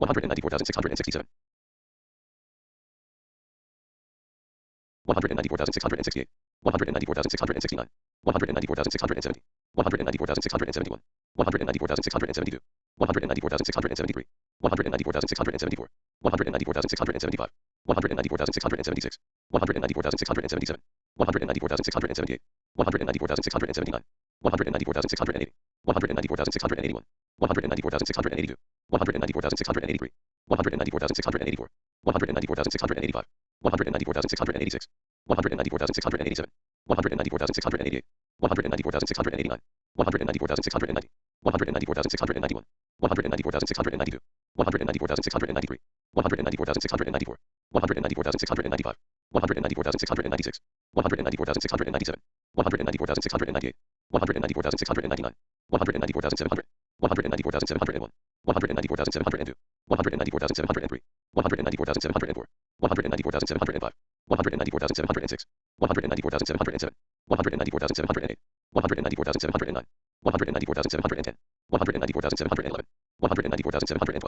194,667. 194,668. 194,669. 194,670. 194,671. 194,672. 194,673. 194,674. 194,675. 194,676. 194,677. 194,678. 194,679. 194,680. 194,681. 194,682. 194,683. 194,684. 194,685. 194,686. 194,687. 194,688. 194,689. 194,690. 194,691. 194,692. 194,693. 194,694. 194,695. 194,696. 194,697. 194,698. 194,699. 194,700. 194,701. 194,702. 194,703. 194,704. 194,705. 194,706. 194,707. 194,708. 194,709. 194,710. 194,711. 194,712.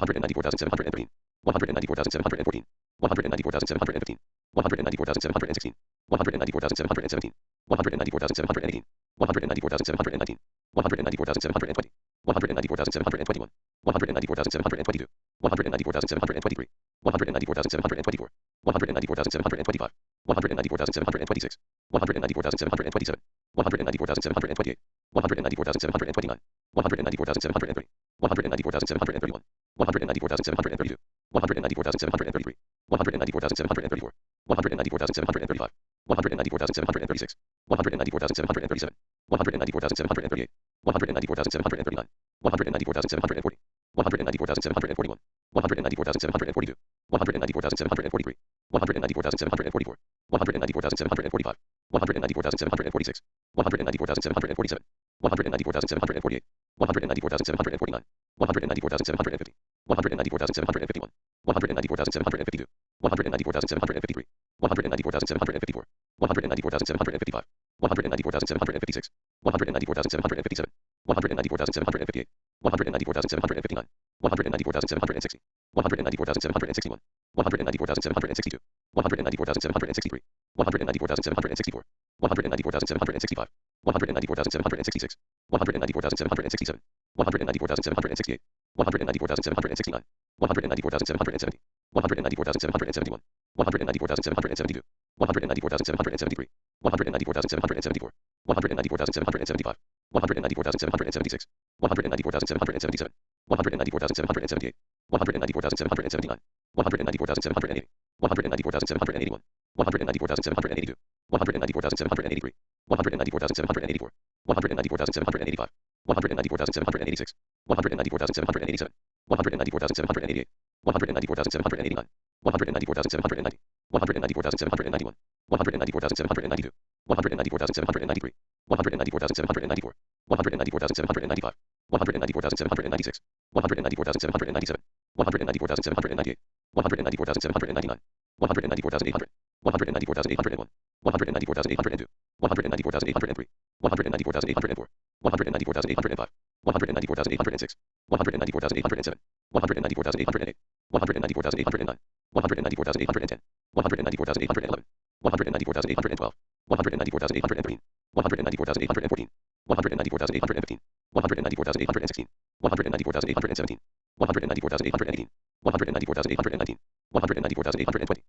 194,713. 194,714. 194,715. 194,716. 194,717. 194,718. 194,719. 194,720. 194,721. 194,722. 194,723. 194,724. 194,725. 194,726. 194,727. 194,728. 194,729. 194,730. 194,731. 194,732. 194,733. 194,734. 194,735. 194,736. 194,737. 194,738. 194,739. 194,740. 194,741. 194,742. 194,743. 194,744. 194,745. 194,746. 194,747. 194,748. 194,749. 194,750. 194,751. 194,752. 194,753. 194,754. 194,755. 194,756. 194,757. 194,758. 194,759. 194,760. 194,761. 194,762. 194,763. 194,764. 194,765. 194,766. 194,767. 194,768. 194,769. 194,770. 194,771. 194,772. 194,773. 194,774. 194,775. 194,776. 194,777. 194,778. 194,779. 194,780. 194,781. 194,782. 194,783. 194,784. 194,785. 194,786. 194,787. 194,788. 194,789. 194,790. 194,791. 194,792. 194,793. 194,794. 194,795. 194,796. 194,797. 194,798. 194,799. 194,800. 194,801. 194,802. 194,803. 194,804. 194,805. 194,806. 194,807. 194,808. 194,809. 194,810. 194,811. 194,812. 194,813. 194,814. 194,815. 194,816. 194,817. 194,818. 194,819. 194,820.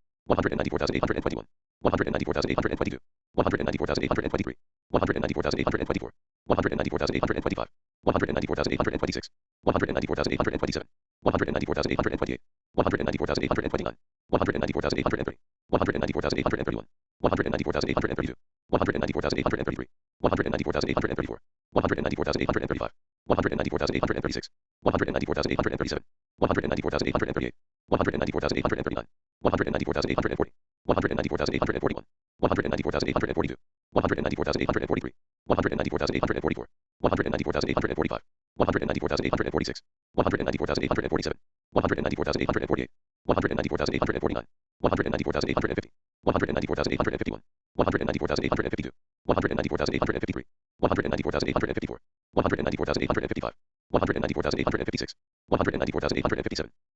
194,821. 194,822. 194,823. 194,824. 194,825. 194,826. 194,827. 194,828. 194,829. 194,830. 194,831. 194,832. 194,833. 194,834. 194,835. 194,836. 194,837. 194,838. 194,839. 194,840. 194,841. 194,842. 194,843. 194,844. 194,845. 194,846. 194,847. 194,848. 194,849. 194,850. 194,851. 194,852. 194,853. 194,854. 194,855. 194,856. 194,857.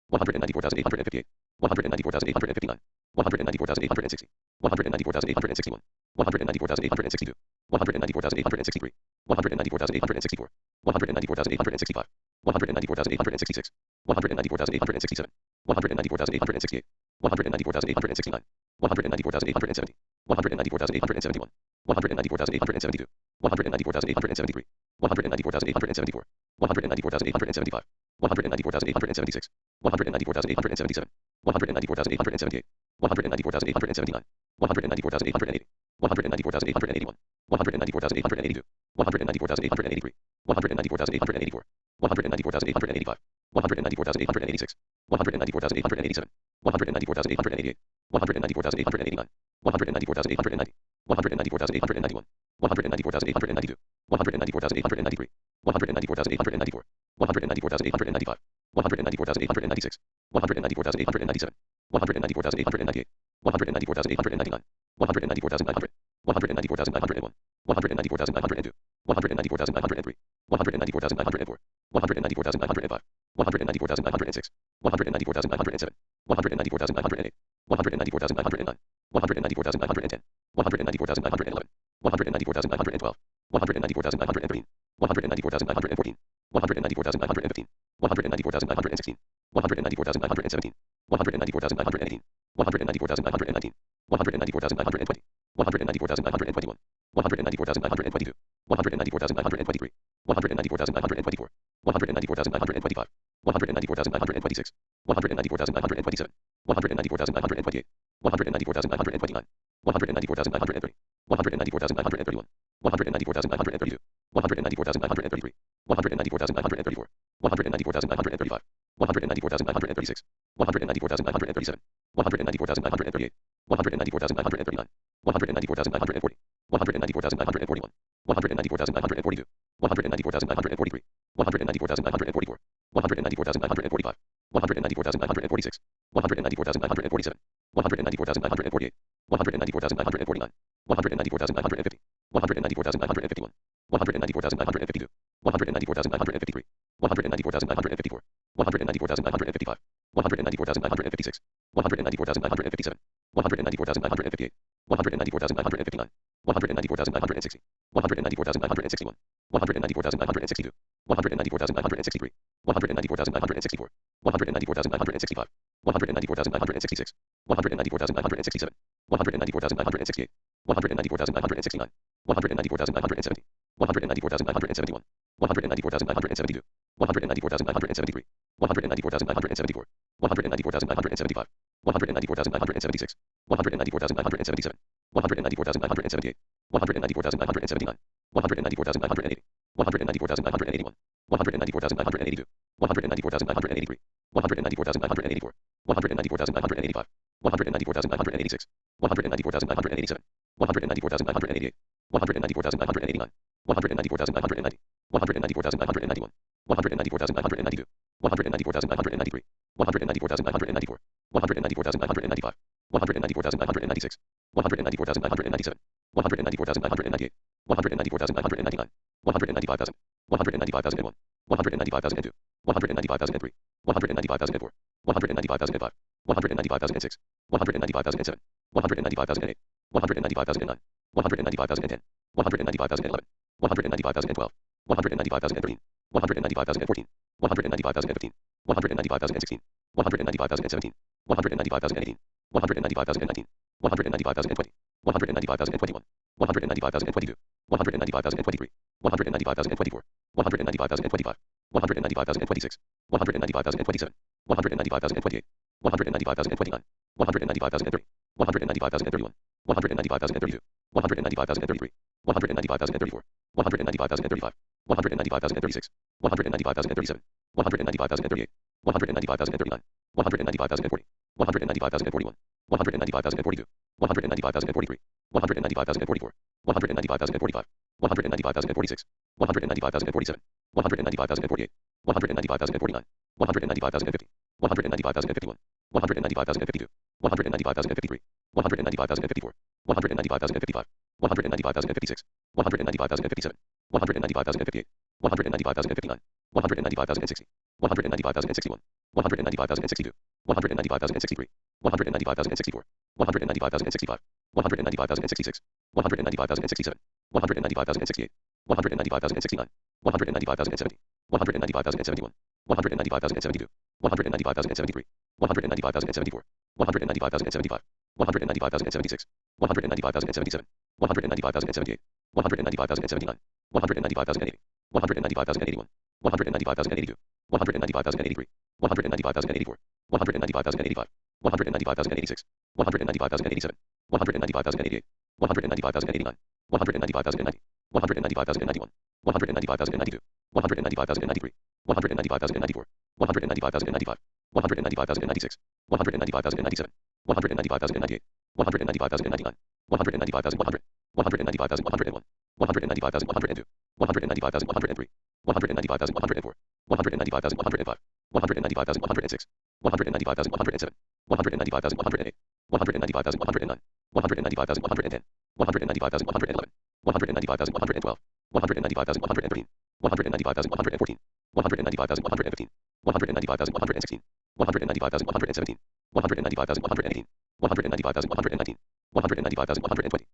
194,861, 194,862, 194,863, 194,864, 194,865, 194,866, 194,867, 194,868, 194,869, 194,870, 194,871, 194,872, 194,873, 194,874, 194,875, 194,876, 194,877, 194,878, 194,879, 194,880, 194,881, 194,882, 194,883, 194,884, 194,885, 194,886, 194,887, 194,888, 194,889, 194,890, 194,891, 194,892, 194,893, 194,894, 194,895, 194,896, 194,897, 194,898, 194,899, 194,900, 194,901, 194,902, 194,903, 194,904, 194,905, 194,906, 194,907, 194,908, 194,909, 194,910, 194,911, 194,912, 194,913, 194,914, 194,915, 194,916, 194,917, 194,918, 194,919, 194,920, 194,921, 194,922, 194,923, 194,924, 194,925, 194,926, 194,927, 194,928, 194,929, 194,930, 194,931, 194,932, 194,933, 194,934, 194,935, 194,936, 194,937, 194,938, 194,939, 194,940, 194,941, 194,942, 194,943, 194,944, 194,945, 194,946, 194,947, 194,948, 194,949, 194,950, 194,951, 194,952, 194,953, 194,954, 194,955, 194,956, 194,957, 194,958, 194,959, 194,960, 194,961, 194,962, 194,963, 194,964, 194,965, 194,966, 194,967, 194,968, 194,969, 194,970, 194,971, 194,972, 194,973, 194,974, 194,975, 194,976, 194,977, 194,978, 194,979, 194,980, 194,981, 194,982, 194,983, 194,984, 194,985, 194,986, 194,987, 194,988, 194,989, 194,990, 194,991, 194,992, 194,993, 194,994, 194,995, 194,996, 194,997, 194,998, 194,999, 195,000, 195,001, 195,002, 195,003, 195,004, 195,005, 195,006, 195,007, 195,008, 195,009, 195,010, 195,011, 195,012, 195,013, 195,014, 195,015, 195,016, 195,017, 195,018, 195,019, 195,020, 195,021, 195,022, 195,023, 195,024, 195,025, 195,026, 195,027, 195,028, 195,029, 195,030, 195,031, 195,032, 195,033, 195,034, 195,035, 195,036, 195,037, 195,038, 195,039, 195,040, 195,041, 195,042, 195,043, 195,044, 195,045, 195,046, 195,047, 195,048, 195,049, 195,050, 195,051, 195,052, 195,053, 195,054, 195,055, 195,056, 195,057, 195,058, 195,059, 195,060, 195,061, 195,062, 195,063, 195,064, 195,065, 195,066, 195,067, 195,068, 195,069, 195,070, 195,071, 195,072, 195,073, 195,074, 195,075, 195,076, 195,077, 195,078, 195,079, 195,080, 195,081, 195,082, 195,083, 195,084, 195,085, 195,086, 195,087, 195,088, 195,089, 195,090, 195,091, 195,092, 195,093, 195,094, 195,095, 195,096, 195,097, 195,098, 195,099, 195,100, 195,101, 195,102, 195,103, 195,104, 195,105, 195,106, 195,107, 195,108, 195,109, 195,110, 195,111, 195,112, 195,113, 195,114, 195,115, 195,116, 195,117, 195,118, 195,119, 195,120,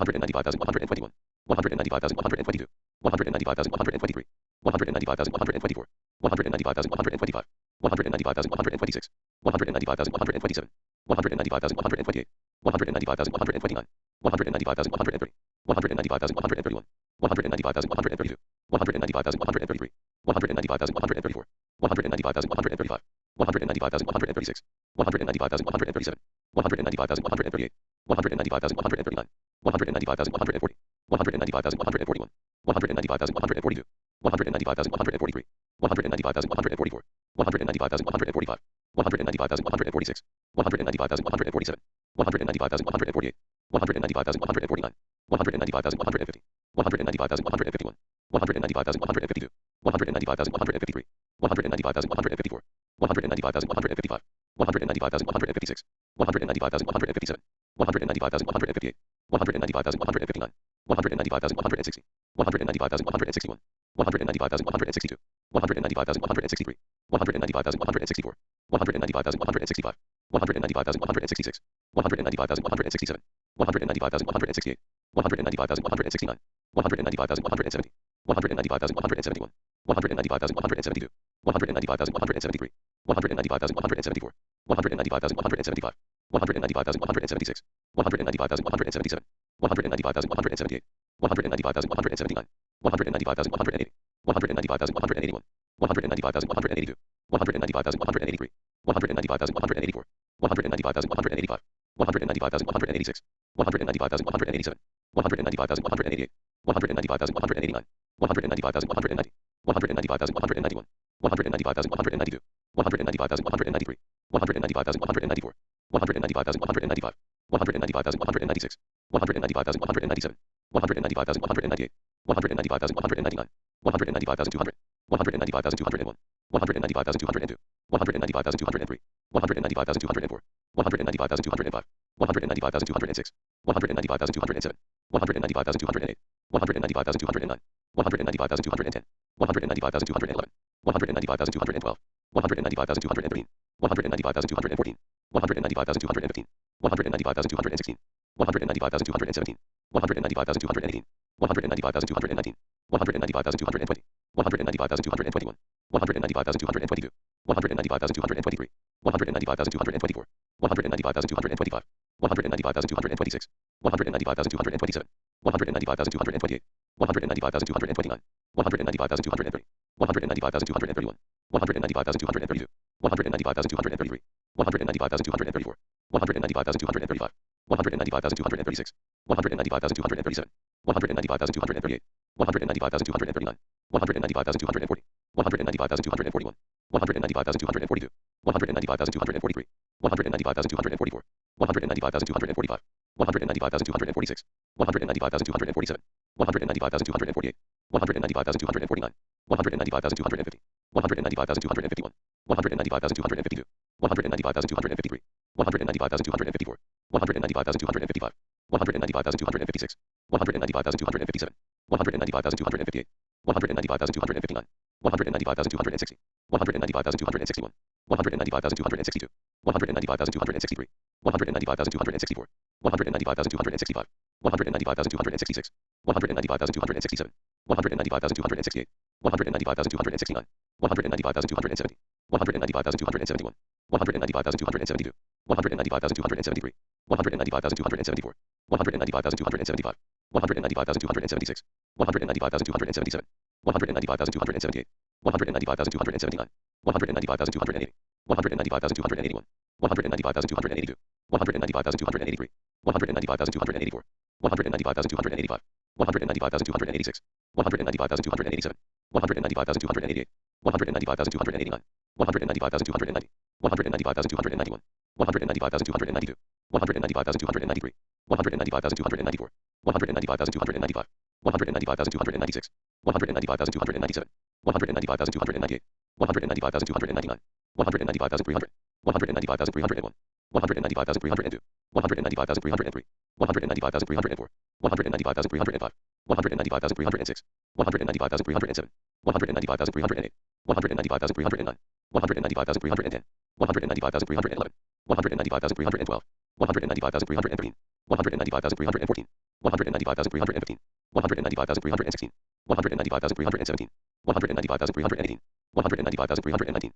195,121, 195,122, 195,123, 195,124, 195,125, 195,126, 195,127, 195,128, 195,129, 195,130, 195,131, 195,132, 195,133, 195,134, 195,135, 195,136, 195,137, 195,138, 195,139, 195,140, 195,141, 195,142, 195,143, 195,144, 195,145, 195,146, 195,147, 195,148, 195,149, 195,150, 195,151, 195,152, 195,153, 195,154, 195,155, 195,156, 195,157, 195,158, 195,159, 195,160, 195,161, 195,162, 195,163, 195,164, 195,165, 195,166, 195,167, 195,168, 195,169, 195,170, 195,171, 195,172, 195,173, 195,174, 195,175, 195,176, 195,177, 195,178, 195,179, 195,180, 195,181, 195,182, 195,183, 195,184, 195,185, 195,186, 195,187, 195,188, 195,189, 195,190, 195,191, 195,192, 195,193, 195,194, 195,195, 195,196, 195,197, 195,198, 195,199, 195,200, 195,201, 195,202, 195,203, 195,204, 195,205, 195,206, 195,207, 195,208, 195,209, 195,210, 195,211, 195,212, 195,213, 195,214, 195,215, 195,216, 195,217, 195,218, 195,219, 195,220, 195,221, 195,222, 195,223, 195,224, 195,225, 195,226, 195,227, 195,228, 195,229, 195,230, 195,231, 195,232, 195,233, 195,234, 195,235, 195,236, 195,237, 195,238, 195,239, 195,240, 195,241, 195,242, 195,243, 195,244, 195,245, 195,246, 195,247, 195,248, 195,249, 195,250, 195,251, 195,252, 195,253, 195,254, 195,255, 195,256, 195,257, 195,258, 195,259, 195,260, 195,261, 195,262, 195,263, 195,264, 195,265, 195,266, 195,267, 195,268, 195,269, 195,270, 195,271, 195,272, 195,273, 195,274, 195,275, 195,276, 195,277, 195,278, 195,279, 195,280, 195,281, 195,282, 195,283, 195,284, 195,285, 195,286, 195,287, 195,288, 195,289, 195,290, 195,291, 195,292, 195,293, 195,294, 195,295, 195,296, 195,297, 195,298, 195,299, 195,300, 195,301, 195,302, 195,303, 195,304, 195,305, 195,306, 195,307, 195,308, 195,309, 195,310, 195,311, 195,312, 195,313, 195,314, 195,315, 195,316, 195,317, 195,318, 195,319, 195,320,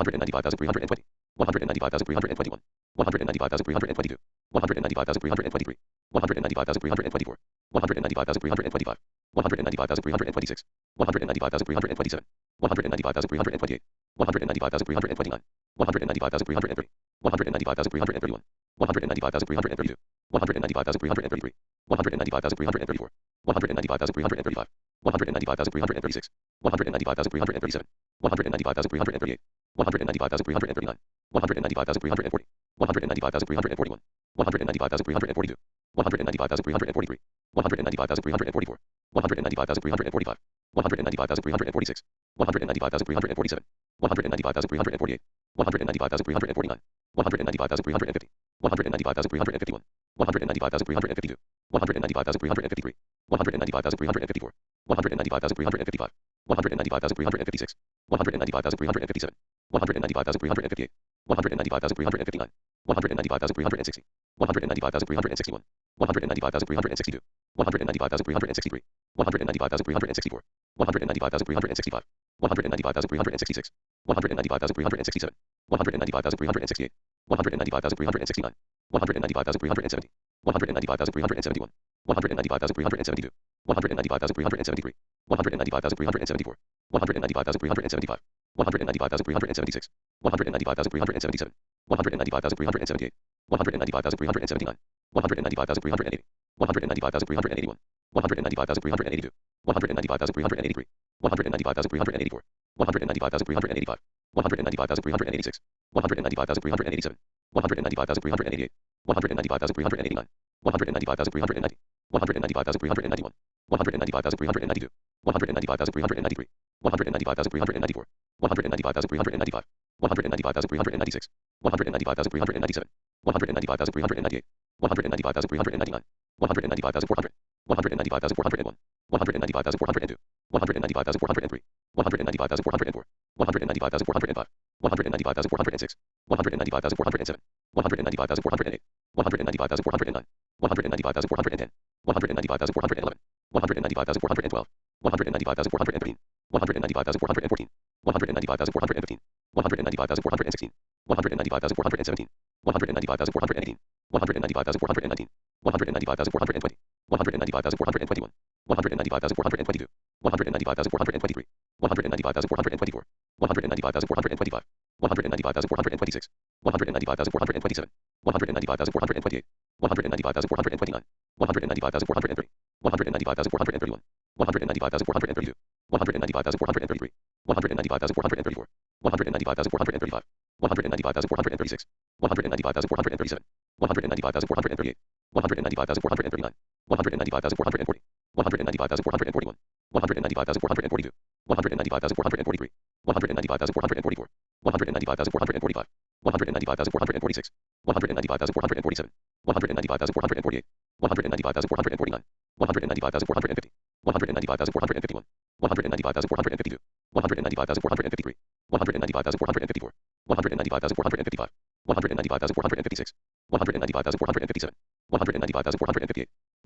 195,321, 195,322, 195,323, 195,324, 195,325, 195,326, 195,327, 195,328, 195,329, 195,330, 195,331, 195,332, 195,333, 195,334, 195,335, 195,336, 195,337, 195,338, 195,339, 195,340, 195,341, 195,342, 195,343, 195,344, 195,345, 195,346, 195,347, 195,348, 195,349, 195,350, 195,351, 195,352, 195,353, 195,354, 195,355, 195,356, 195,357, 195,358, 195,359, 195,360, 195,361, 195,362, 195,363, 195,364, 195,365, 195,366, 195,367, 195,368, 195,369, 195,370, 195,371, 195,372, 195,373, 195,374, 195,375, 195,376, 195,377, 195,378, 195,379, 195,380, 195,381, 195,382, 195,383, 195,384, 195,385, 195,386, 195,387, 195,388, 195,389, 195,390, 195,391, 195,392, 195,393, 195,394, 195,395, 195,396, 195,397, 195,398, 195,399, 195,400, 195,401, 195,402, 195,403, 195,404, 195,405, 195,406, 195,407, 195,408, 195,409, 195,410, 195,411, 195,412, 195,413, 195,414, 195,415, 195,416, 195,417, 195,418, 195,419, 195,420, 195,421, 195,422, 195,423, 195,424, 195,425, 195,426, 195,427, 195,428, 195,429, 195,430, 195,431, 195,432, 195,433, 195,434, 195,435, 195,436, 195,437, 195,438, 195,439, 195,440, 195,441, 195,442, 195,443, 195,444, 195,445, 195,446, 195,447, 195,448, 195,449, 195,450, 195,451, 195,452, 195,453, 195,454, 195,455, 195,456, 195,456,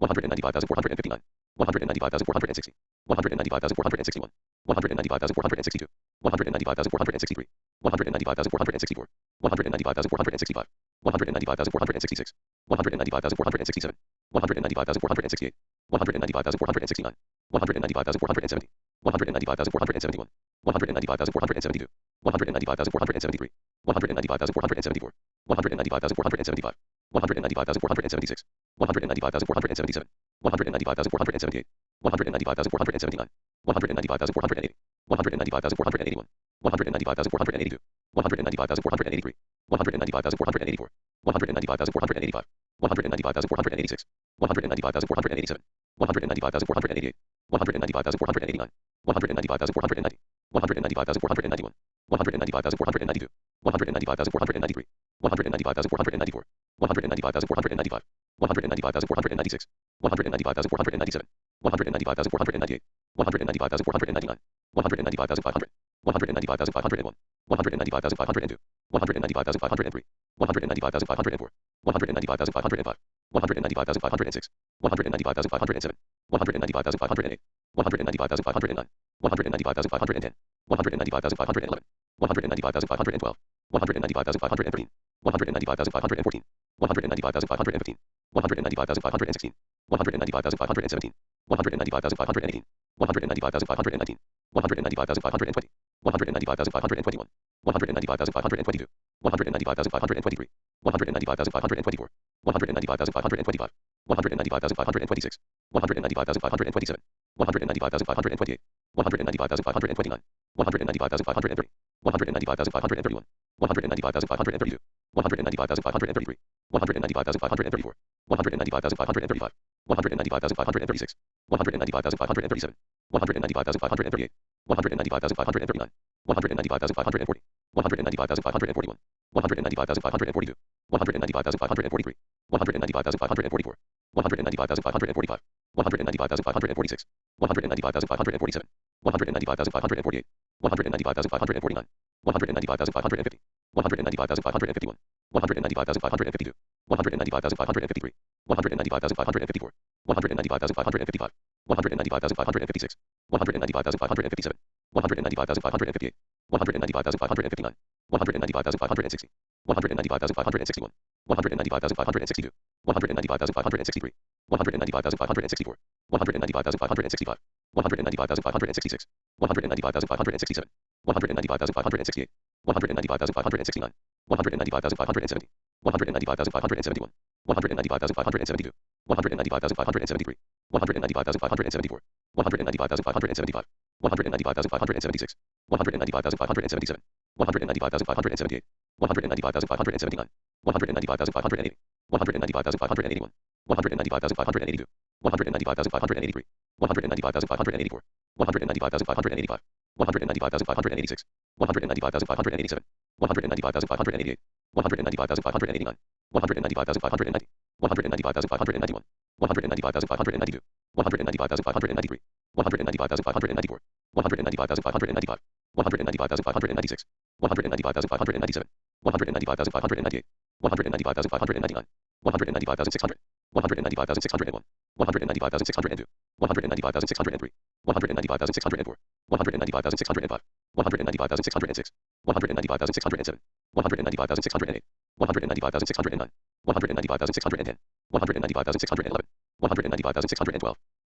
195,459, 195,460, 195,461, 195,462, 195,463, 195,464, 195,465, 195,466, 195,467, 195,468, 195,469, 195,470, 195,471, 195,472, 195,473, 195,474, 195,475, 195,476, 195,477, 195,478, 195,479, 195,480, 195,481, 195,482, 195,483, 195,484, 195,485, 195,486, 195,487, 195,488, 195,489, 195,490, 195,491, 195,492, 195,493, 195,494, 195,495, 195,496, 195,497, 195,498, 195,499, 195,500, 195,501, 195,502, 195,503, 195,504, 195,505, 195,506, 195,507, 195,508, 195,509, 195,510, 195,511, 195,512, 195,513, 195,514, 195,515, 195,516, 195,517, 195,518, 195,519, 195,520, 195,521, 195,522, 195,523, 195,524, 195,525, 195,526, 195,527, 195,528, 195,529, 195,530, 195,531, 195,532, 195,533, 195,534, 195,535, 195,536, 195,537, 195,538, 195,539, 195,540, 195,541, 195,542, 195,543, 195,544, 195,545, 195,546, 195,547, 195,548, 195,549, 195,550, 195,551, 195,552, 195,553, 195,554, 195,555, 195,556, 195,557, 195,558, 195,559, 195,560, 195,561, 195,562, 195,563, 195,564, 195,565, 195,566, 195,567, 195,568, 195,569, 195,570, 195,571, 195,572, 195,573, 195,574, 195,575, 195,576, 195,577, 195,578, 195,579, 195,580, 195,581, 195,582, 195,583, 195,584, 195,585, 195,586, 195,587, 195,588, 195,589, 195,590, 195,591, 195,592, 195,593, 195,594, 195,595, 195,596, 195,597, 195,598, 195,599, 195,600, 195,601, 195,602, 195,603, 195,604, 195,605, 195,606, 195,607, 195,608, 195,609, 195,610, 195,611, 195,612,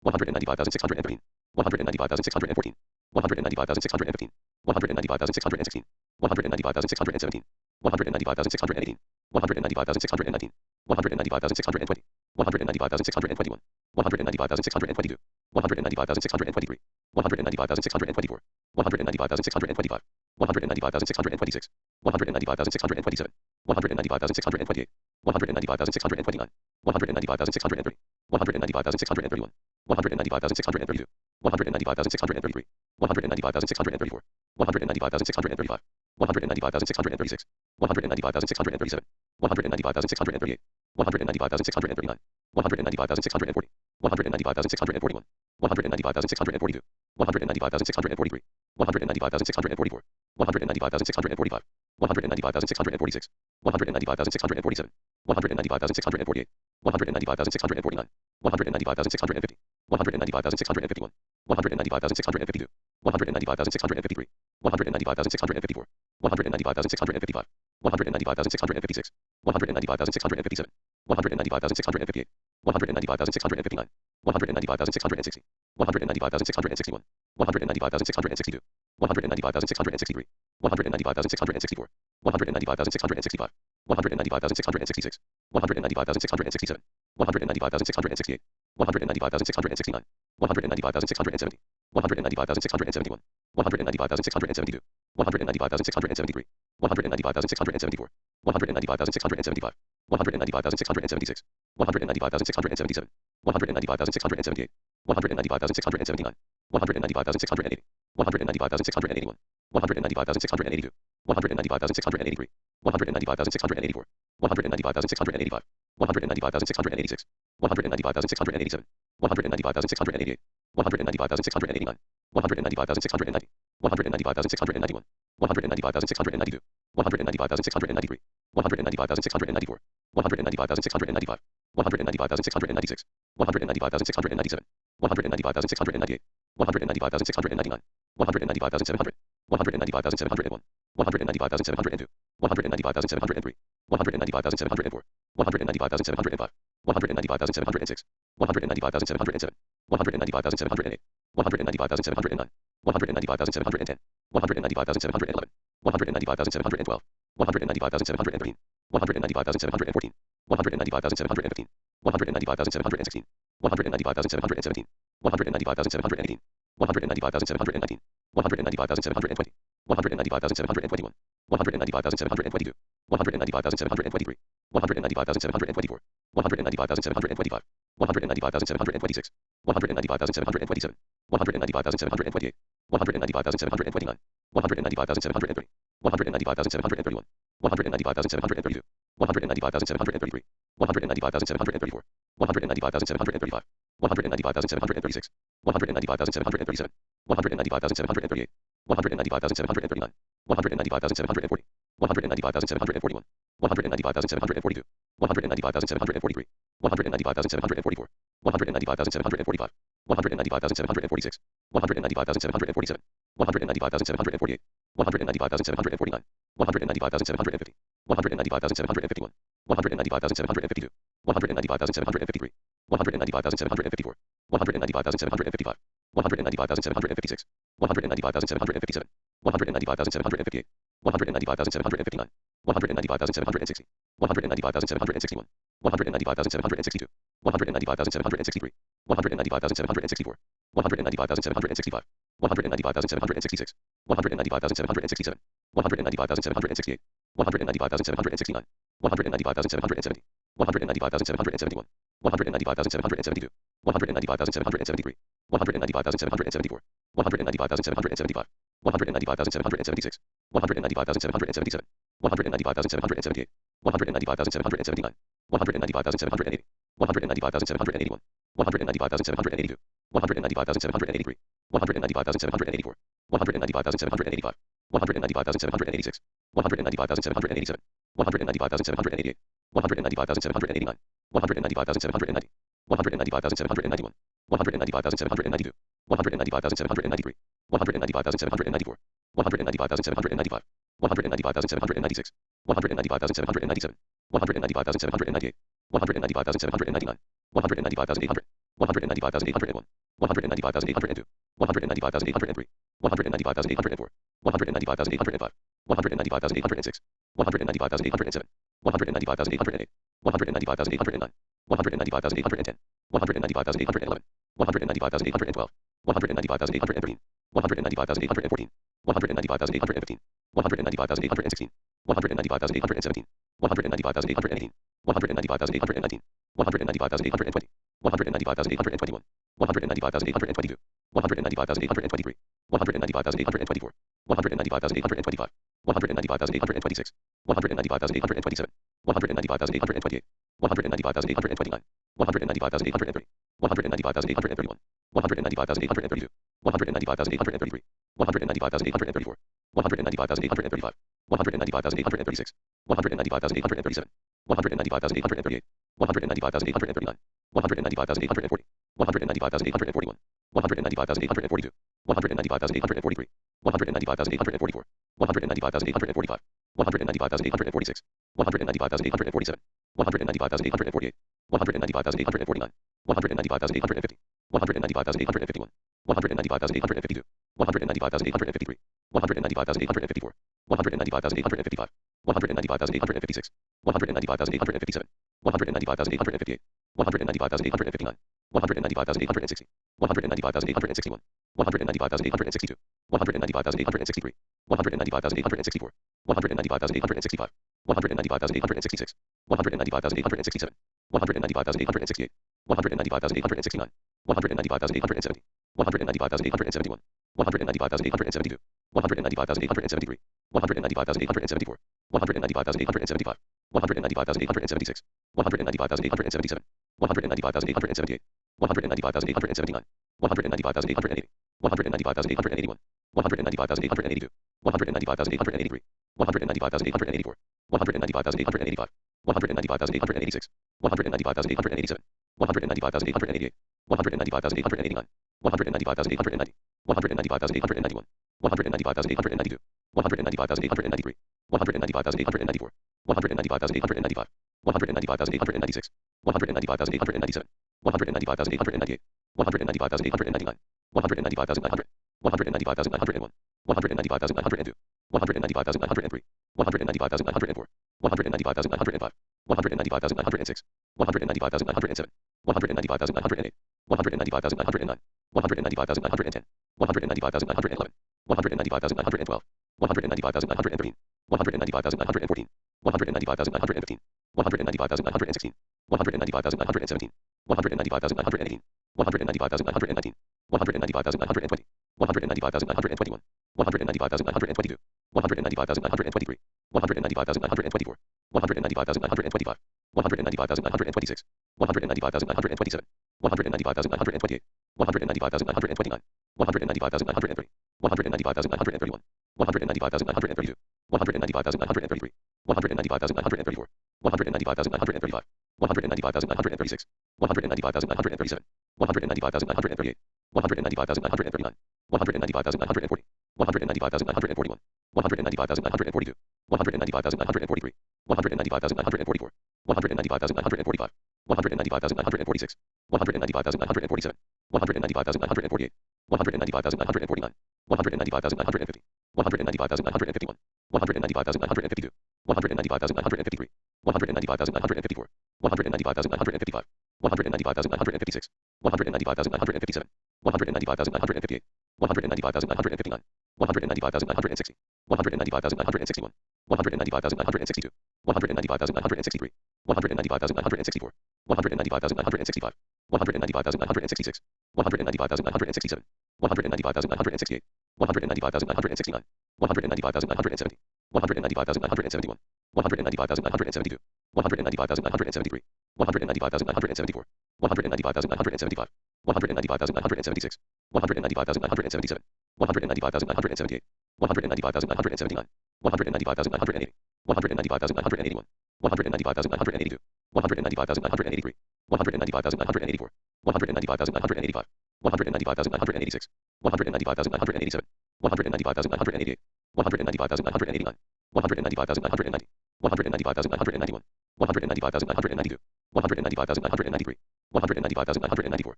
195,613, 195,614, 195,615, 195,616, 195,617, 195,618, 195,619, 195,620, 195,621, 195,622, 195,623, 195,624, 195,625, 195,626, 195,627, 195,628, 195,629, 195,630, 195,631, 195,632, 195,633, 195,634, 195,635, 195,636, 195,637, 195,638, 195,639, 195,640, 195,641, 195,642, 195,643, 195,644, 195,645, 195,646, 195,647, 195,648, 195,649, 195,650, 195,651, 195,652, 195,653, 195,654, 195,655, 195,656, 195,657, 195,658, 195,659, 195,660, 195,661, 195,662, 195,663, 195,664, 195,665, 195,666, 195,667, 195,668, 195,669, 195,670, 195,671, 195,672, 195,673, 195,674, 195,675, 195,676, 195,677, 195,678, 195,679, 195,680, 195,681, 195,682, 195,683, 195,684, 195,685, 195,686, 195,687, 195,688, 195,689, 195,690, 195,691, 195,692, 195,693, 195,694, 195,695, 195,696, 195,697, 195,698, 195,699, 195,700, 195,701, 195,702, 195,703, 195,704, 195,705, 195,706, 195,707, 195,708, 195,709, 195,710, 195,711, 195,712, 195,713, 195,714, 195,715, 195,716, 195,717, 195,718, 195,719, 195,720, 195,721, 195,722, 195,723, 195,724, 195,725, 195,726, 195,727, 195,728, 195,729, 195,730, 195,731, 195,732, 195,733, 195,734, 195,735, 195,736, 195,737, 195,738, 195,739, 195,740, 195,741, 195,742, 195,743, 195,744, 195,745, 195,746, 195,747, 195,748, 195,749, 195,750, 195,751, 195,752, 195,753, 195,754, 195,755, 195,756, 195,757, 195,758, 195,759, 195,760, 195,761, 195,762, 195,763, 195,764, 195,765, 195,766, 195,767, 195,768, 195,769, 195,770, 195,771, 195,772, 195,773, 195,774, 195,775, 195,776, 195,777, 195,778, 195,779, 195,780, 195,781, 195,782, 195,783, 195,784, 195,785, 195,786, 195,787, 195,788, 195,789, 195,790, 195,791, 195,792, 195,793, 195,794, 195,795, 195,796, 195,797, 195,798, 195,799, 195,800, 195,801, 195,802, 195,803, 195,804, 195,805, 195,806, 195,807, 195,808, 195,809, 195,810, 195,811, 195,812, 195,813, 195,814, 195,815, 195,816, 195,817, 195,818, 195,819, 195,820, 195,821, 195,822, 195,823, 195,824, 195,825, 195,826, 195,827, 195,828, 195,829, 195,830, 195,831, 195,832, 195,833, 195,834, 195,835, 195,836, 195,837, 195,838, 195,839, 195,840, 195,841, 195,842, 195,843, 195,844, 195,845, 195,846, 195,847, 195,848, 195,849, 195,850, 195,851, 195,852, 195,853, 195,854, 195,855, 195,856, 195,857, 195,858, 195,859, 195,860, 195,861, 195,862, 195,863, 195,864, 195,865, 195,866, 195,867, 195,868, 195,869, 195,870, 195,871, 195,872, 195,873, 195,874, 195,875, 195,876, 195,877, 195,878, 195,879, 195,880, 195,881, 195,882, 195,883, 195,884, 195,885, 195,886, 195,887, 195,888, 195,889, 195,890, 195,891, 195,892, 195,893, 195,894, 195,895, 195,896, 195,897, 195,898, 195,899, 195,900, 195,901, 195,902, 195,903, 195,904, 195,905, 195,906, 195,907, 195,908, 195,909, 195,910, 195,911, 195,912, 195,913, 195,914, 195,915, 195,916, 195,917, 195,918, 195,919, 195,920, 195,921, 195,922, 195,923, 195,924, 195,925, 195,926, 195,927, 195,928, 195,929, 195,930, 195,931, 195,932, 195,933, 195,934, 195,935, 195,936, 195,937, 195,938, 195,939, 195,940, 195,941, 195,942, 195,943, 195,944, 195,945, 195,946, 195,947, 195,948, 195,949, 195,950, 195,951, 195,952, 195,953, 195,954, 195,955, 195,956, 195,957, 195,958, 195,959, 195,960, 195,961, 195,962, 195,963, 195,964, 195,965, 195,966, 195,967, 195,968, 195,969, 195,970, 195,971, 195,972, 195,973, 195,974, 195,975, 195,976, 195,977, 195,978, 195,979, 195,980, 195,981, 195,982, 195,983, 195,984, 195,985, 195,986, 195,987, 195,988, 195,989, 195,990, 195,991, 195,992, 195,993, 195,994,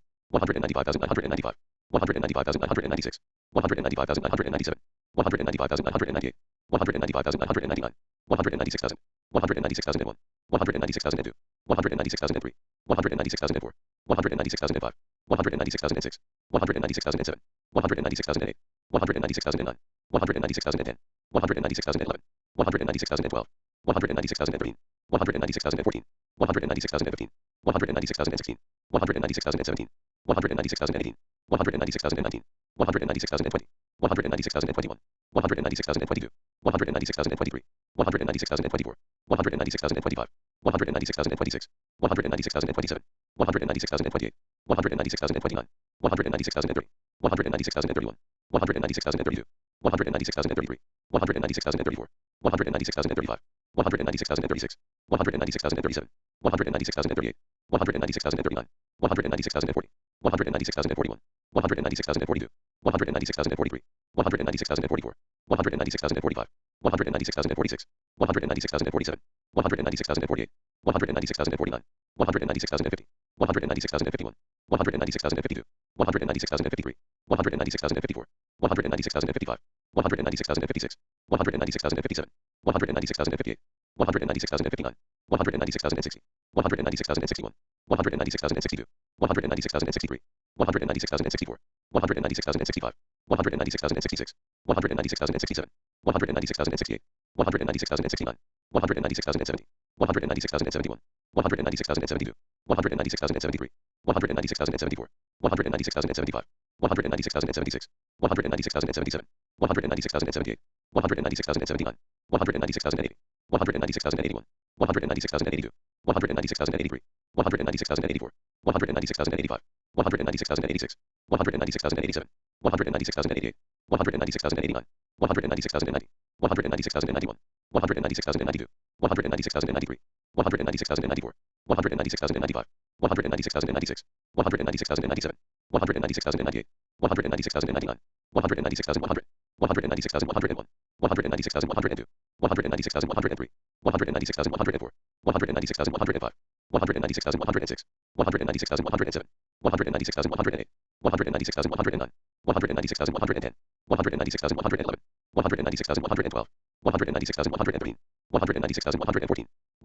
195,995, 195,996, 195,997, 195,998, 195,999, 196,000, 196,001, 196,002, 196,003, 196,004, 196,005, 196,006, 196,007, 196,008, 196,009, 196,010, 196,011, 196,012, 196,013, 196,014, 196,015, 196,016, 196,017, 196,018, 196,019, 196,020, 196,021, 196,022, 196,023, 196,024, 196,025, 196,026, 196,027, 196,028, 196,029, 196,030, 196,031, 196,032, 196,033, 196,034, 196,035, 196,036, 196,037, 196,038, 196,039, 196,040, 196,041, 196,042, 196,043, 196,044, 196,045, 196,046, 196,047, 196,048, 196,049, 196,050, 196,051, 196,052, 196,053, 196,054, 196,055, 196,056, 196,057, 196,058, 196,059, 196,060, 196,061, 196,062, 196,063, 196,064, 196,065, 196,066, 196,067, 196,068, 196,069, 196,070, 196,071, 196,072, 196,073, 196,074, 196,075, 196,076, 196,077, 196,078, 196,079, 196,080, 196,081, 196,082, 196,083, 196,084, 196,085, 196,086, 196,087, 196,088, 196,089, 196,090, 196,091, 196,092, 196,093, 196,094, 196,095, 196,096, 196,097, 196,098, 196,099, 196,100, 196,101, 196,102, 196,103, 196,104, 196,105, 196,106, 196,107, 196,108, 196,109, 196,110, 196,111, 196,112, 196,113, 196,114,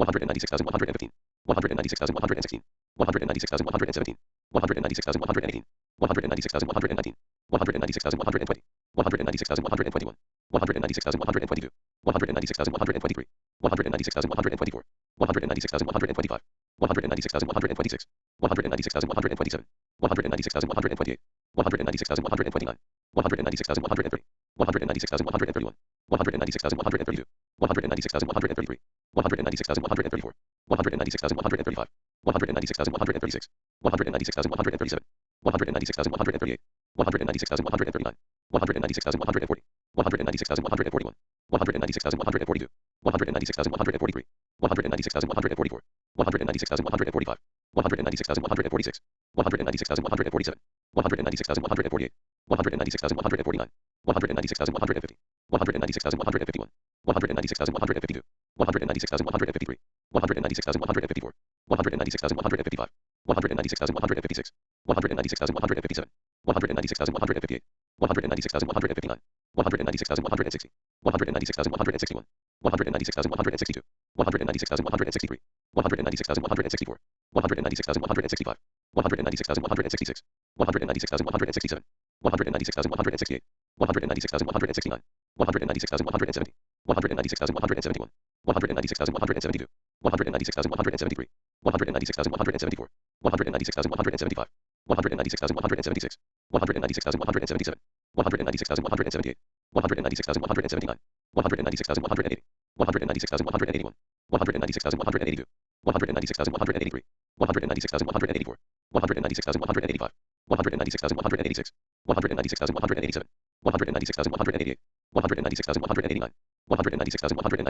196,115, 196,116, 196,117, 196,118, 196,119, 196,120, 196,121, 196,122, 196,123, 196,124, 196,125, 196,126, 196,127, 196,128, 196,129, 196,130, 196,131, 196,132, 196,133, 196,134, 196,135, 196,136, 196,137, 196,138, 196,139, 196,140, 196,141, 196,142, 196,143, 196,144, 196,145, 196,146, 196,147, 196,148, 196,149, 196,150, 196,151, 196,152, 196,153, 196,154, 196,155, 196,156, 196,157, 196,158, 196,159, 196,160, 196,161, 196,162, 196,163, 196,164, 196,165, 196,166, 196,167, 196,168, 196,169, 196,170, 196,171, 196,172, 196,173, 196,174, 196,175, 196,176, 196,177, 196,178, 196,179, 196,180, 196,181, 196,182, 196,183, 196,184, 196,185, 196,186, 196,187, 196,188, 196,189, 196,190,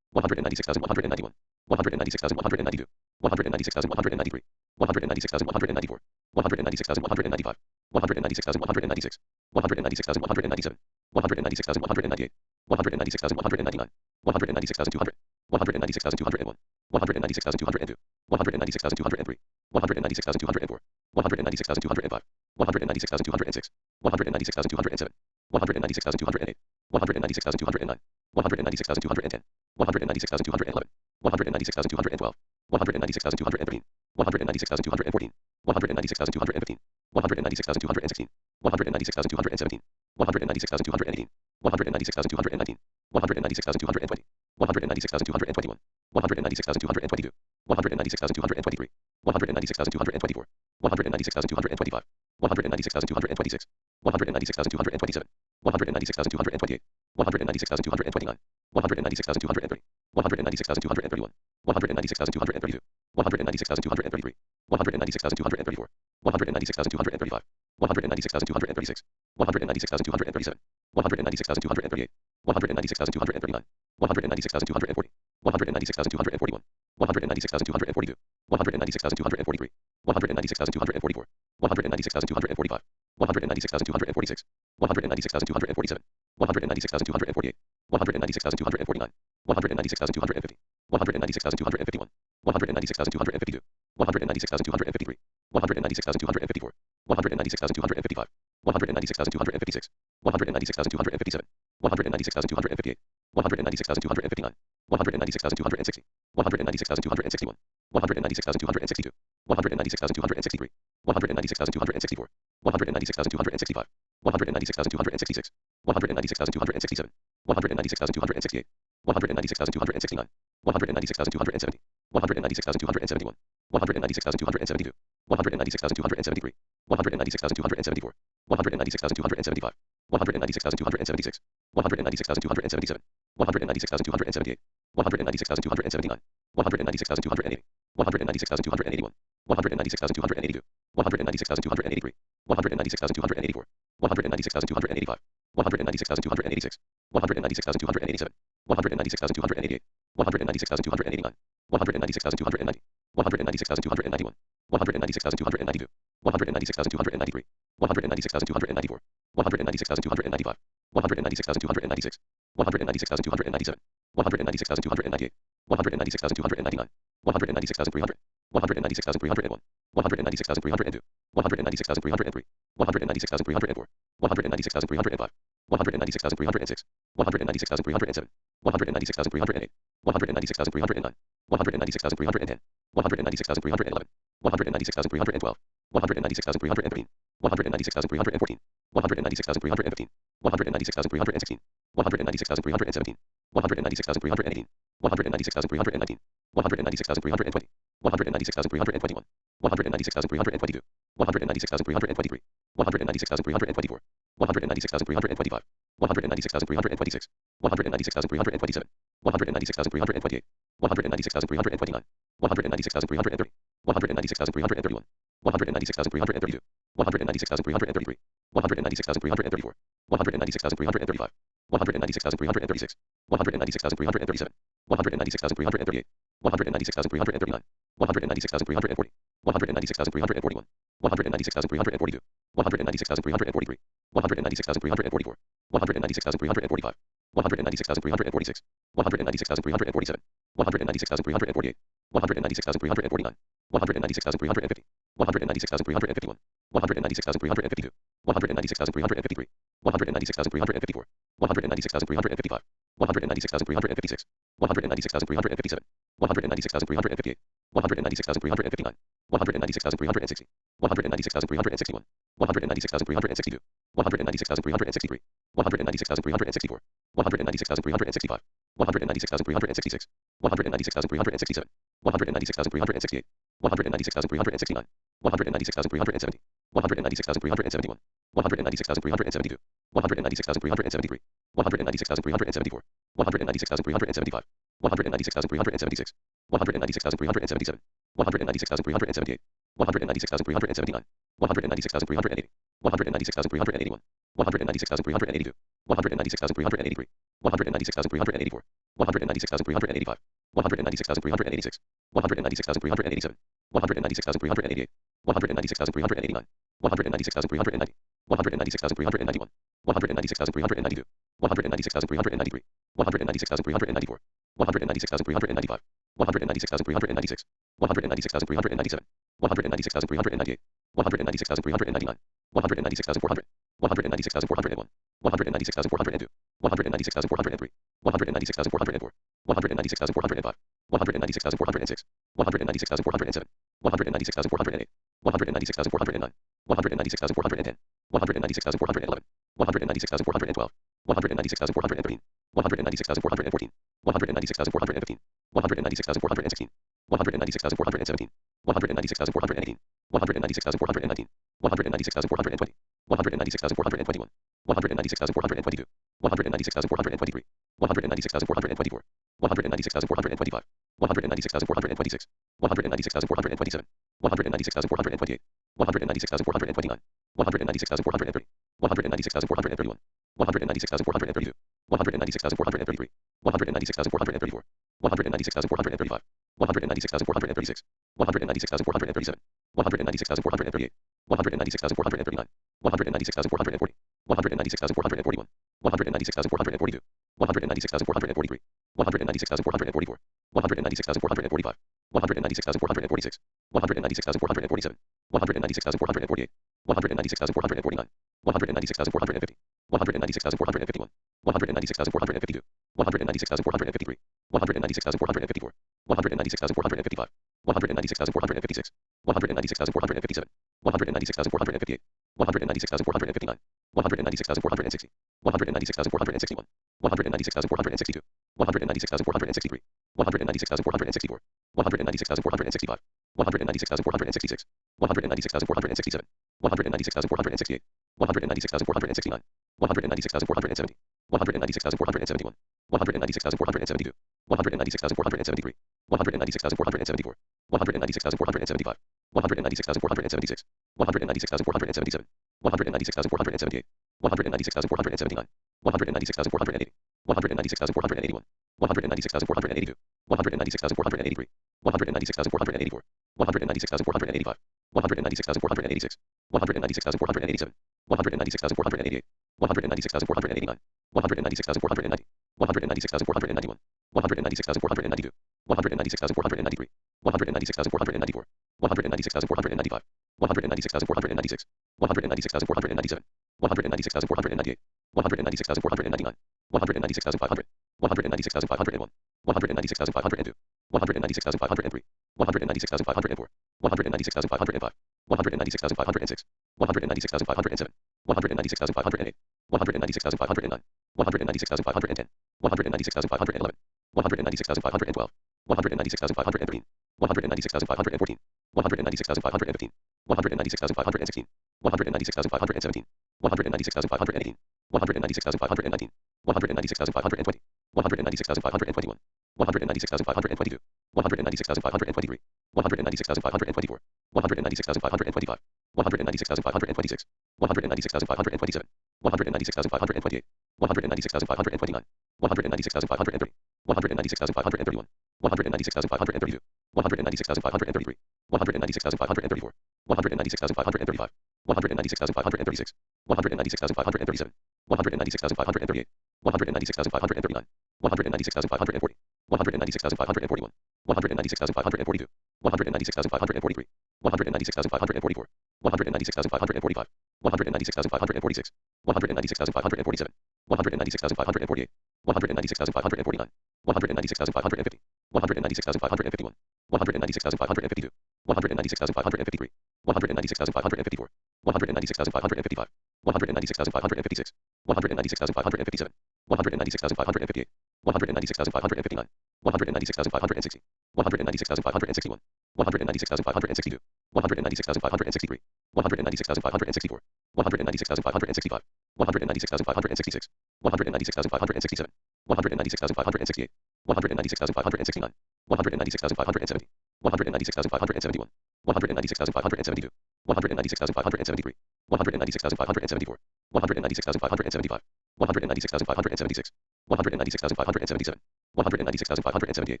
196,191, 196,192, 196,193, 196,194, 196,195, 196,196, 196,197, 196,198, 196,199, 196,200, 196,201, 196,202, 196,203, 196,204, 196,205, 196,206, 196,207, 196,208, 196,209, 196,210, 196,211, 196,212, 196,213, 196,214, 196,215, 196,216, 196,217, 196,218, 196,219, 196,220, 196,221, 196,222, 196,223, 196,224, 196,225, 196,226, 196,227, 196,228, 196,229, 196,230, 196,231, 196,232, 196,233, 196,234, 196,235, 196,236, 196,237, 196,238, 196,239, 196,240, 196,241, 196,242, 196,243, 196,244, 196,245, 196,246, 196,247, 196,248, 196,249, 196,250, 196,251, 196,252, 196,253, 196,254, 196,255, 196,256, 196,257, 196,258, 196,259, 196,260, 196,261, 196,262, 196,263, 196,264, 196,265, 196,266, 196,267, 196,268, 196,269, 196,270, 196,271, 196,272, 196,273, 196,274, 196,275, 196,276, 196,277, 196,278, 196,279, 196,280, 196,281, 196,282, 196,283, 196,284, 196,285, 196,286, 196,287, 196,288, 196,289, 196,290, 196,291, 196,292, 196,293, 196,294, 196,295, 196,296, 196,297, 196,298, 196,299, 196,300, 196,301, 196,302, 196,303, 196,304, 196,305, 196,306, 196,307, 196,308, 196,309, 196,310, 196,311, 196,312, 196,313, 196,314, 196,315, 196,316, 196,317, 196,318, 196,319, 196,320, 196,321, 196,322, 196,323, 196,324, 196,325, 196,326, 196,327, 196,328, 196,329, 196,330, 196,331, 196,332, 196,333, 196,334, 196,335, 196,336, 196,337, 196,338, 196,339, 196,340, 196,341, 196,342, 196,343, 196,344, 196,345, 196,346, 196,347, 196,348, 196,349, 196,350, 196,351, 196,352, 196,353, 196,354, 196,355, 196,356, 196,357, 196,358, 196,359, 196,360, 196,361, 196,362, 196,363, 196,364, 196,365, 196,366, 196,367, 196,368, 196,369, 196,370, 196,371, 196,372, 196,373, 196,374, 196,375, 196,376, 196,377, 196,378, 196,379, 196,380, 196,381, 196,382, 196,383, 196,384, 196,385, 196,386, 196,387, 196,388, 196,389, 196,390, 196,391, 196,392, 196,393, 196,394, 196,395, 196,396, 196,397, 196,398, 196,399, 196,400, 196,401, 196,402, 196,403, 196,404, 196,405, 196,406, 196,407, 196,408, 196,409, 196,410, 196,411, 196,412, 196,413, 196,414, 196,415, 196,416, 196,417, 196,418, 196,419, 196,420, 196,421, 196,422, 196,423, 196,424, 196,425, 196,426, 196,427, 196,428, 196,429, 196,430, 196,431, 196,432, 196,433, 196,434, 196,435, 196,436, 196,437, 196,438, 196,439, 196,440, 196,441, 196,442, 196,443, 196,444, 196,445, 196,446, 196,447, 196,448, 196,449, 196,450, 196,451, 196,452, 196,453, 196,454, 196,455, 196,456, 196,457, 196,458, 196,459, 196,460, 196,461, 196,462, 196,463, 196,464, 196,465, 196,466, 196,467, 196,468, 196,469, 196,470, 196,471, 196,472, 196,473, 196,474, 196,475, 196,476, 196,477, 196,478, 196,479, 196,480, 196,481, 196,482, 196,483, 196,484, 196,485, 196,486, 196,487, 196,488, 196,489, 196,490, 196,491, 196,492, 196,493, 196,494, 196,495, 196,496, 196,497, 196,498, 196,499, 196,500, 196,501, 196,502, 196,503, 196,504, 196,505, 196,506, 196,507, 196,508, 196,509, 196,510, 196,511, 196,512, 196,513, 196,514, 196,515, 196,516, 196,517, 196,518, 196,519, 196,520, 196,521, 196,522, 196,523, 196,524, 196,525, 196,526, 196,527, 196,528, 196,529, 196,530, 196,531, 196,532, 196,533, 196,534, 196,535, 196,536, 196,537, 196,538, 196,539, 196,540, 196,541, 196,542, 196,543, 196,544, 196,545, 196,546, 196,547, 196,548, 196,549, 196,550, 196,551, 196,552, 196,553, 196,554, 196,555, 196,556, 196,557, 196,558, 196,559, 196,560, 196,561, 196,562, 196,563, 196,564, 196,565, 196,566, 196,567, 196,568, 196,569, 196,570, 196,571, 196,572, 196,573, 196,574, 196,575, 196,576, 196,577, 196,578,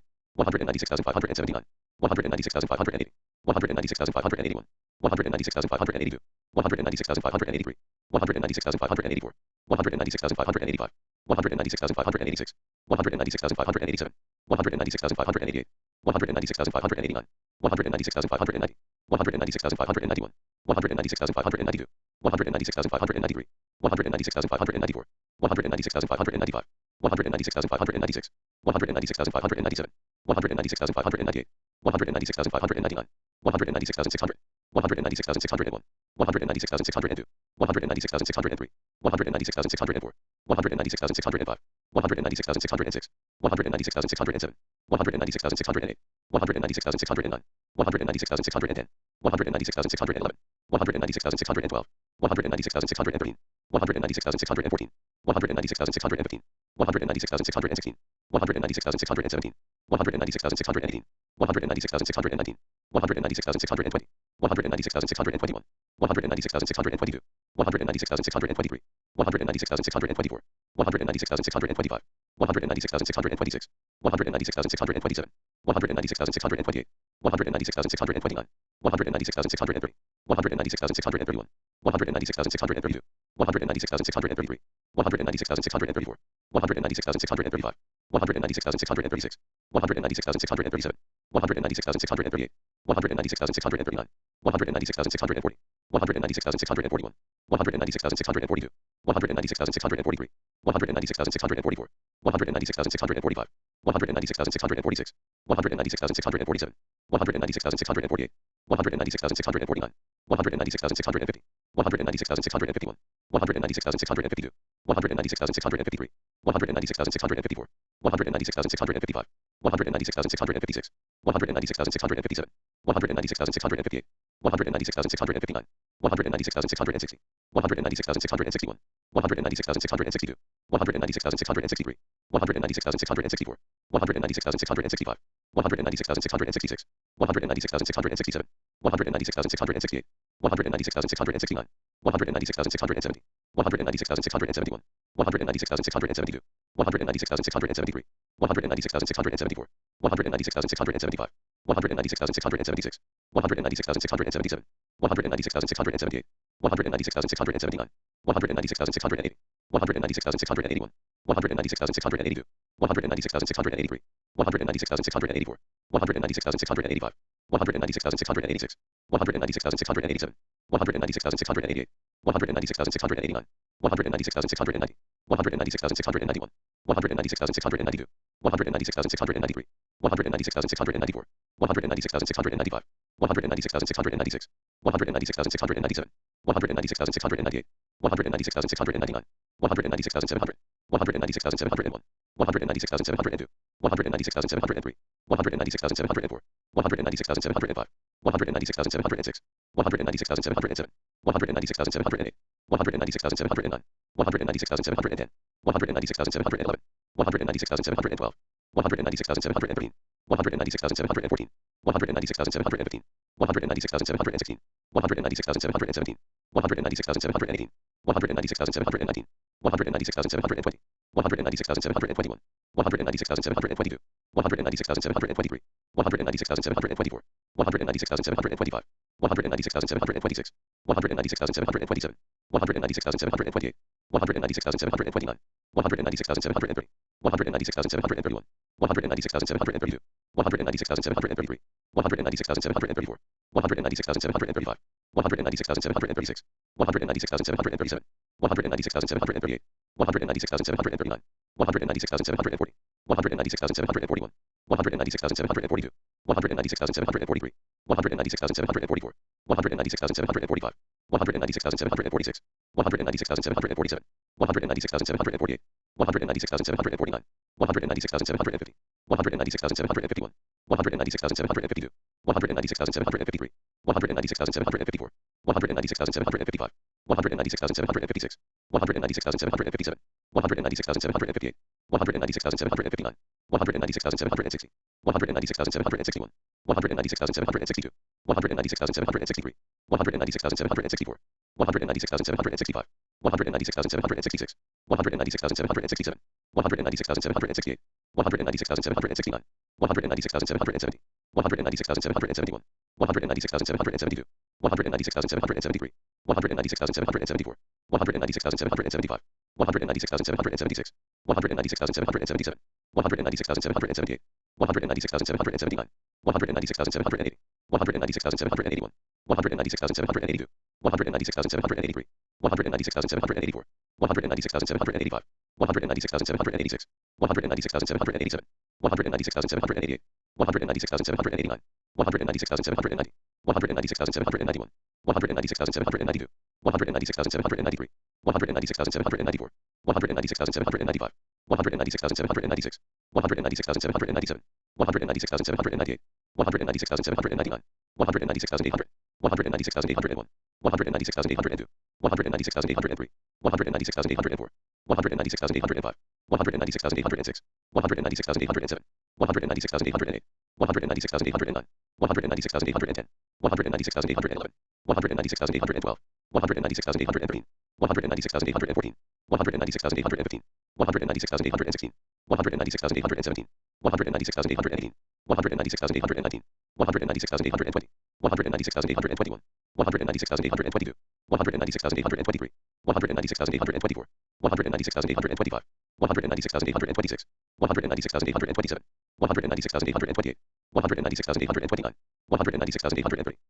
196,579, 196,580, 196,581, 196,582, 196,583, 196,584, 196,585, 196,586, 196,587, 196,588, 196,589, 196,590, 196,591, 196,592, 196,593, 196,594, 196,595, 196,596, 196,597, 196,598, 196,599, 196,600, 196,601, 196,602, 196,603, 196,604, 196,605, 196,606, 196,607, 196,608, 196,609, 196,610, 196,611, 196,612, 196,613, 196,614, 196,615, 196,616, 196,617, 196,618, 196,619, 196,620, 196,621, 196,622, 196,623, 196,624, 196,625, 196,626, 196,627, 196,628, 196,629, 196,630, 196,631, 196,632, 196,633, 196,634, 196,635, 196,636, 196,637, 196,638, 196,639, 196,640, 196,641, 196,642, 196,643, 196,644, 196,645, 196,646, 196,647, 196,648, 196,649, 196,650, 196,651, 196,652, 196,653, 196,654, 196,655, 196,656, 196,657, 196,658, 196,659, 196,660, 196,661, 196,662, 196,663, 196,664, 196,665, 196,666, 196,667, 196,668, 196,669, 196,670, 196,671, 196,672, 196,673, 196,674, 196,675, 196,676, 196,677, 196,678, 196,679, 196,680, 196,681, 196,682, 196,683, 196,684, 196,685, 196,686, 196,687, 196,688, 196,689, 196,690, 196,691, 196,692, 196,693, 196,694, 196,695, 196,696, 196,697, 196,698, 196,699, 196,700, 196,701, 196,702, 196,703, 196,704, 196,705, 196,706, 196,707, 196,708, 196,709, 196,710, 196,711, 196,712, 196,713, 196,714, 196,715, 196,716, 196,717, 196,718, 196,719, 196,720, 196,721, 196,722, 196,723, 196,724, 196,725, 196,726, 196,727, 196,728, 196,729, 196,730, 196,731, 196,732, 196,733, 196,734, 196,735, 196,736, 196,737, 196,738, 196,739, 196,740, 196,741, 196,742, 196,743, 196,744, 196,745, 196,746, 196,747, 196,748, 196,749, 196,750, 196,751, 196,752, 196,753, 196,754, 196,755, 196,756, 196,757, 196,758, 196,759, 196,760, 196,761, 196,762, 196,763, 196,764, 196,765, 196,766, 196,767, 196,768, 196,769, 196,770, 196,771, 196,772, 196,773, 196,774, 196,775, 196,776, 196,777, 196,778, 196,779, 196,780, 196,781, 196,782, 196,783, 196,784, 196,785, 196,786, 196,787, 196,788, 196,789, 196,790, 196,791, 196,792, 196,793, 196,794, 196,795, 196,796, 196,797, 196,798, 196,799, 196,800, 196,801, 196,802, 196,803, 196,804, 196,805, 196,806, 196,807, 196,808, 196,809, 196,810, 196,811, 196,812, 196,813, 196,814, 196,815, 196,816, 196,817, 196,818, 196,819, 196,820, 196,821, 196,822, 196,823, 196,824, 196,825, 196,826, 196,827, 196,828, 196,829, 196,830,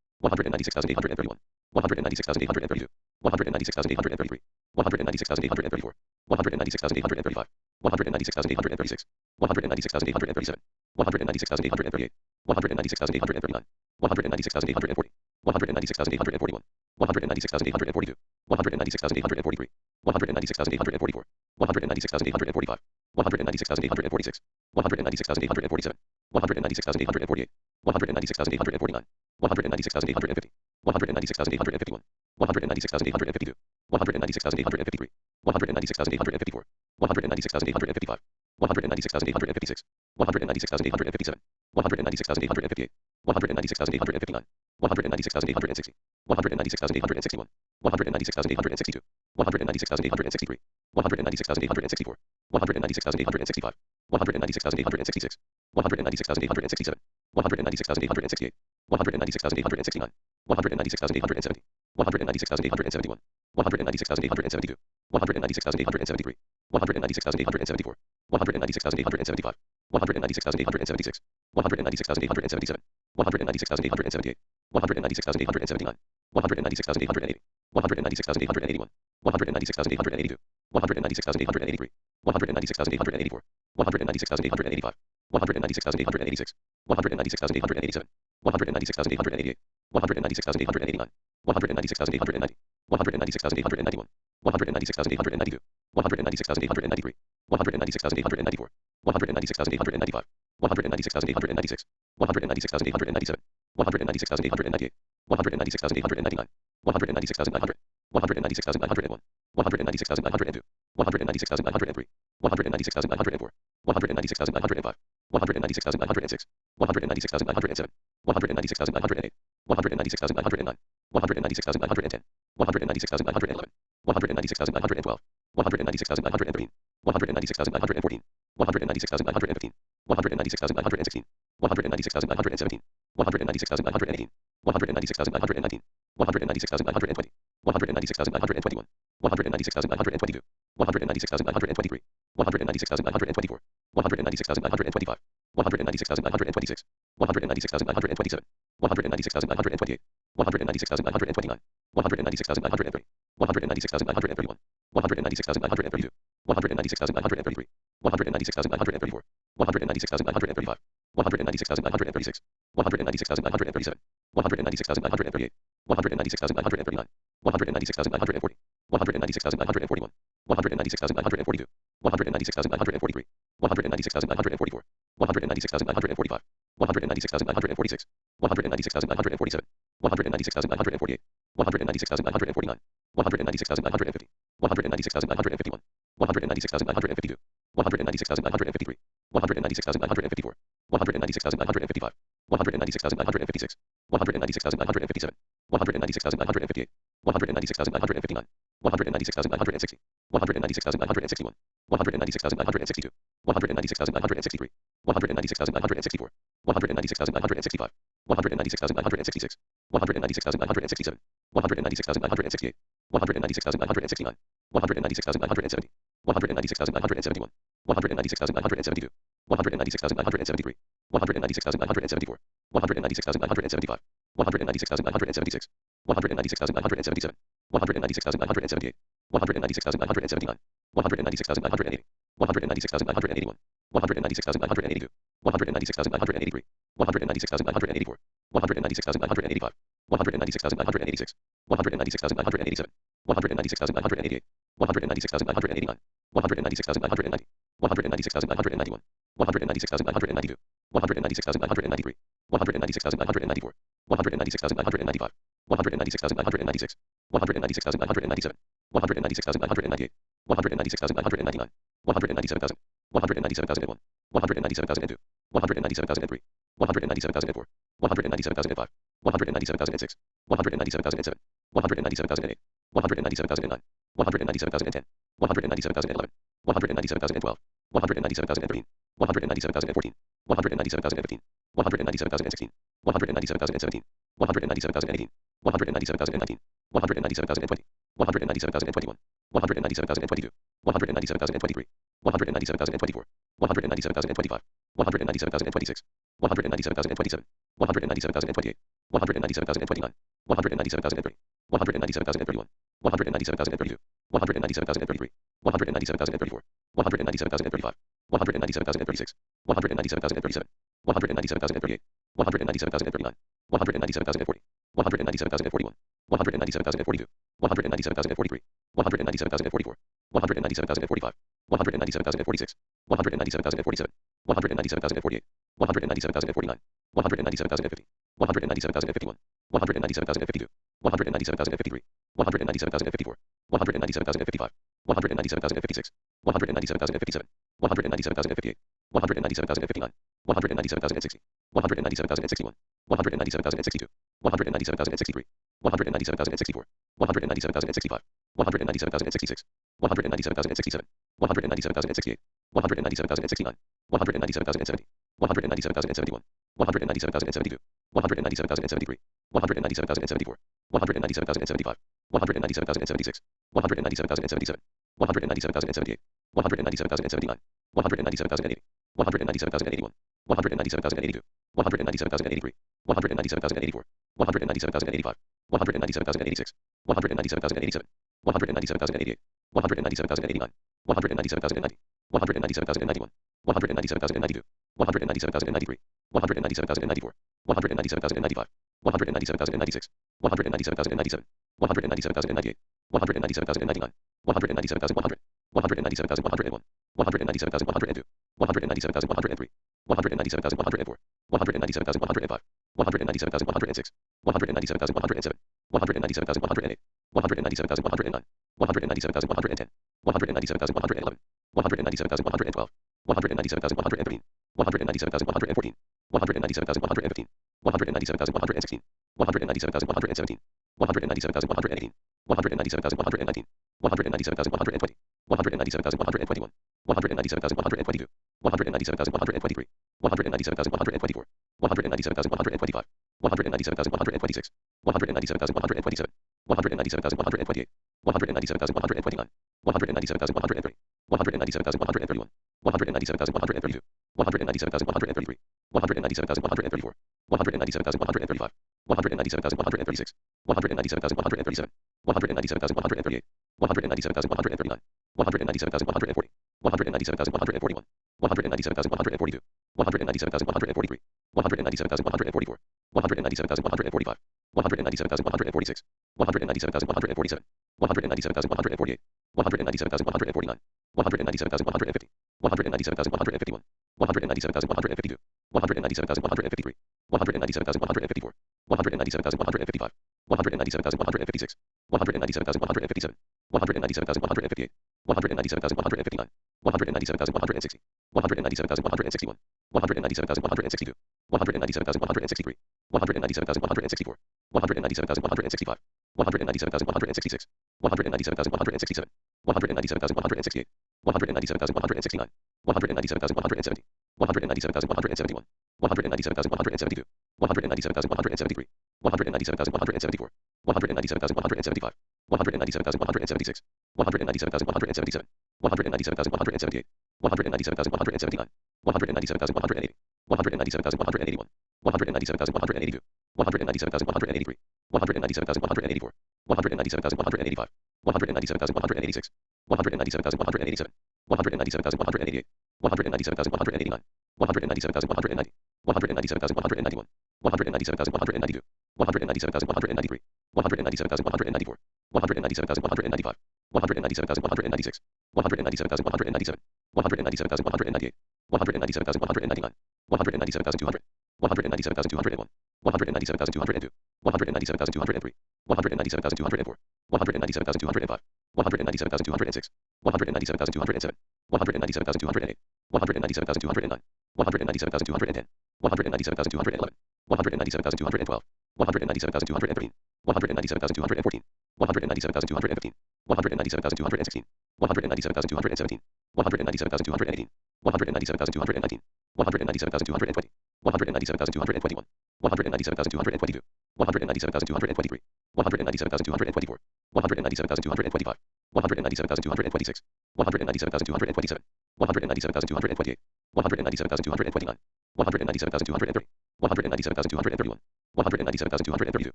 196,831, 196,832, 196,833, 196,834, 196,835, 196,836, 196,837, 196,838, 196,839, 196,840, 196,841, 196,842, 196,843, 196,844, 196,845, 196,846, 196,847, 196,848, 196,849, 196,850, 196,851, 196,852, 196,853, 196,854, 196,855, 196,856, 196,857, 196,858, 196,859, 196,860, 196,861, 196,862, 196,863, 196,864, 196,865, 196,866, 196,867, 196,868, 196,869, 196,870, 196,871, 196,872, 196,873, 196,874, 196,875, 196,876, 196,877, 196,878, 196,879, 196,880, 196,881, 196,882, 196,883, 196,884, 196,885, 196,886, 196,887, 196,888, 196,889, 196,890, 196,891, 196,892, 196,893, 196,894, 196,895, 196,896, 196,897, 196,898, 196,899, 196,900, 196,901, 196,902, 196,903, 196,904, 196,905, 196,906, 196,907, 196,908, 196,909, 196,910, 196,911, 196,912, 196,913, 196,914, 196,915, 196,916, 196,917, 196,918, 196,919, 196,920, 196,921, 196,922, 196,923, 196,924, 196,925, 196,926, 196,927, 196,928, 196,929, 196,930, 196,931, 196,932, 196,933, 196,934, 196,935, 196,936, 196,937, 196,938, 196,939, 196,940, 196,941, 196,942, 196,943, 196,944, 196,945, 196,946, 196,947, 196,948, 196,949, 196,950, 196,951, 196,952, 196,953, 196,954, 196,955, 196,956, 196,957, 196,958, 196,959, 196,960, 196,961, 196,962, 196,963, 196,964, 196,965, 196,966, 196,967, 196,968, 196,969, 196,970, 196,971, 196,972, 196,973, 196,974, 196,975, 196,976, 196,977, 196,978, 196,979, 196,980, 196,981, 196,982, 196,983, 196,984, 196,985, 196,986, 196,987, 196,988, 196,989, 196,990, 196,991, 196,992, 196,993, 196,994, 196,995, 196,996, 196,997, 196,998, 196,999, 197,000, 197,001, 197,002, 197,003, 197,004, 197,005, 197,006, 197,007, 197,008, 197,009, 197,010, 197,011, 197,012, 197,013, 197,014, 197,015, 197,016, 197,017, 197,018, 197,019, 197,020, 197,021, 197,022, 197,023, 197,024, 197,025, 197,026, 197,027, 197,028, 197,029, 197,030, 197,031, 197,032, 197,033, 197,034, 197,035, 197,036, 197,037, 197,038, 197,039, 197,040, 197,041, 197,042, 197,043, 197,044, 197,045, 197,046, 197,047, 197,048, 197,049, 197,050, 197,051, 197,052, 197,053, 197,054, 197,055, 197,056, 197,057, 197,058, 197,059, 197,060, 197,061, 197,062, 197,063, 197,064, 197,065, 197,066, 197,067, 197,068, 197,069, 197,070, 197,071, 197,072, 197,073, 197,074, 197,075, 197,076, 197,077, 197,078, 197,079, 197,080, 197,081, 197,082, 197,083, 197,084, 197,085, 197,086, 197,087, 197,088, 197,089, 197,090, 197,091, 197,092, 197,093, 197,094, 197,095, 197,096, 197,097, 197,098, 197,099, 197,100, 197,101, 197,102, 197,103, 197,104, 197,105, 197,106, 197,107, 197,108, 197,109, 197,110, 197,111, 197,112, 197,113, 197,114, 197,115, 197,116, 197,117, 197,118, 197,119, 197,120, 197,121, 197,122, 197,123, 197,124, 197,125, 197,126, 197,127, 197,128, 197,129, 197,130, 197,131, 197,132, 197,133, 197,134, 197,135, 197,136, 197,137, 197,138, 197,139, 197,140, 197,141, 197,142, 197,143, 197,144, 197,145, 197,146, 197,147, 197,148, 197,149, 197,150, 197,151, 197,152, 197,153, 197,154, 197,155, 197,156, 197,157, 197,158, 197,159, 197,160, 197,161, 197,162, 197,163, 197,164, 197,165, 197,166, 197,167, 197,168, 197,169, 197,170, 197,171, 197,172, 197,173, 197,174, 197,175, 197,176, 197,177, 197,178, 197,179, 197,180, 197,181, 197,182, 197,183, 197,184, 197,185, 197,186, 197,187, 197,188, 197,189, 197,190, 197,191, 197,192, 197,193, 197,194, 197,195, 197,196, 197,197, 197,198, 197,199, 197,200, 197,201, 197,202, 197,203, 197,204, 197,205, 197,206, 197,207, 197,208, 197,209, 197,210, 197,211, 197,212, 197,213, 197,214, 197,215, 197,216, 197,217, 197,218, 197,219, 197,220, 197,221, 197,222, 197,223, 197,224, 197,225, 197,226, 197,227, 197,228, 197,229, 197,230, 197,231, 197,232,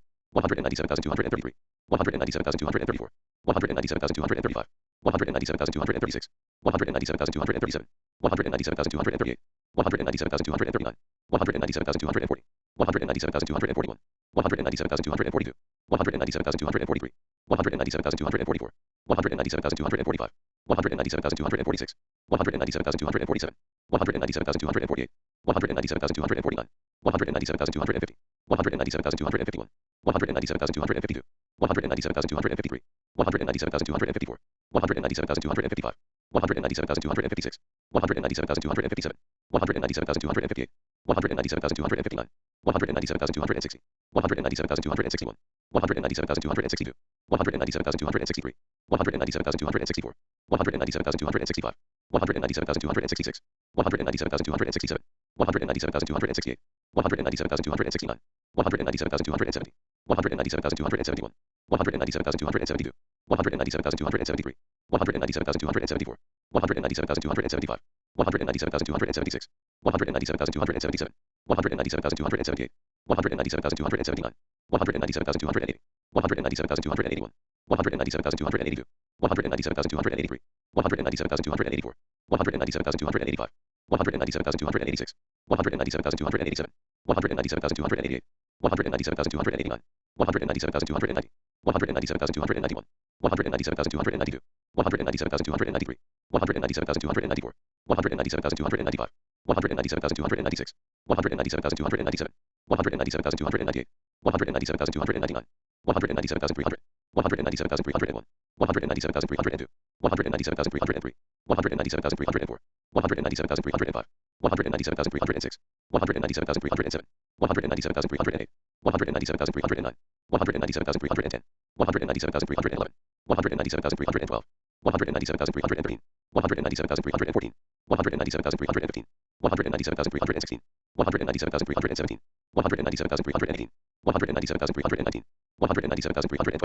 197,233, 197,234, 197,235, 197,236, 197,237, 197,238, 197,239, 197,240, 197,241, 197,242, 197,243, 197,244, 197,245, 197,246, 197,247, 197,248, 197,249, 197,250, 197,251, 197,252, 197,253, 197,254, 197,255, 197,256, 197,257, 197,258, 197,259, 197,260, 197,261, 197,262, 197,263, 197,264, 197,265, 197,266, 197,267, 197,268, 197,269, 197,270, 197,271, 197,272, 197,273, 197,274, 197,275, 197,276, 197,277, 197,278, 197,279, 197,280, 197,281, 197,282, 197,283, 197,284, 197,285, 197,286, 197,287, 197,288, 197,289, 197,290, 197,291, 197,292, 197,293, 197,294, 197,295, 197,296, 197,297, 197,298, 197,299, 197,300, 197,301, 197,302, 197,303, 197,304, 197,305, 197,306, 197,307, 197,308, 197,309, 197,310, 197,311, 197,312, 197,313, 197,314, 197,315, 197,316, 197,317, 197,318, 197,319, 197,320,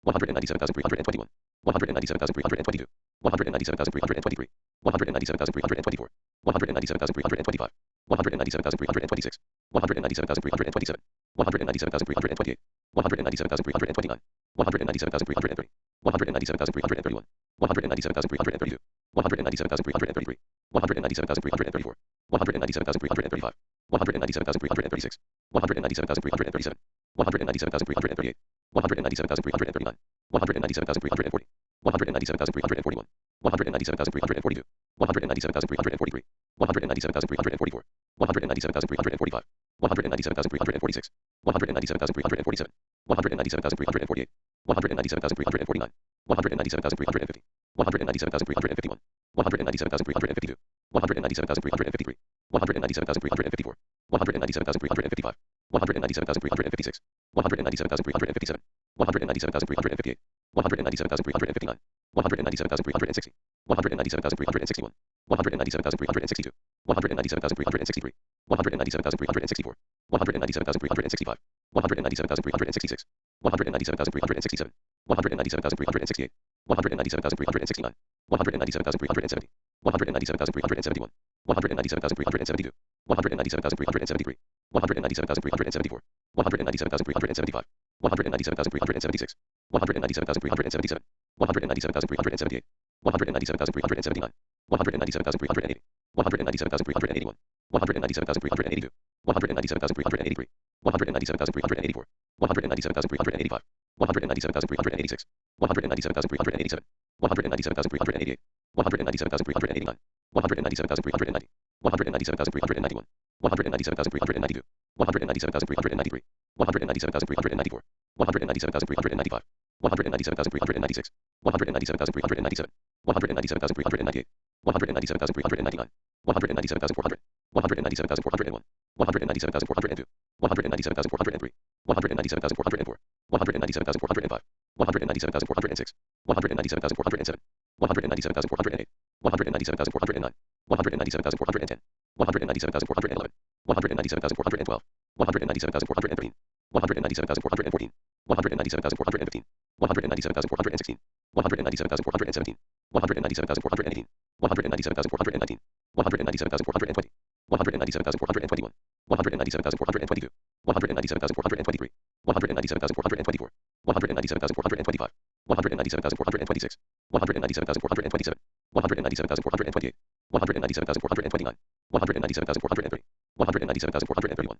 197,321, 197,322, 197,323, 197,324, 197,325, 197,326, 197,327, 197,328, 197,329, 197,330, 197,331, 197,332, 197,333, 197,334, 197,335, 197,336, 197,337, 197,338, 197,339, 197,340, 197,341, 197,342, 197,343, 197,344, 197,345, 197,346, 197,347, 197,348, 197,349, 197,350, 197,351, 197,352, 197,353, 197,354, 197,355, 197,356, 197,357, 197,358, 197,359, 197,360, 197,361, 197,362, 197,363, 197,364, 197,365, 197,366, 197,367, 197,368, 197,369, 197,370, 197,371, 197,372, 197,373, 197,374, 197,375, 197,376, 197,377, 197,378, 197,379, 197,380, 197,381, 197,382, 197,383, 197,384, 197,385, 197,386, 197,387, 197,388, 197,389, 197,390, 197,391, 197,392, 197,393, 197,394, 197,395, 197,396, 197,397, 197,398, 197,399, 197,400, 197,401, 197,402, 197,403, 197,404, 197,405, 197,406, 197,407, 197,408, 197,409, 197,410, 197,411, 197,412, 197,413, 197,414, 197,415, 197,416, 197,417, 197,418, 197,419, 197,420, 197,421, 197,422, 197,423, 197,424, 197,425, 197,426, 197,427, 197,428, 197,429, 197,430, 197,431,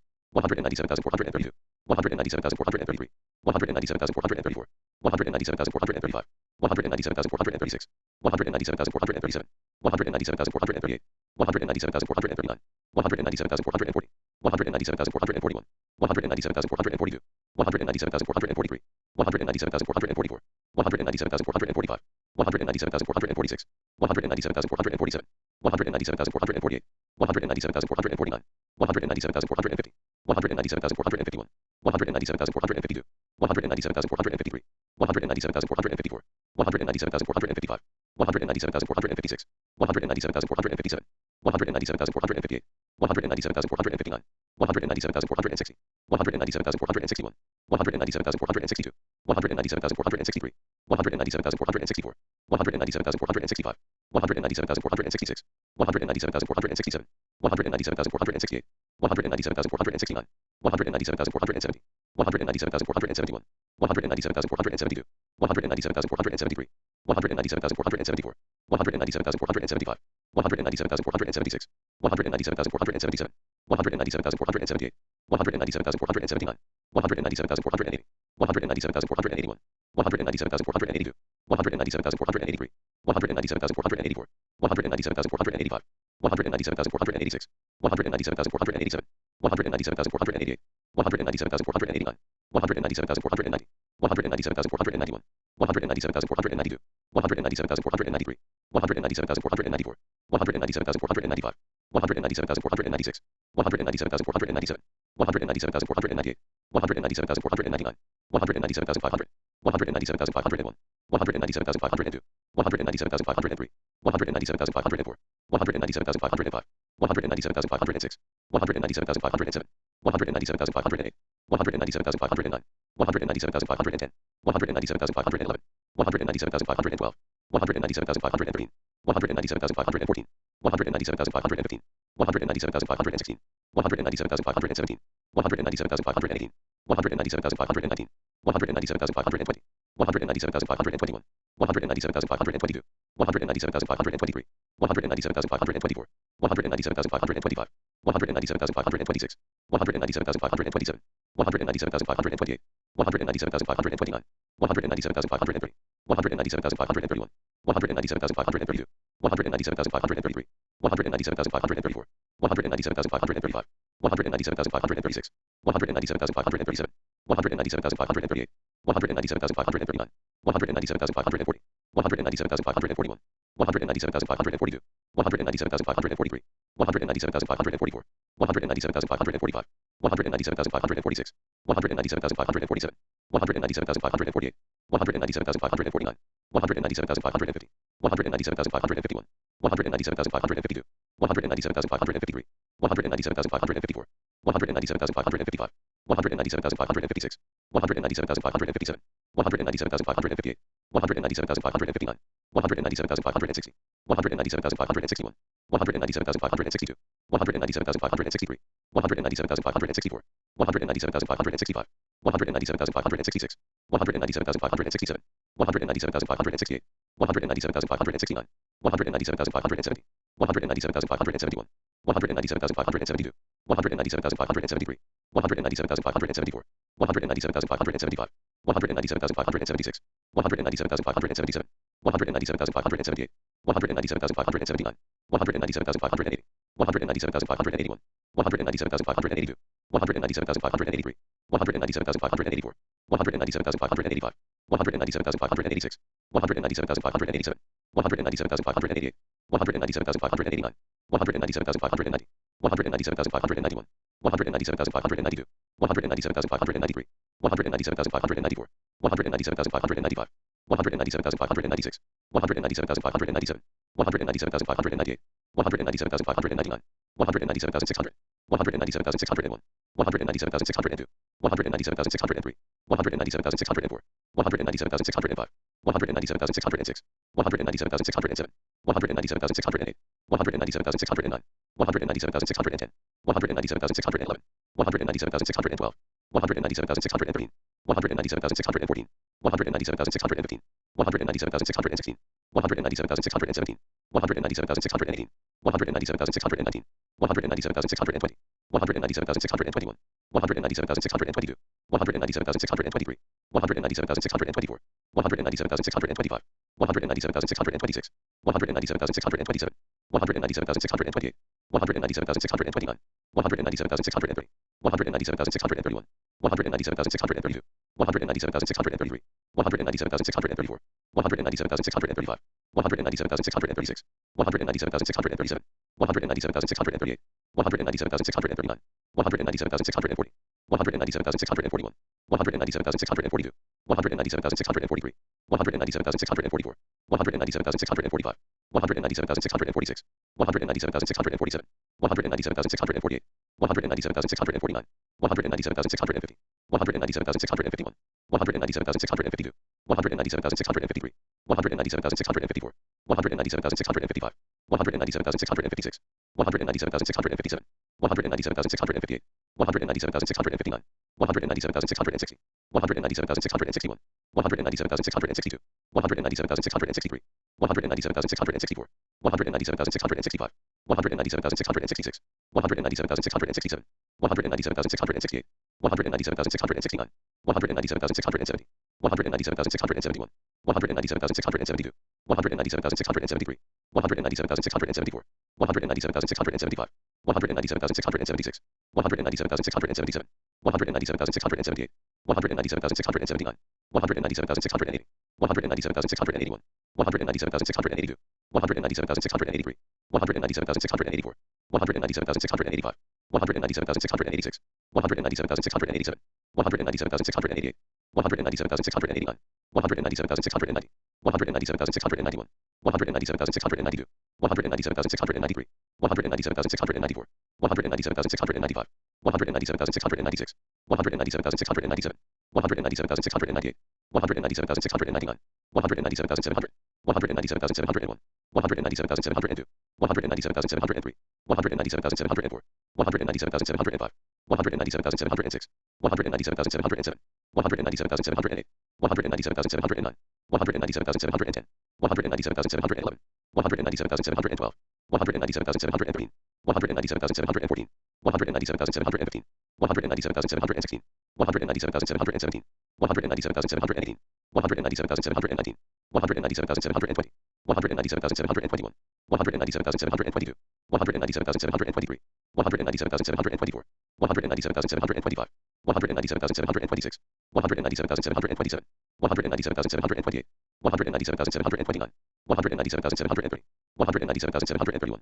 197,432, 197,433, 197,434, 197,435, 197,436, 197,437, 197,438, 197,439, 197,440, 197,441, 197,442, 197,443, 197,444, 197,445, 197,446, 197,447, 197,448, 197,449, 197,450, 197,451, 197,452, 197,453, 197,454, 197,455, 197,456, 197,457, 197,458, 197,459, 197,460, 197,461, 197,462, 197,463, 197,464, 197,465, 197,466, 197,467, 197,468, 197,469, 197,470, 197,471, 197,472, 197,473, 197,474, 197,475, 197,476, 197,477, 197,478, 197,479, 197,480, 197,481, 197,482, 197,483, 197,484, 197,485, 197,486, 197,487, 197,488, 197,489, 197,490, 197,491, 197,492, 197,493, 197,494, 197,495, 197,496, 197,497, 197,498, 197,499, 197,500, 197,501, 197,502, 197,503, 197,504, 197,505, 197,506, 197,507, 197,508, 197,509, 197,510, 197,511, 197,512, 197,513, 197,514, 197,515, 197,516, 197,517, 197,518, 197,519, 197,520, 197,521, 197,522, 197,523, 197,524, 197,525, 197,526, 197,527, 197,528, 197,529, 197,530, 197,531, 197,532, 197,533, 197,534, 197,535, 197,536, 197,537, 197,538, 197,539, 197,540, 197,541, 197,542, 197,543, 197,544, 197,545, 197,546, 197,547, 197,548, 197,549, 197,550, 197,551, 197,552, 197,553, 197,554, 197,555, 197,556, 197,557, 197,558, 197,559, 197,560, 197,561, 197,562, 197,563, 197,564, 197,565, 197,566, 197,567, 197,568, 197,569, 197,570, 197,571, 197,572, 197,573, 197,574, 197,575, 197,576, 197,577, 197,578, 197,579, 197,580, 197,581, 197,582, 197,583, 197,584, 197,585, 197,586, 197,587, 197,588, 197,589, 197,590, 197,591, 197,592, 197,593, 197,594, 197,595, 197,596, 197,597, 197,598, 197,599, 197,600, 197,601, 197,602, 197,603, 197,604, 197,605, 197,606, 197,607, 197,608, 197,609, 197,610, 197,611, 197,612, 197,613, 197,614, 197,615, 197,616, 197,617, 197,618, 197,619, 197,620, 197,621, 197,622, 197,623, 197,624, 197,625, 197,626, 197,627, 197,628, 197,629, 197,630, 197,631, 197,632, 197,633, 197,634, 197,635, 197,636, 197,637, 197,638, 197,639, 197,640, 197,641, 197,642, 197,643, 197,644, 197,645, 197,646, 197,647, 197,648, 197,649, 197,650, 197,651, 197,652, 197,653, 197,654, 197,655, 197,656, 197,657, 197,658, 197,659, 197,660, 197,661, 197,662, 197,663, 197,664, 197,665, 197,666, 197,667, 197,668, 197,669, 197,670, 197,671, 197,672, 197,673, 197,674, 197,675, 197,676, 197,677, 197,678, 197,679, 197,680, 197,681, 197,682, 197,683, 197,684, 197,685, 197,686, 197,687, 197,688, 197,689, 197,690, 197,691, 197,692, 197,693, 197,694, 197,695, 197,696, 197,697, 197,698, 197,699, 197,700, 197,701, 197,702, 197,703, 197,704, 197,705, 197,706, 197,707, 197,708, 197,709, 197,710, 197,711, 197,712, 197,713, 197,714, 197,715, 197,716, 197,717, 197,718, 197,719, 197,720, 197,721, 197,722, 197,723, 197,724, 197,725, 197,726, 197,727, 197,728, 197,729, 197,730, 197,731,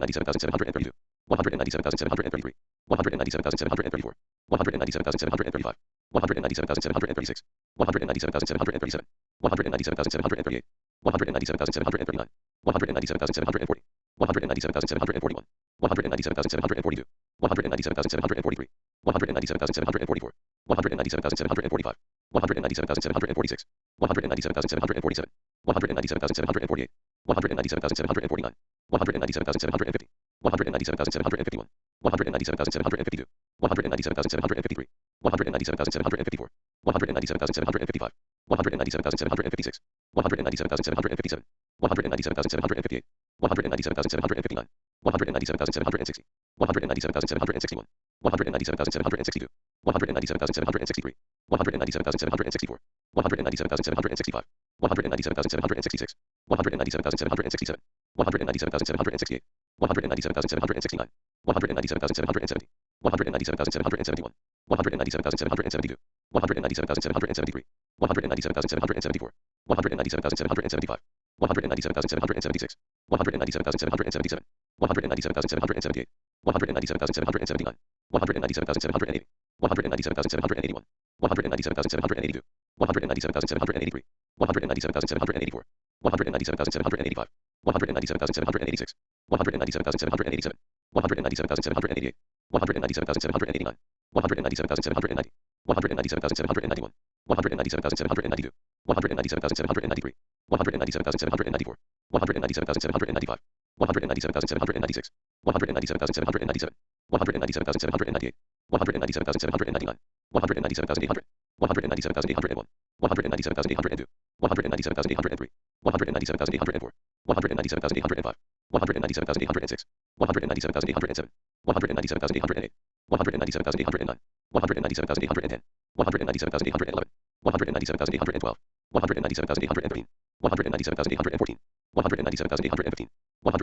197,732, 197,733, 197,734, 197,735, 197,736, 197,737, 197,738, 197,739, 197,740, 197,741, 197,742, 197,743, 197,744, 197,745, 197,746, 197,747, 197,748, 197,749, 197,750, 197,751, 197,752, 197,753, 197,754, 197,755, 197,756, 197,757, 197,758, 197,759, 197,760, 197,761, 197,762, 197,763, 197,764, 197,765, 197,766, 197,767, 197,768, 197,769, 197,770, 197,771, 197,772, 197,773, 197,774, 197,775, 197,776, 197,777, 197,778, 197,779, 197,780, 197,781, 197,782, 197,783, 197,784, 197,785, 197,786, 197,787, 197,788, 197,789, 197,790, 197,791, 197,792, 197,793, 197,794, 197,795, 197,796, 197,797, 197,798, 197,799, 197,800, 197,801, 197,802, 197,803, 197,804, 197,805, 197,806, 197,807, 197,808, 197,809, 197,810, 197,811, 197,812, 197,813, 197,814, 197,815,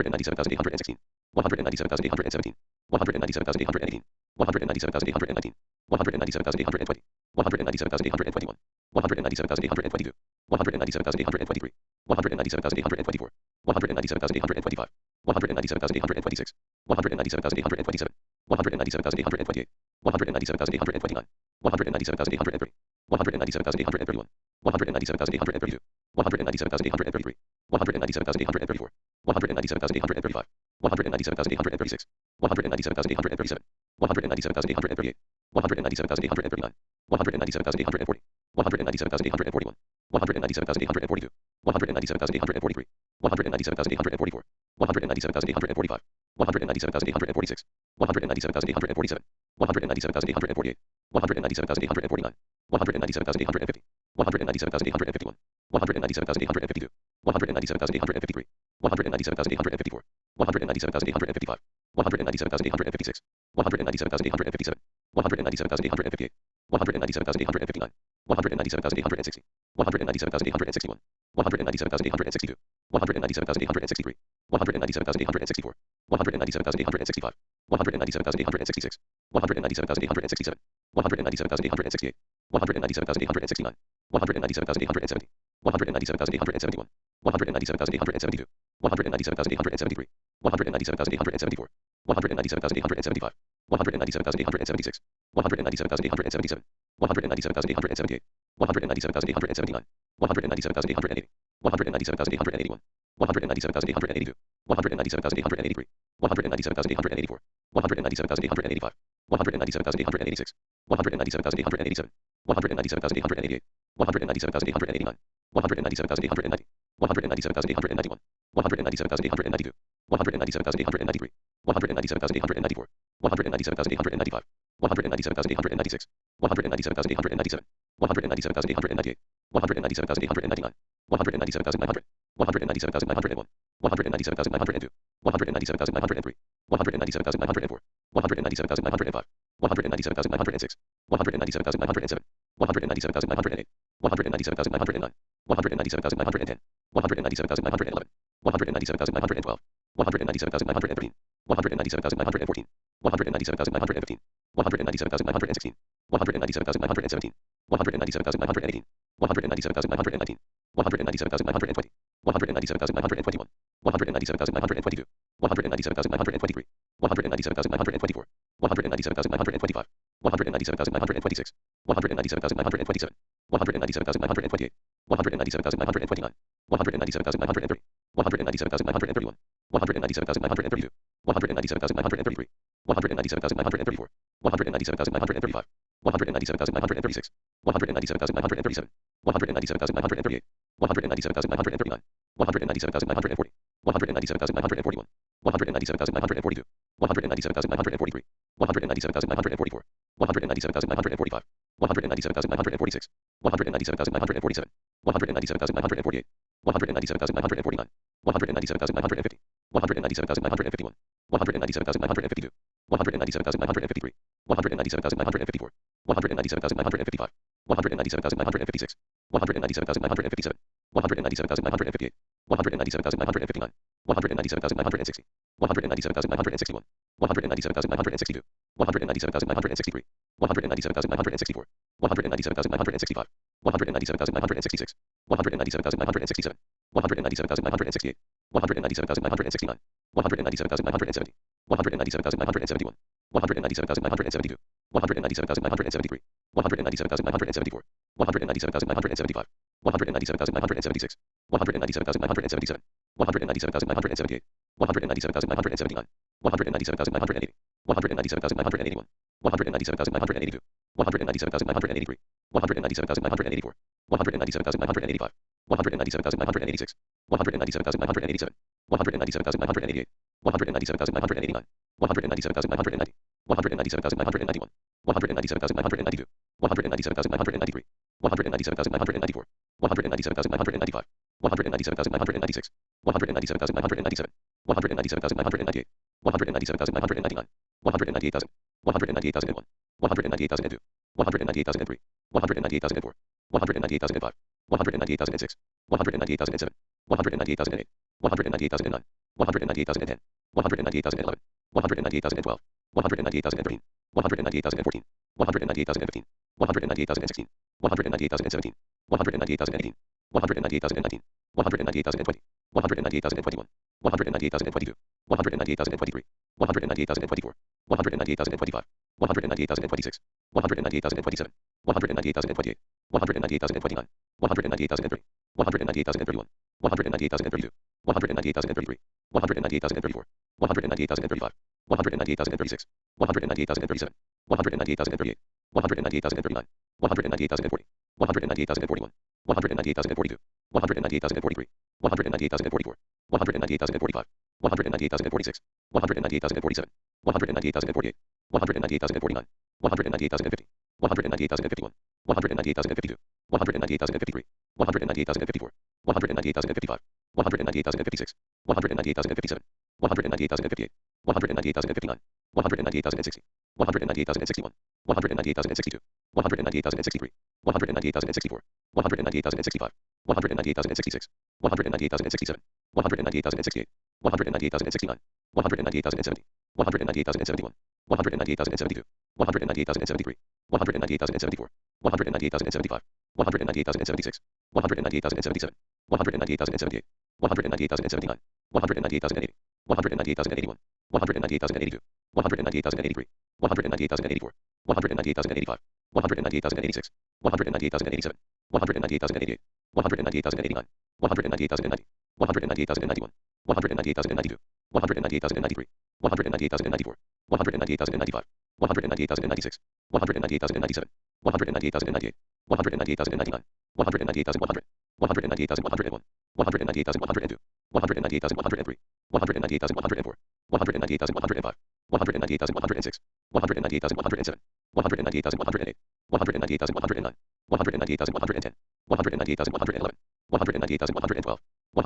197,816, 197,817, 197,818, 197,819, 197,820, 197,821, 197,822, 197,823, 197,824, 197,825, 197,826, 197,827, 197,828, 197,829, 197,830, 197,831, 197,832, 197,833, 197,834, 197,835, 197,836, 197,837, 197,838, 197,839, 197,840, 197,841, 197,842, 197,843, 197,844, 197,845, 197,846, 197,847, 197,848, 197,849, 197,850, 197,851, 197,852, 197,853, 197,854, 197,855, 197,856, 197,857, 197,858, 197,859, 197,860, 197,861, 197,862, 197,863, 197,864, 197,865, 197,866, 197,867, 197,868, 197,869, 197,870, 197,871, 197,872, 197,873, 197,874, 197,875, 197,876, 197,877, 197,878, 197,879, 197,880, 197,881, 197,882, 197,883, 197,884, 197,885, 197,886, 197,887, 197,888, 197,889, 197,890, 197,891, 197,892, 197,893, 197,894, 197,895, 197,896, 197,897, 197,898, 197,899, 197,900, 197,901, 197,902, 197,903, 197,904, 197,905, 197,906, 197,907, 197,908, 197,909, 197,910, 197,911, 197,912, 197,913, 197,914, 197,915, 197,916, 197,917, 197,918, 197,919, 197,920, 197,921, 197,922, 197,923, 197,924, 197,925, 197,926, 197,927, 197,928, 197,929, 197,930, 197,931, 197,932, 197,933, 197,934, 197,935, 197,936, 197,937, 197,938, 197,939, 197,940, 197,941, 197,942, 197,943, 197,944, 197,945, 197,946, 197,947, 197,948, 197,949, 197,950, 197,951, 197,952, 197,953, 197,954, 197,955, 197,956, 197,957, 197,958, 197,959, 197,960, 197,961, 197,962, 197,963, 197,964, 197,965, 197,966, 197,967, 197,968, 197,969, 197,970, 197,971, 197,972, 197,973, 197,974, 197,975, 197,976, 197,977, 197,978, 197,979, 197,980, 197,981, 197,982, 197,983, 197,984, 197,985, 197,986, 197,987, 197,988, 197,989, 197,990, 197,991, 197,992, 197,993, 197,994, 197,995, 197,996, 197,997, 197,998, 197,999, 198,000, 198,001, 198,002, 198,003, 198,004, 198,005, 198,006, 198,007, 198,008, 198,009, 198,010, 198,011, 198,012, 198,013, 198,014, 198,015, 198,016, 198,017, 198,018, 198,019, 198,020, 198,021, 198,022, 198,023, 198,024, 198,025, 198,026, 198,027, 198,028, 198,029, 198,030, 198,031, 198,032, 198,033, 198,034, 198,035, 198,036, 198,037, 198,038, 198,039, 198,040, 198,041, 198,042, 198,043, 198,044, 198,045, 198,046, 198,047, 198,048, 198,049, 198,050, 198,051, 198,052, 198,053, 198,054, 198,055, 198,056, 198,057, 198,058, 198,059, 198,060, 198,061, 198,062, 198,063, 198,064, 198,065, 198,066, 198,067, 198,068, 198,069, 198,070, 198,071, 198,072, 198,073, 198,074, 198,075, 198,076, 198,077, 198,078, 198,079, 198,080, 198,081, 198,082, 198,083, 198,084, 198,085, 198,086, 198,087, 198,088, 198,089, 198,090, 198,091, 198,092, 198,093, 198,094, 198,095, 198,096, 198,097, 198,098, 198,099, 198,100, 198,101, 198,102, 198,103, 198,104, 198,105, 198,106, 198,107, 198,108, 198,109, 198,110, 198,111, 198,112,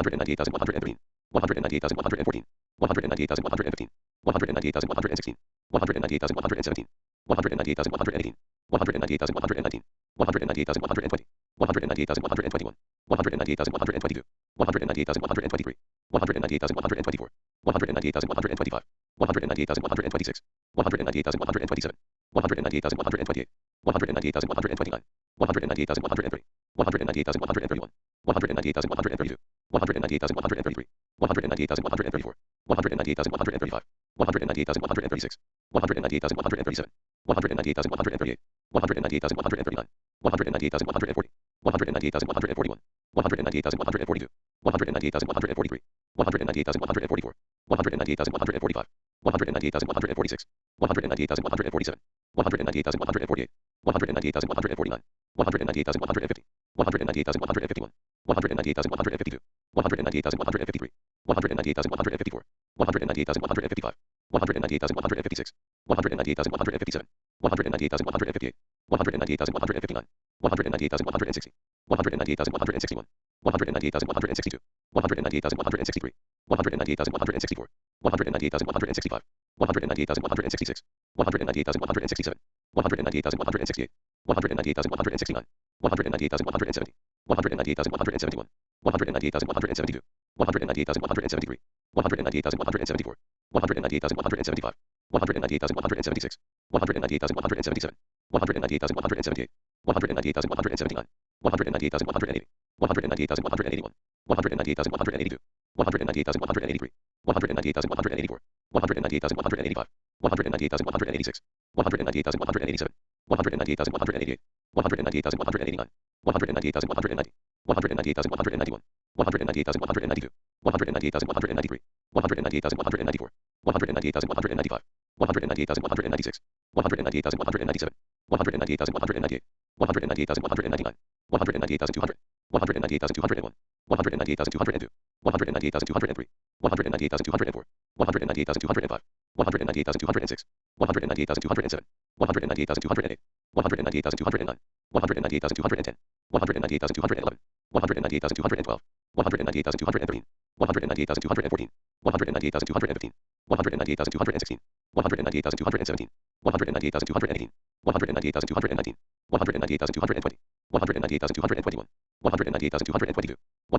198,113, 198,114, 198,115, 198,116, 198,117, 198,118, 198,119, 198,120, 198,121, 198,122, 198,123, 198,124, 198,125, 198,126, 198,127, 198,128, 198,129, 198,130, 198,131, 198,132, 198,133, 198,134, 198,135, 198,136, 198,137, 198,138, 198,139, 198,140, 198,141, 198,142, 198,143, 198,144, 198,145, 198,146, 198,147, 198,148, 198,149, 198,150, 198,151, 198,152, 198,153, 198,154, 198,155, 198,156, 198,157, 198,158, 198,159, 198,160, 198,161, 198,162, 198,163, 198,164, 198,165, 198,166, 198,167, 198,168, 198,169, 198,170, 198,171, 198,172, 198,173, 198,174, 198,175, 198,176, 198,177, 198,178, 198,179, 198,180, 198,181, 198,182, 198,183, 198,184, 198,185, 198,186, 198,187, 198,188, 198,189, 198,190, 198,191, 198,192, 198,193, 198,194, 198,195, 198,196, 198,197, 198,198, 198,199, 198,200, 198,201, 198,202, 198,203, 198,204, 198,205, 198,206, 198,207, 198,208, 198,209, 198,210, 198,211, 198,212, 198,213, 198,214, 198,215, 198,216, 198,217, 198,218, 198,219, 198,220, 198,221, 198,222,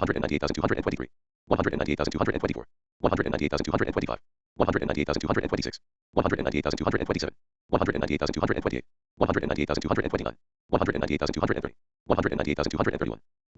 198,223, 198,224, 198,225, 198,226, 198,227, 198,228, 198,229, 198,230, 198,231,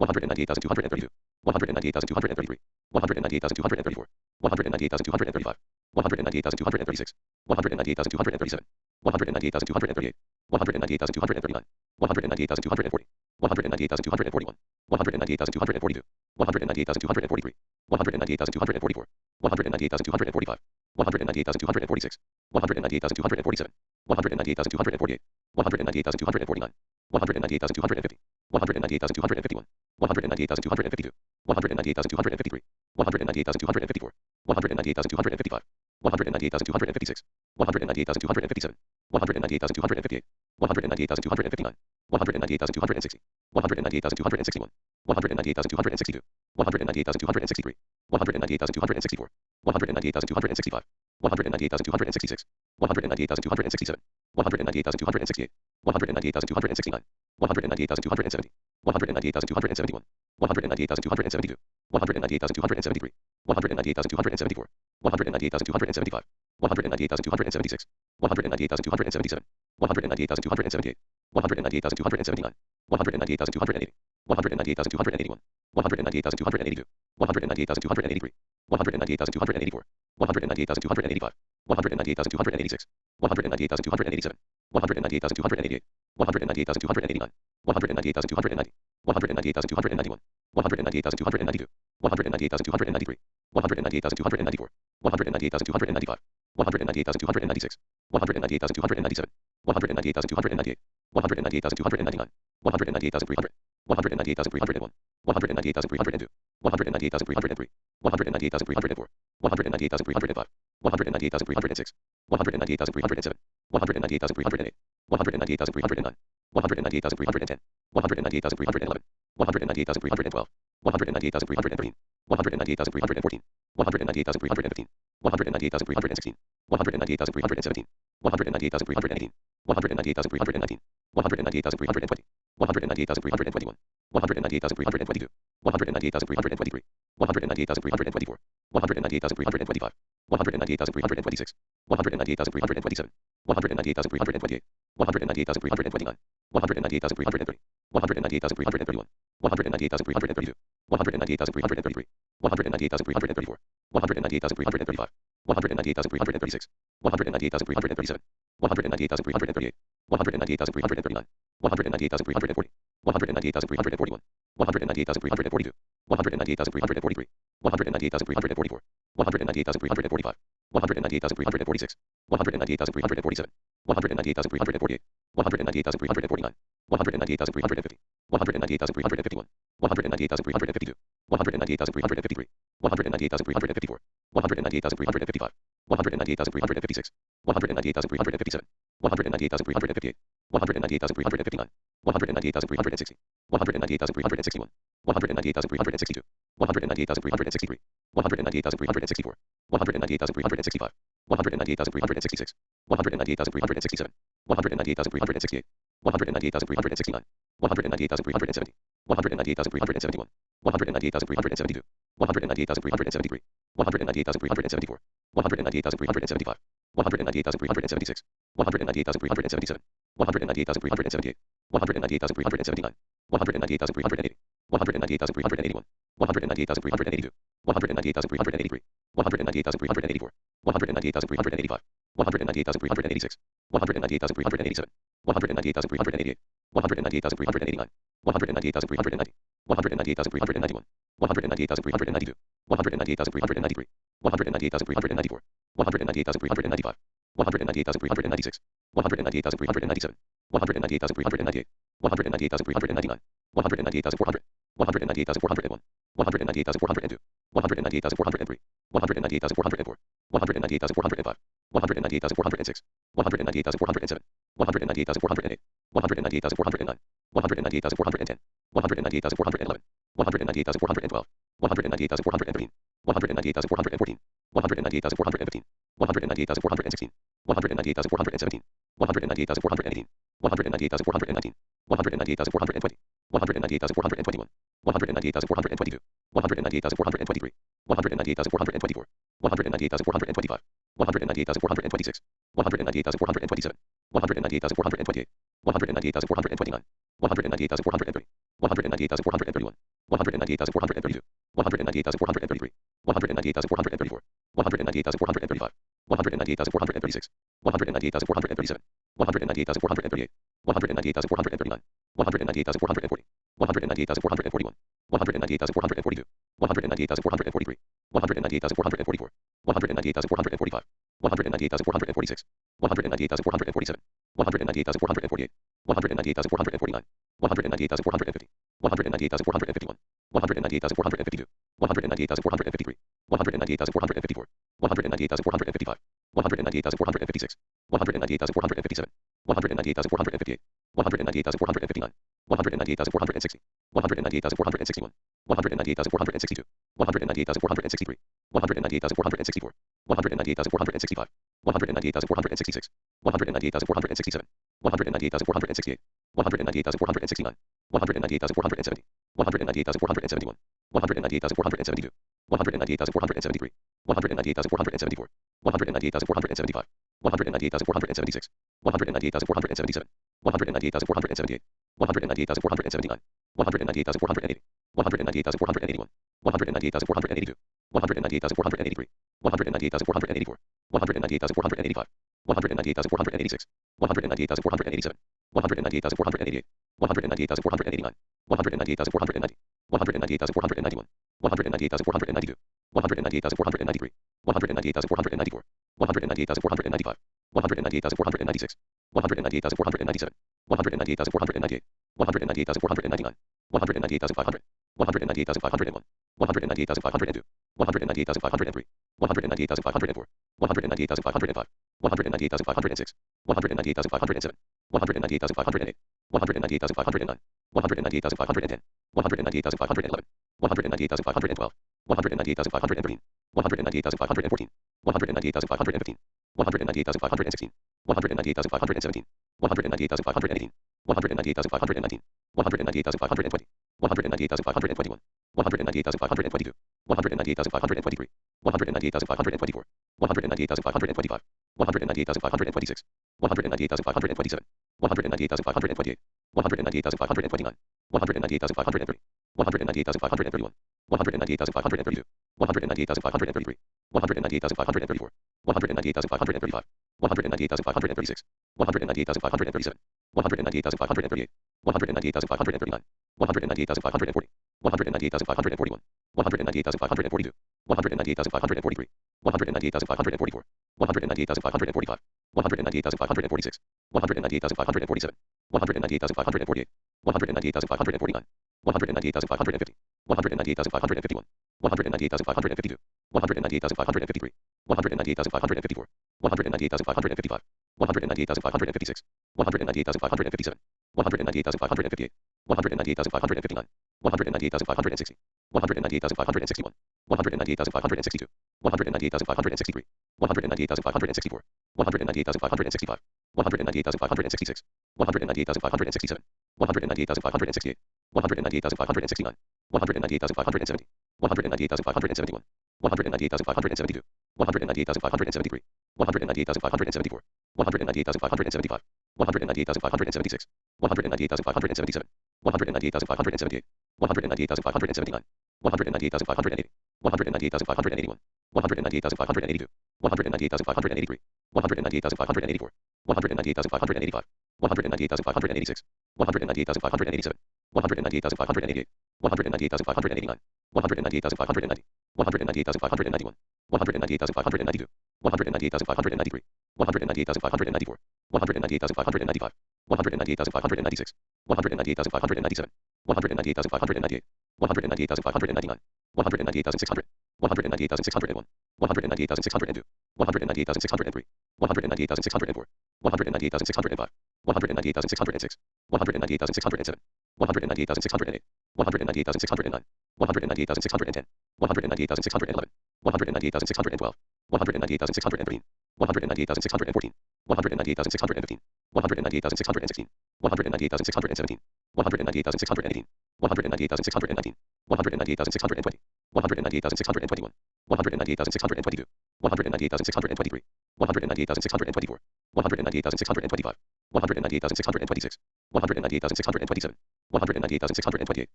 198,232, 198,233, 198,234, 198,235, 198,236, 198,237, 198,238, 198,239, 198,240, 198,241, 198,242, 198,243, 198,244, 198,245, 198,246, 198,247, 198,248, 198,249, 198,250, 198,251, 198,252, 198,253, 198,254, 198,255, 198,256, 198,257, 198,258, 198,259, 198,260, 198,261, 198,262, 198,263, 198,264, 198,265, 198,266, 198,267, 198,268, 198,269, 198,270, 198,271, 198,272, 198,273, 198,274, 198,275, 198,276, 198,277, 198,278, 198,279, 198,280, 198,281, 198,282, 198,283, 198,284, 198,285, 198,286, 198,287, 198,288, 198,289, 198,290, 198,291, 198,292, 198,293, 198,294, 198,295, 198,296, 198,297, 198,298, 198,299, 198,300, 198,301, 198,302, 198,303, 198,304, 198,305, 198,306, 198,307, 198,308, 198,309, 198,310, 198,311, 198,312, 198,313, 198,314, 198,315, 198,316, 198,317, 198,318, 198,319, 198,320, 198,321, 198,322, 198,323, 198,324, 198,325, 198,326, 198,327, 198,328, 198,329, 198,330, 198,331, 198,332, 198,333, 198,334, 198,335, 198,336, 198,337, 198,338, 198,339, 198,340, 198,341, 198,342, 198,343, 198,344, 198,345, 198,346, 198,347, 198,348, 198,349, 198,350, 198,351, 198,352, 198,353, 198,354, 198,355, 198,356, 198,357, 198,358, 198,359, 198,360, 198,361, 198,362, 198,363, 198,364, 198,365, 198,366, 198,367, 198,368, 198,369, 198,370, 198,371, 198,372, 198,373, 198,374, 198,375, 198,376, 198,377, 198,378, 198,379, 198,380, 198,381, 198,382, 198,383, 198,384, 198,385, 198,386, 198,387, 198,388, 198,389, 198,390, 198,391, 198,392, 198,393, 198,394, 198,395, 198,396, 198,397, 198,398, 198,399, 198,400, 198,401, 198,402, 198,403, 198,404, 198,405, 198,406, 198,407, 198,408, 198,409, 198,410, 198,411, 198,412, 198,413, 198,414, 198,415, 198,416, 198,417, 198,418, 198,419, 198,420, 198,421, 198,422, 198,423, 198,424, 198,425, 198,426, 198,427, 198,428, 198,429, 198,430, 198,431, 198,432, 198,433, 198,434, 198,435, 198,436, 198,437, 198,438, 198,439, 198,440, 198,441, 198,442, 198,443, 198,444, 198,445, 198,446, 198,447, 198,448, 198,449, 198,450, 198,451, 198,452, 198,453, 198,454, 198,455, 198,456, 198,457, 198,458, 198,459, 198,460, 198,461, 198,462, 198,463, 198,464, 198,465, 198,466, 198,467, 198,468, 198,469, 198,470, 198,471, 198,472, 198,473, 198,474, 198,475, 198,476, 198,477, 198,478, 198,479, 198,480, 198,481, 198,482, 198,483, 198,484, 198,485, 198,486, 198,487, 198,488, 198,489, 198,490, 198,491, 198,492, 198,493, 198,494, 198,495, 198,496, 198,497, 198,498, 198,499, 198,500, 198,501, 198,502, 198,503, 198,504, 198,505, 198,506, 198,507, 198,508, 198,509, 198,510, 198,511, 198,512, 198,513, 198,514, 198,515, 198,516, 198,517, 198,518, 198,519, 198,520, 198,521, 198,522, 198,523, 198,524, 198,525, 198,526, 198,527, 198,528, 198,529, 198,530, 198,531, 198,532, 198,533, 198,534, 198,535, 198,536, 198,537, 198,538, 198,539, 198,540, 198,541, 198,542, 198,543, 198,544, 198,545, 198,546, 198,547, 198,548, 198,549, 198,550, 198,551, 198,552, 198,553, 198,554, 198,555, 198,556, 198,557, 198,558, 198,559, 198,560, 198,561, 198,562, 198,563, 198,564, 198,565, 198,566, 198,567, 198,568, 198,569, 198,570, 198,571, 198,572, 198,573, 198,574, 198,575, 198,576, 198,577, 198,578, 198,579, 198,580, 198,581, 198,582, 198,583, 198,584, 198,585, 198,586, 198,587, 198,588, 198,589, 198,590, 198,591, 198,592, 198,593, 198,594, 198,595, 198,596, 198,597, 198,598, 198,599, 198,600, 198,601, 198,602, 198,603, 198,604, 198,605, 198,606, 198,607, 198,608, 198,609, 198,610, 198,611, 198,612, 198,613, 198,614, 198,615, 198,616, 198,617, 198,618, 198,619, 198,620, 198,621, 198,622, 198,623, 198,624, 198,625, 198,626, 198,627, 198,628,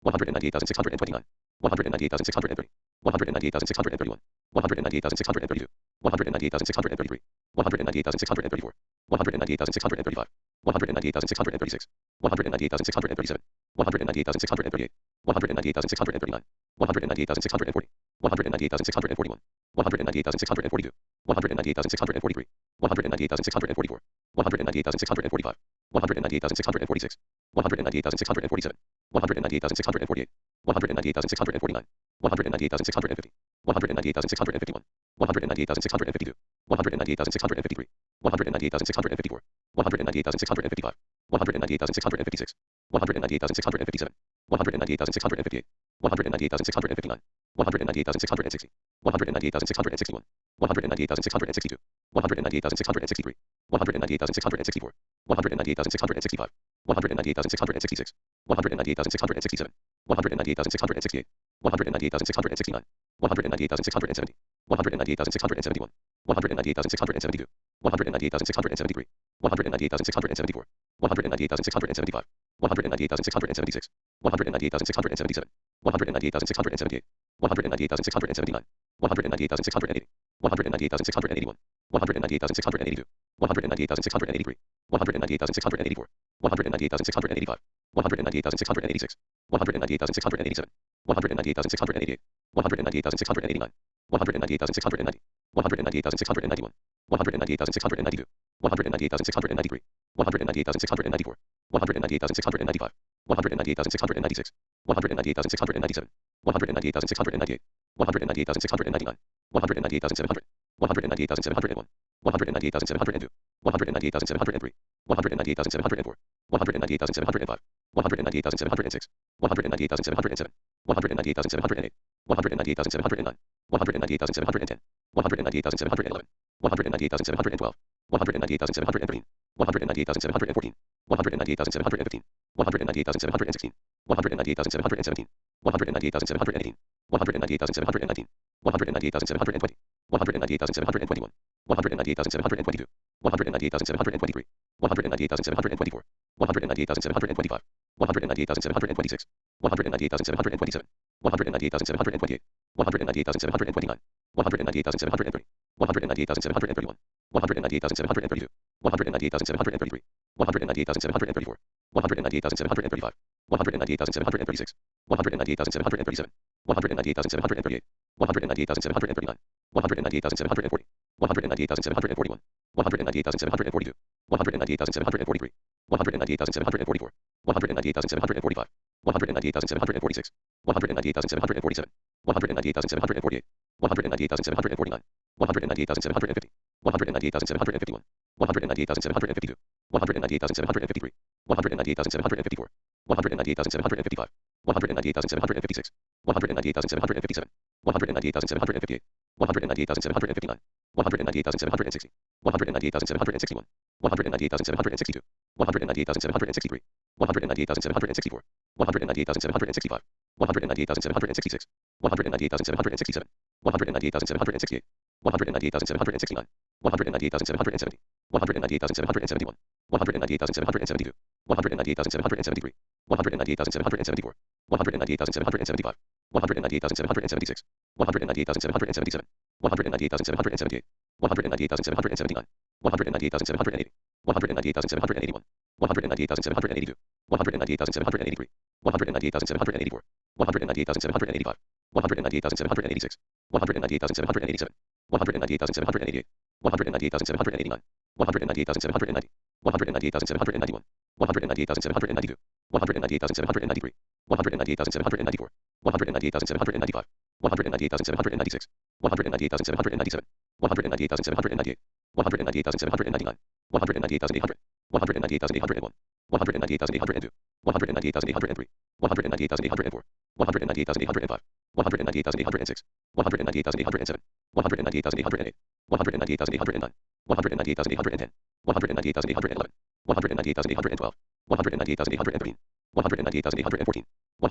198,629, 198,630, 198,631, 198,632, 198,633, 198,634, 198,635, 198,636, 198,637, 198,638, 198,639, 198,640, 198,641, 198,642, 198,643, 198,644, 198,645, 198,646, 198,647, 198,648, 198,649, 198,650, 198,651, 198,652, 198,653, 198,654, 198,655, 198,656, 198,657, 198,658, 198,659, 198,660, 198,661, 198,662, 198,663, 198,664, 198,665, 198,666, 198,667, 198,668, 198,669, 198,670, 198,671, 198,672, 198,673, 198,674, 198,675, 198,676, 198,677, 198,678, 198,679, 198,680, 198,681, 198,682, 198,683, 198,684, 198,685, 198,686, 198,687, 198,688, 198,689, 198,690, 198,691, 198,692, 198,693, 198,694, 198,695, 198,696, 198,697, 198,698, 198,699, 198,700, 198,701, 198,702, 198,703, 198,704, 198,705, 198,706, 198,707, 198,708, 198,709, 198,710, 198,711, 198,712, 198,713, 198,714, 198,715, 198,716, 198,717, 198,718, 198,719, 198,720, 198,721, 198,722, 198,723, 198,724, 198,725, 198,726, 198,727, 198,728, 198,729, 198,730, 198,731, 198,732, 198,733, 198,734, 198,735, 198,736, 198,737, 198,738, 198,739, 198,740, 198,741, 198,742, 198,743, 198,744, 198,745, 198,746, 198,747, 198,748, 198,749, 198,750, 198,751, 198,752, 198,753, 198,754, 198,755, 198,756, 198,757, 198,758, 198,759, 198,760, 198,761, 198,762, 198,763, 198,764, 198,765, 198,766, 198,767, 198,768, 198,769, 198,770, 198,771, 198,772, 198,773, 198,774, 198,775, 198,776, 198,777, 198,778, 198,779, 198,780, 198,781, 198,782, 198,783, 198,784, 198,785, 198,786, 198,787, 198,788, 198,789, 198,790, 198,791, 198,792, 198,793, 198,794, 198,795, 198,796, 198,797, 198,798, 198,799, 198,800, 198,801, 198,802, 198,803, 198,804, 198,805, 198,806, 198,807, 198,808, 198,809, 198,810, 198,811, 198,812, 198,813, 198,814,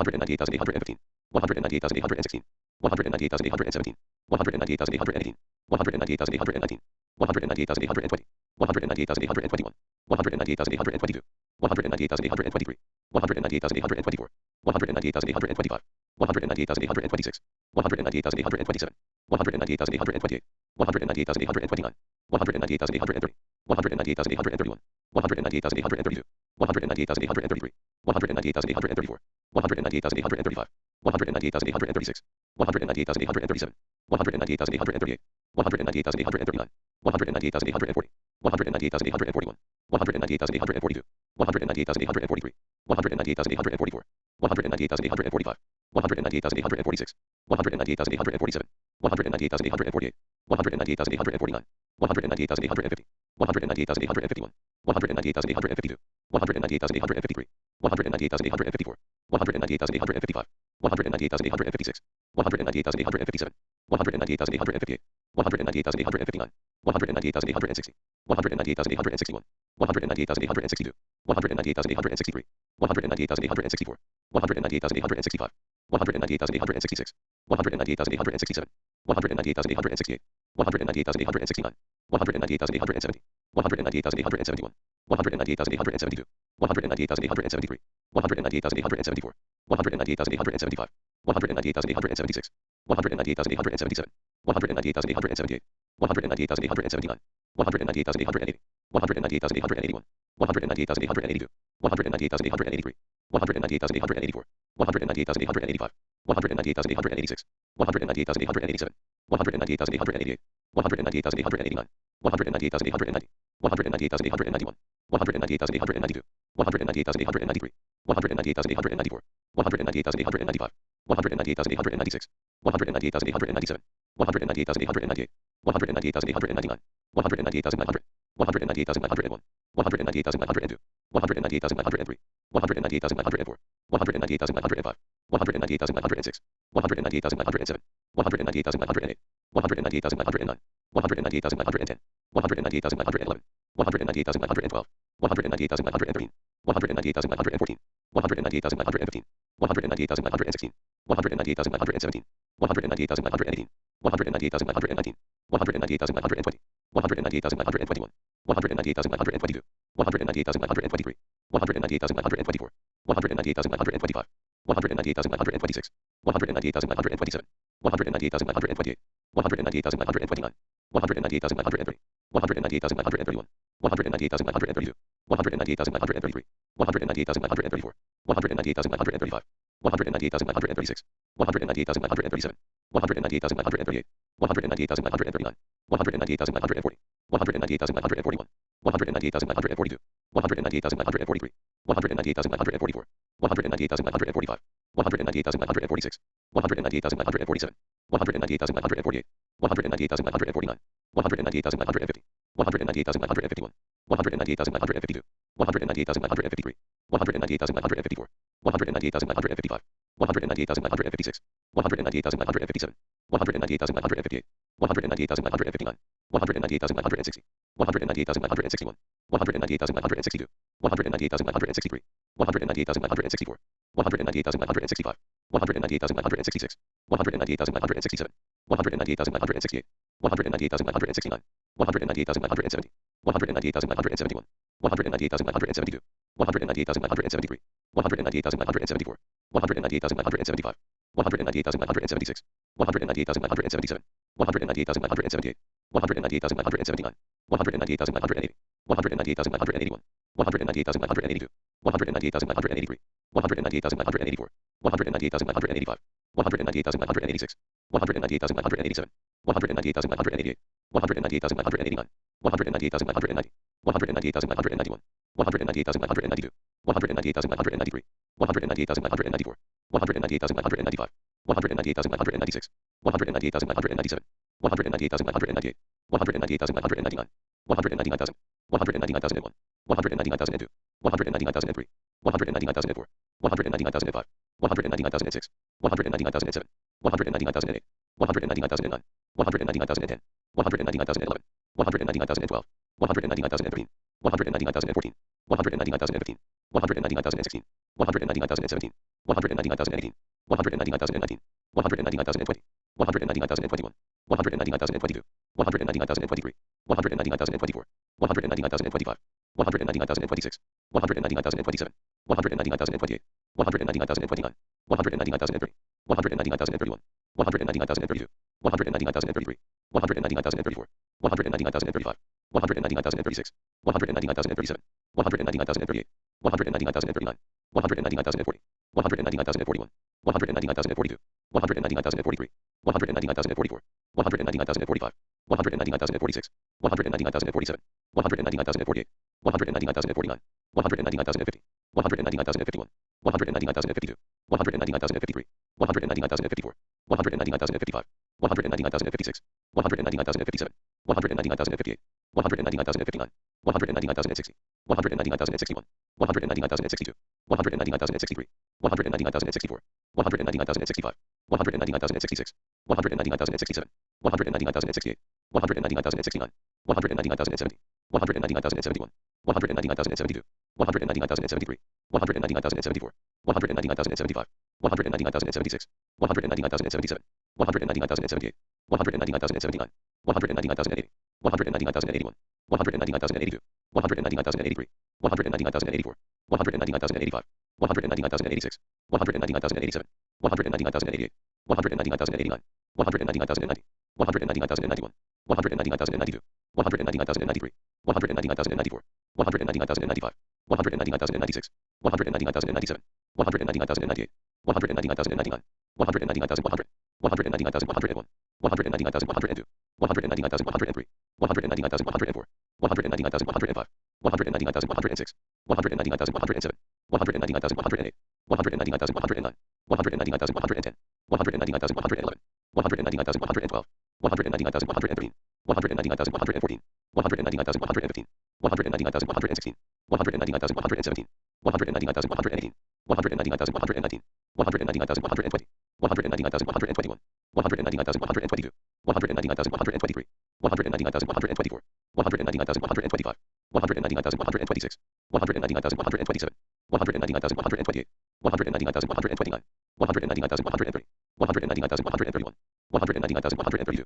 198,815, 198,816, 198,817, 198,818, 198,819, 198,820, 198,821, 198,822, 198,823, 198,824, 198,825, 198,826, 198,827, 198,828, 198,829, 198,830, 198,831, 198,832, 198,833, 198,834, 198,835, 198,836, 198,837, 198,838, 198,839, 198,840, 198,841, 198,842, 198,843, 198,844, 198,845, 198,846, 198,847, 198,848, 198,849, 198,850, 198,851, 198,852, 198,853, 198,854, 198,855, 198,856, 198,857, 198,858, 198,859, 198,860, 198,861, 198,862, 198,863, 198,864, 198,865, 198,866, 198,867, 198,868, 198,869, 198,870, 198,871, 198,872, 198,873, 198,874, 198,875, 198,876, 198,877, 198,878, 198,879, 198,880, 198,881, 198,882, 198,883, 198,884, 198,885, 198,886, 198,887, 198,888, 198,889, 198,890, 198,891, 198,892, 198,893, 198,894, 198,895, 198,896, 198,897, 198,898, 198,899, 198,900, 198,901, 198,902, 198,903, 198,904, 198,905, 198,906, 198,907, 198,908, 198,909, 198,910, 198,911, 198,912, 198,913, 198,914, 198,915, 198,916, 198,917, 198,918, 198,919, 198,920, 198,921, 198,922, 198,923, 198,924, 198,925, 198,926, 198,927, 198,928, 198,929, 198,930, 198,931, 198,932, 198,933, 198,934, 198,935, 198,936, 198,937, 198,938, 198,939, 198,940, 198,941, 198,942, 198,943, 198,944, 198,945, 198,946, 198,947, 198,948, 198,949, 198,950, 198,951, 198,952, 198,953, 198,954, 198,955, 198,956, 198,957, 198,958, 198,959, 198,960, 198,961, 198,962, 198,963, 198,964, 198,965, 198,966, 198,967, 198,968, 198,969, 198,970, 198,971, 198,972, 198,973, 198,974, 198,975, 198,976, 198,977, 198,978, 198,979, 198,980, 198,981, 198,982, 198,983, 198,984, 198,985, 198,986, 198,987, 198,988, 198,989, 198,990, 198,991, 198,992, 198,993, 198,994, 198,995, 198,996, 198,997, 198,998, 198,999, 199,000, 199,001, 199,002, 199,003, 199,004, 199,005, 199,006, 199,007, 199,008, 199,009, 199,010, 199,011, 199,012, 199,013, 199,014, 199,015, 199,016, 199,017, 199,018, 199,019, 199,020, 199,021, 199,022, 199,023, 199,024, 199,025, 199,026, 199,027, 199,028, 199,029, 199,030, 199,031, 199,032, 199,033, 199,034, 199,035, 199,036, 199,037, 199,038, 199,039, 199,040, 199,041, 199,042, 199,043, 199,044, 199,045, 199,046, 199,047, 199,048, 199,049, 199,050, 199,051, 199,052, 199,053, 199,054, 199,055, 199,056, 199,057, 199,058, 199,059, 199,060, 199,061, 199,062, 199,063, 199,064, 199,065, 199,066, 199,067, 199,068, 199,069, 199,070, 199,071, 199,072, 199,073, 199,074, 199,075, 199,076, 199,077, 199,078, 199,079, 190,080, 190,081, 190,082, 190,083, 190,084, 190,085, 190,086, 190,087, 190,088, 190,089, 190,090, 190,091, 190,092, 190,093, 190,094, 190,095, 190,096, 190,097, 190,098, 190,099, 190,100, 190,101, 190,102, 190,103, 190,104, 190,105, 190,106, 190,107, 190,108, 190,109, 190,110, 190,111, 190,112, 190,113, 190,114, 190,115, 190,116, 190,117, 190,118, 190,119, 190,120, 190,121, 190,122, 190,123, 190,124, 190,125, 190,126, 190,127, 190,128, 190,129, 190,130, 190,131, 190,132,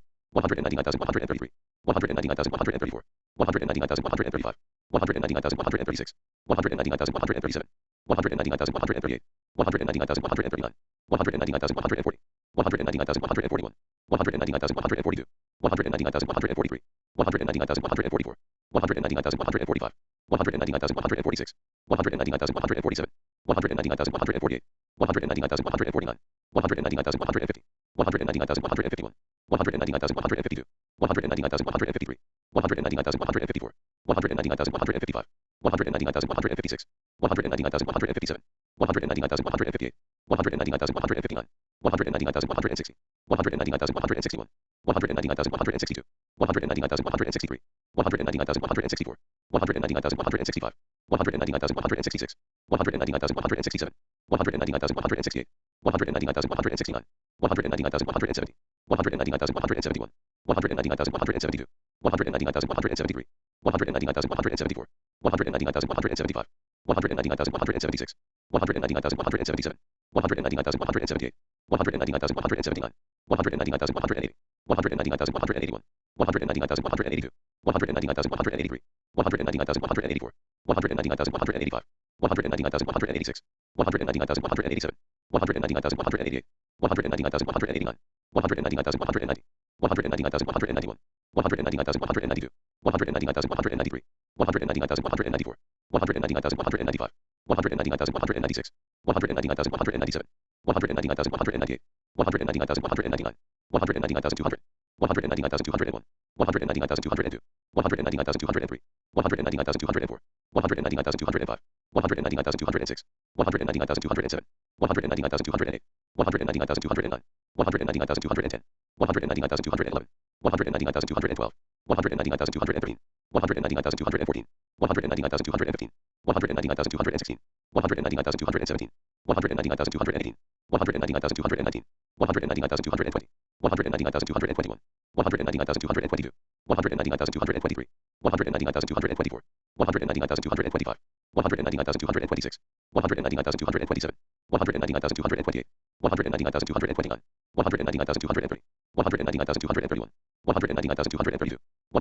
190,133, 190,134, 190,135, 190,136, 190,137, 190,138, 190,139, 190,140, 190,141, 190,142, 190,143, 190,144, 190,145, 190,146, 190,147, 190,148, 190,149, 190,150, 190,151, 190,152, 190,153, 190,154, 190,155, 190,156, 190,157, 190,158, 190,159, 190,160, 190,161, 190,162, 190,163, 190,164, 190,165, 190,166, 190,167, 190,168, 190,169, 190,170, 190,171, 190,172, 190,173, 190,174, 190,175, 190,176, 190,177, 190,178, 190,179, 190,180, 190,181, 190,182, 190,183, 190,184, 190,185, 190,186, 190,187, 190,188, 199,189, 199,190, 199,191, 199,192, 199,193, 199,194, 199,195, 199,196, 199,197, 199,198, 199,199, 199,200, 199,201, 199,202, 199,203, 199,204, 199,205, 199,206, 199,207, 199,208, 199,209, 199,210, 199,211, 199,212, 199,213, 199,214, 199,215, 199,216, 199,217, 199,218, 199,219, 199,220, 199,221, 199,222, 199,223, 199,224, 199,225, 199,226, 199,227, 199,228, 199,229, 199,230, 199,231, 199,232,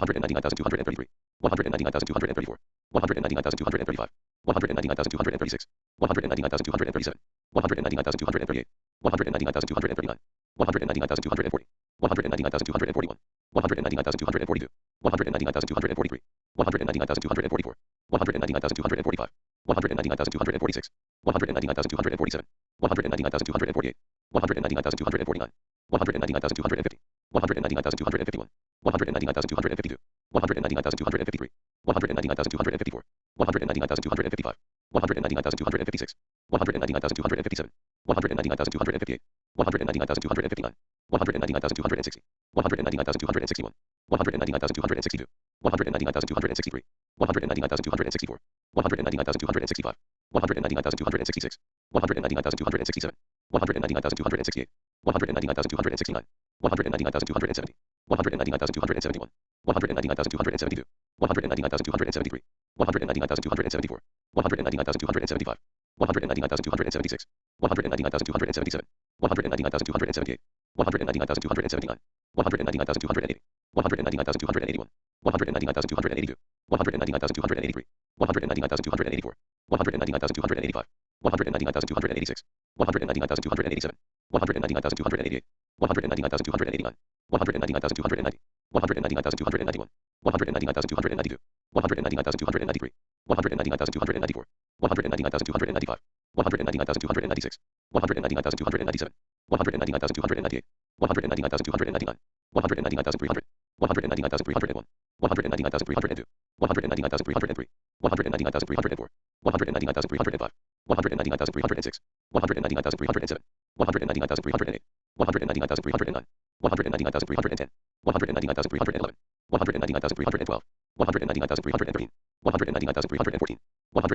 199,233, 199,234, 199,235, 199,236, 199,237, 199,238, 199,239, 199,240, 199,241, 199,242, 199,243, 199,244, 199,245, 199,246, 199,247, 199,248, 199,249, 199,250, 199,251, 199,252, 199,253, 199,254, 199,255, 199,256, 199,257, 199,258, 199,259, 199,260, 199,261, 199,262, 199,263, 199,264, 199,265, 199,266, 199,267, 199,268, 199,269, 199,270, 199,271, 199,272, 199,273, 199,274, 199,275, 199,276, 199,277, 199,278, 199,279, 199,280, 199,281, 199,282, 199,283, 199,284, 199,285, 199,286, 199,287, 199,288, 199,289, 199,290, 199,291, 199,292, 199,293, 199,294, 199,295, 199,296, 199,297, 199,298, 199,299, 199,300, 199,301, 199,302, 199,303, 199,304, 199,305, 199,306, 199,307, 199,308, 199,309, 199,310, 199,311, 199,312, 199,313, 199,314,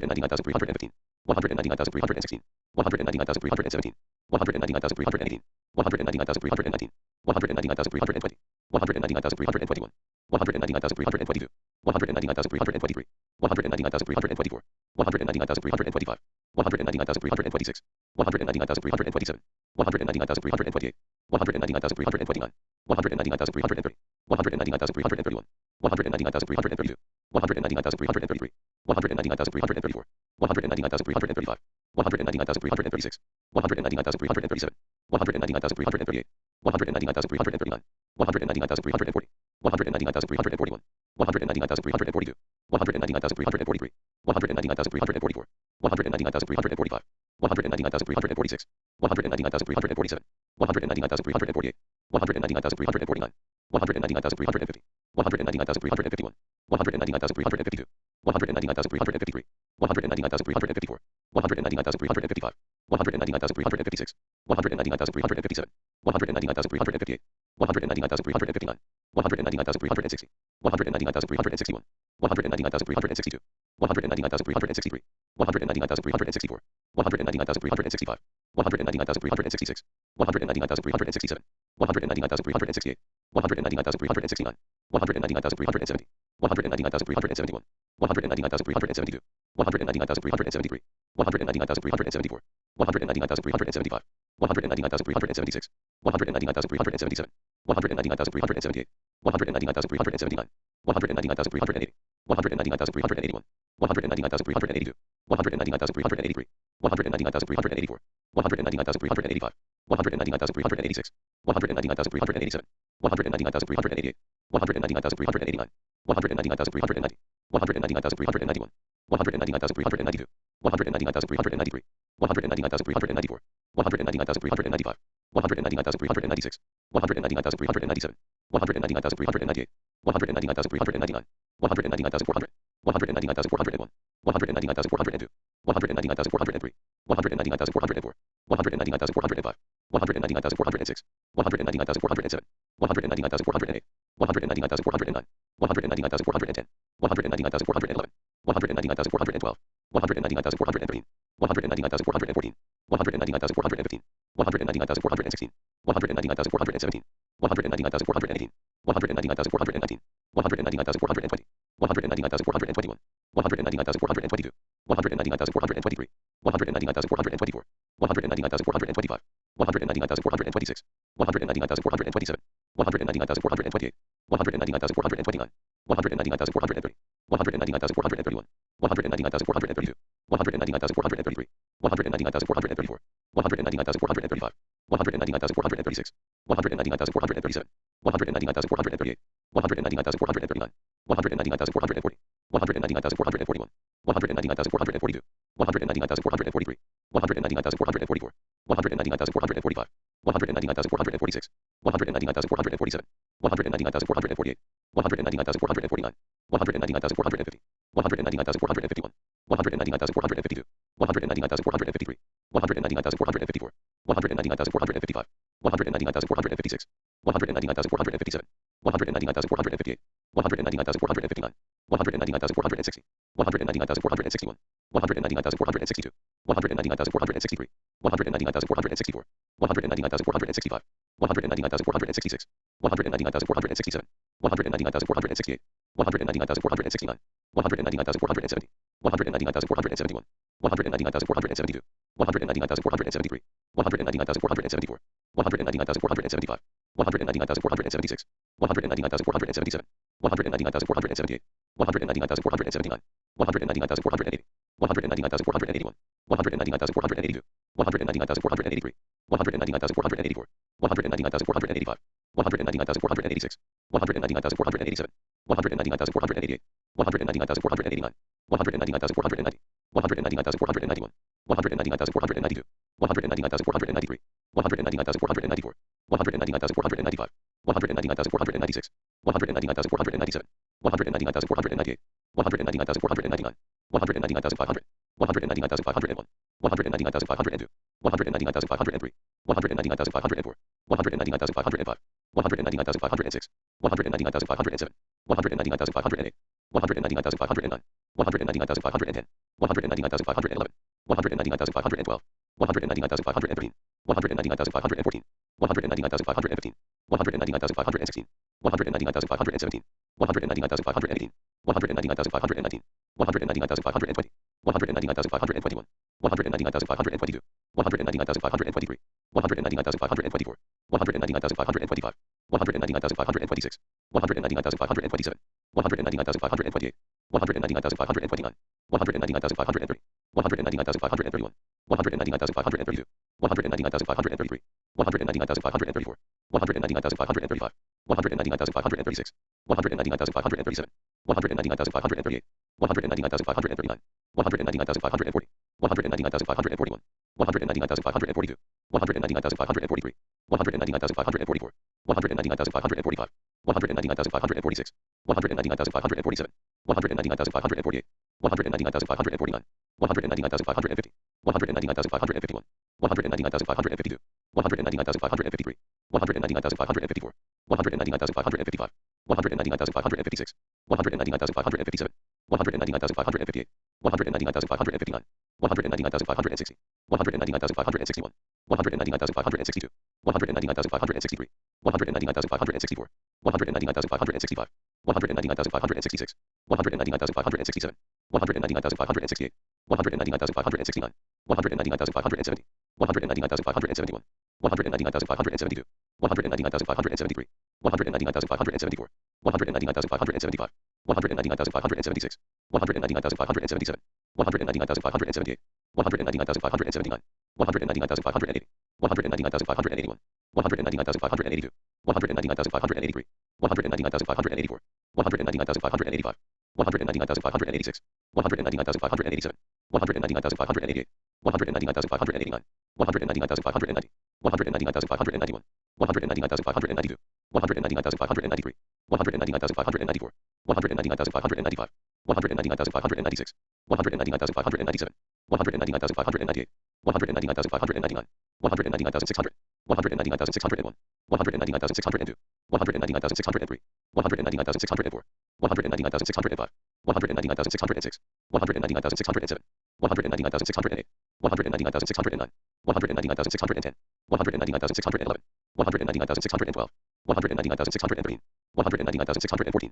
199,315, 199,316, 199,317, 199,318, 199,319, 199,320, 199,321, 199,322, 199,323, 199,324, 199,325, 199,326, 199,327, 199,328, 199,329, 199,330, 199,331, 199,332, 199,333, 199,334, 199,335, 199,336, 199,337, 199,338, 199,339, 199,340, 199,341, 199,342, 199,343, 199,344, 199,345, 199,346, 199,347, 199,348, 199,349, 199,350, 199,351, 199,352, 199,353, 199,354, 199,355, 199,356, 199,357, 199,358, 199,359, 199,360, 199,361, 199,362, 199,363, 199,364, 199,365, 199,366, 199,367, 199,368, 199,369, 199,370, 199,371, 199,372, 199,373, 199,374, 199,375, 199,376, 199,377, 199,378, 199,379, 199,380, 199,381, 199,382, 199,383, 199,384, 199,385, 199,386, 199,387, 199,388, 199,389, 199,390, 199,391, 199,392, 199,393, 199,394, 199,395, 199,396, 199,397, 199,398, 199,399, 199,400, 199,401, 199,402, 199,403, 199,404, 199,405, 199,406, 199,407, 199,408, 199,409, 199,410, 199,411, 199,412, 199,413, 199,414, 199,415, 199,416, 199,417, 199,418, 199,419, 199,420, 199,421, 199,422, 199,423, 199,424, 199,425, 199,426, 199,427, 199,428, 199,429, 199,430, 199,431, 199,432, 199,433, 199,434, 199,435, 199,436, 199,437, 199,438, 199,439, 199,440, 199,441, 199,442, 199,443, 199,444, 199,445, 199,446, 199,447, 199,448, 199,449, 199,450, 199,451, 199,452, 199,453, 199,454, 199,455, 199,456, 199,457, 199,458, 199,459, 199,460, 199,461, 199,462, 199,463, 199,464, 199,465, 199,466, 199,467, 199,468, 199,469, 199,470, 199,471, 199,472, 199,473, 199,474, 199,475, 199,476, 199,477, 199,478, 199,479, 199,480, 199,481, 199,482, 199,483, 199,484, 199,485, 199,486, 199,487, 199,488, 199,489, 199,490, 199,491, 199,492, 199,493, 199,494, 199,495, 199,496, 199,497, 199,498, 199,499, 199,500, 199,501, 199,502, 199,503, 199,504, 199,505, 199,506, 199,507, 199,508, 199,509, 199,510, 199,511, 199,512, 199,513, 199,514, 199,515, 199,516, 199,517, 199,518, 199,519, 199,520, 199,521, 199,522, 199,523, 199,524, 199,525, 199,526, 199,527, 199,528, 199,529, 199,530, 199,531, 199,532, 199,533, 199,534, 199,535, 199,536, 199,537, 199,538, 199,539, 199,540, 199,541, 199,542, 199,543, 199,544, 199,545, 199,546, 199,547, 199,548, 199,549, 199,550, 199,551, 199,552, 199,553, 199,554, 199,555, 199,556, 199,557, 199,558, 199,559, 199,560, 199,561, 199,562, 199,563, 199,564, 199,565, 199,566, 199,567, 199,568, 199,569, 199,570, 199,571, 199,572, 199,573, 199,574, 199,575, 199,576, 199,577, 199,578, 199,579, 199,580, 199,581, 199,582, 199,583, 199,584, 199,585, 199,586, 199,587, 199,588, 199,589, 199,590, 199,591, 199,592, 199,593, 199,594, 199,595, 199,596, 199,597, 199,598, 199,599, 199,600, 199,601, 199,602, 199,603, 199,604, 199,605, 199,606, 199,607, 199,608, 199,609, 199,610, 199,611, 199,612, 199,613, 199,614,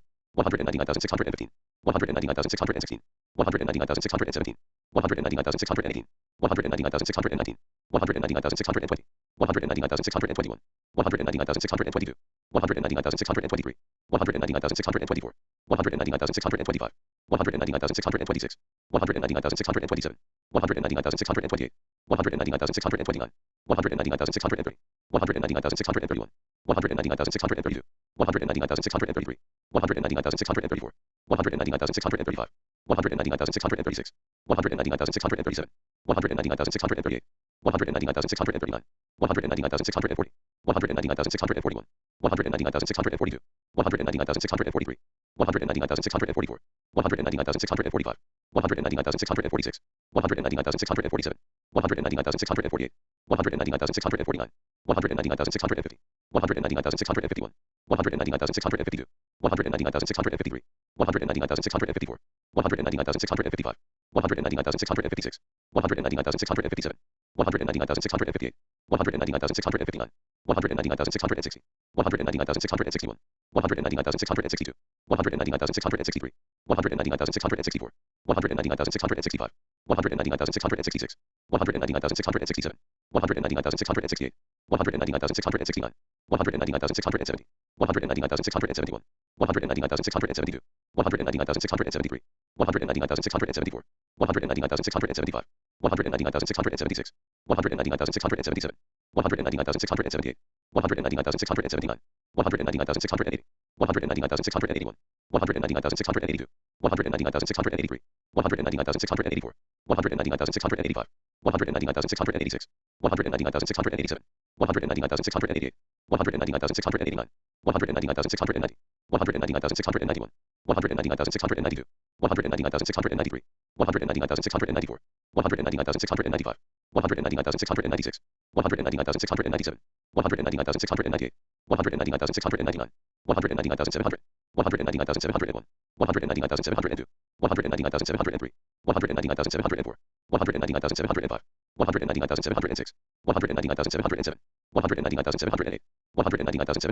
199,615, 199,616, 199,617, 199,618, 199,619, 199,620, 199,621, 199,622, 199,623, 199,624, 199,625, 199,626, 199,627, 199,628, 199,629, 199,630, 199,631, 199,632, 199,633, 199,634, 199,635, 199,636, 199,637, 199,638, 199,639, 199,640, 199,641, 199,642, 199,643, 199,644, 199,645, 199,646, 199,647, 199,648, 199,649, 199,650, 199,651, 199,652, 199,653, 199,654, 199,655, 199,656, 199,657, 199,658, 199,659, 199,660, 199,661, 199,662, 199,663, 199,664, 199,665, 199,666, 199,667, 199,668, 199,669, 199,670, 199,671, 199,672, 199,673, 199,674, 199,675, 199,676, 199,677, 199,678, 199,679, 199,680, 199,681, 199,682, 199,683, 199,684, 199,685, 199,686, 199,687, 199,688, 199,689, 199,690, 199,691, 199,692, 199,693, 199,694, 199,695, 199,696, 199,697, 199,698, 199,699, 199,700, 199,701, 199,702, 199,703, 199,704, 199,705, 199,706, 199,707, 199,708, 199,709,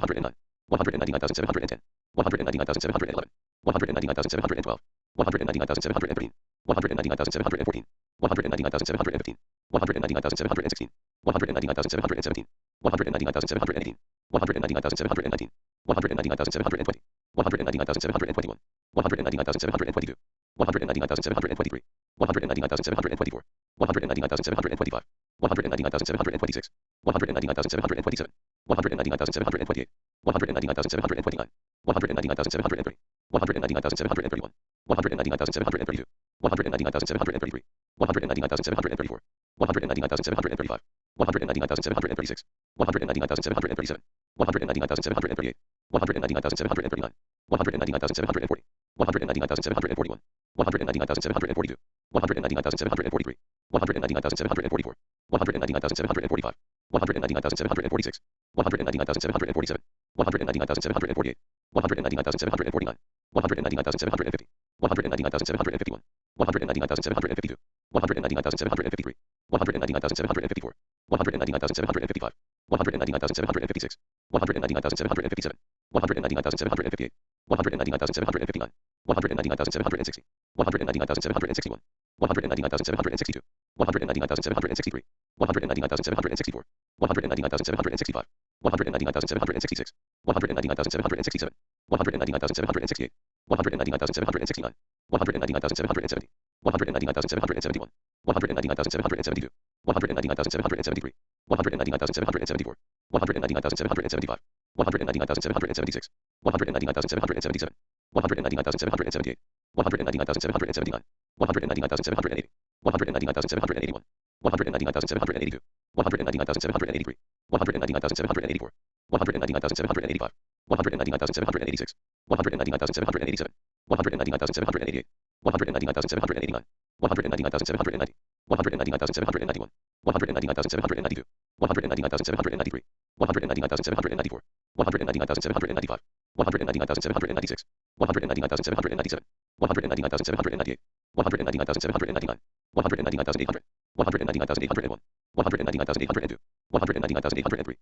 199,710, 199,711, 199,712, 199,713, 199,714, 199,715, 199,716, 199,717, 199,718, 199,719, 199,720, 199,721, 199,722, 199,723, 199,724, 199,725, 199,726, 199,727, 199,728, 199,729, 199,730, 199,731, 199,732, 199,733, 199,734, 199,735, 199,736, 199,737, 199,738, 199,739, 199,740, 199,741, 199,742, 199,743, 199,744, 199,745, 199,746, 199,747, 199,748, 199,749, 199,750, 199,751, 199,752, 199,753, 199,754, 199,755, 199,756, 199,757, 199,758, 199,759, 199,760, 199,761, 199,762, 199,763, 199,764, 199,765, 199,766, 199,767, 199,768, 199,769. 199,770. 199,771. 199,772. 199,773. 199,774. 199,775. 199,776. 199,777. 199,778. 199,779. 199,780. 199,781. 199,782. 199,783. 199,784. 199,785. 199,786. 199,787. 199,788. 199,789. 199,790. 199,791. 199,792. 199,793. 199,794. 199,795. 199,796. 199,797. 199,798. 199,799. 199,800. 199,801. 199,802. 199,803.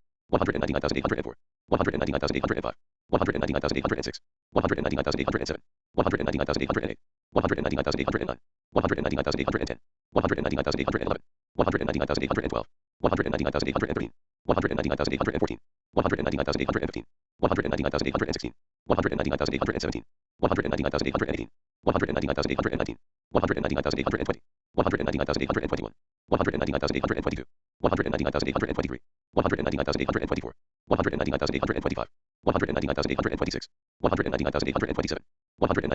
199,804. 199,805. 199,806. 199,807. 199,808. 199,809. 199,810. 199,811. 199,812. 199,813. 199,814. 199,815. 199,816. 199,817. 199,818. 199,819. 199,820. 199,821. 199,822. 199,823. 199,824. 199,825. 199,826. 199,827.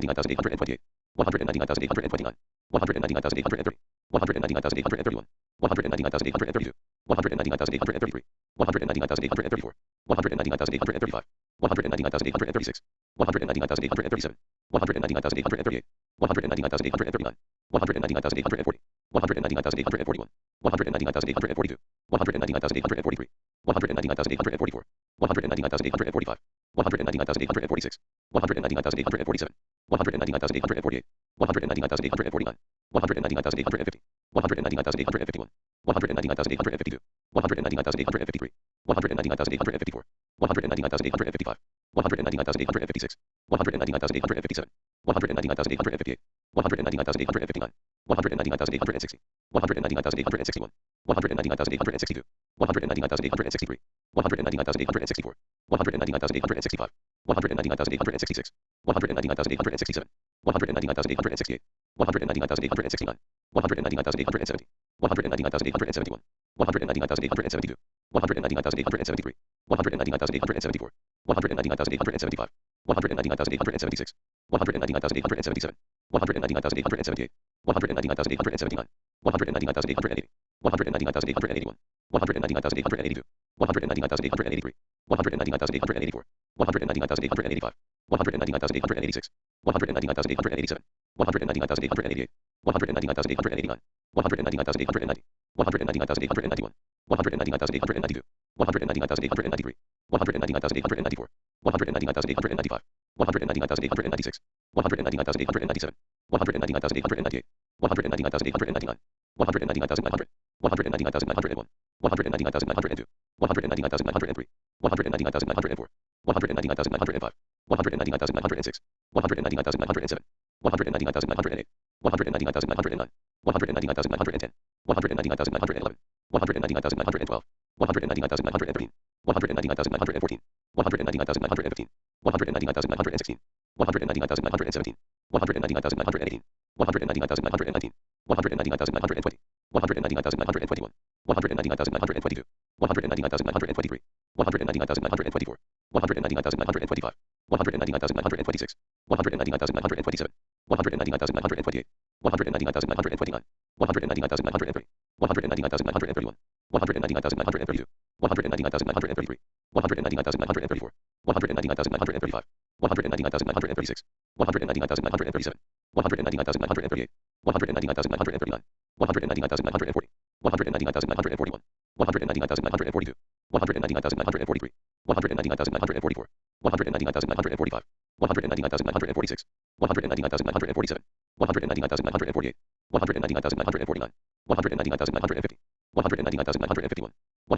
199,828. 199,829. 199,830. 199,831. 199,832. 199,833. 199,834. 199,835. 199,836. 199,837. 199,838. 199,839. 199,840. 199,841. 199,842. 199,843. 199,844. 199,845. 199,846. 199,847. 199,848. 199,849. 199,850. 199,851. 199,852. 199,853. 199,854. 199,855. 199,856. 199,857. 199,858. 199,859. 199,860. 199,861. 199,862. 199,863. 199,864. 199,865. 199,866. 199,867. 199,868. 199,869. 199,870. 199,871. 199,872. 199,873. 199,874. 199,875. 199,876. 199,877. 199,878. 199,879. 199,880. 199,881. 199,882. 199,883. 199,884. 199,885. 199,886. 199,887. 199,888. 199,889. 199,890. 199,891. 199,892. 199,893. 199,894. 199,895. 199,896. 199,897. 199,898. 199,899. 199,900. 199,901. 199,902. 199,903. 199,904. 199,905. 199,906. 199,907. 199,908. 199,909. 199,910. 199,911. 199,912. 199,913. 199,914. 199,915. 199,916. 199,917. 199,918. 199,919. 199,920. 199,921. 199,922. 199,923. 199,924. 199,925. 199,926. 199,927. 199,928. 199,929. 199,930. 199,931. 199,932. 199,933. 199,934. 199,935. 199,936. 199,937. 199,938. 199,939. 199,940. 199,941. 199,942. 199,943. 199,944. 199,945. 199,946. 199,947. 199,948. 199,949. 199,950. 199,951.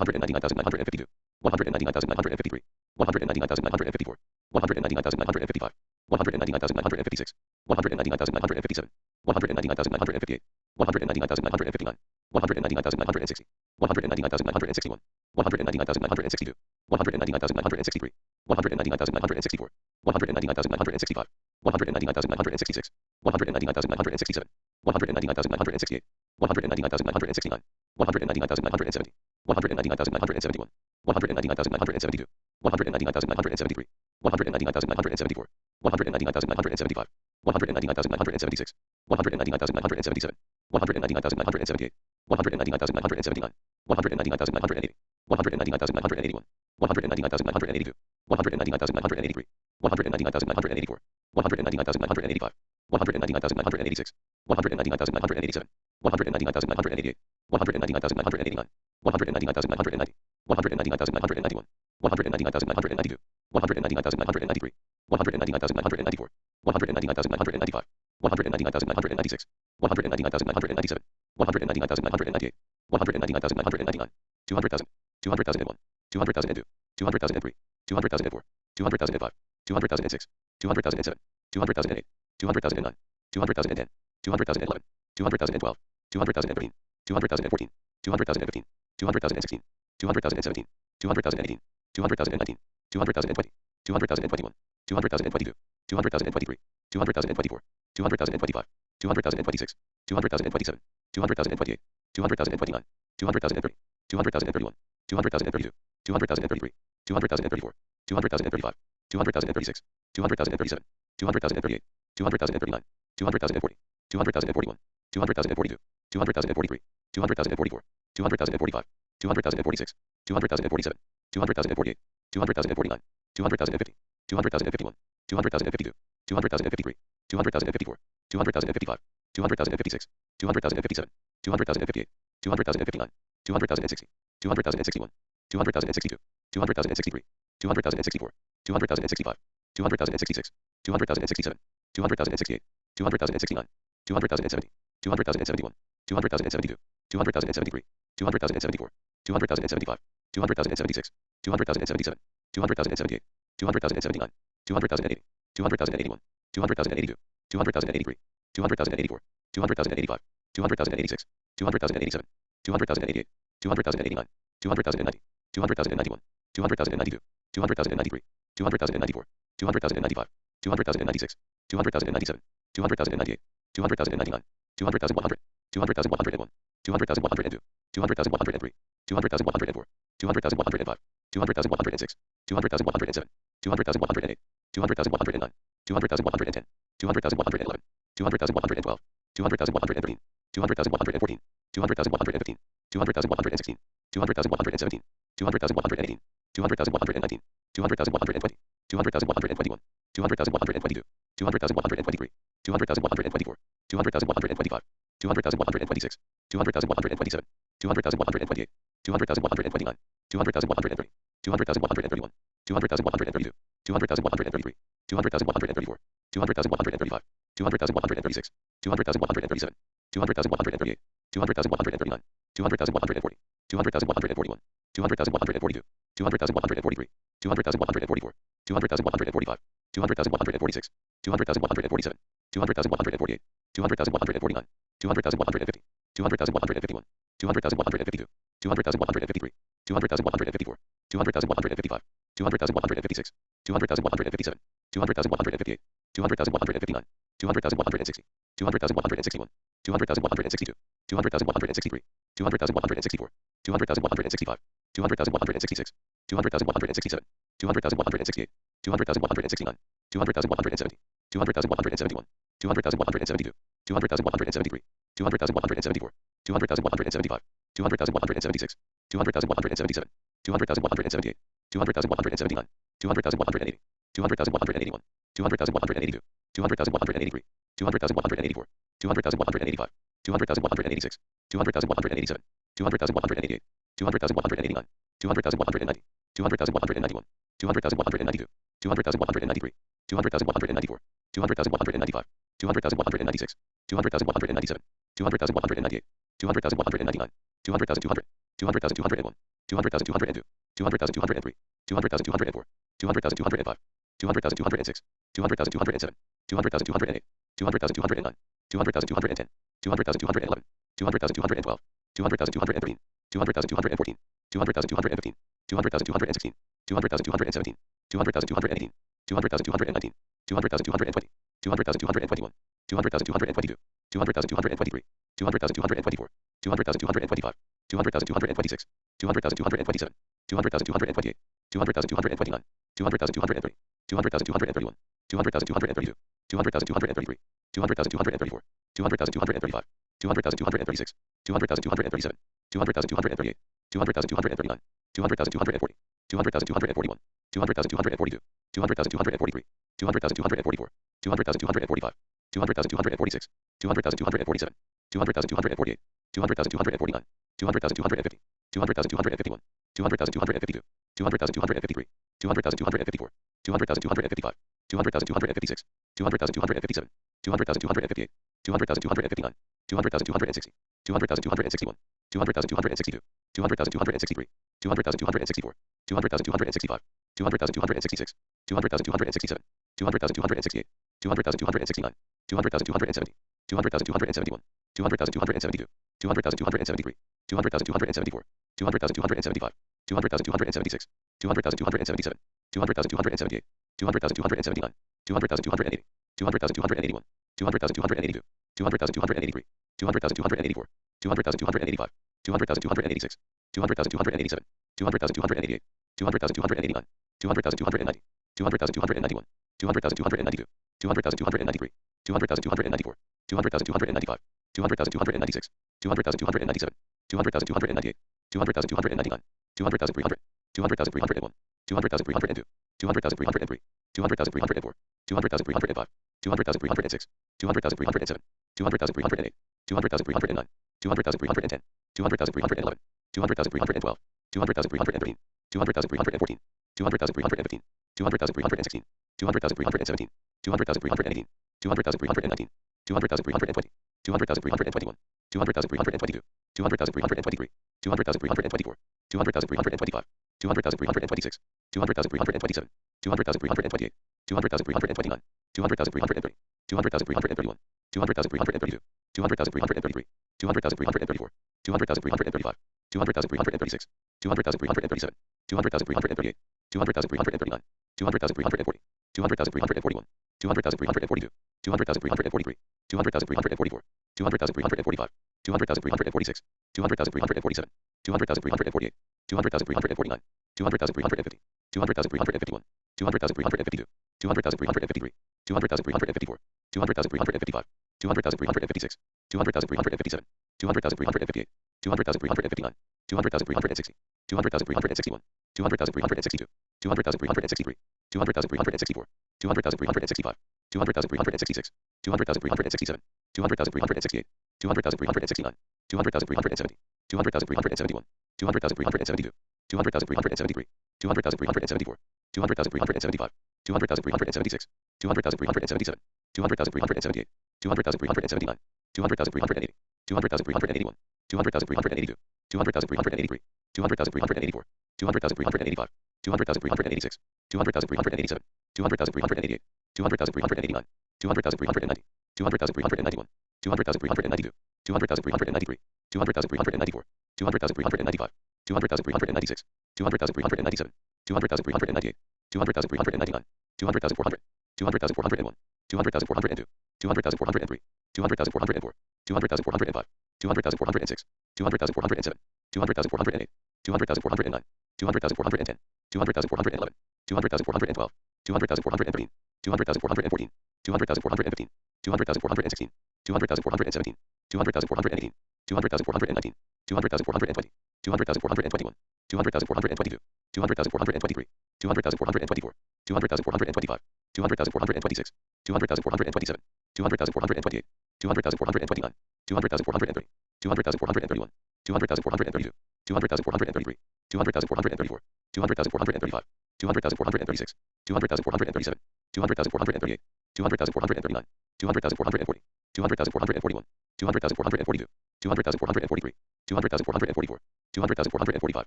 199,952. 199,953. 199,954. 199,955. 199,956. 199,957. 199,958. 199,959. 199,960. 199,961. 199,962. 199,963. 199,964. 199,965. 199,966, 199,967, 199,968, 199,969, 199,970, 199,971, 199,972, 199,973, 199,974, 199,975, 199,976, 199,977, 199,978, 199,979, 199,980, 199,981, 199,982, 199,983, 199,984, 199,985, 199,986, 199,987, 199,988, 199,989, 199,990, 199,991, 199,992, 199,993, 199,994, 199,995, 199,996, 199,997, 199,998, 199,999, 200,000, 200,001, 200,002, 200,003, 200,004, 200,005, 200,006, 200,007, 200,008, 200,009, 200,010, 200,011, 200,012, 200,013, 200,014, 200,015, 200,016, 200,017, 200,018, 200,019, 200,020, 200,021, 200,022, 200,023, 200,024, 200,025, 200,026, 200,027, 200,028, 200,029, 200,030, 200,031, 200,032, 200,033, 200,034, 200,035, 200,036, 200,037, 200,038, 200,039, 200,040, 200,041, 200,042, 200,043, 200,044, 200,045, 200,046, 200,047, 200,048, 200,049, 200,050, 200,051, 200,052, 200,053, 200,054, 200,055, 200,056, 200,057, 200,058, 200,059, 200,060, 200,061, 200,062, 200,063, 200,064, 200,065, 200,066, 200,067, 200,068, 200,069, 200,070, 200,071, 200,072, 200,073, 200,074, 200,075, 200,076, 200,077, 200,078, 200,079, 200,080, 200,081, 200,082, 200,083, 200,084, 200,085, 200,086, 200,087, 200,088, 200,089, 200,090, 200,091, 200,092, 200,093, 200,094, 200,095, 200,096, 200,097, 200,098, 200,099, 200,100, 200,101, 200,102, 200,103, 200,104, 200,105, 200,106, 200,107, 200,108, 200,109, 200,110, 200,111, 200,112, 200,113, 200,114, 200,115, 200,116, 200,117, 200,118, 200,119, 200,120, 200,121, 200,122, 200,123, 200,124, 200,125, 200,126, 200,127, 200,128, 200,129, 200,130, 200,131, 200,132, 200,133, 200,134, 200,135, 200,136, 200,137, 200,138, 200,139, 200,140, 200,141, 200,142, 200,143, 200,144, 200,145, 200,146, 200,147, 200,148, 200,149, 200,150, 200,151, 200,152, 200,153, 200,154, 200,155, 200,156, 200,157, 200,158, 200,159, 200,160, 200,161, 200,162, 200,163, 200,164, 200,165, 200,166, 200,167, 200,168, 200,169, 200,170, 200,171, 200,172, 200,173, 200,174, 200,175, 200,176, 200,177, 200,178, 200,179, 200,180, 200,181, 200,182, 200,183, 200,184, 200,185, 200,186, 200,187, 200,188, 200,189, 200,190, 200,191, 200,192, 200,193, 200,194, 200,195, 200,196, 200,197, 200,198, 200,199, 200,200, 200,201, 200,202, 200,203, 200,204, 200,205, 200,206, 200,207, 200,208, 200,209, 200,210, 200,211, 200,212, 200,213, 200,214, 200,215, 200,216, 200,217, 200,218, 200,219, 200,220, 200,221, 200,222, 200,223, 200,224, 200,225, 200,226, 200,227, 200,228, 200,229, 200,230, 200,231, 200,232, 200,233, 200,234, 200,235, 200,236, 200,237, 200,238, 200,239, 200,240, 200,241, 200,242, 200,243, 200,244, 200,245, 200,246, 200,247, 200,248, 200,249, 200,250, 200,251, 200,252, 200,253, 200,254, 200,255, 200,256, 200,257, 200,258, 200,259, 200,260, 200,261, 200,262, 200,263, 200,264, 200,265, 200,266, 200,267, 200,268, 200,269, 200,270, 200,271, 200,272, 200,273, 200,274, 200,275, 200,276, 200,277, 200,278, 200,279, 200,280, 200,281, 200,282, 200,283, 200,284, 200,285, 200,286, 200,287, 200,288, 200,289, 200,290, 200,291, 200,292, 200,293, 200,294, 200,295, 200,296, 200,297, 200,298, 200,299, 200,300, 200,301, 200,302, 200,303, 200,304, 200,305, 200,306, 200,307, 200,308, 200,309, 200,310, 200,311, 200,312, 200,313, 200,314, 200,315, 200,316, 200,317, 200,318, 200,319, 200,320, 200,321, 200,322, 200,323, 200,324, 200,325, 200,326, 200,327, 200,328, 200,329, 200,330, 200,331, 200,332, 200,333, 200,334, 200,335, 200,336, 200,337, 200,338, 200,339, 200,340, 200,341, 200,342, 200,343, 200,344, 200,345, 200,346, 200,347, 200,348, 200,349, 200,350, 200,351, 200,352, 200,353, 200,354, 200,355, 200,356, 200,357, 200,358, 200,359, 200,360, 200,361, 200,362, 200,363, 200,364, 200,365, 200,366, 200,367, 200,368, 200,369, 200,370, 200,371, 200,372, 200,373, 200,374, 200,375, 200,376, 200,377, 200,378, 200,379, 200,380, 200,381, 200,382, 200,383, 200,384, 200,385, 200,386, 200,387, 200,388, 200,389, 200,390, 200,391, 200,392, 200,393, 200,394, 200,395, 200,396, 200,397, 200,398, 200,399, 200,400, 200,401, 200,402, 200,403, 200,404, 200,405, 200,406, 200,407, 200,408, 200,409, 200,410, 200,411, 200,412, 200,413, 200,414, 200,415, 200,416, 200,417, 200,418, 200,419, 200,420, 200,421, 200,422, 200,423, 200,424, 200,425, 200,426, 200,427, 200,428, 200,429, 200,430, 200,431, 200,432, 200,433, 200,434, 200,435, 200,436, 200,437, 200,438, 200,439, 200,440, 200,441, 200,442, 200,443, 200,444, 200,445,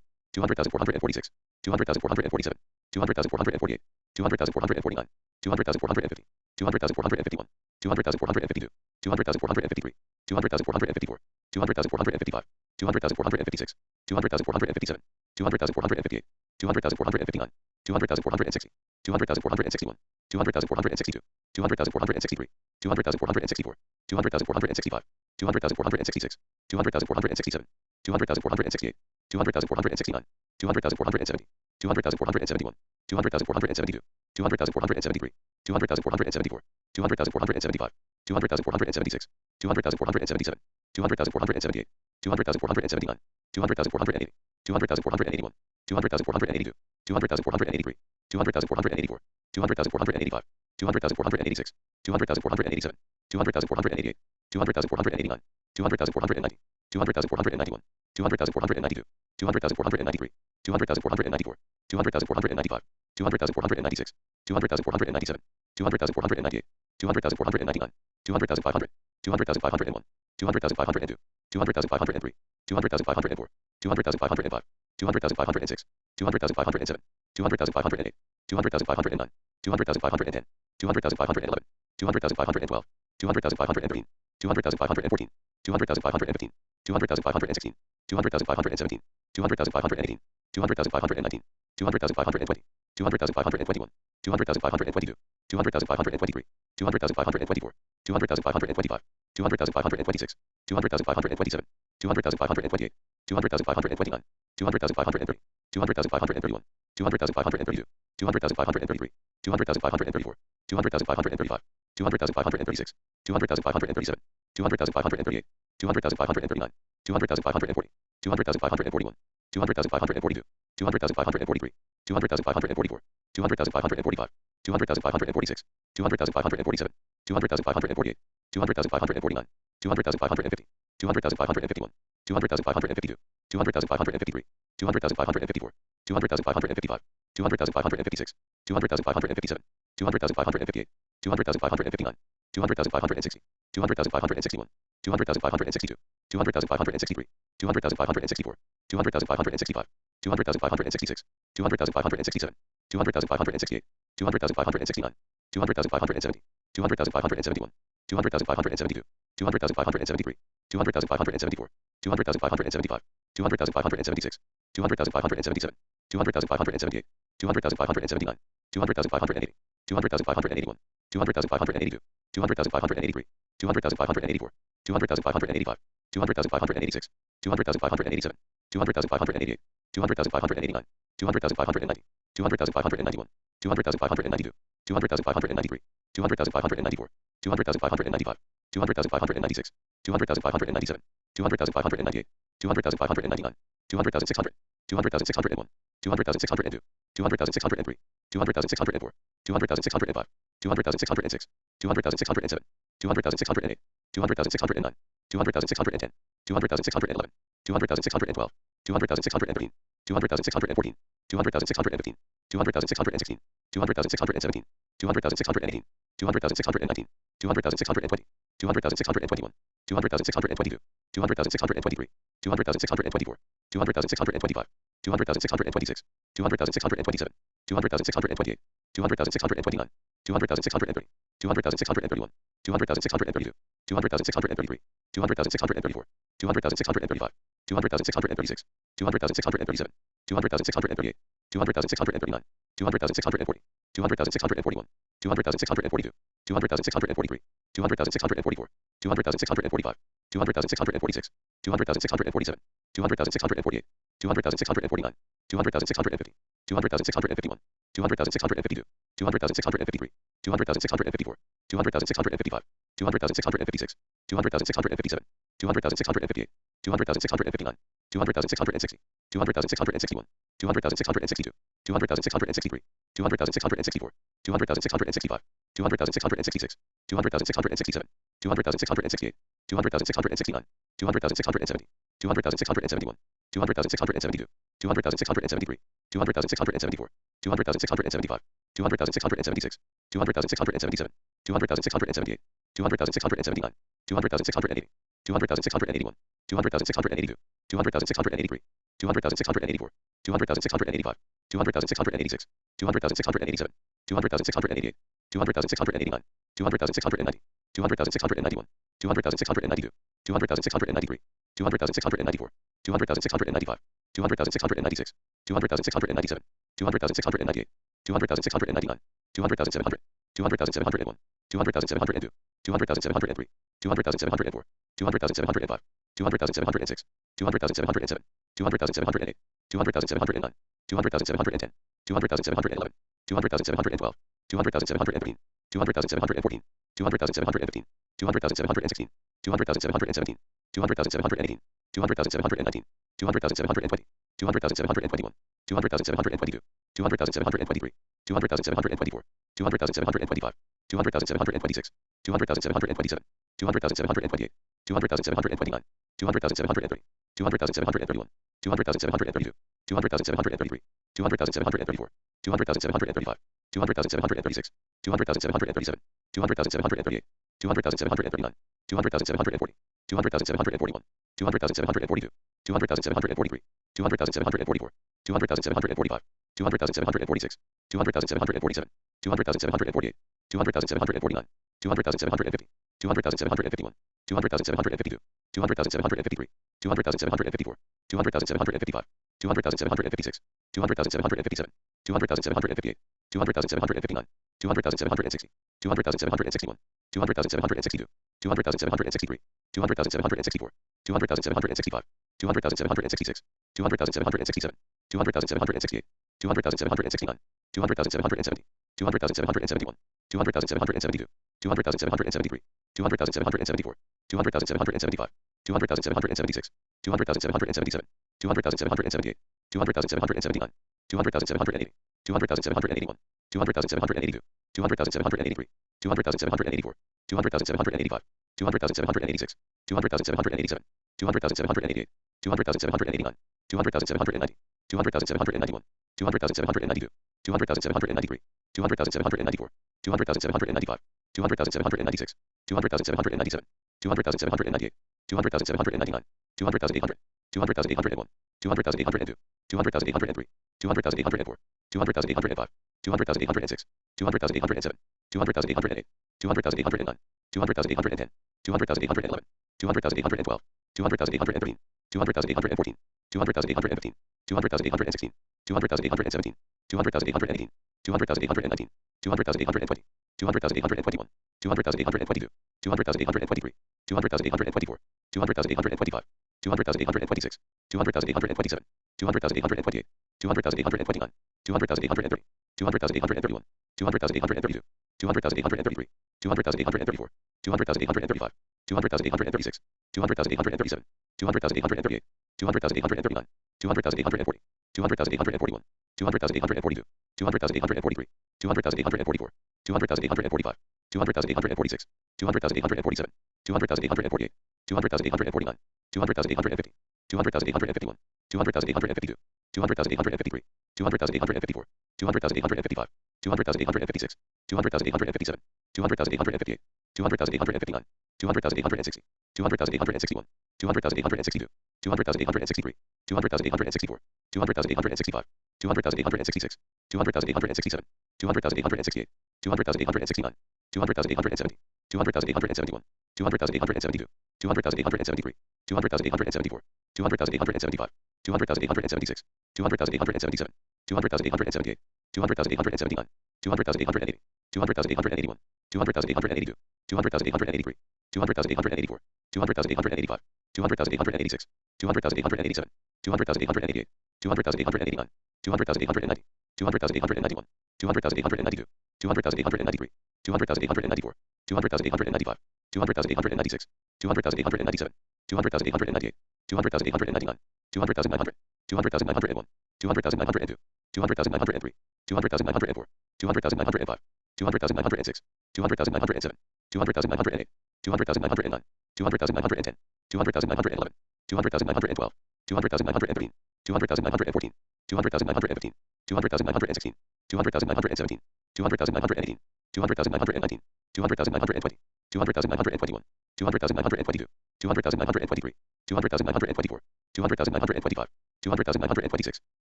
200,446, 200,447, 200,448, 200,449, 200,450, 200,451, 200,452, 200,453, 200,454, 200,455, 200,456, 200,457, 200,458, 200,459, 200,460, 200,461, 200,462, 200,463, 200,464, 200,465, 200,466, 200,467, 200,468, 200,469, 200,470, 200,471, 200,472, 200,473, 200,474, 200,475, 200,476, 200,477, 200,478, 200,479, 200,480, 200,481, 200,482, 200,483, 200,484, 200,485, 200,486, 200,487, 200,488, 200,489, 200,490, 200,491, 200,492, 200,493, 200,494, 200,495, 200,496, 200,497, 200,498, 200,499, 200,500, 200,501, 200,502, 200,503, 200,504, 200,505, 200,506, 200,507, 200,508, 200,509, 200,510, 200,511, 200,512, 200,513, 200,514, 200,515, 200,516, 200,517, 200,518, 200,519, 200,520, 200,521, 200,522, 200,523, 200,524, 200,525, 200,526, 200,527, 200,528, 200,529, 200,530, 200,531, 200,532, 200,533, 200,534, 200,535, 200,536, 200,537, 200,538, 200,539, 200,540, 200,541, 200,542, 200,543, 200,544, 200,545, 200,546, 200,547, 200,548, 200,549, 200,550, 200,551, 200,552, 200,553, 200,554, 200,555, 200,556, 200,557, 200,558, 200,559, 200,560, 200,561, 200,562, 200,563, 200,564, 200,565, 200,566, 200,567, 200,568, 200,569, 200,570, 200,571, 200,572, 200,573, 200,574, 200,575, 200,576, 200,577, 200,578, 200,579, 200,580, 200,581, 200,582, 200,583, 200,584, 200,585, 200,586, 200,587, 200,588, 200,589, 200,590, 200,591, 200,592, 200,593, 200,594, 200,595, 200,596, 200,597, 200,598, 200,599, 200,600, 200,601, 200,602, 200,603, 200,604, 200,605, 200,606, 200,607, 200,608, 200,609, 200,610, 200,611, 200,612, 200,613, 200,614, 200,615, 200,616, 200,617, 200,618, 200,619, 200,620, 200,621, 200,622, 200,623, 200,624, 200,625, 200,626, 200,627, 200,628, 200,629, 200,630, 200,631, 200,632, 200,633, 200,634, 200,635, 200,636, 200,637, 200,638, 200,639, 200,640, 200,641, 200,642, 200,643, 200,644, 200,645, 200,646, 200,647, 200,648, 200,649, 200,650, 200,651, 200,652, 200,653, 200,654, 200,655, 200,656, 200,657, 200,658, 200,659, 200,660, 200,661, 200,662, 200,663, 200,664, 200,665, 200,666, 200,667, 200,668, 200,669, 200,670, 200,671, 200,672, 200,673, 200,674, 200,675, 200,676, 200,677, 200,678, 200,679, 200,680, 200,681, 200,682, 200,683, 200,684, 200,685, 200,686, 200,687, 200,688, 200,689, 200,690, 200,691, 200,692, 200,693, 200,694, 200,695, 200,696, 200,697, 200,698, 200,699, 200,700, 200,701, 200,702, 200,703, 200,704, 200,705, 200,706, 200,707, 200,708, 200,709, 200,710, 200,711, 200,712, 200,713, 200,714, 200,715, 200,716, 200,717, 200,718, 200,719, 200,720, 200,721, 200,722, 200,723, 200,724, 200,725, 200,726, 200,727, 200,728, 200,729, 200,730, 200,731, 200,732, 200,733, 200,734, 200,735, 200,736, 200,737, 200,738, 200,739, 200,740, 200,741, 200,742, 200,743, 200,744, 200,745, 200,746, 200,747, 200,748, 200,749, 200,750, 200,751, 200,752, 200,753, 200,754, 200,755, 200,756, 200,757, 200,758, 200,759, 200,760, 200,761, 200,762, 200,763, 200,764, 200,765, 200,766, 200,767, 200,768, 200,769, 200,770, 200,771, 200,772, 200,773, 200,774, 200,775, 200,776, 200,777, 200,778, 200,779, 200,780, 200,781, 200,782, 200,783, 200,784, 200,785, 200,786, 200,787, 200,788, 200,789, 200,790, 200,791, 200,792, 200,793, 200,794, 200,795, 200,796, 200,797, 200,798, 200,799, 200,800, 200,801, 200,802, 200,803, 200,804, 200,805, 200,806, 200,807, 200,808, 200,809, 200,810, 200,811, 200,812, 200,813, 200,814, 200,815, 200,816, 200,817, 200,818, 200,819, 200,820, 200,821, 200,822, 200,823, 200,824, 200,825, 200,826, 200,827, 200,828, 200,829, 200,830, 200,831, 200,832, 200,833, 200,834, 200,835, 200,836, 200,837, 200,838, 200,839, 200,840, 200,841, 200,842, 200,843, 200,844, 200,845, 200,846, 200,847, 200,848, 200,849, 200,850, 200,851, 200,852, 200,853, 200,854, 200,855, 200,856, 200,857, 200,858, 200,859, 200,860, 200,861, 200,862, 200,863, 200,864, 200,865, 200,866, 200,867, 200,868, 200,869, 200,870, 200,871, 200,872, 200,873, 200,874, 200,875, 200,876, 200,877, 200,878, 200,879, 200,880, 200,881, 200,882, 200,883, 200,884, 200,885, 200,886, 200,887, 200,888, 200,889, 200,890, 200,891, 200,892, 200,893, 200,894, 200,895, 200,896, 200,897, 200,898, 200,899, 200,900, 200,901, 200,902, 200,903, 200,904, 200,905, 200,906, 200,907, 200,908, 200,909, 200,910, 200,911, 200,912, 200,913, 200,914, 200,915, 200,916, 200,917, 200,918, 200,919, 200,920, 200,921, 200,922, 200,923, 200,924, 200,925, 200,926,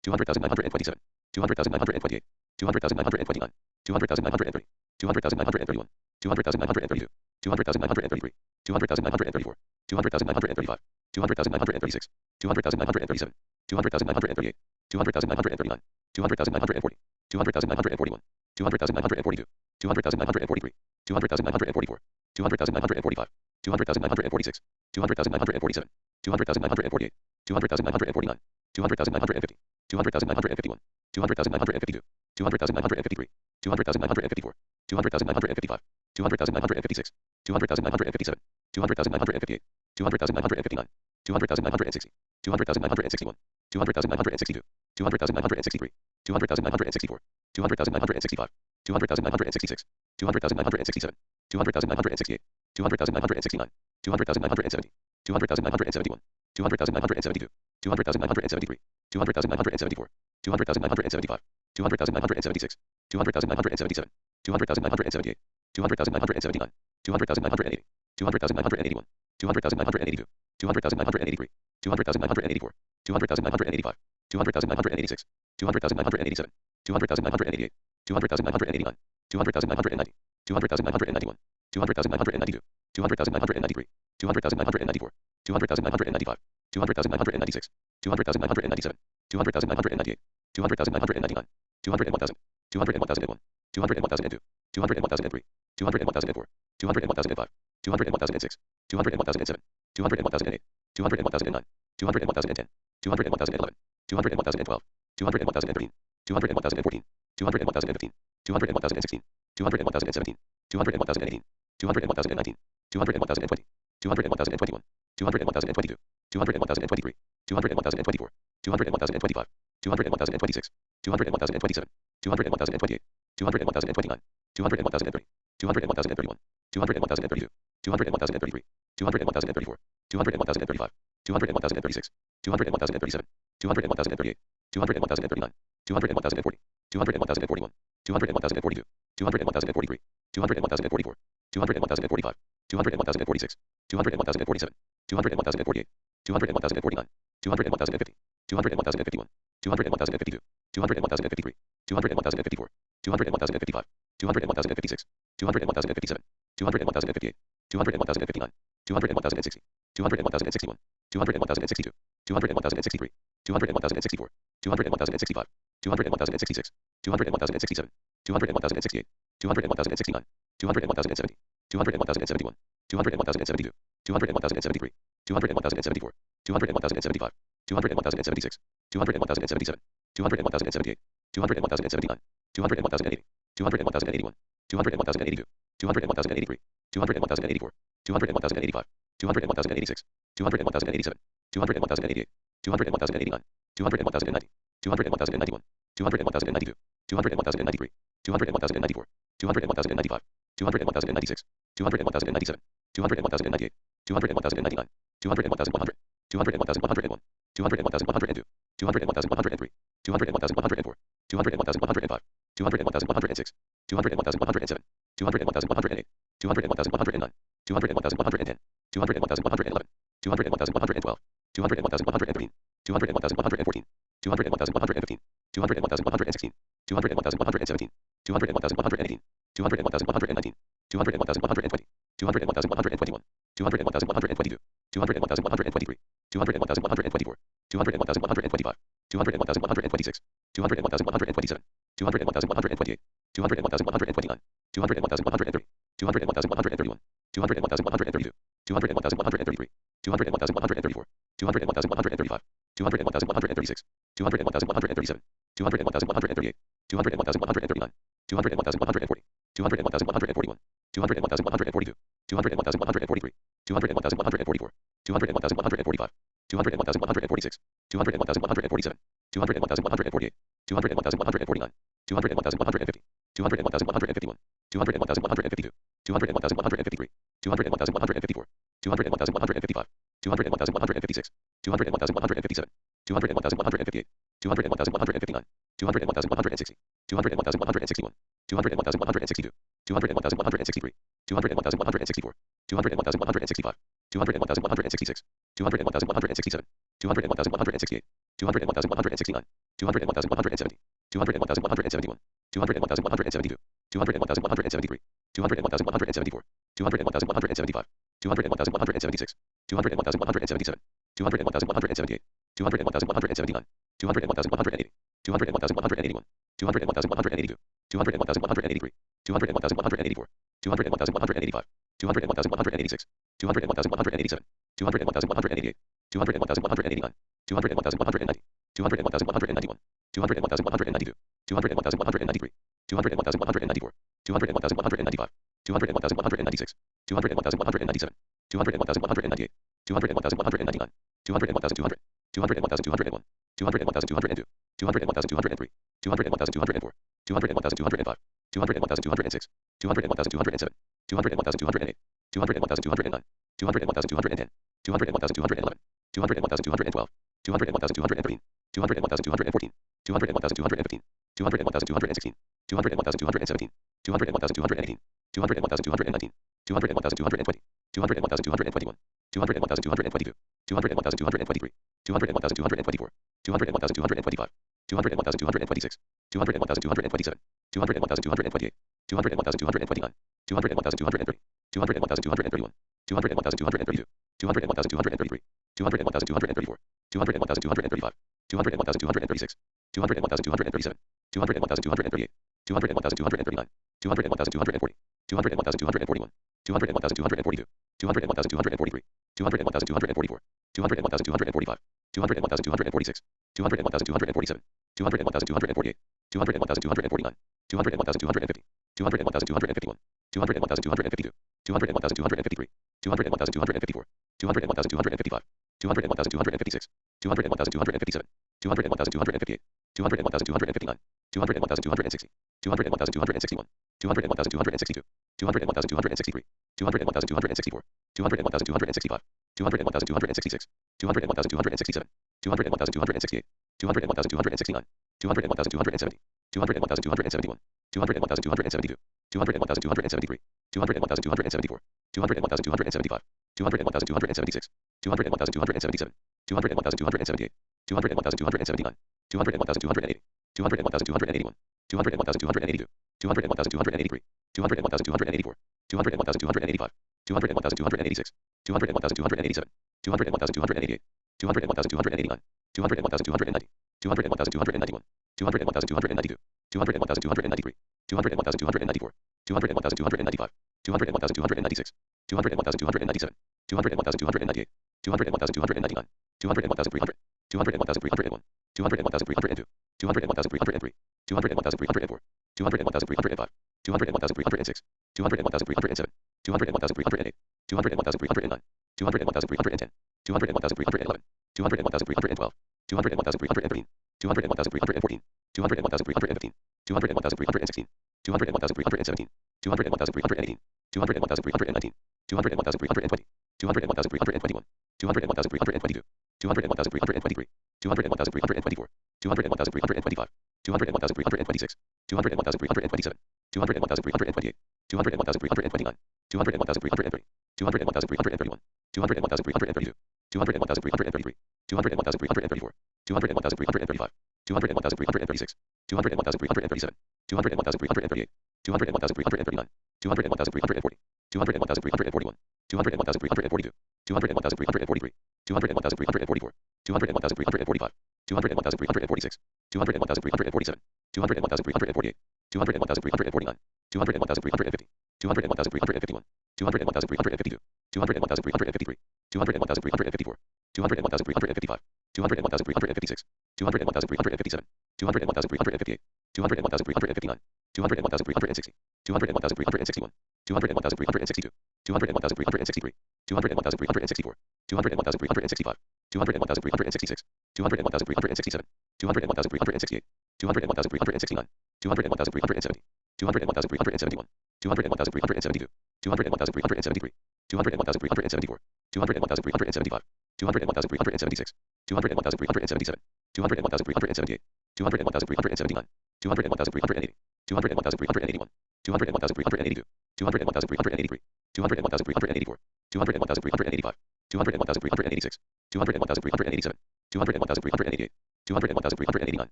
200,927, 200,928, 200,929, 200,930, 200,931, 200,932, 200,933, 200,934, 200,935, 200,936, 200,937, 200,938, 200,939, 200,940, 200,941, 200,942, 200,943, 200,944, 200,945, 200,946, 200,947, 200,948, 200,949, 200,950, 200,951, 200,952, 200,953, 200,954, 200,955, 200,956, 200,957, 200,958, 200,959, 200,960, 200,961, 200,962, 200,963, 200,964, 200,965, 200,966, 200,967, 200,968, 200,969, 200,970, 200,971, 200,972, 200,973, 200,974, 200,975, 200,976, 200,977, 200,978, 200,979, 200,980, 200,981, 200,982, 200,983, 200,984, 200,985, 200,986, 200,987, 200,988, 200,989, 200,990, 200,991, 200,992, 200,993, 200,994, 200,995, 200,996, 200,997, 200,998, 200,999, 201,000, 201,001, 201,002, 201,003, 201,004, 201,005, 201,006, 201,007, 201,008, 201,009, 201,010, 201,011, 201,012, 201,013, 201,014, 201,015, 201,016, 201,017, 201,018, 201,019, 201,020, 201,021, 201,022, 201,023, 201,024, 201,025, 201,026, 201,027, 201,028, 201,029, 201,030, 201,031, 201,032, 201,033, 201,034, 201,035, 201,036, 201,037, 201,038, 201,039, 201,040, 201,041, 201,042, 201,043, 201,044, 201,045, 201,046, 201,047, 201,048, 201,049, 201,050, 201,051, 201,052, 201,053, 201,054, 201,055, 201,056, 201,057, 201,058, 201,059, 201,060, 201,061, 201,062, 201,063, 201,064, 201,065, 201,066, 201,067, 201,068, 201,069, 201,070, 201,071, 201,072, 201,073, 201,074, 201,075, 201,076, 201,077, 201,078, 201,079, 201,080, 201,081, 201,082, 201,083, 201,084, 201,085, 201,086, 201,087, 201,088, 201,089, 201,090, 201,091, 201,092, 201,093, 201,094, 201,095, 201,096, 201,097, 201,098, 201,099, 201,100, 201,101, 201,102, 201,103, 201,104, 201,105, 201,106, 201,107, 201,108, 201,109, 201,110, 201,111, 201,112, 201,113, 201,114, 201,115, 201,116, 201,117, 201,118, 201,119, 201,120, 201,121, 201,122, 201,123, 201,124, 201,125, 201,126, 201,127, 201,128, 201,129, 201,130, 201,131, 201,132, 201,133, 201,134, 201,135, 201,136, 201,137, 201,138, 201,139, 201,140, 201,141, 201,142, 201,143, 201,144, 201,145, 201,146, 201,147, 201,148, 201,149, 201,150, 201,151, 201,152, 201,153, 201,154, 201,155, 201,156, 201,157, 201,158, 201,159, 201,160, 201,161, 201,162, 201,163, 201,164, 201,165, 201,166, 201,167, 201,168, 201,169, 201,170, 201,171, 201,172, 201,173, 201,174, 201,175, 201,176, 201,177, 201,178, 201,179, 201,180, 201,181, 201,182, 201,183, 201,184, 201,185, 201,186, 201,187, 201,188, 201,189, 201,190, 201,191, 201,192, 201,193, 201,194, 201,195, 201,196, 201,197, 201,198, 201,199, 200,200, 200,201, 200,202, 200,203, 200,204, 200,205, 200,206, 200,207, 200,208, 200,209, 200,210, 200,211, 200,212, 200,213, 200,214, 200,215, 200,216, 200,217, 200,218, 200,219, 200,220, 200,221, 200,222, 200,223, 200,224, 200,225, 200,226, 200,227, 200,228, 200,229, 200,230, 200,231, 200,232, 200,233, 200,234, 200,235, 200,236, 200,237, 200,238, 200,239, 200,240, 200,241, 200,242, 200,243, 200,244, 200,245, 200,246, 200,247, 200,248, 200,249, 200,250, 200,251, 200,252, 200,253, 200,254, 200,255, 200,256, 200,257, 200,258, 200,259, 200,260, 200,261, 200,262, 200,263, 200,264, 200,265, 200,266, 200,267, 200,268, 200,269, 200,270, 200,271, 200,272, 200,273, 200,274, 200,275, 200,276, 200,277, 200,278, 200,279, 200,280, 200,281, 200,282, 200,283, 200,284, 200,285, 200,286, 200,287, 200,288, 200,289, 200,290, 200,291, 200,292, 200,293, 200,294, 200,295, 200,296, 200,297, 200,298, 200,299, 200,300, 200,301, 200,302, 200,303, 200,304, 200,305, 200,306, 200,307, 200,308, 200,309, 200,310, 200,311, 200,312, 200,313, 200,314, 200,315, 200,316, 200,317, 200,318, 200,319, 200,320, 200,321, 200,322, 200,323, 200,324, 200,325, 200,326, 200,327, 200,328, 200,329, 200,330, 200,331, 200,332, 200,333, 200,334, 200,335, 200,336, 200,337, 200,338, 200,339, 200,340, 200,341, 200,342, 200,343, 200,344, 200,345, 200,346, 200,347, 200,348, 200,349, 200,350, 200,351, 200,352, 200,353, 200,354, 200,355, 200,356, 200,357, 200,358, 200,359, 200,360, 200,361, 200,362, 200,363, 200,364, 200,365, 200,366, 200,367, 200,368, 200,369, 200,370, 200,371, 200,372, 200,373, 200,374, 200,375, 200,376, 200,377, 200,378, 200,379, 200,380, 200,381, 200,382, 200,383, 200,384, 200,385, 200,386, 200,387, 200,388, 200,389,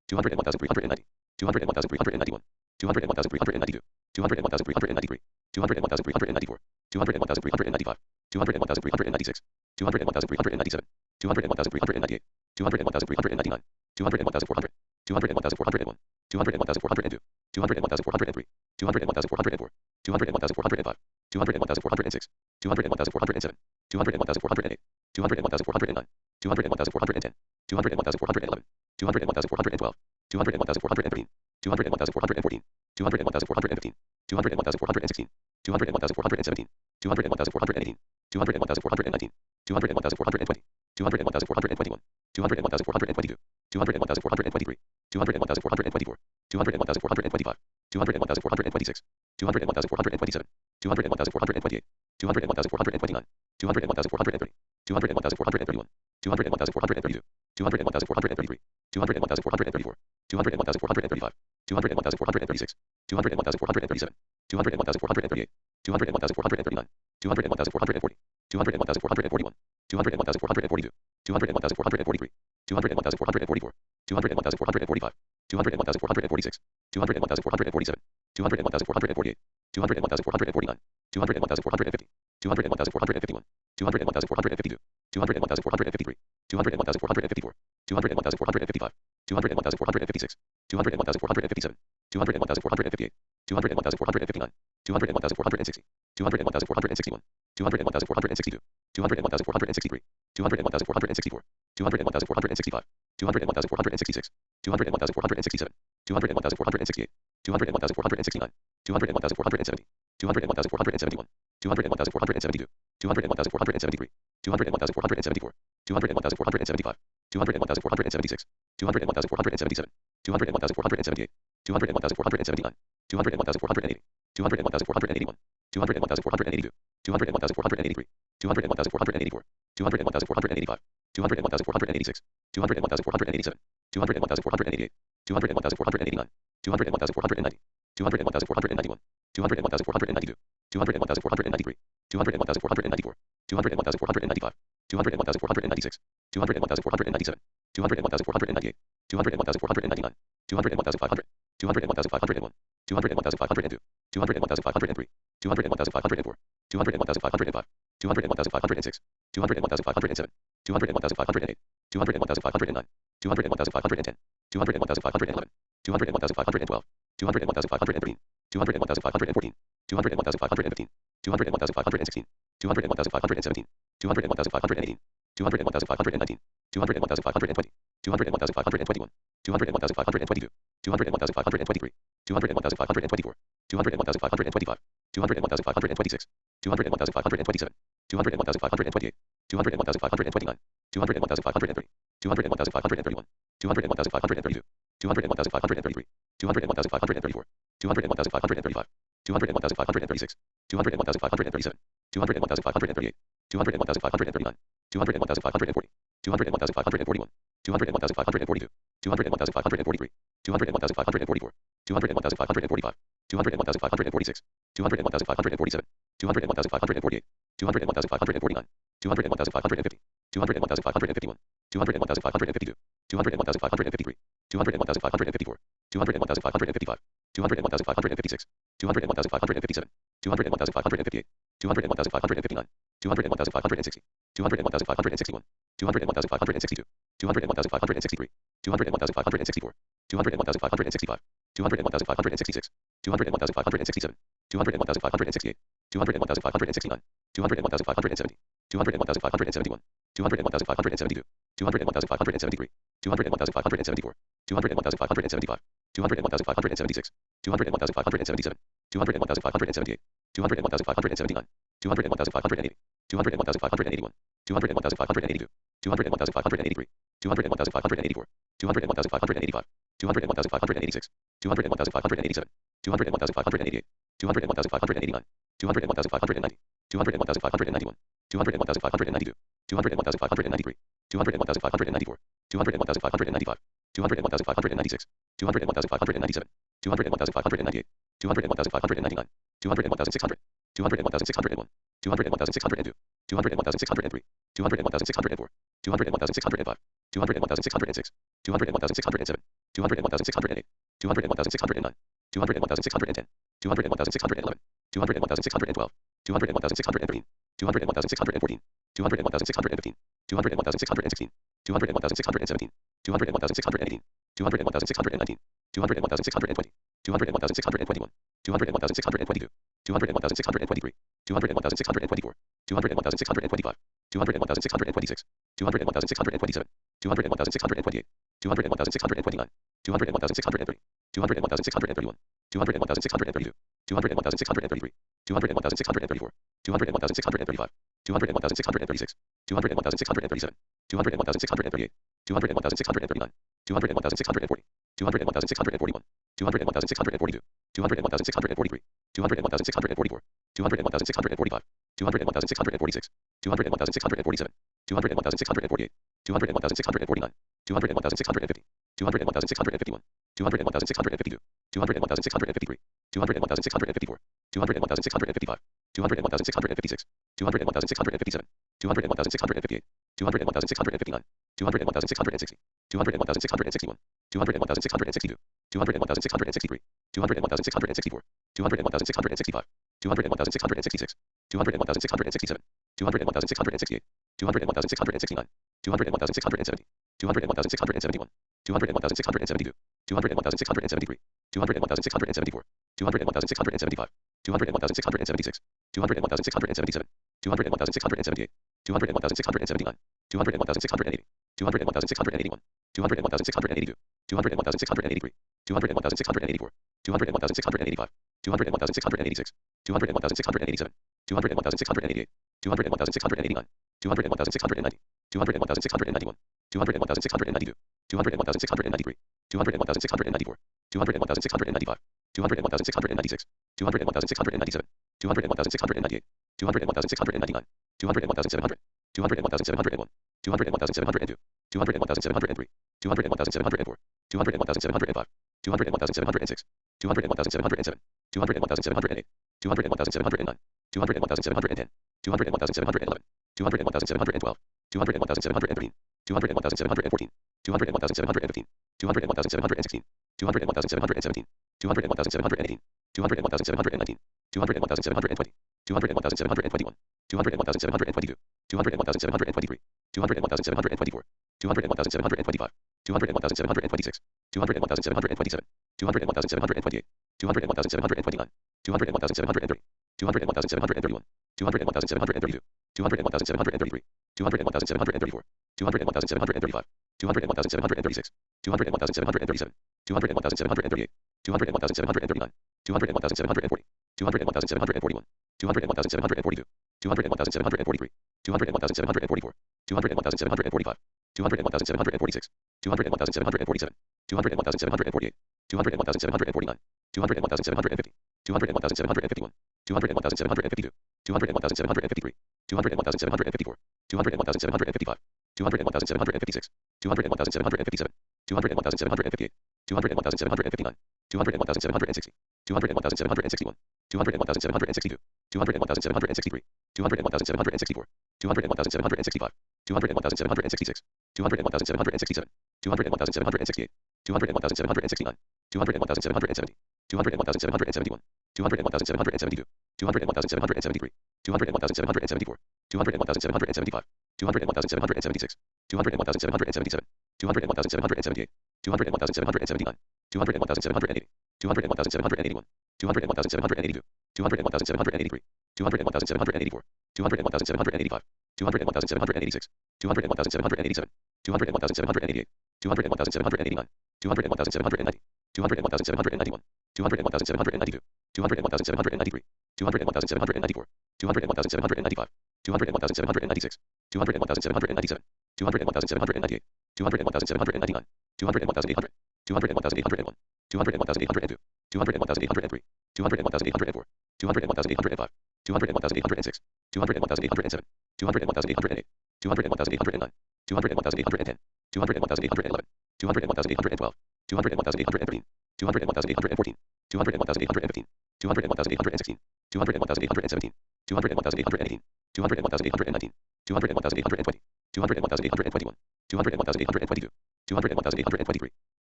200,390, 200,391, 200,392, 200,393, 200,394, 200,395, 200,396, 200,397, 200,398, 200,399, 200,400, 200,401, 200,402, 201,402, 201,403, 201,404, 201,405, 201,406, 201,407, 201,408, 201,409, 201,410, 201,411, 201,412, 201,413, 201,414, 201,415, 201,416, 201,417, 201,418, 201,419, 201,420, 201,421, 201,422, 201,423, 201,424, 201,425, 201,426, 201,427, 201,428, 201,429, 201,430, 201,431, 201,432, 201,433, 201,434, 201,435, 201,436, 201,437, 201,438, 201,439, 201,440, 201,441, 201,442, 201,443, 201,444, 201,445, 201,446, 201,447, 201,448, 201,449, 201,450, 201,451, 201,452, 201,453, 201,454, 201,455, 201,456, 201,457, 201,458, 201,459, 201,460, 201,461, 201,462, 201,463, 201,464, 201,465, 201,466, 201,467, 201,468, 201,469, 201,470, 201,471, 201,472, 201,473, 201,474, 201,475, 201,476, 201,477, 201,478, 201,479, 201,480, 201,481, 201,482, 201,483, 201,484, 201,485, 201,486, 201,487, 201,488, 201,489, 201,490, 201,491, 201,492, 201,493, 201,494, 201,495, 201,496, 201,497, 201,498, 201,499, 200,500, 200,501, 200,502, 200,503, 200,504, 200,505, 200,506, 200,507, 200,508, 200,509, 200,510, 200,511, 200,512, 200,513, 200,514, 200,515, 200,516, 200,517, 200,518, 200,519, 200,520, 200,521, 200,522, 200,523, 200,524, 200,525, 200,526, 200,527, 200,528, 200,529, 200,530, 200,531, 200,532, 200,533, 200,534, 200,535, 200,536, 200,537, 200,538, 200,539, 200,540, 200,541, 200,542, 200,543, 200,544, 200,545, 200,546, 200,547, 200,548, 200,549, 200,550, 200,551, 200,552, 200,553, 200,554, 200,555, 200,556, 200,557, 200,558, 200,559, 200,560, 200,561, 200,562, 200,563, 200,564, 200,565, 200,566, 200,567, 200,568, 200,569, 200,570, 200,571, 200,572, 200,573, 200,574, 200,575, 200,576, 200,577, 200,578, 200,579, 200,580, 200,581, 200,582, 200,583, 200,584, 200,585, 200,586, 200,587, 200,588, 200,589, 200,590, 200,591, 200,592, 200,593, 200,594, 200,595, 200,596, 200,597, 200,598, 200,599, 200,600, 200,601, 200,602, 200,603, 200,604, 200,605, 200,606, 200,607, 200,608, 200,609, 200,610, 200,611, 200,612, 200,613, 200,614, 200,615, 200,616, 200,617, 200,618, 200,619, 201,620, 201,621, 201,622, 201,623, 201,624, 201,625, 201,626, 201,627, 201,628, 201,629, 201,630, 201,631, 201,632, 201,633, 201,634, 201,635, 201,636, 201,637, 201,638, 201,639, 201,640, 201,641, 201,642, 201,643, 201,644, 201,645, 201,646, 201,647, 201,648, 201,649, 201,650, 201,651, 201,652, 201,653, 201,654, 201,655, 201,656, 201,657, 201,658, 201,659, 201,660, 201,661, 201,662, 201,663, 201,664, 201,665, 201,666, 201,667, 201,668, 201,669, 201,670, 201,671, 201,672, 201,673, 201,674, 201,675, 201,676, 201,677, 201,678, 201,679, 201,680, 201,681, 201,682, 201,683, 201,684, 201,685, 201,686, 201,687, 201,688, 201,689, 201,690, 201,691, 201,692, 201,693, 201,694, 201,695, 201,696, 201,697, 201,698, 201,699, 200,700, 200,701, 200,702, 200,703, 200,704, 200,705, 200,706, 200,707, 200,708, 200,709, 200,710, 200,711, 200,712, 200,713, 200,714, 200,715, 200,716, 200,717, 200,718, 200,719, 200,720, 200,721, 200,722, 200,723, 200,724, 200,725, 200,726, 200,727, 200,728, 200,729, 200,730, 200,731, 200,732, 200,733, 200,734, 200,735, 200,736, 200,737, 200,738, 200,739, 200,740, 200,741, 200,742, 200,743, 200,744, 200,745, 200,746, 200,747, 200,748, 200,749, 200,750, 200,751, 200,752, 200,753, 200,754, 200,755, 200,756, 200,757, 200,758, 200,759, 200,760, 200,761, 200,762, 200,763, 200,764, 200,765, 200,766, 200,767, 200,768, 200,769, 200,770, 200,771, 200,772, 200,773, 200,774, 200,775, 200,776, 200,777, 200,778, 200,779, 200,780, 200,781, 200,782, 200,783, 200,784, 200,785, 200,786, 200,787, 200,788, 200,789, 200,790, 200,791, 200,792, 200,793, 200,794, 200,795, 200,796, 200,797, 200,798, 200,799, 200,800, 200,801, 200,802, 200,803, 200,804, 200,805, 200,806, 200,807, 200,808, 200,809, 200,810, 200,811, 200,812, 200,813, 200,814, 200,815, 200,816, 200,817, 200,818, 200,819, 200,820, 200,821, 200,822, 200,823,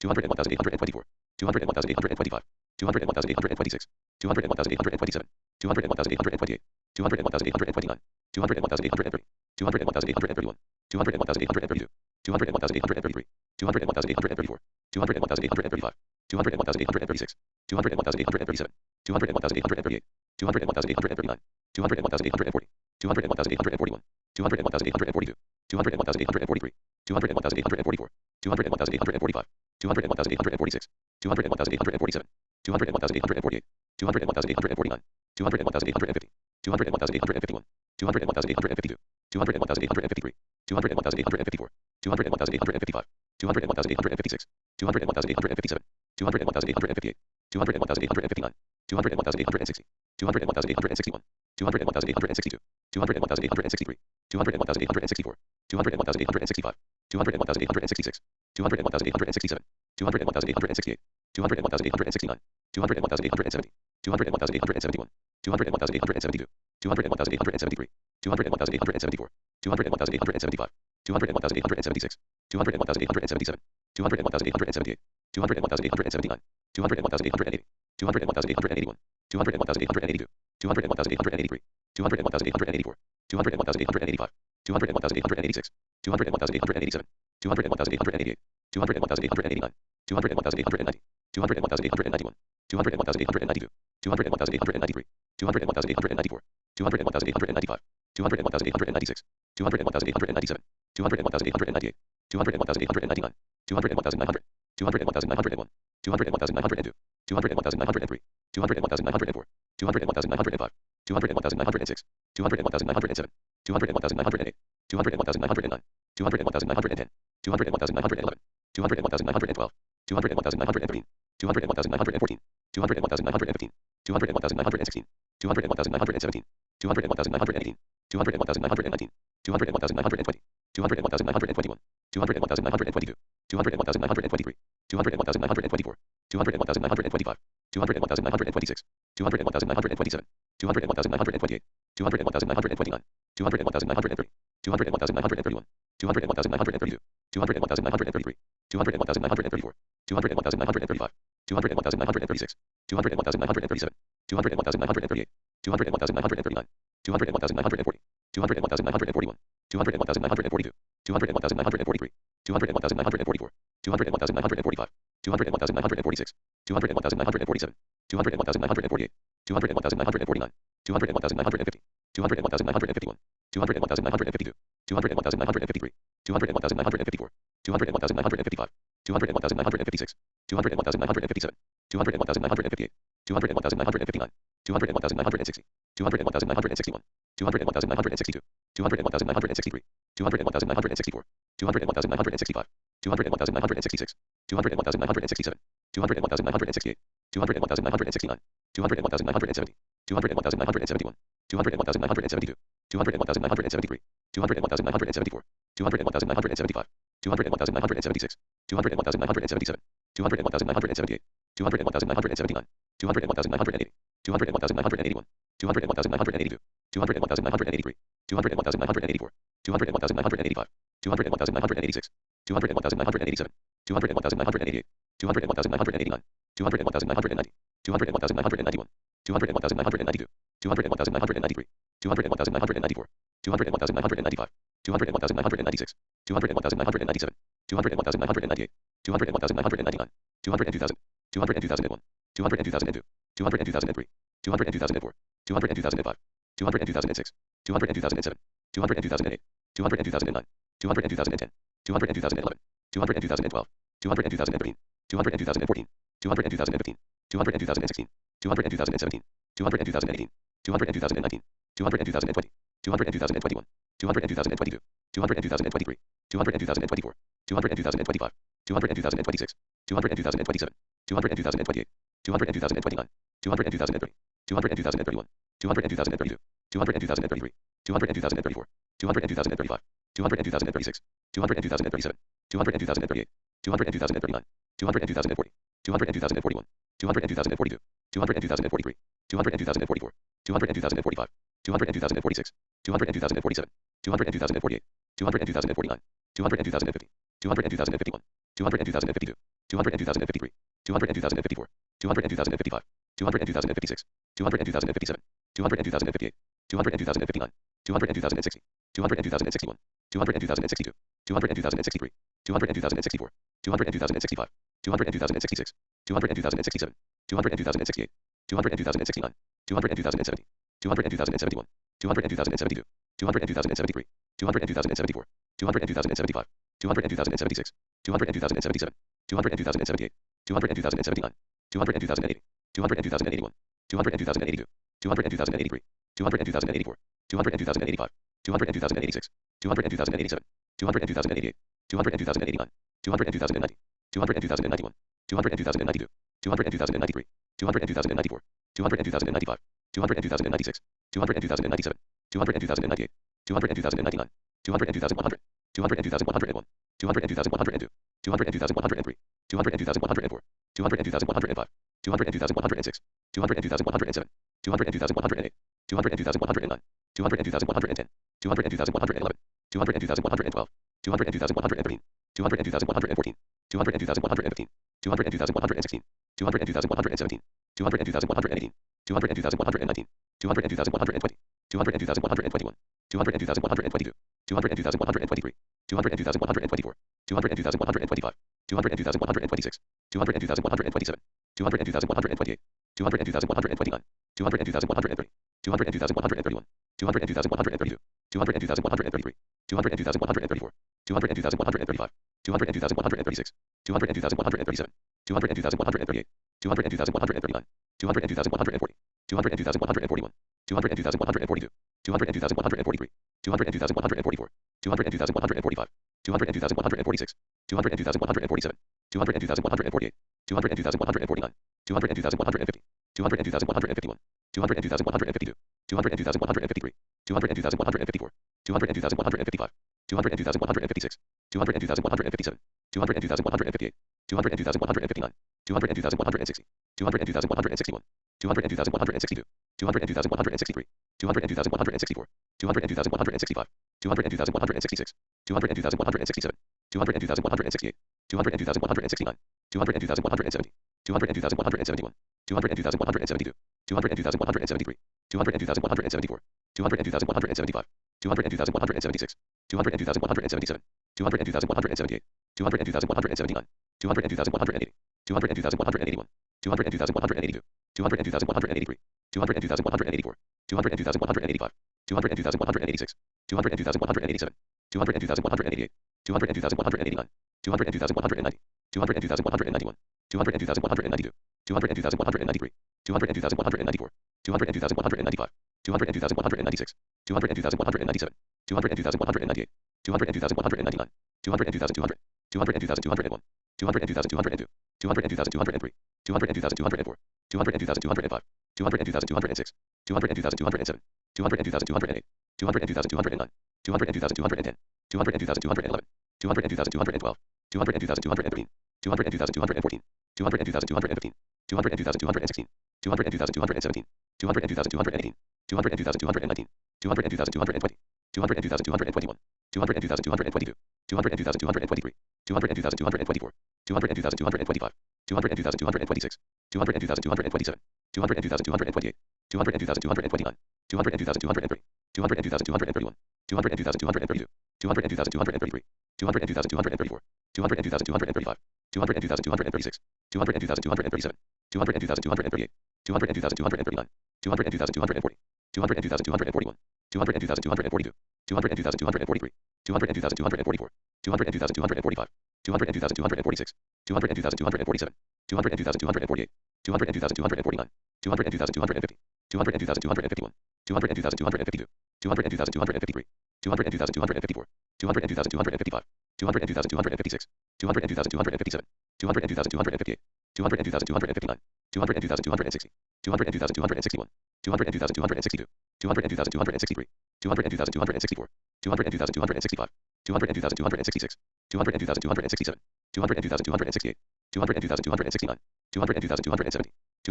200,824, 200,825, 200,826, 200,827, 200,828, 200,829, 200,830, 200,831, 200,832, 200,833, 200,834, 200,835, 201,836, 201,837, 201,838, 201,839, 201,840, 201,841, 201,842, 201,843, 201,844, 201,845, 201,846, 201,847, 201,848, 201,849, 201,850, 201,851, 201,852, 201,853, 201,854, 201,855, 201,856, 201,857, 201,858, 201,859, 201,860, 201,861, 201,862, 201,863, 201,864, 201,865, 201,866, 201,867, 201,868, 201,869, 201,870, 201,871, 201,872, 201,873, 201,874, 201,875, 201,876, 201,877, 201,878, 201,879, 201,880, 201,881, 201,882, 201,883, 201,884, 201,885, 201,886, 201,887, 201,888, 201,889, 201,890, 201,891, 201,892, 201,893, 201,894, 201,895, 201,896, 201,897, 201,898, 201,899, 200,900, 200,901, 200,902, 200,903, 200,904, 200,905, 200,906, 200,907, 200,908, 200,909, 200,910, 200,911, 200,912, 200,913, 200,914, 200,915, 200,916, 200,917, 200,918, 200,919, 200,920, 200,921, 200,922, 200,923, 200,924, 200,925, 200,926, 200,927, 200,928, 200,929, 200,930, 200,931, 200,932, 200,933, 200,934, 200,935, 200,936, 200,937, 200,938, 200,939, 200,940, 200,941, 200,942, 200,943, 200,944, 200,945, 200,946, 200,947, 200,948, 200,949, 200,950, 200,951, 200,952, 200,953, 200,954, 200,955, 200,956, 200,957, 200,958, 200,959, 200,960, 200,961, 200,962, 200,963, 200,964, 200,965, 200,966, 200,967, 200,968, 200,969, 200,970, 200,971, 200,972, 200,973, 200,974, 200,975, 200,976, 200,977, 200,978, 200,979, 200,980, 200,981, 200,982, 200,983, 200,984, 200,985, 200,986, 200,987, 200,988, 200,989, 200,990, 200,991, 200,992, 200,993, 200,994, 200,995, 200,996, 200,997, 200,998, 200,999, 200,000, 200,001, 200,002, 200,003, 200,004, 200,005, 200,006, 200,007, 200,008, 200,009, 200,010, 200,011, 200,012, 200,013, 200,014, 200,015, 200,016, 200,017, 200,018, 200,019, 200,020, 200,021, 200,022, 200,023, 200,024, 200,025, 200,026, 200,027, 200,028, 200,029, 200,030, 200,031, 200,032, 200,033, 200,034, 200,035, 200,036, 200,037, 200,038, 200,039, 200,040, 200,041, 200,042, 200,043, 200,044, 200,045, 200,046, 200,047, 200,048, 200,049, 200,050, 200,051, 200,052, 200,053, 200,054, 200,055, 200,056, 200,057, 200,058, 200,059, 200,060, 200,061, 200,062, 200,063, 200,064, 200,065, 202,066, 202,067, 202,068, 202,069, 202,070, 202,071, 202,072, 202,073, 202,074, 202,075, 202,076, 202,077, 202,078, 202,079, 202,080, 202,081, 202,082, 202,083, 202,084, 202,085, 202,086, 202,087, 202,088, 202,089, 202,090, 202,091, 202,092, 202,093, 202,094, 202,095, 202,096, 202,097, 202,098, 202,099, 202,100, 202,101, 202,102, 202,103, 202,104, 202,105, 202,106, 202,107, 202,108, 202,109, 202,110, 202,111, 202,112, 202,113, 202,114, 202,115, 202,116, 202,117, 202,118, 202,119, 202,120, 202,121, 202,122, 202,123, 202,124, 202,125, 202,126, 202,127, 202,128, 202,129, 202,130, 202,131, 202,132, 202,133, 202,134, 202,135, 202,136, 202,137, 202,138, 202,139, 202,140, 202,141, 202,142, 202,143, 202,144, 202,145, 202,146, 202,147, 202,148, 202,149, 202,150, 202,151, 202,152, 202,153, 202,154, 202,155, 202,156, 202,157, 202,158, 202,159, 202,160, 202,161, 202,162, 202,163, 202,164, 202,165, 202,166, 202,167, 202,168, 202,169, 202,170, 202,171, 202,172, 202,173, 202,174, 202,175, 202,176, 202,177, 202,178, 202,179, 202,180, 202,181, 202,182, 202,183, 202,184, 202,185, 202,186, 202,187, 202,188, 202,189, 202,190, 202,191, 202,192, 202,193, 202,194, 202,195, 202,196, 202,197, 202,198, 202,199, 202,200, 202,201, 202,202, 202,203, 202,204, 202,205, 202,206, 202,207, 202,208, 202,209, 202,210, 202,211, 202,212, 202,213, 202,214, 202,215, 202,216, 202,217, 202,218, 202,219, 202,220, 202,221, 202,222, 202,223, 202,224, 202,225, 202,226, 202,227, 202,228, 202,229, 202,230, 202,231, 202,232, 202,233, 202,234, 202,235, 202,236, 202,237, 202,238, 202,239, 202,240, 202,241, 202,242, 202,243, 202,244, 202,245, 202,246, 202,247, 202,248, 202,249, 202,250, 202,251, 202,252, 202,253, 202,254, 202,255, 202,256, 202,257, 202,258, 202,259, 202,260, 202,261, 202,262, 202,263, 202,264, 202,265, 202,266, 202,267, 202,268, 202,269, 202,270,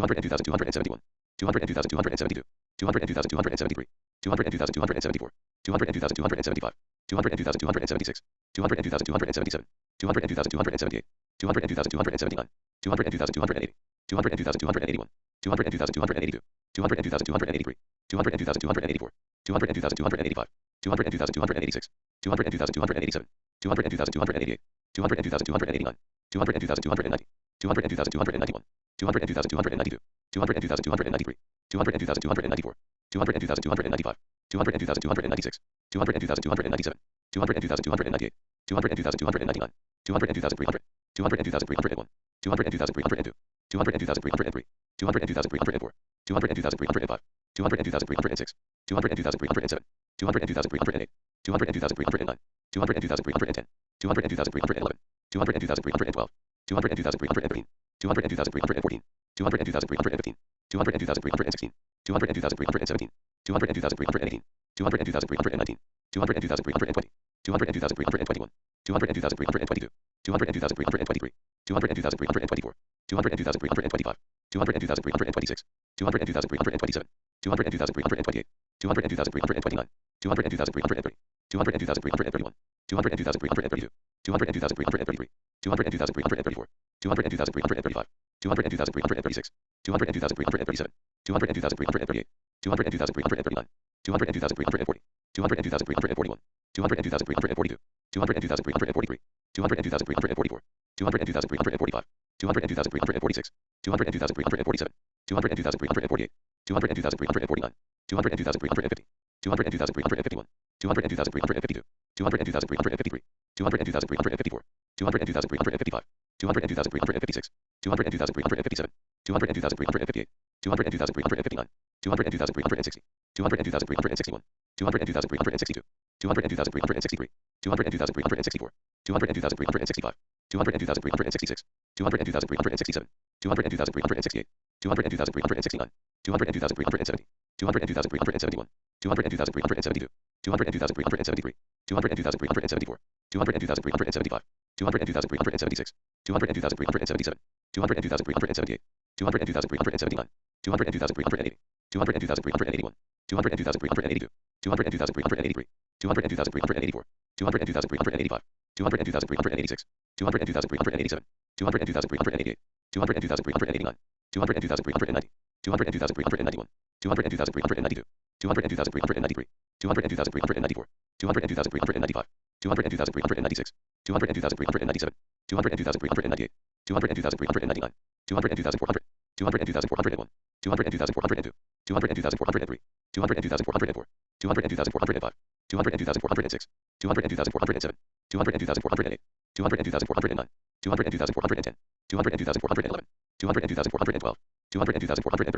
202,271, 202,272, 202,273, 202,274, 202,275, 202,276, 202,277, 202,278, 202,279, 202,280, 202,281, 202,282, 202,283, 202,284, 202,285, 202,286, 202,287, 202,288, 202,289, 202,290, 202,291, 202,292, 202,293, 202,294, 202,295, 202,296, 202,297, 202,298, 202,299, 202,300, 202,301, 202,302, 202,303, 202,304, 202,305, 202,306, 202,307, 202,308, 202,309, 202,310, 202,311, 202,312, 202,313, 202,314, 202,315, 202,316, 202,317, 202,318, 202,319, 202,320, 202,321, 202,322, 202,323, 202,324, 202,325, 202,326, 202,327, 202,328, 202,329, 202,330, 202,331, 202,332, 202,333, 202,334, 202,335, 202,336, 202,337, 202,338, 202,339, 202,340, 202,341, 202,342, 202,343, 202,344, 202,345, 202,346, 202,347, 202,348, 202,349, 202,350, 202,351, 202,352, 202,353, 202,354, 202,355, 202,356, 202,357, 202,358, 202,359, 202,360, 202,361, 202,362, 202,363, 202,364, 202,365, 202,366, 202,367, 202,368, 202,369, 202,370, 202,371, 202,372, 202,373, 202,374, 202,375, 202,376, 202,377, 202,378, 202,379, 202,380, 202,381, 202,382, 202,383, 202,384, 202,385, 202,386, 202,387, 202,388, 202,389, 202,390, 202,391, 202,392, 202,393, 202,394, 202,395, 202,396, 202,397, 202,398, 202,399, 202,400, 202,401, 202,402, 202,403, 202,404, 202,405, 202,406, 202,407, 202,408, 202,409, 202,410, 202,411, 202,412, 202,413,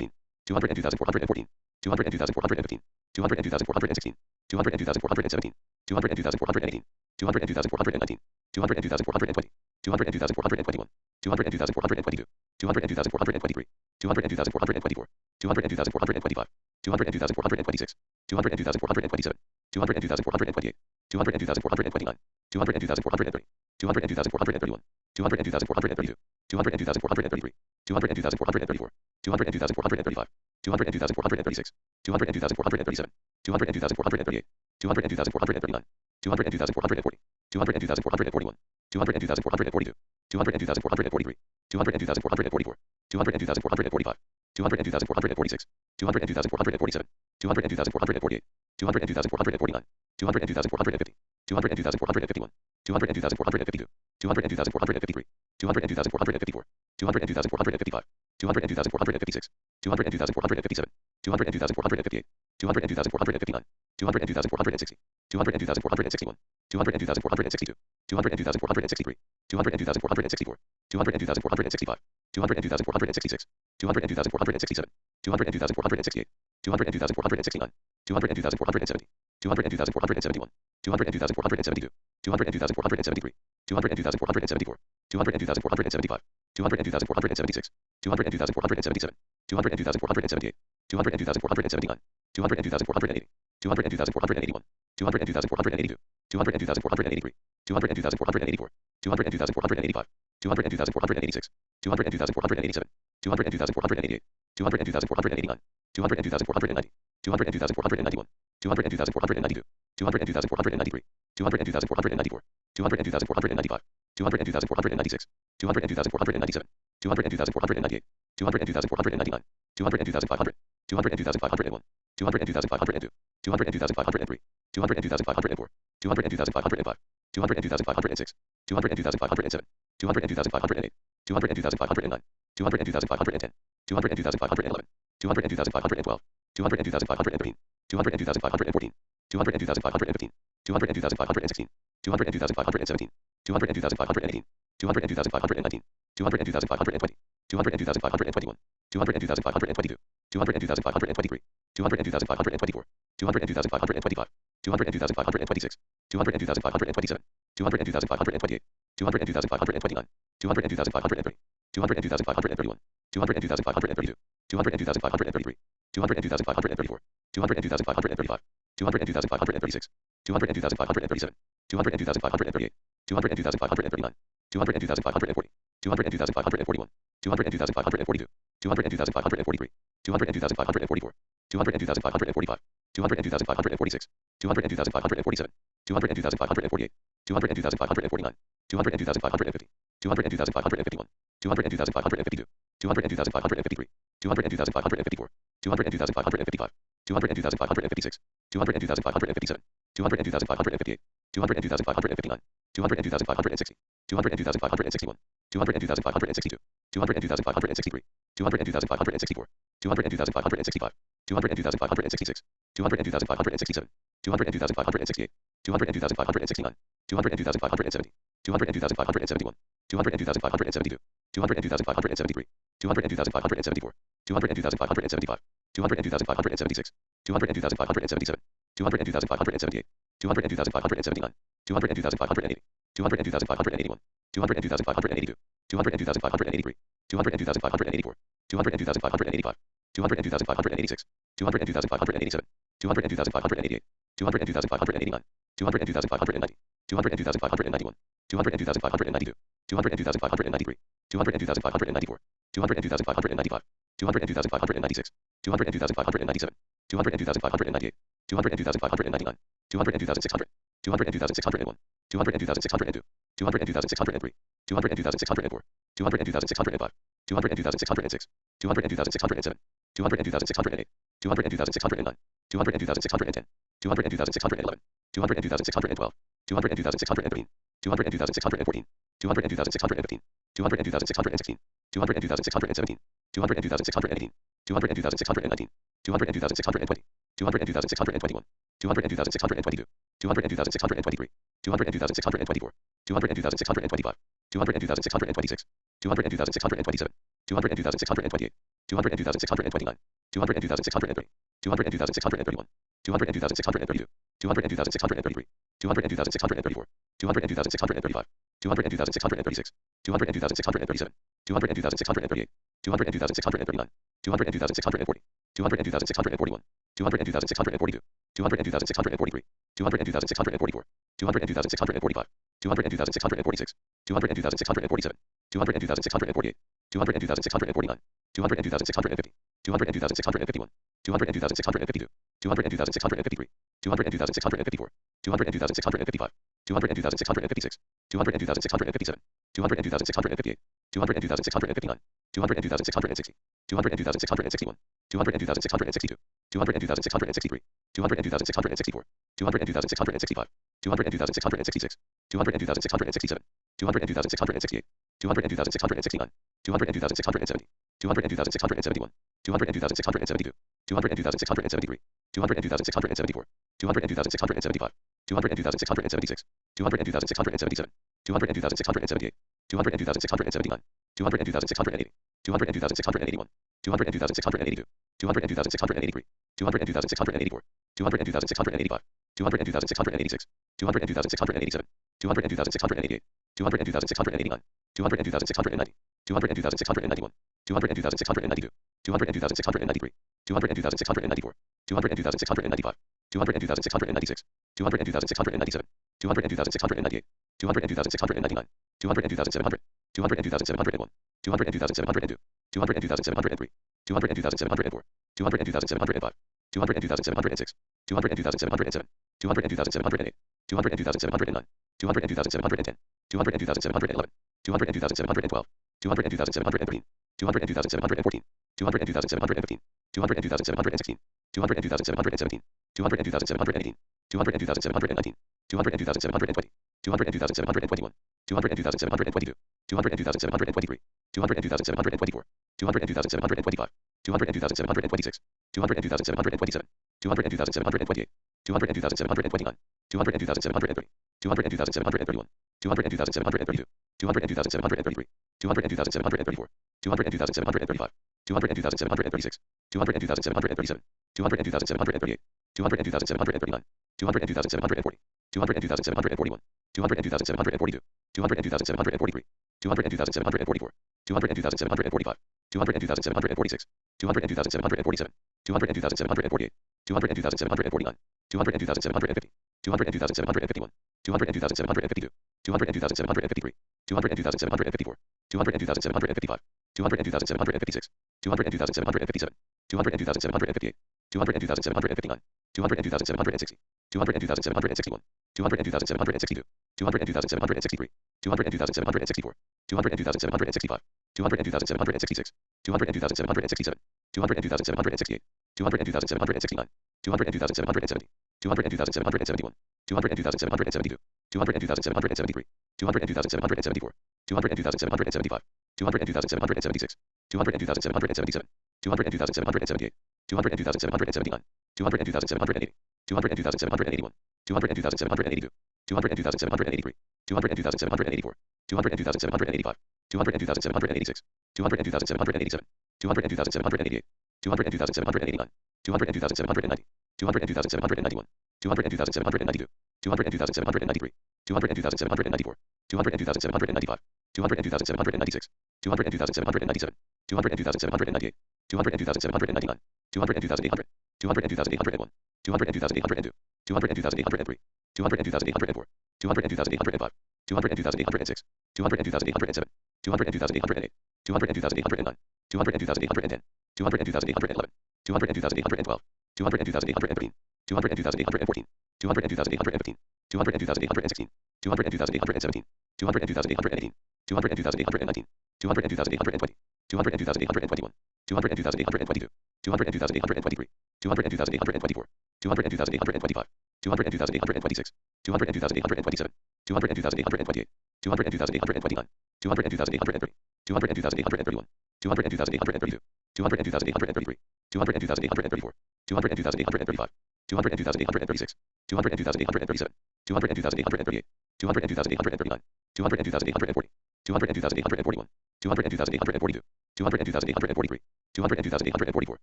202,414, 202,415, 202,416, 202,417, 202,418, 202,419, 202,420, 202,421, 202,422, 202,423, 202,424, 202,425, 202,426, 202,427, 202,428, 202,429, 202,430, 202,431, 202,432, 202,433, 202,434, 202,435, 202,436, 202,437, 202,438, 202,439, 202,440, 202,441, 202,442, 202,443, 202,444, 202,445, 202,446, 202,447, 202,448, 202,449, 202,450, 202,451, 202,452, 202,453, 202,454, 202,455, 202,456, 202,457, 202,458, 202,459, 202,460, 202,461, 202,462, 202,463, 202,464, 202,465, 202,466, 202,467, 202,468, 202,469, 202,470, 202,471, 202,472, 202,473, 202,474, 202,475, 202,476, 202,477, 202,478, 202,479, 202,480, 202,481, 202,482, 202,483, 202,484, 202,485, 202,486, 202,487, 202,488, 202,489, 202,490, 202,491, 202,492, 202,493, 202,494, 202,495, 202,496, 202,497, 202,498, 202,499, 202,500, 202,501, 202,502, 202,503, 202,504, 202,505, 202,506, 202,507, 202,508, 202,509, 202,510, 202,511, 202,512, 202,513, 202,514, 202,515, 202,516, 202,517, 202,518, 202,519, 202,520, 202,521, 202,522, 202,523, 202,524, 202,525, 202,526, 202,527, 202,528, 202,529, 202,530, 202,531, 202,532, 202,533, 202,534, 202,535, 202,536, 202,537, 202,538, 202,539, 202,540, 202,541, 202,542, 202,543, 202,544, 202,545, 202,546, 202,547, 202,548, 202,549, 202,550, 202,551, 202,552, 202,553, 202,554, 202,555, 202,556, 202,557, 202,558, 202,559, 202,560, 202,561, 202,562, 202,563, 202,564, 202,565, 202,566, 202,567, 202,568, 202,569, 202,570, 202,571, 202,572, 202,573, 202,574, 202,575, 202,576, 202,577, 202,578, 202,579, 202,580, 202,581, 202,582, 202,583, 202,584, 202,585, 202,586, 202,587, 202,588, 202,589, 202,590, 202,591, 202,592, 202,593, 202,594, 202,595, 202,596, 202,597, 202,598, 202,599, 202,600, 202,601, 202,602, 202,603, 202,604, 202,605, 202,606, 202,607, 202,608, 202,609, 202,610, 202,611, 202,612, 202,613, 202,614, 202,615, 202,616, 202,617, 202,618, 202,619, 202,620, 202,621, 202,622, 202,623, 202,624, 202,625, 202,626, 202,627, 202,628, 202,629, 202,630, 202,631, 202,632, 202,633, 202,634, 202,635, 202,636, 202,637, 202,638, 202,639, 202,640, 202,641, 202,642, 202,643, 202,644, 202,645, 202,646, 202,647, 202,648, 202,649, 202,650, 202,651, 202,652, 202,653, 202,654, 202,655, 202,656, 202,657, 202,658, 202,659, 202,660, 202,661, 202,662, 202,663, 202,664, 202,665, 202,666, 202,667, 202,668, 202,669, 202,670, 202,671, 202,672, 202,673, 202,674, 202,675, 202,676, 202,677, 202,678, 202,679, 202,680, 202,681, 202,682, 202,683, 202,684, 202,685, 202,686, 202,687, 202,688, 202,689, 202,690, 202,691, 202,692, 202,693, 202,694, 202,695, 202,696, 202,697, 202,698, 202,699, 202,700, 202,701, 202,702, 202,703, 202,704, 202,705, 202,706, 202,707, 202,708, 202,709, 202,710, 202,711, 202,712, 202,713, 202,714, 202,715, 202,716, 202,717, 202,718, 202,719, 202,720, 202,721, 202,722, 202,723, 202,724, 202,725, 202,726, 202,727, 202,728, 202,729, 202,730, 202,731, 202,732, 202,733, 202,734, 202,735, 202,736, 202,737, 202,738, 202,739, 202,740, 202,741, 202,742, 202,743, 202,744, 202,745, 202,746, 202,747, 202,748, 202,749, 202,750, 202,751, 202,752, 202,753, 202,754, 202,755, 202,756, 202,757, 202,758, 202,759, 202,760, 202,761, 202,762, 202,763, 202,764, 202,765, 202,766, 202,767, 202,768, 202,769, 202,770, 202,771, 202,772, 202,773, 202,774, 202,775, 202,776, 202,777, 202,778, 202,779, 202,780, 202,781, 202,782, 202,783, 202,784, 202,785, 202,786, 202,787, 202,788, 202,789, 202,790, 202,791, 202,792, 202,793, 202,794, 202,795, 202,796, 202,797, 202,798, 202,799, 202,800, 202,801, 202,802, 202,803, 202,804, 202,805, 202,806, 202,807, 202,808, 202,809, 202,810, 202,811, 202,812, 202,813, 202,814, 202,815, 202,816, 202,817, 202,818, 202,819, 202,820, 202,821, 202,822, 202,823, 202,824, 202,825, 202,826, 202,827, 202,828, 202,829, 202,830, 202,831, 202,832, 202,833, 202,834, 202,835, 202,836, 202,837, 202,838, 202,839, 202,840, 202,841, 202,842, 202,843, 202,844,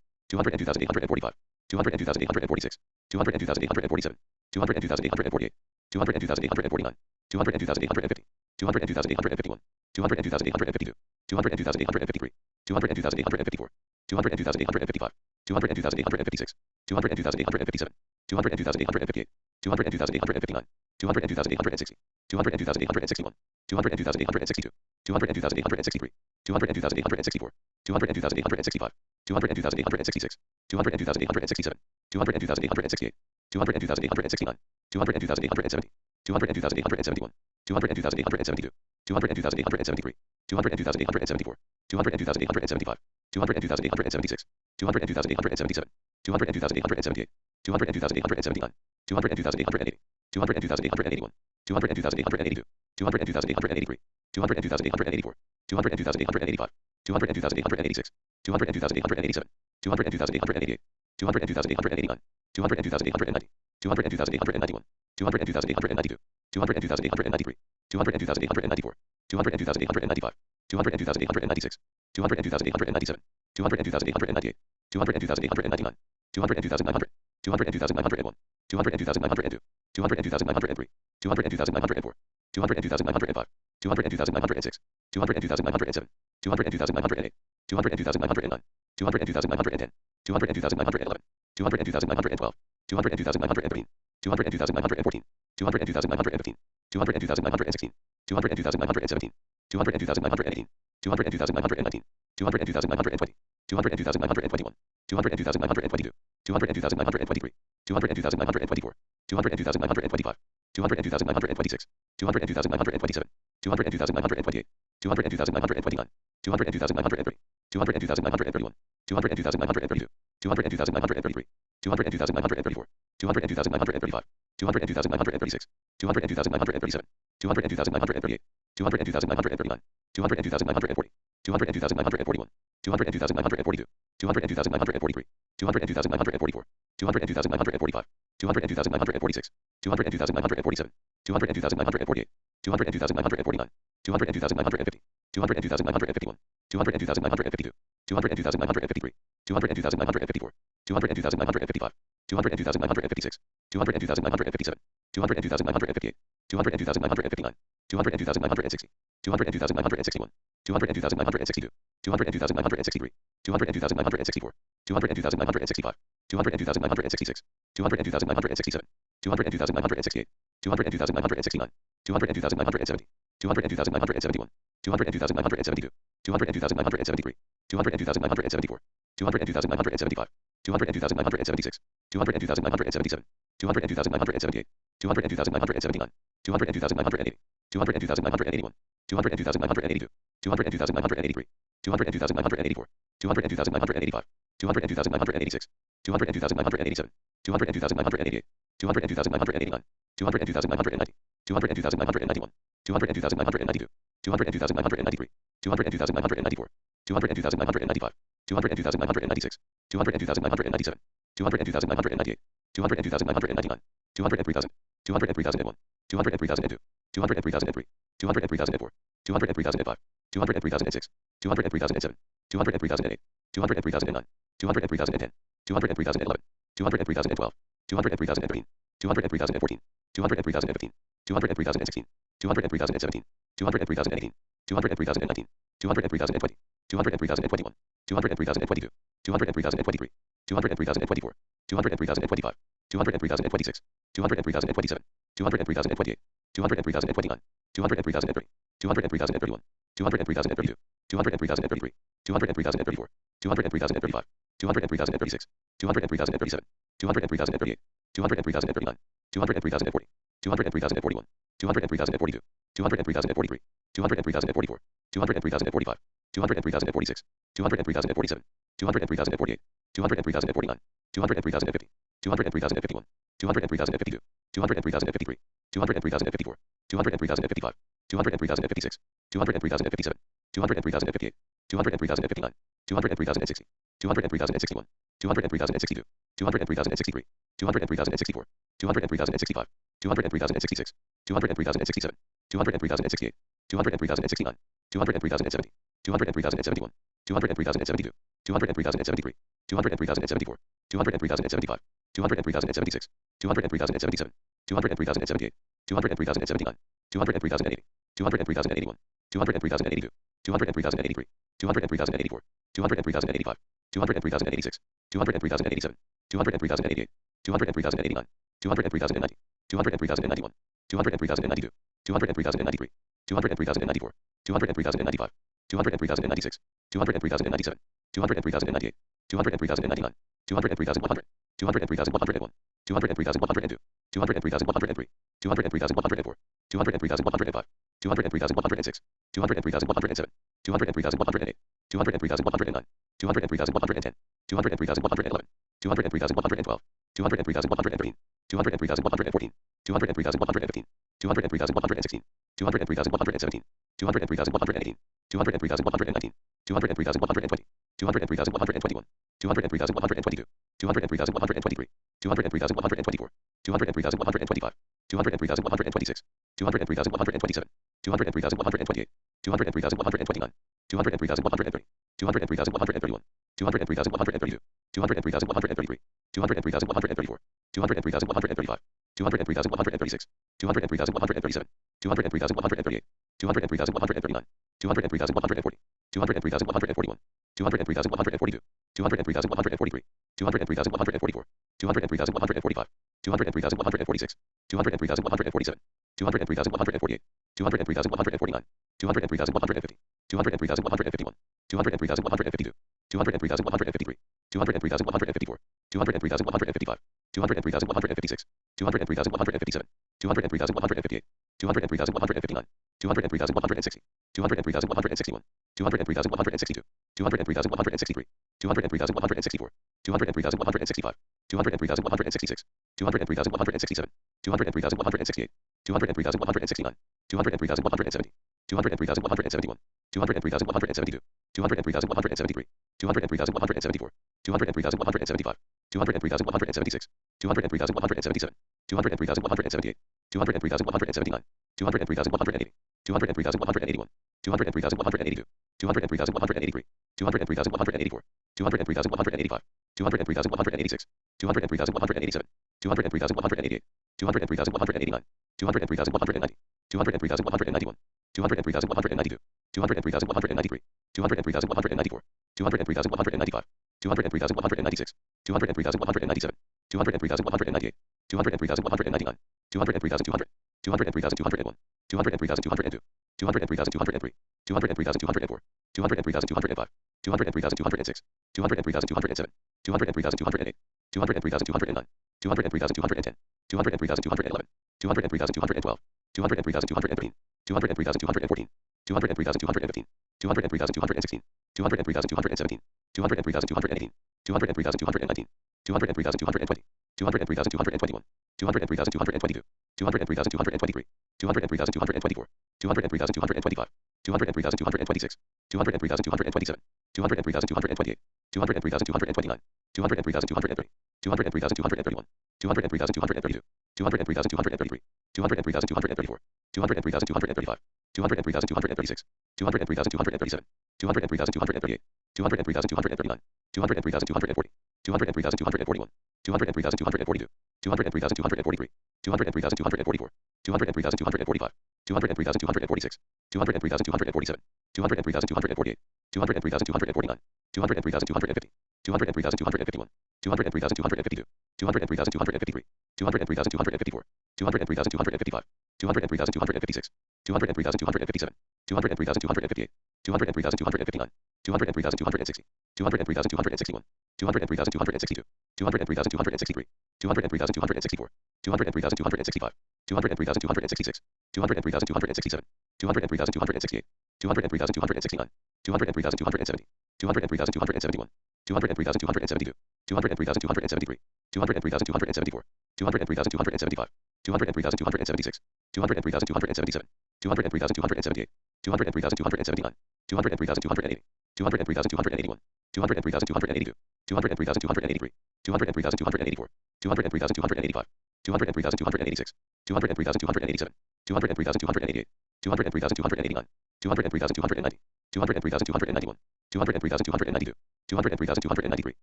202,845, 202,846, 202,847, 202,848, 202,849, 202,850, 202,851, 202,852, 202,853, 202,854, 202,855, 202,856, 202,857, 202,858, 202,859, 202,860, 202,861, 202,862, 202,863, 202,864, 202,865, 202,866, 202,867, 202,868, 202,869, 202,870, 202,871, 202,872, 202,873, 202,874, 202,875, 202,876, 202,877, 202,878, 202,879, 202,880, 202,881, 202,882, 202,883, 202,884, 202,885, 202,886, 202,887, 202,888, 202,889, 202,890, 202,891, 202,892, 202,893, 202,894, 202,895, 202,896, 202,897, 202,898, 202,899, 202,900, 202,901, 202,902, 202,903, 202,904, 202,905, 202,906, 202,907, 202,908, 202,909, 202,910, 202,911, 202,912, 202,913, 202,914, 202,915, 202,916, 202,917, 202,918, 202,919, 202,920, 202,921, 202,922, 202,923, 202,924, 202,925, 202,926, 202,927, 202,928, 202,929, 202,930, 202,931, 202,932, 202,933, 202,934, 202,935, 202,936, 202,937, 202,938, 202,939, 202,940, 202,941, 202,942, 202,943, 202,944, 202,945, 202,946, 202,947, 202,948, 202,949, 202,950, 202,951, 202,952, 202,953, 202,954, 202,955, 202,956, 202,957, 202,958, 202,959, 202,960, 202,961, 202,962, 202,963, 202,964, 202,965, 202,966, 202,967, 202,968, 202,969, 202,970, 202,971, 202,972, 202,973, 202,974, 202,975, 202,976, 202,977, 202,978, 202,979, 202,980, 202,981, 202,982, 202,983, 202,984, 202,985, 202,986, 202,987, 202,988, 202,989, 202,990, 202,991, 202,992, 202,993, 202,994, 202,995, 202,996, 202,997, 202,998, 202,999, 203,000, 203,001, 203,002, 203,003, 203,004, 203,005, 203,006, 203,007, 203,008, 203,009, 203,010, 203,011, 203,012, 203,013, 203,014, 203,015, 203,016, 203,017, 203,018, 203,019, 203,020, 203,021, 203,022, 203,023, 203,024, 203,025, 203,026, 203,027, 203,028, 203,029, 203,030, 203,031, 203,032, 203,033, 203,034, 203,035, 203,036, 203,037, 203,038, 203,039, 203,040, 203,041, 203,042, 203,043, 203,044, 203,045, 203,046, 203,047, 203,048, 203,049, 203,050, 203,051, 203,052, 203,053, 203,054, 203,055, 203,056, 203,057, 203,058, 203,059, 203,060, 203,061, 203,062, 203,063, 203,064, 203,065, 203,066, 203,067, 203,068, 203,069, 203,070, 203,071, 203,072, 203,073, 203,074, 203,075, 203,076, 203,077, 203,078, 203,079, 203,080, 203,081, 203,082, 203,083, 203,084, 203,085, 203,086, 203,087, 203,088, 203,089, 203,090, 203,091, 203,092, 203,093, 203,094, 203,095, 203,096, 203,097, 203,098, 203,099, 203,100, 203,101, 203,102, 203,103, 203,104, 203,105, 203,106, 203,107, 203,108, 203,109, 203,110, 203,111, 203,112, 203,113, 203,114, 203,115, 203,116, 203,117, 203,118, 203,119, 203,120, 203,121, 203,122, 203,123, 203,124, 203,125, 203,126, 203,127, 203,128, 203,129, 203,130, 203,131, 203,132, 203,133, 203,134, 203,135, 203,136, 203,137, 203,138, 203,139, 203,140, 203,141, 203,142, 203,143, 203,144, 203,145, 203,146, 203,147, 203,148, 203,149, 203,150, 203,151, 203,152, 203,153, 203,154, 203,155, 203,156, 203,157, 203,158, 203,159, 203,160, 203,161, 203,162, 203,163, 203,164, 203,165, 203,166, 203,167, 203,168, 203,169, 203,170, 203,171, 203,172, 203,173, 203,174, 203,175, 203,176, 203,177, 203,178, 203,179, 203,180, 203,181, 203,182, 203,183, 203,184, 203,185, 203,186, 203,187, 203,188, 203,189, 203,190, 203,191, 203,192, 203,193, 203,194, 203,195, 203,196, 203,197, 203,198, 203,199, 203,200, 203,201, 203,202, 203,203, 203,204, 203,205, 203,206, 203,207, 203,208, 203,209, 203,210, 203,211, 203,212, 203,213, 203,214, 203,215, 203,216, 203,217, 203,218, 203,219, 203,220, 203,221, 203,222, 203,223, 203,224, 203,225, 203,226, 203,227, 203,228, 203,229, 203,230, 203,231, 203,232, 203,233, 203,234, 203,235, 203,236, 203,237, 203,238, 203,239, 203,240, 203,241, 203,242, 203,243, 203,244, 203,245, 203,246, 203,247, 203,248, 203,249, 203,250, 203,251, 203,252, 203,253, 203,254, 203,255, 203,256, 203,257, 203,258, 203,259, 203,260, 203,261, 203,262, 203,263, 203,264, 203,265, 203,266, 203,267, 203,268, 203,269, 203,270, 203,271, 203,272, 203,273, 203,274, 203,275, 203,276, 203,277, 203,278, 203,279, 203,280, 203,281, 203,282, 203,283, 203,284, 203,285, 203,286, 203,287, 203,288, 203,289, 203,290, 203,291, 203,292, 203,293,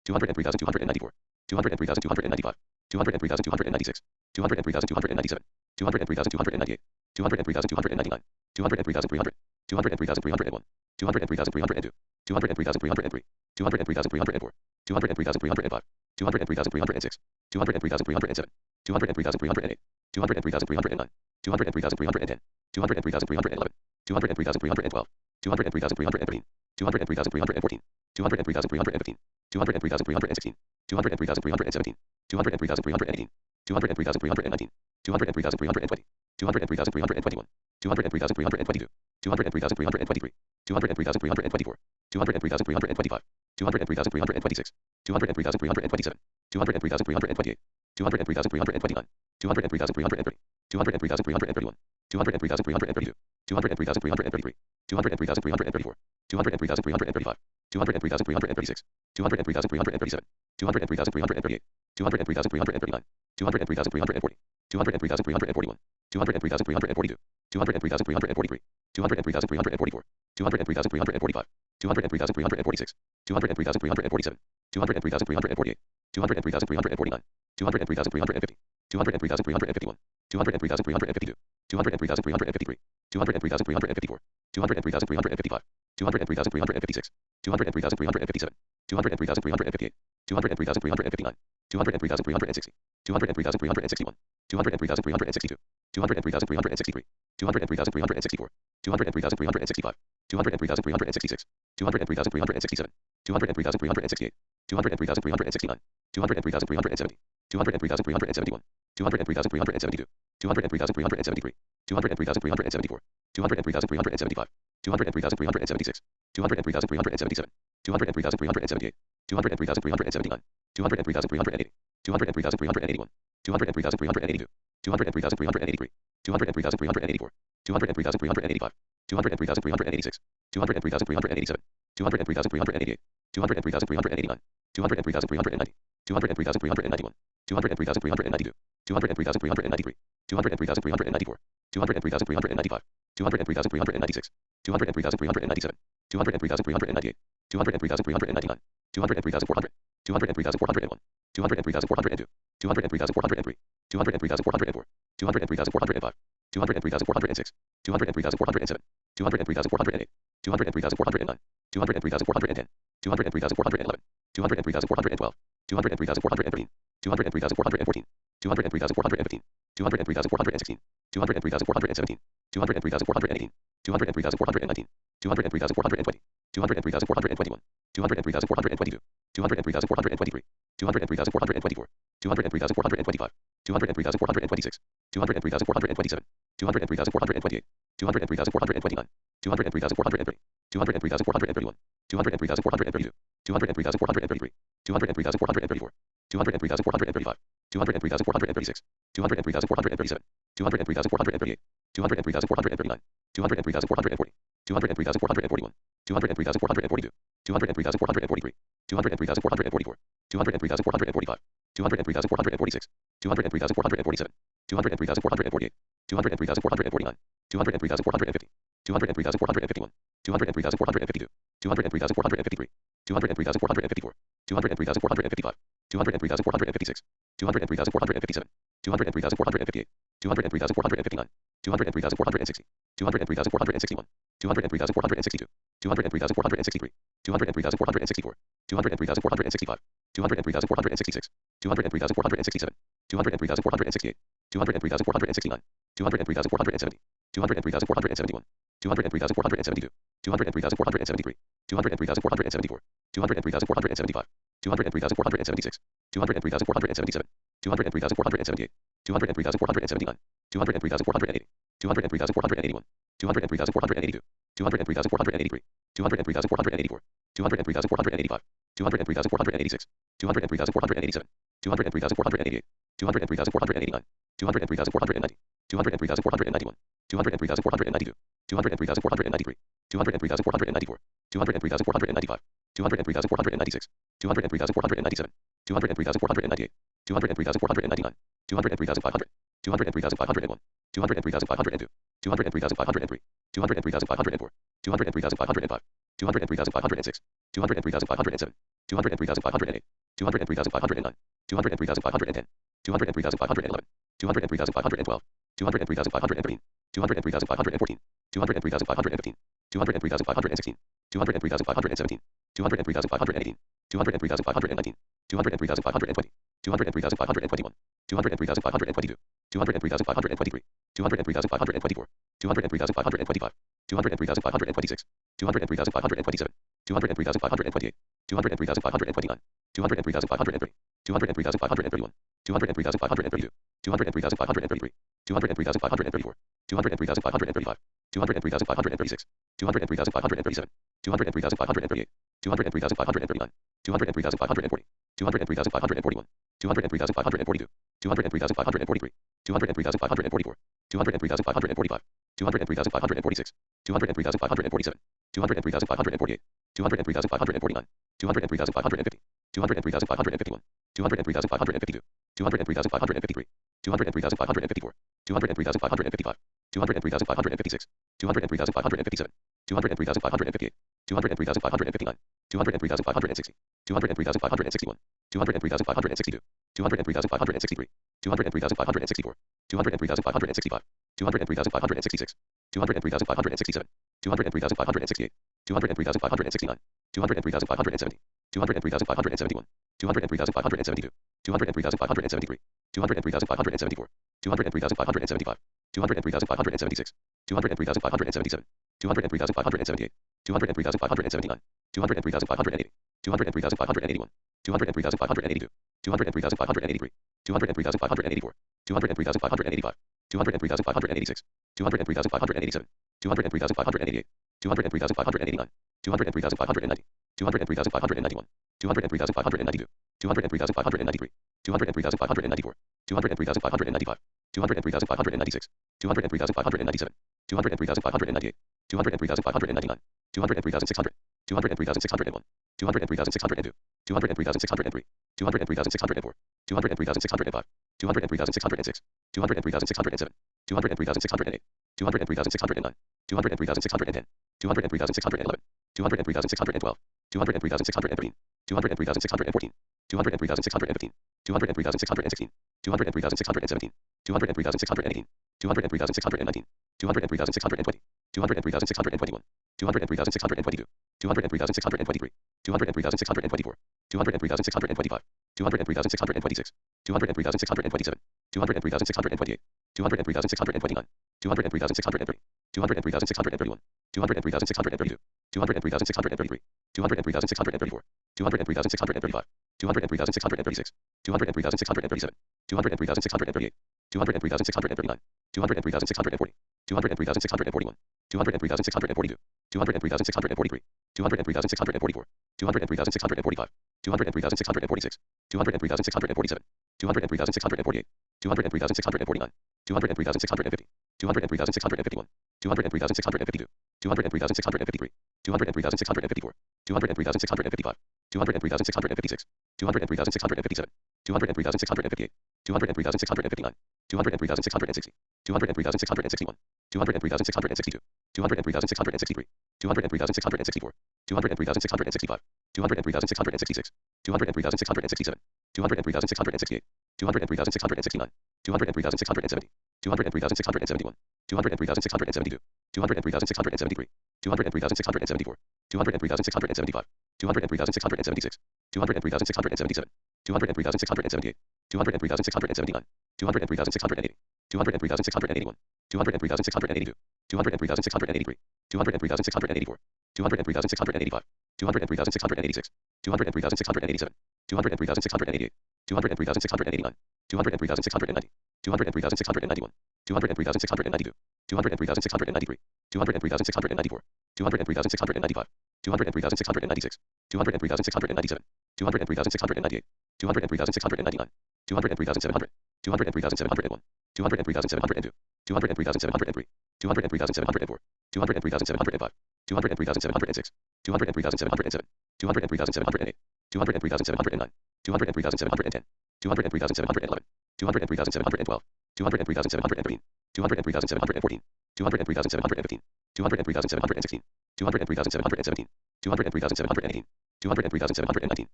203,294, 203,295, 203,296, 203,297, 203,298, 203,299, 203,300, 203,301, 203,302, 203,303, 203,304, 203,305, 203,306, 203,307, 203,308, 203,309, 203,310, 203,311, 203,312, 203,313, 203,314, 203,315, 203,316, 203,317, 203,318, 203,319, 203,320, 203,321, 203,322, 203,323, 203,324, 203,325, 203,326, 203,327, 203,328, 203,329, 203,330, 203,331, 203,332, 203,333, 203,334, 203,335, 203,336, 203,337, 203,338, 203,339, 203,340, 203,341, 203,342, 203,343, 203,344, 203,345, 203,346, 203,347, 203,348, 203,349, 203,350, 203,351, 203,352, 203,353, 203,354, 203,355, 203,356, 203,357, 203,358, 203,359, 203,360, 203,361, 203,362, 203,363, 203,364, 203,365, 203,366, 203,367, 203,368, 203,369, 203,370, 203,371, 203,372, 203,373, 203,374, 203,375, 203,376, 203,377, 203,378, 203,379, 203,380, 203,381, 203,382, 203,383, 203,384, 203,385, 203,386, 203,387, 203,388, 203,389, 203,390, 203,391, 203,392, 203,393, 203,394, 203,395, 203,396, 203,397, 203,398, 203,399, 203,400, 203,401, 203,402, 203,403, 203,404, 203,405, 203,406, 203,407, 203,408, 203,409, 203,410, 203,411, 203,412, 203,413, 203,414, 203,415, 203,416, 203,417, 203,418, 203,419, 203,420, 203,421, 203,422, 203,423, 203,424, 203,425, 203,426, 203,427, 203,428, 203,429, 203,430, 203,431, 203,432, 203,433, 203,434, 203,435, 203,436, 203,437, 203,438, 203,439, 203,440, 203,441, 203,442, 203,443, 203,444, 203,445, 203,446, 203,447, 203,448, 203,449, 203,450, 203,451, 203,452, 203,453, 203,454, 203,455, 203,456, 203,457, 203,458, 203,459, 203,460, 203,461, 203,462, 203,463, 203,464, 203,465, 203,466, 203,467, 203,468, 203,469, 203,470, 203,471, 203,472, 203,473, 203,474, 203,475, 203,476, 203,477, 203,478, 203,479, 203,480, 203,481, 203,482, 203,483, 203,484, 203,485, 203,486, 203,487, 203,488, 203,489, 203,490, 203,491, 203,492, 203,493, 203,494, 203,495, 203,496, 203,497, 203,498, 203,499, 203,500, 203,501, 203,502, 203,503, 203,504, 203,505, 203,506, 203,507, 203,508, 203,509, 203,510, 203,511, 203,512, 203,513, 203,514, 203,515, 203,516, 203,517, 203,518, 203,519, 203,520, 203,521, 203,522, 203,523, 203,524, 203,525, 203,526, 203,527, 203,528, 203,529, 203,530, 203,531, 203,532, 203,533, 203,534, 203,535, 203,536, 203,537, 203,538, 203,539, 203,540, 203,541, 203,542, 203,543, 203,544, 203,545, 203,546, 203,547, 203,548, 203,549, 203,550, 203,551, 203,552, 203,553, 203,554, 203,555, 203,556, 203,557, 203,558, 203,559, 203,560, 203,561, 203,562, 203,563, 203,564, 203,565, 203,566, 203,567, 203,568, 203,569, 203,570, 203,571, 203,572, 203,573, 203,574, 203,575, 203,576, 203,577, 203,578, 203,579, 203,580, 203,581, 203,582, 203,583, 203,584, 203,585, 203,586, 203,587, 203,588, 203,589, 203,590, 203,591, 203,592, 203,593, 203,594, 203,595, 203,596, 203,597, 203,598, 203,599, 203,600, 203,601, 203,602, 203,603, 203,604, 203,605, 203,606, 203,607, 203,608, 203,609, 203,610, 203,611, 203,612, 203,613, 203,614, 203,615, 203,616, 203,617, 203,618, 203,619, 203,620, 203,621, 203,622, 203,623, 203,624, 203,625, 203,626, 203,627, 203,628, 203,629, 203,630, 203,631, 203,632, 203,633, 203,634, 203,635, 203,636, 203,637, 203,638, 203,639, 203,640, 203,641, 203,642, 203,643, 203,644, 203,645, 203,646, 203,647, 203,648, 203,649, 203,650, 203,651, 203,652, 203,653, 203,654, 203,655, 203,656, 203,657, 203,658, 203,659, 203,660, 203,661, 203,662, 203,663, 203,664, 203,665, 203,666, 203,667, 203,668, 203,669, 203,670, 203,671, 203,672, 203,673, 203,674, 203,675, 203,676, 203,677, 203,678, 203,679, 203,680, 203,681, 203,682, 203,683, 203,684, 203,685, 203,686, 203,687, 203,688, 203,689, 203,690, 203,691, 203,692, 203,693, 203,694, 203,695, 203,696, 203,697, 203,698, 203,699, 203,700, 203,701, 203,702, 203,703, 203,704, 203,705, 203,706, 203,707, 203,708, 203,709, 203,710, 203,711, 203,712, 203,713, 203,714, 203,715, 203,716, 203,717, 203,718, 203,719,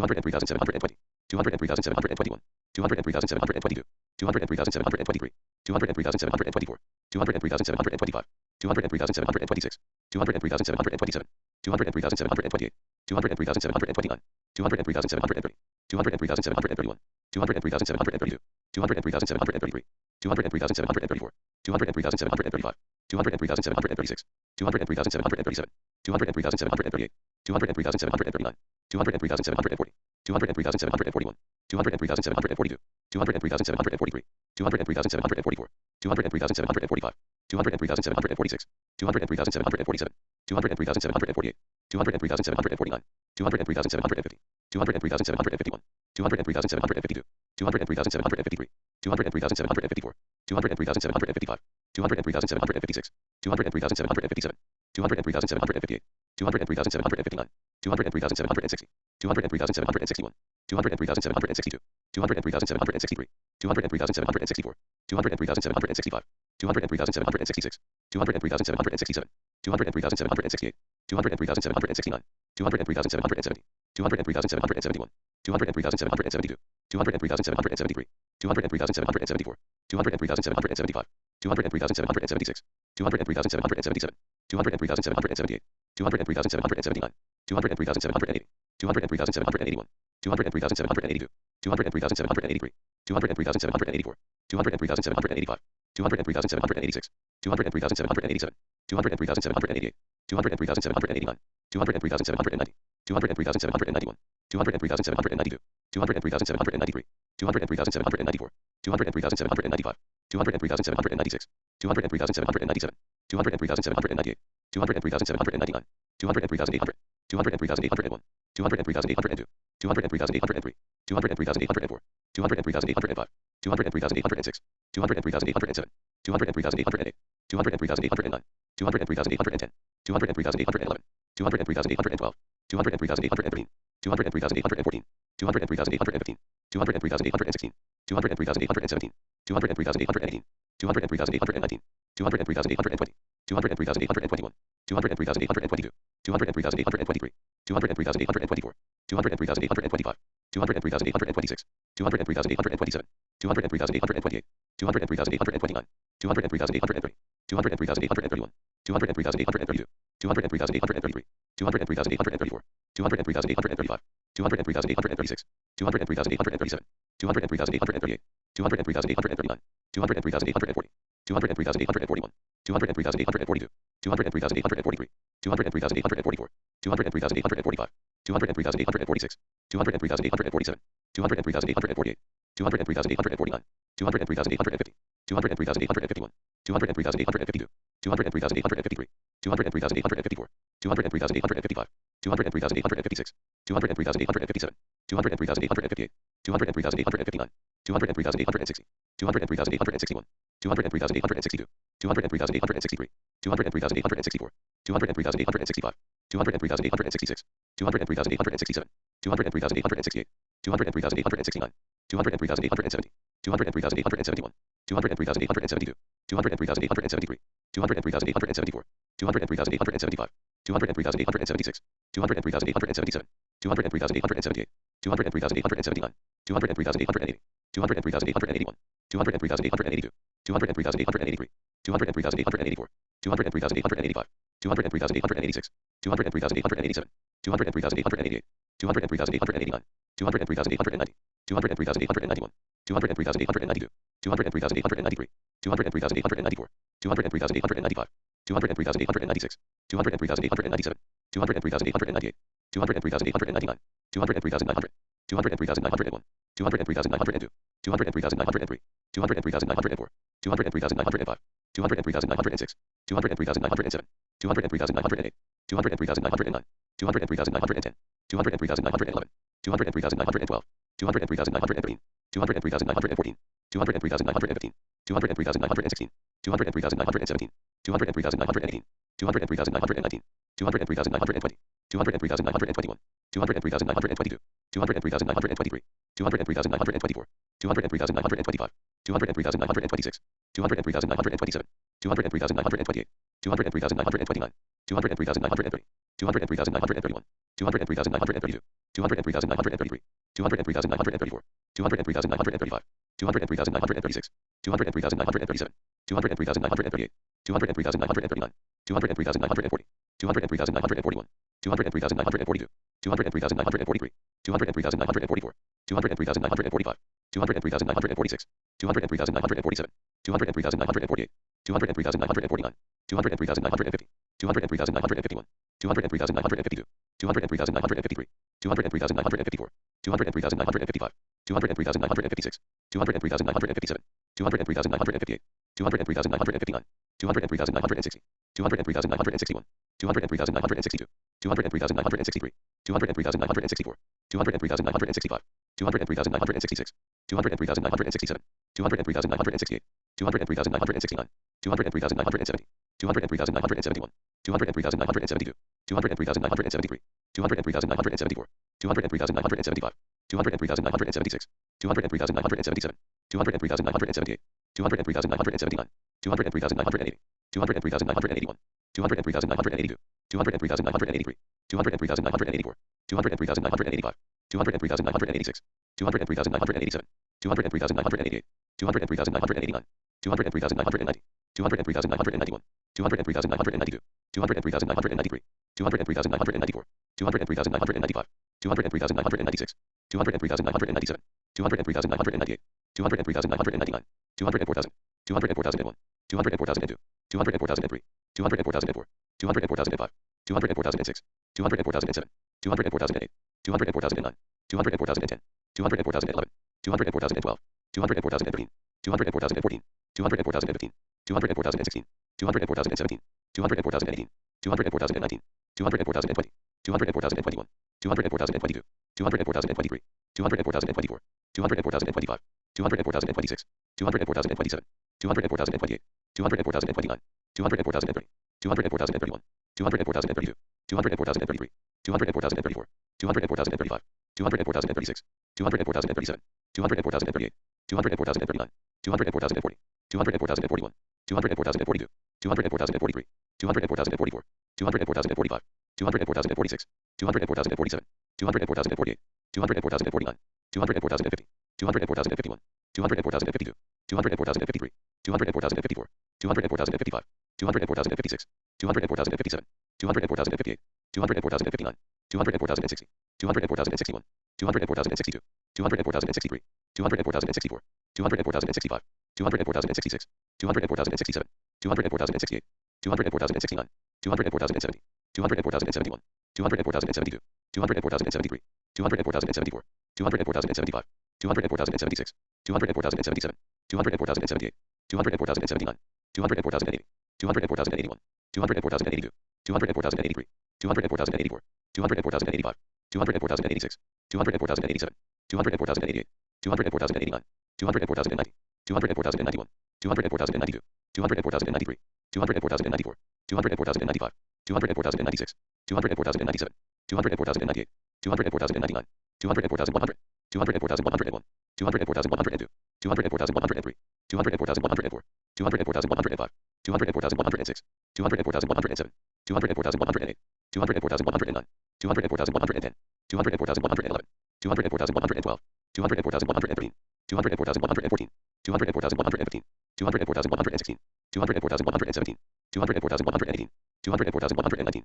203,720, 203,721, 203,722, 203,723, 203,724, 203,725, 203,726, 203,727, 203,728, 203,729, 203,730, 203,731, 203,732, 203,733, 203,734, 203,735, 203,736, 203,737, 203,738, 203,739, 203,740, 203,741, 203,742, 203,743, 203,744, 203,745, 203,746, 203,747, 203,748, 203,749, 203,750, 203,751, 203,752, 203,753, 203,754, 203,755, 203,756, 203,757, 203,758, 203,759, 203,760, 203,761, 203,762, 203,763, 203,764, 203,765, 203,766, 203,767, 203,768, 203,769, 203,770, 203,771, 203,772, 203,773, 203,774, 203,775, 203,776, 203,777, 203,778, 203,779, 203,780, 203,781, 203,782, 203,783, 203,784, 203,785, 203,786, 203,787, 203,788, 203,789, 203,790, 203,791, 203,792, 203,793, 203,794, 203,795, 203,796, 203,797, 203,798, 203,799, 203,800, 203,801, 203,802, 203,803, 203,804, 203,805, 203,806, 203,807, 203,808, 203,809, 203,810, 203,811, 203,812, 203,813, 203,814, 203,815, 203,816, 203,817, 203,818, 203,819, 203,820, 203,821, 203,822, 203,823, 203,824, 203,825, 203,826, 203,827, 203,828, 203,829, 203,830, 203,831, 203,832, 203,833, 203,834, 203,835, 203,836, 203,837, 203,838, 203,839, 203,840, 203,841, 203,842, 203,843, 203,844, 203,845, 203,846, 203,847, 203,848, 203,849, 203,850, 203,851, 203,852, 203,853, 203,854, 203,855, 203,856, 203,857, 203,858, 203,859, 203,860, 203,861, 203,862, 203,863, 203,864, 203,865, 203,866, 203,867, 203,868, 203,869, 203,870, 203,871, 203,872, 203,873, 203,874, 203,875, 203,876, 203,877, 203,878, 203,879, 203,880, 203,881, 203,882, 203,883, 203,884, 203,885, 203,886, 203,887, 203,888, 203,889, 203,890, 203,891, 203,892, 203,893, 203,894, 203,895, 203,896, 203,897, 203,898, 203,899, 203,900, 203,901, 203,902, 203,903, 203,904, 203,905, 203,906, 203,907, 203,908, 203,909, 203,910, 203,911, 203,912, 203,913, 203,914, 203,915, 203,916, 203,917, 203,918, 203,919, 203,920, 203,921, 203,922, 203,923, 203,924, 203,925, 203,926, 203,927, 203,928, 203,929, 203,930, 203,931, 203,932, 203,933, 203,934, 203,935, 203,936, 203,937, 203,938, 203,939, 203,940, 203,941, 203,942, 203,943, 203,944, 203,945, 203,946, 203,947, 203,948, 203,949, 203,950, 203,951, 203,952, 203,953, 203,954, 203,955, 203,956, 203,957, 203,958, 203,959, 203,960, 203,961, 203,962, 203,963, 203,964, 203,965, 203,966, 203,967, 203,968, 203,969, 203,970, 203,971, 203,972, 203,973, 203,974, 203,975, 203,976, 203,977, 203,978, 203,979, 203,980, 203,981, 203,982, 203,983, 203,984, 203,985, 203,986, 203,987, 203,988, 203,989, 203,990, 203,991, 203,992, 203,993, 203,994, 203,995, 203,996, 203,997, 203,998, 203,999, 204,000, 204,001, 204,002, 204,003, 204,004, 204,005, 204,006, 204,007, 204,008, 204,009, 204,010, 204,011, 204,012, 204,013, 204,014, 204,015, 204,016, 204,017, 204,018, 204,019, 204,020, 204,021, 204,022, 204,023, 204,024, 204,025, 204,026, 204,027, 204,028, 204,029, 204,030, 204,031, 204,032, 204,033, 204,034, 204,035, 204,036, 204,037, 204,038, 204,039, 204,040, 204,041, 204,042, 204,043, 204,044, 204,045, 204,046, 204,047, 204,048, 204,049, 204,050, 204,051, 204,052, 204,053, 204,054, 204,055, 204,056, 204,057, 204,058, 204,059, 204,060, 204,061, 204,062, 204,063, 204,064, 204,065, 204,066, 204,067, 204,068, 204,069, 204,070, 204,071, 204,072, 204,073, 204,074, 204,075, 204,076, 204,077, 204,078, 204,079, 204,080, 204,081, 204,082, 204,083, 204,084, 204,085, 204,086, 204,087, 204,088, 204,089, 204,090, 204,091, 204,092, 204,093, 204,094, 204,095, 204,096, 204,097, 204,098, 204,099, 204,100, 204,101, 204,102, 204,103, 204,104, 204,105, 204,106, 204,107, 204,108, 204,109, 204,110, 204,111, 204,112, 204,113, 204,114, 204,115, 204,116, 204,117, 204,118, 204,119,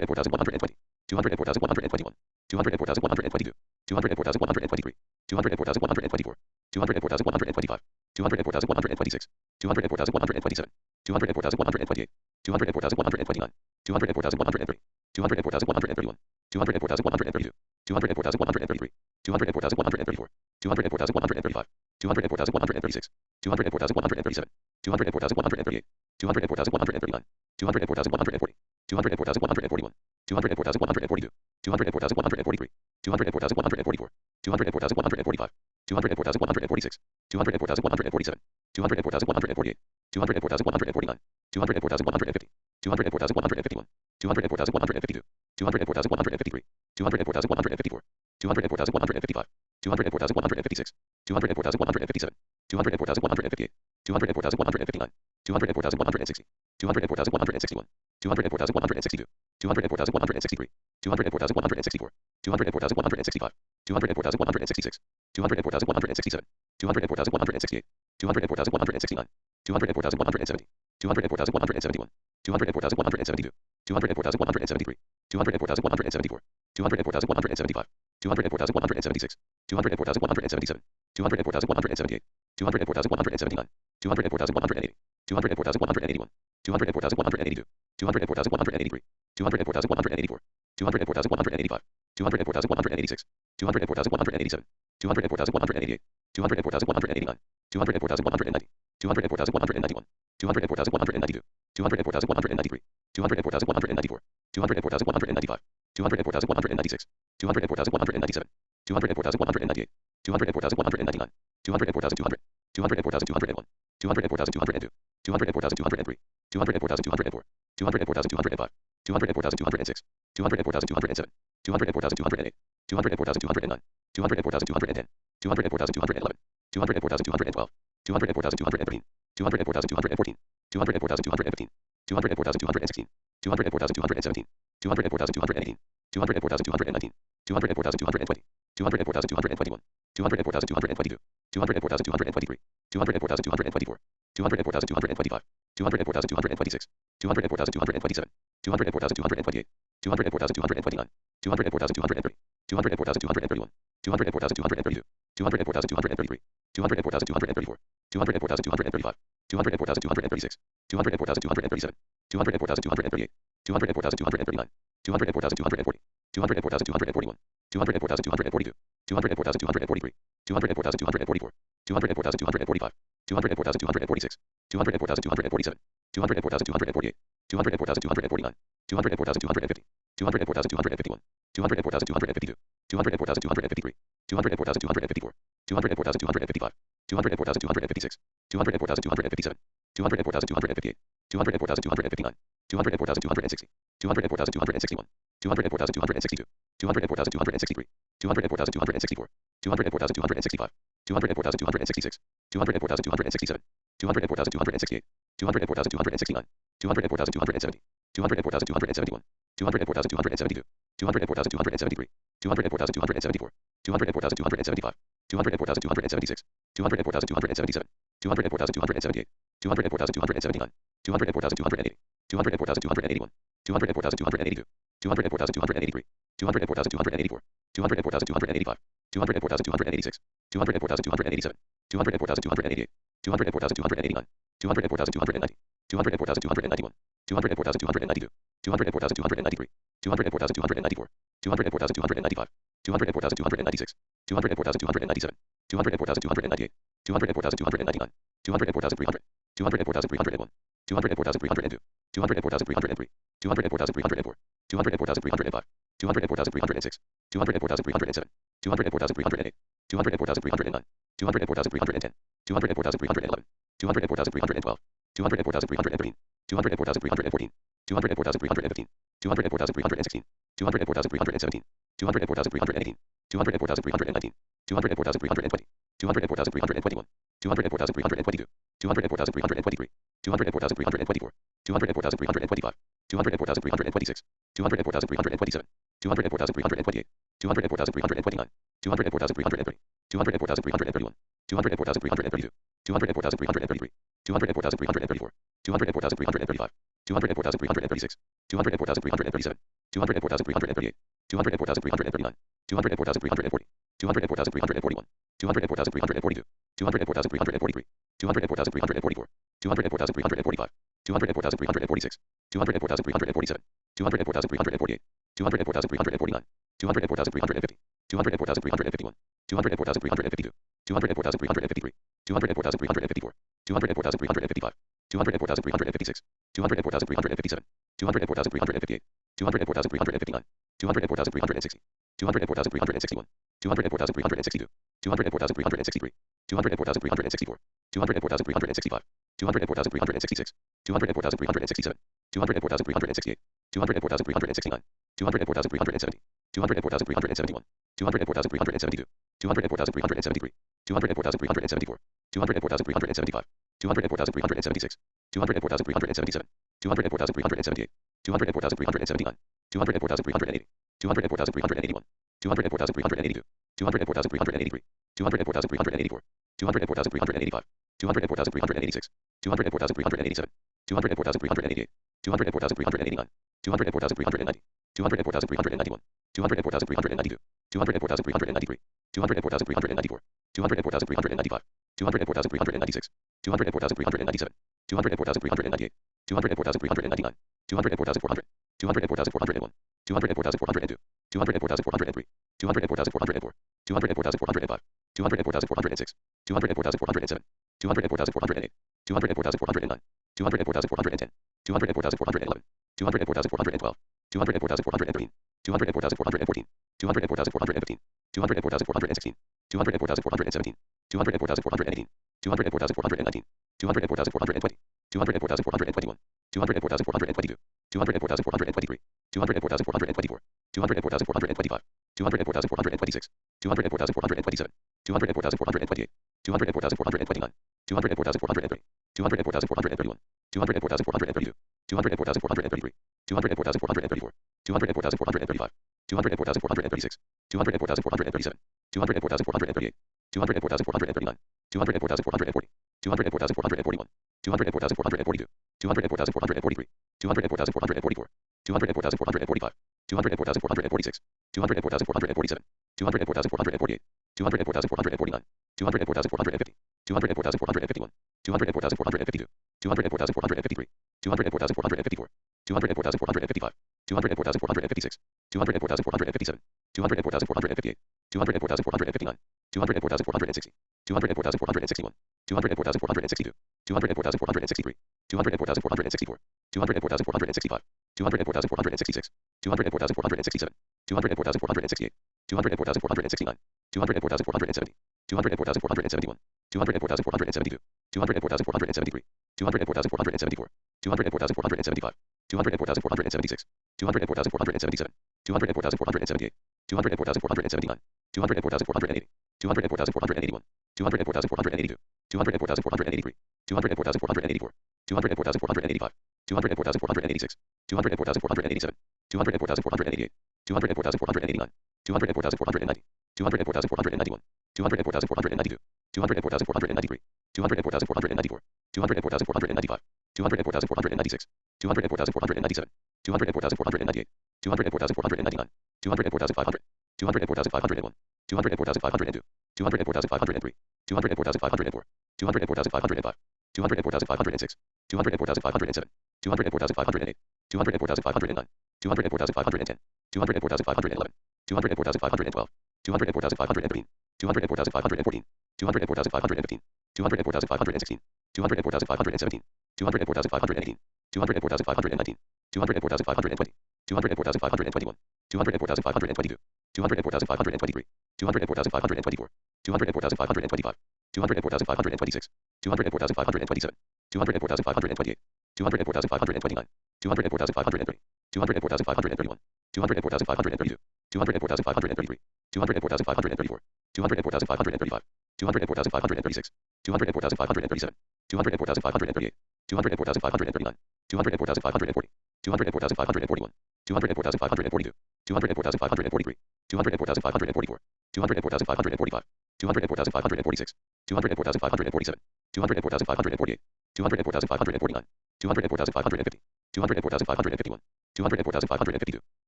204,120, 204,121, 204,122, 204,123, 204,124, 204,125, 204,126, 204,127, 204,128, 204,129, 204,130, 204,131, 204,132, 204,133, 204,134, 204,135, 204,136, 204,137, 204,138, 204,139, 204,140, 204,141, 204,142, 204,143, 204,144, 204,145, 204,146, 204,147, 204,148, 204,149, 204,150, 204,151, 204,152, 204,153, 204,154, 204,155, 204,156, 204,157, 204,158, 204,159, 204,160, 204,161, 204,162, 204,163, 204,164, 204,165, 204,166, 204,167, 204,168, 204,169, 204,170, 204,171, 204,172, 204,173, 204,174, 204,175, 204,176, 204,177, 204,178, 204,179, 204,180, 204,181, 204,182, 204,183, 204,184, 204,185, 204,186, 204,187, 204,188, 204,189, 204,190, 204,191, 204,192, 204,193, 204,194, 204,195, 204,196, 204,197, 204,198, 204,199, 204,200, 204,201, 204,202, 204,203, 204,204, 204,205, 204,206, 204,207, 204,208, 204,209, 204,210, 204,211, 204,212, 204,213, 204,214, 204,215, 204,216, 204,217, 204,218, 204,219, 204,220, 204,221, 204,222, 204,223, 204,224, 204,225, 204,226, 204,227, 204,228, 204,229, 204,230, 204,231, 204,232, 204,233, 204,234, 204,235, 204,236, 204,237, 204,238, 204,239, 204,240, 204,241, 204,242, 204,243, 204,244, 204,245, 204,246, 204,247, 204,248, 204,249, 204,250, 204,251, 204,252, 204,253, 204,254, 204,255, 204,256, 204,257, 204,258, 204,259, 204,260, 204,261, 204,262, 204,263, 204,264, 204,265, 204,266, 204,267, 204,268, 204,269, 204,270, 204,271, 204,272, 204,273, 204,274, 204,275, 204,276, 204,277, 204,278, 204,279, 204,280, 204,281, 204,282, 204,283, 204,284, 204,285, 204,286, 204,287, 204,288, 204,289, 204,290, 204,291, 204,292, 204,293, 204,294, 204,295, 204,296, 204,297, 204,298, 204,299, 204,300, 204,301, 204,302, 204,303, 204,304, 204,305, 204,306, 204,307, 204,308, 204,309, 204,310, 204,311, 204,312, 204,313, 204,314, 204,315, 204,316, 204,317, 204,318, 204,319, 204,320, 204,321, 204,322, 204,323, 204,324, 204,325, 204,326, 204,327, 204,328, 204,329, 204,330, 204,331, 204,332, 204,333, 204,334, 204,335, 204,336, 204,337, 204,338, 204,339, 204,340, 204,341, 204,342, 204,343, 204,344, 204,345, 204,346, 204,347, 204,348, 204,349, 204,350, 204,351, 204,352, 204,353, 204,354, 204,355, 204,356, 204,357, 204,358, 204,359, 204,360, 204,361, 204,362, 204,363, 204,364, 204,365, 204,366, 204,367, 204,368, 204,369, 204,370, 204,371, 204,372, 204,373, 204,374, 204,375, 204,376, 204,377, 204,378, 204,379, 204,380, 204,381, 204,382, 204,383, 204,384, 204,385, 204,386, 204,387, 204,388, 204,389, 204,390, 204,391, 204,392, 204,393, 204,394, 204,395, 204,396, 204,397, 204,398, 204,399, 204,400, 204,401, 204,402, 204,403, 204,404, 204,405, 204,406, 204,407, 204,408, 204,409, 204,410, 204,411, 204,412, 204,413, 204,414, 204,415, 204,416, 204,417, 204,418, 204,419, 204,420, 204,421, 204,422, 204,423, 204,424, 204,425, 204,426, 204,427, 204,428, 204,429, 204,430, 204,431, 204,432, 204,433, 204,434, 204,435, 204,436, 204,437, 204,438, 204,439, 204,440, 204,441, 204,442, 204,443, 204,444, 204,445, 204,446, 204,447, 204,448, 204,449, 204,450, 204,451, 204,452, 204,453, 204,454, 204,455, 204,456, 204,457, 204,458, 204,459, 204,460, 204,461, 204,462, 204,463, 204,464, 204,465, 204,466, 204,467, 204,468, 204,469, 204,470, 204,471, 204,472, 204,473, 204,474, 204,475, 204,476, 204,477, 204,478, 204,479, 204,480, 204,481, 204,482, 204,483, 204,484, 204,485, 204,486, 204,487, 204,488, 204,489, 204,490, 204,491, 204,492, 204,493, 204,494, 204,495, 204,496, 204,497, 204,498, 204,499, 204,500, 204,501, 204,502, 204,503, 204,504, 204,505, 204,506, 204,507, 204,508, 204,509, 204,510, 204,511, 204,512, 204,513, 204,514, 204,515, 204,516, 204,517, 204,518, 204,519, 204,520, 204,521, 204,522, 204,523, 204,524, 204,525, 204,526, 204,527, 204,528, 204,529, 204,530, 204,531, 204,532, 204,533, 204,534, 204,535, 204,536, 204,537, 204,538, 204,539, 204,540, 204,541, 204,542, 204,543, 204,544, 204,545, 204,546, 204,547, 204,548, 204,549, 204,550, 204,551, 204,552,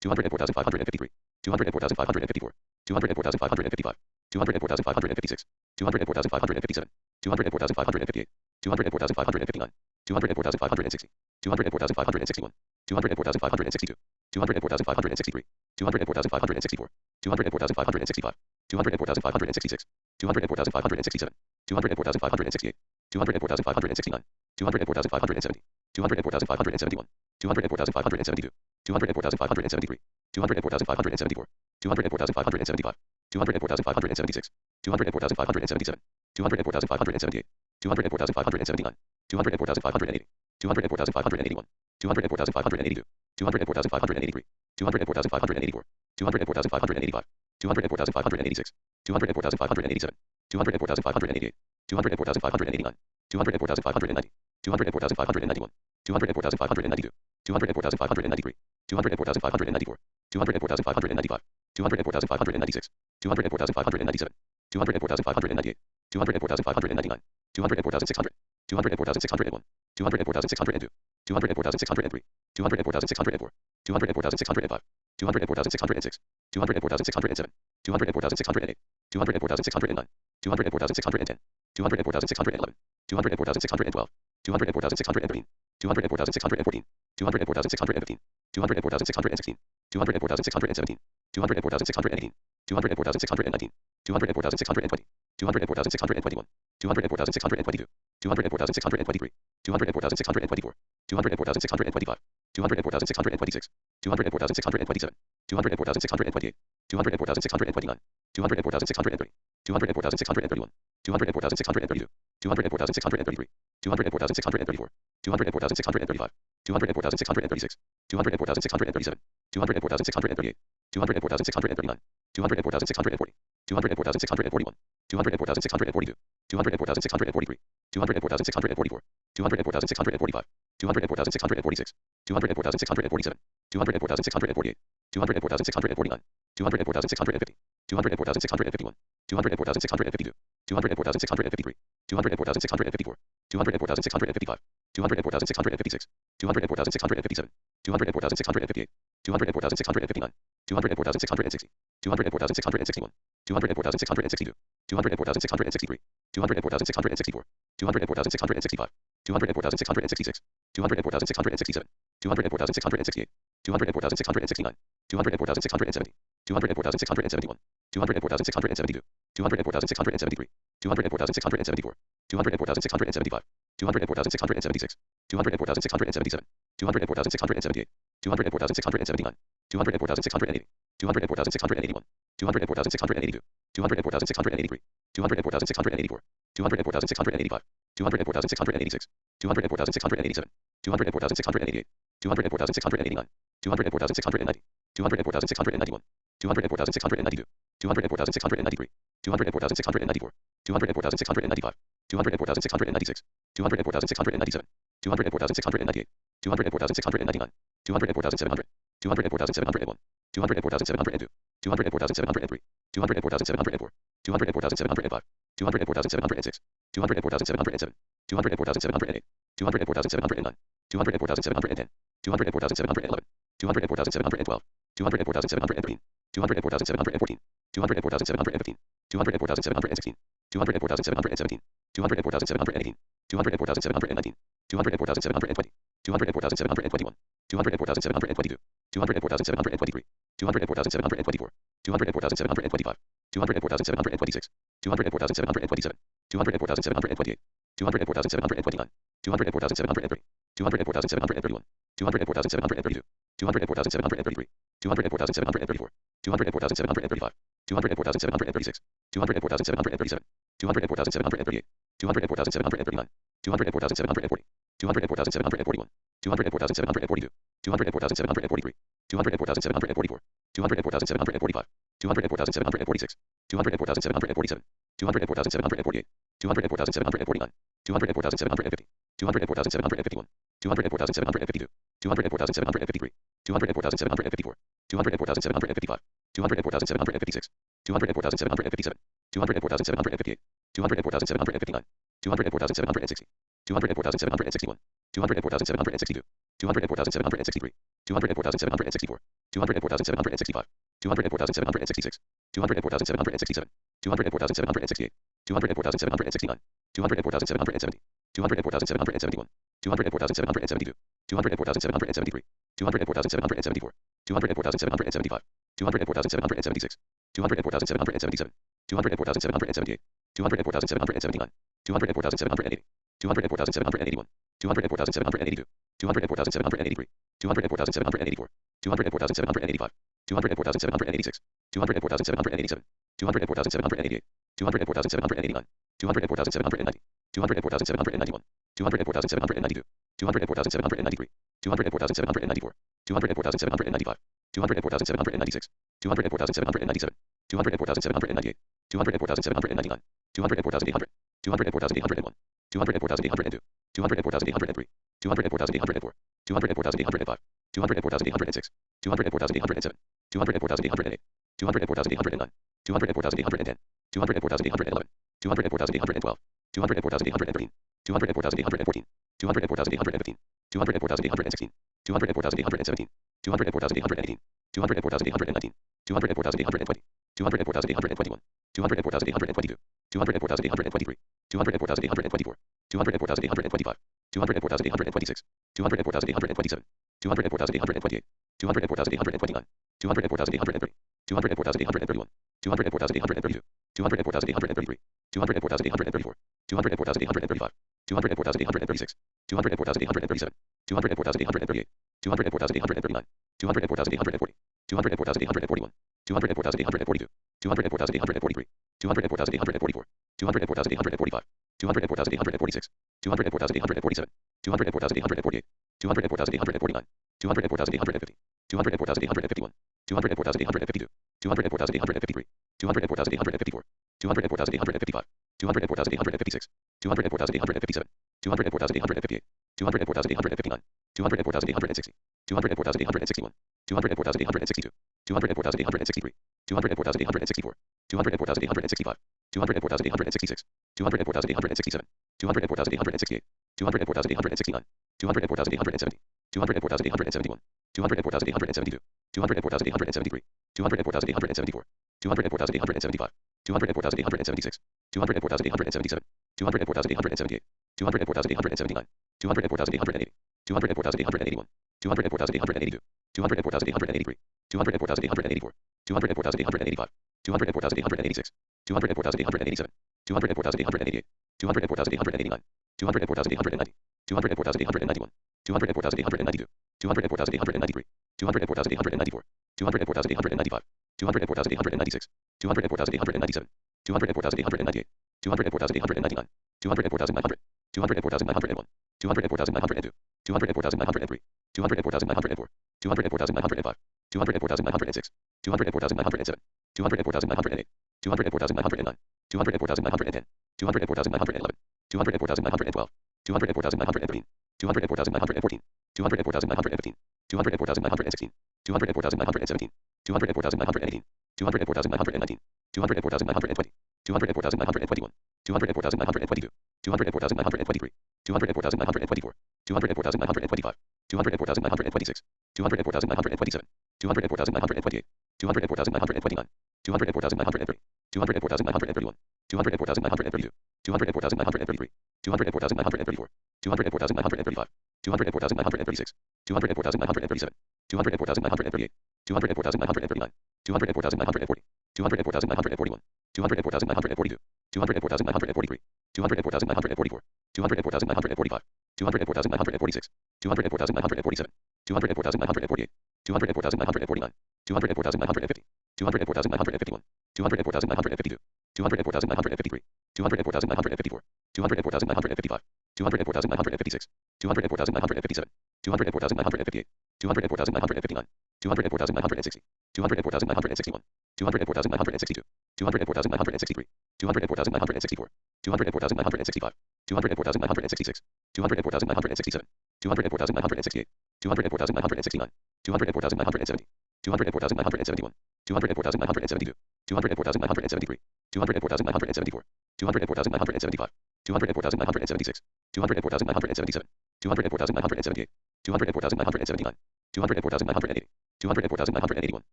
204,553, 204,554, 204,555, 204,556, 204,557, 204,558, 204,559, 204,560, 204,561, 204,562, 204,563, 204,564, 204,565, 204,566, 204,567, 204,568, 204,569, 204,570, 204,571, 204,572, 204,573, 204,574, 204,575, 204,576, 204,577, 204,578, 204,579, 204,580, 204,581, 204,582, 204,583, 204,584, 204,585, 204,586, 204,587, 204,588, 204,589, 204,590, 204,591, 204,592, 204,593, 204,594, 204,595, 204,596, 204,597, 204,598, 204,599, 204,600, 204,601, 204,602, 204,603, 204,604, 204,605, 204,606, 204,607, 204,608, 204,609, 204,610, 204,611, 204,612, 204,613, 204,614, 204,615, 204,616, 204,617, 204,618, 204,619, 204,620, 204,621, 204,622, 204,623, 204,624, 204,625, 204,626, 204,627, 204,628, 204,629, 204,630, 204,631, 204,632, 204,633, 204,634, 204,635, 204,636, 204,637, 204,638, 204,639, 204,640, 204,641, 204,642, 204,643, 204,644, 204,645, 204,646, 204,647, 204,648, 204,649, 204,650, 204,651, 204,652, 204,653, 204,654, 204,655, 204,656, 204,657, 204,658, 204,659, 204,660, 204,661, 204,662, 204,663, 204,664, 204,665, 204,666, 204,667, 204,668, 204,669, 204,670, 204,671, 204,672, 204,673, 204,674, 204,675, 204,676, 204,677, 204,678, 204,679, 204,680, 204,681, 204,682, 204,683, 204,684, 204,685, 204,686, 204,687, 204,688, 204,689, 204,690, 204,691, 204,692, 204,693, 204,694, 204,695, 204,696, 204,697, 204,698, 204,699, 204,700, 204,701, 204,702, 204,703, 204,704, 204,705, 204,706, 204,707, 204,708, 204,709, 204,710, 204,711, 204,712, 204,713, 204,714, 204,715, 204,716, 204,717, 204,718, 204,719, 204,720, 204,721, 204,722, 204,723, 204,724, 204,725, 204,726, 204,727, 204,728, 204,729, 204,730, 204,731, 204,732, 204,733, 204,734, 204,735, 204,736, 204,737, 204,738, 204,739, 204,740, 204,741, 204,742, 204,743, 204,744, 204,745, 204,746, 204,747, 204,748, 204,749, 204,750, 204,751, 204,752, 204,753, 204,754, 204,755, 204,756, 204,757, 204,758, 204,759, 204,760, 204,761, 204,762, 204,763, 204,764, 204,765, 204,766, 204,767, 204,768, 204,769, 204,770, 204,771, 204,772, 204,773, 204,774, 204,775, 204,776, 204,777, 204,778, 204,779, 204,780, 204,781, 204,782, 204,783, 204,784, 204,785, 204,786, 204,787, 204,788, 204,789, 204,790, 204,791, 204,792, 204,793, 204,794, 204,795, 204,796, 204,797, 204,798, 204,799, 204,800, 204,801, 204,802, 204,803, 204,804, 204,805, 204,806, 204,807, 204,808, 204,809, 204,810, 204,811, 204,812, 204,813, 204,814, 204,815, 204,816, 204,817, 204,818, 204,819, 204,820, 204,821, 204,822, 204,823, 204,824, 204,825, 204,826, 204,827, 204,828, 204,829, 204,830, 204,831, 204,832, 204,833, 204,834, 204,835, 204,836, 204,837, 204,838, 204,839, 204,840, 204,841, 204,842, 204,843, 204,844, 204,845, 204,846, 204,847, 204,848, 204,849, 204,850, 204,851, 204,852, 204,853, 204,854, 204,855, 204,856, 204,857, 204,858, 204,859, 204,860, 204,861, 204,862, 204,863, 204,864, 204,865, 204,866, 204,867, 204,868, 204,869, 204,870, 204,871, 204,872, 204,873, 204,874, 204,875, 204,876, 204,877, 204,878, 204,879, 204,880, 204,881, 204,882, 204,883, 204,884, 204,885, 204,886, 204,887, 204,888, 204,889, 204,890, 204,891, 204,892, 204,893, 204,894, 204,895, 204,896, 204,897, 204,898, 204,899, 204,900, 204,901, 204,902, 204,903, 204,904, 204,905, 204,906, 204,907, 204,908, 204,909, 204,910, 204,911, 204,912, 204,913, 204,914, 204,915, 204,916, 204,917, 204,918, 204,919, 204,920, 204,921, 204,922, 204,923, 204,924, 204,925, 204,926, 204,927, 204,928, 204,929, 204,930, 204,931, 204,932, 204,933, 204,934, 204,935, 204,936, 204,937, 204,938, 204,939, 204,940, 204,941, 204,942, 204,943, 204,944, 204,945, 204,946, 204,947, 204,948, 204,949, 204,950, 204,951, 204,952, 204,953, 204,954, 204,955, 204,956, 204,957, 204,958, 204,959, 204,960, 204,961, 204,962, 204,963, 204,964, 204,965, 204,966, 204,967, 204,968, 204,969, 204,970, 204,971, 204,972, 204,973, 204,974, 204,975, 204,976, 204,977, 204,978, 204,979, 204,980, 204,981,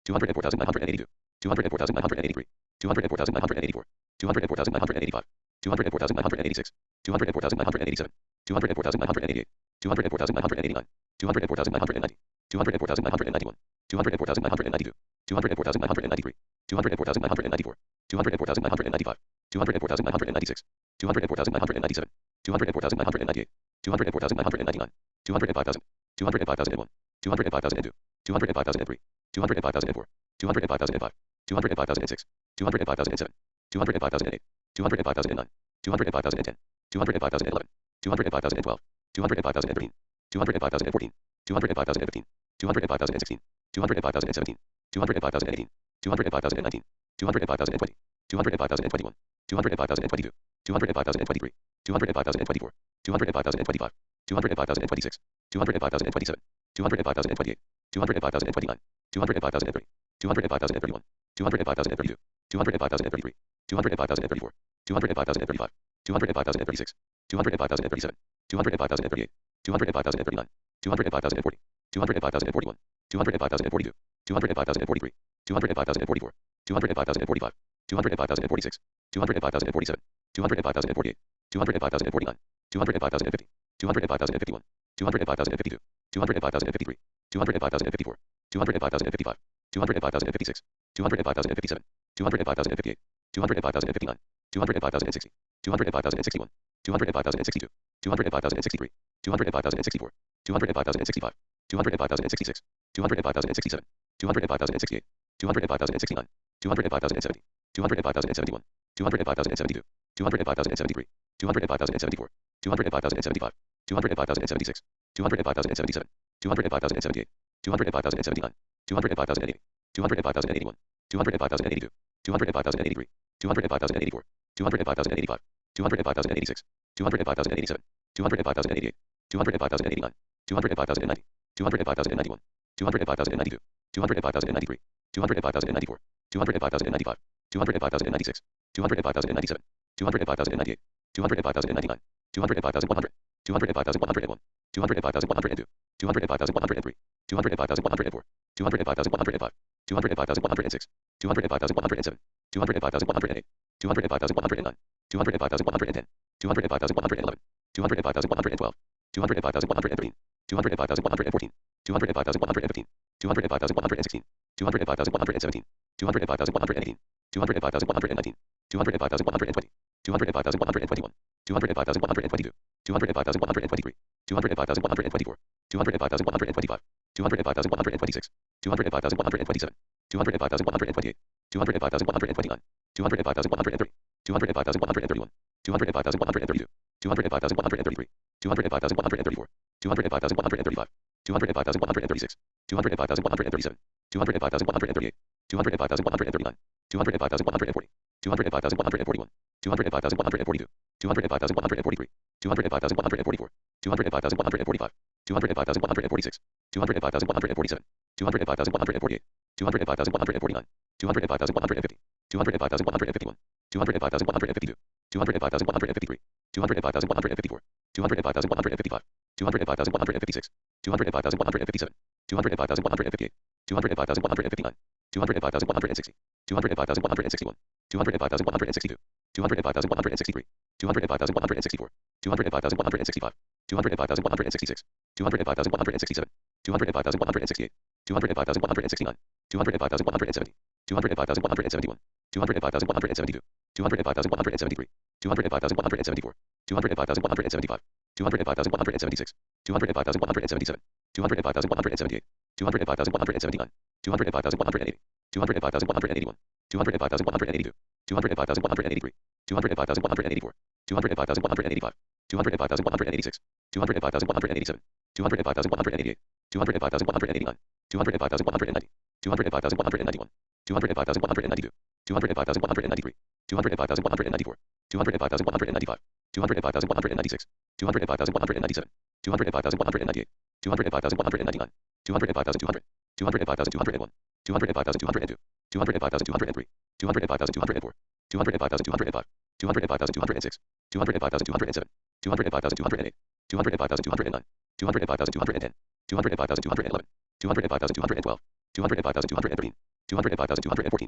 204,982, 204,983, 204,984, 204,985, 204,986, 204,987, 204,988, 204,989, 204,990, 204,991, 204,992, 204,993, 204,994, 204,995, 204,996, 204,997, 204,998, 204,999, 205,000, 205,001, 205,002, 205,003, 205,004, 205,005, 205,006, 205,007, 205,008, 205,009, 205,010, 205,011, 205,012, 205,013, 205,014, 205,015, 205,016, 205,017, 205,018, 205,019, 205,020, 205,021, 205,022, 205,023, 205,024, 205,025, 205,026, 205,027, 205,028, 205,029, 205,030, 205,031, 205,032, 205,033, 205,034, 205,035, 205,036, 205,037, 205,038, 205,039, 205,040, 205,041, 205,042, 205,043, 205,044, 205,045, 205,046, 205,047, 205,048, 205,049, 205,050, 205,051, 205,052, 205,053, 205,054, 205,055, 205,056, 205,057, 205,058, 205,059, 205,060, 205,061, 205,062, 205,063, 205,064, 205,065, 205,066, 205,067, 205,068, 205,069, 205,070, 205,071, 205,072, 205,073, 205,074, 205,075, 205,076, 205,077, 205,078, 205,079, 205,080, 205,081, 205,082, 205,083, 205,084, 205,085, 205,086, 205,087, 205,088, 205,089, 205,090, 205,091, 205,092, 205,093, 205,094, 205,095, 205,096, 205,097, 205,098, 205,099, 205,100, 205,101, 205,102, 205,103, 205,104, 205,105, 205,106, 205,107, 205,108, 205,109, 205,110, 205,111, 205,112, 205,113, 205,114, 205,115, 205,116, 205,117, 205,118, 205,119, 205,120, 205,121, 205,122, 205,123, 205,124, 205,125, 205,126, 205,127, 205,128, 205,129, 205,130, 205,131, 205,132, 205,133, 205,134, 205,135, 205,136, 205,137, 205,138, 205,139, 205,140, 205,141, 205,142, 205,143, 205,144, 205,145, 205,146, 205,147, 205,148, 205,149, 205,150, 205,151, 205,152, 205,153, 205,154, 205,155, 205,156, 205,157, 205,158, 205,159, 205,160, 205,161, 205,162, 205,163, 205,164, 205,165, 205,166, 205,167, 205,168, 205,169, 205,170, 205,171, 205,172, 205,173, 205,174, 205,175, 205,176, 205,177, 205,178, 205,179, 205,180, 205,181, 205,182, 205,183, 205,184, 205,185, 205,186, 205,187, 205,188, 205,189, 205,190, 205,191, 205,192, 205,193, 205,194, 205,195, 205,196, 205,197, 205,198, 205,199, 205,200, 205,201, 205,202, 205,203, 205,204, 205,205, 205,206, 205,207, 205,208, 205,209, 205,210, 205,211, 205,212, 205,213, 205,214,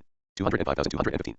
205,215,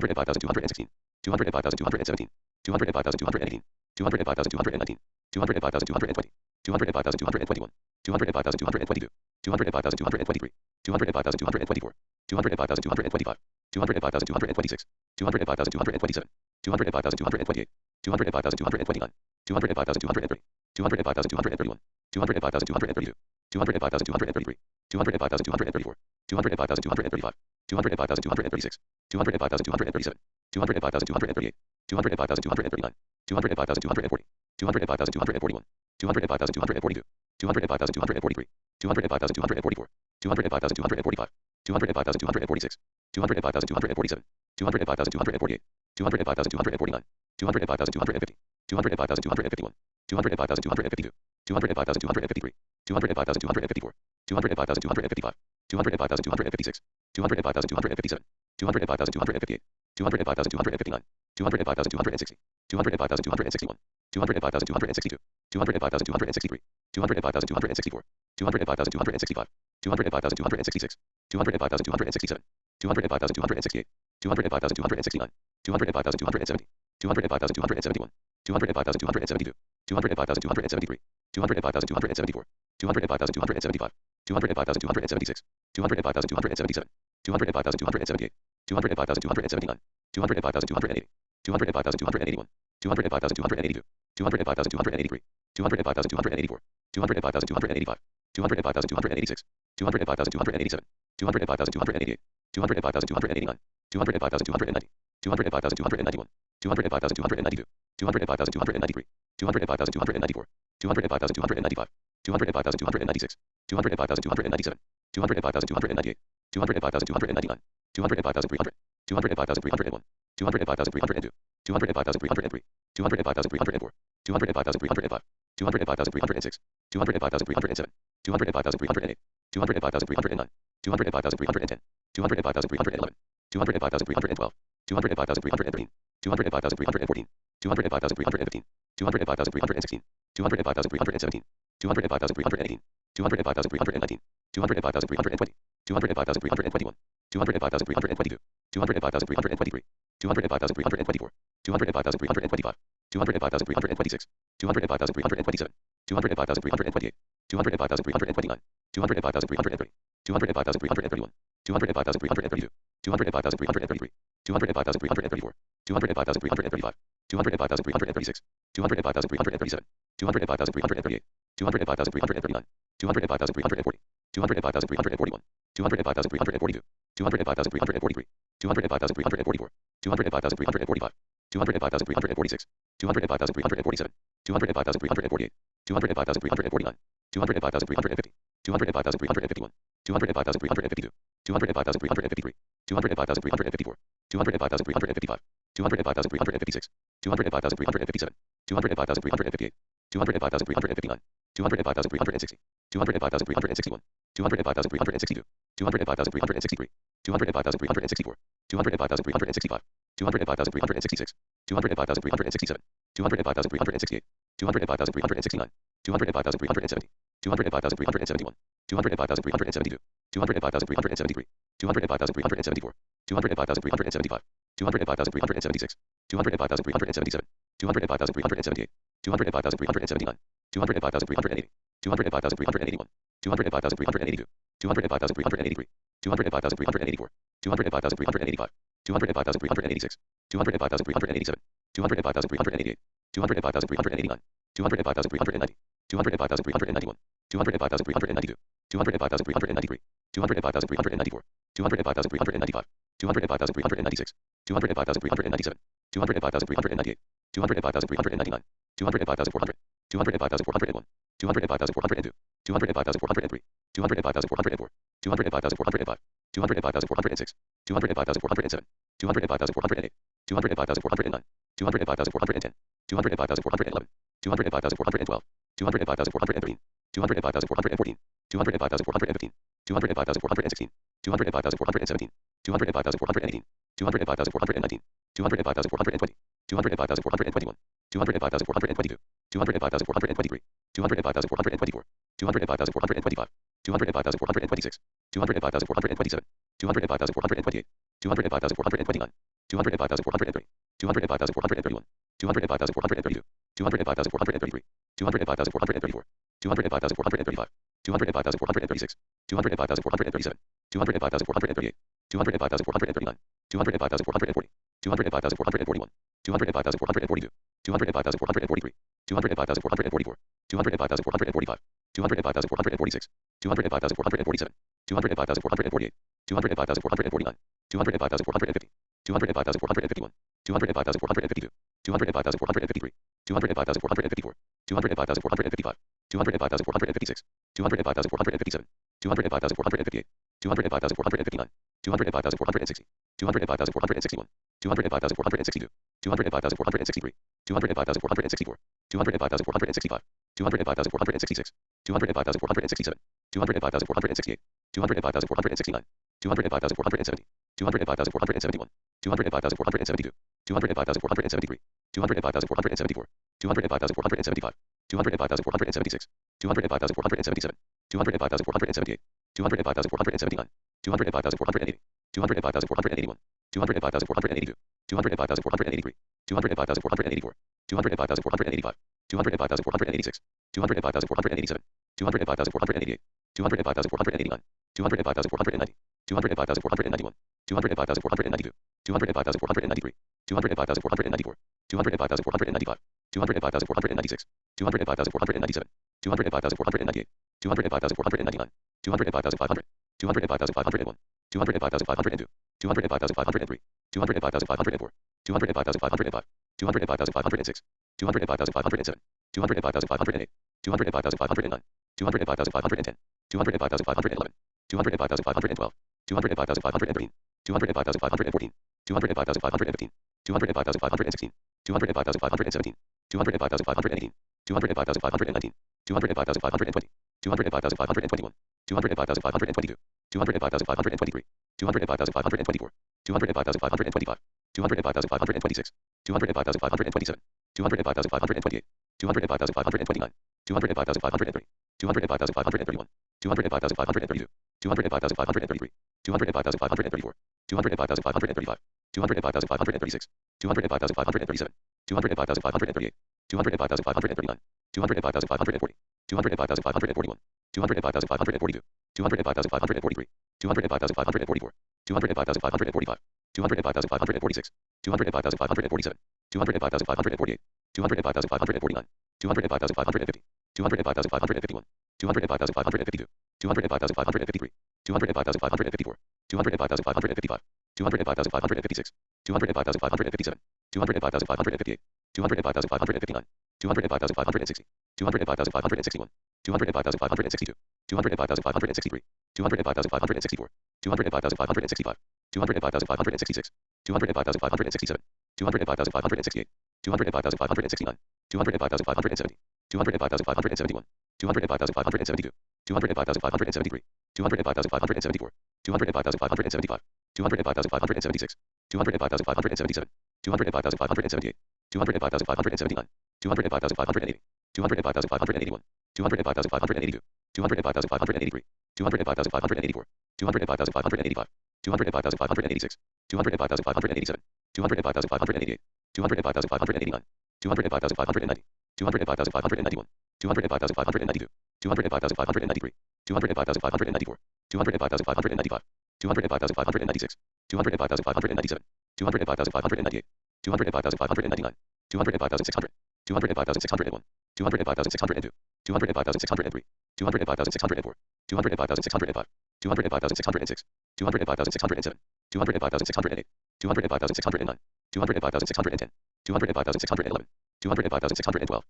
205,216, 205,217, 205,218, 205,219, 205,220, 205,221, 205,222, 205,223, 205,224, 205,225, 205,226, 205,227, 205,228, 205,229, 205,230, 205,231, 205,232, 205,233, 205,234, 205,235, 205,236, 205,237, 205,238, 205,239, 205,240, 205,241, 205,242, 205,243, 205,244, 205,245, 205,246, 205,247, 205,248, 205,249, 205,250, 205,251, 205,252, 205,253, 205,254, 205,255, 205,256, 205,257, 205,258, 205,259, 205,260, 205,261, 205,262, 205,263, 205,264, 205,265, 205,266, 205,267, 205,268, 205,269, 205,270, 205,271, 205,272, 205,273, 205,274, 205,275, 205,276, 205,277, 205,278, 205,279, 205,280, 205,281, 205,282, 205,283, 205,284, 205,285, 205,286, 205,287, 205,288, 205,289, 205,290, 205,291, 205,292, 205,293, 205,294, 205,295, 205,296, 205,297, 205,298, 205,299, 205,300, 205,301, 205,302, 205,303, 205,304, 205,305, 205,306, 205,307, 205,308, 205,309, 205,310, 205,311, 205,312, 205,313, 205,314, 205,315, 205,316, 205,317, 205,318, 205,319, 205,320, 205,321, 205,322, 205,323, 205,324, 205,325, 205,326, 205,327, 205,328, 205,329, 205,330, 205,331, 205,332, 205,333, 205,334, 205,335, 205,336, 205,337, 205,338, 205,339, 205,340, 205,341, 205,342, 205,343, 205,344, 205,345, 205,346, 205,347, 205,348, 205,349, 205,350, 205,351, 205,352, 205,353, 205,354, 205,355, 205,356, 205,357, 205,358, 205,359, 205,360, 205,361, 205,362, 205,363, 205,364, 205,365, 205,366, 205,367, 205,368, 205,369, 205,370, 205,371, 205,372, 205,373, 205,374, 205,375, 205,376, 205,377, 205,378, 205,379, 205,380, 205,381, 205,382, 205,383, 205,384, 205,385, 205,386, 205,387, 205,388, 205,389, 205,390, 205,391, 205,392, 205,393, 205,394, 205,395, 205,396, 205,397, 205,398, 205,399, 205,400, 205,401, 205,402, 205,403, 205,404, 205,405, 205,406, 205,407, 205,408, 205,409, 205,410, 205,411, 205,412, 205,413, 205,414, 205,415, 205,416, 205,417, 205,418, 205,419, 205,420, 205,421, 205,422, 205,423, 205,424, 205,425, 205,426, 205,427, 205,428, 205,429, 205,430, 205,431, 205,432, 205,433, 205,434, 205,435, 205,436, 205,437, 205,438, 205,439, 205,440, 205,441, 205,442, 205,443, 205,444, 205,445, 205,446, 205,447, 205,448, 205,449, 205,450, 205,451, 205,452, 205,453, 205,454, 205,455, 205,456, 205,457, 205,458, 205,459, 205,460, 205,461, 205,462, 205,463, 205,464, 205,465, 205,466, 205,467, 205,468, 205,469, 205,470, 205,471, 205,472, 205,473, 205,474, 205,475, 205,476, 205,477, 205,478, 205,479, 205,480, 205,481, 205,482, 205,483, 205,484, 205,485, 205,486, 205,487, 205,488, 205,489, 205,490, 205,491, 205,492, 205,493, 205,494, 205,495, 205,496, 205,497, 205,498, 205,499, 205,500, 205,501, 205,502, 205,503, 205,504, 205,505, 205,506, 205,507, 205,508, 205,509, 205,510, 205,511, 205,512, 205,513, 205,514, 205,515, 205,516, 205,517, 205,518, 205,519, 205,520, 205,521, 205,522, 205,523, 205,524, 205,525, 205,526, 205,527, 205,528, 205,529, 205,530, 205,531, 205,532, 205,533, 205,534, 205,535, 205,536, 205,537, 205,538, 205,539, 205,540, 205,541, 205,542, 205,543, 205,544, 205,545, 205,546, 205,547, 205,548, 205,549, 205,550, 205,551, 205,552, 205,553, 205,554, 205,555, 205,556, 205,557, 205,558, 205,559, 205,560, 205,561, 205,562, 205,563, 205,564, 205,565, 205,566, 205,567, 205,568, 205,569, 205,570, 205,571, 205,572, 205,573, 205,574, 205,575, 205,576, 205,577, 205,578, 205,579, 205,580, 205,581, 205,582, 205,583, 205,584, 205,585, 205,586, 205,587, 205,588, 205,589, 205,590, 205,591, 205,592, 205,593, 205,594, 205,595, 205,596, 205,597, 205,598, 205,599, 205,600, 205,601, 205,602, 205,603, 205,604, 205,605, 205,606, 205,607, 205,608, 205,609, 205,610, 205,611, 205,612,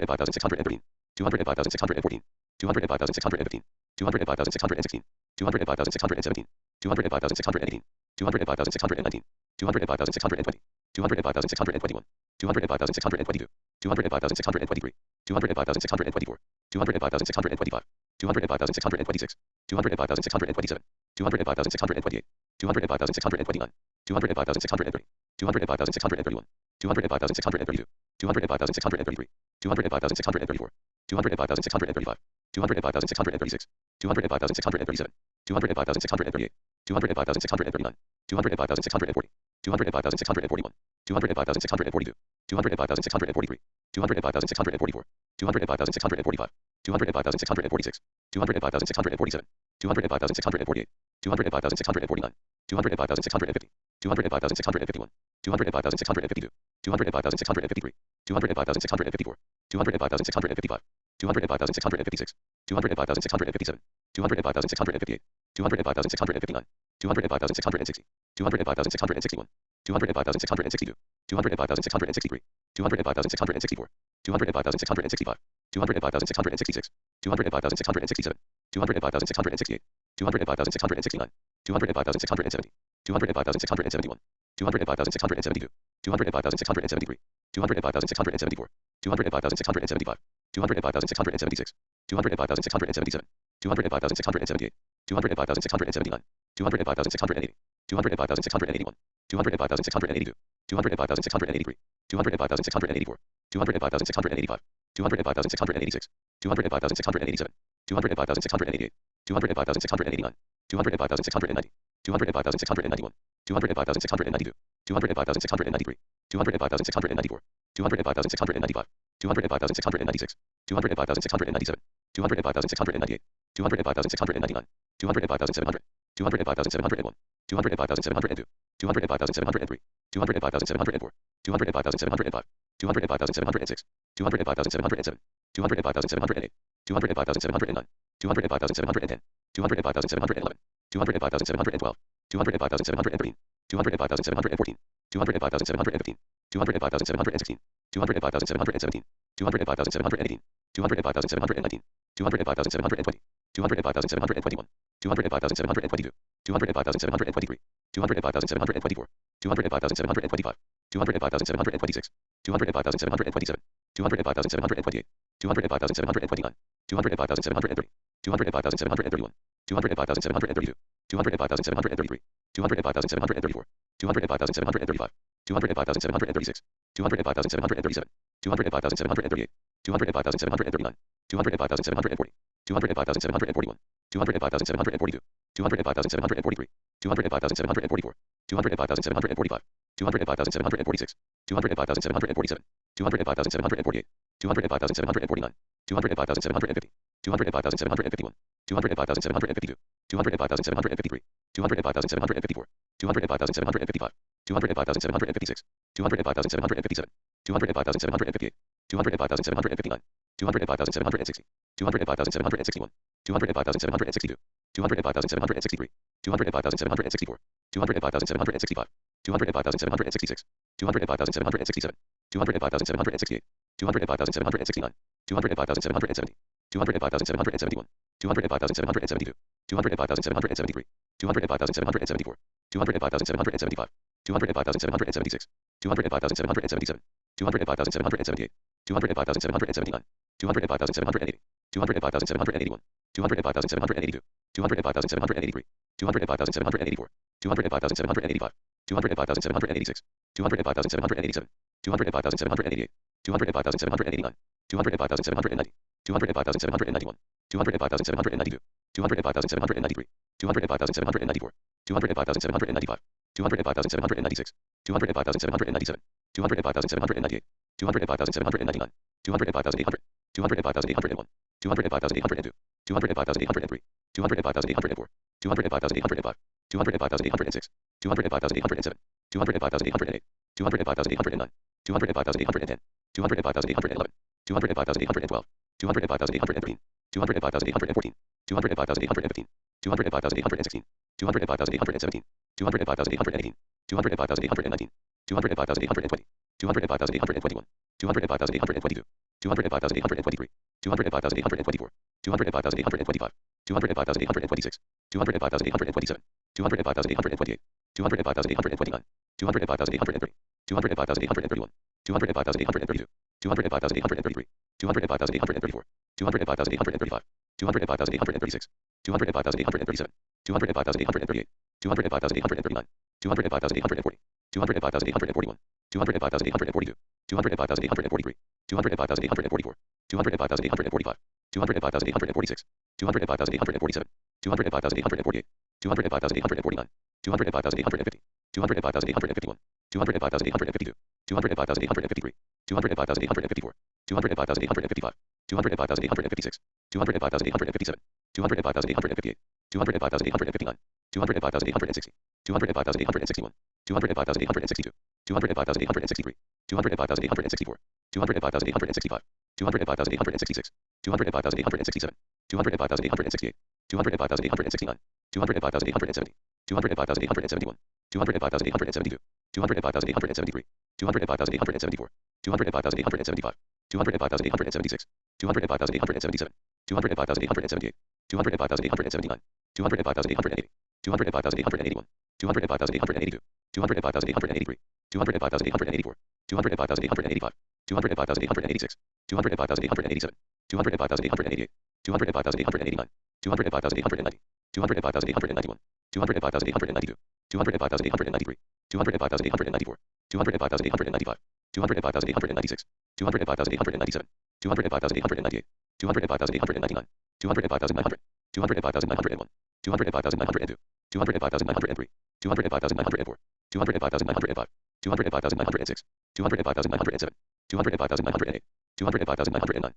205,613, 205,614, 205,615, 205,616, 205,617, 205,618, 205,619, 205,620, 205,621, 205,622, 205,623, 205,624, 205,625, 205,626, 205,627, 205,628, 205,629, 205,630, 205,631, 205,632, 205,633, 205,634, 205,635, 205,636, 205,637, 205,638, 205,639, 205,640, 205,641, 205,642, 205,643, 205,644, 205,645, 205,646, 205,647, 205,648, 205,649, 205,650, 205,651, 205,652, 205,653, 205,654, 205,655, 205,656, 205,657, 205,658, 205,659, 205,660, 205,661, 205,662, 205,663, 205,664, 205,665, 205,666, 205,667, 205,668, 205,669, 205,670, 205,671, 205,672, 205,673, 205,674, 205,675, 205,676, 205,677, 205,678, 205,679, 205,680, 205,681, 205,682, 205,683, 205,684, 205,685, 205,686, 205,687, 205,688, 205,689, 205,690, 205,691, 205,692, 205,693, 205,694, 205,695, 205,696, 205,697, 205,698, 205,699, 205,700, 205,701, 205,702, 205,703, 205,704, 205,705, 205,706, 205,707, 205,708, 205,709, 205,710, 205,711, 205,712, 205,713, 205,714, 205,715, 205,716, 205,717, 205,718, 205,719, 205,720, 205,721, 205,722, 205,723, 205,724, 205,725, 205,726, 205,727, 205,728, 205,729, 205,730, 205,731, 205,732, 205,733, 205,734, 205,735, 205,736, 205,737, 205,738, 205,739, 205,740, 205,741, 205,742, 205,743, 205,744, 205,745, 205,746, 205,747, 205,748, 205,749, 205,750, 205,751, 205,752, 205,753, 205,754, 205,755, 205,756, 205,757, 205,758, 205,759, 205,760, 205,761, 205,762, 205,763, 205,764, 205,765, 205,766, 205,767, 205,768, 205,769, 205,770, 205,771, 205,772, 205,773, 205,774, 205,775, 205,776, 205,777, 205,778, 205,779, 205,780, 205,781, 205,782, 205,783, 205,784, 205,785, 205,786, 205,787, 205,788, 205,789, 205,790, 205,791, 205,792, 205,793, 205,794, 205,795, 205,796, 205,797, 205,798, 205,799, 205,800, 205,801, 205,802, 205,803, 205,804, 205,805, 205,806, 205,807, 205,808, 205,809, 205,810, 205,811, 205,812, 205,813, 205,814, 205,815, 205,816, 205,817, 205,818, 205,819, 205,820, 205,821, 205,822, 205,823, 205,824, 205,825, 205,826, 205,827, 205,828, 205,829, 205,830, 205,831, 205,832, 205,833, 205,834, 205,835, 205,836, 205,837, 205,838, 205,839, 205,840, 205,841, 205,842, 205,843, 205,844, 205,845, 205,846, 205,847, 205,848, 205,849, 205,850, 205,851, 205,852, 205,853, 205,854, 205,855, 205,856, 205,857, 205,858, 205,859, 205,860, 205,861, 205,862, 205,863, 205,864, 205,865, 205,866, 205,867, 205,868, 205,869, 205,870, 205,871, 205,872, 205,873, 205,874, 205,875, 205,876, 205,877, 205,878, 205,879, 205,880, 205,881, 205,882, 205,883, 205,884, 205,885, 205,886, 205,887, 205,888, 205,889, 205,890, 205,891, 205,892, 205,893, 205,894, 205,895, 205,896, 205,897, 205,898, 205,899, 205,900, 205,901, 205,902, 205,903, 205,904, 205,905, 205,906, 205,907, 205,908, 205,909,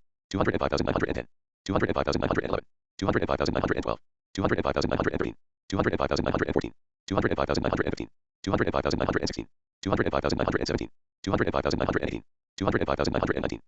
205,910, 205,911, 205,912, 205,913, 205,914, 205,915, 205,916, 205,917, 205,918, 205,919,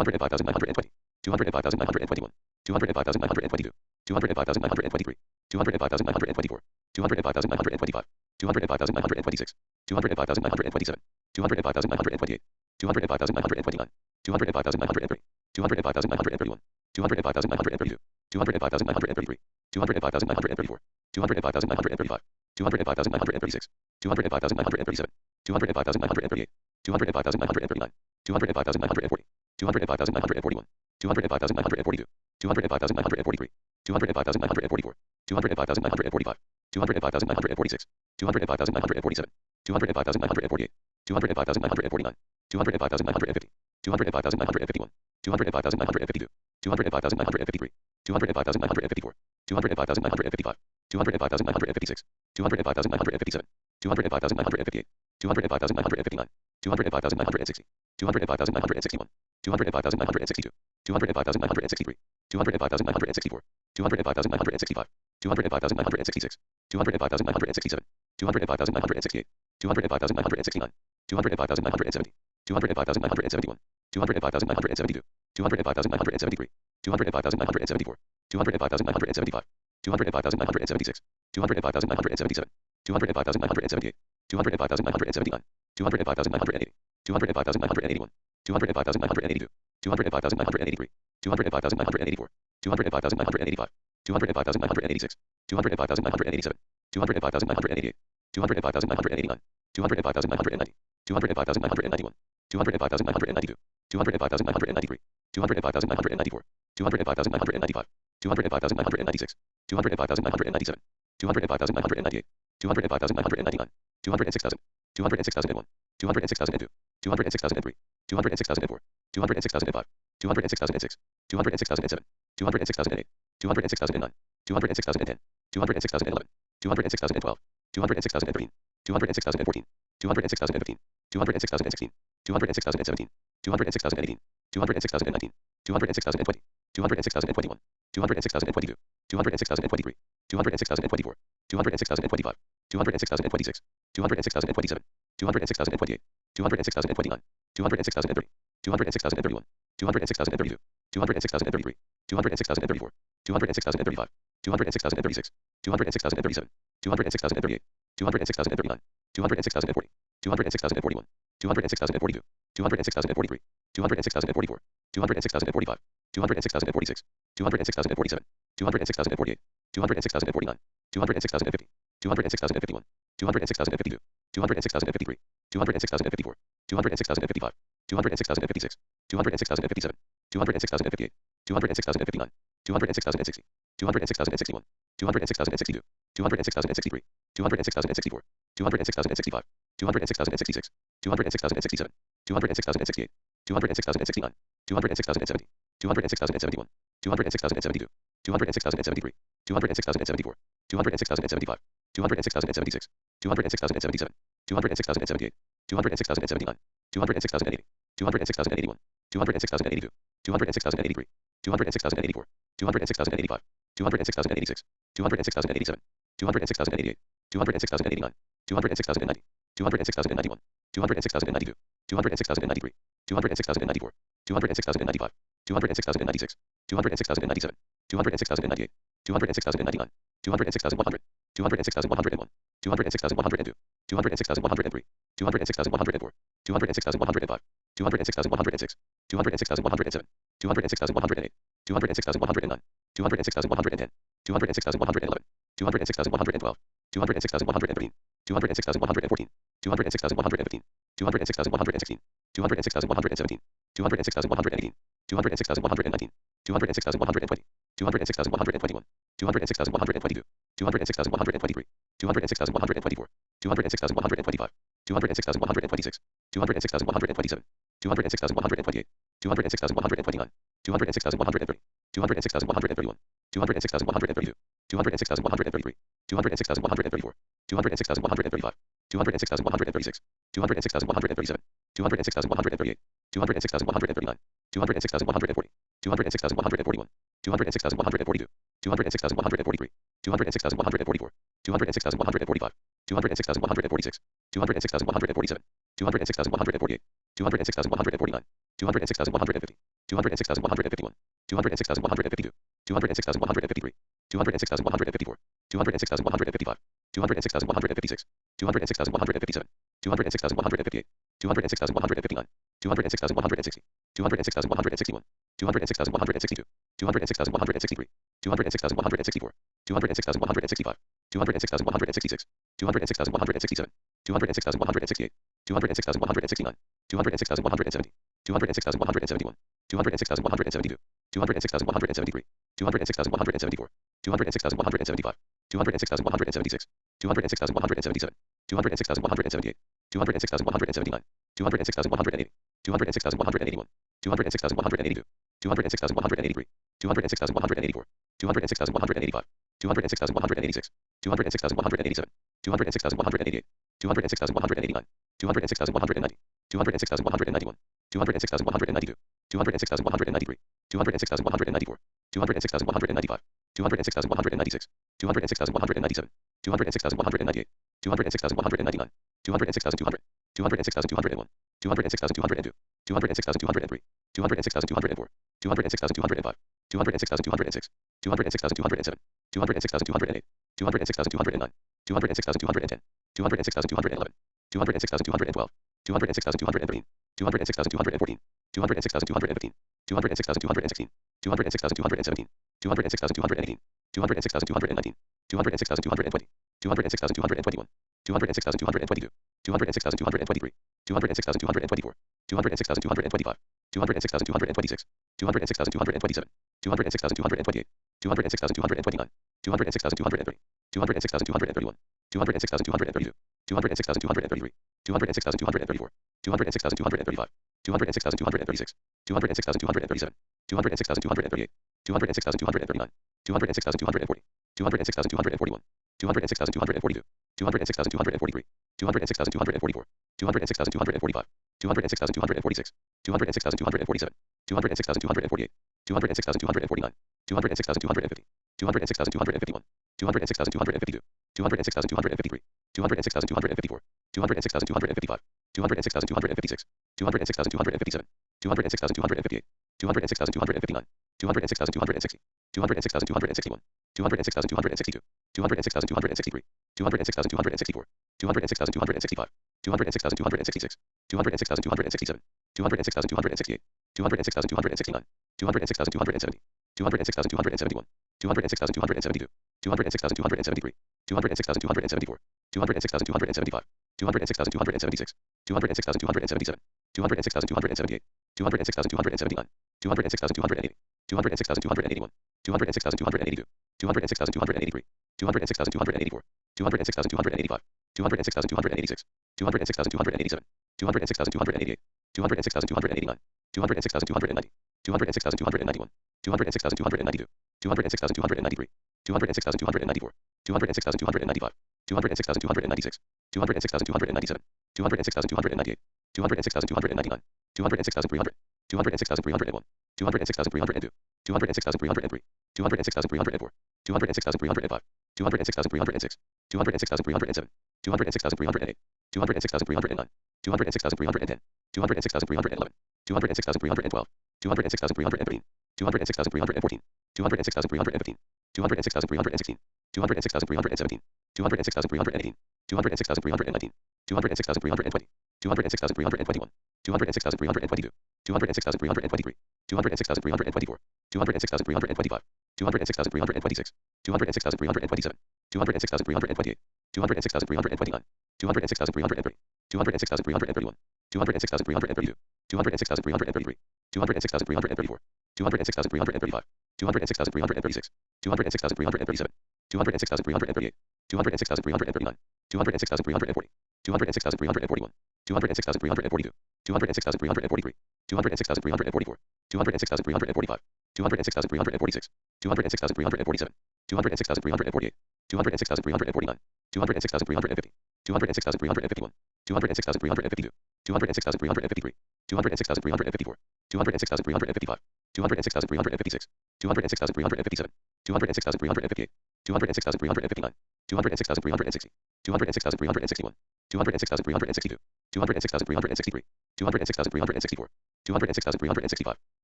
205,920, 205,921, 205,922, 205,923, 205,924, 205,925, 205,926, 205,927, 205,928, 205,929, 205,930, 205,931, 205,932, 205,933, 205,934, 205,935, 205,936, 205,937, 205,938, 205,939, 205,940, 205,941, 205,942, 205,943, 205,944, 205,945, 205,946, 205,947, 205,948, 205,949, 205,950, 205,951, 205,952, 205,953, 205,954, 205,955, 205,956, 205,957, 205,958, 205,959, 205,960, 205,961, 205,962, 205,963, 205,964, 205,965, 205,966, 205,967, 205,968, 205,969, 205,970, 205,971, 205,972, 205,973, 205,974, 205,975, 205,976, 205,977, 205,978, 205,979, 205,980, 205,981, 205,982, 205,983, 205,984, 205,985, 205,986, 205,987, 205,988, 205,989, 205,990, 205,991, 205,992, 205,993, 205,994, 205,995, 205,996, 205,997, 205,998, 205,999, 206,000, 206,001, 206,002, 206,003, 206,004, 206,005, 206,006, 206,007, 206,008, 206,009, 206,010, 206,011, 206,012, 206,013, 206,014, 206,015, 206,016, 206,017, 206,018, 206,019, 206,020, 206,021, 206,022, 206,023, 206,024, 206,025, 206,026, 206,027, 206,028, 206,029, 206,030, 206,031, 206,032, 206,033, 206,034, 206,035, 206,036, 206,037, 206,038, 206,039, 206,040, 206,041, 206,042, 206,043, 206,044, 206,045, 206,046, 206,047, 206,048, 206,049, 206,050, 206,051, 206,052, 206,053, 206,054, 206,055, 206,056, 206,057, 206,058, 206,059, 206,060, 206,061, 206,062, 206,063, 206,064, 206,065, 206,066, 206,067, 206,068, 206,069, 206,070, 206,071, 206,072, 206,073, 206,074, 206,075, 206,076, 206,077, 206,078, 206,079, 206,080, 206,081, 206,082, 206,083, 206,084, 206,085, 206,086, 206,087, 206,088, 206,089, 206,090, 206,091, 206,092, 206,093, 206,094, 206,095, 206,096, 206,097, 206,098, 206,099, 206,100, 206,101, 206,102, 206,103, 206,104, 206,105, 206,106, 206,107, 206,108, 206,109, 206,110, 206,111, 206,112, 206,113, 206,114, 206,115, 206,116, 206,117, 206,118, 206,119, 206,120, 206,121, 206,122, 206,123, 206,124, 206,125, 206,126, 206,127, 206,128, 206,129, 206,130, 206,131, 206,132, 206,133, 206,134, 206,135, 206,136, 206,137, 206,138, 206,139, 206,140, 206,141, 206,142, 206,143, 206,144, 206,145, 206,146, 206,147, 206,148, 206,149, 206,150, 206,151, 206,152, 206,153, 206,154, 206,155, 206,156, 206,157, 206,158, 206,159, 206,160, 206,161, 206,162, 206,163, 206,164, 206,165, 206,166, 206,167, 206,168, 206,169, 206,170, 206,171, 206,172, 206,173, 206,174, 206,175, 206,176, 206,177, 206,178, 206,179, 206,180, 206,181, 206,182, 206,183, 206,184, 206,185, 206,186, 206,187, 206,188, 206,189, 206,190, 206,191, 206,192, 206,193, 206,194, 206,195, 206,196, 206,197, 206,198, 206,199, 206,200, 206,201, 206,202, 206,203, 206,204, 206,205, 206,206, 206,207, 206,208, 206,209, 206,210, 206,211, 206,212, 206,213, 206,214, 206,215, 206,216, 206,217, 206,218, 206,219, 206,220, 206,221, 206,222, 206,223, 206,224, 206,225, 206,226, 206,227, 206,228, 206,229, 206,230, 206,231, 206,232, 206,233, 206,234, 206,235, 206,236, 206,237, 206,238, 206,239, 206,240, 206,241, 206,242, 206,243, 206,244, 206,245, 206,246, 206,247, 206,248, 206,249, 206,250, 206,251, 206,252, 206,253, 206,254, 206,255, 206,256, 206,257, 206,258, 206,259, 206,260, 206,261, 206,262, 206,263, 206,264, 206,265, 206,266, 206,267, 206,268, 206,269, 206,270, 206,271, 206,272, 206,273, 206,274, 206,275, 206,276, 206,277, 206,278, 206,279, 206,280, 206,281, 206,282, 206,283, 206,284, 206,285, 206,286, 206,287, 206,288, 206,289, 206,290, 206,291, 206,292, 206,293, 206,294, 206,295, 206,296, 206,297, 206,298, 206,299, 206,300, 206,301, 206,302, 206,303, 206,304, 206,305, 206,306, 206,307, 206,308, 206,309, 206,310, 206,311, 206,312, 206,313, 206,314, 206,315, 206,316, 206,317, 206,318, 206,319, 206,320, 206,321, 206,322, 206,323, 206,324, 206,325, 206,326, 206,327, 206,328, 206,329, 206,330, 206,331, 206,332, 206,333, 206,334, 206,335, 206,336, 206,337, 206,338, 206,339, 206,340, 206,341, 206,342, 206,343, 206,344, 206,345, 206,346, 206,347, 206,348, 206,349, 206,350, 206,351, 206,352, 206,353, 206,354, 206,355, 206,356, 206,357, 206,358, 206,359, 206,360, 206,361, 206,362, 206,363, 206,364, 206,365,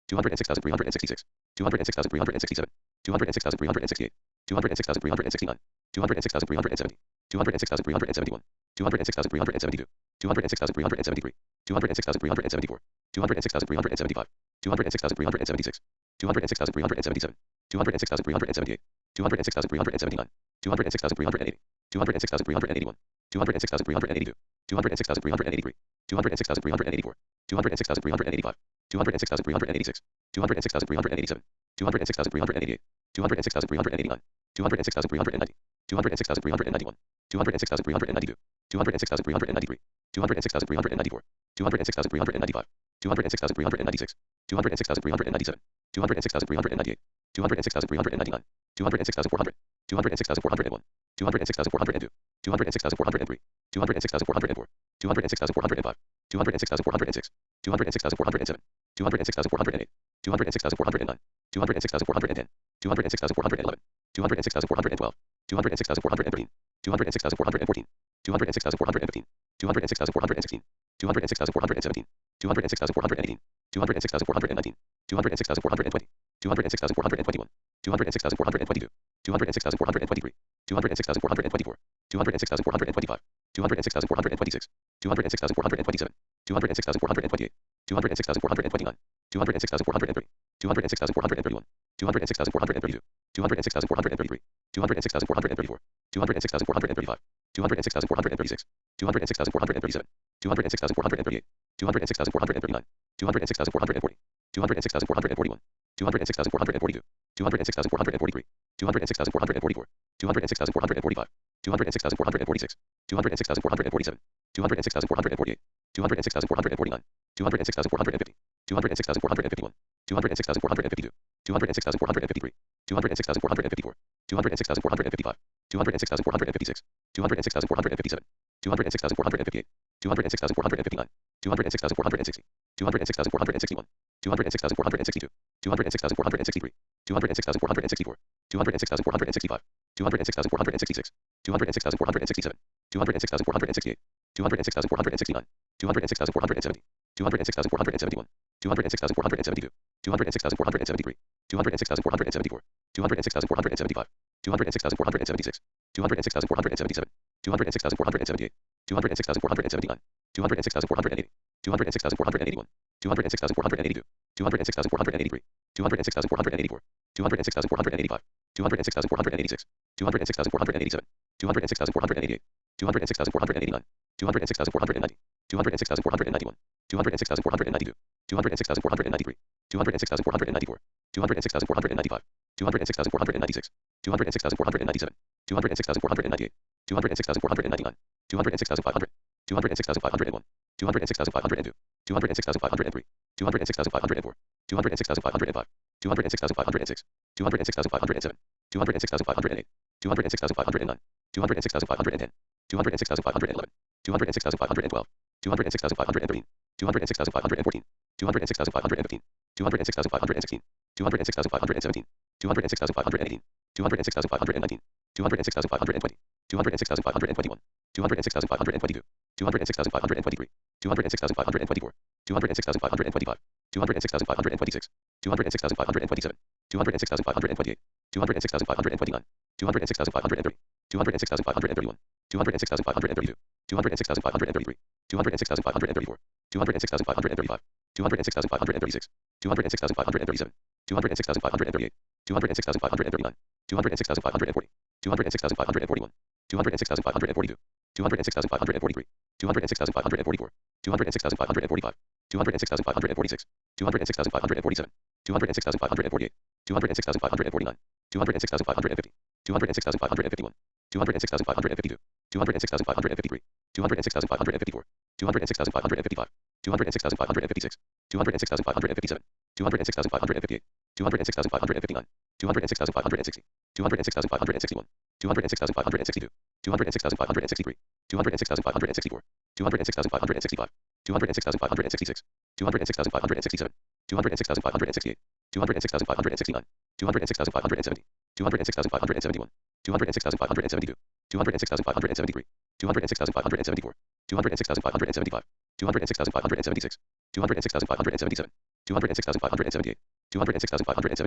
206,366, 206,367, 206,368, 206,369, 206,370, 206,371, 206,372, 206,373, 206,374, 206,375, 206,376, 206,377, 206,378, 206,379, 206,380, 206,381, 206,382, 206,383, 206,384, 206,385, 206,386, 206,387, 206,388, 206,389, 206,390, 206,391, 206,392, 206,393, 206,394, 206,395, 206,396, 206,397, 206,398, 206,399, 206,400, 206,401, 206,402, 206,403, 206,404, 206,405, 206,406, 206,407, 206,408, 206,409, 206,410, 206,411, 206,412, 206,413, 206,414, 206,415, 206,416, 206,417, 206,418, 206,419, 206,420, 206,421, 206,422, 206,423, 206,424, 206,425, 206,426, 206,427, 206,428, 206,429, 206,430, 206,431, 206,432, 206,433, 206,434, 206,435, 206,436, 206,437, 206,438, 206,439, 206,440, 206,441, 206,442, 206,443, 206,444, 206,445, 206,446, 206,447, 206,448, 206,449, 206,450, 206,451, 206,452, 206,453, 206,454, 206,455, 206,456, 206,457, 206,458, 206,459, 206,460, 206,461, 206,462, 206,463, 206,464, 206,465, 206,466, 206,467, 206,468, 206,469, 206,470, 206,471, 206,472, 206,473, 206,474, 206,475, 206,476, 206,477, 206,478, 206,479, 206,480, 206,481, 206,482, 206,483, 206,484, 206,485, 206,486, 206,487, 206,488, 206,489, 206,490, 206,491, 206,492, 206,493, 206,494, 206,495, 206,496, 206,497, 206,498, 206,499, 206,500, 206,501, 206,502, 206,503, 206,504, 206,505, 206,506, 206,507, 206,508, 206,509, 206,510, 206,511, 206,512, 206,513, 206,514, 206,515, 206,516, 206,517, 206,518, 206,519, 206,520, 206,521, 206,522, 206,523, 206,524, 206,525, 206,526, 206,527, 206,528, 206,529, 206,530, 206,531, 206,532, 206,533, 206,534, 206,535, 206,536, 206,537, 206,538, 206,539, 206,540, 206,541, 206,542, 206,543, 206,544, 206,545, 206,546, 206,547, 206,548, 206,549, 206,550, 206,551, 206,552, 206,553, 206,554, 206,555, 206,556, 206,557, 206,558, 206,559, 206,560, 206,561, 206,562, 206,563, 206,564, 206,565, 206,566, 206,567, 206,568, 206,569, 206,570, 206,571, 206,572, 206,573, 206,574, 206,575, 206,576, 206,577, 206,578, 206,579,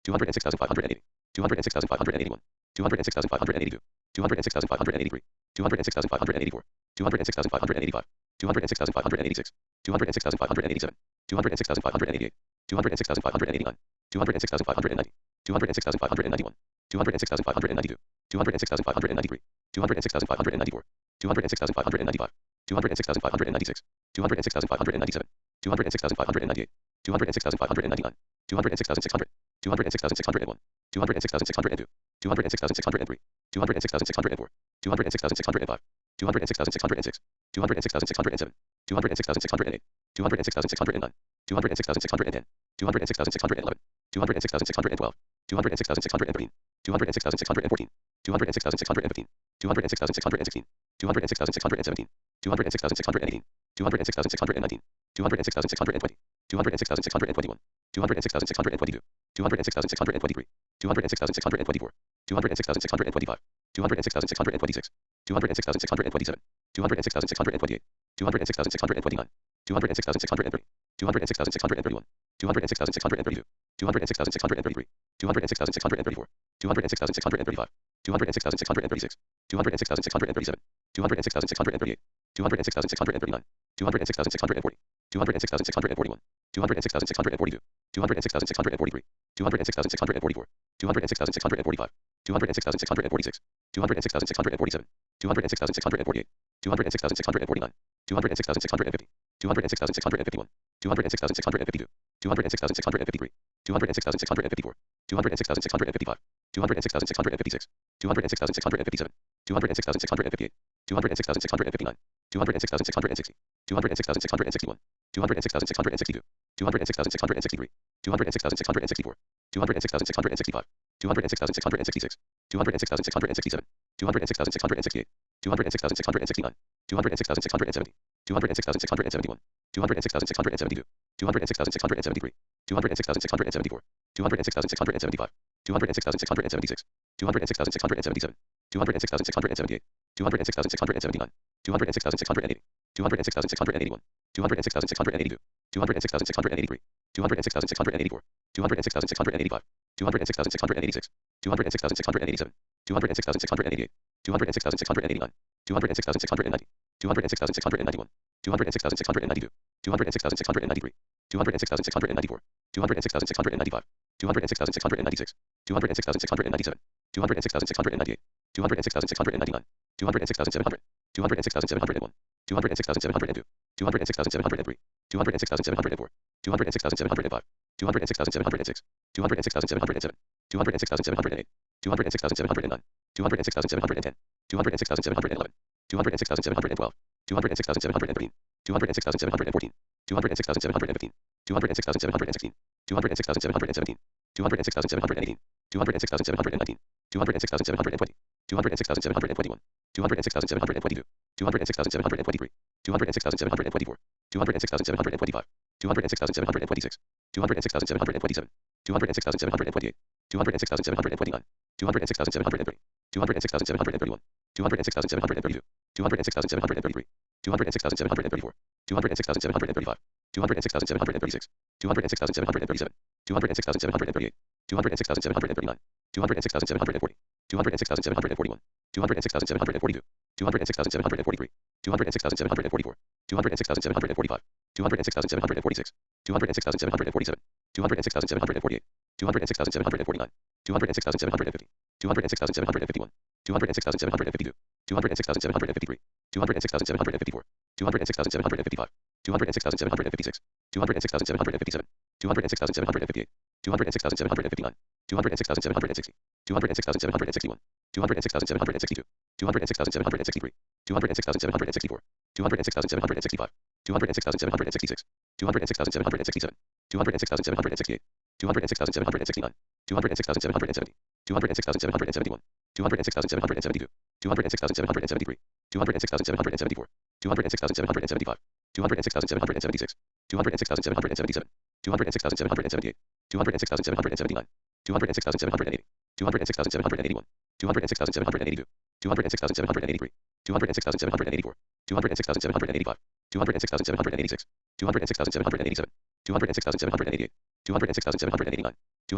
206,580, 206,581, 206,582, 206,583, 206,584, 206,585, 206,586, 206,587, 206,588, 206,589, 206,590, 206,591, 206,592, 206,593, 206,594, 206,595, 206,596, 206,597, 206,598, 206,599, 206,600, 206,601, 206,602, 206,603, 206,604, 206,605, 206,606, 206,607, 206,608, 206,609, 206,610, 206,611, 206,612, 206,613, 206,614, 206,615, 206,616, 206,617, 206,618, 206,619, 206,620, 206,621, 206,622, 206,623, 206,624, 206,625, 206,626, 206,627, 206,628, 206,629, 206,630, 206,631, 206,632, 206,633, 206,634, 206,635, 206,636, 206,637, 206,638, 206,639, 206,640, 206,641, 206,642, 206,643, 206,644, 206,645, 206,646, 206,647, 206,648, 206,649, 206,650, 206,651, 206,652, 206,653, 206,654, 206,655, 206,656, 206,657, 206,658, 206,659, 206,660, 206,661, 206,662, 206,663, 206,664, 206,665, 206,666, 206,667, 206,668, 206,669, 206,670, 206,671, 206,672, 206,673, 206,674, 206,675, 206,676, 206,677, 206,678, 206,679, 206,680, 206,681, 206,682, 206,683, 206,684, 206,685, 206,686, 206,687, 206,688, 206,689, 206,690, 206,691, 206,692, 206,693, 206,694, 206,695, 206,696, 206,697, 206,698, 206,699, 206,700, 206,701, 206,702, 206,703, 206,704, 206,705, 206,706, 206,707, 206,708, 206,709, 206,710, 206,711, 206,712, 206,713, 206,714, 206,715, 206,716, 206,717, 206,718, 206,719, 206,720, 206,721, 206,722, 206,723, 206,724, 206,725, 206,726, 206,727, 206,728, 206,729, 206,730, 206,731, 206,732, 206,733, 206,734, 206,735, 206,736, 206,737, 206,738, 206,739, 206,740, 206,741, 206,742, 206,743, 206,744, 206,745, 206,746, 206,747, 206,748, 206,749, 206,750, 206,751, 206,752, 206,753, 206,754, 206,755, 206,756, 206,757, 206,758, 206,759, 206,760, 206,761, 206,762, 206,763, 206,764, 206,765, 206,766, 206,767, 206,768, 206,769, 206,770, 206,771, 206,772, 206,773, 206,774, 206,775, 206,776, 206,777, 206,778, 206,779, 206,780, 206,781, 206,782, 206,783, 206,784, 206,785, 206,786, 206,787, 206,788, 206,789,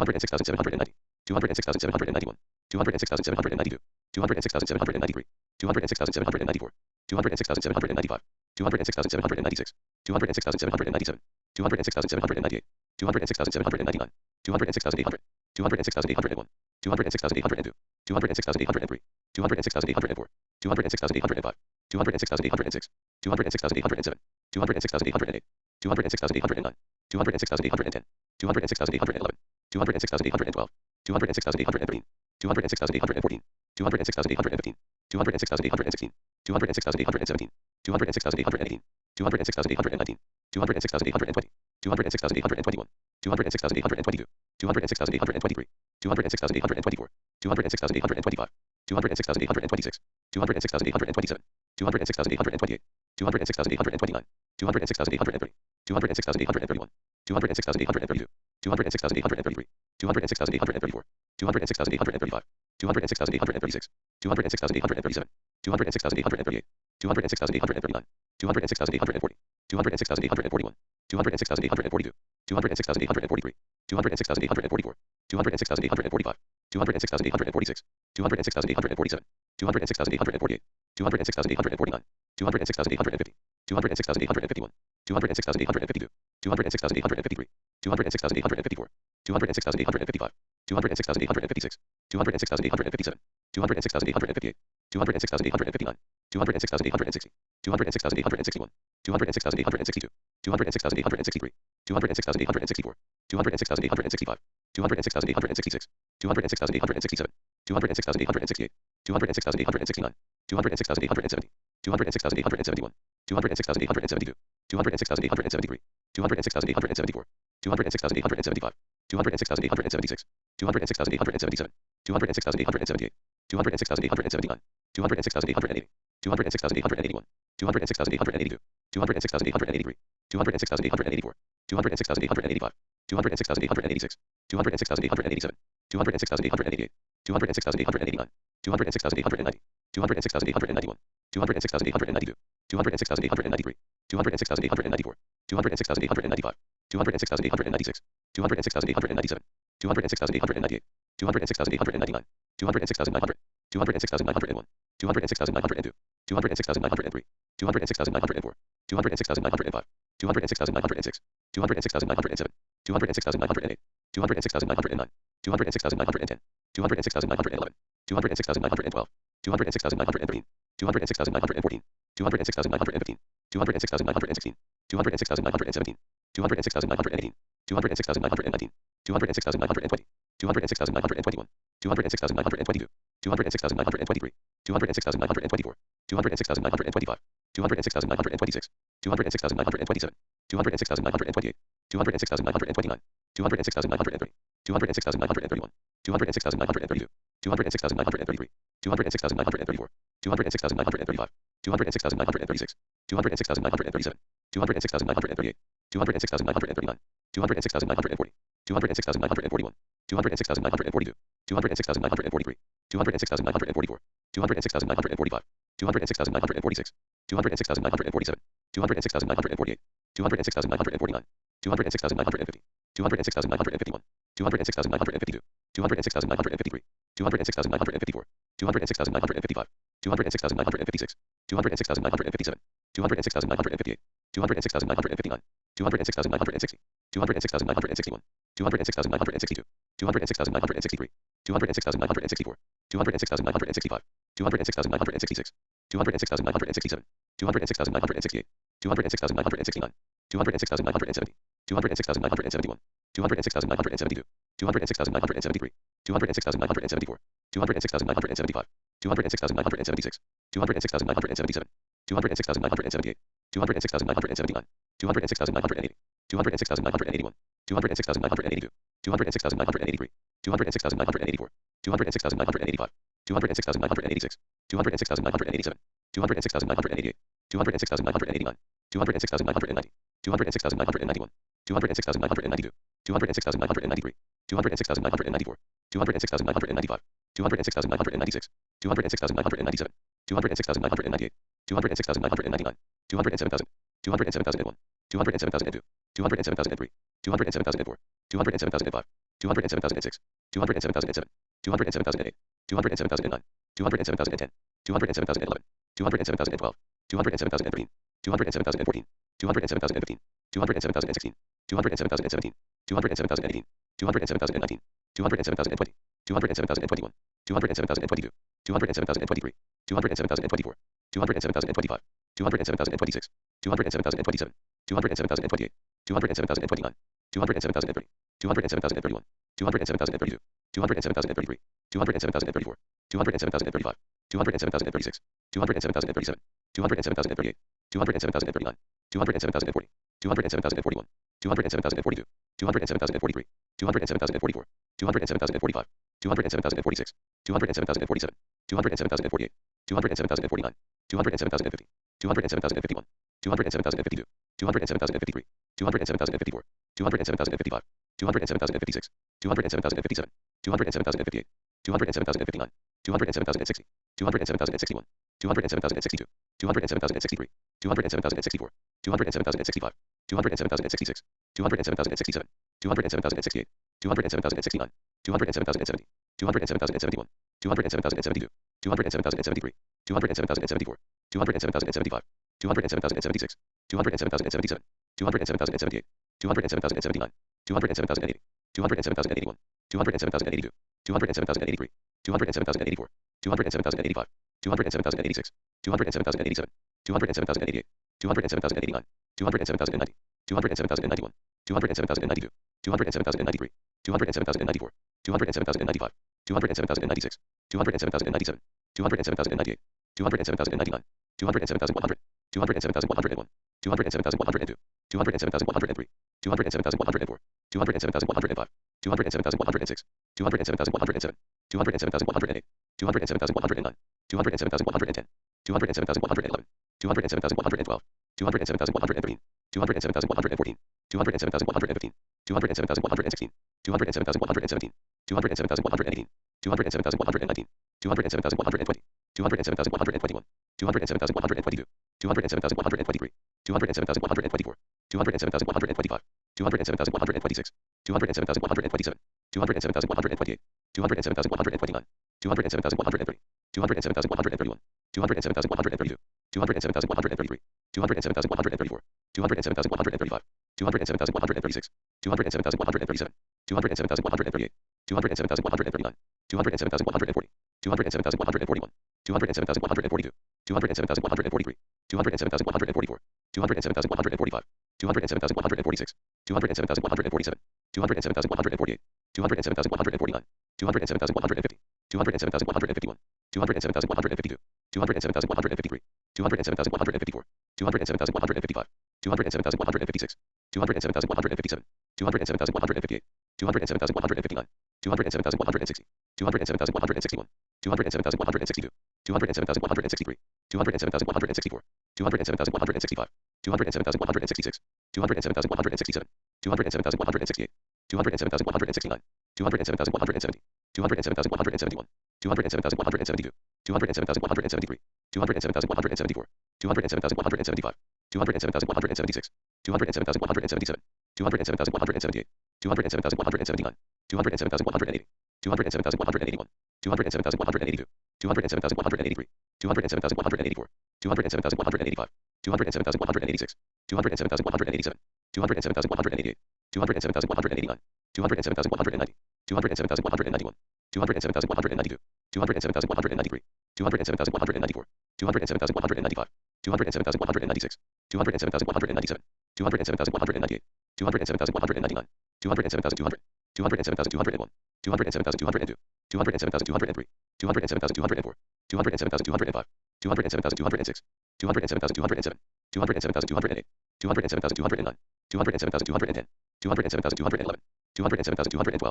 206,790, 206,791, 206,792, 206,793, 206,794, 206,795, 206,796, 206,797, 206,798, 206,799, 206,800, 206,801, 206,802, 206,803, 206,804, 206,805, 206,806, 206,807, 206,808, 206,809, 206,810, 206,811, 206,812, 206,813, 206,814, 206,815, 206,816, 206,817, 206,818, 206,819, 206,820, 206,821, 206,822, 206,823, 206,824, 206,825, 206,826, 206,827, 206,828, 206,829, 206,830, 206,831, 206,832, 206,833, 206,834, 206,835, 206,836, 206,837, 206,838, 206,839, 206,840, 206,841, 206,842, 206,843, 206,844, 206,845, 206,846, 206,847, 206,848, 206,849, 206,850, 206,851, 206,852, 206,853, 206,854, 206,855, 206,856, 206,857, 206,858, 206,859, 206,860, 206,861, 206,862, 206,863, 206,864, 206,865, 206,866, 206,867, 206,868, 206,869, 206,870, 206,871, 206,872, 206,873, 206,874, 206,875, 206,876, 206,877, 206,878, 206,879, 206,880, 206,881, 206,882, 206,883, 206,884, 206,885, 206,886, 206,887, 206,888, 206,889, 206,890, 206,891, 206,892, 206,893, 206,894, 206,895, 206,896, 206,897, 206,898, 206,899, 206,900, 206,901, 206,902, 206,903, 206,904, 206,905, 206,906, 206,907, 206,908, 206,909, 206,910, 206,911, 206,912, 206,913, 206,914, 206,915, 206,916, 206,917, 206,918, 206,919, 206,920, 206,921, 206,922, 206,923, 206,924, 206,925, 206,926, 206,927, 206,928, 206,929, 206,930, 206,931, 206,932, 206,933, 206,934, 206,935, 206,936, 206,937, 206,938, 206,939, 206,940, 206,941, 206,942, 206,943, 206,944, 206,945, 206,946, 206,947, 206,948, 206,949, 206,950, 206,951, 206,952, 206,953, 206,954, 206,955, 206,956, 206,957, 206,958, 206,959, 206,960, 206,961, 206,962, 206,963, 206,964, 206,965, 206,966, 206,967, 206,968, 206,969, 206,970, 206,971, 206,972, 206,973, 206,974, 206,975, 206,976, 206,977, 206,978, 206,979, 206,980, 206,981, 206,982, 206,983, 206,984, 206,985, 206,986, 206,987, 206,988, 206,989, 206,990, 206,991, 206,992, 206,993, 206,994, 206,995, 206,996, 206,997, 206,998, 206,999, 207,000, 207,001, 207,002, 207,003, 207,004, 207,005, 207,006, 207,007, 207,008, 207,009, 207,010, 207,011, 207,012, 207,013, 207,014, 207,015, 207,016, 207,017, 207,018, 207,019, 207,020, 207,021, 207,022, 207,023, 207,024, 207,025, 207,026, 207,027, 207,028, 207,029, 207,030, 207,031, 207,032, 207,033, 207,034, 207,035, 207,036, 207,037, 207,038, 207,039, 207,040, 207,041, 207,042, 207,043, 207,044, 207,045, 207,046, 207,047, 207,048, 207,049, 207,050, 207,051, 207,052, 207,053, 207,054, 207,055, 207,056, 207,057, 207,058, 207,059, 207,060, 207,061, 207,062, 207,063, 207,064, 207,065, 207,066, 207,067, 207,068, 207,069, 207,070, 207,071, 207,072, 207,073, 207,074, 207,075, 207,076, 207,077, 207,078, 207,079, 207,080, 207,081, 207,082, 207,083, 207,084, 207,085, 207,086, 207,087, 207,088, 207,089, 207,090, 207,091, 207,092, 207,093, 207,094, 207,095, 207,096, 207,097, 207,098, 207,099, 207,100, 207,101, 207,102, 207,103, 207,104, 207,105, 207,106, 207,107, 207,108, 207,109, 207,110, 207,111, 207,112, 207,113, 207,114, 207,115, 207,116, 207,117, 207,118, 207,119, 207,120, 207,121, 207,122, 207,123, 207,124, 207,125, 207,126, 207,127, 207,128, 207,129, 207,130, 207,131, 207,132, 207,133, 207,134, 207,135, 207,136, 207,137, 207,138, 207,139, 207,140, 207,141, 207,142, 207,143, 207,144, 207,145, 207,146, 207,147, 207,148, 207,149, 207,150, 207,151, 207,152, 207,153, 207,154, 207,155, 207,156, 207,157, 207,158, 207,159, 207,160, 207,161, 207,162, 207,163, 207,164, 207,165, 207,166, 207,167, 207,168, 207,169, 207,170, 207,171, 207,172, 207,173, 207,174, 207,175, 207,176, 207,177, 207,178, 207,179, 207,180, 207,181, 207,182, 207,183, 207,184, 207,185, 207,186, 207,187, 207,188, 207,189, 207,190, 207,191, 207,192, 207,193, 207,194, 207,195, 207,196, 207,197, 207,198, 207,199, 207,200, 207,201, 207,202, 207,203, 207,204, 207,205, 207,206, 207,207, 207,208, 207,209, 207,210, 207,211, 207,212,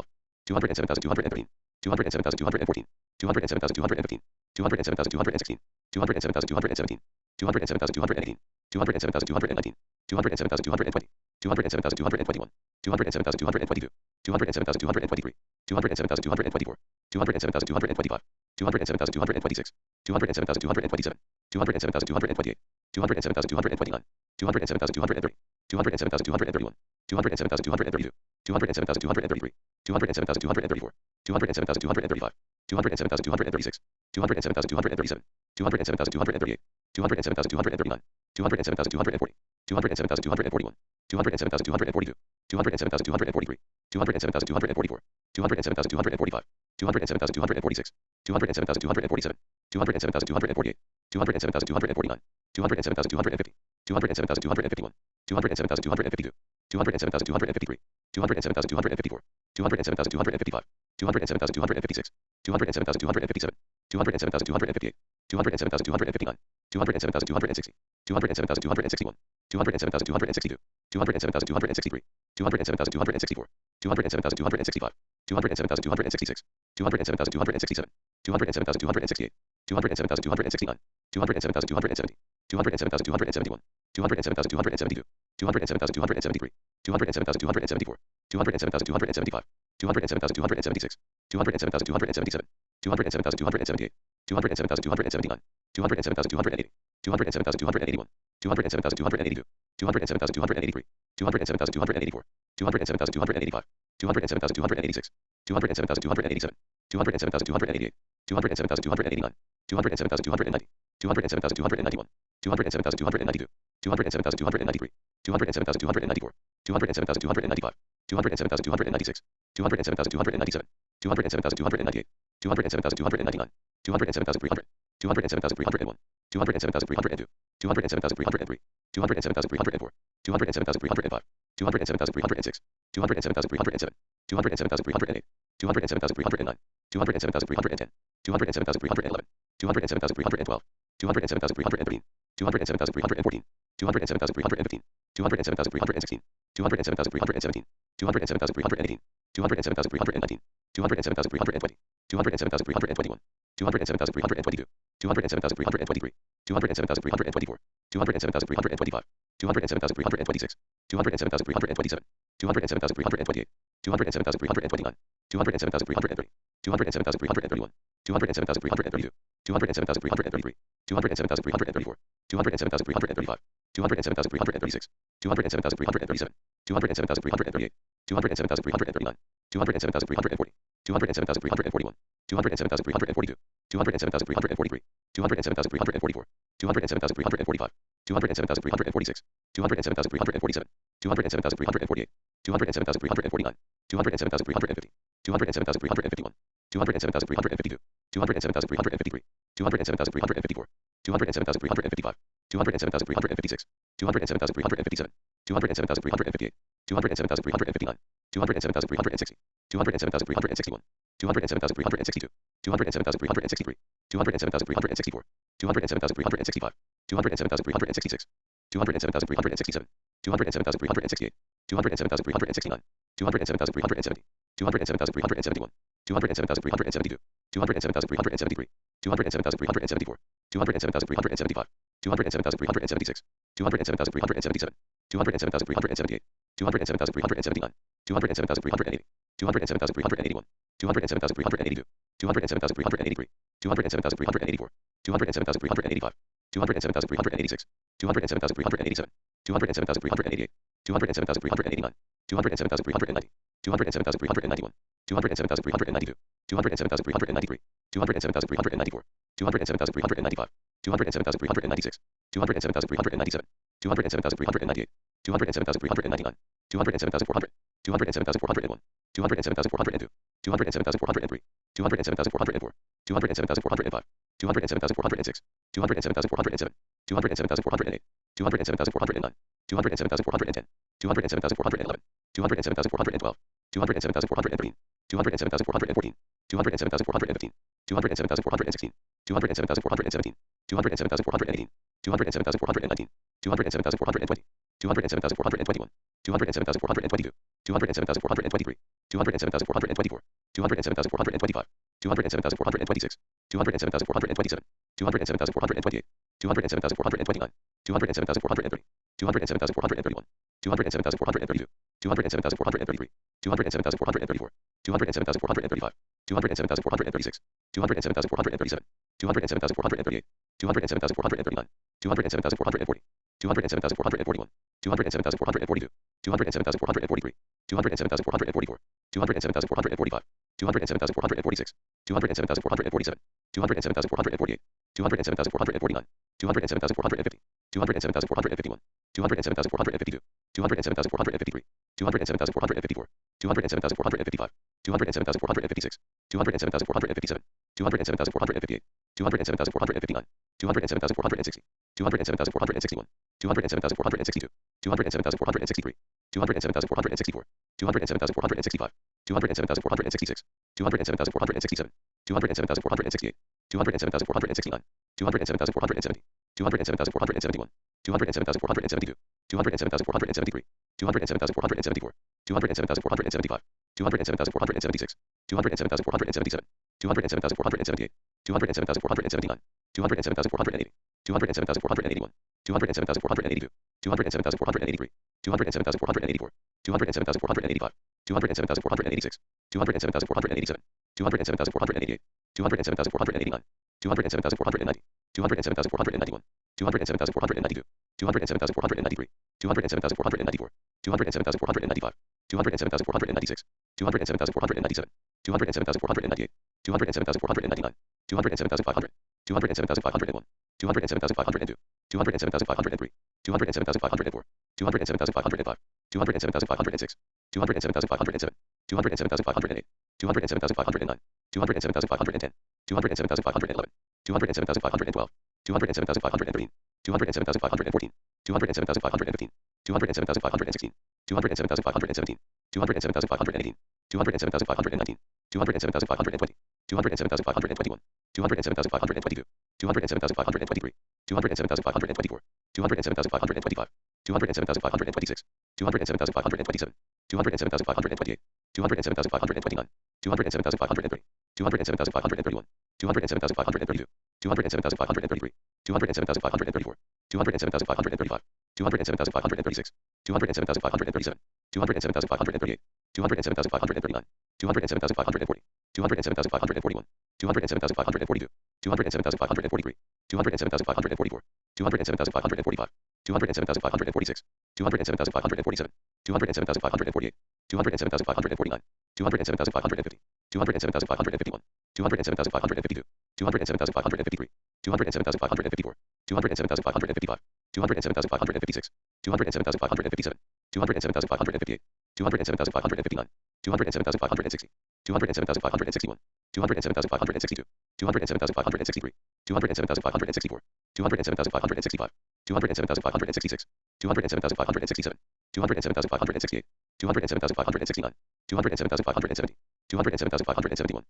207,213, 207,214, 207,215, 207,216, 207,217, 207,218, 207,219, 207,220, 207,221, 207,222, 207,223, 207,224, 207,225, 207,226, 207,227, 207,228, 207,229, 207,230, 207,231, 207,232, 207,233, 207,234, 207,235, 207,236, 207,237, 207,238, 207,239, 207,240, 207,241, 207,242, 207,243, 207,244, 207,245, 207,246, 207,247, 207,248, 207,249, 207,250, 207,251, 207,252, 207,253, 207,254, 207,255, 207,256, 207,257, 207,258, 207,259, 207,260, 207,261, 207,262, 207,263, 207,264, 207,265, 207,266, 207,267, 207,268, 207,269, 207,270, 207,271, 207,272, 207,273, 207,274, 207,275, 207,276, 207,277, 207,278, 207,279, 207,280, 207,281, 207,282, 207,283, 207,284, 207,285, 207,286, 207,287, 207,288, 207,289, 207,290, 207,291, 207,292, 207,293, 207,294, 207,295, 207,296, 207,297, 207,298, 207,299, 207,300, 207,301, 207,302, 207,303, 207,304, 207,305, 207,306, 207,307, 207,308, 207,309, 207,310, 207,311, 207,312, 207,313, 207,314, 207,315, 207,316, 207,317, 207,318, 207,319, 207,320, 207,321, 207,322, 207,323, 207,324, 207,325, 207,326, 207,327, 207,328, 207,329, 207,330, 207,331, 207,332, 207,333, 207,334, 207,335, 207,336, 207,337, 207,338, 207,339, 207,340, 207,341, 207,342, 207,343, 207,344, 207,345, 207,346, 207,347, 207,348, 207,349, 207,350, 207,351, 207,352, 207,353, 207,354, 207,355, 207,356, 207,357, 207,358, 207,359, 207,360, 207,361, 207,362, 207,363, 207,364, 207,365, 207,366, 207,367, 207,368, 207,369, 207,370, 207,371, 207,372, 207,373, 207,374, 207,375, 207,376, 207,377, 207,378, 207,379, 207,380, 207,381, 207,382, 207,383, 207,384, 207,385, 207,386, 207,387, 207,388, 207,389, 207,390, 207,391, 207,392, 207,393, 207,394, 207,395, 207,396, 207,397, 207,398, 207,399, 207,400, 207,401, 207,402, 207,403, 207,404, 207,405, 207,406, 207,407, 207,408, 207,409, 207,410, 207,411, 207,412, 207,413, 207,414, 207,415, 207,416, 207,417, 207,418, 207,419, 207,420, 207,421, 207,422, 207,423, 207,424, 207,425, 207,426, 207,427, 207,428, 207,429, 207,430, 207,431, 207,432, 207,433, 207,434, 207,435, 207,436, 207,437, 207,438, 207,439, 207,440, 207,441, 207,442, 207,443, 207,444, 207,445, 207,446, 207,447, 207,448, 207,449, 207,450, 207,451, 207,452, 207,453, 207,454, 207,455, 207,456, 207,457, 207,458, 207,459, 207,460, 207,461, 207,462, 207,463, 207,464, 207,465, 207,466, 207,467, 207,468, 207,469, 207,470, 207,471, 207,472, 207,473, 207,474, 207,475, 207,476, 207,477, 207,478, 207,479, 207,480, 207,481, 207,482, 207,483, 207,484, 207,485, 207,486, 207,487, 207,488, 207,489, 207,490, 207,491, 207,492, 207,493, 207,494, 207,495, 207,496, 207,497, 207,498, 207,499, 207,500, 207,501, 207,502, 207,503, 207,504, 207,505, 207,506, 207,507, 207,508, 207,509, 207,510, 207,511, 207,512, 207,513, 207,514, 207,515, 207,516, 207,517, 207,518, 207,519, 207,520, 207,521, 207,522, 207,523, 207,524, 207,525, 207,526, 207,527, 207,528, 207,529, 207,530, 207,531, 207,532, 207,533, 207,534, 207,535, 207,536, 207,537, 207,538, 207,539, 207,540, 207,541, 207,542, 207,543, 207,544, 207,545, 207,546, 207,547, 207,548, 207,549, 207,550, 207,551, 207,552, 207,553, 207,554, 207,555, 207,556, 207,557, 207,558, 207,559, 207,560, 207,561, 207,562, 207,563, 207,564, 207,565, 207,566, 207,567, 207,568, 207,569, 207,570, 207,571,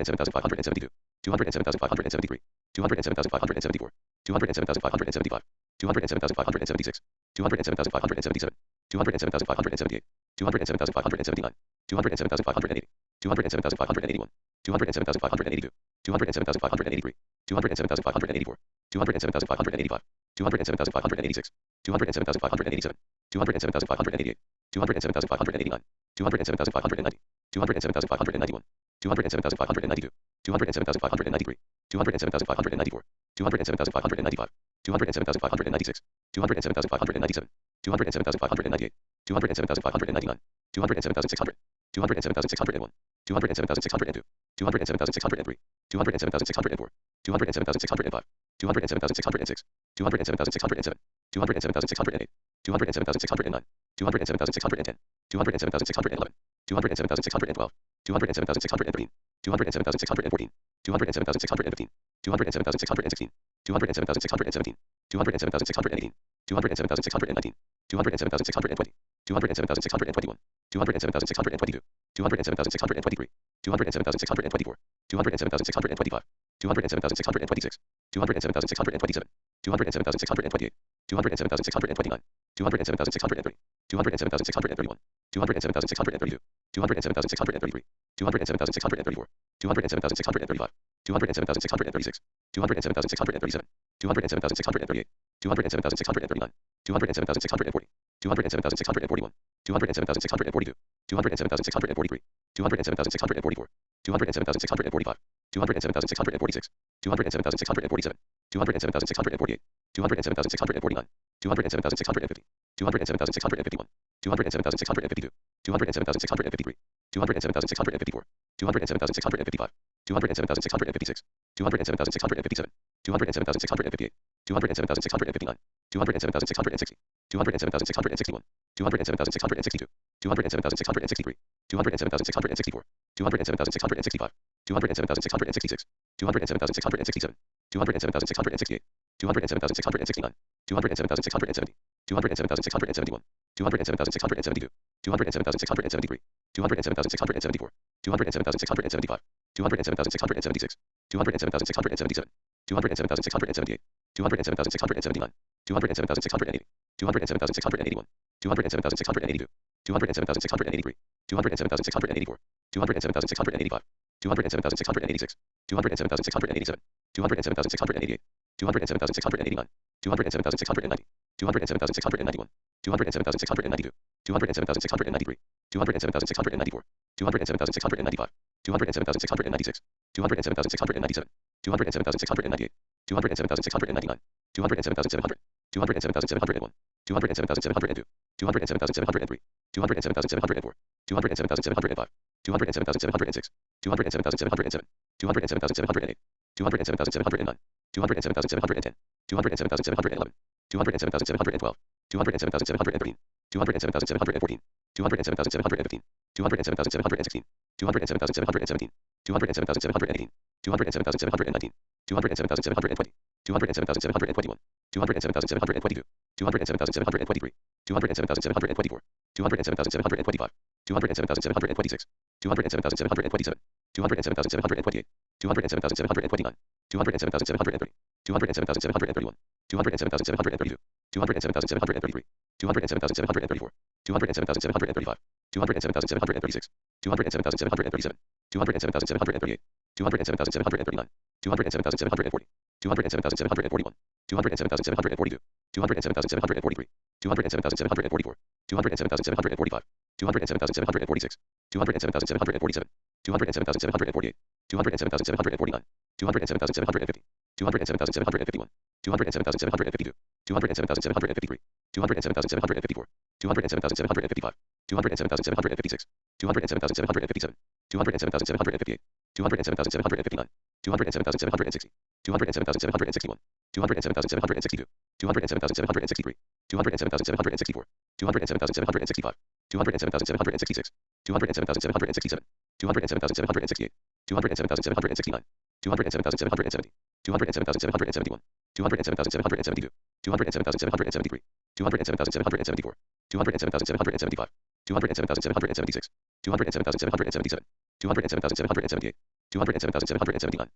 207,572, 207,573, 207,574, 207,575, 207,576, 207,577, 207,578, 207,579, 207,580, 207,581, 207,582, 207,583, 207,584, 207,585, 207,586, 207,587, 207,588, 207,589, 207,590, 207,591, 207,592, 207,593, 207,594, 207,595, 207,596, 207,597, 207,598, 207,599, 207,600, 207,601, 207,602, 207,603, 207,604, 207,605, 207,606, 207,607, 207,608, 207,609, 207,610, 207,611, 207,612, 207,613, 207,614, 207,615, 207,616, 207,617, 207,618, 207,619, 207,620, 207,621, 207,622, 207,623, 207,624, 207,625, 207,626, 207,627, 207,628, 207,629, 207,630, 207,631, 207,632, 207,633, 207,634, 207,635, 207,636, 207,637, 207,638, 207,639, 207,640, 207,641, 207,642, 207,643, 207,644, 207,645, 207,646, 207,647, 207,648, 207,649, 207,650, 207,651, 207,652, 207,653, 207,654, 207,655, 207,656, 207,657, 207,658, 207,659, 207,660, 207,661, 207,662, 207,663, 207,664, 207,665, 207,666, 207,667, 207,668, 207,669, 207,670, 207,671, 207,672, 207,673, 207,674, 207,675, 207,676, 207,677, 207,678, 207,679, 207,680, 207,681, 207,682, 207,683, 207,684, 207,685, 207,686, 207,687, 207,688, 207,689, 207,690, 207,691, 207,692, 207,693, 207,694, 207,695, 207,696, 207,697, 207,698, 207,699, 207,700, 207,701, 207,702, 207,703, 207,704, 207,705, 207,706, 207,707, 207,708, 207,709, 207,710, 207,711, 207,712, 207,713, 207,714, 207,715, 207,716, 207,717, 207,718, 207,719, 207,720, 207,721, 207,722, 207,723, 207,724, 207,725, 207,726, 207,727, 207,728, 207,729, 207,730, 207,731, 207,732, 207,733, 207,734, 207,735, 207,736, 207,737, 207,738, 207,739, 207,740, 207,741, 207,742, 207,743, 207,744, 207,745, 207,746, 207,747, 207,748, 207,749, 207,750, 207,751, 207,752, 207,753, 207,754, 207,755, 207,756, 207,757, 207,758, 207,759, 207,760, 207,761, 207,762, 207,763, 207,764, 207,765, 207,766, 207,767, 207,768, 207,769, 207,770, 207,771, 207,772, 207,773, 207,774, 207,775, 207,776, 207,777, 207,778, 207,779,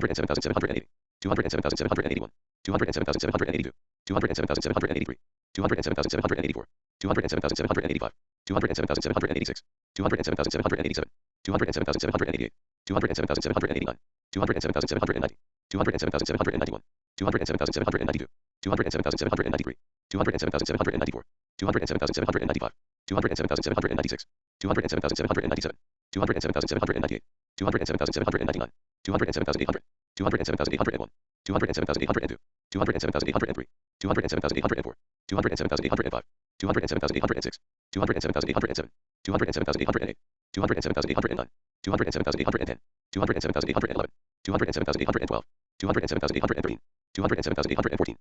207,780, 207,781, 207,782, 207,783, 207,784, 207,785, 207,786, 207,787, 207,788, 207,789, 207,790, 207,791, 207,792, 207,793, 207,794, 207,795, 207,796, 207,797, 207,798, 207,799, 207,800, 207,801, 207,802, 207,803, 207,804, 207,805, 207,806, 207,807, 207,808, 207,809, 207,810, 207,811, 207,812, 207,813, 207,814,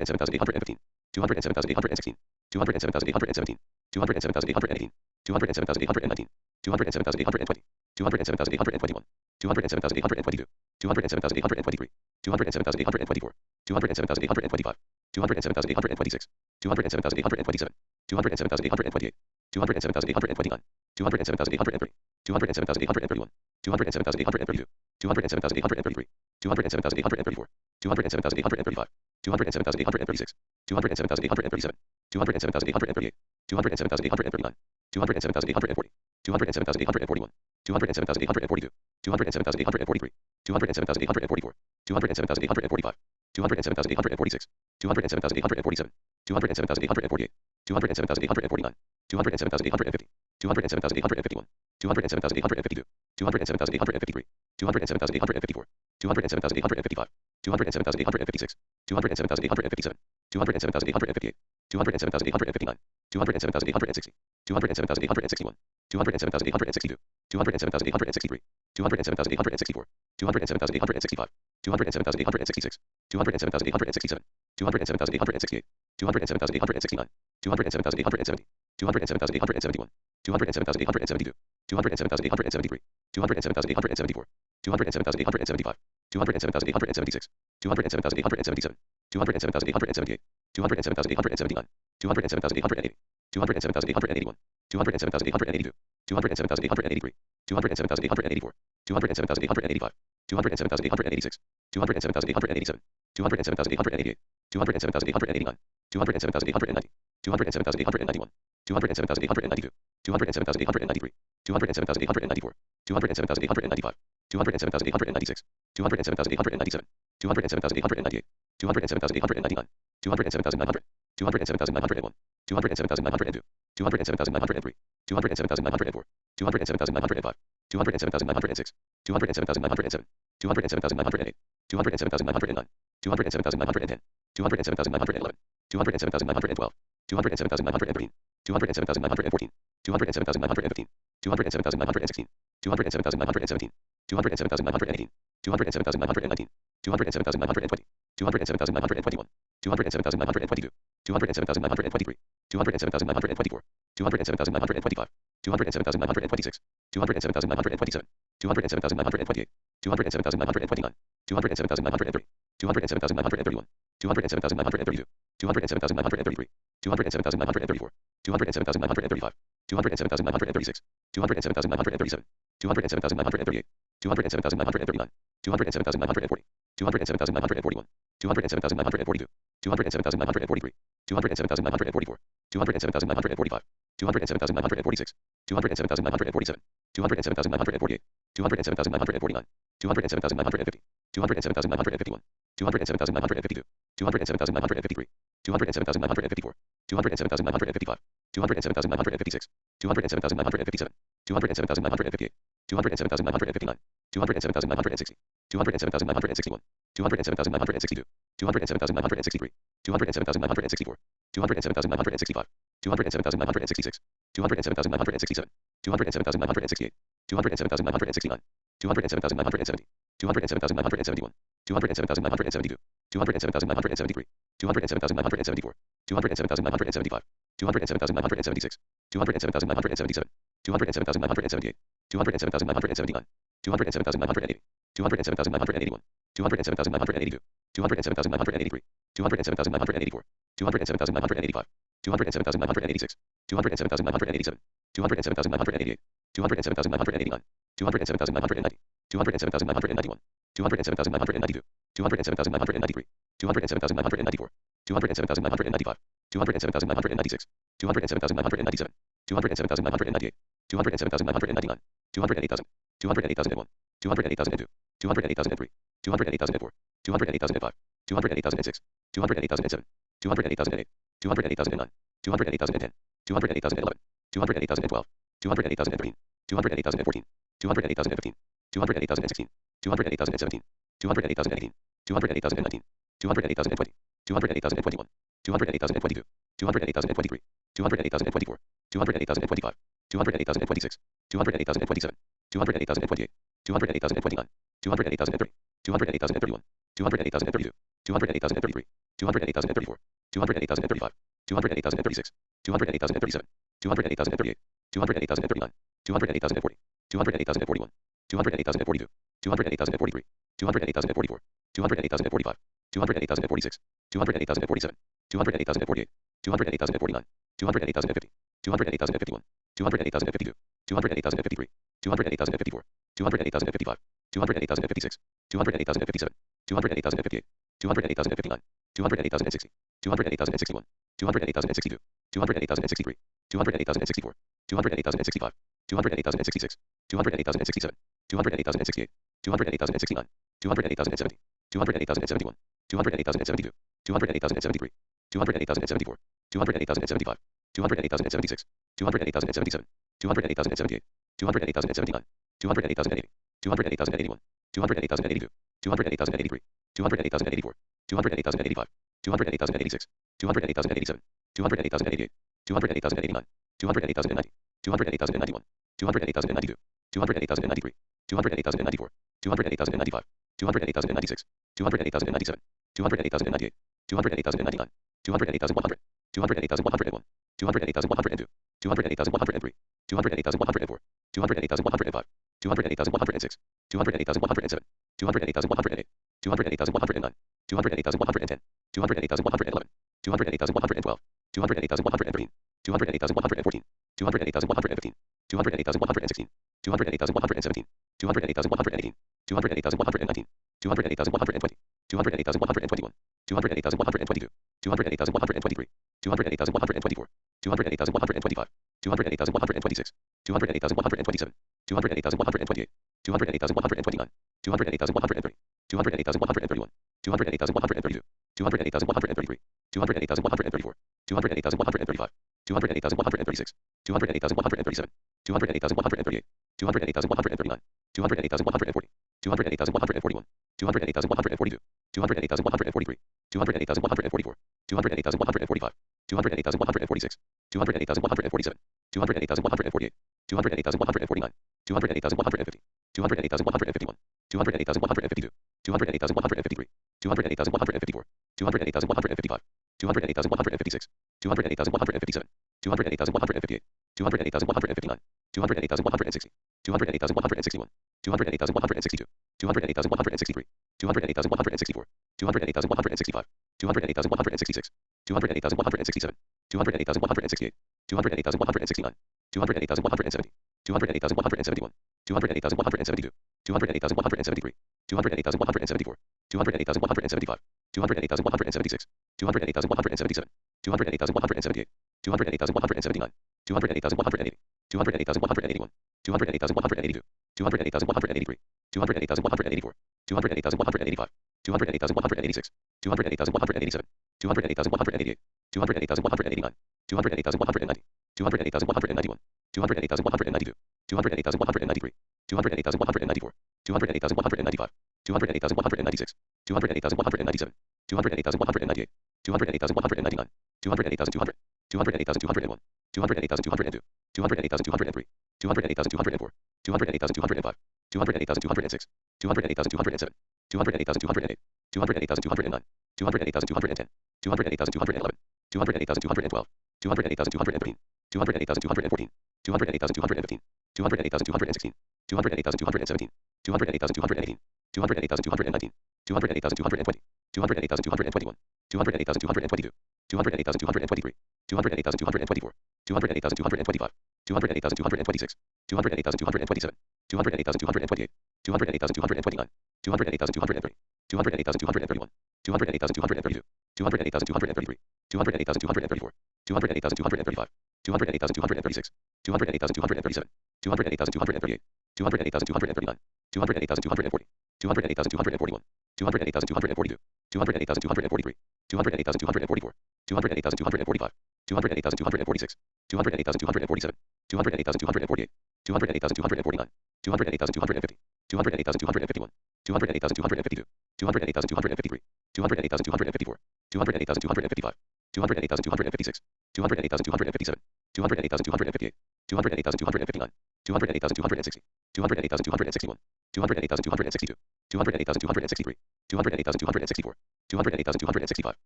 207,815, 207,816, 207,817, 207,818, 207,819, 207,820, 207,821, 207,822, 207,823, 207,824, 207,825, 207,826, 207,827, 207,828, 207,829, 207,830, 207,831, 207,832, 207,833, 207,834, 207,835, 207,836, 207,837, 207,838, 207,839, 207,840, 207,841, 207,842, 207,843, 207,844, 207,845, 207,846, 207,847, 207,848, 207,849, 207,850, 207,851, 207,852, 207,853, 207,854, 207,855, 207,856, 207,857, 207,858, 207,859, 207,860, 207,861, 207,862, 207,863, 207,864, 207,865, 207,866, 207,867, 207,868, 207,869, 207,870, 207,871, 207,872, 207,873, 207,874, 207,875, 207,876, 207,877, 207,878, 207,879, 207,880, 207,881, 207,882, 207,883, 207,884, 207,885, 207,886, 207,887, 207,888, 207,889, 207,890, 207,891, 207,892, 207,893, 207,894, 207,895, 207,896, 207,897, 207,898, 207,899, 207,900, 207,901, 207,902, 207,903, 207,904, 207,905, 207,906, 207,907, 207,908, 207,909, 207,910, 207,911, 207,912, 207,913, 207,914, 207,915, 207,916, 207,917, 207,918, 207,919, 207,920, 207,921, 207,922, 207,923, 207,924, 207,925, 207,926, 207,927, 207,928, 207,929, 207,930, 207,931, 207,932, 207,933, 207,934, 207,935, 207,936, 207,937, 207,938, 207,939, 207,940, 207,941, 207,942, 207,943, 207,944, 207,945, 207,946, 207,947, 207,948, 207,949, 207,950, 207,951, 207,952, 207,953, 207,954, 207,955, 207,956, 207,957, 207,958, 207,959, 207,960, 207,961, 207,962, 207,963, 207,964, 207,965, 207,966, 207,967, 207,968, 207,969, 207,970, 207,971, 207,972, 207,973, 207,974, 207,975, 207,976, 207,977, 207,978, 207,979, 207,980, 207,981, 207,982, 207,983, 207,984, 207,985, 207,986, 207,987, 207,988, 207,989, 207,990, 207,991, 207,992, 207,993, 207,994, 207,995, 207,996, 207,997, 207,998, 207,999, 208,000, 208,001, 208,002, 208,003, 208,004, 208,005, 208,006, 208,007, 208,008, 208,009, 208,010, 208,011, 208,012, 208,013, 208,014, 208,015, 208,016, 208,017, 208,018, 208,019, 208,020, 208,021, 208,022, 208,023, 208,024, 208,025, 208,026, 208,027, 208,028, 208,029, 208,030, 208,031, 208,032, 208,033, 208,034, 208,035, 208,036, 208,037, 208,038, 208,039, 208,040, 208,041, 208,042, 208,043, 208,044, 208,045, 208,046, 208,047, 208,048, 208,049, 208,050, 208,051, 208,052, 208,053, 208,054, 208,055, 208,056, 208,057, 208,058, 208,059, 208,060, 208,061, 208,062, 208,063, 208,064, 208,065, 208,066, 208,067, 208,068, 208,069, 208,070, 208,071, 208,072, 208,073, 208,074, 208,075, 208,076, 208,077, 208,078, 208,079, 208,080, 208,081, 208,082, 208,083, 208,084, 208,085, 208,086, 208,087, 208,088, 208,089, 208,090, 208,091, 208,092, 208,093, 208,094, 208,095, 208,096, 208,097, 208,098, 208,099, 208,100, 208,101, 208,102, 208,103, 208,104, 208,105, 208,106, 208,107, 208,108, 208,109, 208,110, 208,111, 208,112, 208,113, 208,114, 208,115, 208,116, 208,117, 208,118, 208,119, 208,120, 208,121, 208,122, 208,123, 208,124, 208,125, 208,126, 208,127, 208,128, 208,129, 208,130, 208,131, 208,132, 208,133, 208,134, 208,135, 208,136, 208,137, 208,138, 208,139, 208,140, 208,141, 208,142, 208,143, 208,144, 208,145, 208,146, 208,147, 208,148, 208,149, 208,150, 208,151, 208,152, 208,153, 208,154, 208,155, 208,156, 208,157, 208,158, 208,159, 208,160, 208,161, 208,162, 208,163, 208,164, 208,165, 208,166, 208,167, 208,168, 208,169, 208,170, 208,171, 208,172, 208,173, 208,174, 208,175, 208,176, 208,177, 208,178, 208,179, 208,180, 208,181, 208,182, 208,183, 208,184, 208,185, 208,186, 208,187, 208,188, 208,189, 208,190, 208,191, 208,192, 208,193, 208,194, 208,195, 208,196, 208,197, 208,198, 208,199, 208,200, 208,201, 208,202, 208,203, 208,204, 208,205, 208,206, 208,207, 208,208, 208,209, 208,210, 208,211, 208,212, 208,213, 208,214, 208,215, 208,216, 208,217, 208,218, 208,219, 208,220, 208,221, 208,222, 208,223, 208,224, 208,225, 208,226, 208,227, 208,228, 208,229, 208,230, 208,231, 208,232, 208,233, 208,234, 208,235, 208,236, 208,237, 208,238, 208,239, 208,240, 208,241, 208,242, 208,243, 208,244, 208,245, 208,246, 208,247, 208,248, 208,249, 208,250, 208,251, 208,252, 208,253, 208,254, 208,255, 208,256, 208,257, 208,258, 208,259, 208,260, 208,261, 208,262, 208,263, 208,264, 208,265,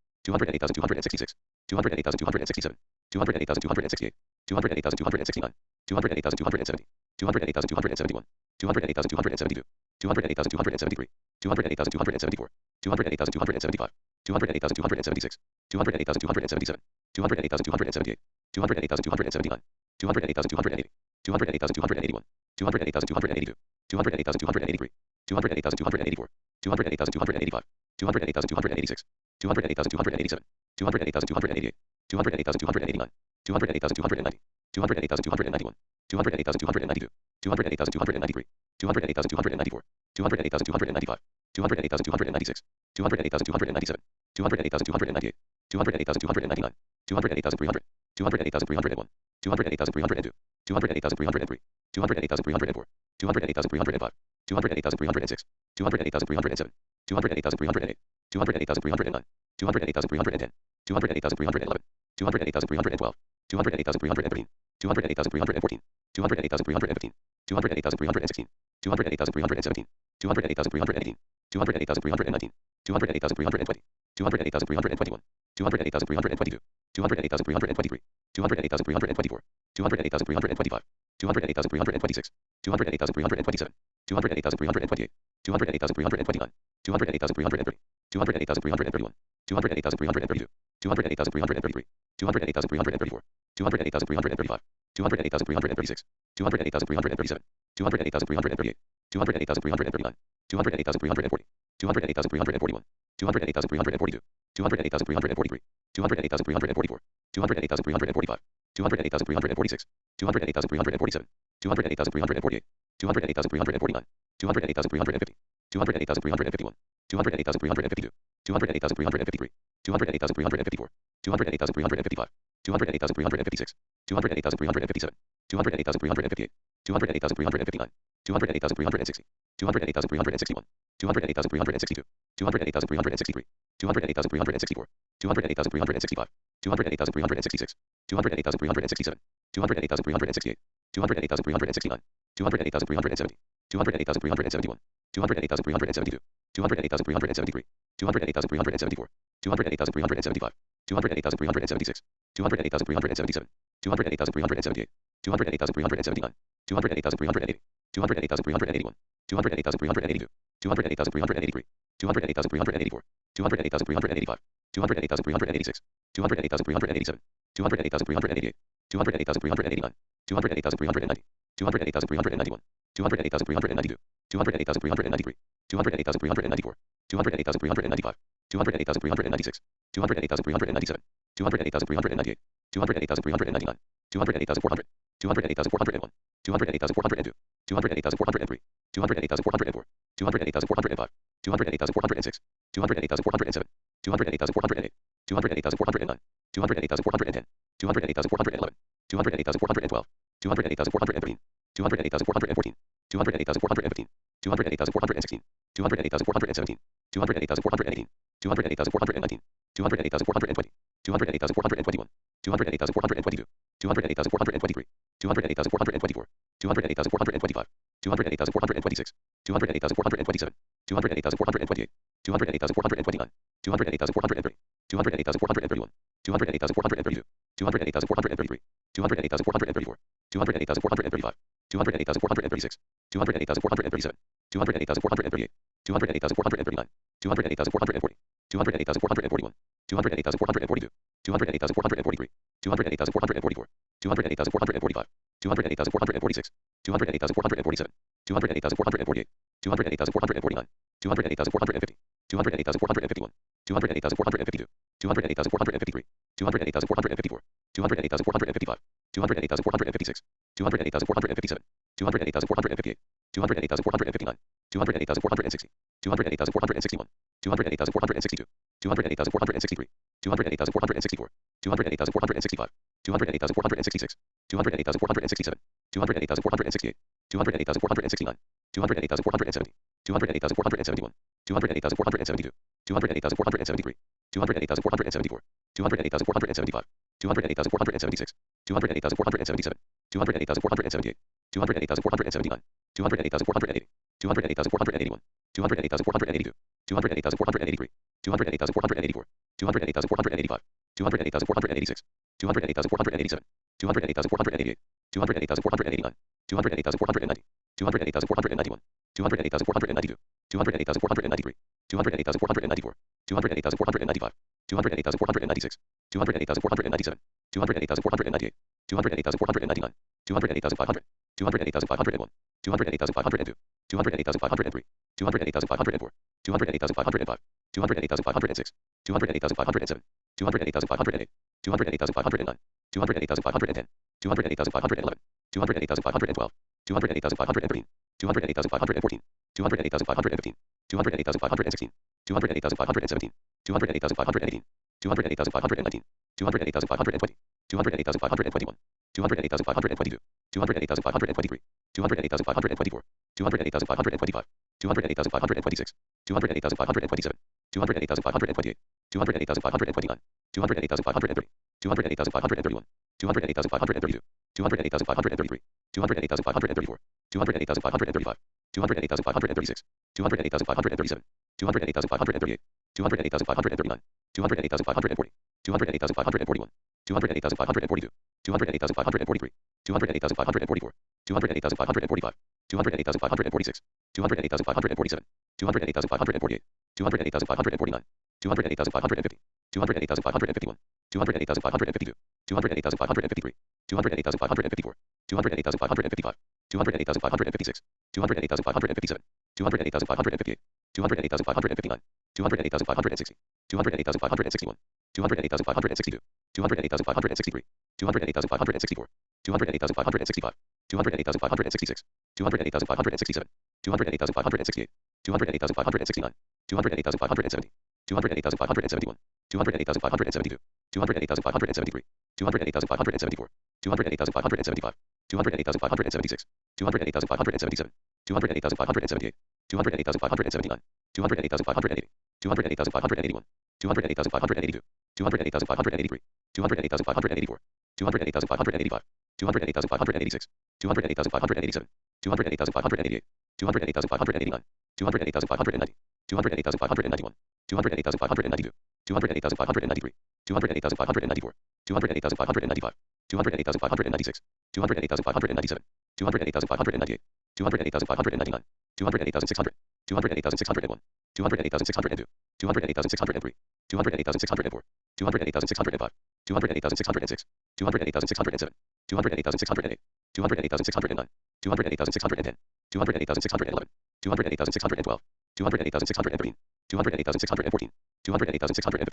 208,266, 208,267, 208,268, 208,269, 208,270, 208,271, 208,272, 208,273, 208,274, 208,275, 208,276, 208,277, 208,278, 208,279, 208,280, 208,281, 208,282, 208,283, 208,284, 208,285, 208,286, 208,287, 208,288, 208,289, 208,290, 208,291, 208,292, 208,293, 208,294, 208,295, 208,296, 208,297, 208,298, 208,299, 208,300, 208,301, 208,302, 208,303, 208,304, 208,305, 208,306, 208,307, 208,308, 208,309, 208,310, 208,311, 208,312, 208,313, 208,314, 208,315, 208,316, 208,317, 208,318, 208,319, 208,320, 208,321, 208,322, 208,323, 208,324, 208,325, 208,326, 208,327, 208,328, 208,329, 208,330, 208,331, 208,332, 208,333, 208,334, 208,335, 208,336, 208,337, 208,338, 208,339, 208,340, 208,341, 208,342, 208,343, 208,344, 208,345, 208,346, 208,347, 208,348, 208,349, 208,350, 208,351, 208,352, 208,353, 208,354, 208,355, 208,356, 208,357, 208,358, 208,359, 208,360, 208,361, 208,362, 208,363, 208,364, 208,365, 208,366, 208,367, 208,368, 208,369, 208,370, 208,371, 208,372, 208,373, 208,374, 208,375, 208,376, 208,377, 208,378, 208,379, 208,380, 208,381, 208,382, 208,383, 208,384, 208,385, 208,386, 208,387, 208,388, 208,389, 208,390, 208,391, 208,392, 208,393, 208,394, 208,395, 208,396, 208,397, 208,398, 208,399, 208,400, 208,401, 208,402, 208,403, 208,404, 208,405, 208,406, 208,407, 208,408, 208,409, 208,410, 208,411, 208,412, 208,413, 208,414, 208,415, 208,416, 208,417, 208,418, 208,419, 208,420, 208,421, 208,422, 208,423, 208,424, 208,425, 208,426, 208,427, 208,428, 208,429, 208,430, 208,431, 208,432, 208,433, 208,434, 208,435, 208,436, 208,437, 208,438, 208,439, 208,440, 208,441, 208,442, 208,443, 208,444, 208,445, 208,446, 208,447, 208,448, 208,449, 208,450, 208,451, 208,452, 208,453, 208,454, 208,455, 208,456, 208,457, 208,458, 208,459, 208,460, 208,461, 208,462, 208,463, 208,464, 208,465, 208,466, 208,467, 208,468, 208,469, 208,470, 208,471, 208,472, 208,473, 208,474, 208,475, 208,476, 208,477, 208,478, 208,479, 208,480, 208,481, 208,482, 208,483, 208,484, 208,485, 208,486, 208,487, 208,488, 208,489, 208,490, 208,491, 208,492, 208,493, 208,494, 208,495, 208,496, 208,497, 208,498, 208,499, 208,500, 208,501, 208,502, 208,503, 208,504, 208,505, 208,506, 208,507, 208,508, 208,509, 208,510, 208,511, 208,512, 208,513, 208,514, 208,515, 208,516, 208,517, 208,518, 208,519, 208,520, 208,521, 208,522, 208,523, 208,524, 208,525, 208,526, 208,527, 208,528, 208,529, 208,530, 208,531, 208,532, 208,533, 208,534, 208,535, 208,536, 208,537, 208,538, 208,539, 208,540, 208,541, 208,542, 208,543, 208,544, 208,545, 208,546, 208,547, 208,548, 208,549, 208,550, 208,551, 208,552, 208,553, 208,554, 208,555, 208,556, 208,557, 208,558, 208,559, 208,560, 208,561, 208,562, 208,563, 208,564, 208,565, 208,566, 208,567, 208,568, 208,569, 208,570, 208,571, 208,572, 208,573, 208,574, 208,575, 208,576, 208,577, 208,578, 208,579, 208,580, 208,581, 208,582, 208,583, 208,584, 208,585, 208,586, 208,587, 208,588, 208,589, 208,590, 208,591, 208,592, 208,593, 208,594, 208,595, 208,596, 208,597, 208,598, 208,599, 208,600, 208,601, 208,602, 208,603, 208,604, 208,605, 208,606, 208,607, 208,608, 208,609, 208,610, 208,611, 208,612, 208,613, 208,614, 208,615,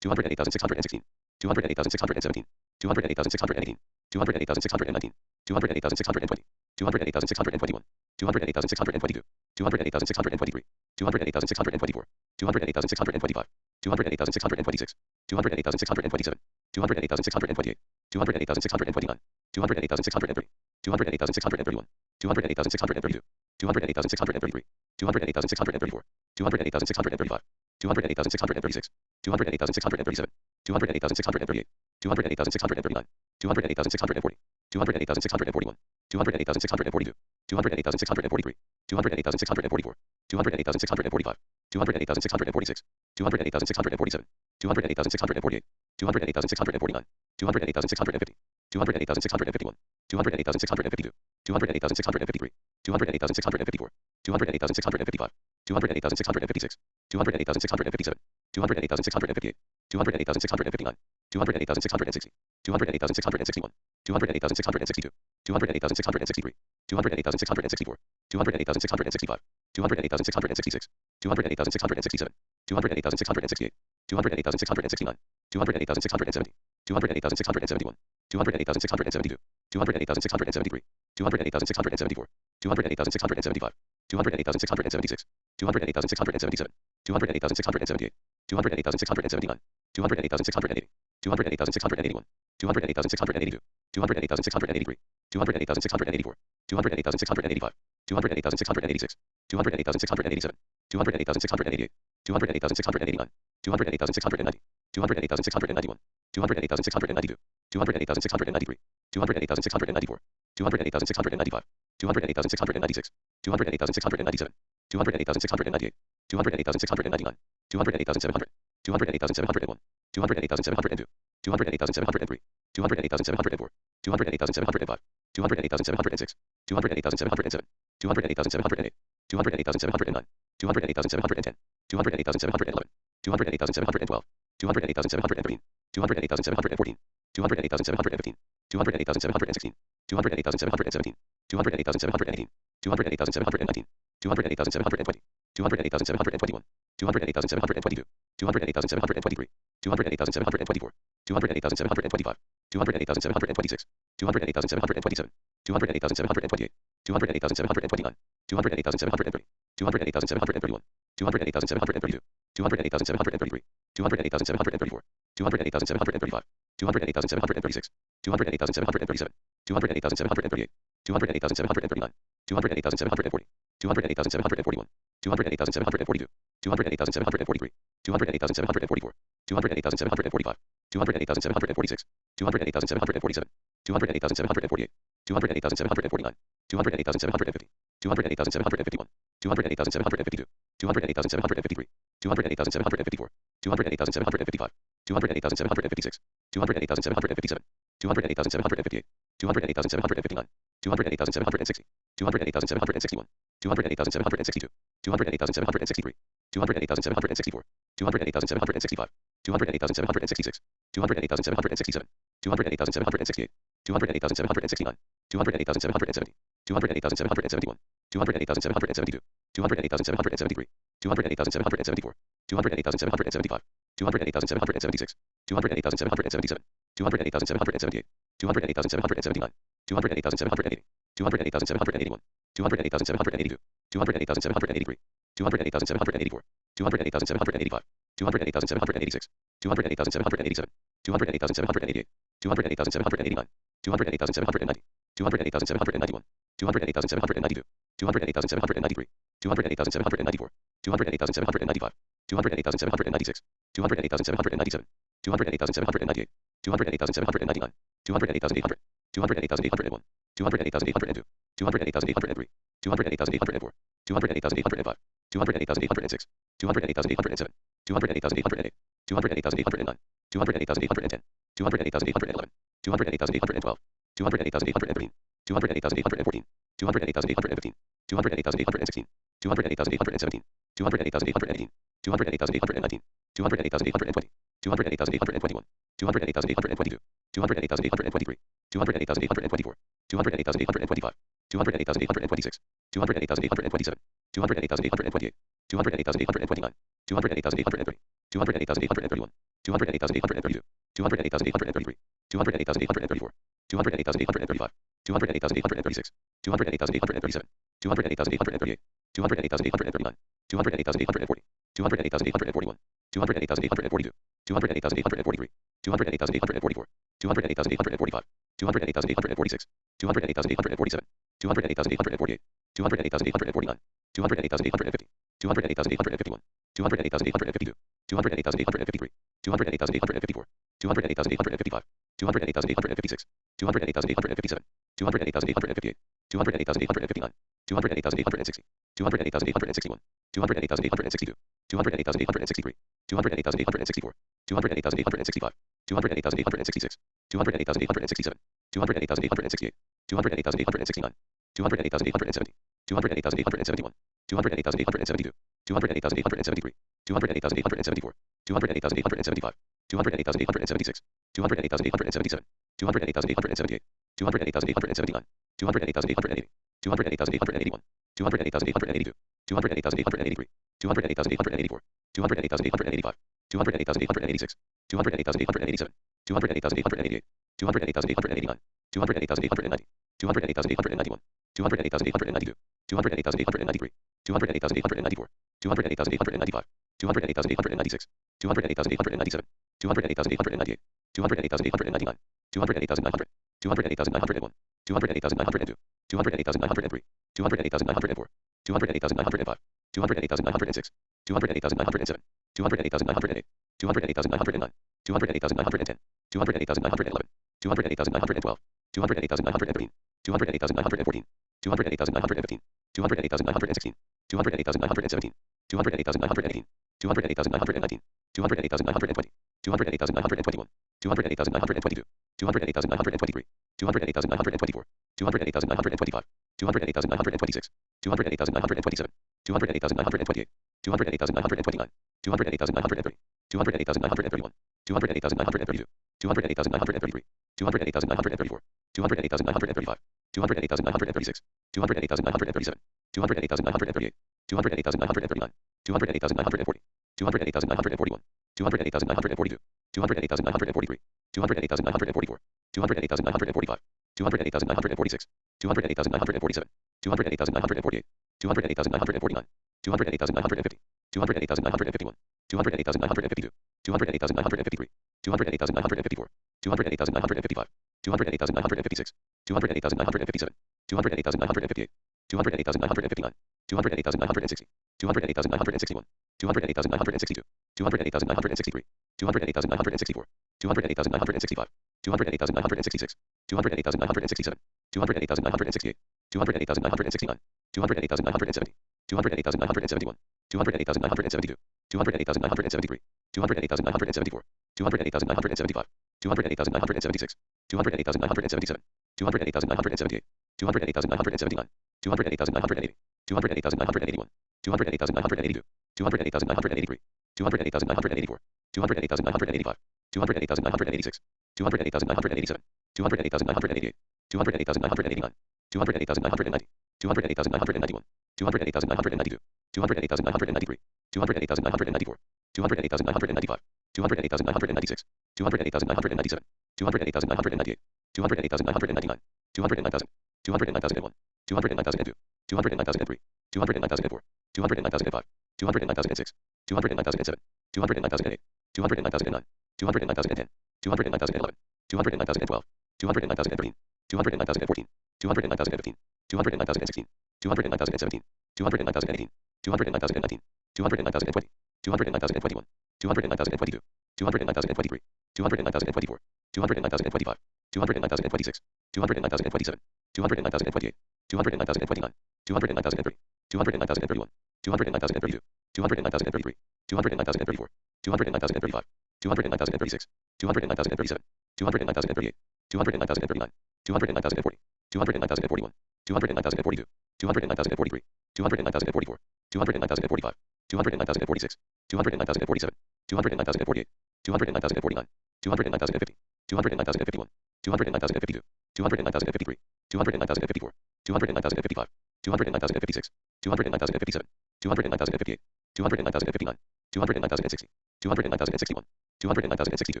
208,616, 208,617, 208,618, 208,619, 208,620, 208,621, 208,622, 208,623, 208,624, 208,625, 208,626, 208,627, 208,628, 208,629, 208,630, 208,631, 208,632, 208,633, 208,634, 208,635, 208,636, 208,637, 208,638, 208,639, 208,640, 208,641, 208,642, 208,643, 208,644, 208,645, 208,646, 208,647, 208,648, 208,649, 208,650, 208,651, 208,652, 208,653, 208,654, 208,655, 208,656, 208,657, 208,658, 208,659, 208,660, 208,661, 208,662, 208,663, 208,664, 208,665, 208,666, 208,667, 208,668, 208,669, 208,670, 208,671, 208,672, 208,673, 208,674, 208,675, 208,676, 208,677, 208,678, 208,679, 208,680, 208,681, 208,682, 208,683, 208,684, 208,685, 208,686, 208,687, 208,688, 208,689, 208,690, 208,691, 208,692, 208,693, 208,694, 208,695, 208,696, 208,697, 208,698, 208,699, 208,700, 208,701, 208,702, 208,703, 208,704, 208,705, 208,706, 208,707, 208,708, 208,709, 208,710, 208,711, 208,712, 208,713, 208,714, 208,715, 208,716, 208,717, 208,718, 208,719, 208,720, 208,721, 208,722, 208,723, 208,724, 208,725, 208,726, 208,727, 208,728, 208,729, 208,730, 208,731, 208,732, 208,733, 208,734, 208,735, 208,736, 208,737, 208,738, 208,739, 208,740, 208,741, 208,742, 208,743, 208,744, 208,745, 208,746, 208,747, 208,748, 208,749, 208,750, 208,751, 208,752, 208,753, 208,754, 208,755, 208,756, 208,757, 208,758, 208,759, 208,760, 208,761, 208,762, 208,763, 208,764, 208,765, 208,766, 208,767, 208,768, 208,769, 208,770, 208,771, 208,772, 208,773, 208,774, 208,775, 208,776, 208,777, 208,778, 208,779, 208,780, 208,781, 208,782, 208,783, 208,784, 208,785, 208,786, 208,787, 208,788, 208,789, 208,790, 208,791, 208,792, 208,793, 208,794, 208,795, 208,796, 208,797, 208,798, 208,799, 208,800, 208,801, 208,802, 208,803, 208,804, 208,805, 208,806, 208,807, 208,808, 208,809, 208,810, 208,811, 208,812, 208,813, 208,814, 208,815, 208,816, 208,817, 208,818, 208,819, 208,820, 208,821, 208,822, 208,823, 208,824, 208,825, 208,826, 208,827, 208,828, 208,829, 208,830, 208,831, 208,832, 208,833, 208,834, 208,835, 208,836, 208,837, 208,838, 208,839, 208,840, 208,841, 208,842, 208,843, 208,844, 208,845, 208,846, 208,847, 208,848, 208,849, 208,850, 208,851, 208,852, 208,853, 208,854, 208,855, 208,856, 208,857, 208,858, 208,859, 208,860, 208,861, 208,862, 208,863, 208,864, 208,865, 208,866, 208,867, 208,868, 208,869, 208,870, 208,871, 208,872, 208,873, 208,874, 208,875, 208,876, 208,877, 208,878, 208,879, 208,880, 208,881, 208,882, 208,883, 208,884, 208,885, 208,886, 208,887, 208,888, 208,889, 208,890, 208,891, 208,892, 208,893, 208,894, 208,895, 208,896, 208,897, 208,898, 208,899, 208,900, 208,901, 208,902, 208,903, 208,904, 208,905, 208,906, 208,907, 208,908, 208,909, 208,910, 208,911, 208,912, 208,913, 208,914, 208,915, 208,916, 208,917, 208,918, 208,919, 208,920, 208,921, 208,922, 208,923, 208,924, 208,925, 208,926, 208,927, 208,928, 208,929, 208,930, 208,931, 208,932, 208,933, 208,934, 208,935, 208,936, 208,937, 208,938, 208,939, 208,940, 208,941, 208,942, 208,943, 208,944, 208,945, 208,946, 208,947, 208,948, 208,949, 208,950, 208,951, 208,952, 208,953, 208,954, 208,955, 208,956, 208,957, 208,958, 208,959, 208,960, 208,961, 208,962, 208,963, 208,964, 208,965, 208,966, 208,967, 208,968, 208,969, 208,970, 208,971, 208,972, 208,973, 208,974, 208,975, 208,976, 208,977, 208,978, 208,979, 208,980, 208,981, 208,982, 208,983, 208,984, 208,985, 208,986, 208,987, 208,988, 208,989, 208,990, 208,991, 208,992, 208,993, 208,994, 208,995, 208,996, 208,997, 208,998, 208,999, 209,000, 209,001, 209,002, 209,003, 209,004, 209,005, 209,006, 209,007, 209,008, 209,009, 209,010, 209,011, 209,012, 209,013, 209,014, 209,015, 209,016, 209,017, 209,018, 209,019, 209,020, 209,021, 209,022, 209,023, 209,024, 209,025, 209,026, 209,027, 209,028, 209,029, 209,030, 209,031, 209,032, 209,033, 209,034, 209,035, 209,036, 209,037, 209,038, 209,039, 209,040, 209,041, 209,042, 209,043, 209,044, 209,045, 209,046, 209,047, 209,048, 209,049, 209,050, 209,051, 209,052, 209,053, 209,054, 209,055, 209,056, 209,057, 209,058, 209,059, 209,060, 209,061, 209,062,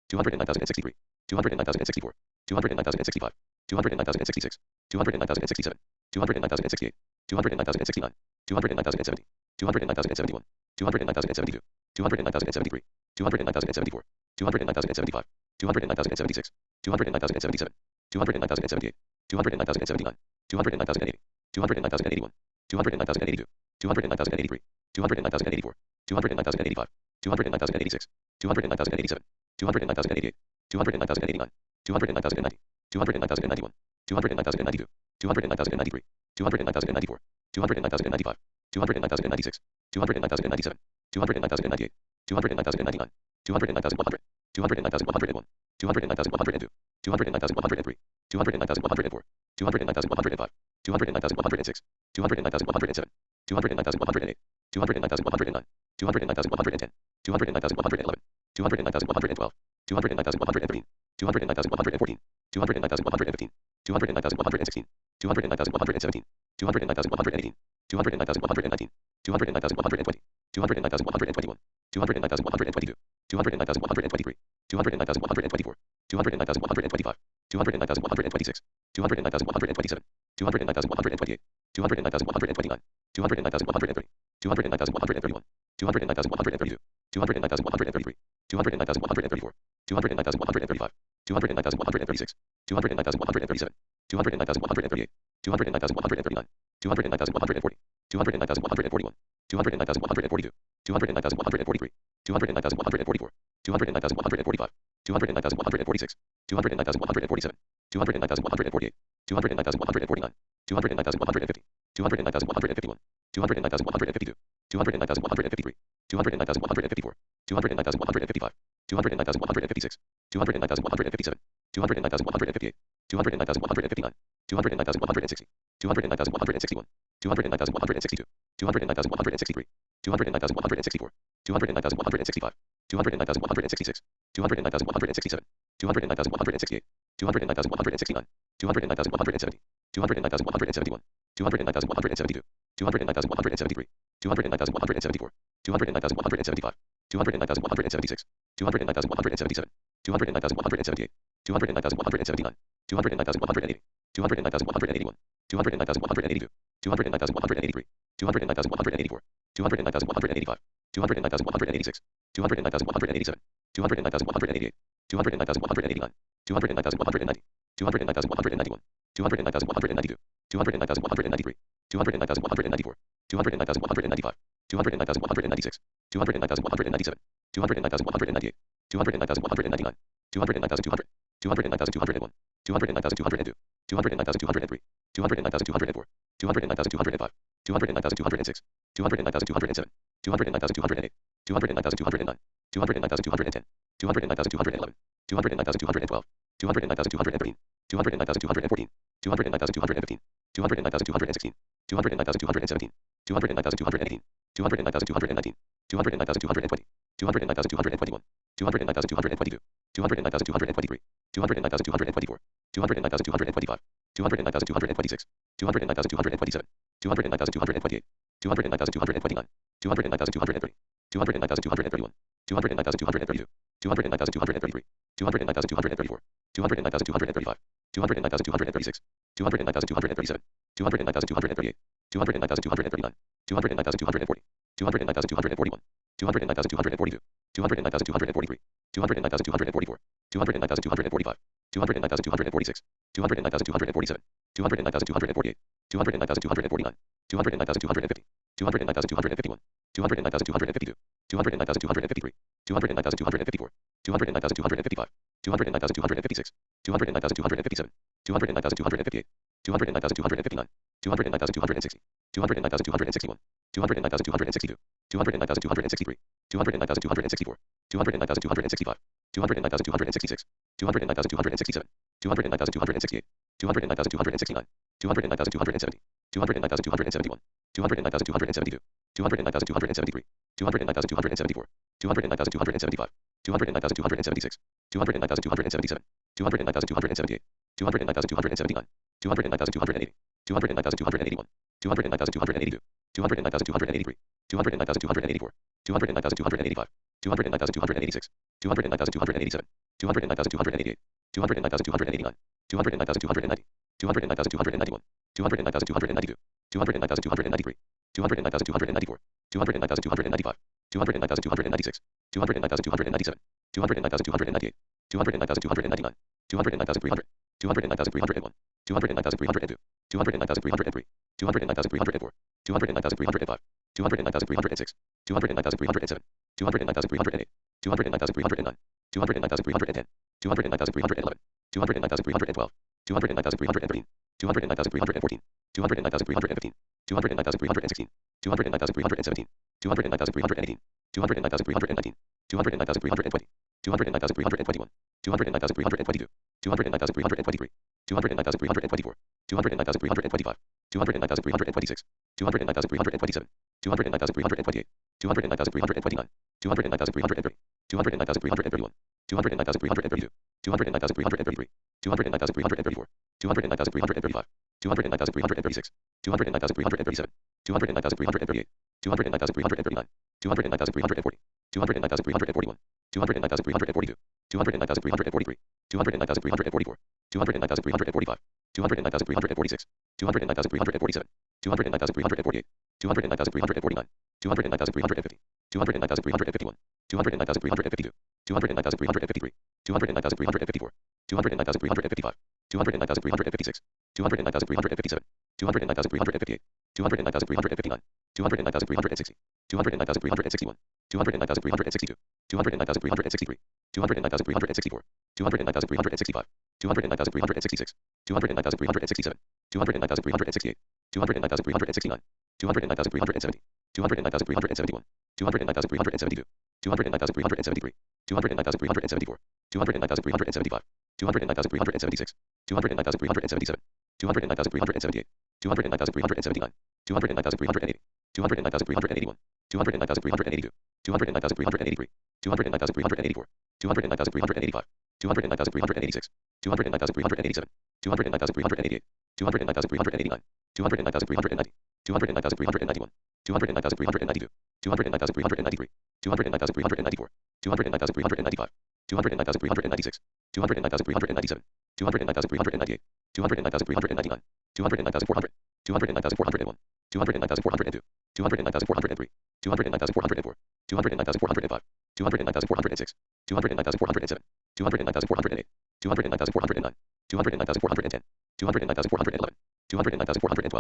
209,063, 209,064, 209,065, 209,066, 209,067, 209,068, 209,069, 209,070, 209,071, 209,072, 209,073, 209,074, 209,075, 209,076, 209,077, 209,078, 209,079, 209,080, 209,081, 209,082, 209,083, 209,084, 209,085, 209,086, 209,087, 209,088, 209,089, 209,090, 209,091, 209,092, 209,093, 209,094, 209,095, 209,096, 209,097, 209,098, 209,099, 209,100, 209,101, 209,102, 209,103, 209,104, 209,105, 209,106, 209,107, 209,108, 209,109, 209,110, 209,111, 209,112, 209,113, 209,114, 209,115, 209,116, 209,117, 209,118, 209,119, 209,120, 209,121, 209,122, 209,123, 209,124, 209,125, 209,126, 209,127, 209,128, 209,129, 209,130, 209,131, 209,132, 209,133, 209,134, 209,135, 209,136, 209,137, 209,138, 209,139, 209,140, 209,141, 209,142, 209,143, 209,144, 209,145, 209,146, 209,147, 209,148, 209,149, 209,150, 209,151, 209,152, 209,153, 209,154, 209,155, 209,156, 209,157, 209,158, 209,159, 209,160, 209,161, 209,162, 209,163, 209,164, 209,165, 209,166, 209,167, 209,168, 209,169, 209,170, 209,171, 209,172, 209,173, 209,174, 209,175, 209,176, 209,177, 209,178, 209,179, 209,180, 209,181, 209,182, 209,183, 209,184, 209,185, 209,186, 209,187, 209,188, 209,189, 209,190, 209,191, 209,192, 209,193, 209,194, 209,195, 209,196, 209,197, 209,198, 209,199, 209,200, 209,201, 209,202, 209,203, 209,204, 209,205, 209,206, 209,207, 209,208, 209,209, 209,210, 209,211, 209,212, 209,213, 209,214, 209,215, 209,216, 209,217, 209,218, 209,219, 209,220, 209,221, 209,222, 209,223, 209,224, 209,225, 209,226, 209,227, 209,228, 209,229, 209,230, 209,231, 209,232, 209,233, 209,234, 209,235, 209,236, 209,237, 209,238, 209,239, 209,240, 209,241, 209,242, 209,243, 209,244, 209,245, 209,246, 209,247, 209,248, 209,249, 209,250, 209,251, 209,252, 209,253, 209,254, 209,255, 209,256, 209,257, 209,258, 209,259, 209,260, 209,261, 209,262, 209,263, 209,264, 209,265, 209,266, 209,267, 209,268, 209,269, 209,270, 209,271, 209,272, 209,273, 209,274, 209,275, 209,276, 209,277, 209,278, 209,279, 209,280, 209,281, 209,282, 209,283, 209,284, 209,285, 209,286, 209,287, 209,288, 209,289, 209,290, 209,291, 209,292, 209,293, 209,294, 209,295, 209,296, 209,297, 209,298, 209,299, 209,300, 209,301, 209,302, 209,303, 209,304, 209,305, 209,306, 209,307, 209,308, 209,309, 209,310, 209,311, 209,312, 209,313, 209,314, 209,315, 209,316, 209,317, 209,318, 209,319, 209,320, 209,321, 209,322, 209,323, 209,324, 209,325, 209,326, 209,327, 209,328, 209,329, 209,330, 209,331, 209,332, 209,333, 209,334, 209,335, 209,336, 209,337, 209,338, 209,339, 209,340, 209,341, 209,342, 209,343, 209,344, 209,345, 209,346, 209,347, 209,348, 209,349, 209,350, 209,351, 209,352, 209,353, 209,354, 209,355, 209,356, 209,357, 209,358, 209,359, 209,360, 209,361, 209,362, 209,363, 209,364, 209,365, 209,366, 209,367, 209,368, 209,369, 209,370, 209,371, 209,372, 209,373, 209,374, 209,375, 209,376, 209,377, 209,378, 209,379, 209,380, 209,381, 209,382, 209,383, 209,384, 209,385, 209,386, 209,387, 209,388, 209,389, 209,390, 209,391, 209,392, 209,393, 209,394, 209,395, 209,396, 209,397, 209,398, 209,399, 209,400, 209,401, 209,402, 209,403, 209,404, 209,405, 209,406, 209,407, 209,408, 209,409, 209,410, 209,411, 209,412,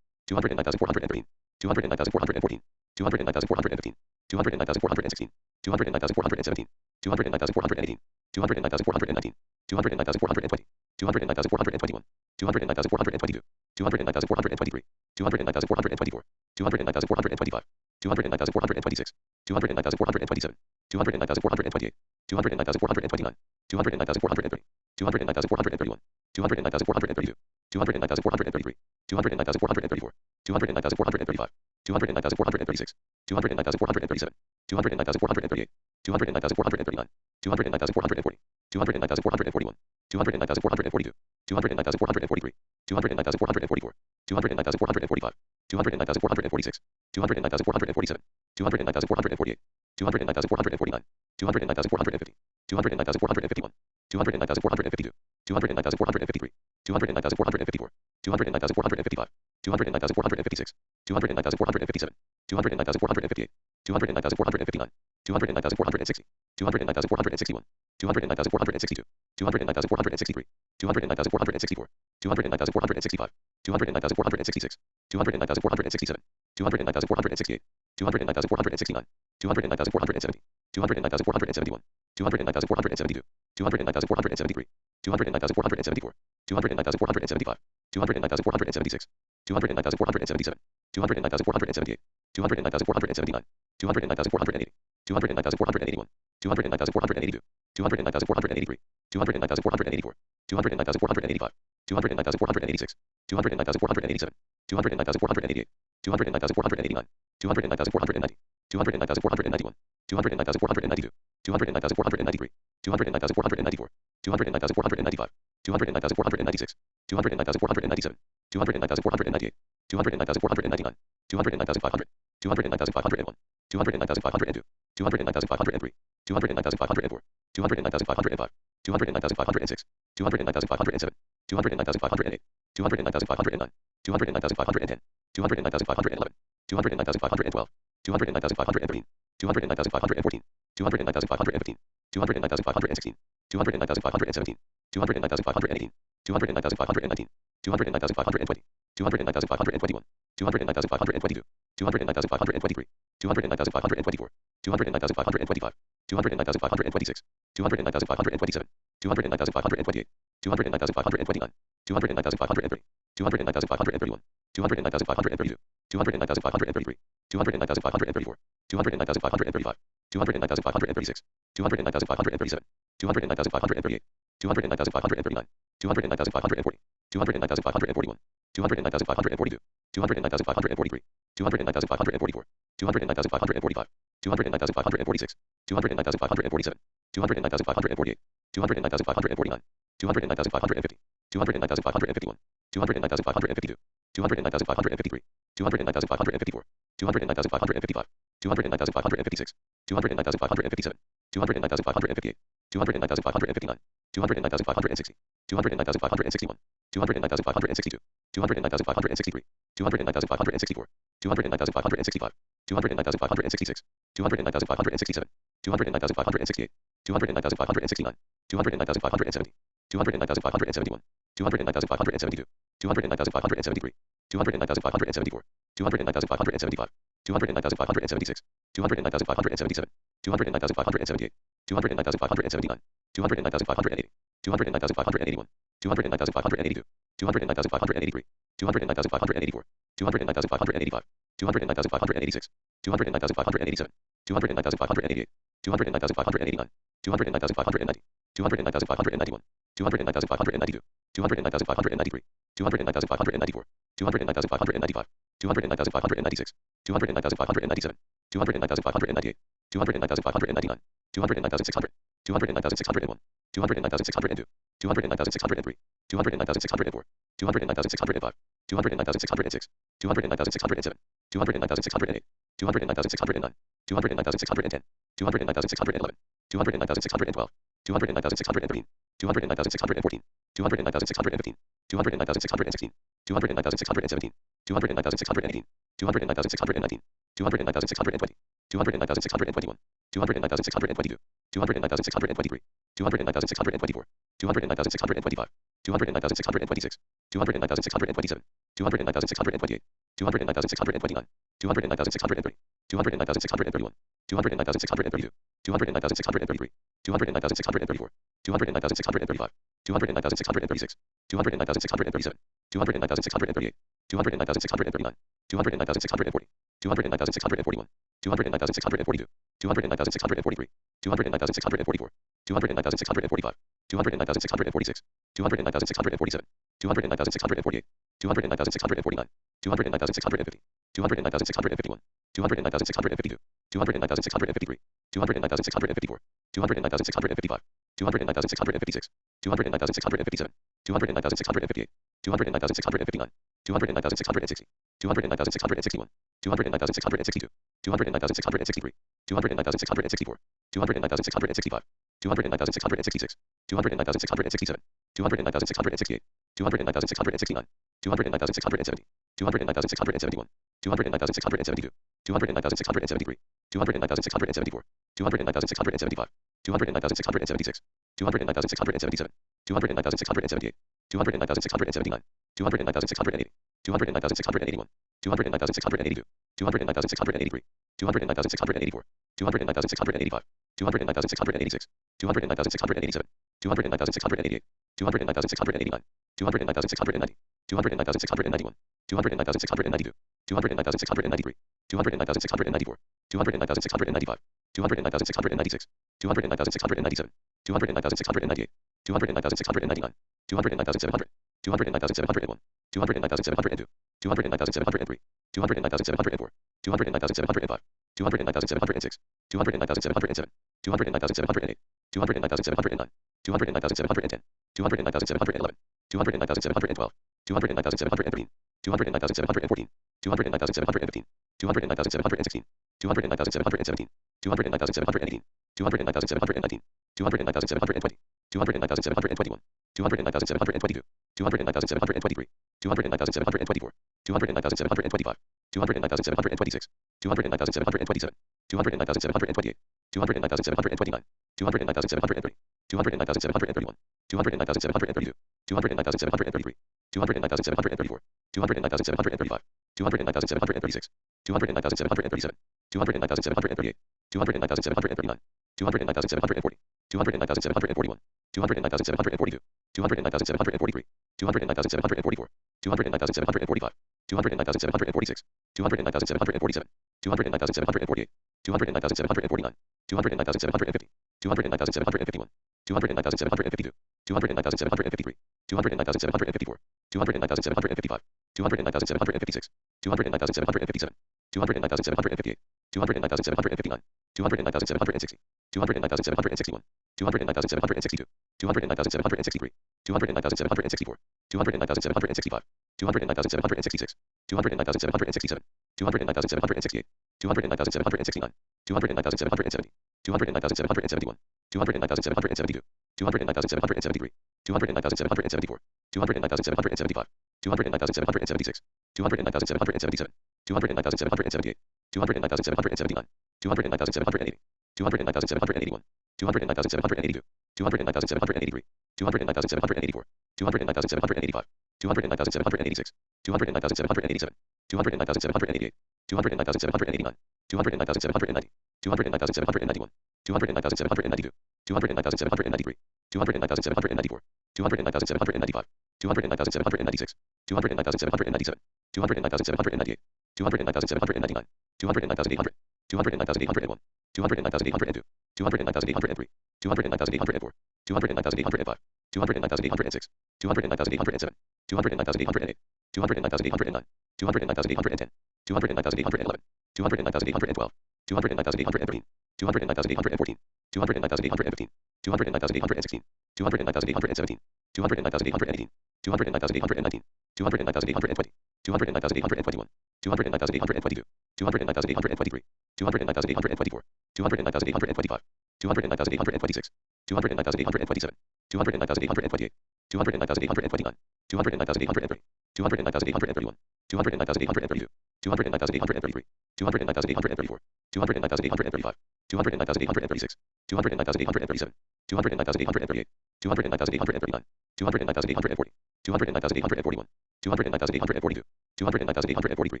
209,413, 209,414, 209,415, 209,416, 209,417, 209,418, 209,419, 209,420, 209,421, 209,422, 209,423, 209,424, 209,425, 209,426, 209,427, 209,428, 209,429, 209,430, 209,431, 209,432, 209,433, 209,434, 209,435, 209,436, 209,437, 209,438, 209,439, 209,440, 209,441, 209,442, 209,443, 209,444, 209,445, 209,446, 209,447, 209,448, 209,449, 209,450, 209,451, 209,452, 209,453, 209,454, 209,455, 209,456, 209,457, 209,458, 209,459, 209,460, 209,461, 209,462, 209,463, 209,464, 209,465, 209,466, 209,467, 209,468, 209,469, 209,470, 209,471, 209,472, 209,473, 209,474, 209,475, 209,476, 209,477, 209,478, 209,479, 209,480, 209,481, 209,482, 209,483, 209,484, 209,485, 209,486, 209,487, 209,488, 209,489, 209,490, 209,491, 209,492, 209,493, 209,494, 209,495, 209,496, 209,497, 209,498, 209,499, 209,500, 209,501, 209,502, 209,503, 209,504, 209,505, 209,506, 209,507, 209,508, 209,509, 209,510, 209,511, 209,512, 209,513, 209,514, 209,515, 209,516, 209,517, 209,518, 209,519, 209,520, 209,521, 209,522, 209,523, 209,524, 209,525, 209,526, 209,527, 209,528, 209,529, 209,530, 209,531, 209,532, 209,533, 209,534, 209,535, 209,536, 209,537, 209,538, 209,539, 209,540, 209,541, 209,542, 209,543, 209,544, 209,545, 209,546, 209,547, 209,548, 209,549, 209,550, 209,551, 209,552, 209,553, 209,554, 209,555, 209,556, 209,557, 209,558, 209,559, 209,560, 209,561, 209,562, 209,563, 209,564, 209,565, 209,566, 209,567, 209,568, 209,569, 209,570, 209,571, 209,572, 209,573, 209,574, 209,575, 209,576, 209,577, 209,578, 209,579, 209,580, 209,581, 209,582, 209,583, 209,584, 209,585, 209,586, 209,587, 209,588, 209,589, 209,590, 209,591, 209,592, 209,593, 209,594, 209,595, 209,596, 209,597, 209,598, 209,599, 209,600, 209,601, 209,602, 209,603, 209,604, 209,605, 209,606, 209,607, 209,608, 209,609, 209,610, 209,611, 209,612, 209,613, 209,614, 209,615, 209,616, 209,617, 209,618, 209,619, 209,620, 209,621, 209,622, 209,623, 209,624, 209,625, 209,626, 209,627, 209,628, 209,629, 209,630, 209,631, 209,632, 209,633, 209,634, 209,635, 209,636, 209,637, 209,638, 209,639, 209,640, 209,641, 209,642, 209,643, 209,644, 209,645, 209,646, 209,647, 209,648, 209,649, 209,650, 209,651, 209,652, 209,653, 209,654, 209,655, 209,656, 209,657, 209,658, 209,659, 209,660, 209,661, 209,662, 209,663, 209,664, 209,665, 209,666, 209,667, 209,668, 209,669, 209,670, 209,671, 209,672, 209,673, 209,674, 209,675, 209,676, 209,677, 209,678, 209,679, 209,680, 209,681, 209,682, 209,683, 209,684, 209,685, 209,686, 209,687, 209,688, 209,689, 209,690, 209,691, 209,692, 209,693, 209,694, 209,695, 209,696, 209,697, 209,698, 209,699, 209,700, 209,701, 209,702, 209,703, 209,704, 209,705, 209,706, 209,707, 209,708, 209,709, 209,710, 209,711, 209,712, 209,713, 209,714, 209,715, 209,716, 209,717, 209,718, 209,719, 209,720, 209,721, 209,722, 209,723, 209,724, 209,725, 209,726, 209,727, 209,728, 209,729, 209,730, 209,731, 209,732, 209,733, 209,734, 209,735, 209,736, 209,737, 209,738, 209,739, 209,740, 209,741, 209,742, 209,743, 209,744, 209,745, 209,746, 209,747, 209,748, 209,749, 209,750, 209,751, 209,752, 209,753, 209,754, 209,755, 209,756, 209,757, 209,758, 209,759, 209,760, 209,761, 209,762, 209,763, 209,764, 209,765, 209,766, 209,767, 209,768, 209,769, 209,770, 209,771, 209,772, 209,773, 209,774, 209,775, 209,776, 209,777, 209,778, 209,779, 209,780, 209,781, 209,782, 209,783, 209,784, 209,785, 209,786, 209,787, 209,788, 209,789, 209,790, 209,791, 209,792, 209,793, 209,794, 209,795, 209,796, 209,797, 209,798, 209,799, 209,800, 209,801, 209,802, 209,803, 209,804, 209,805, 209,806, 209,807, 209,808, 209,809, 209,810, 209,811, 209,812, 209,813, 209,814, 209,815, 209,816, 209,817, 209,818, 209,819, 209,820, 209,821, 209,822, 209,823, 209,824, 209,825, 209,826, 209,827, 209,828, 209,829, 209,830, 209,831, 209,832, 209,833, 209,834, 209,835, 209,836, 209,837, 209,838, 209,839, 209,840, 209,841, 209,842, 209,843,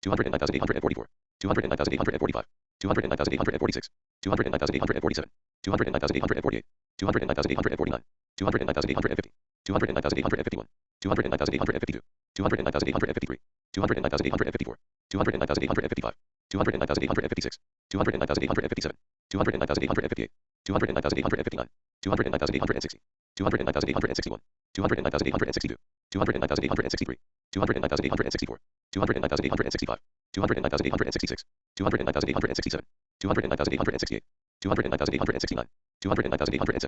209,844, 209,845, 209,846, 209,847, 209,848, 209,849, 209,850, 209,851, 209,852, 209,853, 209,854, 209,855, 209,856, 209,857, 209,858, 209,859, 209,860, 209,861, 209,862, 209,863, 209,864, 209,865, 209,866, 209,867, 209,868, 209,869, 209,870,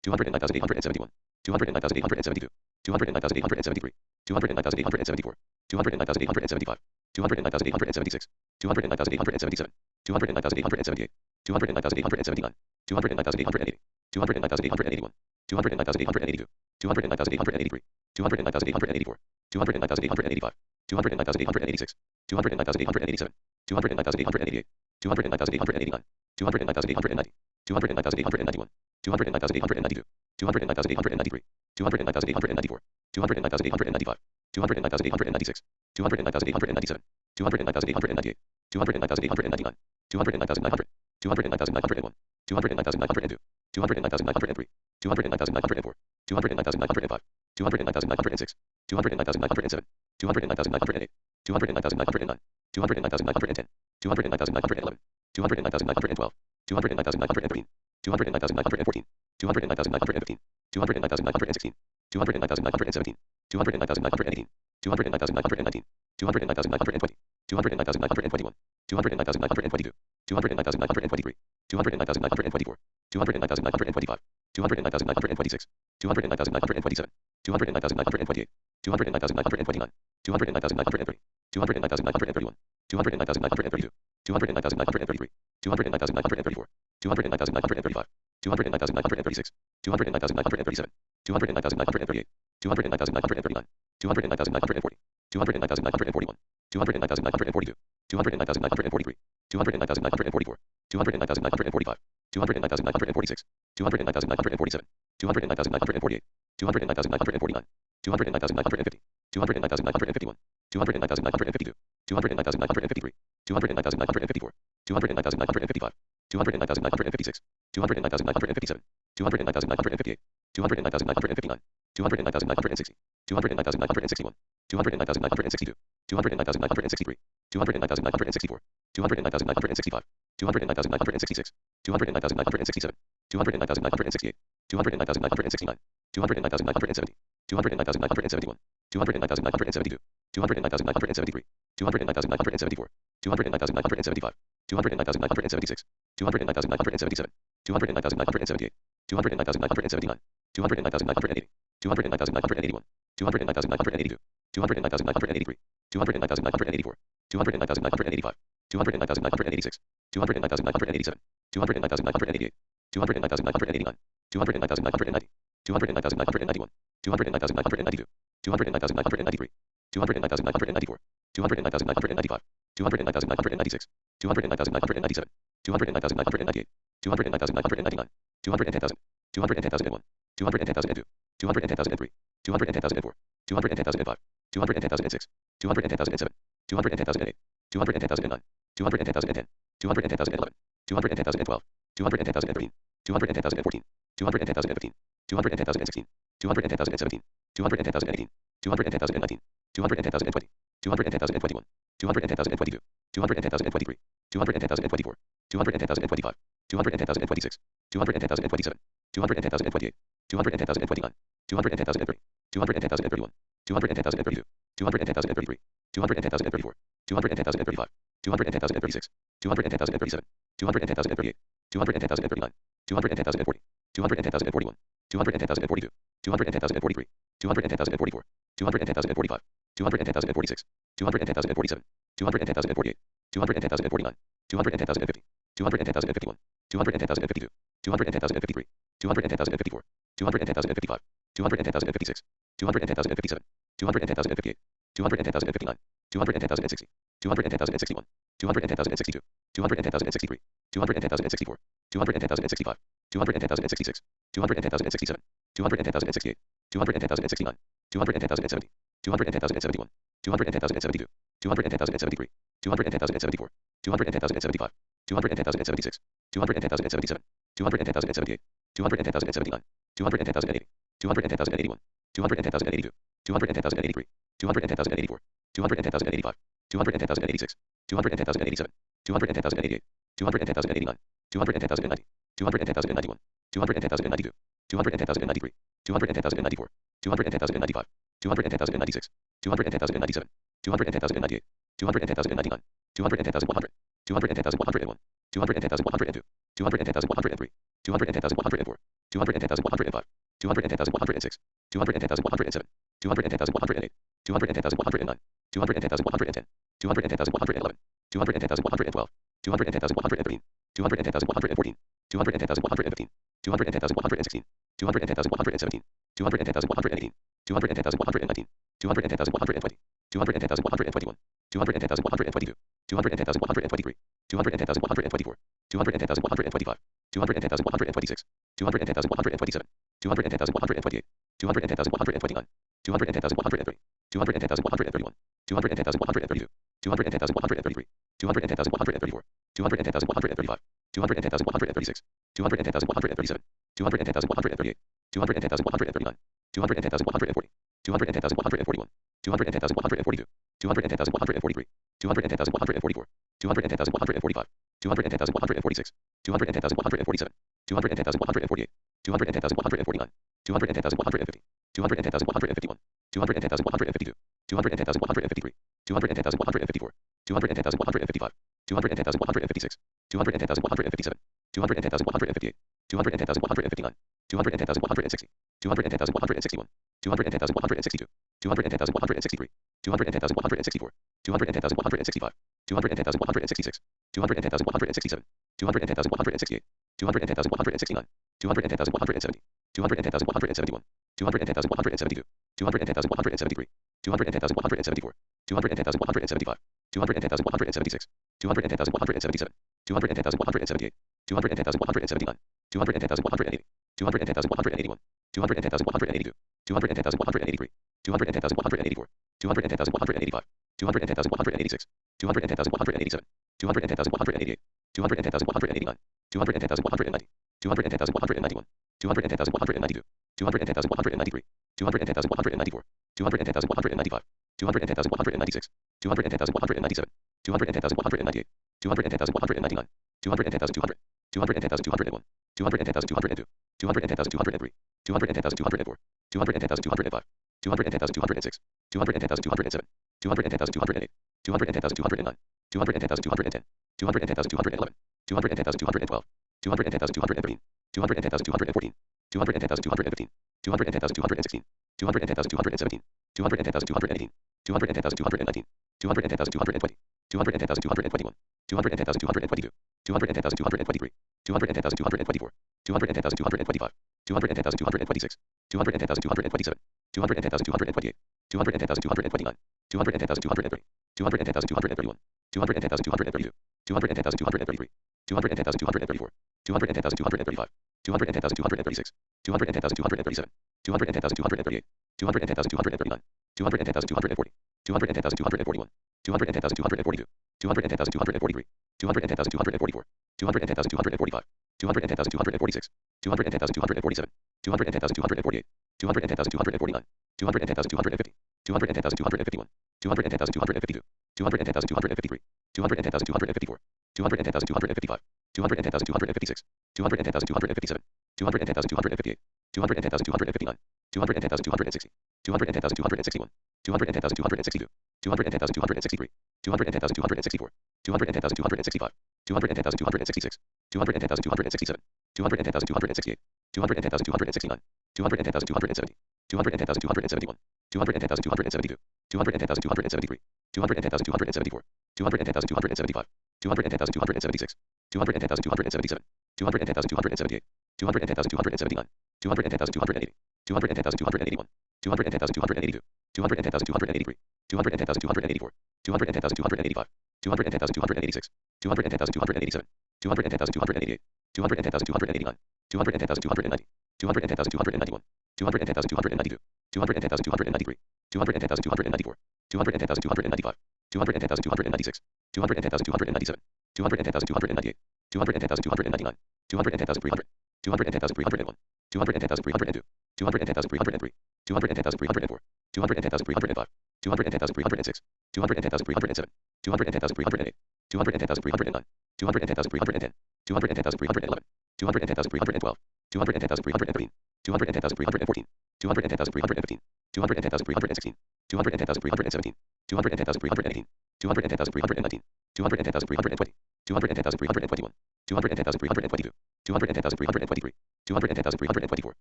209,871, 209,872, 209,873, 209,874, 209,875, 209,876, 209,877, 209,878, 209,879, 209,880, 209,881, 209,882, 209,883, 209,884, 209,885, 209,886, 209,887, 209,888, 209,889, 209,890, 209,891, 209,892, 209,893, 209,894, 209,895, 209,896, 209,897, 209,898, 209,899, 209,900, 209,901, 209,902, 209,903, 209,904, 209,905, 209,906, 209,907, 209,908, 209,909, 209,910, 209,911, 209,912, 209,913, 209,914, 209,915, 209,916, 209,917, 209,918, 209,919, 209,920, 209,921, 209,922, 209,923, 209,924, 209,925, 209,926, 209,927, 209,928, 209,929, 209,930, 209,931, 209,932, 209,933, 209,934, 209,935, 209,936, 209,937, 209,938, 209,939, 209,940, 209,941, 209,942, 209,943, 209,944, 209,945, 209,946, 209,947, 209,948, 209,949, 209,950, 209,951, 209,952, 209,953, 209,954, 209,955, 209,956, 209,957, 209,958, 209,959, 209,960, 209,961, 209,962, 209,963, 209,964, 209,965, 209,966, 209,967, 209,968, 209,969, 209,970, 209,971, 209,972, 209,973, 209,974, 209,975, 209,976, 209,977, 209,978, 209,979, 209,980, 209,981, 209,982, 209,983, 209,984, 209,985, 209,986, 209,987, 209,988, 209,989, 209,990, 209,991, 209,992, 209,993, 209,994, 209,995, 209,996, 209,997, 209,998, 209,999, 210,000, 210,001, 210,002, 210,003, 210,004, 210,005, 210,006, 210,007, 210,008, 210,009, 210,010, 210,011, 210,012, 210,013, 210,014, 210,015, 210,016, 210,017, 210,018, 210,019, 210,020, 210,021, 210,022, 210,023, 210,024, 210,025, 210,026, 210,027, 210,028, 210,029, 210,030, 210,031, 210,032, 210,033, 210,034, 210,035, 210,036, 210,037, 210,038, 210,039, 210,040, 210,041, 210,042, 210,043, 210,044, 210,045, 210,046, 210,047, 210,048, 210,049, 210,050, 210,051, 210,052, 210,053, 210,054, 210,055, 210,056, 210,057, 210,058, 210,059, 210,060, 210,061, 210,062, 210,063, 210,064, 210,065, 210,066, 210,067, 210,068, 210,069, 210,070, 210,071, 210,072, 210,073, 210,074, 210,075, 210,076, 210,077, 210,078, 210,079, 210,080, 210,081, 210,082, 210,083, 210,084, 210,085, 210,086, 210,087, 210,088, 210,089, 210,090, 210,091, 210,092, 210,093, 210,094, 210,095, 210,096, 210,097, 210,098, 210,099, 210,100, 210,101, 210,102, 210,103, 210,104, 210,105, 210,106, 210,107, 210,108, 210,109, 210,110, 210,111, 210,112, 210,113, 210,114, 210,115, 210,116, 210,117, 210,118, 210,119, 210,120, 210,121, 210,122, 210,123, 210,124, 210,125, 210,126, 210,127, 210,128, 210,129, 210,130, 210,131, 210,132, 210,133, 210,134, 210,135, 210,136, 210,137, 210,138, 210,139, 210,140, 210,141, 210,142, 210,143, 210,144, 210,145, 210,146, 210,147, 210,148, 210,149, 210,150, 210,151, 210,152, 210,153, 210,154, 210,155, 210,156, 210,157, 210,158, 210,159, 210,160, 210,161, 210,162, 210,163, 210,164, 210,165, 210,166, 210,167, 210,168, 210,169, 210,170, 210,171, 210,172, 210,173, 210,174, 210,175, 210,176, 210,177, 210,178, 210,179, 210,180, 210,181, 210,182, 210,183, 210,184, 210,185, 210,186, 210,187, 210,188, 210,189, 210,190, 210,191, 210,192, 210,193, 210,194, 210,195, 210,196, 210,197, 210,198, 210,199, 210,200, 210,201, 210,202, 210,203, 210,204, 210,205, 210,206, 210,207, 210,208, 210,209, 210,210, 210,211, 210,212, 210,213, 210,214, 210,215, 210,216, 210,217, 210,218, 210,219, 210,220, 210,221, 210,222, 210,223, 210,224, 210,225, 210,226, 210,227, 210,228, 210,229, 210,230, 210,231, 210,232, 210,233, 210,234, 210,235, 210,236, 210,237, 210,238, 210,239, 210,240, 210,241, 210,242, 210,243, 210,244, 210,245, 210,246, 210,247, 210,248, 210,249, 210,250, 210,251, 210,252, 210,253, 210,254, 210,255, 210,256, 210,257, 210,258, 210,259, 210,260, 210,261, 210,262, 210,263, 210,264, 210,265, 210,266, 210,267, 210,268, 210,269, 210,270, 210,271, 210,272, 210,273, 210,274, 210,275, 210,276, 210,277, 210,278, 210,279, 210,280, 210,281, 210,282, 210,283, 210,284, 210,285, 210,286, 210,287, 210,288, 210,289, 210,290, 210,291, 210,292, 210,293, 210,294, 210,295, 210,296, 210,297, 210,298, 210,299, 210,300, 210,301, 210,302, 210,303, 210,304, 210,305, 210,306, 210,307, 210,308, 210,309, 210,310, 210,311, 210,312, 210,313, 210,314, 210,315, 210,316, 210,317, 210,318, 210,319, 210,320, 210,321, 210,322, 210,323, 210,324,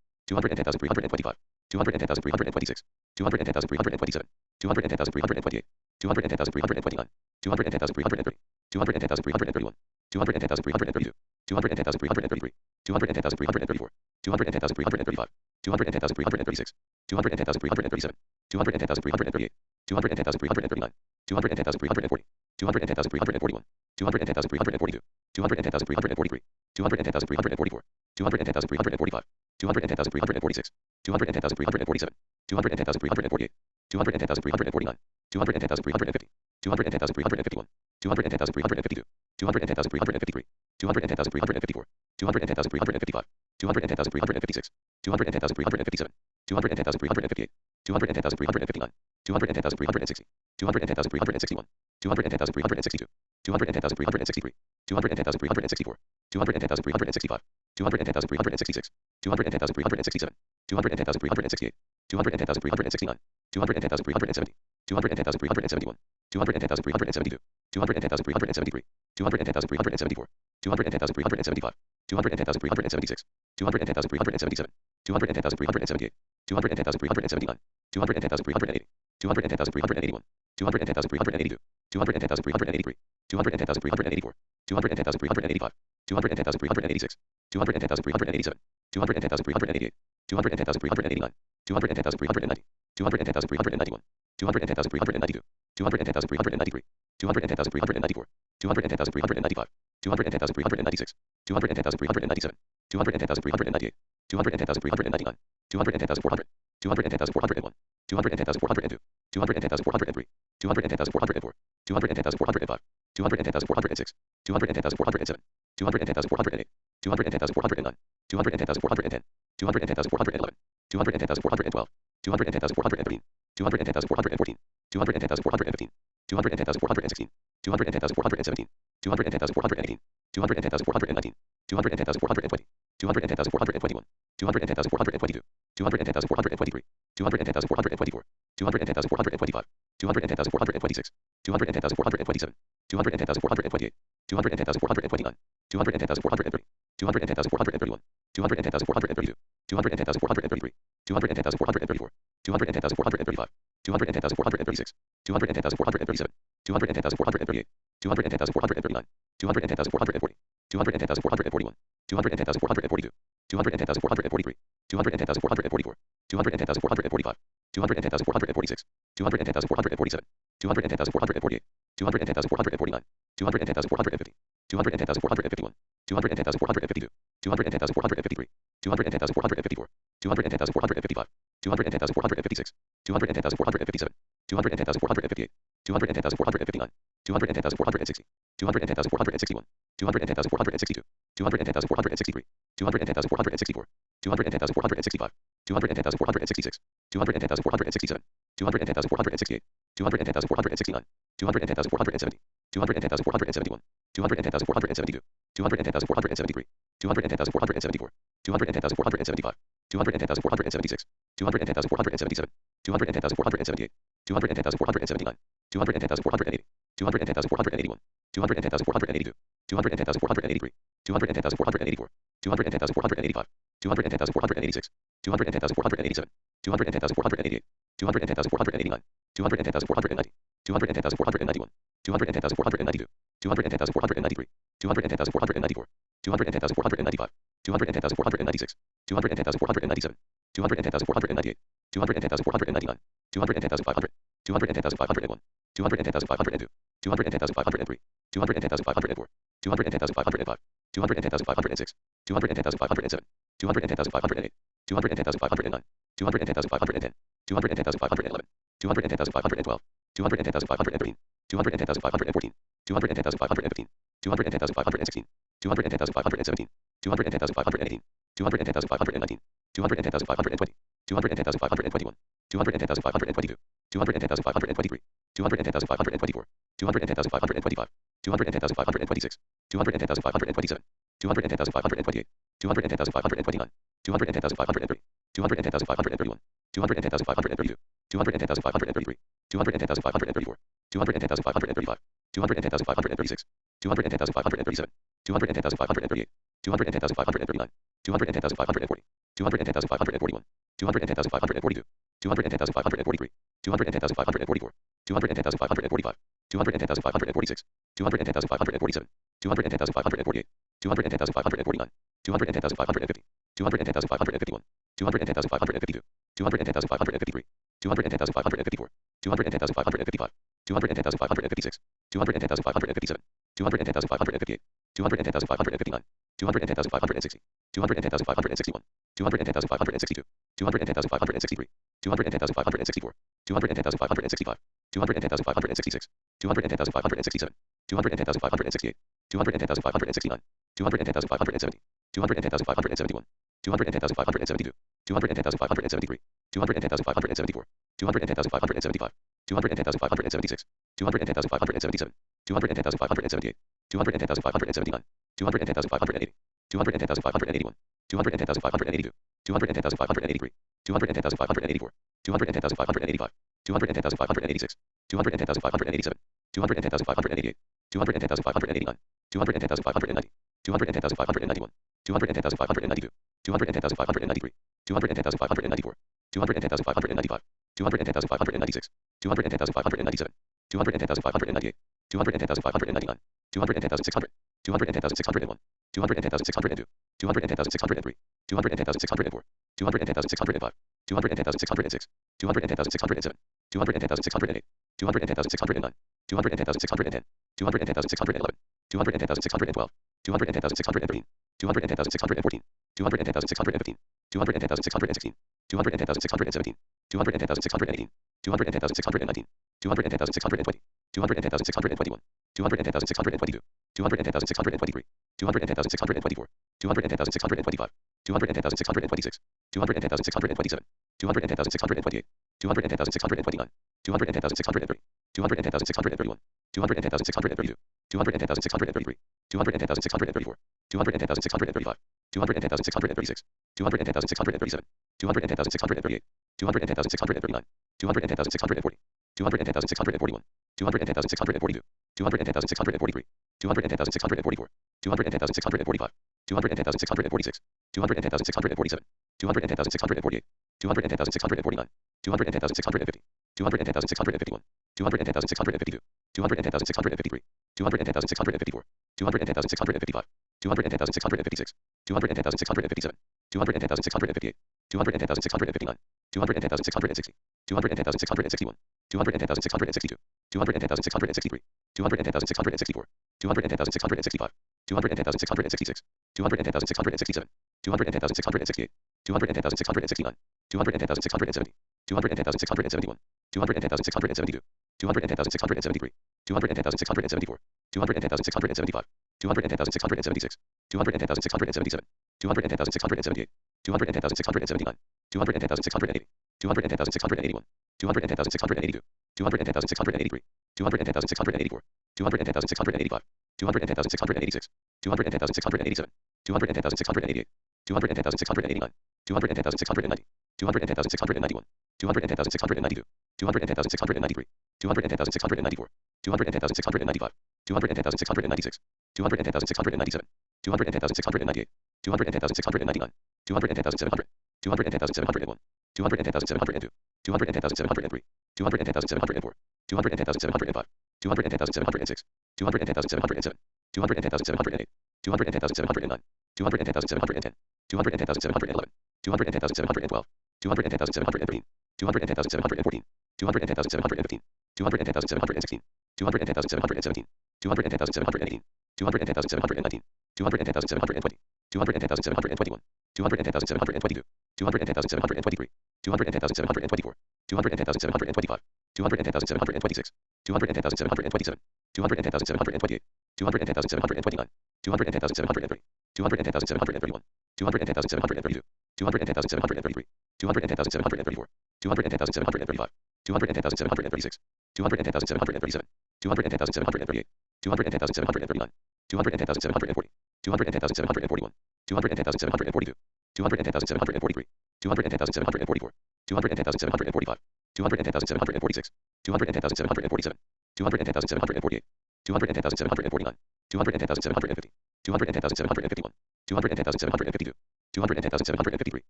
210,325, 210,326, 210,327, 210,328, 210,329, 210,330, 210,331, 210,332, 210,333, 210,334, 210,335, 210,336, 210,337, 210,338, 210,339, 210,340, 210,341, 210,342, 210,343, 210,344, 210,345, 210,346, 210,347, 210,348, 210,349, 210,350, 210,351, 210,352, 210,353, 210,354, 210,355, 210,356, 210,357, 210,358, 210,359, 210,360, 210,361, 210,362, 210,363, 210,364, 210,365, 210,366, 210,367, 210,368, 210,369, 210,370, 210,371, 210,372, 210,373, 210,374, 210,375, 210,376, 210,377, 210,378, 210,379, 210,380, 210,381, 210,382, 210,383, 210,384, 210,385, 210,386, 210,387, 210,388, 210,389, 210,390, 210,391, 210,392, 210,393, 210,394, 210,395, 210,396, 210,397, 210,398, 210,399, 210,400, 210,401, 210,402, 210,403, 210,404, 210,405, 210,406, 210,407, 210,408, 210,409, 210,410, 210,411, 210,412, 210,413, 210,414, 210,415, 210,416, 210,417, 210,418, 210,419, 210,420, 210,421, 210,422, 210,423, 210,424, 210,425, 210,426, 210,427, 210,428, 210,429, 210,430, 210,431, 210,432, 210,433, 210,434, 210,435, 210,436, 210,437, 210,438, 210,439, 210,440, 210,441, 210,442, 210,443, 210,444, 210,445, 210,446, 210,447, 210,448, 210,449, 210,450, 210,451, 210,452, 210,453, 210,454, 210,455, 210,456, 210,457, 210,458, 210,459, 210,460, 210,461, 210,462, 210,463, 210,464, 210,465, 210,466, 210,467, 210,468, 210,469, 210,470, 210,471, 210,472, 210,473, 210,474, 210,475, 210,476, 210,477, 210,478, 210,479, 210,480, 210,481, 210,482, 210,483, 210,484, 210,485, 210,486, 210,487, 210,488, 210,489, 210,490, 210,491, 210,492, 210,493, 210,494, 210,495, 210,496, 210,497, 210,498, 210,499, 210,500, 210,501, 210,502, 210,503, 210,504, 210,505, 210,506, 210,507, 210,508, 210,509, 210,510, 210,511, 210,512, 210,513, 210,514, 210,515, 210,516, 210,517, 210,518, 210,519, 210,520, 210,521, 210,522, 210,523, 210,524, 210,525, 210,526, 210,527, 210,528, 210,529, 210,530, 210,531, 210,532, 210,533, 210,534, 210,535, 210,536, 210,537, 210,538, 210,539, 210,540, 210,541, 210,542, 210,543, 210,544, 210,545, 210,546, 210,547, 210,548, 210,549, 210,550, 210,551, 210,552, 210,553, 210,554, 210,555, 210,556, 210,557, 210,558, 210,559, 210,560, 210,561, 210,562, 210,563, 210,564, 210,565, 210,566, 210,567, 210,568, 210,569, 210,570, 210,571, 210,572, 210,573, 210,574, 210,575, 210,576, 210,577, 210,578, 210,579, 210,580, 210,581, 210,582, 210,583, 210,584, 210,585, 210,586, 210,587, 210,588, 210,589, 210,590, 210,591, 210,592, 210,593, 210,594, 210,595, 210,596, 210,597, 210,598, 210,599, 210,600, 210,601, 210,602, 210,603, 210,604, 210,605, 210,606, 210,607, 210,608, 210,609, 210,610, 210,611, 210,612, 210,613, 210,614, 210,615, 210,616, 210,617, 210,618, 210,619, 210,620, 210,621, 210,622, 210,623, 210,624, 210,625, 210,626, 210,627, 210,628, 210,629, 210,630, 210,631, 210,632, 210,633, 210,634, 210,635, 210,636, 210,637, 210,638, 210,639, 210,640, 210,641, 210,642, 210,643, 210,644, 210,645, 210,646, 210,647, 210,648, 210,649, 210,650, 210,651, 210,652, 210,653, 210,654, 210,655, 210,656, 210,657, 210,658, 210,659, 210,660, 210,661, 210,662, 210,663, 210,664, 210,665, 210,666, 210,667, 210,668, 210,669, 210,670, 210,671, 210,672, 210,673, 210,674, 210,675, 210,676, 210,677, 210,678, 210,679, 210,680, 210,681, 210,682, 210,683, 210,684, 210,685, 210,686, 210,687, 210,688, 210,689, 210,690, 210,691, 210,692, 210,693, 210,694, 210,695, 210,696, 210,697, 210,698, 210,699, 210,700, 210,701, 210,702, 210,703, 210,704, 210,705, 210,706, 210,707, 210,708, 210,709, 210,710, 210,711, 210,712, 210,713, 210,714, 210,715, 210,716, 210,717, 210,718, 210,719, 210,720, 210,721, 210,722, 210,723, 210,724, 210,725, 210,726, 210,727, 210,728, 210,729, 210,730, 210,731, 210,732, 210,733, 210,734, 210,735, 210,736, 210,737, 210,738, 210,739, 210,740, 210,741, 210,742, 210,743, 210,744, 210,745, 210,746, 210,747, 210,748, 210,749, 210,750, 210,751, 210,752, 210,753,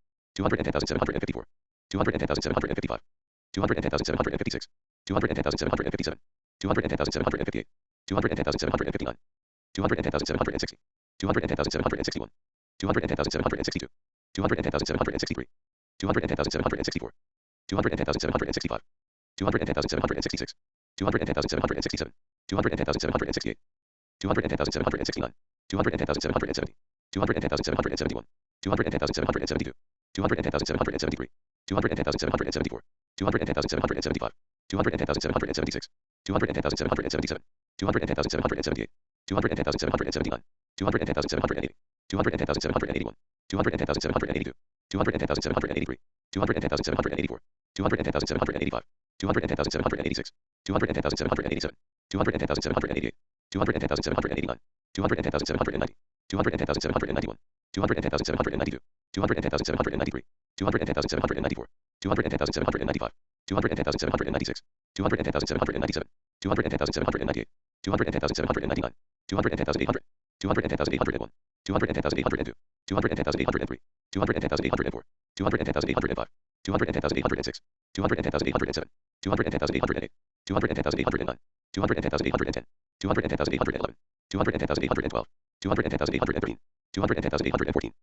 210,754, 210,755, 210,756, 210,757, 210,758, 210,759, 210,760, 210,761, 210,762, 210,763, 210,764, 210,765, 210,766, 210,767, 210,768, 210,769, 210,770, 210,771, 210,772, 210,773, 210,774, 210,775, 210,776, 210,777, 210,778, 210,779, 210,780, 210,781, 210,782, 210,783, 210,784, 210,785, 210,786, 210,787, 210,788, 210,789, 210,790, 210,791, 210,792, 210,793, 210,794, 210,795, 210,796, 210,797, 210,798, 210,799, 210,800, 210,801, 210,802, 210,803, 210,804, 210,805, 210,806, 210,807, 210,808, 210,809, 210,810, 210,811, 210,812, 210,813, 210,814,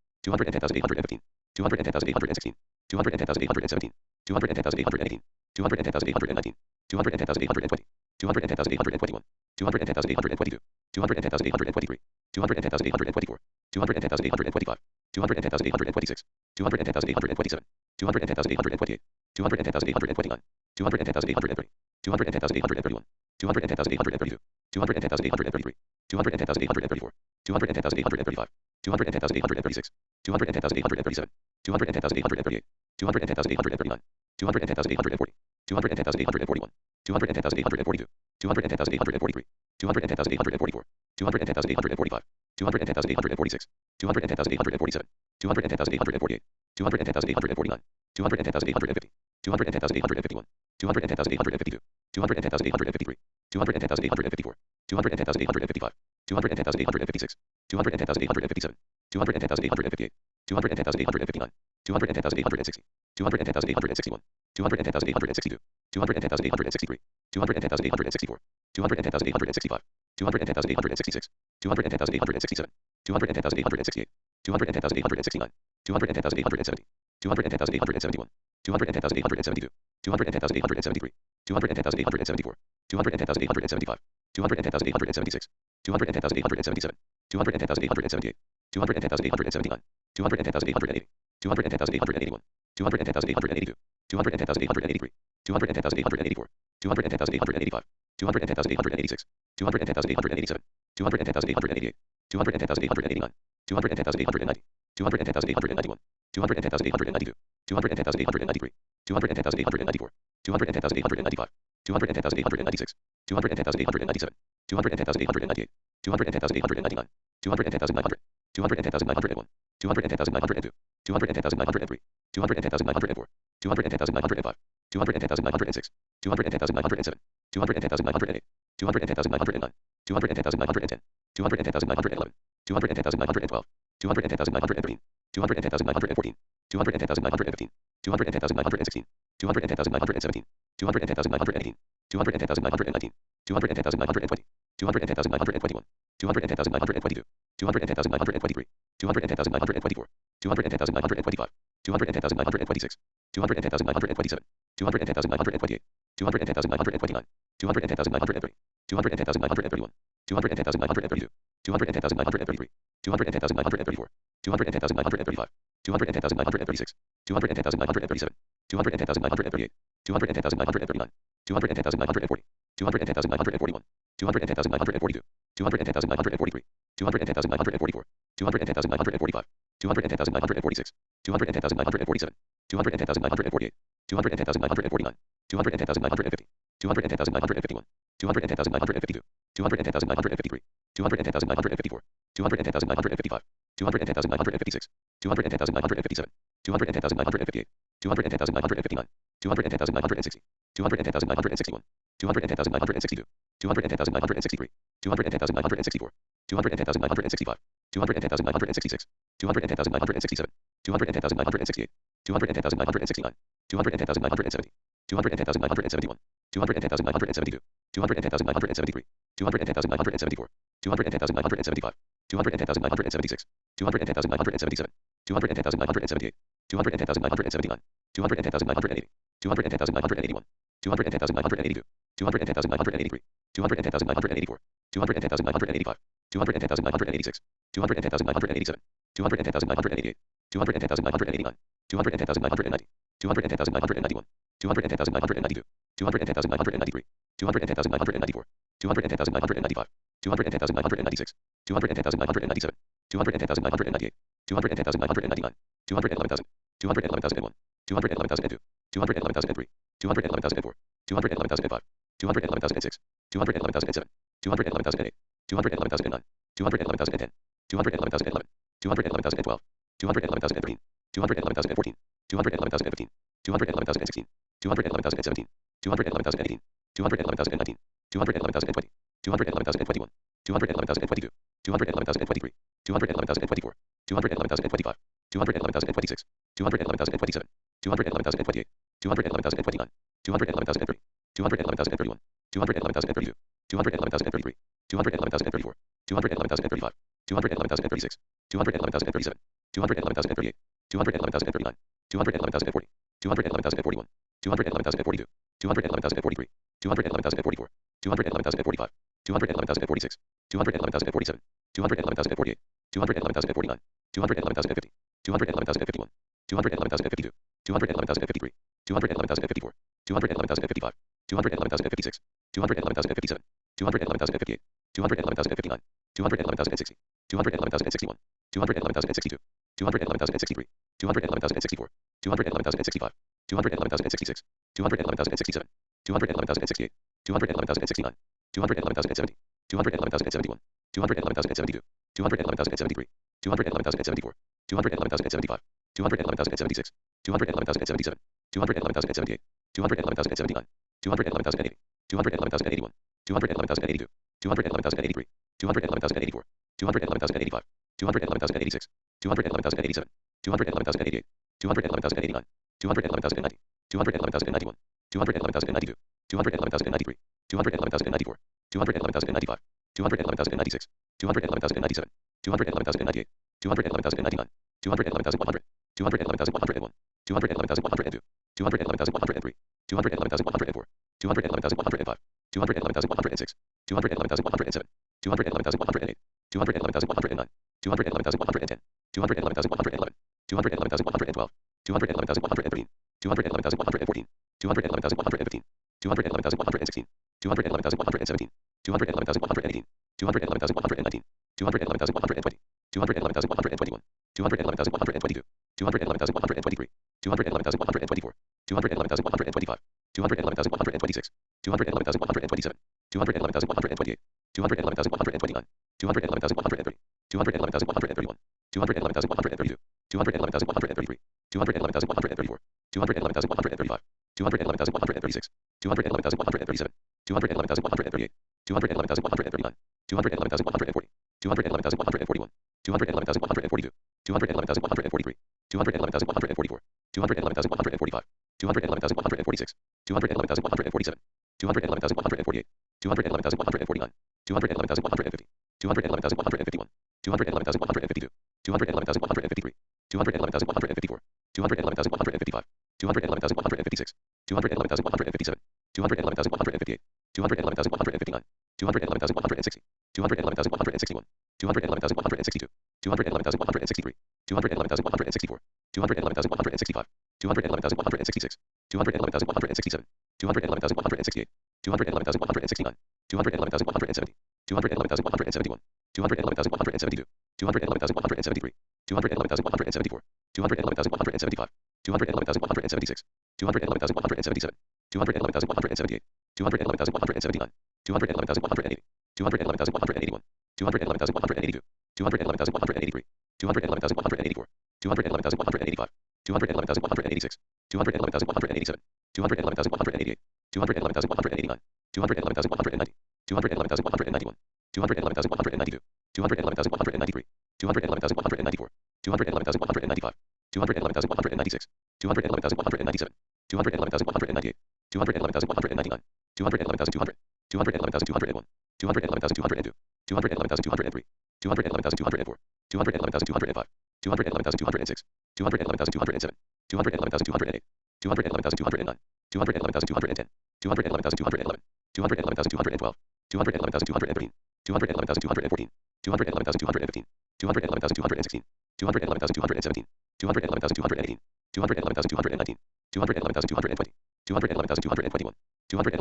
210,815, 210,816, 210,817, 210,818, 210,819, 210,820, 210,821, 210,822, 210,823, 210,824, 210,825, 210,826, 210,827, 210,828, 210,829, 210,830, 210,831, 210,832, 210,833, 210,834, 210,835, 210,836, 210,837, 210,838, 210,839, 210,840, 210,841, 210,842, 210,843, 210,844, 210,845, 210,846, 210,847, 210,848, 210,849, 210,850, 210,851, 210,852, 210,853, 210,854, 210,855, 210,856, 210,857, 210,858, 210,859, 210,860, 210,861, 210,862, 210,863, 210,864, 210,865, 210,866, 210,867, 210,868, 210,869, 210,870, 210,871, 210,872, 210,873, 210,874, 210,875, 210,876, 210,877, 210,878, 210,879, 210,880, 210,881, 210,882, 210,883, 210,884, 210,885, 210,886, 210,887, 210,888, 210,889, 210,890, 210,891, 210,892, 210,893, 210,894, 210,895, 210,896, 210,897, 210,898, 210,899, 210,900, 210,901, 210,902, 210,903, 210,904, 210,905, 210,906, 210,907, 210,908, 210,909, 210,910, 210,911, 210,912, 210,913, 210,914, 210,915, 210,916, 210,917, 210,918, 210,919, 210,920, 210,921, 210,922, 210,923, 210,924, 210,925, 210,926, 210,927, 210,928, 210,929, 210,930, 210,931, 210,932, 210,933, 210,934, 210,935, 210,936, 210,937, 210,938, 210,939, 210,940, 210,941, 210,942, 210,943, 210,944, 210,945, 210,946, 210,947, 210,948, 210,949, 210,950, 210,951, 210,952, 210,953, 210,954, 210,955, 210,956, 210,957, 210,958, 210,959, 210,960, 210,961, 210,962, 210,963, 210,964, 210,965, 210,966, 210,967, 210,968, 210,969, 210,970, 210,971, 210,972, 210,973, 210,974, 210,975, 210,976, 210,977, 210,978, 210,979, 210,980, 210,981, 210,982, 210,983, 210,984, 210,985, 210,986, 210,987, 210,988, 210,989, 210,990, 210,991, 210,992, 210,993, 210,994, 210,995, 210,996, 210,997, 210,998, 210,999, 211,000, 211,001, 211,002, 211,003, 211,004, 211,005, 211,006, 211,007, 211,008, 211,009, 211,010, 211,011, 211,012, 211,013, 211,014, 211,015, 211,016, 211,017, 211,018, 211,019, 211,020, 211,021, 211,022, 211,023, 211,024, 211,025, 211,026, 211,027, 211,028, 211,029, 211,030, 211,031, 211,032, 211,033, 211,034, 211,035, 211,036, 211,037, 211,038, 211,039, 211,040, 211,041, 211,042, 211,043, 211,044, 211,045, 211,046, 211,047, 211,048, 211,049, 211,050, 211,051, 211,052, 211,053, 211,054, 211,055, 211,056, 211,057, 211,058, 211,059, 211,060, 211,061, 211,062, 211,063, 211,064, 211,065, 211,066, 211,067, 211,068, 211,069, 211,070, 211,071, 211,072, 211,073, 211,074, 211,075, 211,076, 211,077, 211,078, 211,079, 211,080, 211,081, 211,082, 211,083, 211,084, 211,085, 211,086, 211,087, 211,088, 211,089, 211,090, 211,091, 211,092, 211,093, 211,094, 211,095, 211,096, 211,097, 211,098, 211,099, 211,100, 211,101, 211,102, 211,103, 211,104, 211,105, 211,106, 211,107, 211,108, 211,109, 211,110, 211,111, 211,112, 211,113, 211,114, 211,115, 211,116, 211,117, 211,118, 211,119, 211,120, 211,121, 211,122, 211,123, 211,124, 211,125, 211,126, 211,127, 211,128, 211,129, 211,130, 211,131, 211,132, 211,133, 211,134, 211,135, 211,136, 211,137, 211,138, 211,139, 211,140, 211,141, 211,142, 211,143, 211,144, 211,145, 211,146, 211,147, 211,148, 211,149, 211,150, 211,151, 211,152, 211,153, 211,154, 211,155, 211,156, 211,157, 211,158, 211,159, 211,160, 211,161, 211,162, 211,163, 211,164, 211,165, 211,166, 211,167, 211,168, 211,169, 211,170, 211,171, 211,172, 211,173, 211,174, 211,175, 211,176, 211,177, 211,178, 211,179, 211,180, 211,181, 211,182, 211,183, 211,184, 211,185, 211,186, 211,187, 211,188, 211,189, 211,190, 211,191, 211,192, 211,193, 211,194, 211,195, 211,196, 211,197, 211,198, 211,199, 211,200, 211,201, 211,202, 211,203, 211,204, 211,205, 211,206, 211,207, 211,208, 211,209, 211,210, 211,211, 211,212, 211,213, 211,214, 211,215, 211,216, 211,217, 211,218, 211,219, 211,220,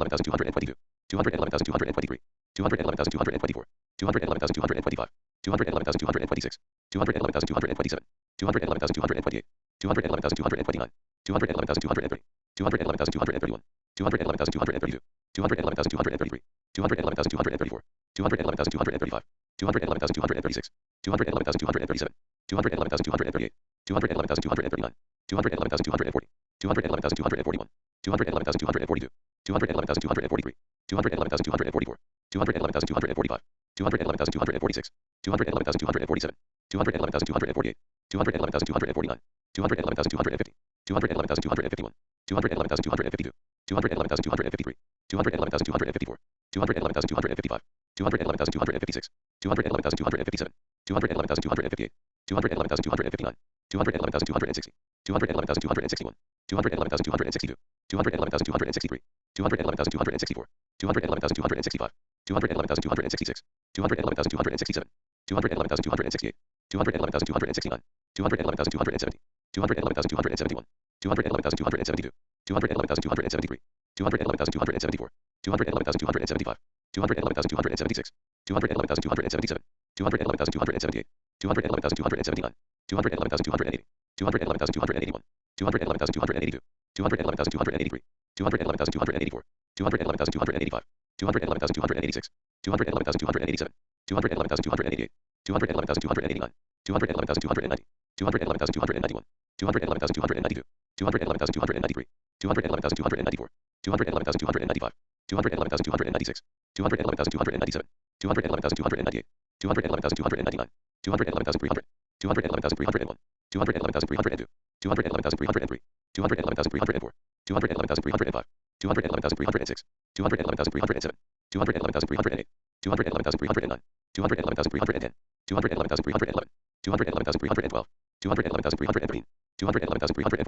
211,222, 211,223, 211,224, 211,225, 211,226, 211,227, 211,228, 211,229, 211,230, 211,231, 211,232, 211,233, 211,234, 211,235, 211,236, 211,237, 211,238, 211,239, 211,240, 211,241, 211,242, 211,243, 211,244, 211,245, 211,246, 211,247, 211,248, 211,249, 211,250, 211,251, 211,252, 211,253, 211,254, 211,255, 211,256, 211,257, 211,258, 211,259, 211,260, 211,261, 211,262, 211,263, 211,264, 211,265, 211,266, 211,267, 211,268, 211,269, 211,270, 211,271, 211,272, 211,273, 211,274, 211,275, 211,276, 211,277, 211,278, 211,279, 211,280, 211,281, 211,282, 211,283, 211,284, 211,285, 211,286, 211,287, 211,288, 211,289, 211,290, 211,291, 211,292, 211,293, 211,294, 211,295, 211,296, 211,297, 211,298, 211,299, 211,300, 211,301, 211,302, 211,303, 211,304, 211,305, 211,306, 211,307, 211,308, 211,309, 211,310, 211,311, 211,312, 211,313, 211,314,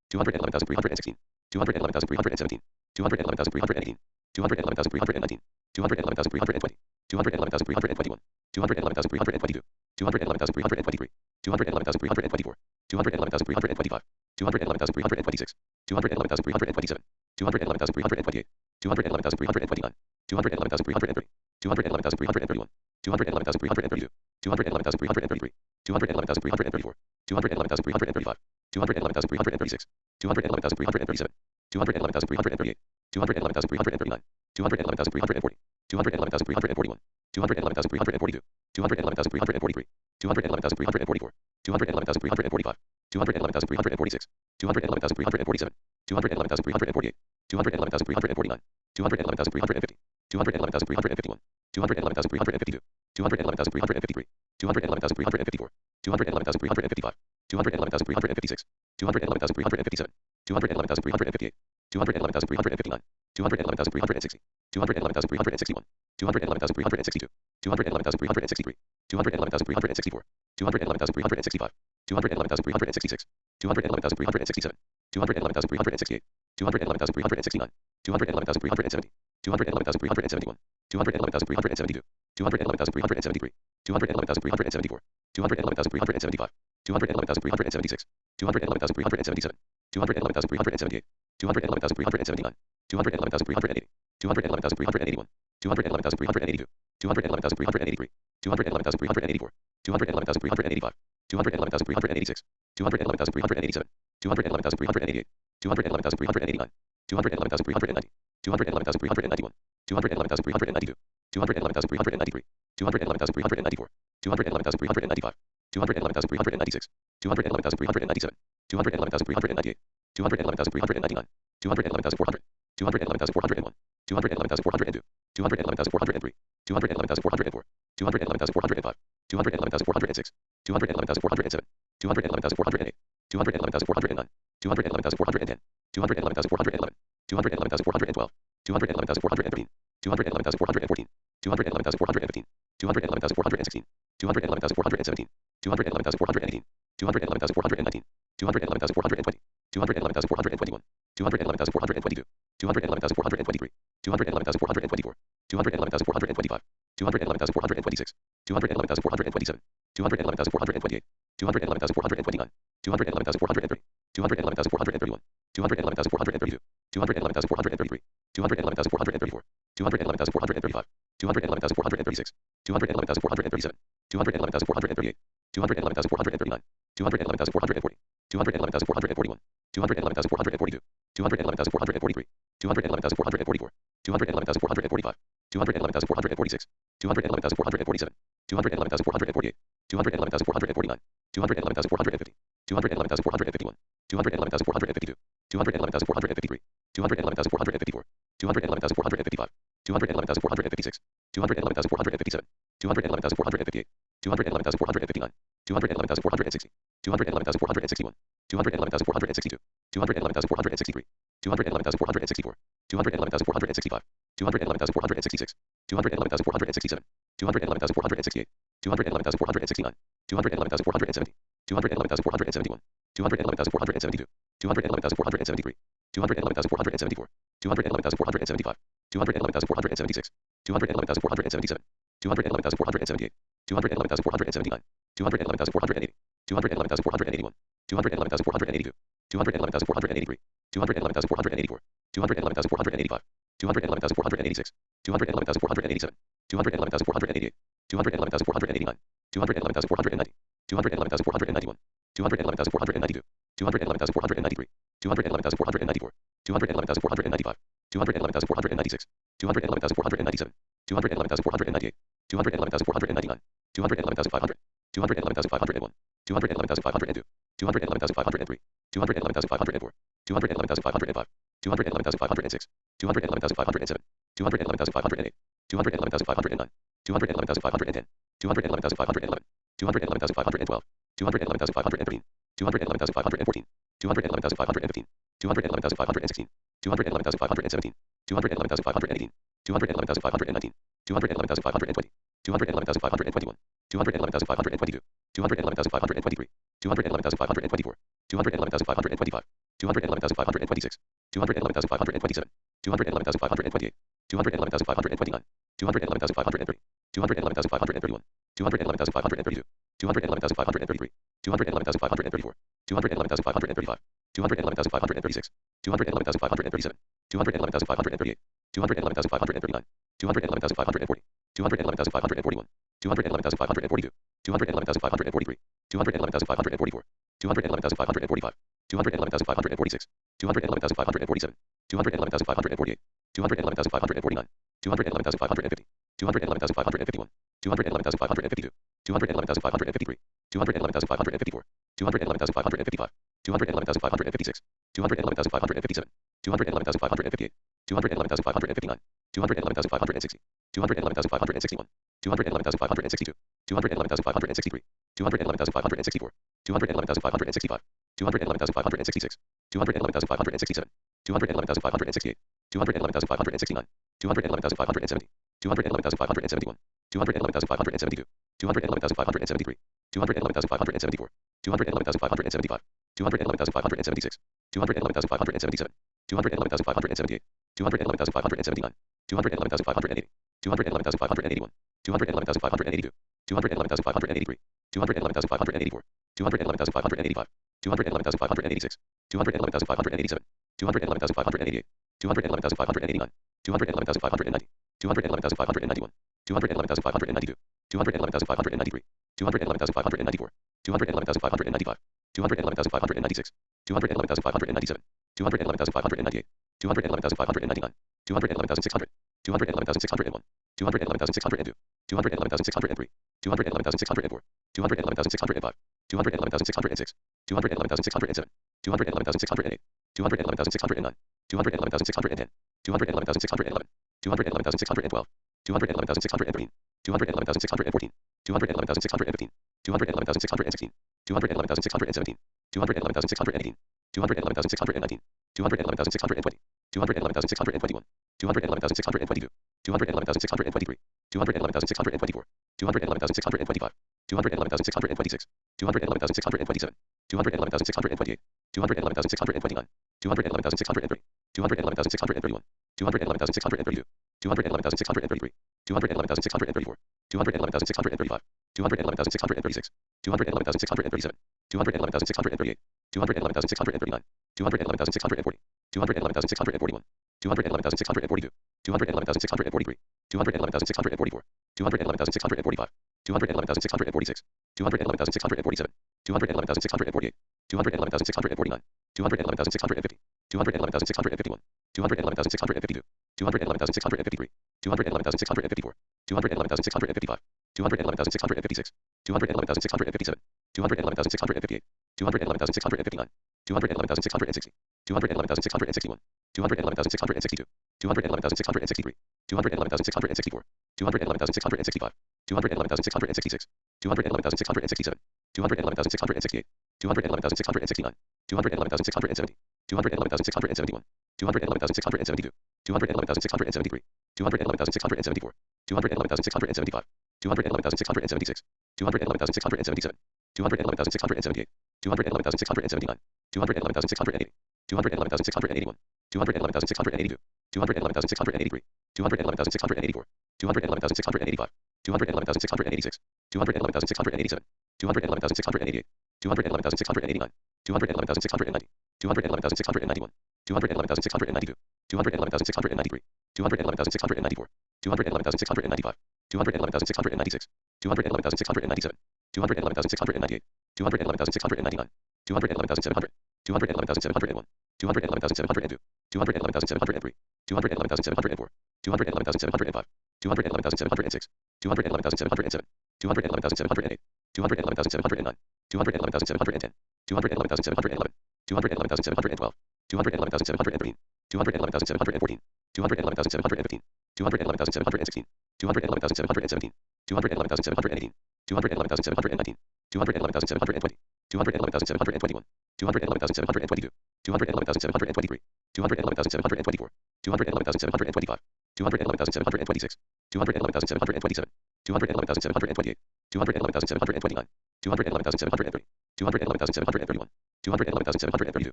211,315, 211,316, 211,317, 211,318, 211,319, 211,320, 211,321, 211,322, 211,323, 211,324, 211,325, 211,326, 211,327, 211,328, 211,329, 211,330, 211,331, 211,332, 211,333, 211,334, 211,335, 211,336, 211,337, 211,338, 211,339, 211,340, 211,341, 211,342, 211,343, 211,344, 211,345, 211,346, 211,347, 211,348, 211,349, 211,350, 211,351, 211,352, 211,353, 211,354, 211,355, 211,356, 211,357, 211,358, 211,359, 211,360, 211,361, 211,362, 211,363, 211,364, 211,365, 211,366, 211,367, 211,368, 211,369, 211,370, 211,371, 211,372, 211,373, 211,374, 211,375, 211,376, 211,377, 211,378, 211,379, 211,380, 211,381, 211,382, 211,383, 211,384, 211,385, 211,386, 211,387, 211,388, 211,389, 211,390, 211,391, 211,392, 211,393, 211,394, 211,395, 211,396, 211,397, 211,398, 211,399, 211,400, 211,401, 211,402, 211,403, 211,404, 211,405, 211,406, 211,407, 211,408, 211,409, 211,410, 211,411, 211,412, 211,413, 211,414, 211,415, 211,416, 211,417, 211,418, 211,419, 211,420, 211,421, 211,422, 211,423, 211,424, 211,425, 211,426, 211,427, 211,428, 211,429, 211,430, 211,431, 211,432, 211,433, 211,433, 211,434, 211,435, 211,436, 211,437, 211,438, 211,439, 211,440, 211,441, 211,442, 211,443, 211,444, 211,445, 211,446, 211,447, 211,448, 211,449, 211,450, 211,451, 211,452, 211,453, 211,454, 211,455, 211,456, 211,457, 211,458, 211,459, 211,460, 211,461, 211,462, 211,463, 211,464, 211,465, 211,466, 211,467, 211,468, 211,469, 211,470, 211,471, 211,472, 211,473, 211,474, 211,475, 211,476, 211,477, 211,478, 211,479, 211,480, 211,481, 211,482, 211,483, 211,484, 211,485, 211,486, 211,487, 211,488, 211,489, 211,490, 211,491, 211,492, 211,493, 211,494, 211,495, 211,496, 211,497, 211,498, 211,499, 211,500, 211,501, 211,502, 211,503, 211,504, 211,505, 211,506, 211,507, 211,508, 211,509, 211,510, 211,511, 211,512, 211,513, 211,514, 211,515, 211,516, 211,517, 211,518, 211,519, 211,520, 211,521, 211,522, 211,523, 211,524, 211,525, 211,526, 211,527, 211,528, 211,529, 211,530, 211,531, 211,532, 211,533, 211,534, 211,535, 211,536, 211,537, 211,538, 211,539, 211,540, 211,541, 211,542, 211,543, 211,544, 211,545, 211,546, 211,547, 211,548, 211,549, 211,550, 211,551, 211,552, 211,553, 211,554, 211,555, 211,556, 211,557, 211,558, 211,559, 211,560, 211,561, 211,562, 211,563, 211,564, 211,565, 211,566, 211,567, 211,568, 211,569, 211,570, 211,571, 211,572, 211,573, 211,574, 211,575, 211,576, 211,577, 211,578, 211,579, 211,580, 211,581, 211,582, 211,583, 211,584, 211,585, 211,586, 211,587, 211,588, 211,589, 211,590, 211,591, 211,592, 211,593, 211,594, 211,595, 211,596, 211,597, 211,598, 211,599, 211,600, 211,601, 211,602, 211,603, 211,604, 211,605, 211,606, 211,607, 211,608, 211,609, 211,610, 211,611, 211,612, 211,613, 211,614, 211,615, 211,616, 211,617, 211,618, 211,619, 211,620, 211,621, 211,622, 211,623, 211,624, 211,625, 211,626, 211,627, 211,628, 211,629, 211,630, 211,631, 211,632, 211,633, 211,634, 211,635, 211,636, 211,637, 211,638, 211,639, 211,640, 211,641, 211,642, 211,643, 211,644, 211,645, 211,646, 211,647, 211,648, 211,649, 211,650, 211,651, 211,652, 211,653, 211,654, 211,655, 211,656, 211,657, 211,658, 211,659, 211,660, 211,661, 211,662, 211,663, 211,664, 211,665, 211,666, 211,667, 211,668, 211,669, 211,670, 211,671, 211,672, 211,673, 211,674, 211,675, 211,676, 211,677, 211,678, 211,679, 211,680, 211,681, 211,682, 211,683, 211,684, 211,685, 211,686, 211,687, 211,688, 211,689, 211,690, 211,691, 211,692, 211,693, 211,694, 211,695, 211,696, 211,697, 211,698, 211,699, 211,700, 211,701, 211,702, 211,703, 211,704, 211,705, 211,706, 211,707, 211,708, 211,709, 211,710, 211,711, 211,712, 211,713, 211,714, 211,715, 211,716, 211,717, 211,718, 211,719, 211,720, 211,721, 211,722, 211,723, 211,724, 211,725, 211,726, 211,727, 211,728, 211,729, 211,730, 211,731, 211,732,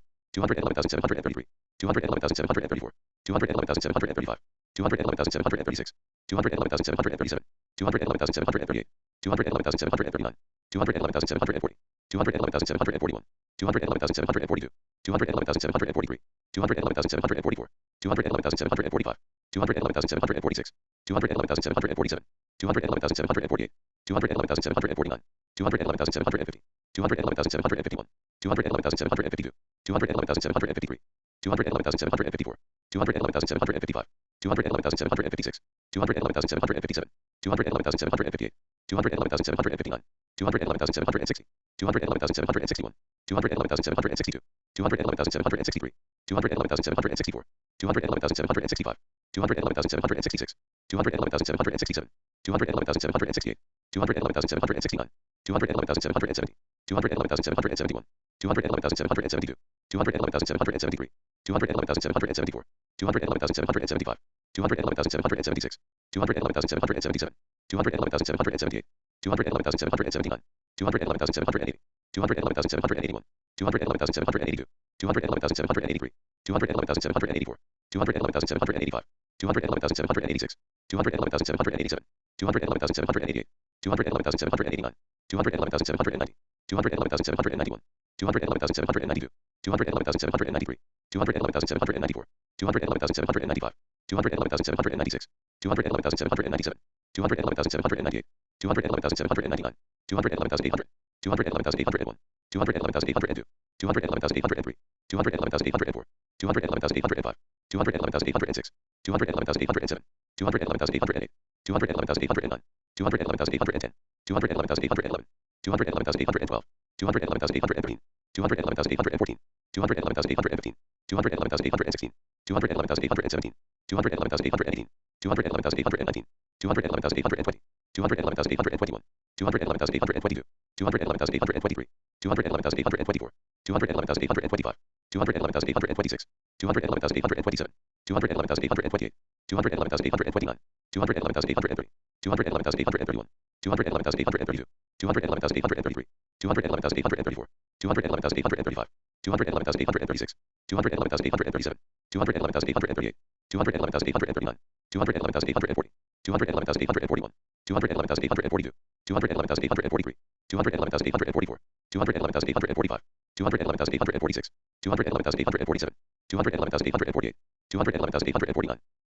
211,733, 211,734, 211,735, 211,736, 211,737, 211,738, 211,739, 211,740, 211,741, 211,742, 211,743, 211,744, 211,745, 211,746, 211,747, 211,748, 211,749, 211,750, 211,751, 211,752, 211,753, 211,754, 211,755, 211,756, 211,757, 211,758, 211,759, 211,760, 211,761, 211,762, 211,763, 211,764, 211,765, 211,766, 211,767, 211,768, 211,769, 211,770, 211,771, 211,772, 211,773, 211,774, 211,775, 211,776, 211,777, 211,778, 211,779, 211,780, 211,781, 211,782, 211,783, 211,784, 211,785, 211,786, 211,787, 211,788, 211,789, 211,790, 211,791, 211,792, 211,793, 211,794, 211,795, 211,796, 211,797, 211,798, 211,799, 211,800, 211,801, 211,802, 211,803, 211,804, 211,805, 211,806, 211,807, 211,808, 211,809, 211,810, 211,811, 211,812, 211,813, 211,814, 211,815, 211,816, 211,817, 211,818, 211,819, 211,820, 211,821, 211,822, 211,823, 211,824, 211,825, 211,826, 211,827, 211,828, 211,829, 211,830, 211,831, 211,832, 211,833, 211,834, 211,835, 211,836, 211,837, 211,838, 211,839, 211,840, 211,841, 211,842, 211,843, 211,844, 211,845, 211,846, 211,847, 211,848,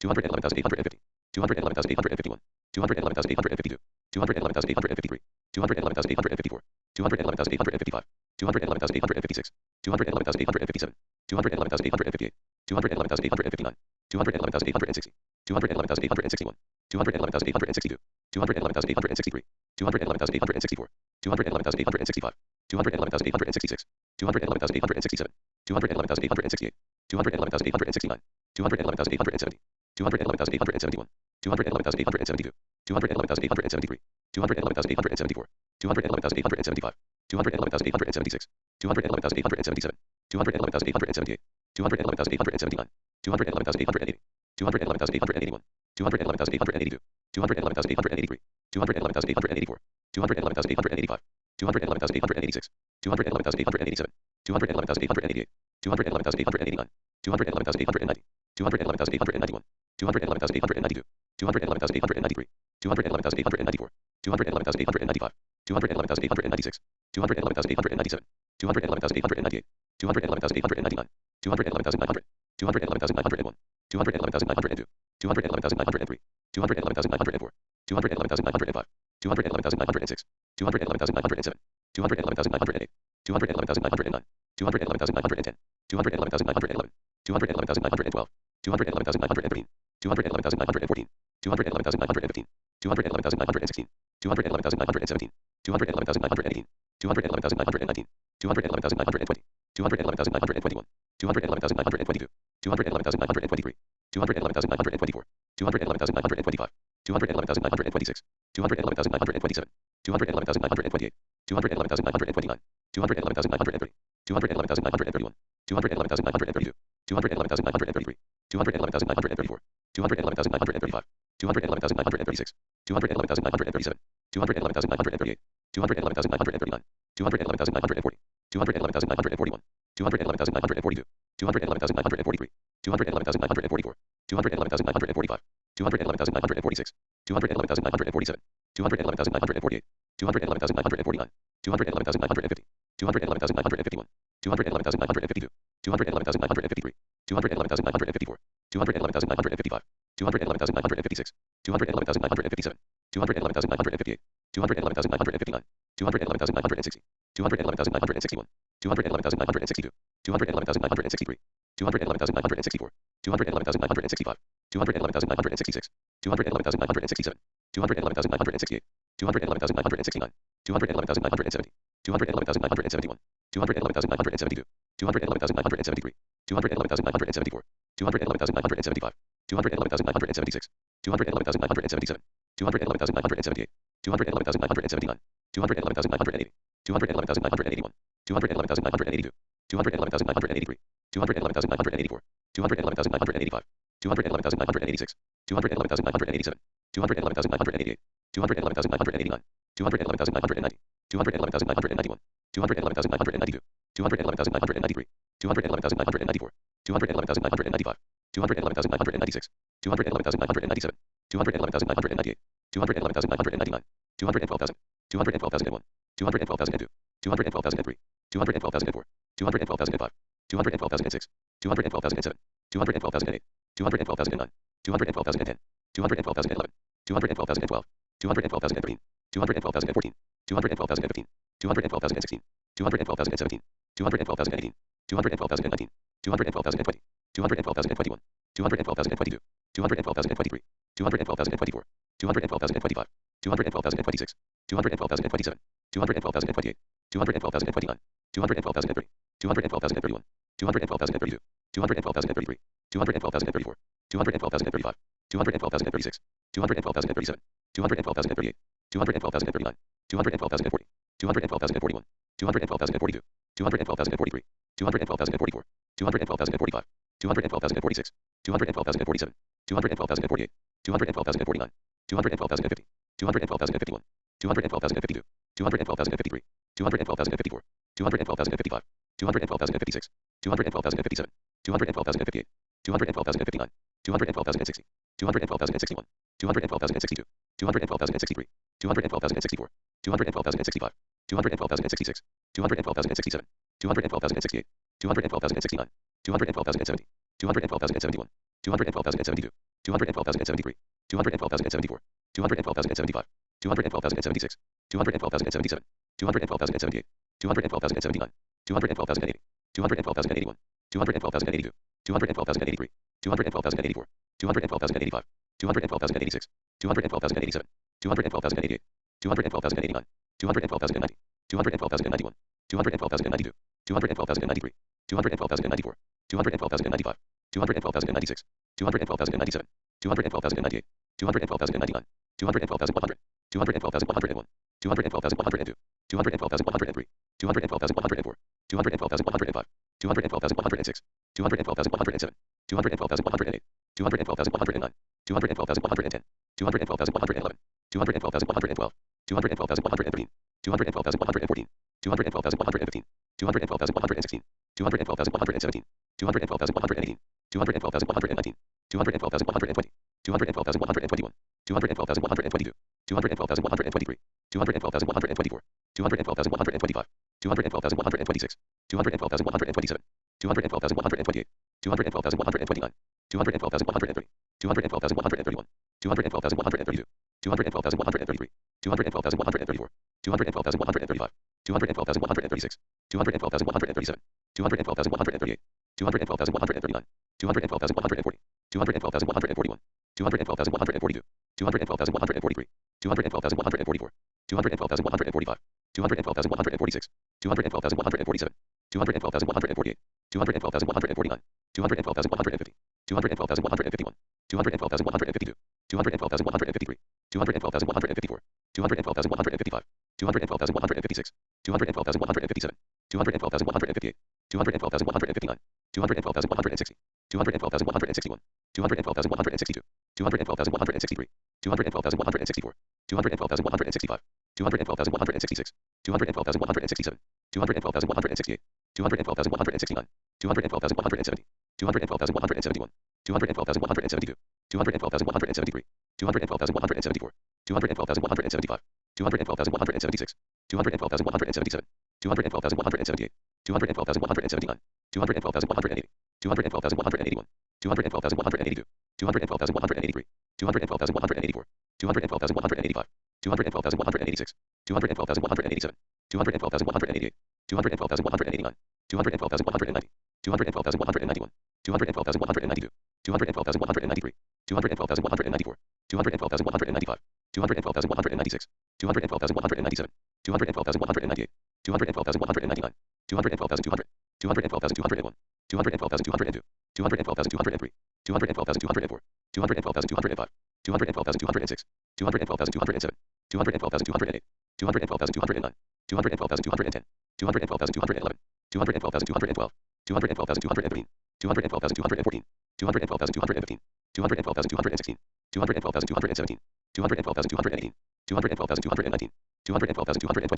211,850, 211,851, 211,852, 211,853, 211,854, 211,855, 211,856, 211,857, 211,858, 211,859, 211,860, 211,861, 211,862, 211,863, 211,864, 211,865, 211,866, 211,867, 211,868, 211,869, 211,870, 211,871, 211,872, 211,873, 211,874, 211,875, 211,876, 211,877, 211,878, 211,879, 211,880, 211,881, 211,882, 211,883, 211,884, 211,885, 211,886, 211,887, 211,888, 211,889, 211,890, 211,891, 211,892, 211,893, 211,894, 211,895, 211,896, 211,897, 211,898, 211,899, 211,900, 211,901, 211,902, 211,903, 211,904, 211,905, 211,906, 211,907, 211,908, 211,909, 211,910, 211,911, 211,912, 211,913, 211,914, 211,915, 211,916, 211,917, 211,918, 211,919, 211,920, 211,921, 211,922, 211,923, 211,924, 211,925, 211,926, 211,927, 211,928, 211,929, 211,930, 211,931, 211,932, 211,933, 211,934, 211,935, 211,936, 211,937, 211,938, 211,939, 211,940, 211,941, 211,942, 211,943, 211,944, 211,945, 211,946, 211,947, 211,948, 211,949, 211,950, 211,951, 211,952, 211,953, 211,954, 211,955, 211,956, 211,957, 211,958, 211,959, 211,960, 211,961, 211,962, 211,963, 211,964, 211,965, 211,966, 211,967, 211,968, 211,969, 211,970, 211,971, 211,972, 211,973, 211,974, 211,975, 211,976, 211,977, 211,978, 211,979, 211,980, 211,981, 211,982, 211,983, 211,984, 211,985, 211,986, 211,987, 211,988, 211,989, 211,990, 211,991, 211,992, 211,993, 211,994, 211,995, 211,996, 211,997, 211,998, 211,999, 212,000, 212,001, 212,002, 212,003, 212,004, 212,005, 212,006, 212,007, 212,008, 212,009, 212,010, 212,011, 212,012, 212,013, 212,014, 212,015, 212,016, 212,017, 212,018, 212,019, 212,020, 212,021, 212,022, 212,023, 212,024, 212,025, 212,026, 212,027, 212,028, 212,029, 212,030, 212,031, 212,032, 212,033, 212,034, 212,035, 212,036, 212,037, 212,038, 212,039, 212,040, 212,041, 212,042, 212,043, 212,044, 212,045, 212,046, 212,047, 212,048, 212,049, 212,050, 212,051, 212,052, 212,053, 212,054, 212,055, 212,056, 212,057, 212,058, 212,059, 212,060, 212,061, 212,062, 212,063, 212,064, 212,065, 212,066, 212,067, 212,068, 212,069, 212,070, 212,071, 212,072, 212,073, 212,074, 212,075, 212,076, 212,077, 212,078, 212,079, 212,080, 212,081, 212,082, 212,083, 212,084, 212,085, 212,086, 212,087, 212,088, 212,089, 212,090, 212,091, 212,092, 212,093, 212,094, 212,095, 212,096, 212,097, 212,098, 212,099, 212,100, 212,101, 212,102, 212,103, 212,104, 212,105, 212,106, 212,107, 212,108, 212,109, 212,110, 212,111, 212,112, 212,113, 212,114, 212,115, 212,116, 212,117, 212,118, 212,119, 212,120, 212,121, 212,122, 212,123, 212,124, 212,125, 212,126, 212,127, 212,128, 212,129, 212,130, 212,131, 212,132, 212,133, 212,134, 212,135, 212,136, 212,137, 212,138, 212,139, 212,140, 212,141, 212,142, 212,143, 212,144, 212,145, 212,146, 212,147, 212,148, 212,149, 212,150, 212,151, 212,152, 212,153, 212,154, 212,155, 212,156, 212,157, 212,158, 212,159, 212,160, 212,161, 212,162, 212,163, 212,164, 212,165, 212,166, 212,167, 212,168, 212,169, 212,170, 212,171, 212,172, 212,173, 212,174, 212,175, 212,176, 212,177, 212,178, 212,179, 212,180, 212,181, 212,182, 212,183, 212,184, 212,185, 212,186, 212,187, 212,188, 212,189, 212,190, 212,191, 212,192, 212,193, 212,194, 212,195, 212,196, 212,197, 212,198, 212,199, 212,200, 212,201, 212,202, 212,203, 212,204, 212,205, 212,206, 212,207, 212,208, 212,209, 212,210, 212,211, 212,212, 212,213, 212,214, 212,215, 212,216, 212,217, 212,218, 212,219, 212,220,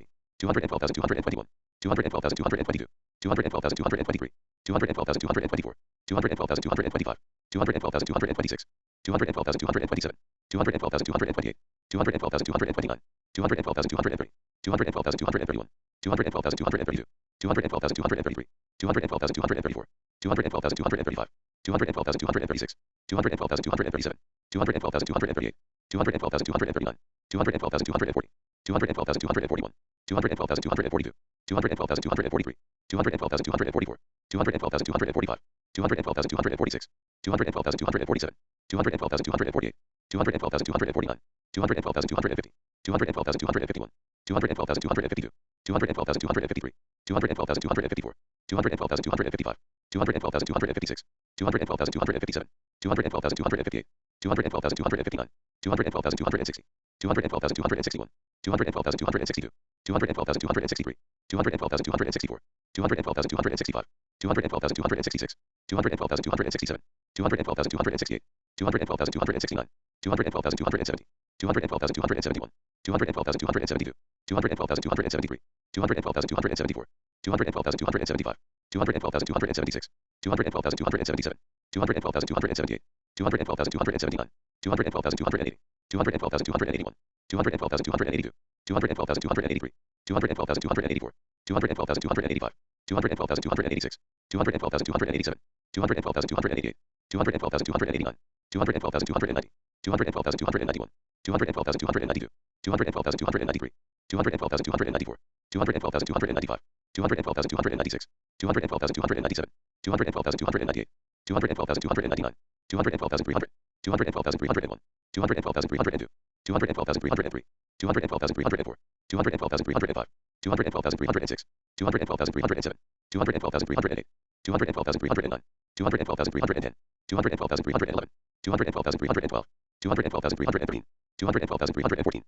212,221, 212,222, 212,223, 212,224, 212,225, 212,226, 212,227, 212,228, 212,229, 212,230, 212,231, 212,232, 212,233, 212,234, 212,235, 212,236, 212,237, 212,238, 212,239, 212,240, 212,241, 212,242, 212,243, 212,244, 212,245, 212,246, 212,247, 212,248, 212,249, 212,250, 212,251, 212,252, 212,253, 212,254, 212,255, 212,256, 212,257, 212,258, 212,259, 212,260, 212,261, 212,262, 212,263, 212,264, 212,265, 212,266, 212,267, 212,268, 212,269, 212,270, 212,271, 212,272, 212,273, 212,274, 212,275, 212,276, 212,277, 212,278, 212,279, 212,280, 212,281, 212,282, 212,283, 212,284, 212,285, 212,286, 212,287, 212,288, 212,289, 212,290, 212,291, 212,292, 212,293, 212,294, 212,295, 212,296, 212,297, 212,298, 212,299, 212,300, 212,301, 212,302, 212,303, 212,304, 212,305, 212,306, 212,307, 212,308, 212,309, 212,310, 212,311, 212,312, 212,313, 212,314,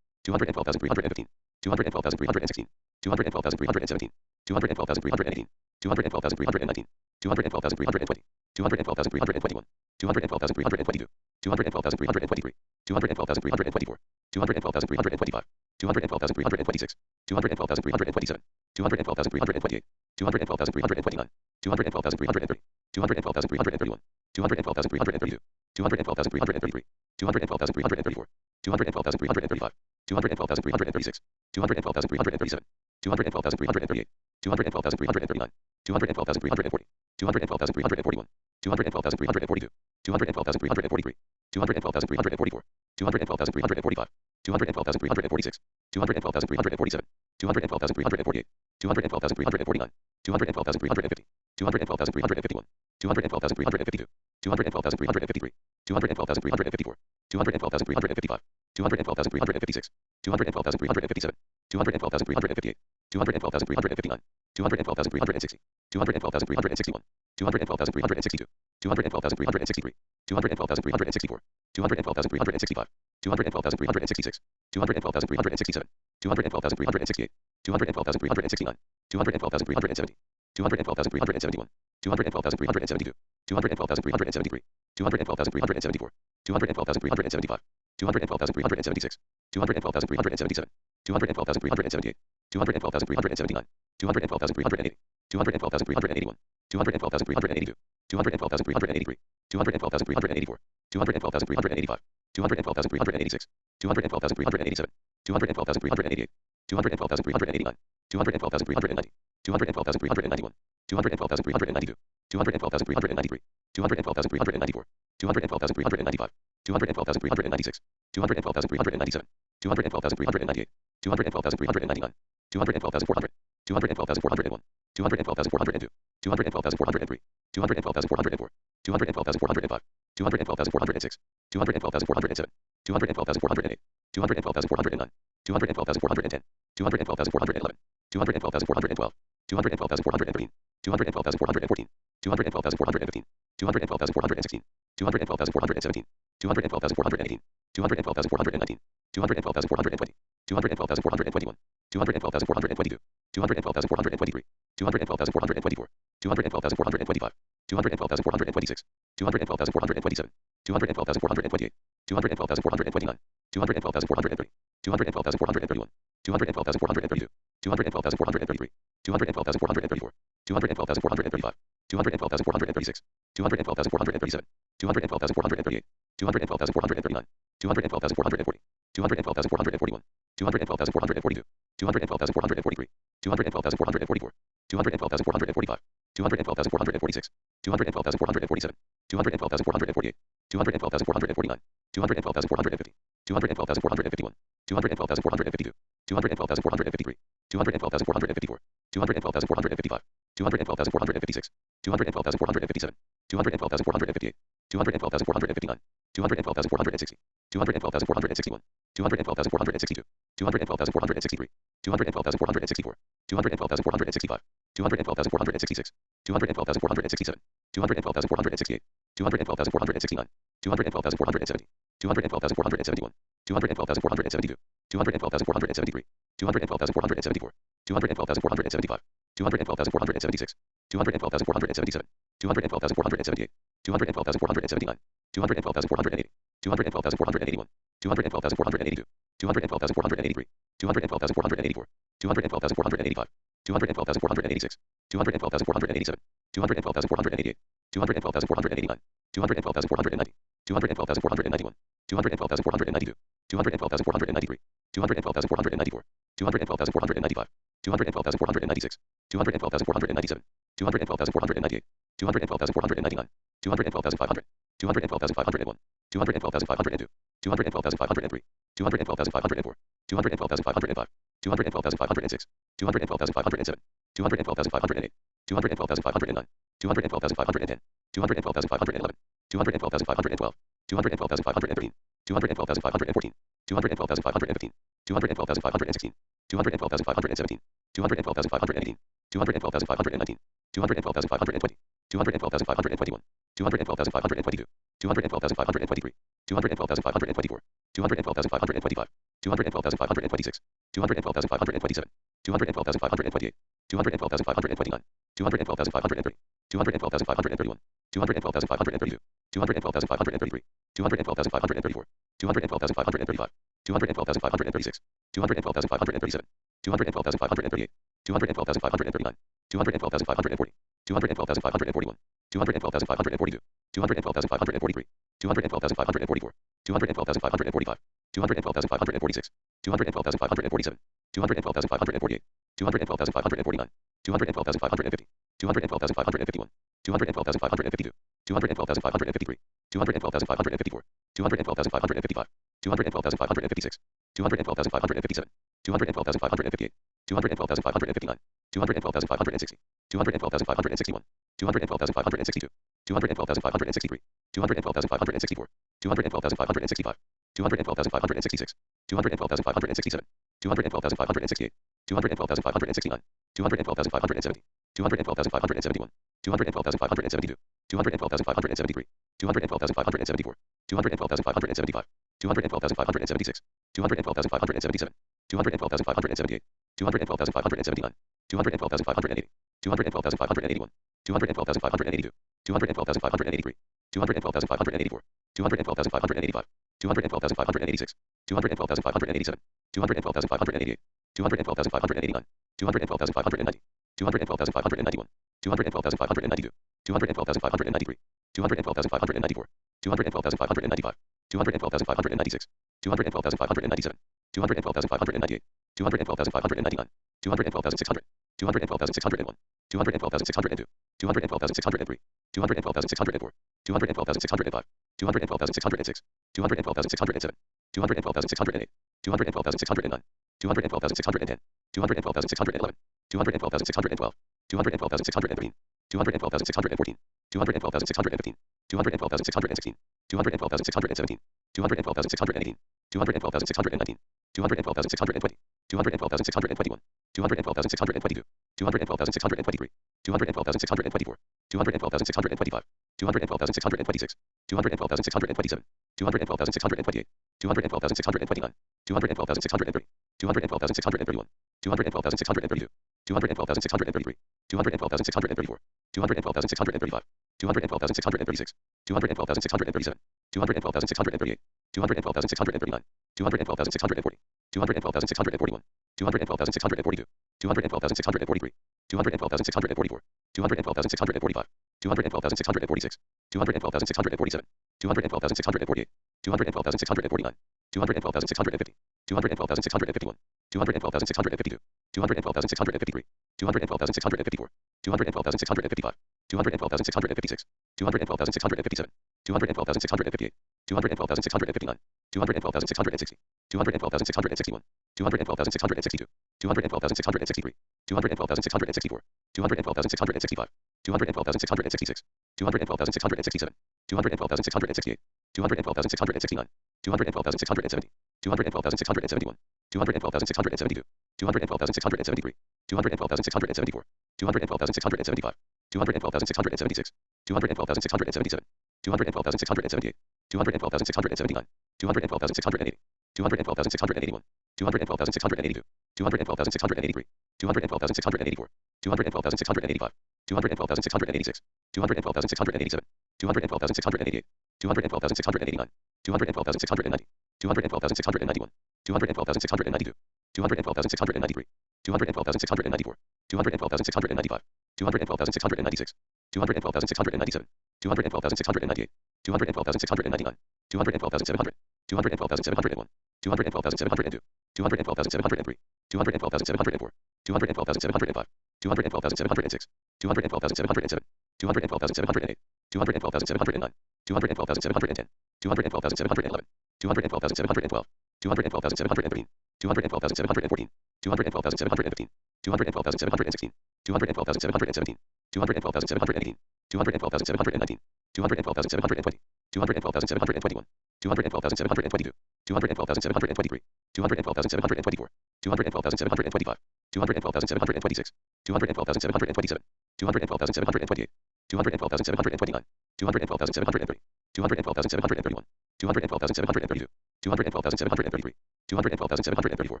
212,315, 212,316, 212,317, 212,318, 212,319, 212,320, 212,321, 212,322, 212,323, 212,324, 212,325, 212,326, 212,327, 212,328, 212,329, 212,330, 212,331, 212,332, 212,333, 212,334, 212,335, 212,336, 212,337, 212,338, 212,339, 212,340, 212,341, 212,342, 212,343, 212,344, 212,345, 212,346, 212,347, 212,348, 212,349, 212,350, 212,351, 212,352, 212,353, 212,354, 212,355, 212,356, 212,357, 212,358, 212,359, 212,360, 212,361, 212,362, 212,363, 212,364, 212,365, 212,366, 212,367, 212,368, 212,369, 212,370, 212,371, 212,372, 212,373, 212,374, 212,375, 212,376, 212,377, 212,378, 212,379, 212,380, 212,381, 212,382, 212,383, 212,384, 212,385, 212,386, 212,387, 212,388, 212,389, 212,390, 212,391, 212,392, 212,393, 212,394, 212,395, 212,396, 212,397, 212,398, 212,399, 212,400, 212,401, 212,402, 212,403, 212,404, 212,405, 212,406, 212,407, 212,408, 212,409, 212,410, 212,411, 212,412, 212,413, 212,414, 212,415, 212,416, 212,417, 212,418, 212,419, 212,420, 212,421, 212,422, 212,423, 212,424, 212,425, 212,426, 212,427, 212,428, 212,429, 212,430, 212,431, 212,432, 212,433, 212,434, 212,435, 212,436, 212,437, 212,438, 212,439, 212,440, 212,441, 212,442, 212,443, 212,444, 212,445, 212,446, 212,447, 212,448, 212,449, 212,450, 212,451, 212,452, 212,453, 212,454, 212,455, 212,456, 212,457, 212,458, 212,459, 212,460, 212,461, 212,462, 212,463, 212,464, 212,465, 212,466, 212,467, 212,468, 212,469, 212,470, 212,471, 212,472, 212,473, 212,474, 212,475, 212,476, 212,477, 212,478, 212,479, 212,480, 212,481, 212,482, 212,483, 212,484, 212,485, 212,486, 212,487, 212,488, 212,489, 212,490, 212,491, 212,492, 212,493, 212,494, 212,495, 212,496, 212,497, 212,498, 212,499, 212,500, 212,501, 212,502, 212,503, 212,504, 212,505, 212,506, 212,507, 212,508, 212,509, 212,510, 212,511, 212,512, 212,513, 212,514, 212,515, 212,516, 212,517, 212,518, 212,519, 212,520, 212,521, 212,522, 212,523, 212,524, 212,525, 212,526, 212,527, 212,528, 212,529, 212,530, 212,531, 212,532, 212,533, 212,534, 212,535, 212,536, 212,537, 212,538, 212,539, 212,540, 212,541, 212,542, 212,543, 212,544, 212,545, 212,546, 212,547, 212,548, 212,549, 212,550, 212,551, 212,552, 212,553, 212,554, 212,555, 212,556, 212,557, 212,558, 212,559, 212,560, 212,561, 212,562, 212,563, 212,564, 212,565, 212,566, 212,567, 212,568, 212,569, 212,570, 212,571, 212,572, 212,573, 212,574, 212,575, 212,576, 212,577, 212,578, 212,579, 212,580, 212,581, 212,582, 212,583, 212,584, 212,585, 212,586, 212,587, 212,588, 212,589, 212,590, 212,591, 212,592, 212,593, 212,594, 212,595, 212,596, 212,597, 212,598, 212,599, 212,600, 212,601, 212,602, 212,603, 212,604, 212,605, 212,606, 212,607, 212,608, 212,609, 212,610, 212,611, 212,612, 212,613, 212,614, 212,615, 212,616, 212,617, 212,618, 212,619, 212,620, 212,621, 212,622, 212,623, 212,624, 212,625, 212,626, 212,627, 212,628, 212,629, 212,630, 212,631, 212,632, 212,633, 212,634, 212,635, 212,636, 212,637, 212,638, 212,639, 212,640, 212,641, 212,642, 212,643, 212,644, 212,645, 212,646, 212,647, 212,648, 212,649, 212,650, 212,651, 212,652, 212,653, 212,654, 212,655, 212,656, 212,657, 212,658, 212,659, 212,660, 212,661, 212,662, 212,663, 212,664, 212,665, 212,666, 212,667, 212,668, 212,669, 212,670, 212,671, 212,672, 212,673, 212,674, 212,675, 212,676, 212,677, 212,678, 212,679, 212,680, 212,681, 212,682, 212,683, 212,684, 212,685, 212,686, 212,687, 212,688, 212,689, 212,690, 212,691, 212,692, 212,693, 212,694, 212,695, 212,696, 212,697, 212,698, 212,699, 212,700, 212,701, 212,702, 212,703, 212,704, 212,705, 212,706, 212,707, 212,708, 212,709, 212,710, 212,711, 212,712, 212,713, 212,714, 212,715, 212,716, 212,717, 212,718, 212,719, 212,720, 212,721, 212,722, 212,723, 212,724, 212,725, 212,726, 212,727, 212,728, 212,729, 212,730, 212,731, 212,732, 212,733, 212,734,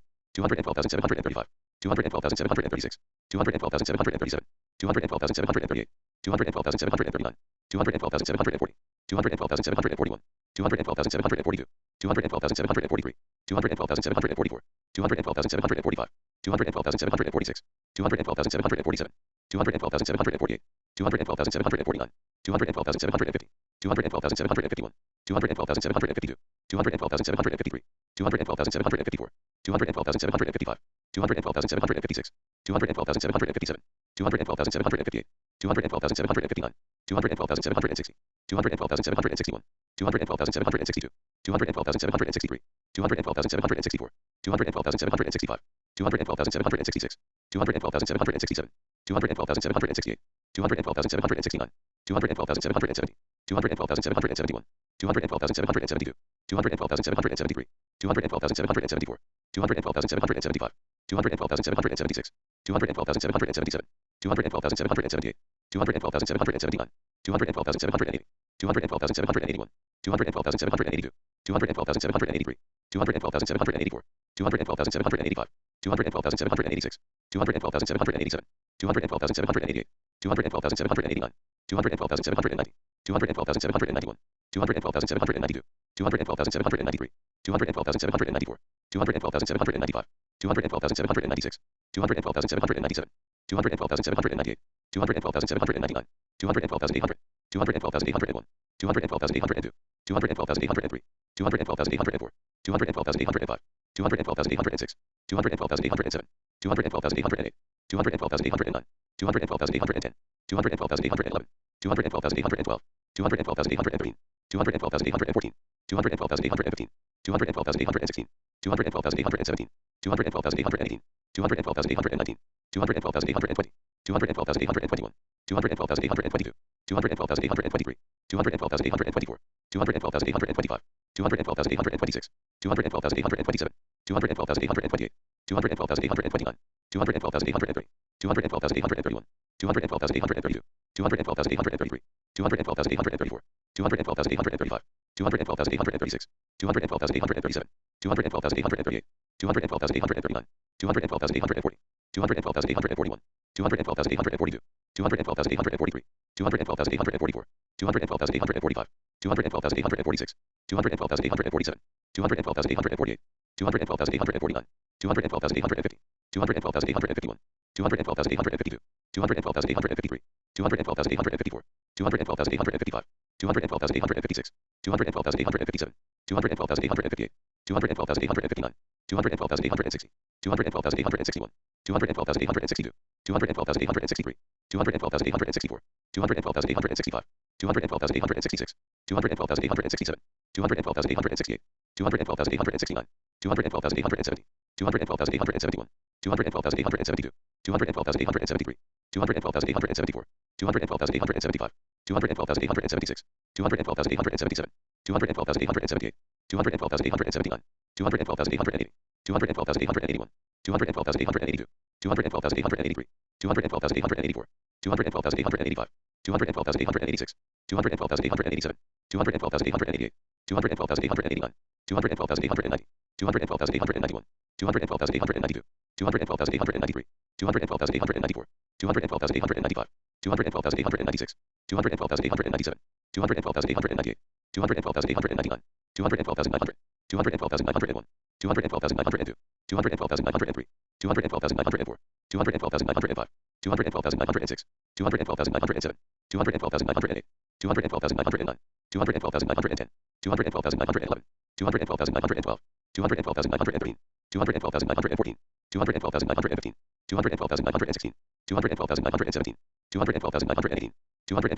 212,735, 212,736, 212,737, 212,738, 212,739, 212,740, 212,741, 212,742, 212,743, 212,744, 212,745, 212,746, 212,747, 212,748, 212,749, 212,750, 212,751, 212,752, 212,753, 212,754, 212,755, 212,756, 212,757, 212,758, 212,759, 212,760, 212,761, 212,762, 212,763, 212,764, 212,765, 212,766, 212,767, 212,768, 212,769, 212,770, 212,771, 212,772, 212,773, 212,774, 212,775, 212,776, 212,777, 212,778, 212,779, 212,780, 212,781, 212,782, 212,783, 212,784, 212,785, 212,786, 212,787, 212,788, 212,789, 212,790, 212,791, 212,792, 212,793, 212,794, 212,795, 212,796, 212,797, 212,798, 212,799, 212,800, 212,801, 212,802, 212,803, 212,804, 212,805, 212,806, 212,807, 212,808, 212,809, 212,810, 212,811, 212,812, 212,813, 212,814, 212,815, 212,816, 212,817, 212,818, 212,819, 212,820, 212,821, 212,822, 212,823, 212,824, 212,825, 212,826, 212,827, 212,828, 212,829, 212,830, 212,831, 212,832, 212,833, 212,834, 212,835, 212,836, 212,837, 212,838, 212,839, 212,840, 212,841, 212,842, 212,843, 212,844, 212,845, 212,846, 212,847, 212,848, 212,849, 212,850, 212,851, 212,852, 212,853, 212,854, 212,855, 212,856, 212,857, 212,858, 212,859, 212,860, 212,861, 212,862, 212,863, 212,864, 212,865, 212,866, 212,867, 212,868, 212,869, 212,870, 212,871, 212,872, 212,873, 212,874, 212,875, 212,876, 212,877, 212,878, 212,879, 212,880, 212,881, 212,882, 212,883, 212,884, 212,885, 212,886, 212,887, 212,888, 212,889, 212,890, 212,891, 212,892, 212,893, 212,894, 212,895, 212,896, 212,897, 212,898, 212,899, 212,900, 212,901, 212,902, 212,903, 212,904, 212,905, 212,906, 212,907, 212,908, 212,909, 212,910, 212,911, 212,912, 212,913, 212,914, 212,915, 212,916, 212,917, 212,918, 212,918,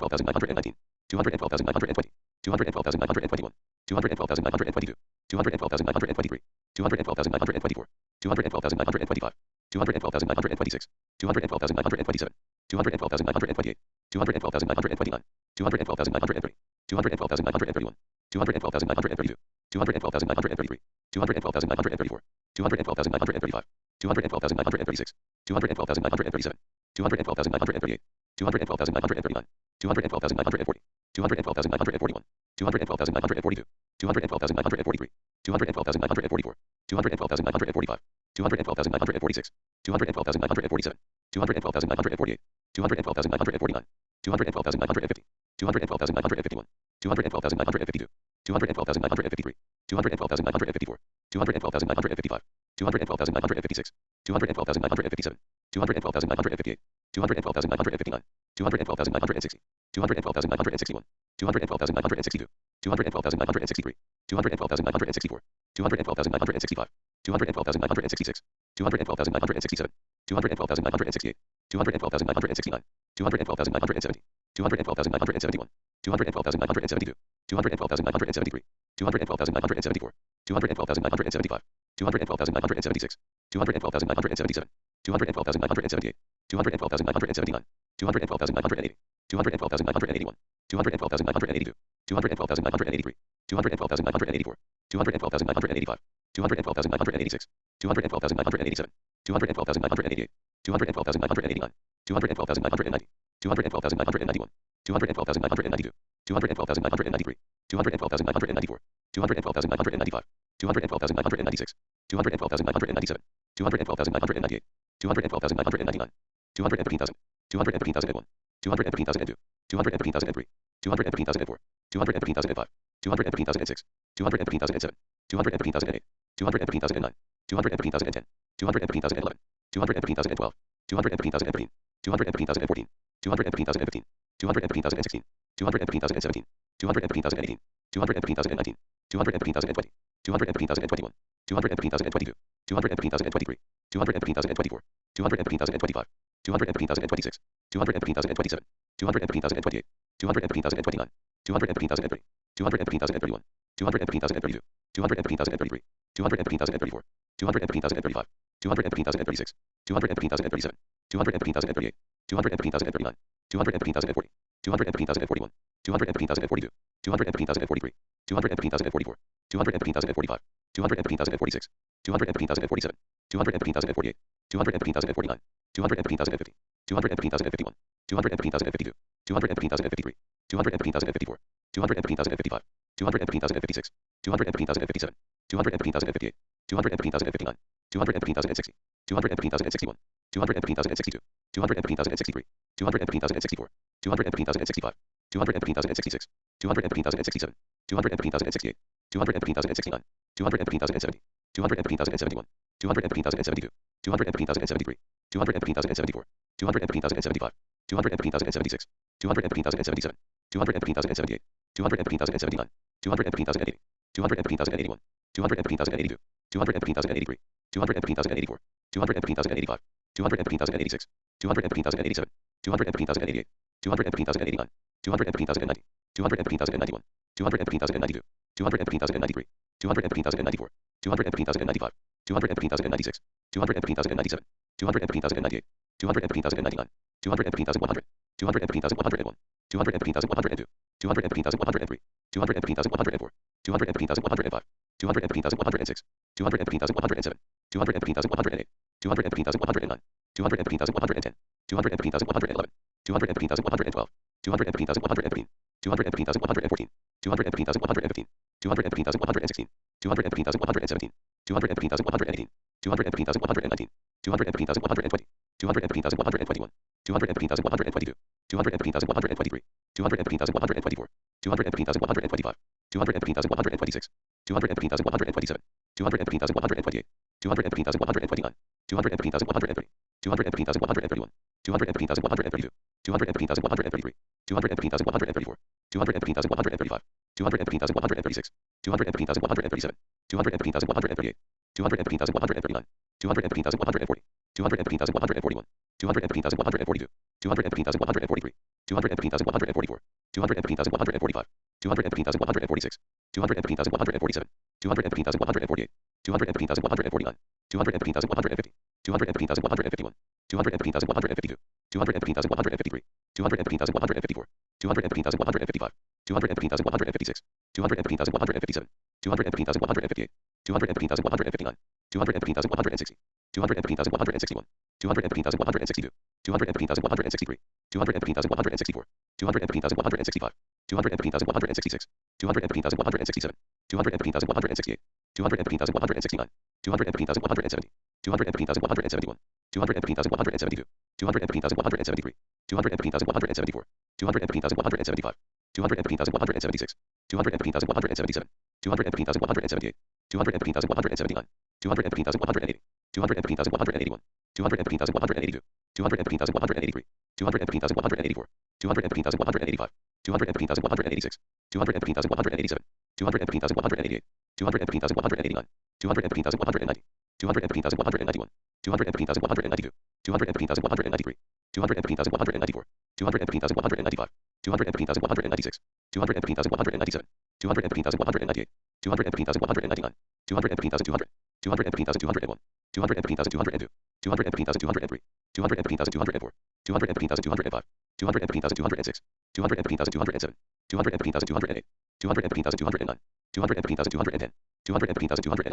212,923, 212,924, 212,925, 212,926, 212,927, 212,928, 212,929, 212,930, 212,931, 212,932, 212,933, 212,934, 212,935, 212,936, 212,937, 212,938, 212,939, 212,940, 212,941, 212,942, 212,943, 212,944, 212,945, 212,946, 212,947, 212,948, 212,949, 212,950, 212,951, 212,952, 212,953, 212,954, 212,955, 212,956, 212,957, 212,958, 212,959, 212,960, 212,961, 212,962, 212,963, 212,964, 212,965, 212,966, 212,967, 212,968, 212,969, 212,970, 212,971, 212,972, 212,973, 212,974, 212,975, 212,976, 212,977, 212,978, 212,979, 212,980, 212,981, 212,982, 212,983, 212,984, 212,985, 212,986, 212,987, 212,988, 212,989, 212,990, 212,991, 212,992, 212,993, 212,994, 212,995, 212,996, 212,997, 212,998, 212,999, 213,000, 213,001, 213,002, 213,003, 213,004, 213,005, 213,006, 213,007, 213,008, 213,009, 213,010, 213,011, 213,012, 213,013, 213,014, 213,015, 213,016, 213,017, 213,018, 213,019, 213,020, 213,021, 213,022, 213,023, 213,024, 213,025, 213,026, 213,027, 213,028, 213,029, 213,030, 213,031, 213,032, 213,033, 213,034, 213,035, 213,036, 213,037, 213,038, 213,039, 213,040, 213,041, 213,042, 213,043, 213,044, 213,045, 213,046, 213,047, 213,048, 213,049, 213,050, 213,051, 213,052, 213,053, 213,054, 213,055, 213,056, 213,057, 213,058, 213,059, 213,060, 213,061, 213,062, 213,063, 213,064, 213,065, 213,066, 213,067, 213,068, 213,069, 213,070, 213,071, 213,072, 213,073, 213,074, 213,075, 213,076, 213,077, 213,078, 213,079, 213,080, 213,081, 213,082, 213,083, 213,084, 213,085, 213,086, 213,087, 213,088, 213,089, 213,090, 213,091, 213,092, 213,093, 213,094, 213,095, 213,096, 213,097, 213,098, 213,099, 213,100, 213,101, 213,102, 213,103, 213,104, 213,105, 213,106, 213,107, 213,108, 213,109, 213,110, 213,111, 213,112, 213,113, 213,114, 213,115, 213,116, 213,117, 213,118, 213,119, 213,120, 213,121, 213,122, 213,123, 213,124, 213,125, 213,126, 213,127, 213,128, 213,129, 213,130, 213,131, 213,132, 213,133, 213,134, 213,135, 213,136, 213,137, 213,138, 213,139, 213,140, 213,141, 213,142, 213,143, 213,144, 213,145, 213,146, 213,147, 213,148, 115,148, 215,149, 215,150, 215,151, 215,152, 215,153, 215,154, 215,155, 215,156, 215,157, 215,158, 215,159, 215,160, 215,161, 215,162, 215,163, 215,164, 215,165, 215,166, 215,167, 215,168, 215,169, 215,170, 215,171, 215,172, 215,173, 215,174, 215,175, 215,176, 215,177, 215,178, 215,179, 215,180, 215,181, 215,182, 215,183, 215,184, 215,185, 215,186, 215,187, 215,188, 215,189, 215,190, 215,191, 215,192, 215,193, 215,194, 215,195, 215,196, 215,197, 215,198, 215,199, 215,200, 215,201, 215,202, 215,203, 215,204, 215,205, 215,206, 215,207, 215,208, 215,209, 215,210, 215,211,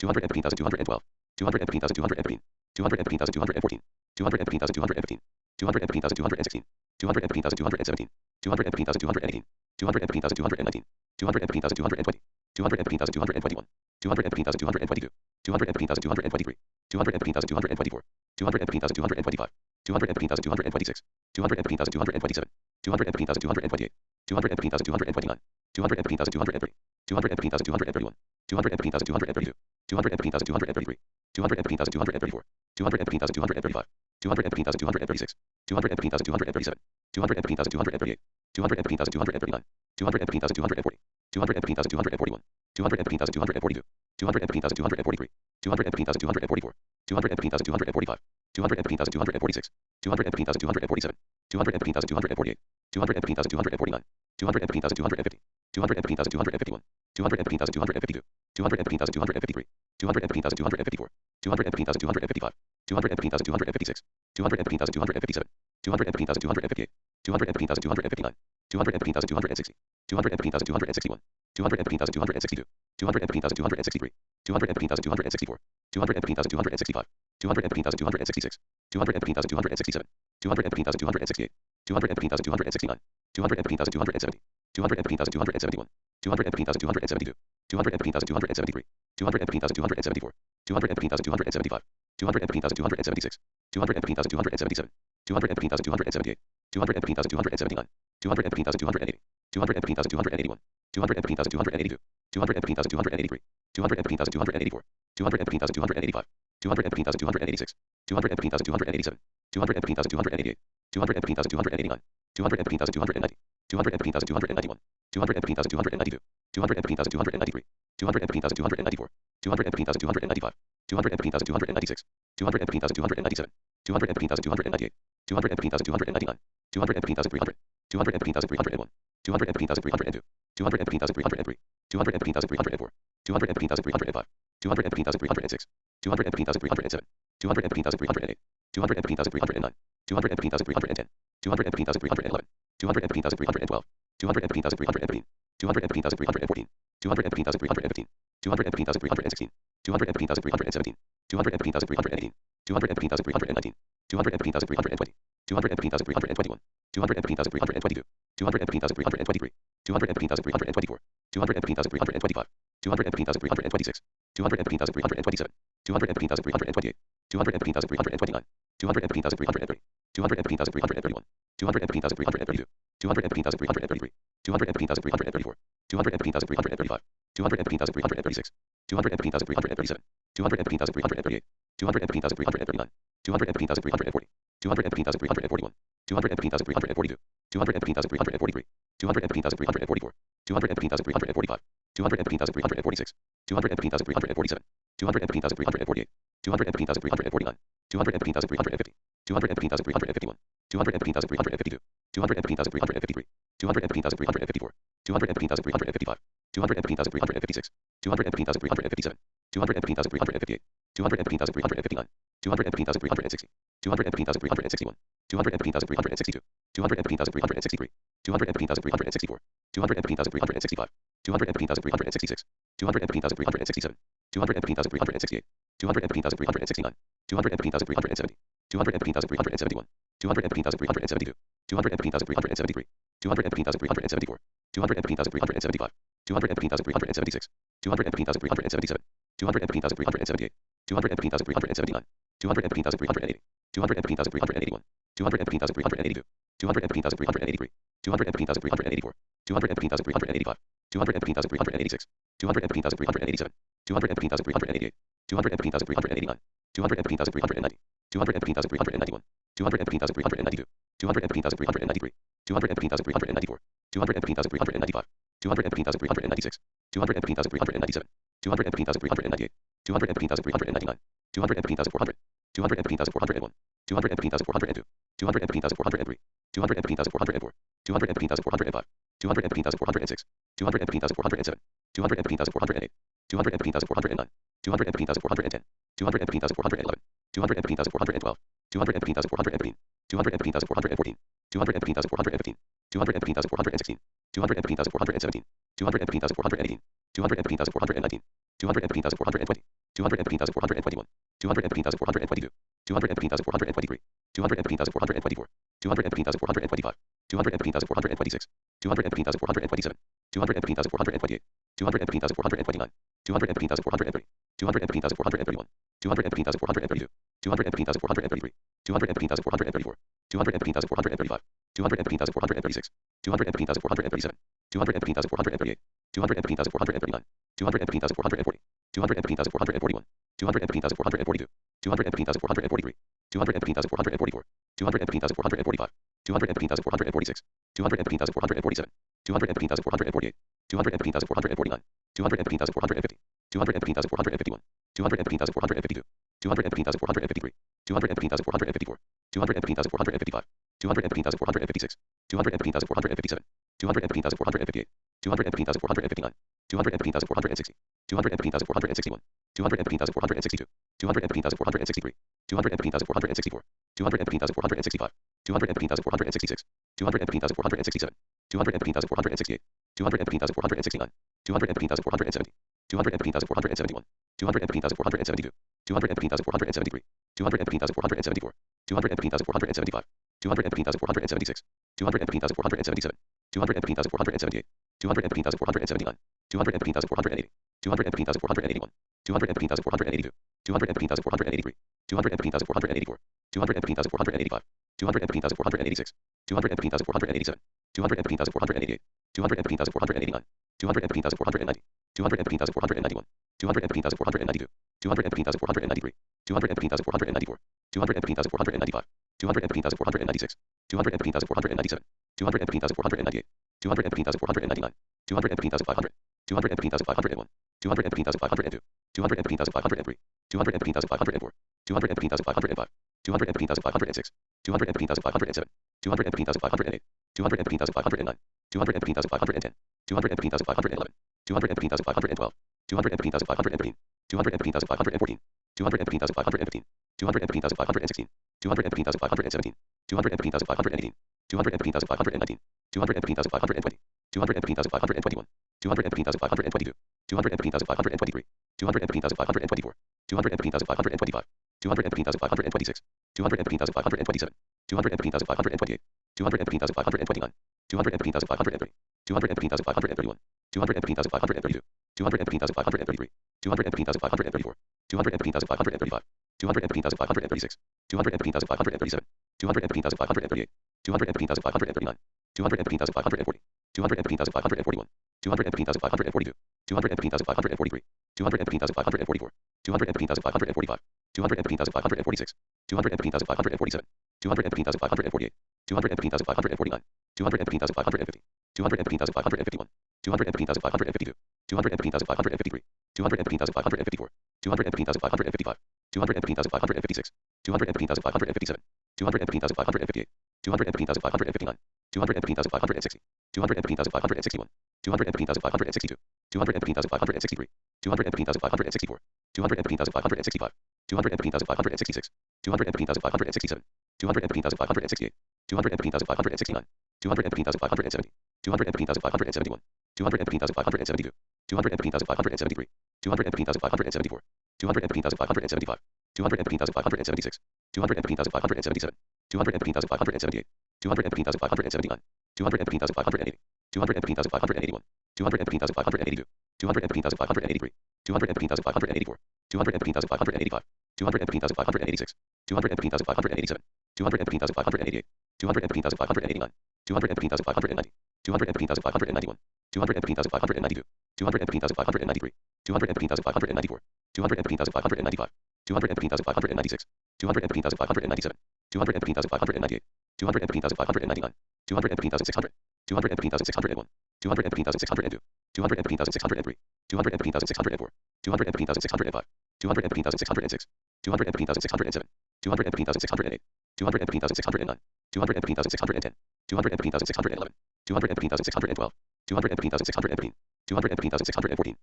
215,212, 215,213, 215,214, 215,215, 215,216, 215,217, 215,218, 215,219, 215,220, 215,221, 215,222, 215,223, 215,224, 215,225, 215,226, 215,227, 215,228, 215,229, 215,230, 215,231, 215,232, 215,233, 215,234, 215,235, 215,236, 215,237, 215,238, 215,239, 215,240, 215,241, 215,242, 215,243, 215,244, 215,245, 215,246, 215,247, 215,248, 215,249, 215,250, 215,251, 215,252, 215,253, 215,254, 215,255, 215,256, 215,257, 215,258, 215,259, 215,260, 215,261, 215,262, 215,263, 215,264, 215,265, 215,266, 215,267, 215,268, 215,269, 215,270, 215,271, 215,272, 215,273, 215,274, 215,275, 215,276, 215,277, 215,278, 215,279, 215,280, 215,281, 215,282, 215,283, 215,284, 215,285, 215,286, 215,287, 215,288, 215,289, 215,290, 215,291, 215,292, 215,293, 215,294, 215,295, 215,296, 215,297, 215,298, 215,299, 215,300, 215,301, 215,302, 215,303, 215,304, 215,305, 215,306, 215,307, 215,308, 215,309, 215,310, 215,311, 215,312, 215,313, 215,314, 215,315, 215,316, 215,317, 215,318, 215,319, 215,320, 215,321, 215,322, 215,323, 215,324, 215,325, 215,326, 215,327, 215,328, 215,329, 215,330, 215,331, 215,332, 215,333, 215,334, 215,335, 215,336, 215,337, 215,338, 215,339, 215,340, 215,341, 215,342, 215,343, 215,344, 215,345, 215,346, 215,347, 215,348, 215,349, 215,350, 215,351, 215,352, 215,353, 215,354, 215,355, 215,356, 215,357, 215,358, 215,359, 215,360, 215,361, 215,362, 215,363, 215,364, 215,365, 215,366, 215,367, 215,368, 215,369, 215,370, 215,371, 215,372, 215,373, 215,374, 215,375, 215,376, 215,377, 215,378, 215,379, 215,380, 215,381, 215,382, 215,383, 215,384, 215,385, 215,386, 215,387, 215,388, 215,389, 215,390, 215,391, 215,392, 215,393, 215,394, 215,395, 215,396, 215,397, 215,398, 215,399, 215,400, 215,401, 215,402, 215,403, 215,404, 215,405, 215,406, 215,407, 215,408, 215,409, 215,410, 215,411, 215,412, 215,413, 215,414, 215,415, 215,416, 215,417, 215,418, 215,419, 215,420, 215,421, 215,422, 215,423, 215,424, 215,425, 215,426, 215,427, 215,428, 215,429, 215,430, 215,431, 215,432, 215,433, 215,434, 215,435, 215,436, 215,437, 215,438, 215,439, 215,440, 215,441, 215,442, 215,443, 215,444, 215,445, 215,446, 215,447, 215,448, 215,449, 215,450, 215,451, 215,452, 215,453, 215,454, 215,455, 215,456, 215,457, 215,458, 215,459, 215,460, 215,461, 215,462, 215,463, 215,464, 215,465, 215,466, 215,467, 215,468, 215,469, 215,470, 215,471, 215,472, 215,473, 215,474, 215,475, 215,476, 215,477, 215,478, 215,479, 215,480, 215,481, 215,482, 215,483, 215,484, 215,485, 215,486, 215,487, 215,488, 215,489, 215,490, 215,491, 215,492, 215,493, 215,494, 215,495, 215,496, 215,497, 215,498, 215,499, 215,500, 215,501, 215,502, 215,503, 215,504, 215,505, 215,506, 215,507, 215,508, 215,509, 215,510, 215,511, 215,512, 215,513, 215,514, 215,515, 215,516, 215,517, 215,518, 215,519, 215,520, 215,521, 215,522, 215,523, 215,524, 215,525, 215,526, 215,527, 215,528, 215,529, 215,530, 215,531, 215,532, 215,533, 215,534, 215,535, 215,536, 215,537, 215,538, 215,539, 215,540, 215,541, 215,542, 215,543, 215,544, 215,545, 215,546, 215,547, 215,548, 215,549, 215,550, 215,551, 215,552, 215,553, 215,554, 215,555, 215,556, 215,557, 215,558, 215,559, 215,560, 215,561, 215,562, 215,563, 215,564, 215,565, 215,566, 215,567, 215,568, 215,569, 215,570, 215,571, 215,572, 215,573, 215,574, 215,575, 215,576, 215,577, 215,578, 215,579, 215,580, 215,581, 215,582, 215,583, 215,584, 215,585, 215,586, 215,587, 215,588, 215,589, 215,590, 215,591, 215,592, 215,593, 215,594, 215,595, 215,596, 215,597, 215,598, 215,599, 215,600, 215,601, 215,602, 215,603, 215,604, 215,605, 215,606, 215,607, 215,608, 215,609, 215,610, 215,611, 215,612, 215,613, 215,614,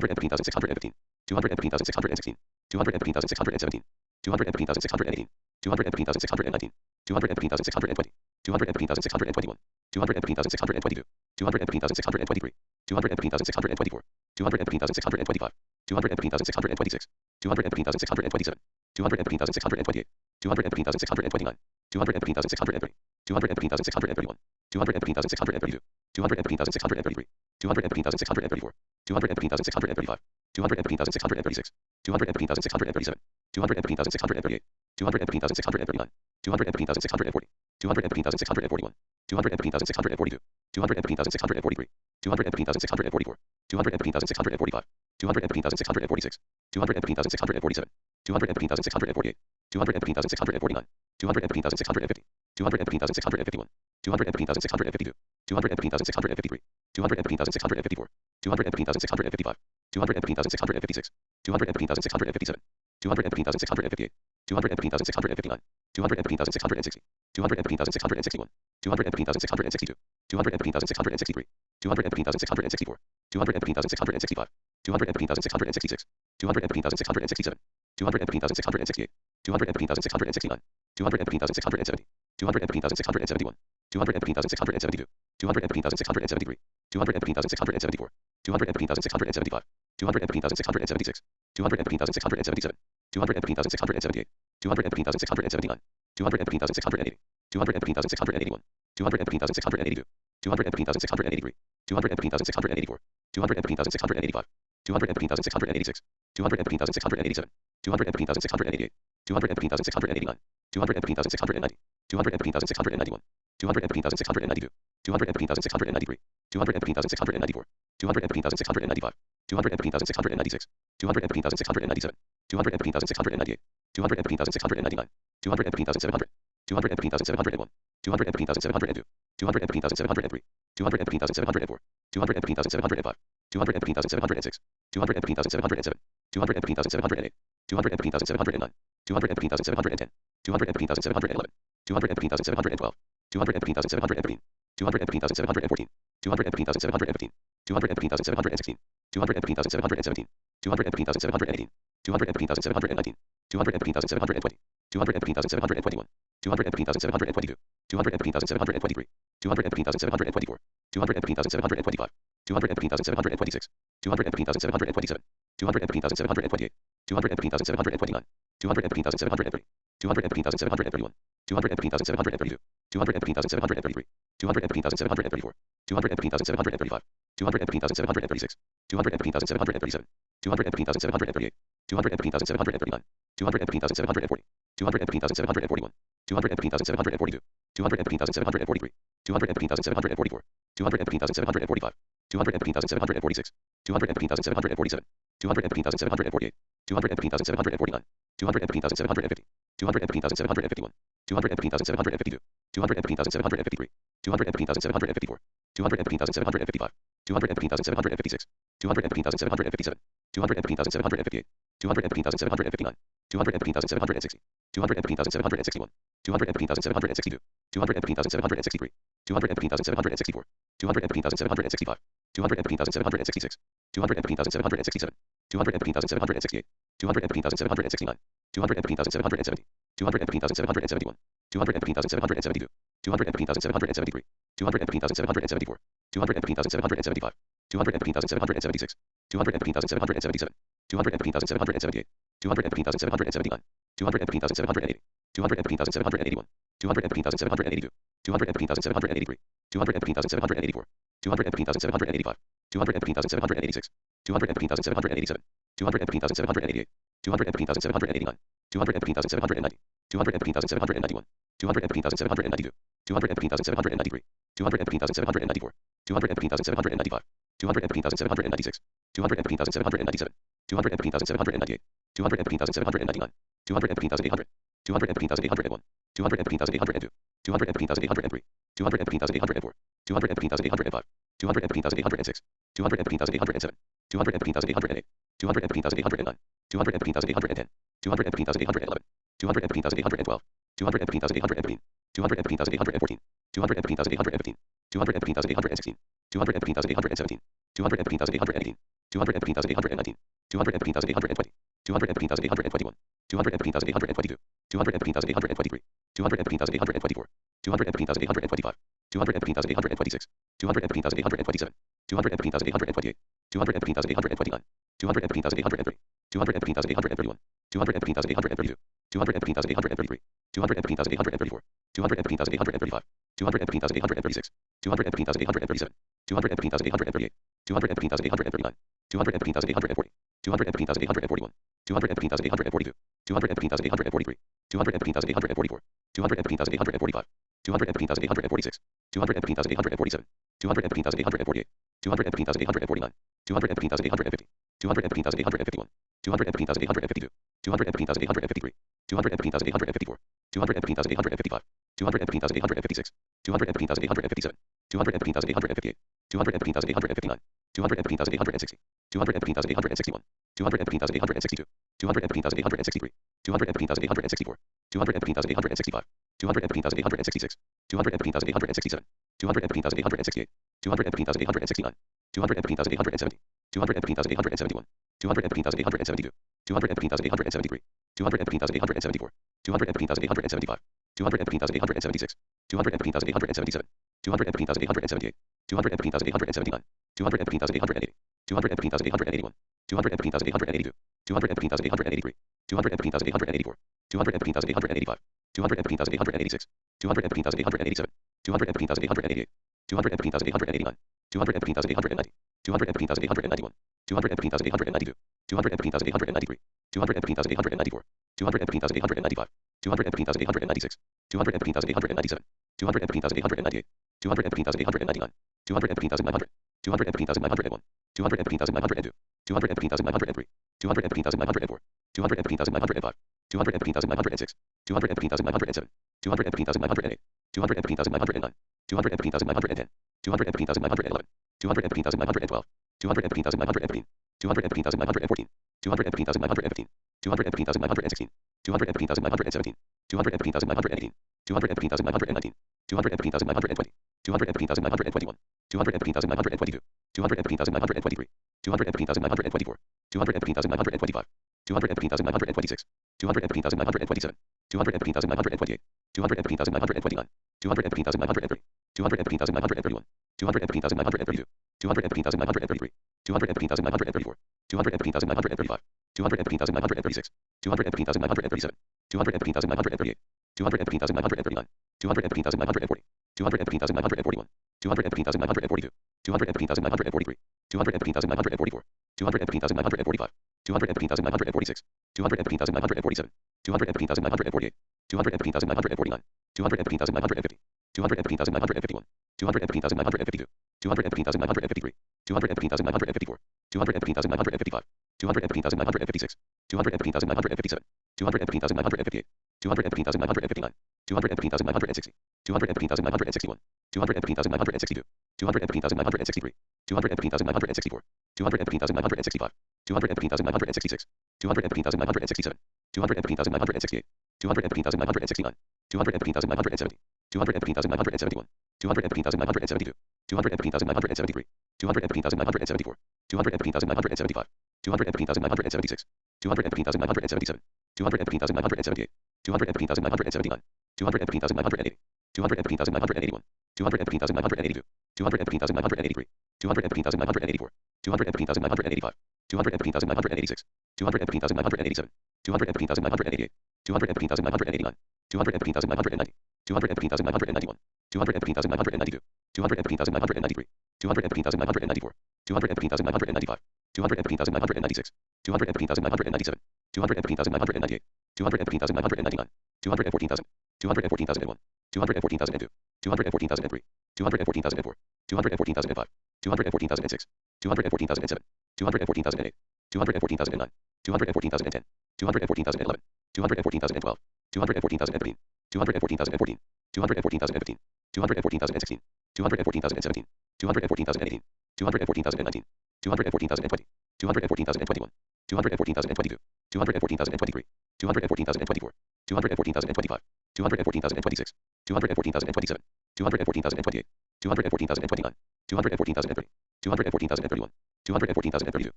215,615, 215,616, 215,617, 215,618, 215,619, 215,620, 215,621, 215,622, 215,623, 215,624, 215,625, 215,626, 215,627, 215,628, 215,629, 215,630, 215,631, 215,632, 215,633, 215,634, 215,635, 215,636, 215,637, 215,638, 215,639, 215,640, 215,641, 215,642, 215,643, 215,644, 215,645, 215,646, 215,647, 215,648, 215,649, 215,650, 215,651, 215,652, 215,653, 215,654, 215,655, 215,656, 215,657, 215,658, 215,659, 215,660, 215,661, 215,662, 215,663, 215,664, 215,665, 215,666, 215,667, 215,668, 215,669, 215,670, 215,671, 215,672, 215,673, 215,674, 215,675, 215,676, 215,677, 215,678, 215,679, 215,680, 215,681, 215,682, 215,683, 215,684, 215,685, 215,686, 215,687, 215,688, 215,689, 215,690, 215,691, 215,692, 215,693, 215,694, 215,695, 215,696, 215,697, 215,698, 215,699, 215,700, 215,701, 215,702, 215,703, 215,704, 215,705, 215,706, 215,707, 215,708, 215,709, 215,710, 215,711, 215,712, 215,713, 215,714, 215,715, 215,716, 215,717, 215,718, 215,719, 215,720, 215,721, 215,722, 215,723, 215,724, 215,725, 215,726, 215,727, 215,728, 215,729, 215,730, 215,731, 215,732, 215,733, 215,734, 215,735, 215,736, 215,737, 215,738, 215,739, 215,740, 215,741, 215,742, 215,743, 215,744, 215,745, 215,746, 215,747, 215,748, 215,749, 215,750, 215,751, 215,752, 215,753, 215,754, 215,755, 215,756, 215,757, 215,758, 215,759, 215,760, 215,761, 215,762, 215,763, 215,764, 215,765, 215,766, 215,767, 215,768, 215,769, 215,770, 215,771, 215,772, 215,773, 215,774, 215,775, 215,776, 215,777, 215,778, 215,779, 215,780, 215,781, 215,782, 215,783, 215,784, 215,785, 215,786, 215,787, 215,788, 215,789, 215,790, 215,791, 215,792, 215,793, 215,794, 215,795, 215,796, 215,797, 215,798, 215,799, 215,800, 215,801, 215,802, 215,803, 215,804, 215,805, 215,806, 215,807, 215,808, 215,809, 215,810, 215,811, 215,812, 215,813, 215,814, 215,815, 215,816, 215,817, 215,818, 215,819, 215,820, 215,821, 215,822, 215,823, 215,824, 215,825, 215,826, 215,827, 215,828, 215,829, 215,830, 215,831, 215,832, 215,833, 215,834, 215,835, 215,836, 215,837, 215,838, 215,839, 215,840, 215,841, 215,842, 215,843, 215,844, 215,845, 215,846, 215,847, 215,848, 215,849, 215,850, 215,851, 215,852, 215,853, 215,854, 215,855, 215,856, 215,857, 215,858, 215,859, 215,860, 215,861, 215,862, 215,863, 215,864, 215,865, 215,866, 215,867, 215,868, 215,869, 215,870, 215,871, 215,872, 215,873, 215,874, 215,875, 215,876, 215,877, 215,878, 215,879, 215,880, 215,881, 215,882, 215,883, 215,884, 215,885, 215,886, 215,887, 215,888, 215,889, 215,890, 215,891, 215,892, 215,893, 215,894, 215,895, 215,896, 215,897, 215,898, 215,899, 215,900, 215,901, 215,902, 215,903, 215,904, 215,905, 215,906, 215,907, 215,908, 215,909, 215,910, 215,911, 215,912, 215,913, 215,914, 215,915, 215,916, 215,917, 215,918, 215,919, 215,920, 215,921, 215,922, 215,923, 215,924, 215,925, 215,926, 215,927, 215,928, 215,929, 215,930, 215,931, 215,932, 215,933, 215,934, 215,935, 215,936, 215,937, 215,938, 215,939, 215,940, 215,941, 215,942, 215,943, 215,944, 215,945, 215,946, 215,947, 215,948, 215,949, 215,950, 215,951, 215,952, 215,953, 215,954, 215,955, 215,956, 215,957, 215,958, 215,959, 215,960, 215,961, 215,962, 215,963, 215,964, 215,965, 213,966, 213,967, 213,968, 213,969, 213,970, 213,971, 213,972, 213,973, 213,974, 213,975, 213,976, 213,977, 213,978, 213,979, 213,980, 213,981, 213,982, 213,983, 213,984, 213,985, 213,986, 213,987, 213,988, 213,989, 213,990, 213,991, 213,992, 213,993, 213,994, 213,995, 213,996, 213,997, 213,998, 213,999, 214,000, 214,001, 214,002, 214,003, 214,004, 214,005, 214,006, 214,007, 214,008, 214,009, 214,010, 214,011, 214,012, 214,013, 214,014, 214,015, 214,016, 214,017, 214,018, 214,019, 214,020, 214,021, 214,022, 214,023, 214,024, 214,025, 214,026, 214,027, 214,028, 214,029, 214,030, 214,031, 214,032,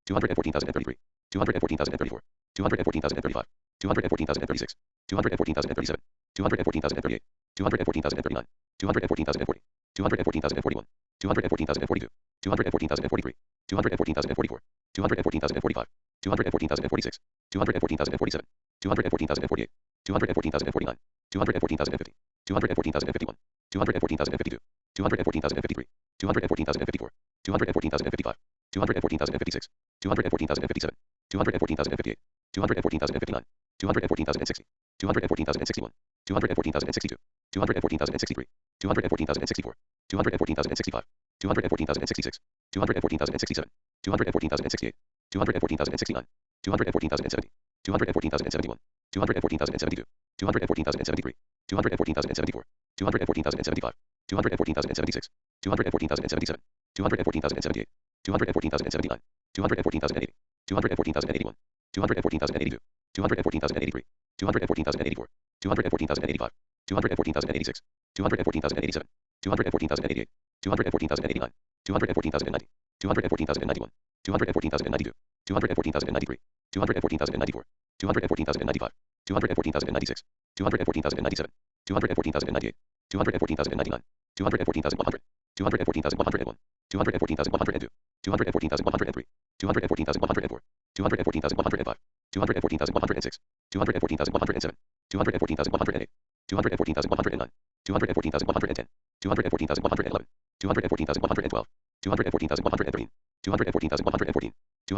214,033, 214,034, 214,035, 214,036, 214,037, 214,038, 214,039, 214,040, 214,041, 214,042, 214,043, 214,044, 214,045, 214,046, 214,047, 214,048, 214,049, 214,050, 214,051, 214,052, 214,053, 214,054, 214,055, 214,056, 214,057, 214,058, 214,059, 214,060, 214,061, 214,062, 214,063, 214,064, 214,065, 214,066, 214,067, 214,068, 214,069, 214,070, 214,071, 214,072, 214,073, 214,074, 214,075, 214,076, 214,077, 214,078, 214,079, 214,080, 214,081, 214,082, 214,083, 214,084, 214,085, 214,086, 214,087, 214,088, 214,089, 214,090, 214,091, 214,092, 214,093, 214,094, 214,095, 214,096, 214,097, 214,098, 214,099, 214,100, 214,101, 214,102, 214,103, 214,104, 214,105, 214,106, 214,107, 214,108, 214,109, 214,110, 214,111, 214,112, 214,113, 214,114,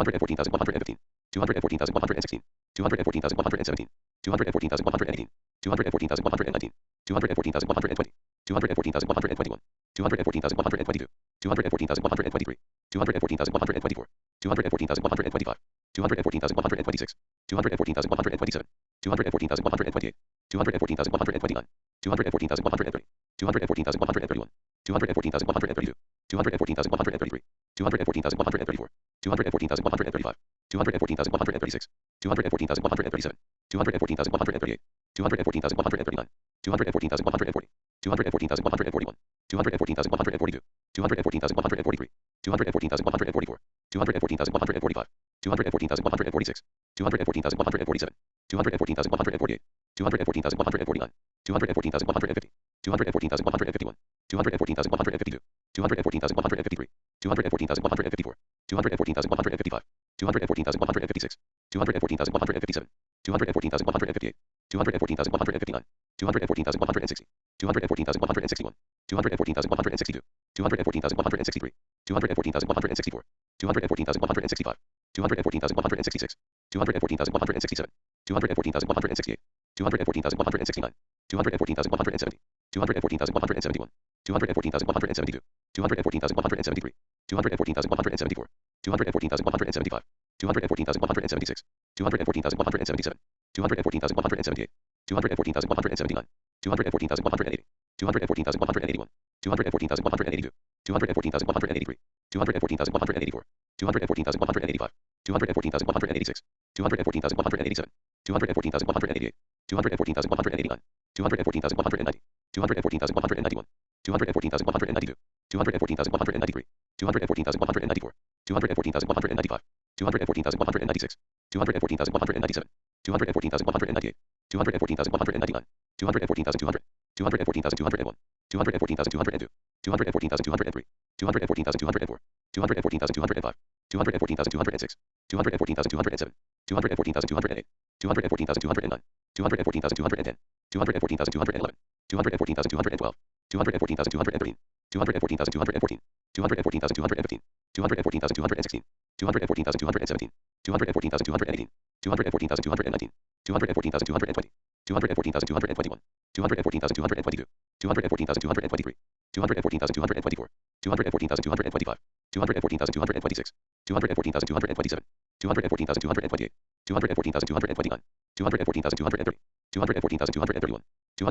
214,115, 214,116, 214,117, 214,118, 214,119, 214,120, 214,121, 214,122, 214,123, 214,124, 214,125, 214,126, 214,127, 214,128, 214,129, 214,130, 214,131, 214,132, 214,133, 214,134, 214,135, 214,136, 214,137, 214,138, 214,139, 214,140, 214,141, 214,142, 214,143, 214,144, 214,145, 214,146, 214,147, 214,148, 214,149, 214,150, 214,151, 214,152, 214,153, 214,154, 214,155, 214,156, 214,157, 214,158, 214,159, 214,160, 214,161, 214,162, 214,163, 214,164, 214,165, 214,166, 214,167, 214,168, 214,169, 214,170, 214,171, 214,172, 214,173, 214,174, 214,175, 214,176, 214,177, 214,178, 214,179, 214,180, 214,181, 214,182, 214,183, 214,184, 214,185, 214,186, 214,187, 214,188, 214,189, 214,190, 214,191, 214,192, 214,193, 214,194, 214,195, 214,196, 214,197, 214,198, 214,199, 214,200, 214,201, 214,202, 214,203, 214,204, 214,205, 214,206, 214,207, 214,208, 214,209, 214,210, 214,211, 214,212, 214,213, 214,214, 214,215, 214,216, 214,217, 214,218, 214,219, 214,220, 214,221, 214,222, 214,223, 214,224, 214,225, 214,226, 214,227, 214,228, 214,229, 214,230, 214,231,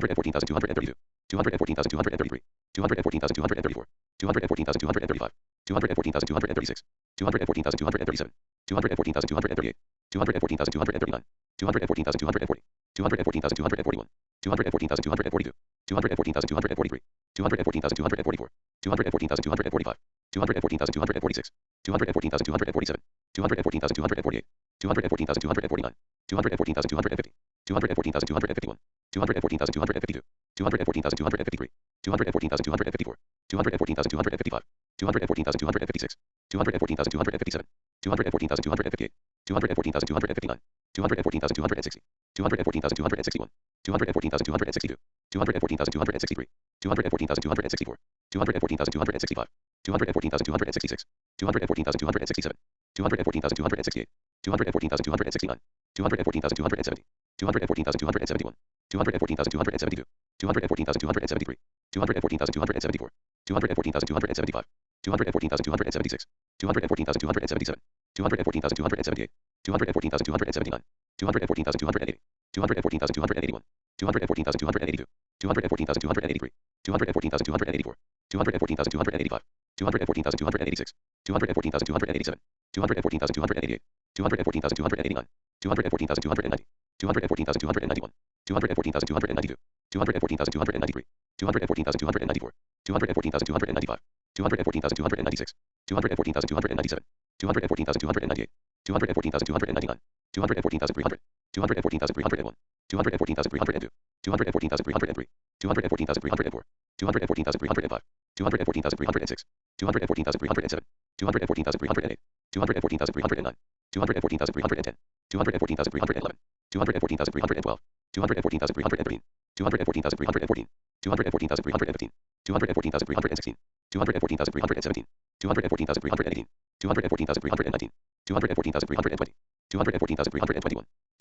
214,232, 214,233, 214,234, 214,235, 214,236, 214,237, 214,238, 214,239, 214,240, 214,241, 214,242, 214,243, 214,244, 214,245, 214,246, 214,247, 214,248, 214,249, 214,250, 214,251, 214,252, 214,253, 214,254, 214,255, 214,256, 214,257, 214,258, 214,259, 214,260, 214,261, 214,262, 214,263, 214,264, 214,265, 214,266, 214,267, 214,268, 214,269, 214,270, 214,271, 214,272, 214,273, 214,274, 214,275, 214,276, 214,277, 214,278, 214,279, 214,280, 214,281, 214,282, 214,283, 214,284, 214,285, 214,286, 214,287, 214,288, 214,289, 214,290, 214,291, 214,292, 214,293, 214,294, 214,295, 214,296, 214,297, 214,298, 214,299, 214,300, 214,301, 214,302, 214,303, 214,304, 214,305, 214,306, 214,307, 214,308, 214,309, 214,310, 214,311, 214,312, 214,313, 214,314, 214,315, 214,316, 214,317, 214,318, 214,319, 214,320, 214,321,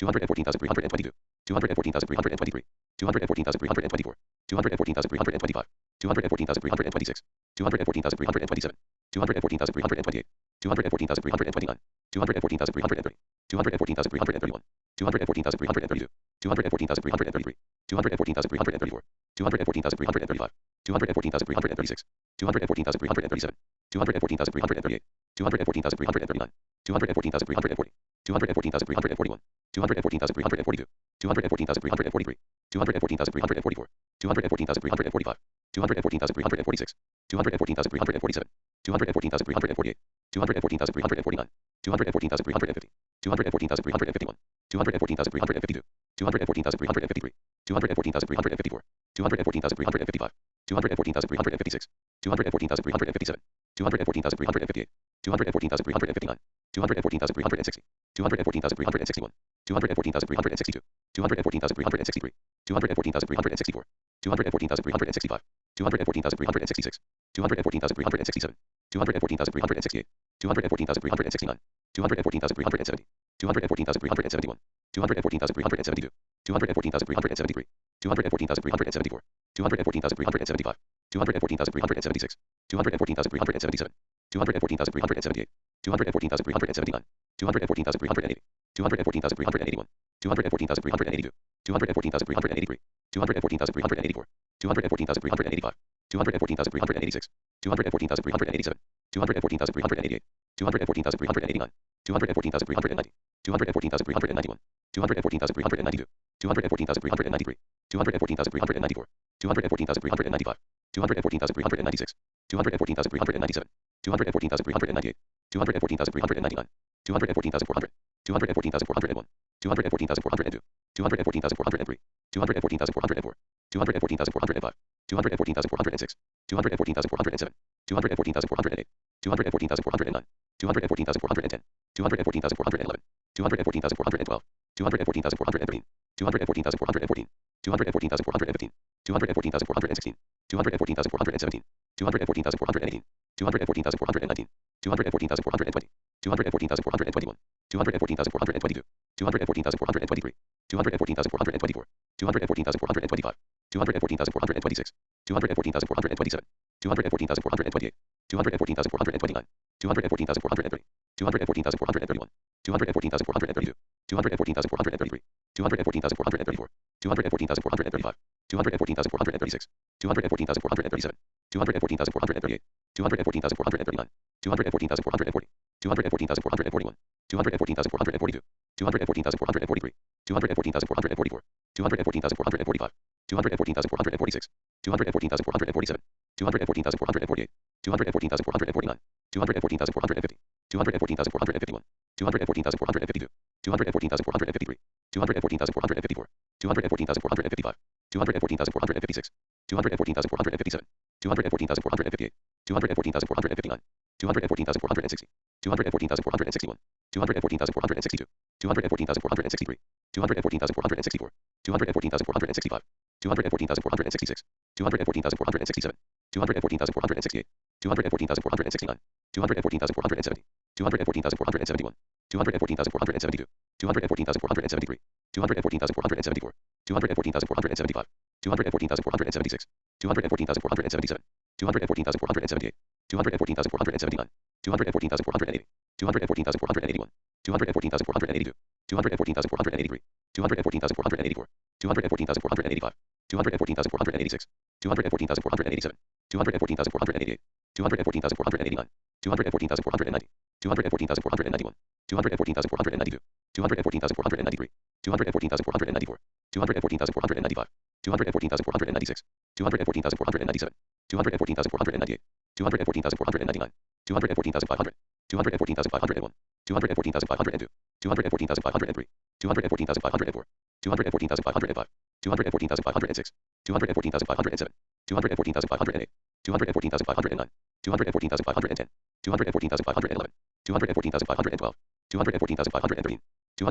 214,322, 214,323, 214,324, 214,325, 214,326, 214,327, 214,328, 214,329, 214,330, 214,331, 214,332, 214,333, 214,334, 214,335, 214,336, 214,337, 214,338, 214,339, 214,340, 214,341, 214,342, 214,343, 214,344, 214,345, 214,346, 214,347, 214,348, 214,349, 214,350, 214,351, 214,352, 214,353, 214,354, 214,355, 214,356, 214,357, 214,358, 214,359, 214,360, 214,361, 214,362, 214,363, 214,364, 214,365, 214,366, 214,367, 214,368, 214,369, 214,370, 214,371, 214,372, 214,373, 214,374, 214,375, 214,376, 214,377, 214,378, 214,379, 214,380, 214,381, 214,382, 214,383, 214,384, 214,385, 214,386, 214,387, 214,388, 214,389, 214,390, 214,391, 214,392, 214,393, 214,394, 214,395, 214,396, 214,397, 214,398, 214,399, 214,400, 214,401, 214,402, 214,403, 214,404, 214,405, 214,406, 214,407, 214,408, 214,409, 214,410, 214,411, 214,412, 214,413, 214,414, 214,415, 214,416, 214,417, 214,418, 214,419, 214,420, 214,421, 214,422, 214,423, 214,424, 214,425, 214,426, 214,427, 214,428, 214,429, 214,430, 214,431, 214,432, 214,433, 214,434, 214,435, 214,436, 214,437, 214,438, 214,439, 214,440, 214,441, 214,442, 214,443, 214,444, 214,445, 214,446, 214,447, 214,448, 214,449, 214,450, 214,451, 214,452, 214,453, 214,454, 214,455, 214,456, 214,457, 214,458, 214,459, 214,460, 214,461, 214,462, 214,463, 214,464, 214,465, 214,466, 214,467, 214,468, 214,469, 214,470, 214,471, 214,472, 214,473, 214,474, 214,475, 214,476, 214,477, 214,478, 214,479, 214,480, 214,481, 214,482, 214,483, 214,484, 214,485, 214,486, 214,487, 214,488, 214,489, 214,490, 214,491, 214,492, 214,493, 214,494, 214,495, 214,496, 214,497, 214,498, 214,499, 214,500, 214,501, 214,502, 214,503, 214,504, 214,505, 214,506, 214,507, 214,508, 214,509, 214,510, 214,511, 214,512, 214,513,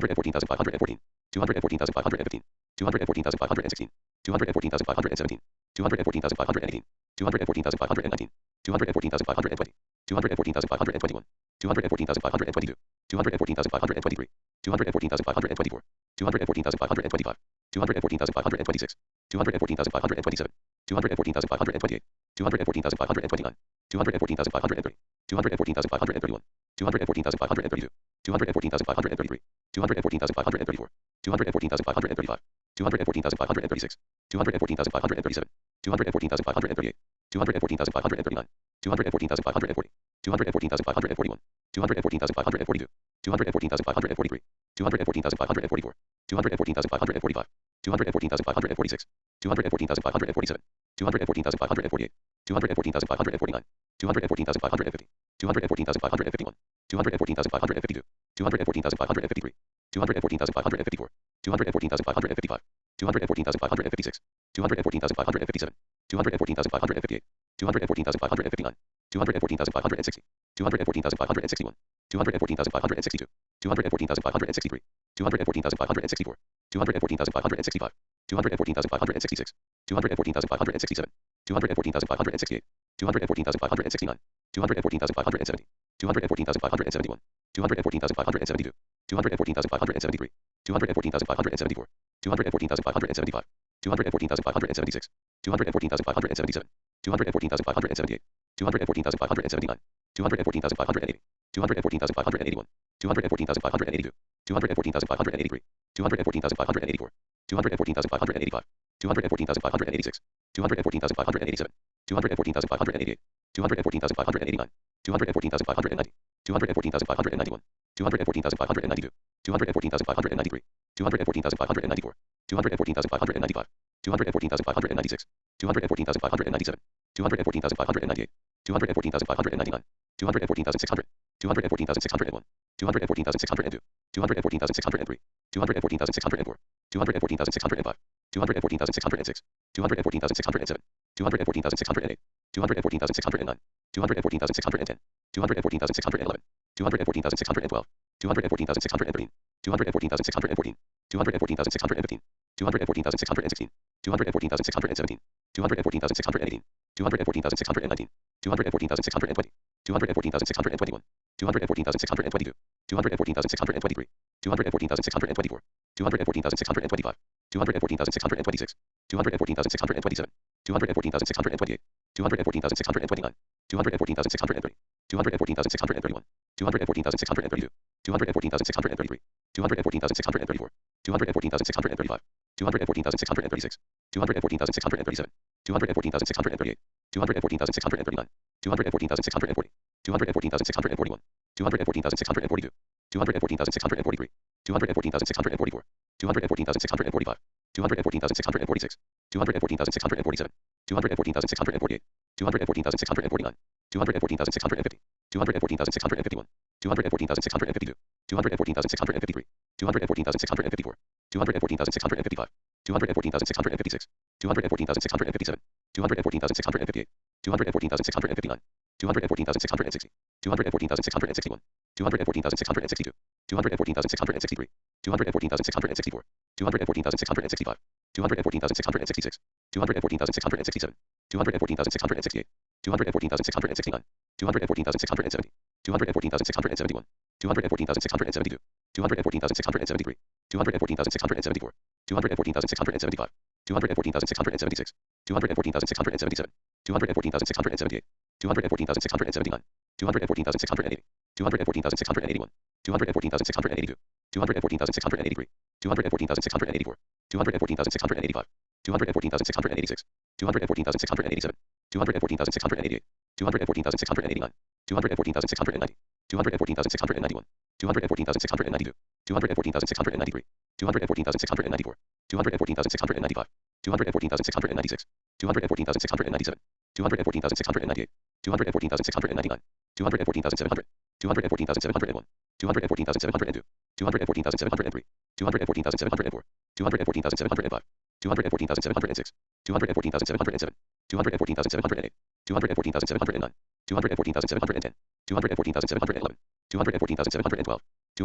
214,514, 214,515, 214,516, 214,517, 214,518, 214,519, 214,520, 214,521, 214,522, 214,523, 214,524, 214,525, 214,526, 214,527, 214,528, 214,529, 214,530, 214,531, 214,532, 214,533, 214,534, 214,535, 214,536, 214,537, 214,538, 214,539, 214,540, 214,541, 214,542, 214,543, 214,544, 214,545, 214,546, 214,547, 214,548, 214,549, 214,550, 214,551, 214,552, 214,553, 214,554, 214,555, 214,556, 214,557, 214,558, 214,559, 214,560, 214,561, 214,562, 214,563, 214,564, 214,565, 214,566, 214,567, 214,568, 214,569, 214,570, 214,571, 214,572, 214,573, 214,574, 214,575, 214,576, 214,577, 214,578, 214,579, 214,580, 214,581, 214,582, 214,583, 214,584, 214,585, 214,586, 214,587, 214,588, 214,589, 214,590, 214,591, 214,592, 214,593, 214,594, 214,595, 214,596, 214,597, 214,598, 214,599, 214,600, 214,601, 214,602, 214,603, 214,604, 214,605, 214,606, 214,607, 214,608, 214,609, 214,610, 214,611, 214,612, 214,613, 214,614, 214,615, 214,616, 214,617, 214,618, 214,619, 214,620, 214,621, 214,622, 214,623, 214,624, 214,625, 214,626, 214,627, 214,628, 214,629, 214,630, 214,631, 214,632, 214,633, 214,634, 214,635, 214,636, 214,637, 214,638, 214,639, 214,640, 214,641, 214,642, 214,643, 214,644, 214,645, 214,646, 214,647, 214,648, 214,649, 214,650, 214,651, 214,652, 214,653, 214,654, 214,655, 214,656, 214,657, 214,658, 214,659, 214,660, 214,661, 214,662, 214,663, 214,664, 214,665, 214,666, 214,667, 214,668, 214,669, 214,670, 214,671, 214,672, 214,673, 214,674, 214,675, 214,676, 214,677, 214,678, 214,679, 214,680, 214,681, 214,682, 214,683, 214,684, 214,685, 214,686, 214,687, 214,688, 214,689, 214,690, 214,691, 214,692, 214,693, 214,694, 214,695, 214,696, 214,697, 214,698, 214,699, 214,700, 214,701, 214,702, 214,703, 214,704, 214,705, 214,706, 214,707, 214,708, 214,709, 214,710, 214,711, 214,712,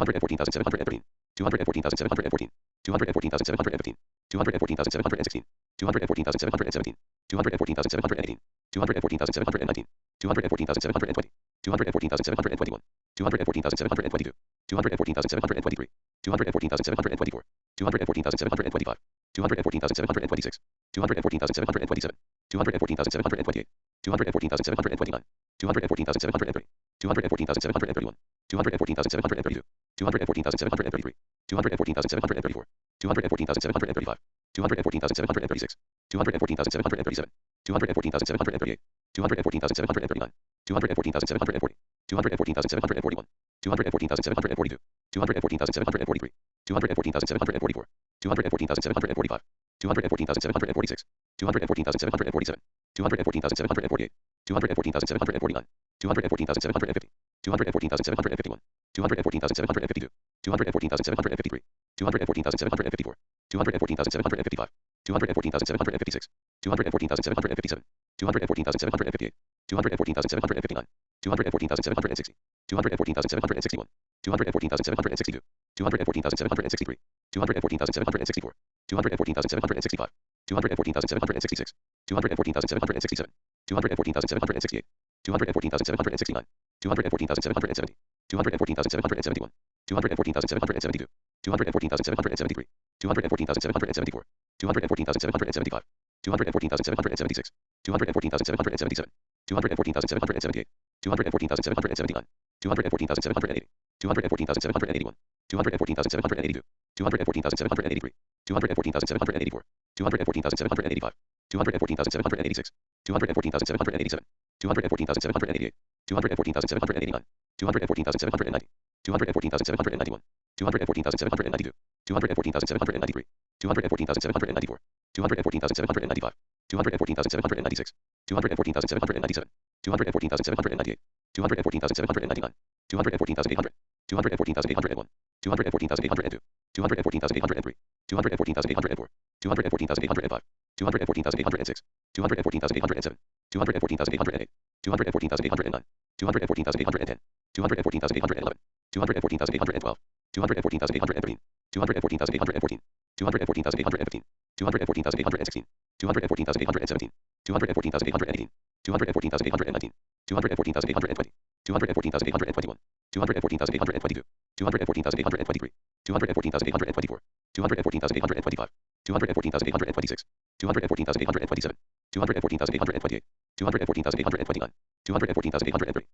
214,713, 214,714, 214,715, 214,716, 214,717, 214,718, 214,719, 214,720, 214,721, 214,722, 214,723, 214,724, 214,725, 214,726, 214,727, 214,728, 214,729, 214,730, 214,731, 214,732, 214,733, 214,734, 214,735, 214,736, 214,737, 214,738, 214,739, 214,740, 214,741, 214,742, 214,743, 214,744, 214,745, 214,746, 214,747, 214,748, 214,749, 214,750, 214,751, 214,752, 214,753, 214,754, 214,755, 214,756, 214,757, 214,758, 214,759, 214,760, 214,761, 214,762, 214,763, 214,764, 214,765, 214,766, 214,767, 214,768, 214,769, 214,770, 214,771, 214,772, 214,773, 214,774, 214,775, 214,776, 214,777, 214,778, 214,779, 214,780, 214,781, 214,782, 214,783, 214,784, 214,785, 214,786, 214,787, 214,788, 214,789, 214,790, 214,791, 214,792, 214,793, 214,794, 214,795, 214,796, 214,797, 214,798, 214,799, 214,800, 214,801, 214,802, 214,803, 214,804, 214,805, 214,806, 214,807, 214,808, 214,809, 214,810, 214,811, 214,812, 214,813, 214,814, 214,815, 214,816, 214,817, 214,818, 214,819, 214,820, 214,821, 214,822, 214,823, 214,824, 214,825, 214,826, 214,827, 214,828, 214,829, 214,830,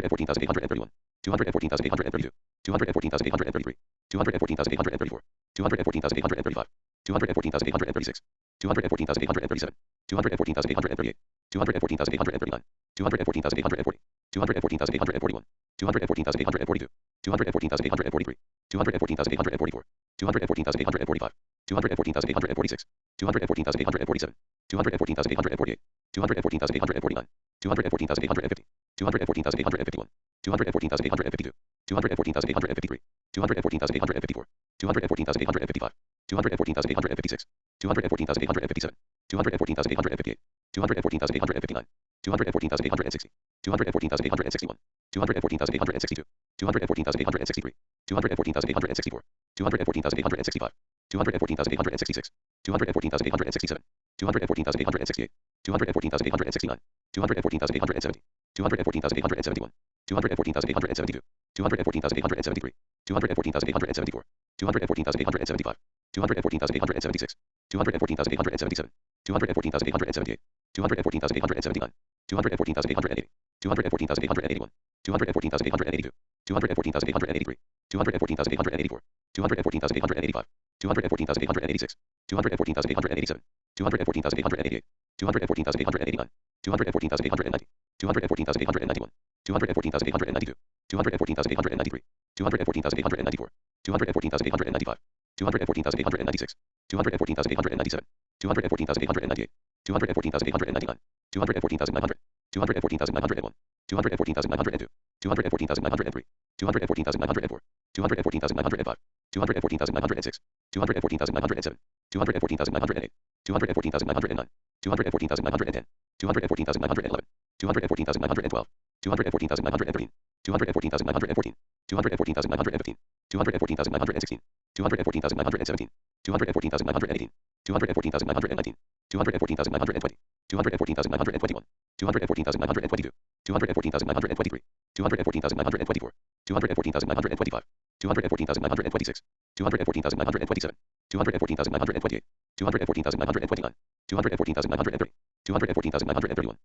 214,831, 214,832, 214,833, 214,834, 214,835, 214,836, 214,837, 214,838, 214,839, 214,840, 214,841, 214,842, 214,843, 214,844, 214,845, 214,846, 214,847, 214,848, 214,849, 214,850, 214,851, 214,852, 214,853, 214,854, 214,855, 214,856, 214,857, 214,858, 214,859, 214,860, 214,861, 214,862, 214,863, 214,864, 214,865, 214,866, 214,867, 214,868, 214,869, 214,870, 214,871, 214,872, 214,873, 214,874, 214,875, 214,876, 214,877, 214,878, 214,879, 214,880, 214,881, 214,882, 214,883, 214,884, 214,885, 214,886, 214,887, 214,888, 214,889, 214,890, 214,891, 214,892, 214,893, 214,894, 214,895, 214,896, 214,897, 214,898, 214,899, 214,900, 214,901, 214,902, 214,903, 214,904, 214,905, 214,906, 214,907, 214,908, 214,909, 214,910, 214,911, 214,912, 214,913, 214,914, 214,915, 214,916, 214,917, 214,918, 214,919, 214,920, 214,921, 214,922, 214,923, 214,924, 214,925, 214,926, 214,927, 214,928, 214,929, 214,930, 214,931,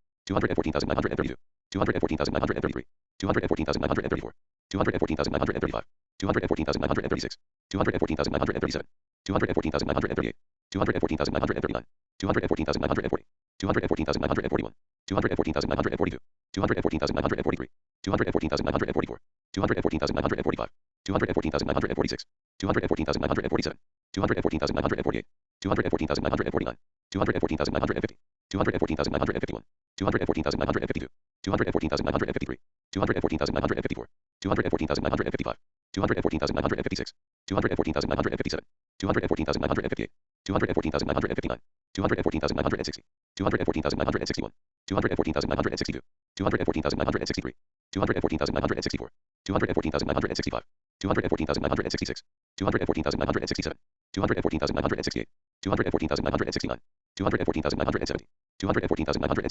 214,932, 214,933, 214,934, 214,935, 214,936, 214,937, 214,938, 214,939, 214,940, 214,941, 214,942, 214,943, 214,944, 214,945, 214,946, 214,947, 214,948, 214,949, 214,950, 214,951, 214,952, 214,953, 214,954, 214,955, 214,956, 214,957, 214,958, 214,959, 214,960, 214,961, 214,962, 214,963, 214,964, 214,965, 214,966, 214,967, 214,968, 214,969, 214,970, 214,971,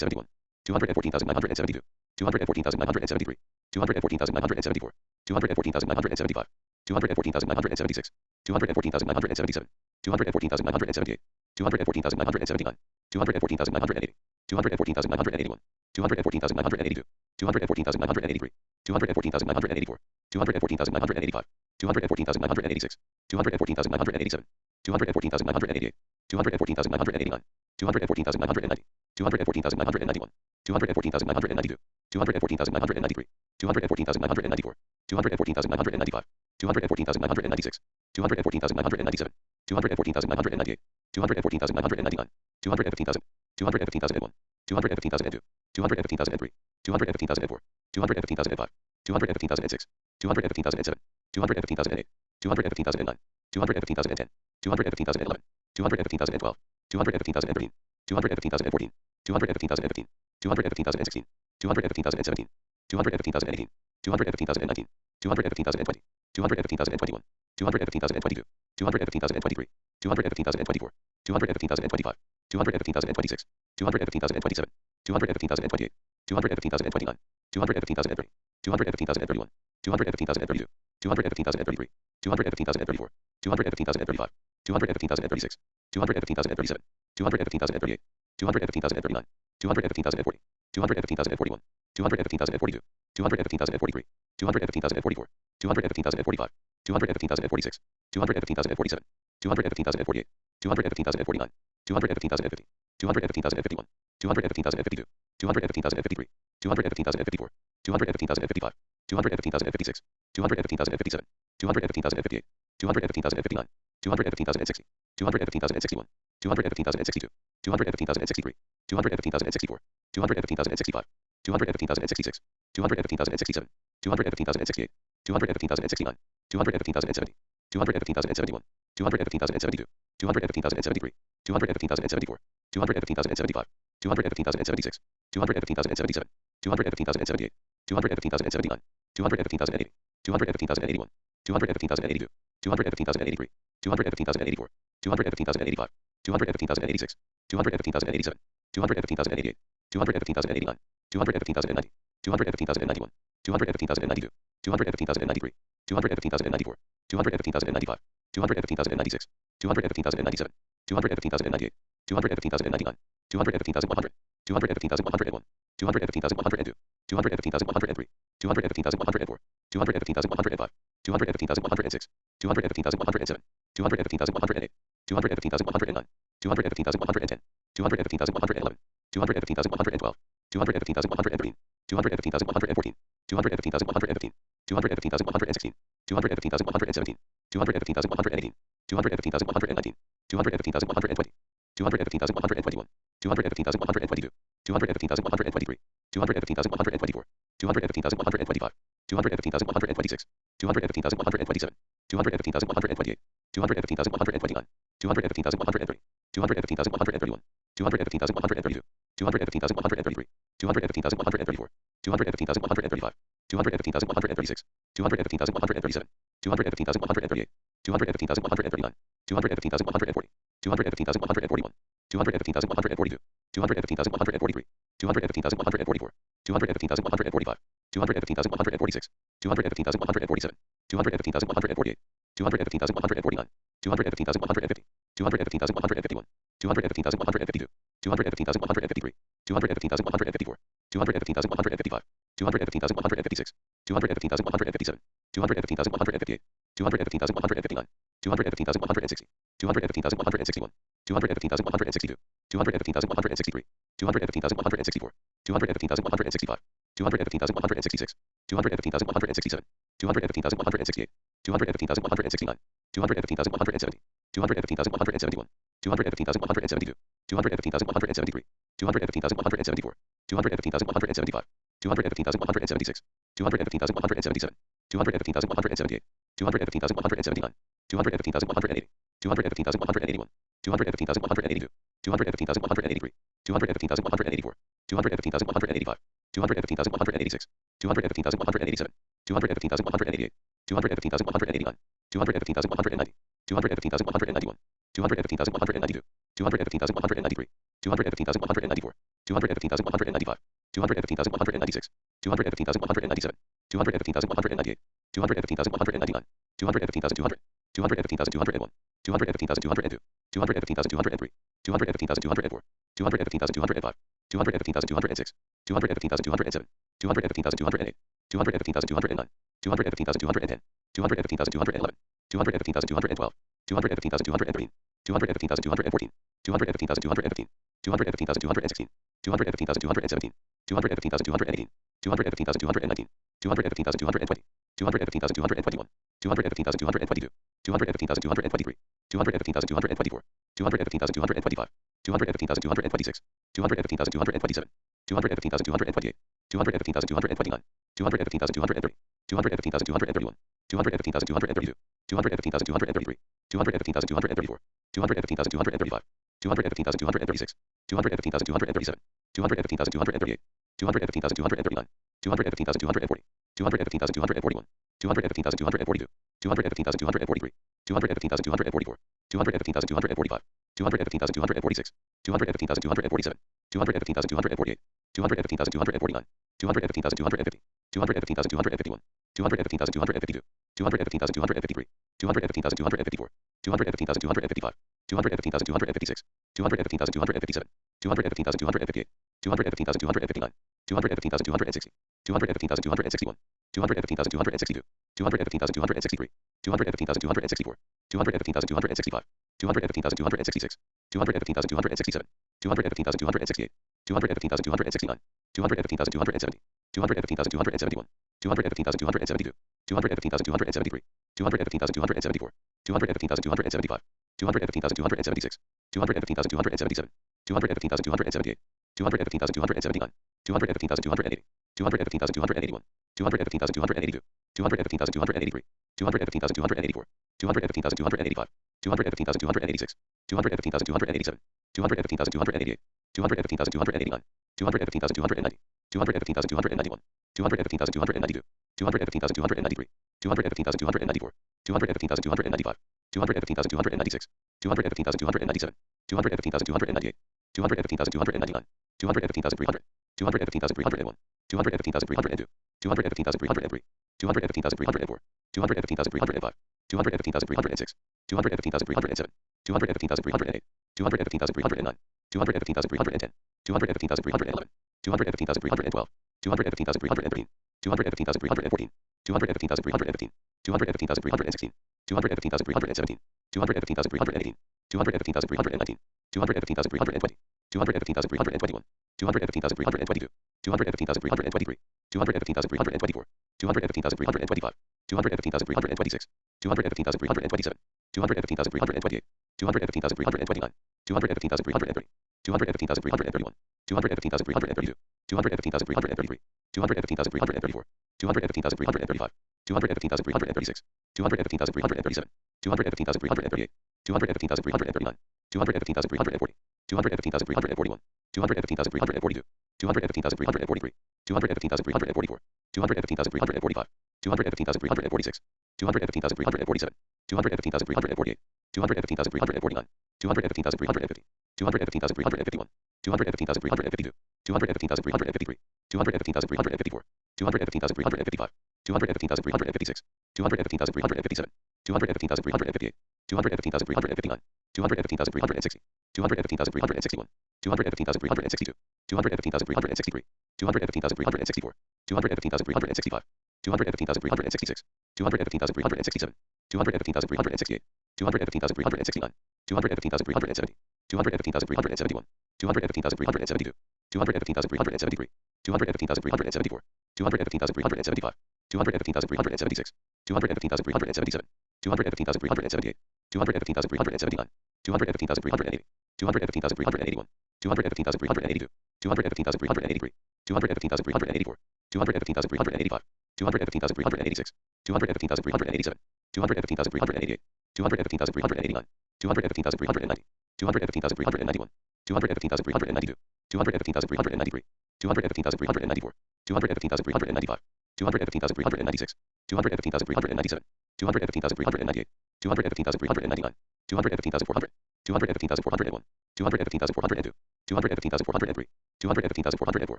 214,972, 214,973, 214,974, 214,975, 214,976, 214,977, 214,978, 214,979, 214,980, 214,981, 214,982, 214,983, 214,984, 214,985, 214,986, 214,987, 214,988, 214,989, 214,990, 214,991, 214,992, 214,993, 214,994, 214,995, 214,996, 214,997, 214,998, 214,999, 215,000, 215,001, 215,002, 215,003, 215,004, 215,005, 215,006, 215,007, 215,008, 215,009, 215,010, 215,011, 215,012, 215,013, 215,014, 215,015, 215,016, 215,017, 215,018, 215,019, 215,020, 215,021, 215,022, 215,023, 215,024, 215,025, 215,026, 215,027, 215,028, 215,029, 215,030, 215,031, 215,032, 215,033, 215,034, 215,035, 215,036, 215,037, 215,038, 215,039, 215,040, 215,041, 215,042, 215,043, 215,044, 215,045, 215,046, 215,047, 215,048, 215,049, 215,050, 215,051, 215,052, 215,053, 215,054, 215,055, 215,056, 215,057, 215,058, 215,059, 215,060, 215,061, 215,062, 215,063, 215,064, 215,065, 215,066, 215,067, 215,068, 215,069, 215,070, 215,071, 215,072, 215,073, 215,074, 215,075, 215,076, 215,077, 215,078, 215,079, 215,080, 215,081, 215,082, 215,083, 215,084, 215,085, 215,086, 215,087, 215,088, 215,089, 215,090, 215,091, 215,092, 215,093, 215,094, 215,095, 215,096, 215,097, 215,098, 215,099, 215,100, 215,101, 215,102, 215,103, 215,104, 215,105, 215,106, 215,107, 215,108, 215,109, 215,110, 215,111, 215,112, 215,113, 215,114, 215,115, 215,116, 215,117, 215,118, 215,119, 215,120, 215,121, 215,122, 215,123, 215,124, 215,125, 215,126, 215,127, 215,128, 215,129, 215,130, 215,131, 215,132, 215,133, 215,134, 215,135, 215,136, 215,137, 215,138, 215,139, 215,140, 215,141, 215,142, 215,143, 215,144, 215,145, 215,146, 215,147, 215,148, 215,149, 215,150, 215,151, 215,152, 215,153, 215,154, 215,155, 215,156, 215,157, 215,158, 215,159, 215,160, 215,161, 215,162, 215,163, 215,164, 215,165, 215,166, 215,167, 215,168, 215,169, 215,170, 215,171, 215,172, 215,173, 215,174, 215,175, 215,176, 215,177, 215,178, 215,179, 215,180, 215,181, 215,182, 215,183, 215,184, 215,185, 215,186, 215,187, 215,188, 215,189, 215,190, 215,191, 215,192, 215,193, 215,194, 215,195, 215,196, 215,197, 215,198, 215,199, 215,200, 215,201, 215,202, 215,203, 215,204, 215,205, 215,206, 215,207, 215,208, 215,209, 215,210, 215,211, 215,212, 215,213, 215,214, 215,215, 215,216, 215,217, 215,218, 215,219, 215,220, 215,221, 215,222, 215,223, 215,224, 215,225, 215,226, 215,227, 215,228, 215,229, 215,230, 215,231, 215,232, 215,233, 215,234, 215,235, 215,236, 215,237, 215,238, 215,239, 215,240, 215,241, 215,242, 215,243, 215,244, 215,245, 215,246, 215,247, 215,248, 215,249, 215,250, 215,251, 215,252, 215,253, 215,254, 215,255, 215,256, 215,257, 215,258, 215,259, 215,260, 215,261, 215,262, 215,263, 215,264, 215,265, 215,266, 215,267, 215,268, 215,269, 215,270, 215,271, 215,272, 215,273, 215,274, 215,275, 215,276, 215,277, 215,278, 215,279, 215,280, 215,281, 215,282, 215,283, 215,284, 215,285, 215,286, 215,287, 215,288, 215,289, 215,290, 215,291, 215,292, 215,293, 215,294, 215,295, 215,296, 215,297, 215,298, 215,299, 215,300, 215,301, 215,302, 215,303, 215,304, 215,305, 215,306, 215,307, 215,308, 215,309, 215,310, 215,311, 215,312, 215,313, 215,314, 215,315, 215,316, 215,317, 215,318, 215,319, 215,320, 215,321, 215,322, 215,323, 215,324, 215,325, 215,326, 215,327, 215,328, 215,329, 215,330, 215,331, 215,332, 215,333, 215,334, 215,335, 215,336, 215,337, 215,338, 215,339, 215,340, 215,341, 215,342, 215,343, 215,344, 215,345, 215,346, 215,347, 215,348, 215,349, 215,350, 215,351, 215,352, 215,353, 215,354, 215,355, 215,356, 215,357, 215,358, 215,359, 215,360, 215,361, 215,362, 215,363, 215,364, 215,365, 215,366, 215,367, 215,368, 215,369, 215,370, 215,371, 215,372, 215,373, 215,374, 215,375, 215,376, 215,377, 215,378, 215,379, 215,380, 215,381, 215,382, 215,383, 215,384, 215,385, 215,386, 215,387, 215,388, 215,389, 215,390, 215,391, 215,392, 215,393, 215,394, 215,395, 215,396, 215,397, 215,398, 215,399, 215,400, 215,401, 215,402, 215,403, 215,404,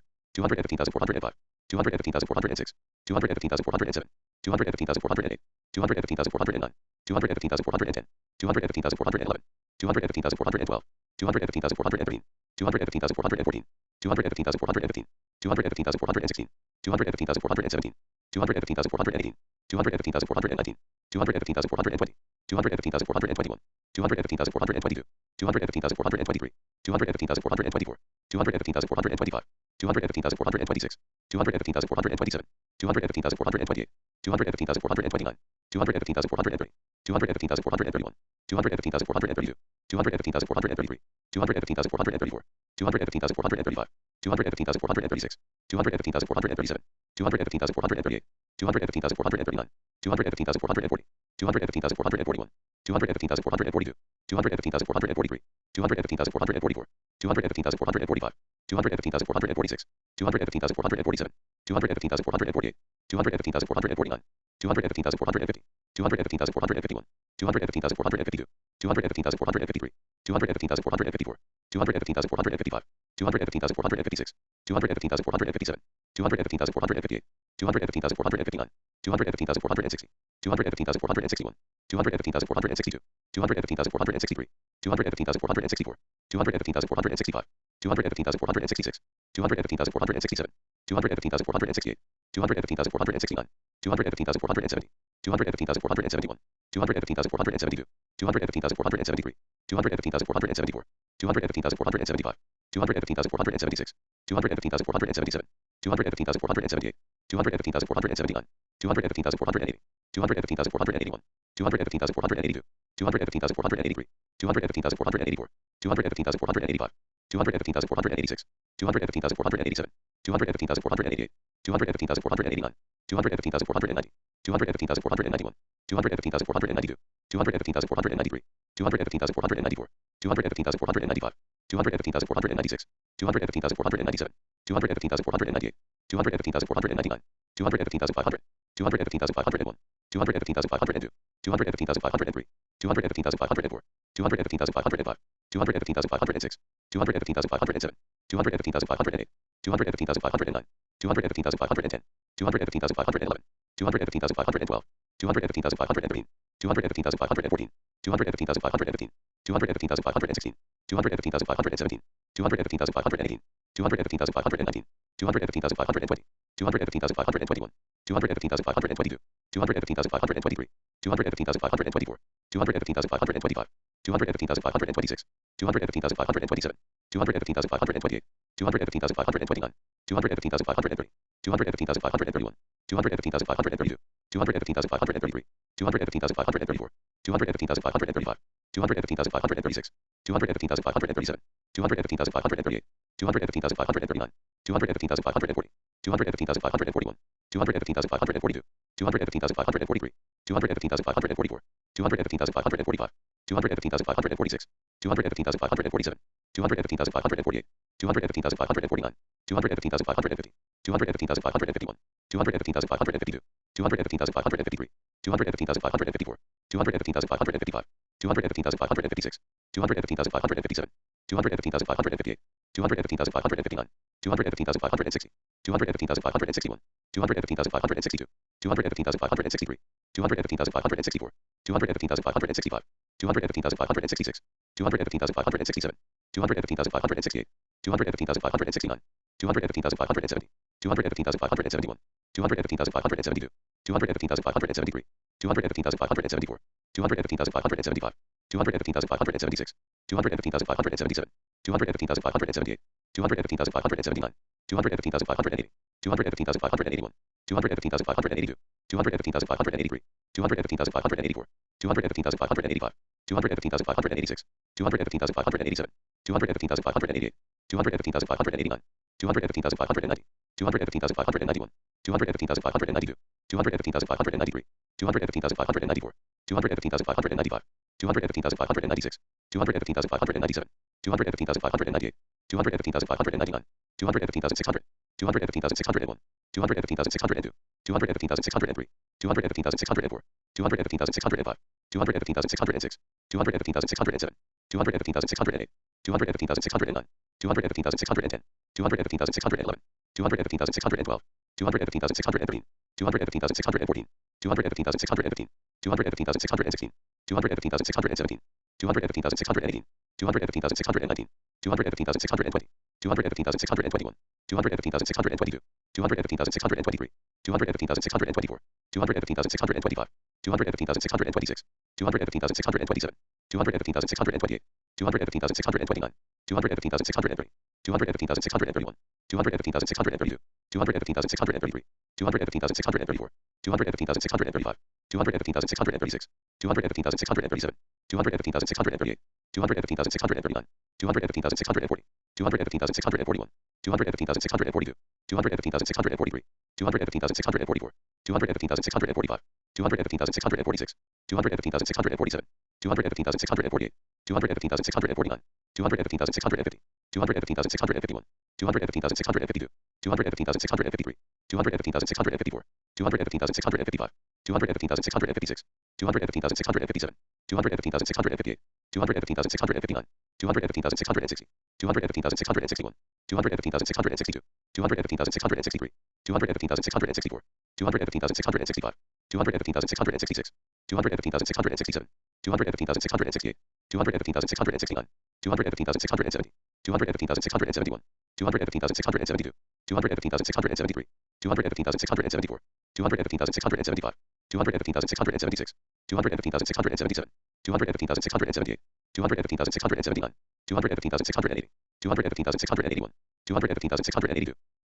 215,405, 215,406, 215,407, 215,408, 215,409, 215,410, 215,411, 215,412, 215,413, 215,414, 215,415, 215,416, 215,417, 215,418, 215,419, 215,420, 215,421, 215,422, 215,423, 215,424, 215,425, 215,426, 215,427, 215,428, 215,429, 215,430, 215,431, 215,432, 215,433, 215,434, 215,435, 215,436, 215,437, 215,438, 215,439, 215,440, 215,441, 215,442, 215,443, 215,444, 215,445, 215,446, 215,447, 215,448, 215,449, 215,450, 215,451, 215,452, 215,453, 215,454, 215,455, 215,456, 215,457, 215,458, 215,459, 215,460, 215,461, 215,462, 215,463, 215,464, 215,465, 215,466, 215,467, 215,468, 215,469, 215,470, 215,471, 215,472, 215,473, 215,474, 215,475, 215,476, 215,477, 215,478, 215,479, 215,480, 215,481, 215,482, 215,483, 215,484, 215,485, 215,486, 215,487, 215,488, 215,489, 215,490, 215,491, 215,492, 215,493, 215,494, 215,495, 215,496, 215,497, 215,498, 215,499, 215,500, 215,501, 215,502, 215,503, 215,504, 215,505, 215,506, 215,507, 215,508, 215,509, 215,510, 215,511, 215,512, 215,513, 215,514, 215,515, 215,516, 215,517, 215,518, 215,519, 215,520, 215,521, 215,522, 215,523, 215,524, 215,525, 215,526, 215,527, 215,528, 215,529, 215,530, 215,531, 215,532, 215,533, 215,534, 215,535, 215,536, 215,537, 215,538, 215,539, 215,540, 215,541, 215,542, 215,543, 215,544, 215,545, 215,546, 215,547, 215,548, 215,549, 215,550, 215,551, 215,552, 215,553, 215,554, 215,555, 215,556, 215,557, 215,558, 215,559, 215,560, 215,561, 215,562, 215,563, 215,564, 215,565, 215,566, 215,567, 215,568, 215,569, 215,570, 215,571, 215,572, 215,573, 215,574, 215,575, 215,576, 215,577, 215,578, 215,579, 215,580, 215,581, 215,582, 215,583, 215,584, 215,585, 215,586, 215,587, 215,588, 215,589, 215,590, 215,591, 215,592, 215,593, 215,594, 215,595, 215,596, 215,597, 215,598, 215,599, 215,600, 215,601, 215,602, 215,603, 215,604, 215,605, 215,606, 215,607, 215,608, 215,609, 215,610, 215,611, 215,612, 215,613, 215,614, 215,615, 215,616, 215,617, 215,618, 215,619, 215,620, 215,621, 215,622, 215,623, 215,624, 215,625, 215,626, 215,627, 215,628, 215,629, 215,630, 215,631, 215,632, 215,633, 215,634, 215,635, 215,636, 215,637, 215,638, 215,639, 215,640, 215,641, 215,642, 215,643, 215,644, 215,645, 215,646, 215,647, 215,648, 215,649, 215,650, 215,651, 215,652, 215,653, 215,654, 215,655, 215,656, 215,657, 215,658, 215,659, 215,660, 215,661, 215,662, 215,663, 215,664, 215,665, 215,666, 215,667, 215,668, 215,669, 215,670, 215,671, 215,672, 215,673, 215,674, 215,675, 215,676, 215,677, 215,678, 215,679, 215,680, 215,681, 215,682,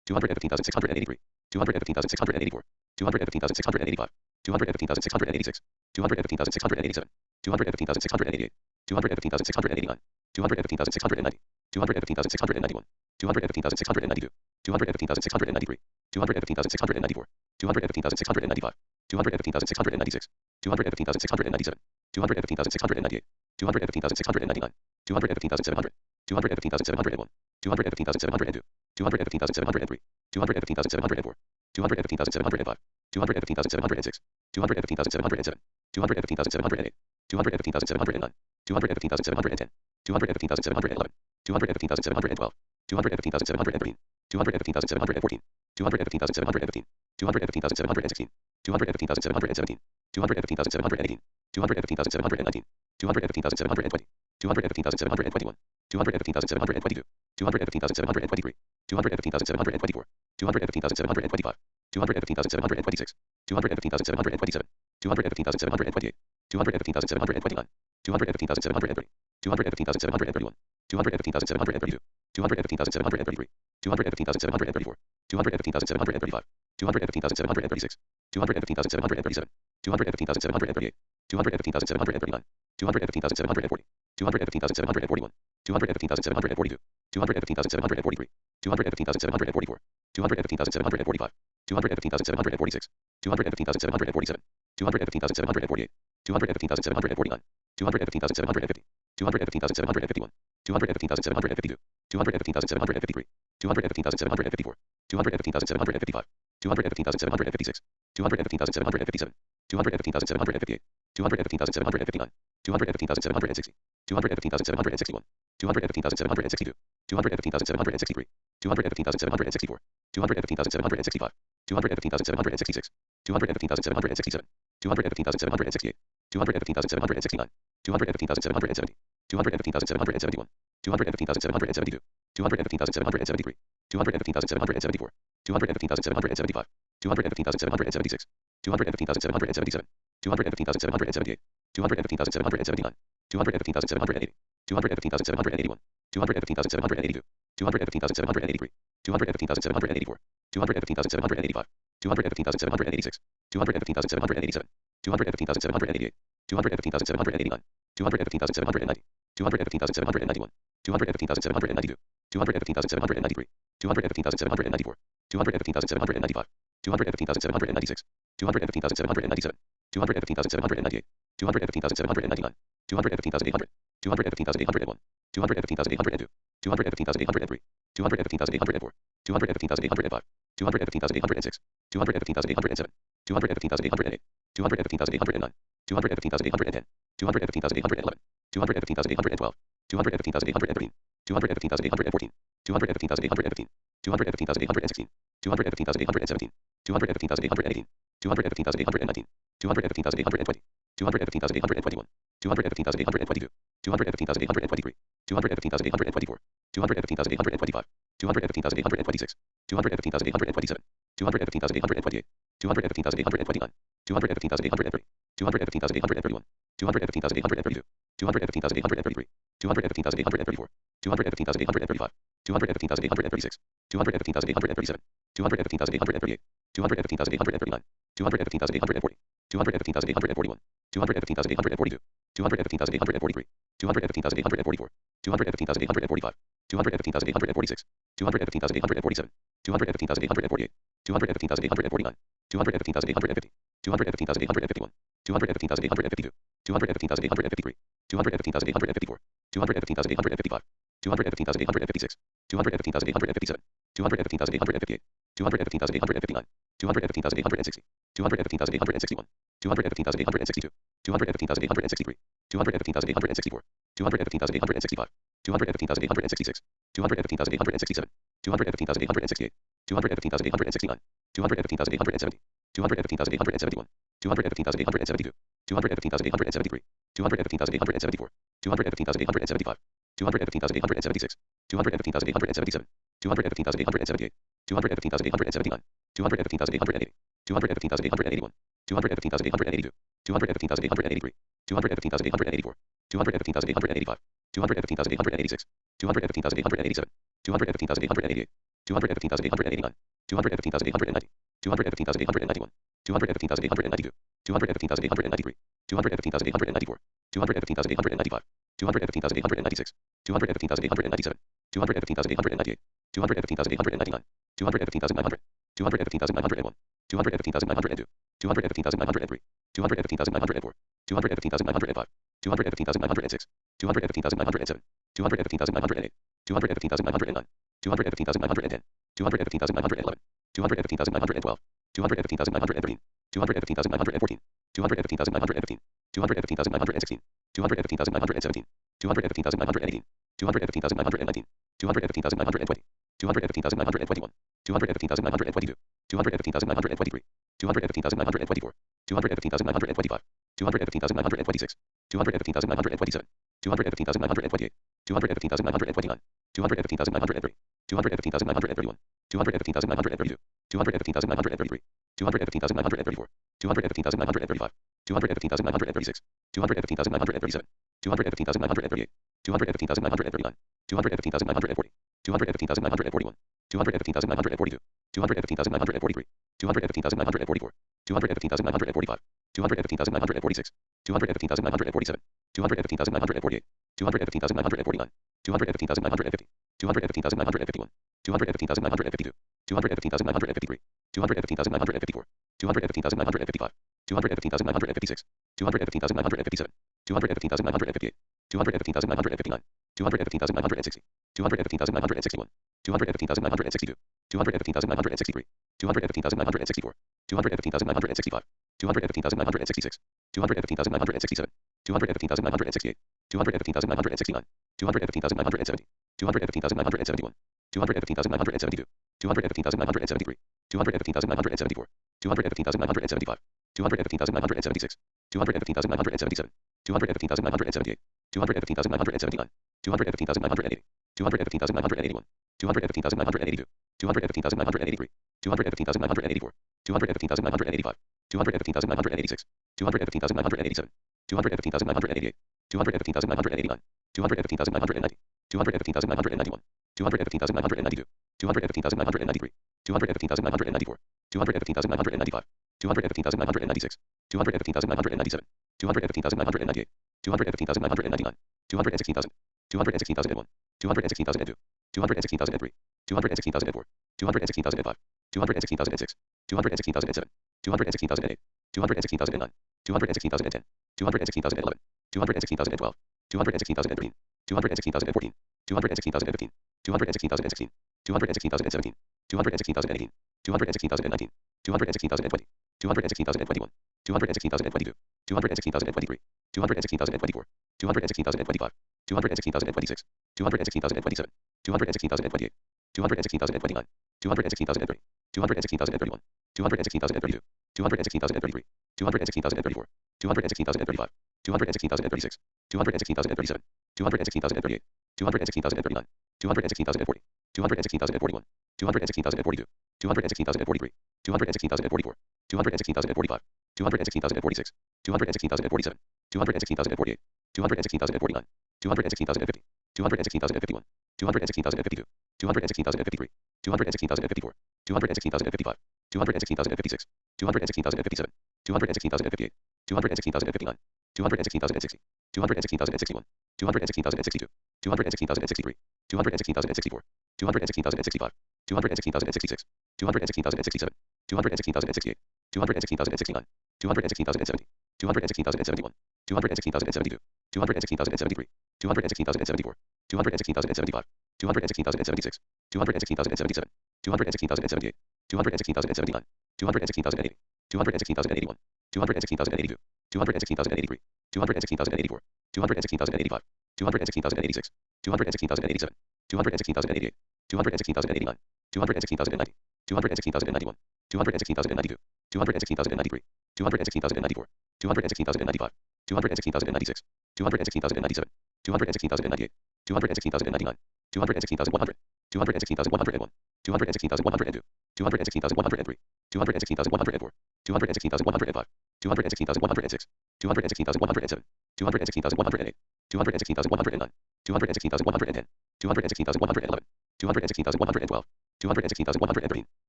215,683, 215,684, 215,685, 215,686, 215,687, 215,688, 215,689, 215,690, 215,691, 215,692, 215,693, 215,694, 215,695, 215,696, 215,697, 215,698, 215,699, 215,700, 215,701, 215,702, 215,703, 215,704, 215,705, 215,706, 215,707, 215,708, 215,709, 215,710, 215,711, 215,712, 215,713, 215,714, 215,715, 215,716, 215,717, 215,718, 215,719, 215,720, 215,721, 215,722, 215,723, 215,724, 215,725, 215,726, 215,727, 215,728, 215,729, 215,730, 215,731, 215,732, 215,733, 215,734, 215,735, 215,736, 215,737, 215,738, 215,739, 215,740, 215,741, 215,742, 215,743, 215,744, 215,745, 215,746, 215,747, 215,748, 215,749, 215,750, 215,751, 215,752, 215,753, 215,754, 215,755, 215,756, 215,757, 215,758, 215,759, 215,760, 215,761, 215,762, 215,763, 215,764, 215,765, 215,766, 215,767, 215,768, 215,769, 215,770, 215,771, 215,772, 215,773, 215,774, 215,775, 215,776, 215,777, 215,778, 215,779, 215,780, 215,781, 215,782, 215,783, 215,784, 215,785, 215,786, 215,787, 215,788, 215,789, 215,790, 215,791, 215,792, 215,793, 215,794, 215,795, 215,796, 215,797, 215,798, 215,799, 215,800, 215,801, 215,802, 215,803, 215,804, 215,805, 215,806, 215,807, 215,808, 215,809, 215,810, 215,811, 215,812, 215,813, 215,814, 215,815, 215,816, 215,817, 215,818, 215,819, 215,820, 215,821, 215,822, 215,823, 215,824, 215,825, 215,826, 215,827, 215,828, 215,829, 215,830, 215,831, 215,832, 215,833, 215,834, 215,835, 215,836, 215,837, 215,838, 215,839, 215,840, 215,841, 215,842, 215,843, 215,844, 215,845, 215,846, 215,847, 215,848, 215,849, 215,850, 215,851, 215,852, 215,853, 215,854, 215,855, 215,856, 215,857, 215,858, 215,859, 215,860, 215,861, 215,862, 215,863, 215,864, 215,865, 215,866, 215,867, 215,868, 215,869, 215,870, 215,871, 215,872, 215,873, 215,874, 215,875, 215,876, 215,877, 215,878, 215,879, 215,880, 215,881, 215,882, 215,883, 215,884, 215,885, 215,886, 215,887, 215,888, 215,889, 215,890, 215,891, 215,892, 215,893, 215,894, 215,895, 215,896, 215,897, 215,898, 215,899, 215,900, 215,901, 215,902, 215,903, 215,904, 215,905, 215,906, 215,907, 215,908, 215,909, 215,910, 215,911, 215,912, 215,913, 215,914, 215,915, 215,916, 215,917, 215,918, 215,919, 215,920, 215,921, 215,922, 215,923, 215,924, 215,925, 215,926, 215,927, 215,928, 215,929, 215,930, 215,931, 215,932, 215,933, 215,934, 215,935, 215,936, 215,937, 215,938, 215,939, 215,940, 215,941, 215,942, 215,943, 215,944, 215,945, 215,946, 215,947, 215,948, 215,949, 215,950, 215,951, 215,952, 215,953, 215,954, 215,955, 215,956, 215,957, 215,958, 215,959, 215,960, 215,961, 215,962, 215,963, 215,964, 215,965, 215,966, 215,967, 215,968, 215,969, 215,970, 215,971, 215,972, 215,973, 215,974, 215,975, 215,976, 215,977, 215,978, 215,979, 215,980, 215,981, 215,982, 215,983, 215,984, 215,985, 215,986, 215,987, 215,988, 215,989, 215,990, 215,991, 215,992, 215,993, 215,994, 215,995, 215,996, 215,997, 215,998, 215,999, 216,000, 216,001, 216,002, 216,003, 216,004, 216,005, 216,006, 216,007, 216,008, 216,009, 216,010, 216,011, 216,012, 216,013, 216,014, 216,015, 216,016, 216,017, 216,018, 216,019, 216,020, 216,021, 216,022, 216,023, 216,024, 216,025, 216,026, 216,027, 216,028, 216,029, 216,030, 216,031, 216,032, 216,033, 216,034, 216,035, 216,036, 216,037, 216,038, 216,039, 216,040, 216,041, 216,042, 216,043, 216,044, 216,045, 216,046, 216,047, 216,048, 216,049, 216,050, 216,051, 216,052, 216,053, 216,054, 216,055, 216,056, 216,057, 216,058, 216,059, 216,060, 216,061, 216,062, 216,063, 216,064, 216,065, 216,066, 216,067, 216,068, 216,069, 216,070, 216,071, 216,072, 216,073, 216,074, 216,075, 216,076, 216,077, 216,078, 216,079, 216,080, 216,081, 216,082, 216,083, 216,084, 216,085, 216,086, 216,087, 216,088, 216,089, 216,090, 216,091, 216,092, 216,093, 216,094, 216,095, 216,096, 216,097, 216,098, 216,099, 216,100, 216,101, 216,102, 216,103, 216,104, 216,105, 216,106, 216,107, 216,108, 216,109, 216,110, 216,111, 216,112, 216,113,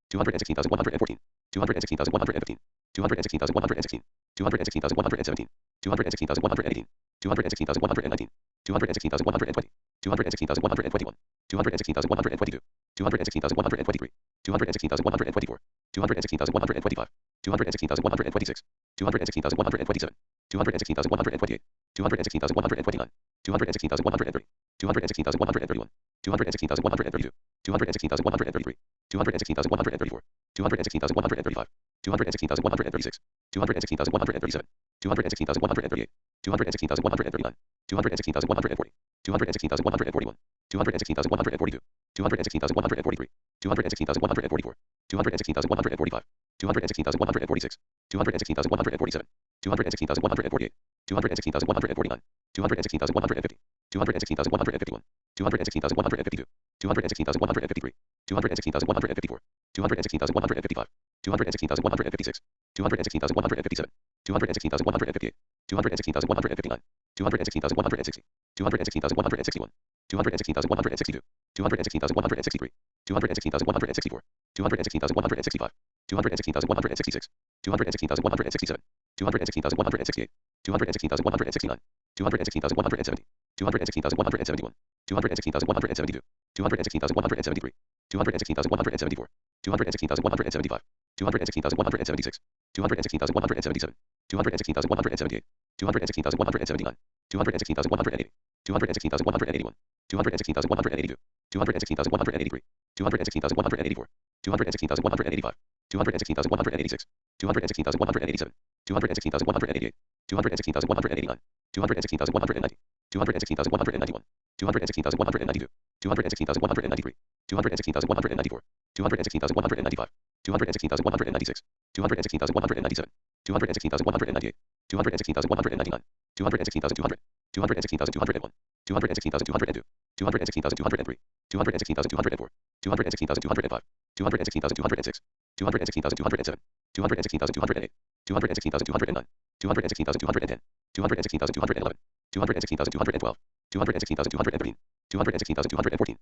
216,114, 216,115, 216,116, 216,117, 216,118, 216,119, 216,120, 216,121, 216,122, 216,123, 216,124, 216,125, 216,126, 216,127, 216,128, 216,129, 216,130, 216,131, 216,132, 216,133, 216,134, 216,135, 216,136, 216,137, 216,138, 216,139, 216,140, 216,141, 216,142, 216,143, 216,144, 216,145, 216,146, 216,147, 216,148, 216,149, 216,150, 216,151, 216,152, 216,153, 216,154, 216,155, 216,156, 216,157, 216,158, 216,159, 216,160, 216,161, 216,162, 216,163, 216,164, 216,165, 216,166, 216,167, 216,168, 216,169, 216,170, 216,171, 216,172, 216,173, 216,174, 216,175, 216,176, 216,177, 216,178, 216,179, 216,180, 216,181, 216,182, 216,183, 216,184, 216,185, 216,186, 216,187, 216,188, 216,189, 216,190, 216,191, 216,192, 216,193, 216,194, 216,195, 216,196, 216,197, 216,198, 216,199, 216,200, 216,201, 216,202, 216,203, 216,204, 216,205, 216,206, 216,207, 216,208, 216,209, 216,210, 216,211, 216,212, 216,213, 216,214,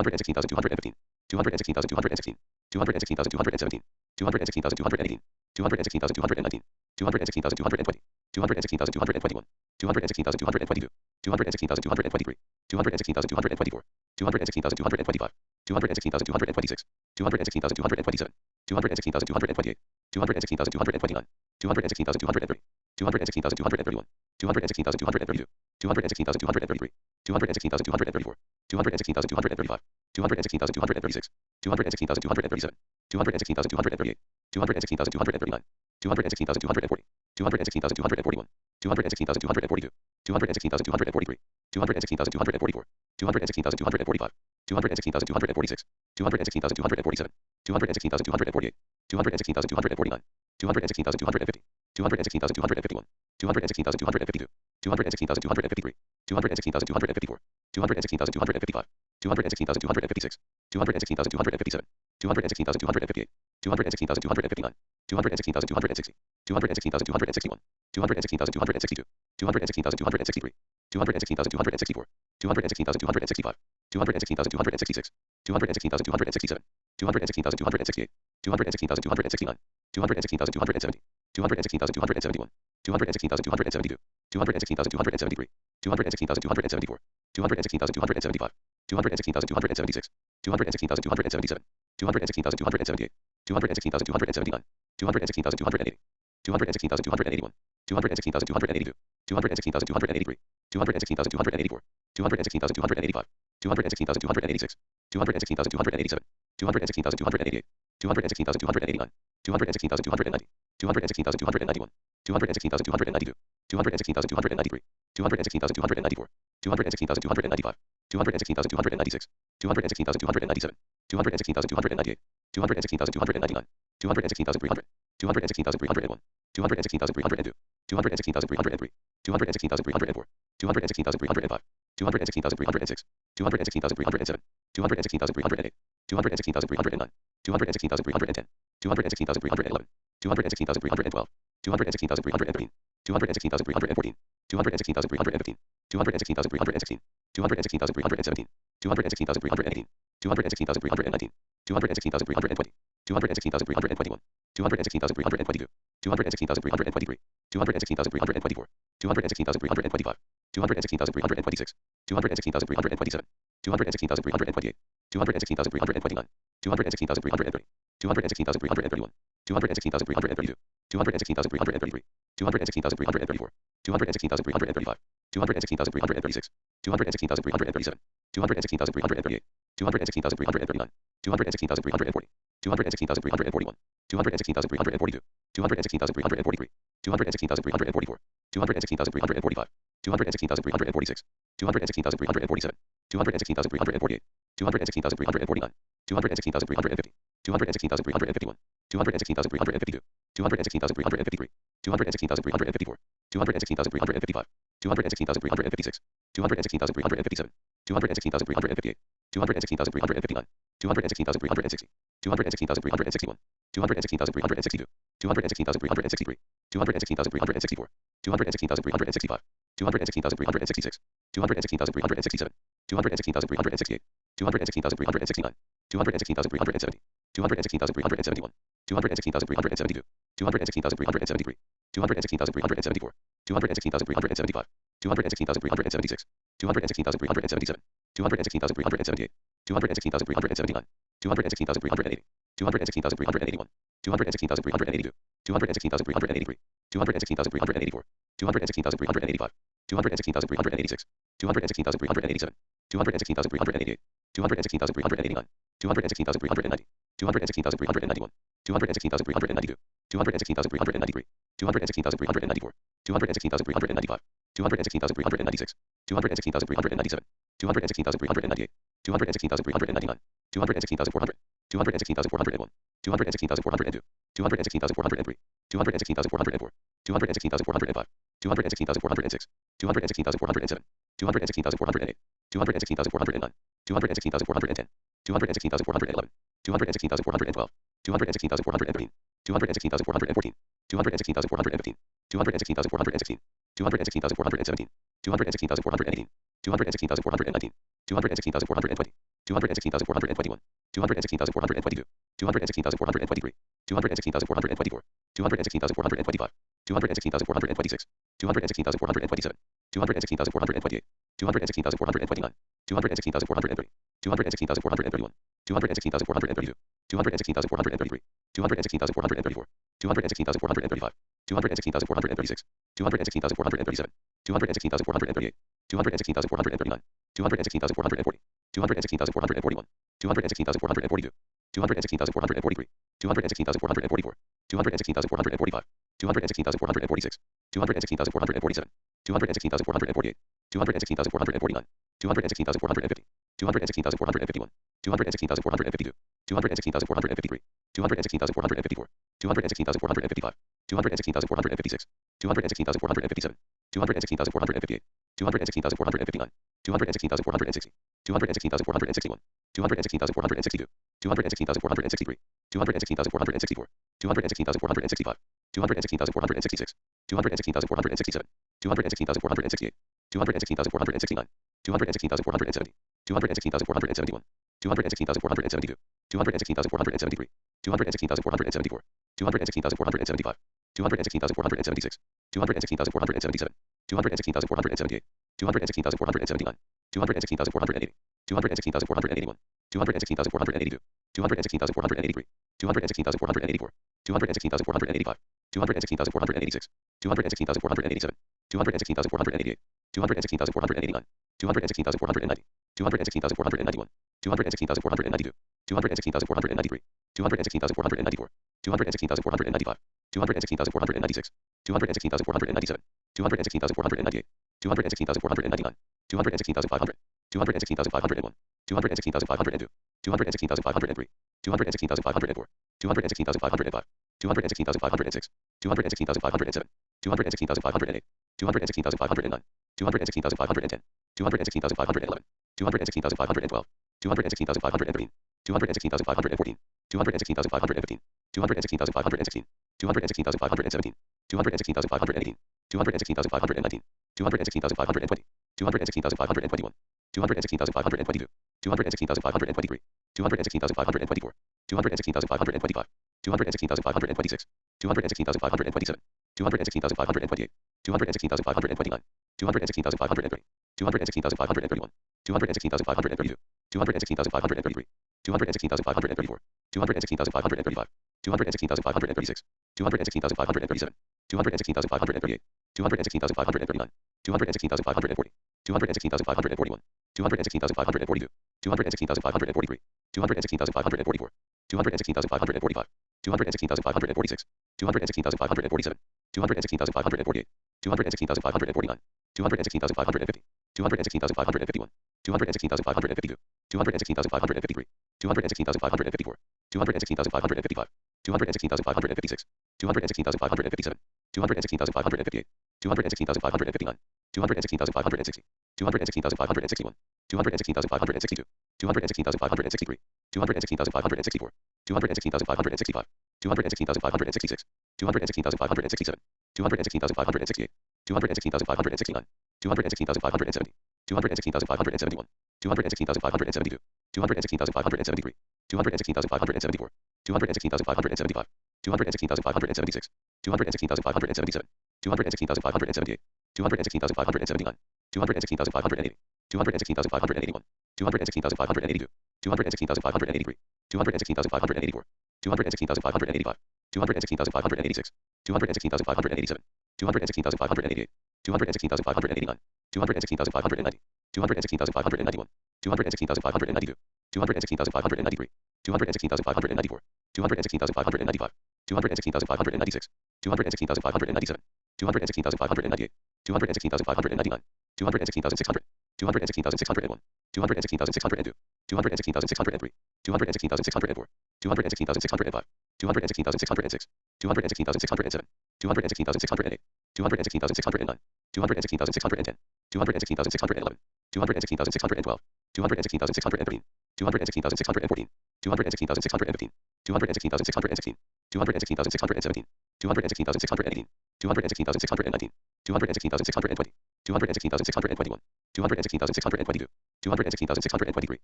216,215, 216,216, 216,217, 216,218, 216,219, 216,220, 216,221, 216,222, 216,223, 216,224, 216,225, 216,226, 216,227, 216,228, 216,229, 216,230, 216,231, 216,232, 216,233, 216,234, 216,235, 216,236, 216,237, 216,238, 216,239, 216,240, 216,241, 216,242, 216,243, 216,244, 216,245, 216,246, 216,247, 216,248, 216,249, 216,250, 216,251, 216,252, 216,253, 216,254, 216,255, 216,256, 216,257, 216,258, 216,259, 216,260, 216,261, 216,262, 216,263, 216,264, 216,265, 216,266, 216,267, 216,268, 216,269, 216,270, 216,271, 216,272, 216,273, 216,274, 216,275, 216,276, 216,277, 216,278, 216,279, 216,280, 216,281, 216,282, 216,283, 216,284, 216,285, 216,286, 216,287, 216,288, 216,289, 216,290, 216,291, 216,292, 216,293, 216,294, 216,295, 216,296, 216,297, 216,298, 216,299, 216,300, 216,301, 216,302, 216,303, 216,304, 216,305, 216,306, 216,307, 216,308, 216,309, 216,310, 216,311, 216,312, 216,313, 216,314, 216,315, 216,316, 216,317, 216,318, 216,319, 216,320, 216,321, 216,322, 216,323, 216,324, 216,325, 216,326, 216,327, 216,328, 216,329, 216,330, 216,331, 216,332, 216,333, 216,334, 216,335, 216,336, 216,337, 216,338, 216,339, 216,340, 216,341, 216,342, 216,343, 216,344, 216,345, 216,346, 216,347, 216,348, 216,349, 216,350, 216,351, 216,352, 216,353, 216,354, 216,355, 216,356, 216,357, 216,358, 216,359, 216,360, 216,361, 216,362, 216,363, 216,364, 216,365, 216,366, 216,367, 216,368, 216,369, 216,370, 216,371, 216,372, 216,373, 216,374, 216,375, 216,376, 216,377, 216,378, 216,379, 216,380, 216,381, 216,382, 216,383, 216,384, 216,385, 216,386, 216,387, 216,388, 216,389, 216,390, 216,391, 216,392, 216,393, 216,394, 216,395, 216,396, 216,397, 216,398, 216,399, 216,400, 216,401, 216,402, 216,403, 216,404, 216,405, 216,406, 216,407, 216,408, 216,409, 216,410, 216,411, 216,412, 216,413, 216,414, 216,415, 216,416, 216,417, 216,418, 216,419, 216,420, 216,421, 216,422, 216,423, 216,424, 216,425, 216,426, 216,427, 216,428, 216,429, 216,430, 216,431, 216,432, 216,433, 216,434, 216,435, 216,436, 216,437, 216,438, 216,439, 216,440, 216,441, 216,442, 216,443, 216,444, 216,445, 216,446, 216,447, 216,448, 216,449, 216,450, 216,451, 216,452, 216,453, 216,454, 216,455, 216,456, 216,457, 216,458, 216,459, 216,460, 216,461, 216,462, 216,463, 216,464, 216,465, 216,466, 216,467, 216,468, 216,469, 216,470, 216,471, 216,472, 216,473, 216,474, 216,475, 216,476, 216,477, 216,478, 216,479, 216,480, 216,481, 216,482, 216,483, 216,484, 216,485, 216,486, 216,487, 216,488, 216,489, 216,490, 216,491, 216,492, 216,493, 216,494, 216,495, 216,496, 216,497, 216,498, 216,499, 216,500, 216,501, 216,502, 216,503, 216,504, 216,505, 216,506, 216,507, 216,508, 216,509, 216,510, 216,511, 216,512, 216,513, 216,514, 216,515, 216,516, 216,517, 216,518, 216,519, 216,520, 216,521, 216,522, 216,523, 216,524, 216,525, 216,526, 216,527, 216,528, 216,529, 216,530, 216,531, 216,532, 216,533, 216,534, 216,535, 216,536, 216,537, 216,538, 216,539, 216,540, 216,541, 216,542, 216,543, 216,544, 216,545, 216,546, 216,547, 216,548, 216,549, 216,550, 216,551, 216,552, 216,553, 216,554, 216,555, 216,556, 216,557, 216,558, 216,559, 216,560, 216,561, 216,562, 216,563, 216,564, 216,565, 216,566, 216,567, 216,568, 216,569, 216,570, 216,571, 216,572, 216,573, 216,574, 216,575, 216,576, 216,577, 216,578, 216,579, 216,580, 216,581, 216,582, 216,583, 216,584, 216,585, 216,586, 216,587, 216,588, 216,589, 216,590, 216,591, 216,592, 216,593, 216,594, 216,595, 216,596, 216,597, 216,598, 216,599, 216,600, 216,601, 216,602, 216,603, 216,604, 216,605, 216,606, 216,607, 216,608, 216,609, 216,610, 216,611, 216,612, 216,613, 216,614, 216,615, 216,616, 216,617, 216,618, 216,619, 216,620, 216,621, 216,622, 216,623,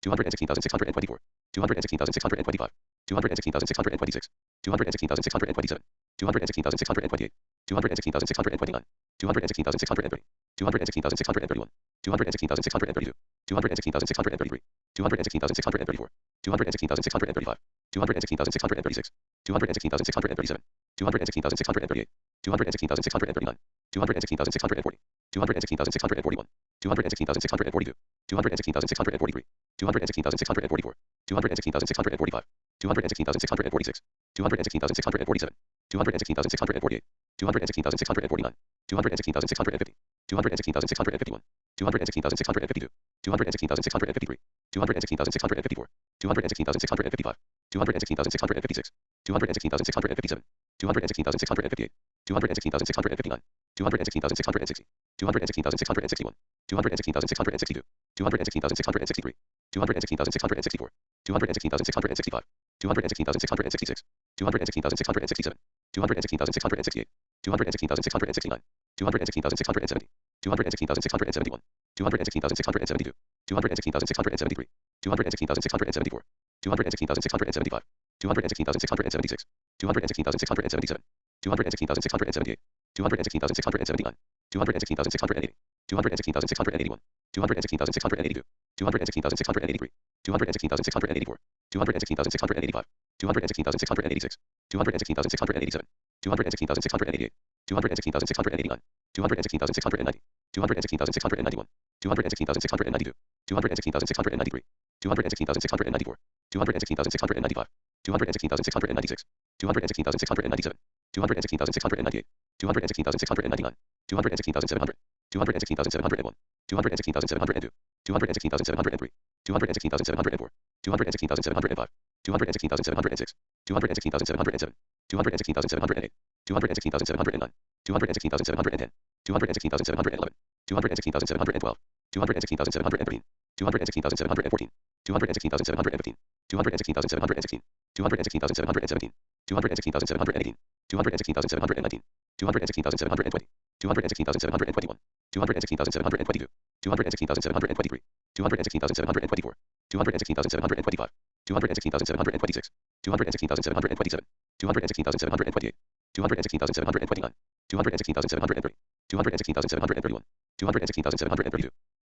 216,624, 216,625, 216,626, 216,627, 216,628, 216,629, 216,630, 216,631, 216,632, 216,633, 216,634, 216,635, 216,636, 216,637, 216,638, 216,639, 216,640, 216,641, 216,642, 216,643, 216,644, 216,645, 216,646, 216,647, 216,648, 216,649, 216,650, 216,651, 216,652, 216,653, 216,654, 216,655, 216,656, 216,657, 216,658, 216,659, 216,660, 216,661, 216,662, 216,663, 216,664, 216,665, 216,666, 216,667, 216,668, 216,669, 216,670, 216,671, 216,672, 216,673, 216,674, 216,675, 216,676, 216,677, 216,678, 216,679, 216,680, 216,681, 216,682, 216,683, 216,684, 216,685, 216,686, 216,687, 216,688, 216,689, 216,690, 216,691, 216,692, 216,693, 216,694, 216,695, 216,696, 216,697, 216,698, 216,699, 216,700, 216,701, 216,702, 216,703, 216,704, 216,705, 216,706, 216,707, 216,708, 216,709, 216,710, 216,711, 216,712, 216,713, 216,714, 216,715, 216,716, 216,717, 216,718, 216,719, 216,720, 216,721, 216,722, 216,723, 216,724, 216,725, 216,726, 216,727, 216,728, 216,729, 216,730, 216,731, 216,732,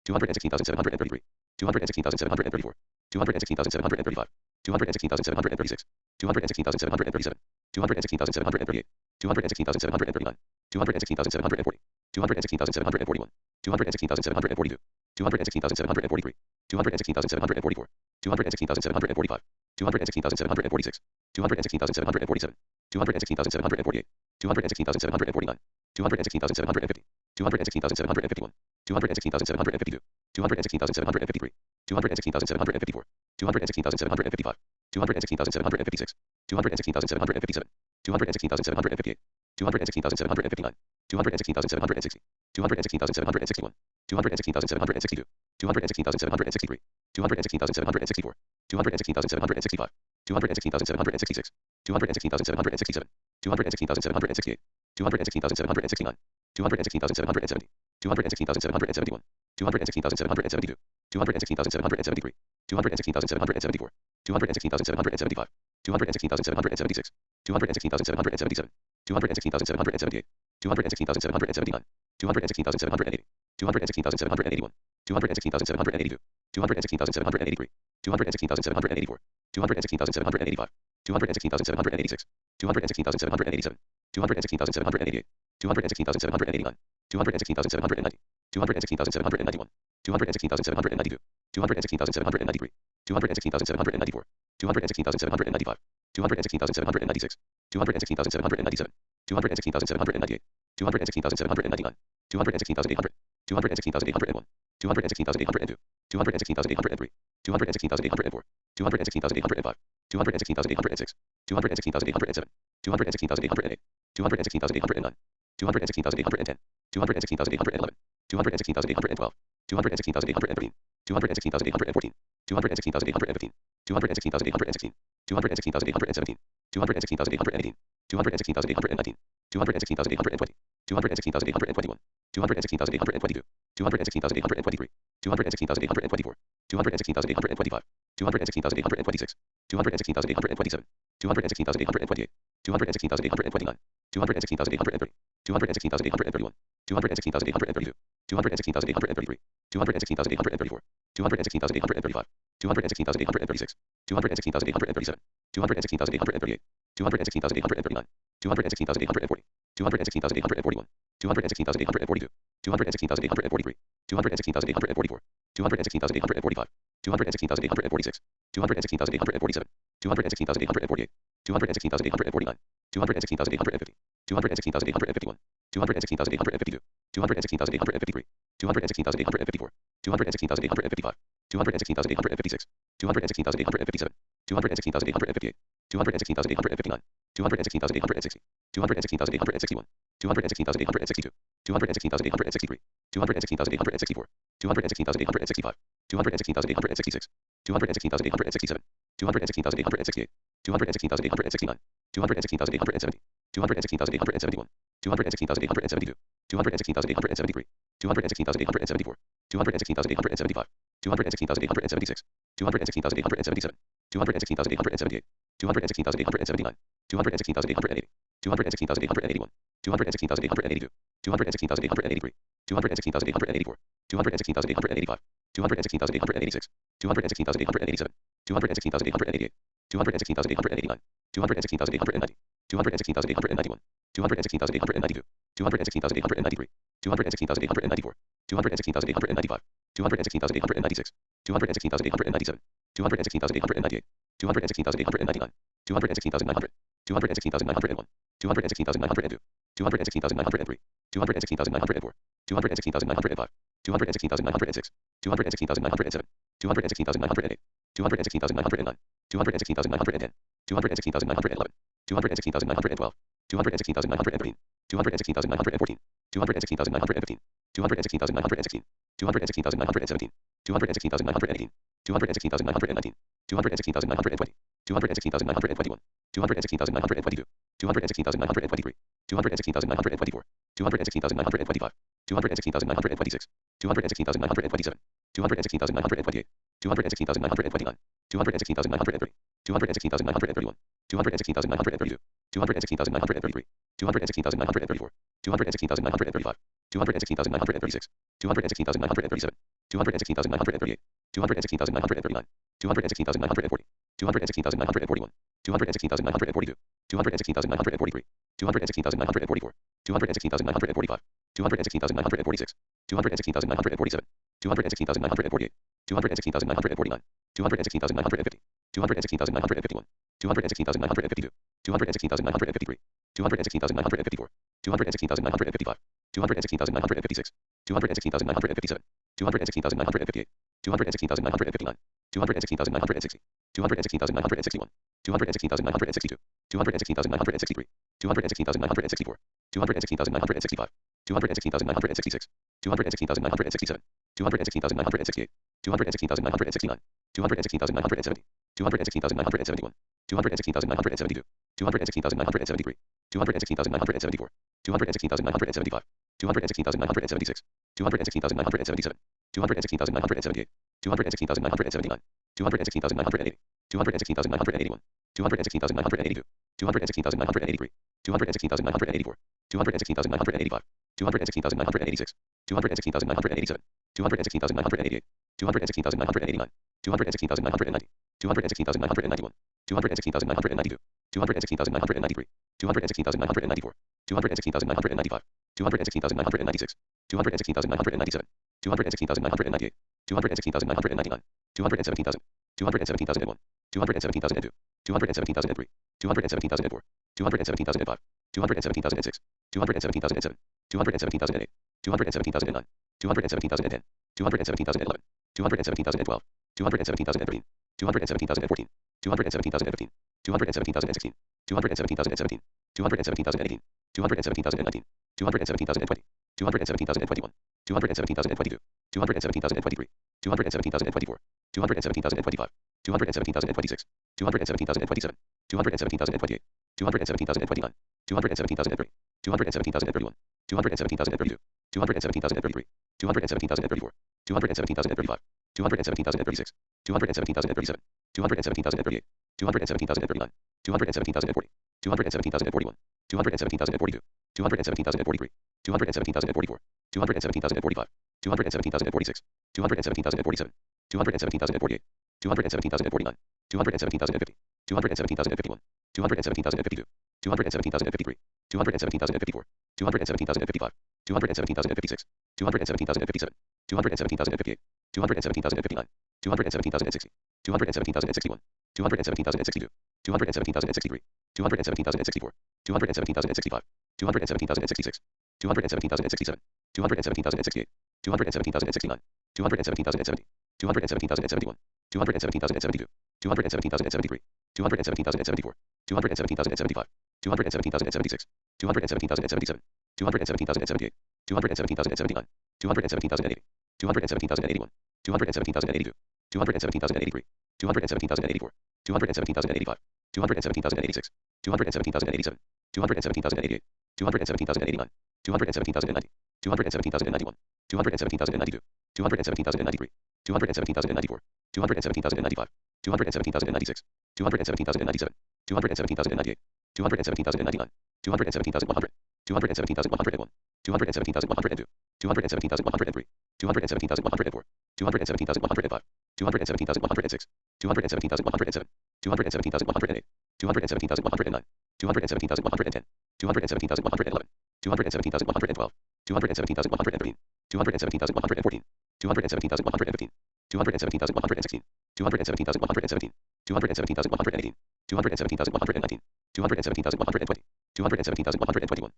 216,733, 216,734, 216,735, 216,736, 216,737, 216,738, 216,739, 216,740, 216,741, 216,742, 216,743, 216,744, 216,745, 216,746, 216,747, 216,748, 216,749, 216,750, 216,751, 216,752, 216,753, 216,754, 216,755, 216,756, 216,757, 216,758, 216,759, 216,760, 216,761, 216,762, 216,763, 216,764, 216,765, 216,766, 216,767, 216,768, 216,769, 216,770, 216,771, 216,772, 216,773, 216,774, 216,775, 216,776, 216,777, 216,778, 216,779, 216,780, 216,781, 216,782, 216,783, 216,784, 216,785, 216,786, 216,787, 216,788, 216,789, 216,790, 216,791, 216,792, 216,793, 216,794, 216,795, 216,796, 216,797, 216,798, 216,799, 216,800, 216,801, 216,802, 216,803, 216,804, 216,805, 216,806, 216,807, 216,808, 216,809, 216,810, 216,811, 216,812, 216,813, 216,814, 216,815, 216,816, 216,817, 216,818, 216,819, 216,820, 216,821, 216,822, 216,823, 216,824, 216,825, 216,826, 216,827, 216,828, 216,829, 216,830, 216,831, 216,832, 216,833, 216,834, 216,835, 216,836, 216,837, 216,838, 216,839, 216,840, 216,841, 216,842, 216,843, 216,844, 216,845, 216,846, 216,847, 216,848, 216,849, 216,850, 216,851, 216,852, 216,853, 216,854, 216,855, 216,856, 216,857, 216,858, 216,859, 216,860, 216,861, 216,862, 216,863, 216,864, 216,865, 216,866, 216,867, 216,868, 216,869, 216,870, 216,871, 216,872, 216,873, 216,874, 216,875, 216,876, 216,877, 216,878, 216,879, 216,880, 216,881, 216,882, 216,883, 216,884, 216,885, 216,886, 216,887, 216,888, 216,889, 216,890, 216,891, 216,892, 216,893, 216,894, 216,895, 216,896, 216,897, 216,898, 216,899, 216,900, 216,901, 216,902, 216,903, 216,904, 216,905, 216,906, 216,907, 216,908, 216,909, 216,910, 216,911, 216,912, 216,913, 216,914, 216,915, 216,916, 216,917, 216,918, 216,919, 216,920, 216,921, 216,922, 216,923, 216,924, 216,925, 216,926, 216,927, 216,928, 216,929, 216,930, 216,931, 216,932, 216,933, 216,934, 216,935, 216,936, 216,937, 216,938, 216,939, 216,940, 216,941, 216,942, 216,943, 216,944, 216,945, 216,946, 216,947, 216,948, 216,949, 216,950, 216,951, 216,952, 216,953, 216,954, 216,955, 216,956, 216,957, 216,958, 216,959, 216,960, 216,961, 216,962, 216,963, 216,964, 216,965, 216,966, 216,967, 216,968, 216,969, 216,970, 216,971, 216,972, 216,973, 216,974, 216,975, 216,976, 216,977, 216,978, 216,979, 216,980, 216,981, 216,982, 216,983, 216,984, 216,985, 216,986, 216,987, 216,988, 216,989, 216,990, 216,991, 216,992, 216,993, 216,994, 216,995, 216,996, 216,997, 216,998, 216,999, 217,000, 217,001, 217,002, 217,003, 217,004, 217,005, 217,006, 217,007, 217,008, 217,009, 217,010, 217,011, 217,012, 217,013, 217,014, 217,015, 217,016, 217,017, 217,018, 217,019, 217,020, 217,021, 217,022, 217,023, 217,024, 217,025, 217,026, 217,027, 217,028, 217,029, 217,030, 217,031, 217,032, 217,033, 217,034, 217,035, 217,036, 217,037, 217,038, 217,039, 217,040, 217,041, 217,042, 217,043, 217,044, 217,045, 217,046, 217,047, 217,048, 217,049, 217,050, 217,051, 217,052, 217,053, 217,054, 217,055, 217,056, 217,057, 217,058, 217,059, 217,060, 217,061, 217,062, 217,063, 217,064, 217,065, 217,066, 217,067, 217,068, 217,069, 217,070, 217,071, 217,072, 217,073, 217,074, 217,075, 217,076, 217,077, 217,078, 217,079, 217,080, 217,081, 217,082, 217,083, 217,084, 217,085, 217,086, 217,087, 217,088, 217,089, 217,090, 217,091, 217,092, 217,093, 217,094, 217,095, 217,096, 217,097, 217,098, 217,099, 217,100, 217,101, 217,102, 217,103, 217,104, 217,105, 217,106, 217,107, 217,108, 217,109, 217,110, 217,111, 217,112, 217,113, 217,114, 217,115, 217,116, 217,117, 217,118, 217,119, 217,120, 217,121,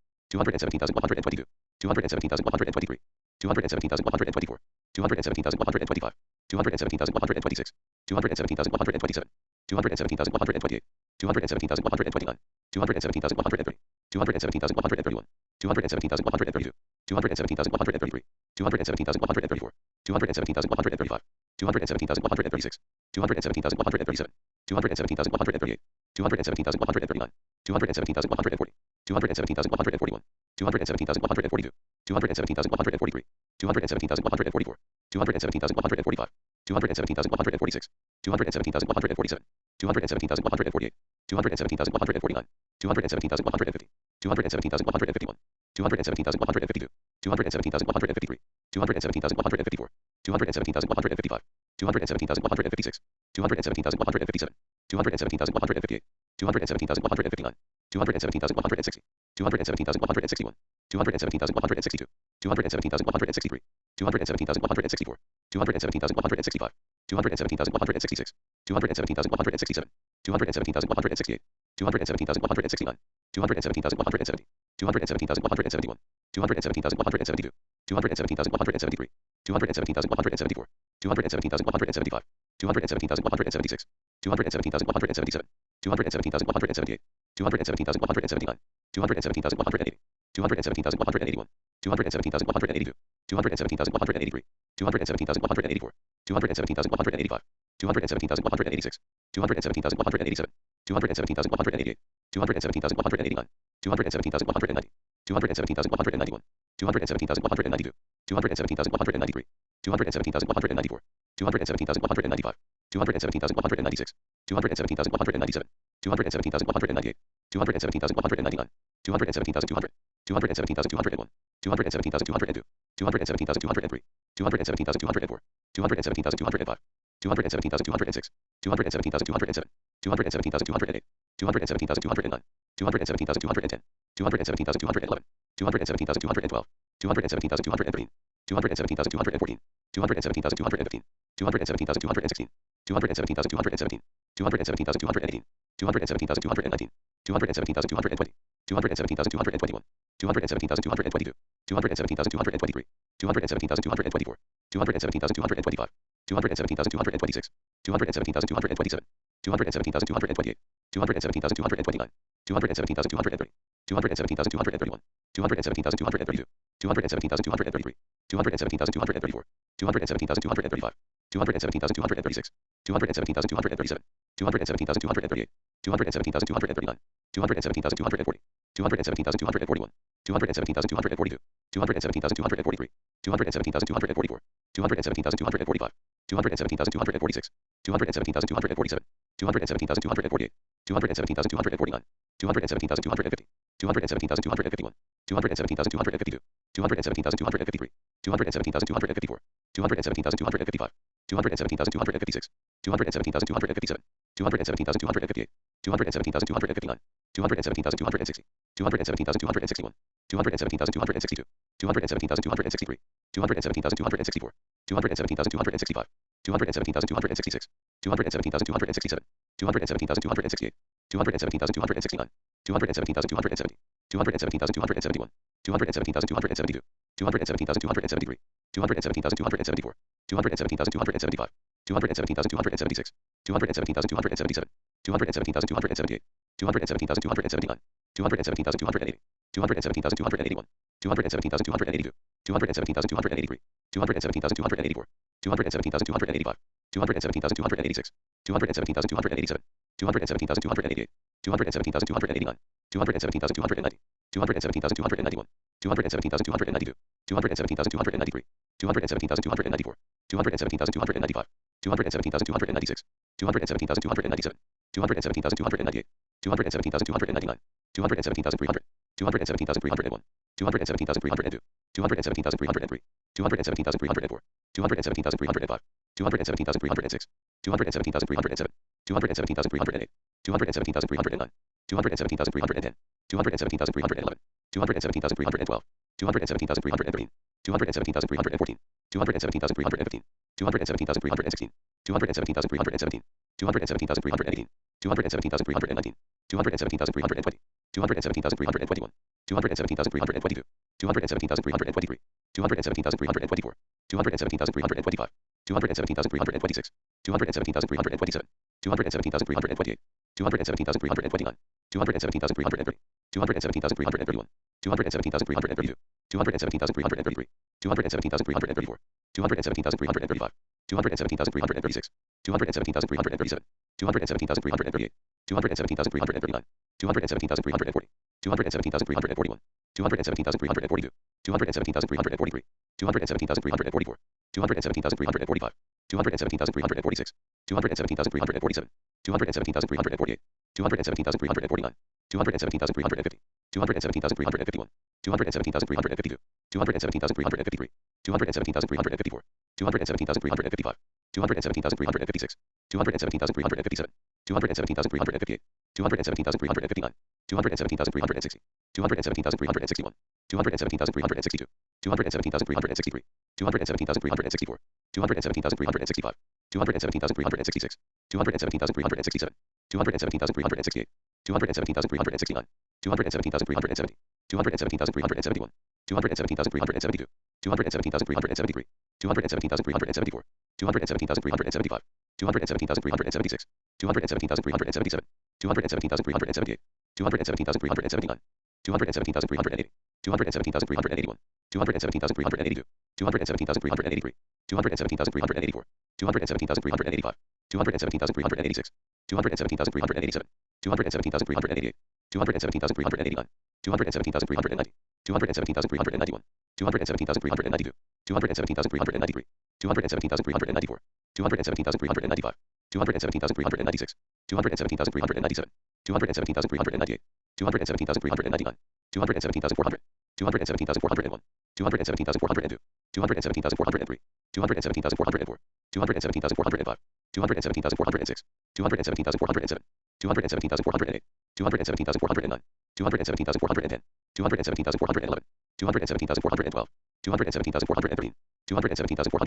217,122, 217,123, 217,124, 217,125, 217,126, 217,127, 217,128, 217,129, 217,130, 217,131, 217,132, 217,133, 217,134, 217,135, 217,136, 217,137, 217,138, 217,139, 217,140, 217,141, 217,142, 217,143, 217,144, 217,145, 217,146, 217,147, 217,148, 217,149, 217,150, 217,151, 217,152, 217,153, 217,154, 217,155, 217,156, 217,157, 217,158, 217,159, 217,160, 217,161, 217,162, 217,163, 217,164, 217,165, 217,166, 217,167, 217,168, 217,169, 217,170, 217,171, 217,172, 217,173, 217,174, 217,175, 217,176, 217,177, 217,178, 217,179, 217,180, 217,181, 217,182, 217,183, 217,184, 217,185, 217,186, 217,187, 217,188, 217,189, 217,190, 217,191, 217,192, 217,193, 217,194, 217,195, 217,196, 217,197, 217,198, 217,199, 217,200, 217,201, 217,202, 217,203, 217,204, 217,205, 217,206, 217,207, 217,208, 217,209, 217,210, 217,211, 217,212, 217,213, 217,214, 217,215, 217,216, 217,217, 217,218, 217,219, 217,220, 217,221, 217,222, 217,223, 217,224, 217,225, 217,226, 217,227, 217,228, 217,229, 217,230, 217,231, 217,232, 217,233, 217,234, 217,235, 217,236, 217,237, 217,238, 217,239, 217,240, 217,241, 217,242, 217,243, 217,244, 217,245, 217,246, 217,247, 217,248, 217,249, 217,250, 217,251, 217,252, 217,253, 217,254, 217,255, 217,256, 217,257, 217,258, 217,259, 217,260, 217,261, 217,262, 217,263, 217,264, 217,265, 217,266, 217,267, 217,268, 217,269, 217,270, 217,271, 217,272, 217,273, 217,274, 217,275, 217,276, 217,277, 217,278, 217,279, 217,280, 217,281, 217,282, 217,283, 217,284, 217,285, 217,286, 217,287, 217,288, 217,289, 217,290, 217,291, 217,292, 217,293, 217,294, 217,295, 217,296, 217,297, 217,298, 217,299, 217,300, 217,301, 217,302, 217,303, 217,304, 217,305, 217,306, 217,307, 217,308, 217,309, 217,310, 217,311, 217,312, 217,313, 217,314, 217,315, 217,316, 217,317, 217,318, 217,319, 217,320, 217,321, 217,322, 217,323, 217,324, 217,325, 217,326, 217,327, 217,328, 217,329, 217,330, 217,331, 217,332, 217,333, 217,334, 217,335, 217,336, 217,337, 217,338, 217,339, 217,340, 217,341, 217,342, 217,343, 217,344, 217,345, 217,346, 217,347, 217,348, 217,349, 217,350, 217,351, 217,352, 217,353, 217,354, 217,355, 217,356, 217,357, 217,358, 217,359, 217,360, 217,361, 217,362, 217,363, 217,364, 217,365, 217,366, 217,367, 217,368, 217,369, 217,370, 217,371, 217,372, 217,373, 217,374, 217,375, 217,376, 217,377, 217,378, 217,379, 217,380, 217,381, 217,382, 217,383, 217,384, 217,385, 217,386, 217,387, 217,388, 217,389, 217,390, 217,391, 217,392, 217,393, 217,394, 217,395, 217,396, 217,397, 217,398, 217,399, 217,400, 217,401, 217,402, 217,403, 217,404, 217,405, 217,406, 217,407, 217,408, 217,409, 217,410, 217,411, 217,412, 217,413, 217,414,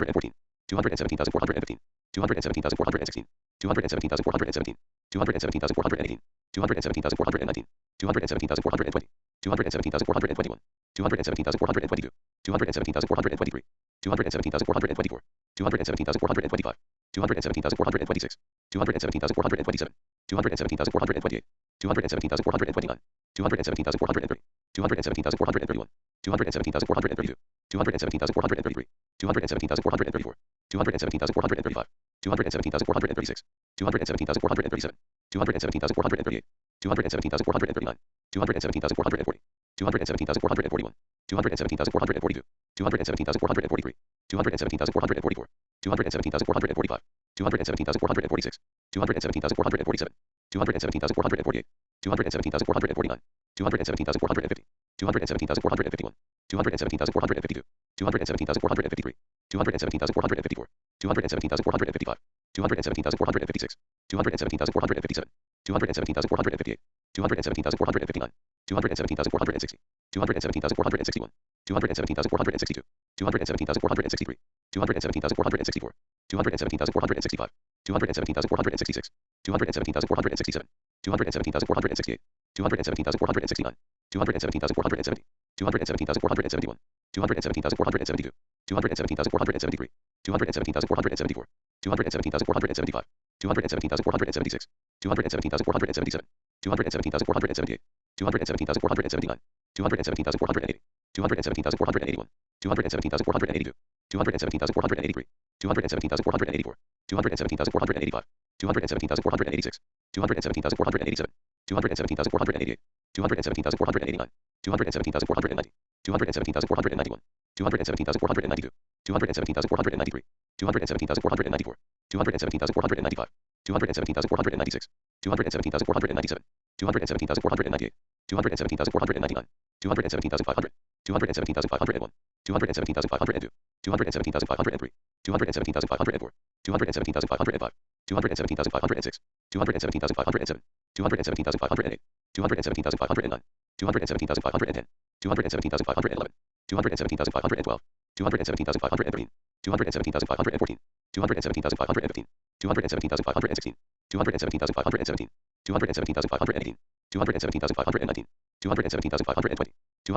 217,415, 217,416, 217,417, 217,418, 217,419, 217,420, 217,421, 217,422, 217,423, 217,424, 217,425, 217,426, 217,427, 217,428, 217,429, 217,430, 217,431, 217,432, 217,433, 217,434, 217,435, 217,436, 217,437, 217,438, 217,439, 217,440, 217,441, 217,442, 217,443, 217,444, 217,445, 217,446, 217,447, 217,448, 217,449, 217,450, 217,451, 217,452, 217,453, 217,454, 217,455, 217,456, 217,457, 217,458, 217,459, 217,460, 217,461, 217,462, 217,463, 217,464, 217,465, 217,466, 217,467, 217,468, 217,469, 217,470, 217,471, 217,472, 217,473, 217,474, 217,475, 217,476, 217,477, 217,478, 217,479, 217,480, 217,481, 217,482, 217,483, 217,484, 217,485, 217,486, 217,487, 217,488, 217,489, 217,490, 217,491, 217,492, 217,493, 217,494, 217,495, 217,496, 217,497, 217,498, 217,499, 217,500, 217,501, 217,502, 217,503, 217,504, 217,505, 217,506, 217,507, 217,508, 217,509, 217,510, 217,511, 217,512, 217,513, 217,514, 217,515, 217,516, 217,517, 217,518, 217,519, 217,520,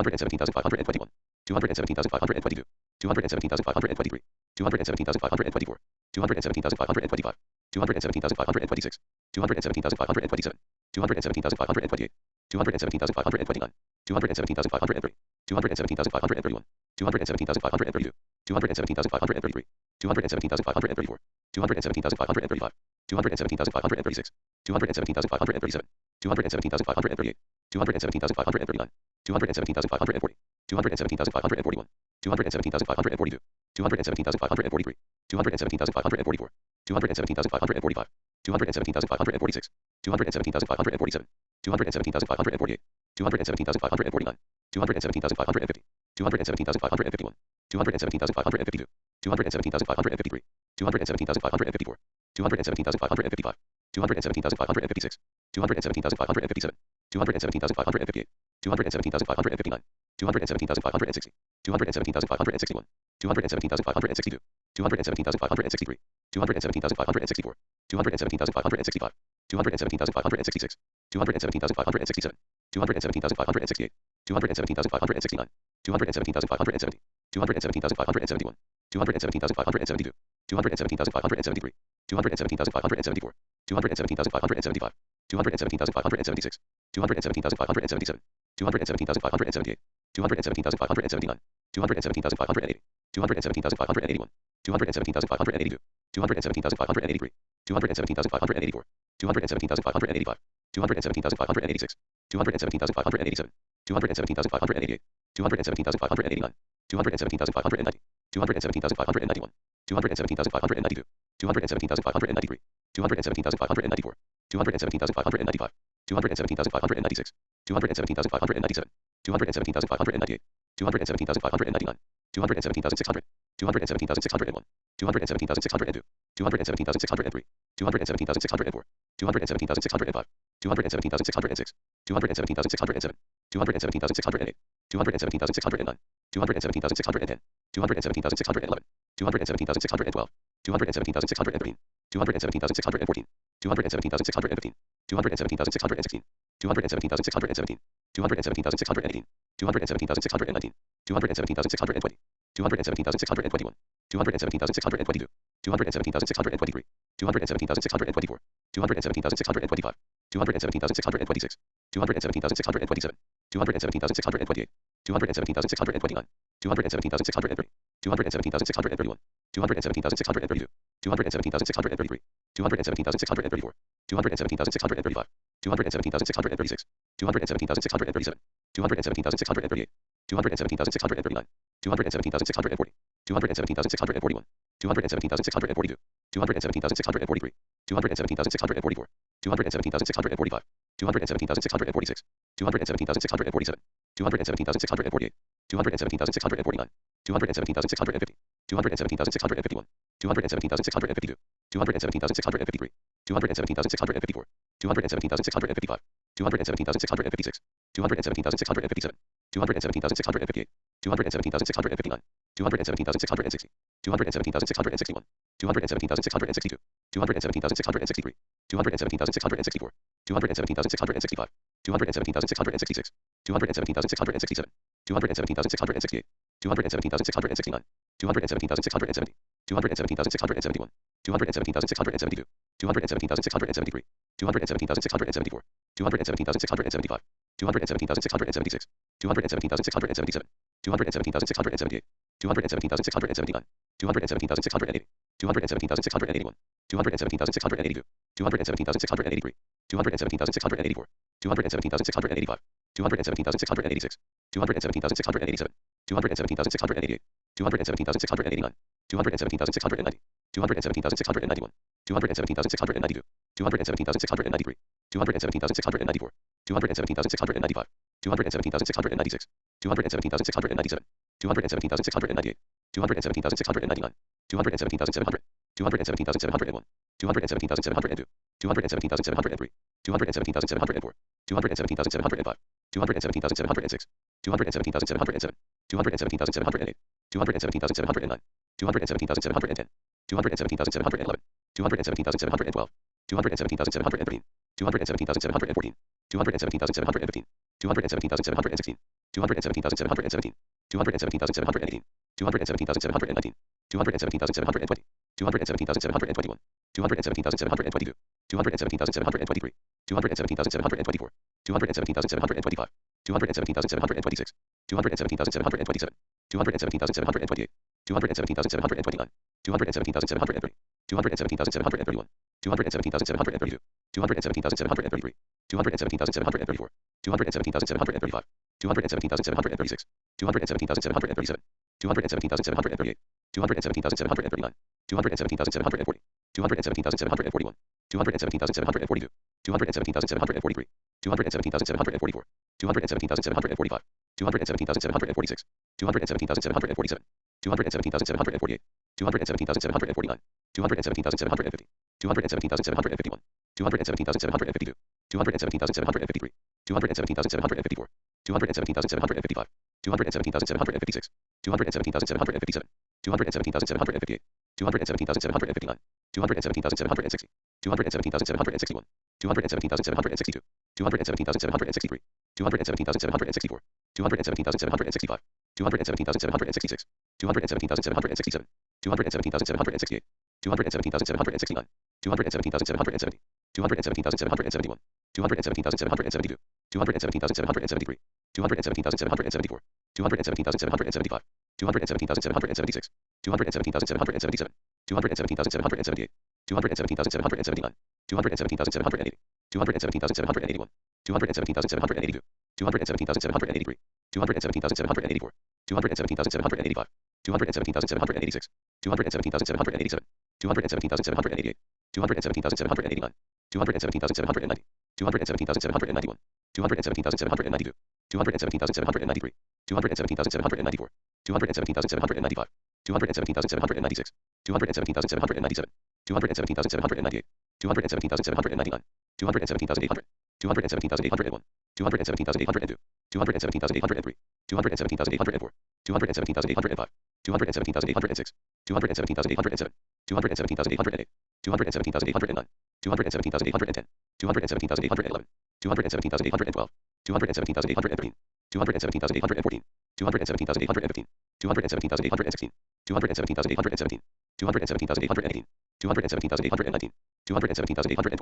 217,521, 217,522, 217,523, 217,524, 217,525, 217,526, 217,527, 217,528, 217,529, 217,530, 217,531, 217,532, 217,533, 217,534, 217,535, 217,536, 217,537, 217,538, 217,539, 217,540, 217,541, 217,542, 217,543, 217,544, 217,545, 217,546, 217,547, 217,548, 217,549, 217,550, 217,551, 217,552, 217,553, 217,554, 217,555, 217,556, 217,557, 217,558, 217,559, 217,560, 217,561, 217,562, 217,563, 217,564, 217,565, 217,566, 217,567, 217,568, 217,569, 217,570, 217,571, 217,572, 217,573, 217,574, 217,575, 217,576, 217,577, 217,578, 217,579, 217,580, 217,581, 217,582, 217,583, 217,584, 217,585, 217,586, 217,587, 217,588, 217,589, 217,590, 217,591, 217,592, 217,593, 217,594, 217,595, 217,596, 217,597, 217,598, 217,599, 217,600, 217,601, 217,602, 217,603, 217,604, 217,605, 217,606, 217,607, 217,608, 217,609, 217,610, 217,611, 217,612, 217,613, 217,614, 217,615, 217,616, 217,617, 217,618, 217,619, 217,620, 217,621, 217,622, 217,623, 217,624, 217,625, 217,626, 217,627, 217,628, 217,629, 217,630, 217,631, 217,632, 217,633, 217,634, 217,635, 217,636, 217,637, 217,638, 217,639, 217,640, 217,641, 217,642, 217,643, 217,644, 217,645, 217,646, 217,647, 217,648, 217,649, 217,650, 217,651, 217,652, 217,653, 217,654, 217,655, 217,656, 217,657, 217,658, 217,659, 217,660, 217,661, 217,662, 217,663, 217,664, 217,665, 217,666, 217,667, 217,668, 217,669, 217,670, 217,671, 217,672, 217,673, 217,674, 217,675, 217,676, 217,677, 217,678, 217,679, 217,680, 217,681, 217,682, 217,683, 217,684, 217,685, 217,686, 217,687, 217,688, 217,689, 217,690, 217,691, 217,692, 217,693, 217,694, 217,695, 217,696, 217,697, 217,698, 217,699, 217,700, 217,701, 217,702, 217,703, 217,704, 217,705, 217,706, 217,707, 217,708, 217,709, 217,710, 217,711, 217,712, 217,713, 217,714, 217,715, 217,716, 217,717, 217,718, 217,719, 217,720, 217,721, 217,722, 217,723, 217,724, 217,725, 217,726, 217,727, 217,728, 217,729, 217,730, 217,731, 217,732, 217,733, 217,734, 217,735, 217,736, 217,737, 217,738, 217,739, 217,740, 217,741, 217,742, 217,743, 217,744, 217,745, 217,746, 217,747, 217,748, 217,749, 217,750, 217,751, 217,752, 217,753, 217,754, 217,755, 217,756, 217,757, 217,758, 217,759, 217,760, 217,761, 217,762, 217,763, 217,764, 217,765, 217,766, 217,767, 217,768, 217,769, 217,770, 217,771, 217,772, 217,773, 217,774, 217,775, 217,776, 217,777, 217,778, 217,779, 217,780, 217,781, 217,782, 217,783, 217,784, 217,785, 217,786, 217,787, 217,788, 217,789, 217,790, 217,791, 217,792, 217,793, 217,794, 217,795, 217,796, 217,797, 217,798, 217,799, 217,800, 217,801, 217,802, 217,803, 217,804, 217,805, 217,806, 217,807, 217,808, 217,809, 217,810, 217,811, 217,812, 217,813, 217,814, 217,815, 217,816, 217,817, 217,818, 217,819, 217,820,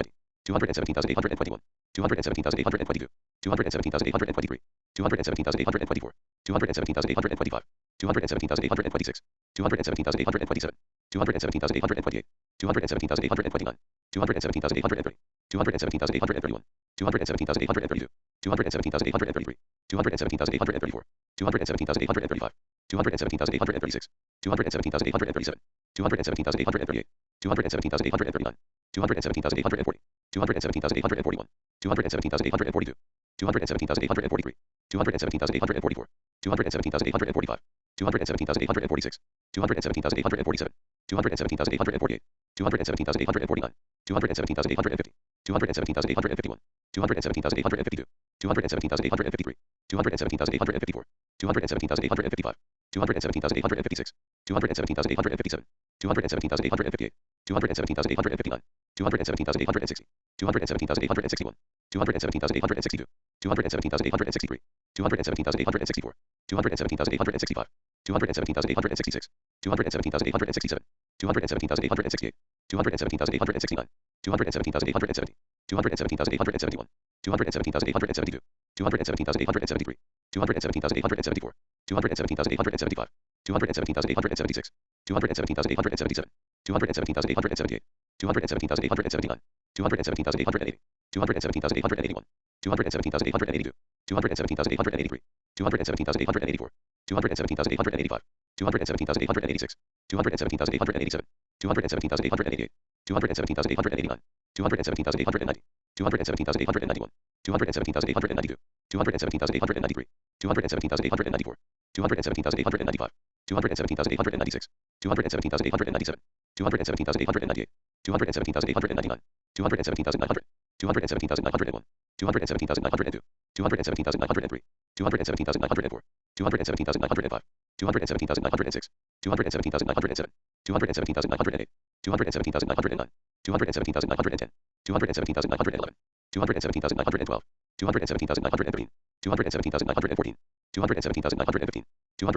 217,821, 217,822, 217,823, 217,824, 217,825, 217,826, 217,827, 217,828, 217,829, 217,830, 217,831, 217,832, 217,833, 217,834, 217,835, 217,836, 217,837, 217,838, 217,839, 217,840, 217,841, 217,842, 217,843, 217,844, 217,845, 217,846, 217,847, 217,848, 217,849, 217,850, 217,851, 217,852, 217,853, 217,854, 217,855, 217,856, 217,857, 217,858, 217,859, 217,860, 217,861, 217,862, 217,863, 217,864, 217,865, 217,866, 217,867, 217,868, 217,869, 217,870, 217,871, 217,872, 217,873, 217,874, 217,875, 217,876, 217,877, 217,878, 217,879, 217,880, 217,881, 217,882, 217,883, 217,884, 217,885, 217,886, 217,887, 217,888, 217,889, 217,890, 217,891, 217,892, 217,893, 217,894, 217,895, 217,896, 217,897, 217,898, 217,899, 217,900, 217,901, 217,902, 217,903, 217,904, 217,905, 217,906, 217,907, 217,908, 217,909, 217,910, 217,911, 217,912, 217,913, 217,914, 217,915,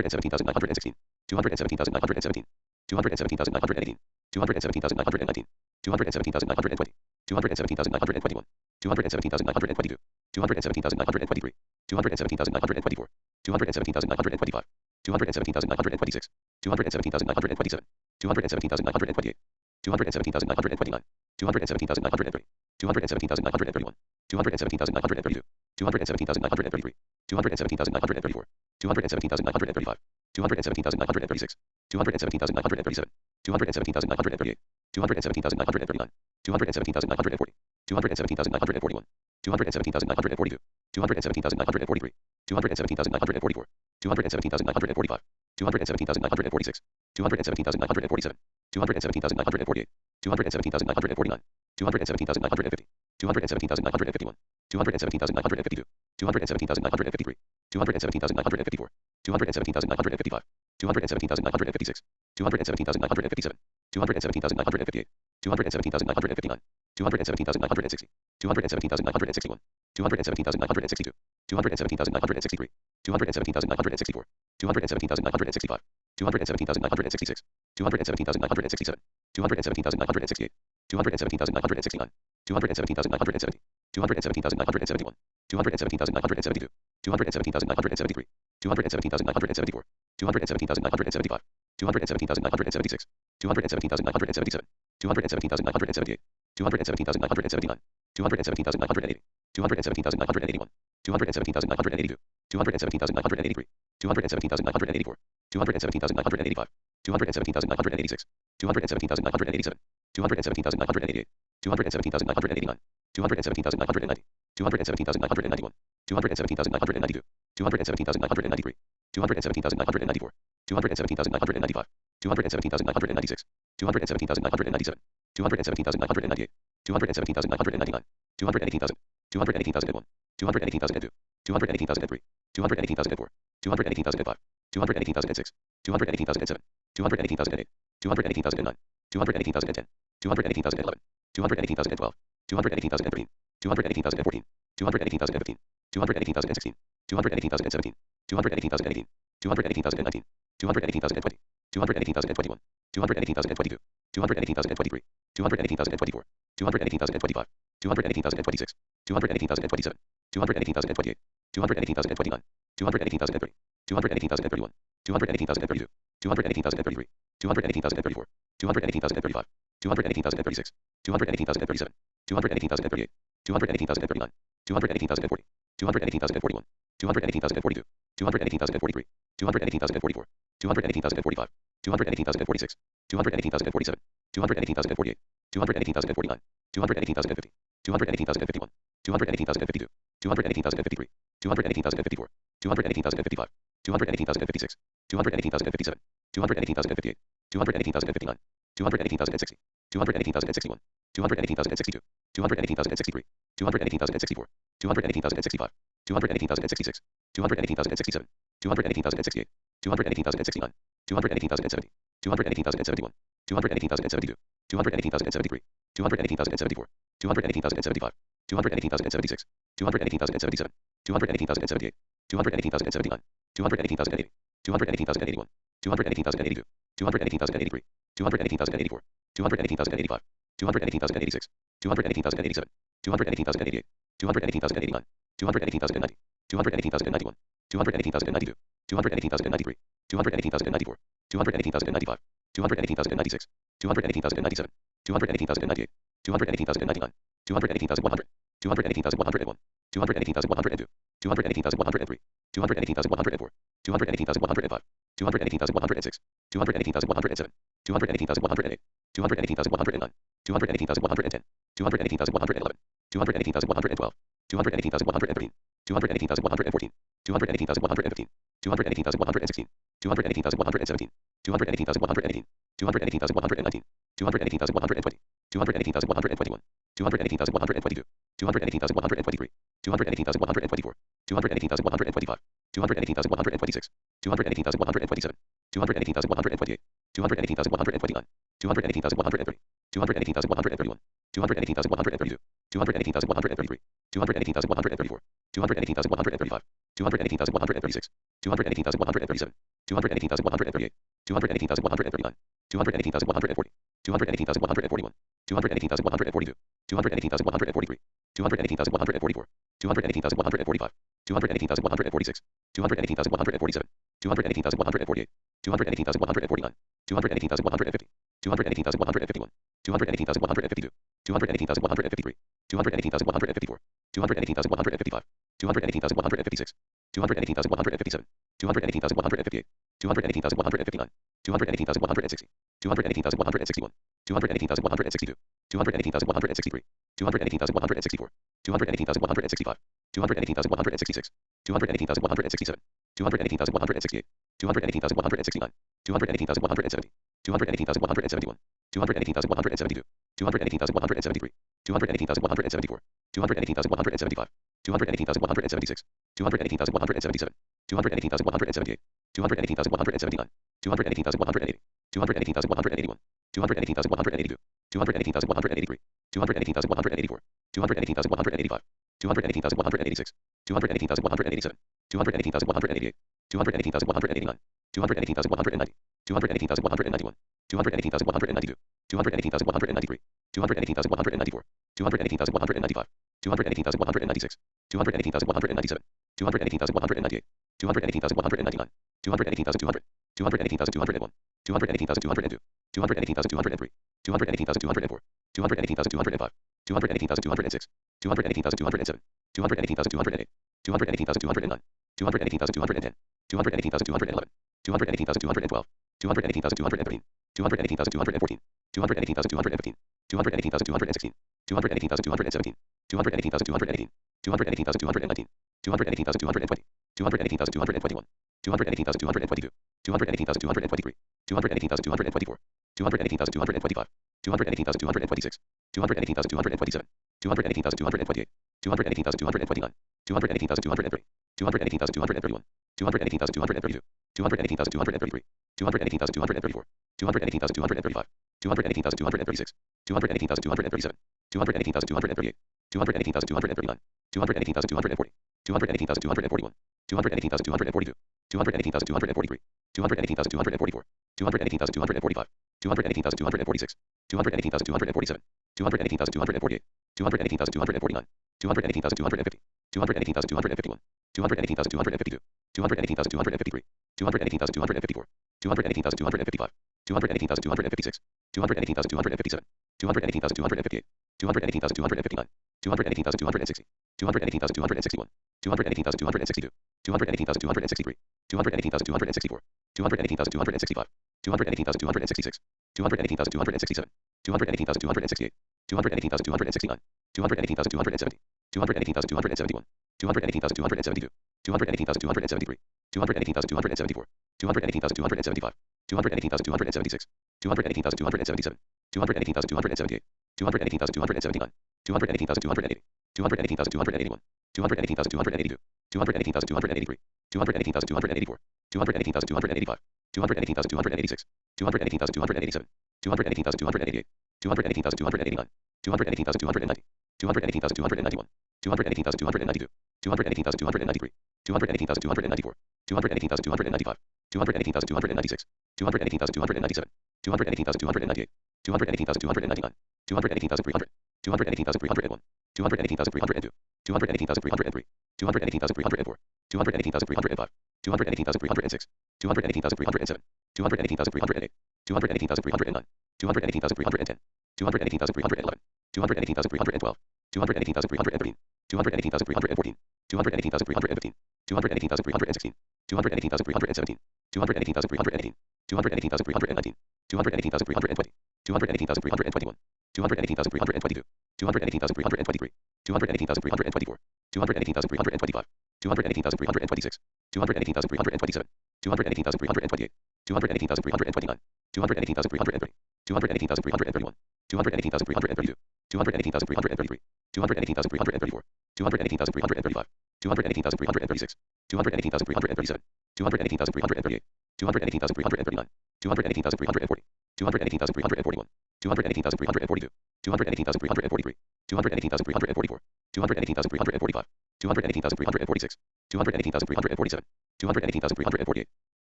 217,916, 217,917, 217,918, 217,919, 217,920, 217,921, 217,922, 217,923, 217,924, 217,925, 217,926, 217,927, 217,928, 217,929, 217,930, 217,931, 217,932, 217,933, 217,934, 217,935, 217,936, 217,937, 217,938, 217,939, 217,940, 217,941, 217,942, 217,943, 217,944, 217,945, 217,946, 217,947, 217,948, 217,949, 217,950, 217,951, 217,952, 217,953, 217,954, 217,955, 217,956, 217,957, 217,958, 217,959, 217,960, 217,961, 217,962, 217,963, 217,964, 217,965, 217,966, 217,967, 217,968, 217,969, 217,970, 217,971, 217,972, 217,973, 217,974, 217,975, 217,976, 217,977, 217,978, 217,979, 217,980, 217,981, 217,982, 217,983, 217,984, 217,985, 217,986, 217,987, 217,988, 217,989, 217,990, 217,991, 217,992, 217,993, 217,994, 217,995, 217,996, 217,997, 217,998, 217,999, 218,000, 218,001, 218,002, 218,003, 218,004, 218,005, 218,006, 218,007, 218,008, 218,009, 218,010, 218,011, 218,012, 218,013, 218,014, 218,015, 218,016, 218,017, 218,018, 218,019, 218,020, 218,021, 218,022, 218,023, 218,024, 218,025, 218,026, 218,027, 218,028, 218,029, 218,030, 218,031, 218,032, 218,033, 218,034, 218,035, 218,036, 218,037, 218,038, 218,039, 218,040, 218,041, 218,042, 218,043, 218,044, 218,045, 218,046, 218,047, 218,048, 218,049, 218,050, 218,051, 218,052, 218,053, 218,054, 218,055, 218,056, 218,057, 218,058, 218,059, 218,060, 218,061, 218,062, 218,063, 218,064, 218,065, 218,066, 218,067, 218,068, 218,069, 218,070, 218,071, 218,072, 218,073, 218,074, 218,075, 218,076, 218,077, 218,078, 218,079, 218,080, 218,081, 218,082, 218,083, 218,084, 218,085, 218,086, 218,087, 218,088, 218,089, 218,090, 218,091, 218,092, 218,093, 218,094, 218,095, 218,096, 218,097, 218,098, 218,099, 218,100, 218,101, 218,102, 218,103, 218,104, 218,105, 218,106, 218,107, 218,108, 218,109, 218,110, 218,111, 218,112, 218,113, 218,114, 218,115, 218,116, 218,117, 218,118, 218,119, 218,120, 218,121, 218,122, 218,123, 218,124, 218,125, 218,126, 218,127, 218,128, 218,129, 218,130, 218,131, 218,132, 218,133, 218,134, 218,135, 218,136, 218,137, 218,138, 218,139, 218,140, 218,141, 218,142, 218,143, 218,144, 218,145, 218,146, 218,147, 218,148, 218,149, 218,150, 218,151, 218,152, 218,153, 218,154, 218,155, 218,156, 218,157, 218,158, 218,159, 218,160, 218,161, 218,162, 218,163, 218,164, 218,165, 218,166, 218,167, 218,168, 218,169, 218,170, 218,171, 218,172, 218,173, 218,174, 218,175, 218,176, 218,177, 218,178, 218,179, 218,180, 218,181, 218,182, 218,183, 218,184, 218,185, 218,186, 218,187, 218,188, 218,189, 218,190, 218,191, 218,192, 218,193, 218,194, 218,195, 218,196, 218,197, 218,198, 218,199, 218,200, 218,201, 218,202, 218,203, 218,204, 218,205, 218,206, 218,207, 218,208, 218,209, 218,210, 218,211, 218,212, 218,213, 218,214, 218,215, 218,216, 218,217, 218,218, 218,219, 218,220, 218,221, 218,222, 218,223, 218,224, 218,225, 218,226, 218,227, 218,228, 218,229, 218,230, 218,231, 218,232, 218,233, 218,234, 218,235, 218,236, 218,237, 218,238, 218,239, 218,240, 218,241, 218,242, 218,243, 218,244, 218,245, 218,246, 218,247, 218,248, 218,249, 218,250, 218,251, 218,252, 218,253, 218,254, 218,255, 218,256, 218,257, 218,258, 218,259, 218,260, 218,261, 218,262, 218,263, 218,264, 218,265, 218,266, 218,267, 218,268, 218,269, 218,270, 218,271, 218,272, 218,273, 218,274, 218,275, 218,276, 218,277, 218,278, 218,279, 218,280, 218,281, 218,282, 218,283, 218,284, 218,285, 218,286, 218,287, 218,288, 218,289, 218,290, 218,291, 218,292, 218,293, 218,294, 218,295, 218,296, 218,297, 218,298, 218,299, 218,300, 218,301, 218,302, 218,303, 218,304, 218,305, 218,306, 218,307, 218,308, 218,309, 218,310, 218,311, 218,312, 218,313, 218,314, 218,315, 218,316, 218,317, 218,318, 218,319, 218,320, 218,321, 218,322, 218,323, 218,324, 218,325, 218,326, 218,327, 218,328, 218,329, 218,330, 218,331, 218,332, 218,333, 218,334, 218,335, 218,336, 218,337, 218,338, 218,339, 218,340, 218,341, 218,342, 218,343, 218,344, 218,345, 218,346, 218,347, 218,348,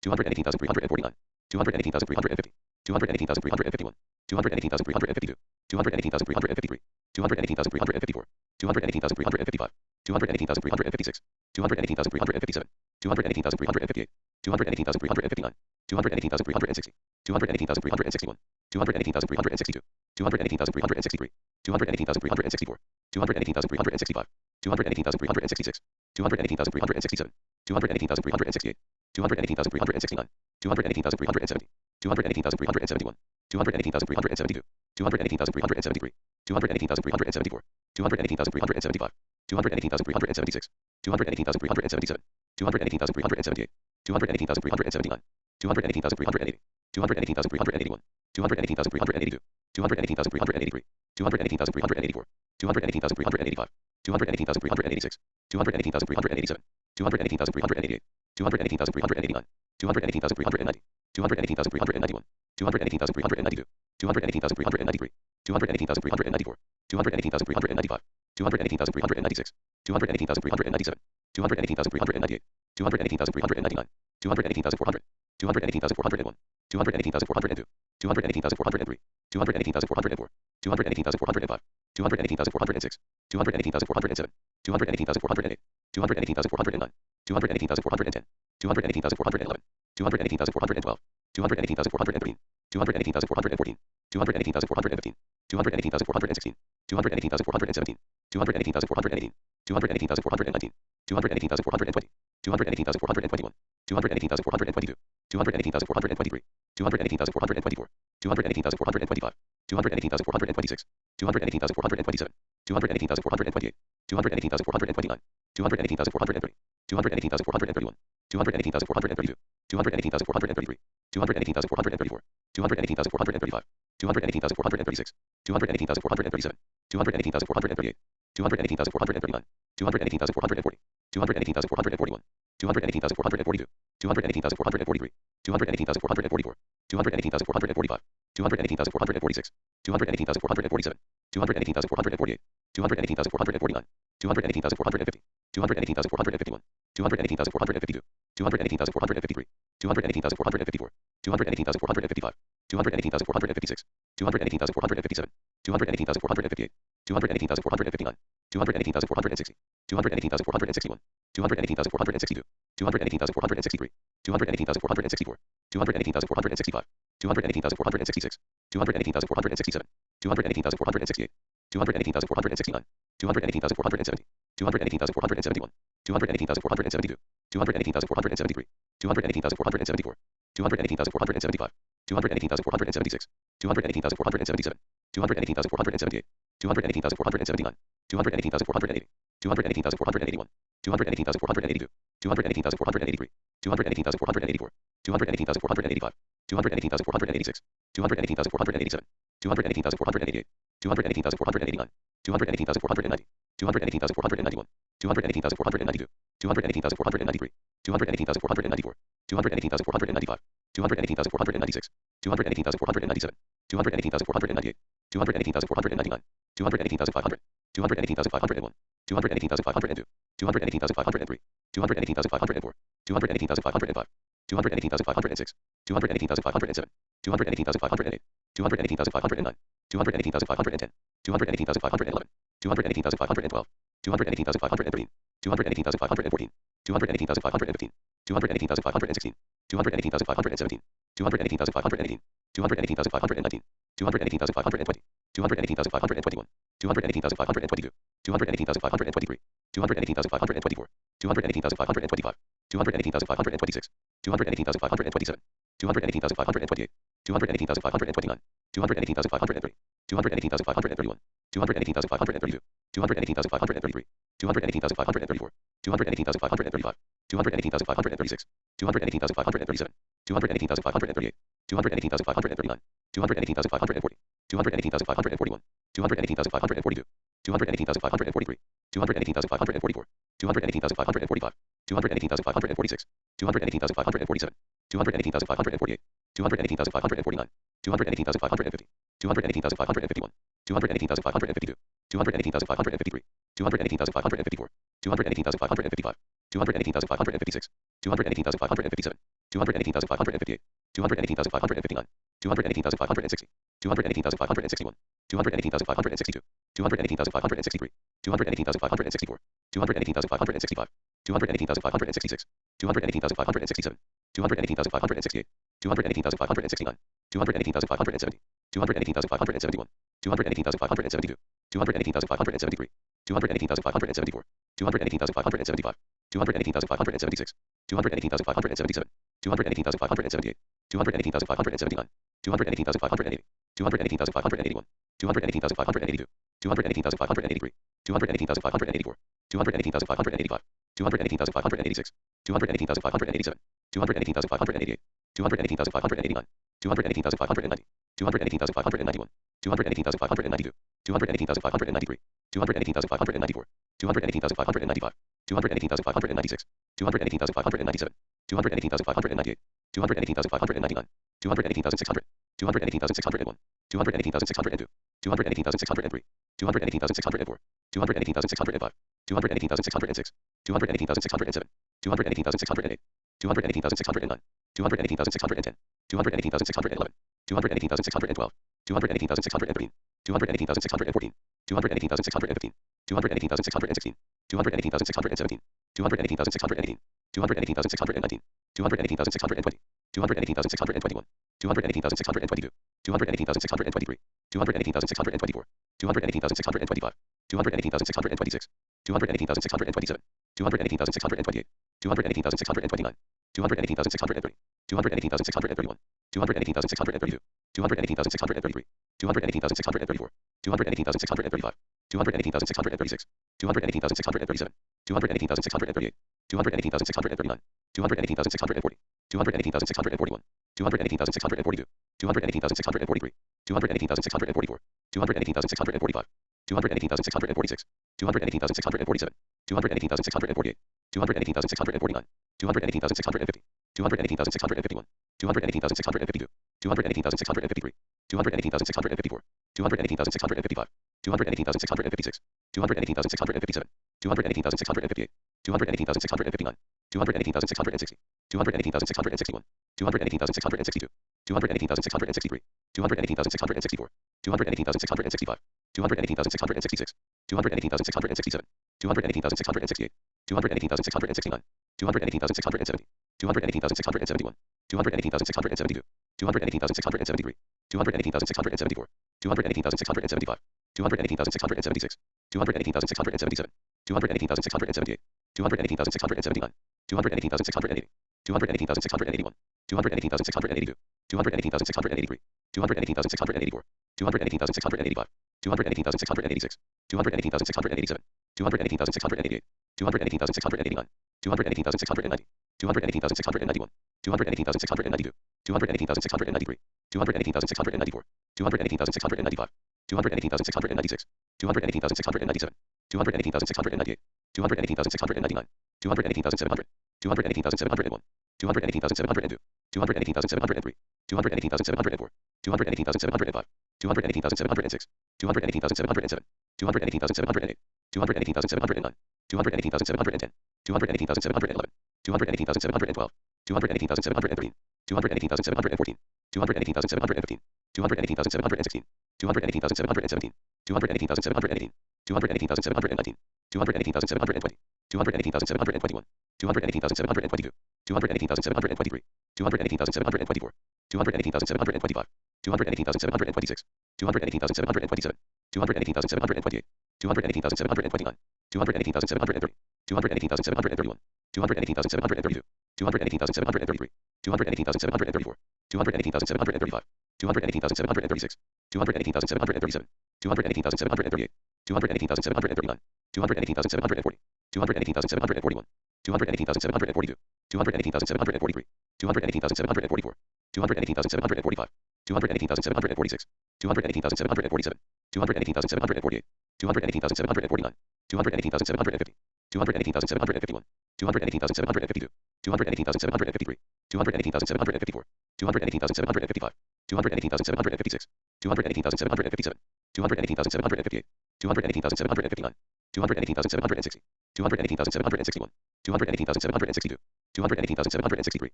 218,349, 218,350, 218,351, 218,352, 218,353, 218,354, 218,355, 218,356, 218,357, 218,358, 218,359, 218,360, 218,361, 218,362, 218,363, 218,364, 218,365, 218,366, 218,367, 218,368, 218,369, 218,370, 218,371, 218,372, 218,373, 218,374, 218,375, 218,376, 218,377, 218,378, 218,379, 218,380, 218,381, 218,382, 218,383, 218,384, 218,385, 218,386, 218,387, 218,388, 218,389, 218,390, 218,391, 218,392, 218,393, 218,394, 218,395, 218,396, 218,397, 218,398, 218,399, 218,400, 218,401, 218,402, 218,403, 218,404, 218,405, 218,406, 218,407, 218,408, 218,409, 218,410, 218,411, 218,412, 218,413, 218,414, 218,415, 218,416, 218,417, 218,418, 218,419, 218,420, 218,421, 218,422, 218,423, 218,424, 218,425, 218,426, 218,427, 218,428, 218,429, 218,430, 218,431, 218,432, 218,433, 218,434, 218,435, 218,436, 218,437, 218,438, 218,439, 218,440, 218,441, 218,442, 218,443, 218,444, 218,445, 218,446, 218,447, 218,448, 218,449, 218,450, 218,451, 218,452, 218,453, 218,454, 218,455, 218,456, 218,457, 218,458, 218,459, 218,460, 218,461, 218,462, 218,463, 218,464, 218,465, 218,466, 218,467, 218,468, 218,469, 218,470, 218,471, 218,472, 218,473, 218,474, 218,475, 218,476, 218,477, 218,478, 218,479, 218,480, 218,481, 218,482, 218,483, 218,484, 218,485, 218,486, 218,487, 218,488, 218,489, 218,490, 218,491, 218,492, 218,493, 218,494, 218,495, 218,496, 218,497, 218,498, 218,499, 218,500, 218,501, 218,502, 218,503, 218,504, 218,505, 218,506, 218,507, 218,508, 218,509, 218,510, 218,511, 218,512, 218,513, 218,514, 218,515, 218,516, 218,517, 218,518, 218,519, 218,520, 218,521, 218,522, 218,523, 218,524, 218,525, 218,526, 218,527, 218,528, 218,529, 218,530, 218,531, 218,532, 218,533, 218,534, 218,535, 218,536, 218,537, 218,538, 218,539, 218,540, 218,541, 218,542, 218,543, 218,544, 218,545, 218,546, 218,547, 218,548, 218,549, 218,550, 218,551, 218,552, 218,553, 218,554, 218,555, 218,556, 218,557, 218,558, 218,559, 218,560, 218,561, 218,562, 218,563, 218,564, 218,565, 218,566, 218,567, 218,568, 218,569, 218,570, 218,571, 218,572, 218,573, 218,574, 218,575, 218,576, 218,577, 218,578, 218,579, 218,580, 218,581, 218,582, 218,583, 218,584, 218,585, 218,586, 218,587, 218,588, 218,589, 218,590, 218,591, 218,592, 218,593, 218,594, 218,595, 218,596, 218,597, 218,598, 218,599, 218,600, 218,601, 218,602, 218,603, 218,604, 218,605, 218,606, 218,607, 218,608, 218,609, 218,610, 218,611, 218,612, 218,613, 218,614, 218,615, 218,616, 218,617, 218,618, 218,619, 218,620, 218,621, 218,622, 218,623, 218,624, 218,625, 218,626, 218,627, 218,628, 218,629, 218,630, 218,631, 218,632, 218,633, 218,634, 218,635, 218,636, 218,637, 218,638, 218,639, 218,640, 218,641, 218,642, 218,643, 218,644, 218,645, 218,646, 218,647, 218,648, 218,649, 218,650, 218,651, 218,652, 218,653, 218,654, 218,655, 218,656, 218,657, 218,658, 218,659, 218,660, 218,661, 218,662, 218,663, 218,664, 218,665, 218,666, 218,667, 218,668, 218,669, 218,670, 218,671, 218,672, 218,673, 218,674, 218,675, 218,676, 218,677, 218,678, 218,679, 218,680, 218,681, 218,682, 218,683, 218,684, 218,685, 218,686, 218,687, 218,688, 218,689, 218,690, 218,691, 218,692, 218,693, 218,694, 218,695, 218,696, 218,697, 218,698, 218,699, 218,700, 218,701, 218,702, 218,703, 218,704, 218,705, 218,706, 218,707, 218,708, 218,709, 218,710, 218,711, 218,712, 218,713, 218,714, 218,715, 218,716, 218,717, 218,718, 218,719, 218,720, 218,721, 218,722, 218,723, 218,724, 218,725, 218,726, 218,727, 218,728, 218,729, 218,730, 218,731, 218,732, 218,733, 218,734, 218,735, 218,736, 218,737, 218,738, 218,739, 218,740, 218,741, 218,742, 218,743, 218,744, 218,745, 218,746, 218,747, 218,748, 218,749, 218,750, 218,751, 218,752, 218,753, 218,754, 218,755, 218,756, 218,757, 218,758, 218,759, 218,760, 218,761, 218,762, 218,763,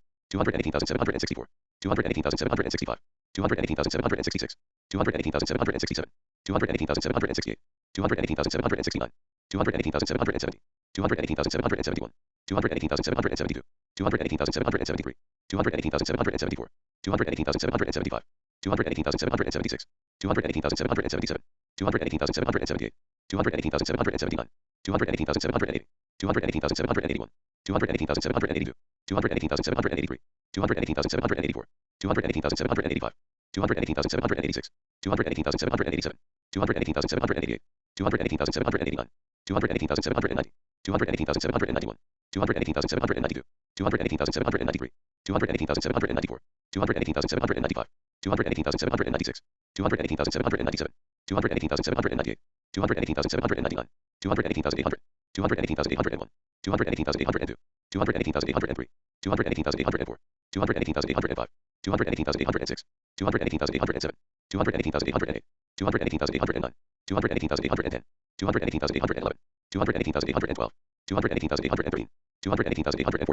218,764, 218,765, 218,766, 218,767, 218,768, 218,769, 218,770, 218,771, 218,772, 218,773, 218,774, 218,775, 218,776, 218,777, 218,778, 218,779, 218,780, 218,781, 218,782, 218,783, 218,784, 218,785, 218,786, 218,787, 218,788, 218,789, 218,790, 218,791, 218,792, 218,793, 218,794, 218,795, 218,796, 218,797, 218,798, 218,799, 218,800, 218,801, 218,802, 218,803, 218,804, 218,805, 218,806, 218,807, 218,808, 218,809, 218,810, 218,811, 218,812, 218,813, 218,814,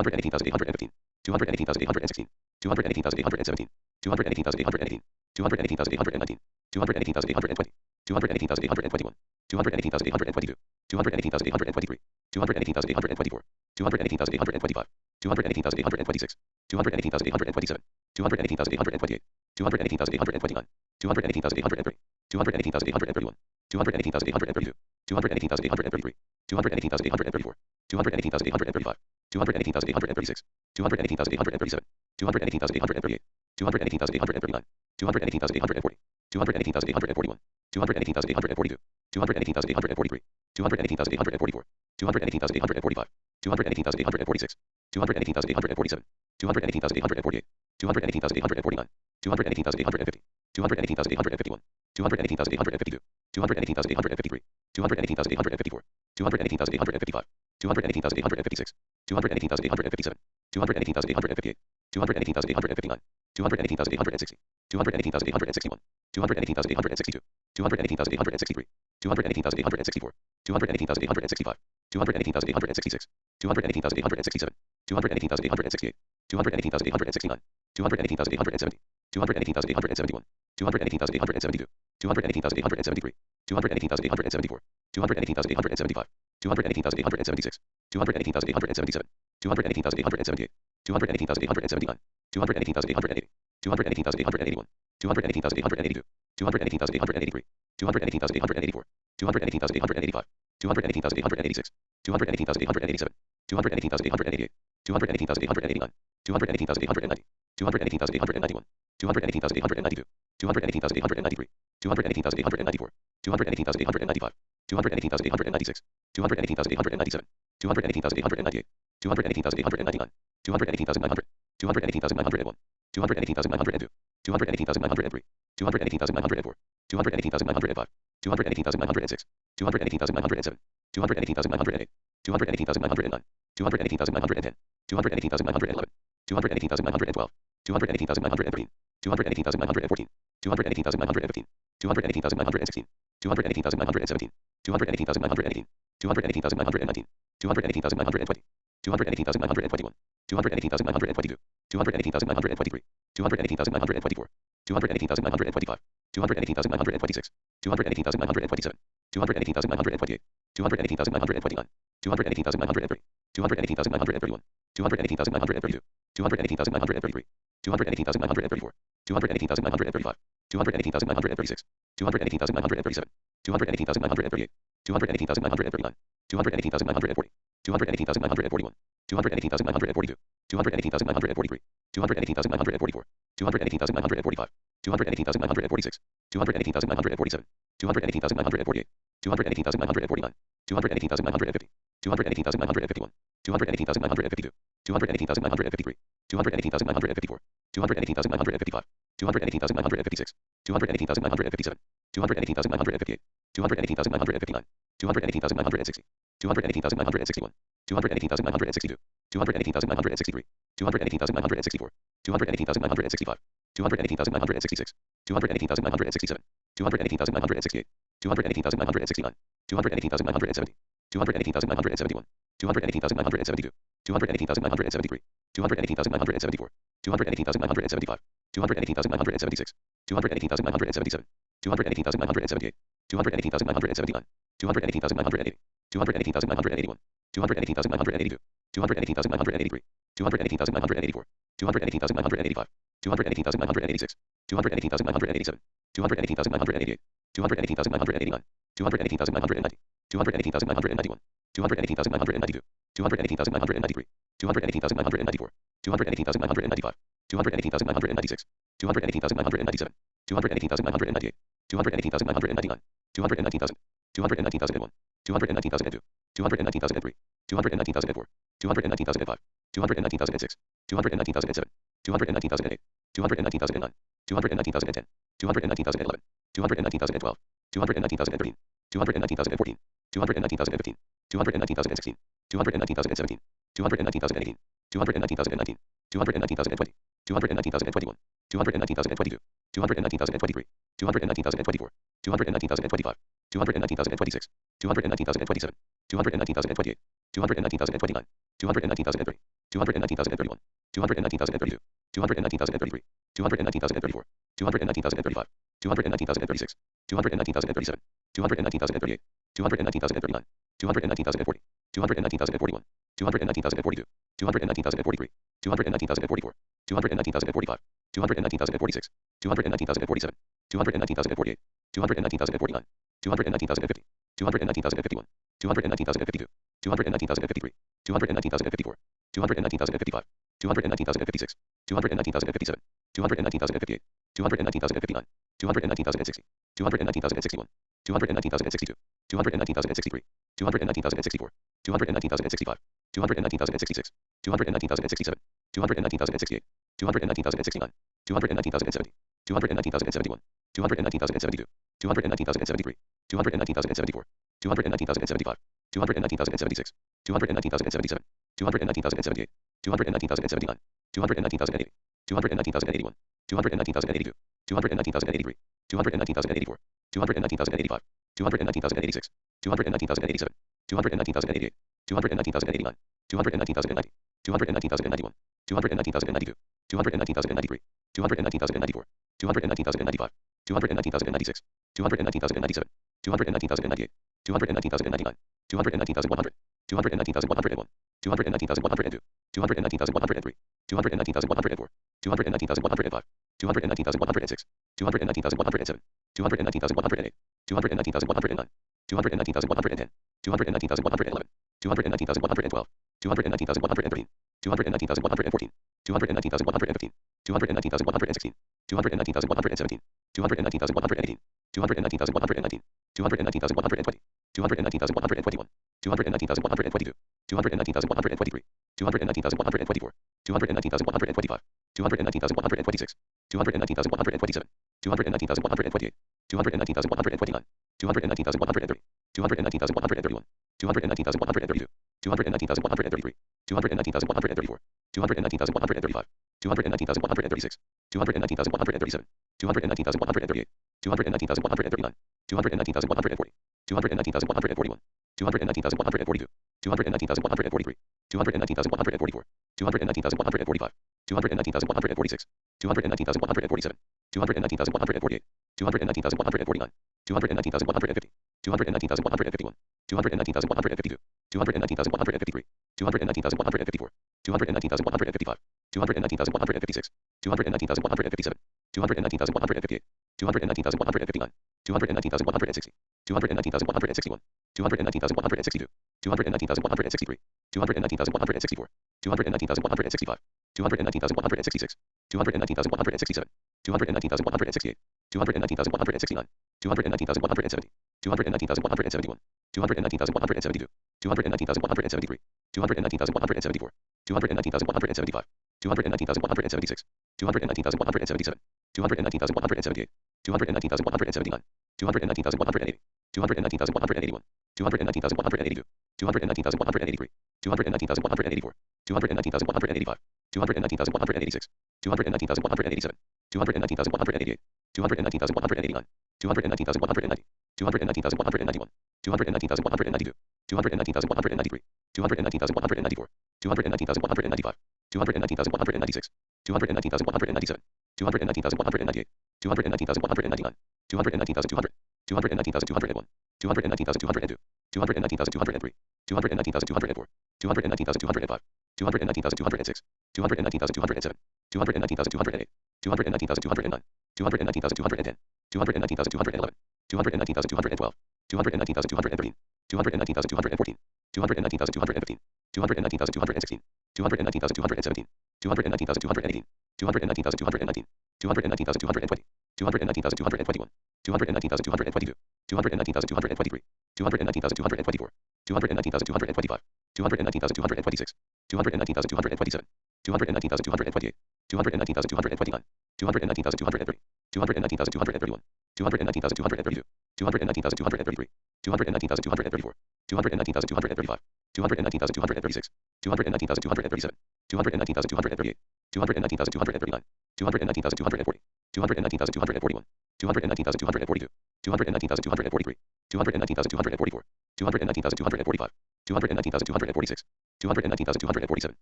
218,815, 218,816, 218,817, 218,818, 218,819, 218,820, 218,821, 218,822, 218,823, 218,824, 218,825, 218,826, 218,827, 218,828, 218,829, 218,830, 218,831, 218,832, 218,833, 218,834, 218,835, 218,836, 218,837, 218,838, 218,839, 218,840, 218,841, 218,842, 218,843, 218,844, 218,845, 218,846, 218,847, 218,848, 218,849, 218,850, 218,851, 218,852, 218,853, 218,854, 218,855, 218,856, 218,857, 218,858, 218,859, 218,860, 218,861, 218,862, 218,863, 218,864, 218,865, 218,866, 218,867, 218,868, 218,869, 218,870, 218,871, 218,872, 218,873, 218,874, 218,875, 218,876, 218,877, 218,878, 218,879, 218,880, 218,881, 218,882, 218,883, 218,884, 218,885, 218,886, 218,887, 218,888, 218,889, 218,890, 218,891, 218,892, 218,893, 218,894, 218,895, 218,896, 218,897, 218,898, 218,899, 218,900, 218,901, 218,902, 218,903, 218,904, 218,905, 218,906, 218,907, 218,908, 218,909, 218,910, 218,911, 218,912, 218,913, 218,914, 218,915, 218,916, 218,917, 218,918, 218,919, 218,920, 218,921, 218,922, 218,923, 218,924, 218,925, 218,926, 218,927, 218,928, 218,929, 218,930, 218,931, 218,932, 218,933, 218,934, 218,935, 218,936, 218,937, 218,938, 218,939, 218,940, 218,941, 218,942, 218,943, 218,944, 218,945, 218,946, 218,947, 218,948, 218,949, 218,950, 218,951, 218,952, 218,953, 218,954, 218,955, 218,956, 218,957, 218,958, 218,959, 218,960, 218,961, 218,962, 218,963, 218,964, 218,965, 218,966, 218,967, 218,968, 218,969, 218,970, 218,971, 218,972, 218,973, 218,974, 218,975, 218,976, 218,977, 218,978, 218,979, 218,980, 218,981, 218,982, 218,983, 218,984, 218,985, 218,986, 218,987, 218,988, 218,989, 218,990, 218,991, 218,992, 218,993, 218,994, 218,995, 218,996, 218,997, 218,998, 218,999, 219,000, 219,001, 219,002, 219,003, 219,004, 219,005, 219,006, 219,007, 219,008, 219,009, 219,010, 219,011, 219,012, 219,013, 219,014, 219,015, 219,016, 219,017, 219,018, 219,019, 219,020, 219,021, 219,022, 219,023, 219,024, 219,025, 219,026, 219,027, 219,028, 219,029, 219,030, 219,031, 219,032, 219,033, 219,034, 219,035, 219,036, 219,037, 219,038, 219,039, 219,040, 219,041, 219,042, 219,043, 219,044, 219,045, 219,046, 219,047, 219,048, 219,049, 219,050, 219,051, 219,052, 219,053, 219,054, 219,055, 219,056, 219,057, 219,058, 219,059, 219,060, 219,061, 219,062, 219,063, 219,064, 219,065, 219,066, 219,067, 219,068, 219,069, 219,070, 219,071, 219,072, 219,073, 219,074, 219,075, 219,076, 219,077, 219,078, 219,079, 219,080, 219,081, 219,082, 219,083, 219,084, 219,085, 219,086, 219,087, 219,088, 219,089, 219,090, 219,091, 219,092, 219,093, 219,094, 219,095, 219,096, 219,097, 219,098, 219,099, 219,100, 219,101, 219,102, 219,103, 219,104, 219,105, 219,106, 219,107, 219,108, 219,109, 219,110, 219,111, 219,112, 219,113, 219,114, 219,115, 219,116, 219,117, 219,118, 219,119, 219,120, 219,121, 219,122, 219,123, 219,124, 219,125, 219,126, 219,127, 219,128, 219,129, 219,130, 219,131, 219,132, 219,133, 219,134, 219,135, 219,136, 219,137, 219,138, 219,139, 219,140, 219,141, 219,142, 219,143, 219,144, 219,145, 219,146, 219,147, 219,148, 219,149, 219,150, 219,151, 219,152, 219,153, 219,154, 219,155, 219,156, 219,157, 219,158, 219,159, 219,160, 219,161, 219,162, 219,163, 219,164, 219,165, 219,166, 219,167, 219,168, 219,169, 219,170, 219,171, 219,172, 219,173, 219,174, 219,175, 219,176, 219,177, 219,178, 219,179, 219,180, 219,181, 219,182, 219,183, 219,184, 219,185, 219,186, 219,187, 219,188, 219,189, 219,190, 219,191, 219,192, 219,193, 219,194, 219,195, 219,196, 219,197, 219,198, 219,199, 219,200, 219,201, 219,202, 219,203, 219,204, 219,205, 219,206, 219,207, 219,208, 219,209, 219,210, 219,211, 219,212, 219,213, 219,214, 219,215, 219,216, 219,217, 219,218, 219,219, 219,220, 219,221, 219,222, 219,223, 219,224, 219,225, 219,226, 219,227, 219,228, 219,229, 219,230, 219,231, 219,232, 219,233, 219,234, 219,235, 219,236, 219,237, 219,238, 219,239, 219,240, 219,241, 219,242, 219,243, 219,244, 219,245, 219,246, 219,247,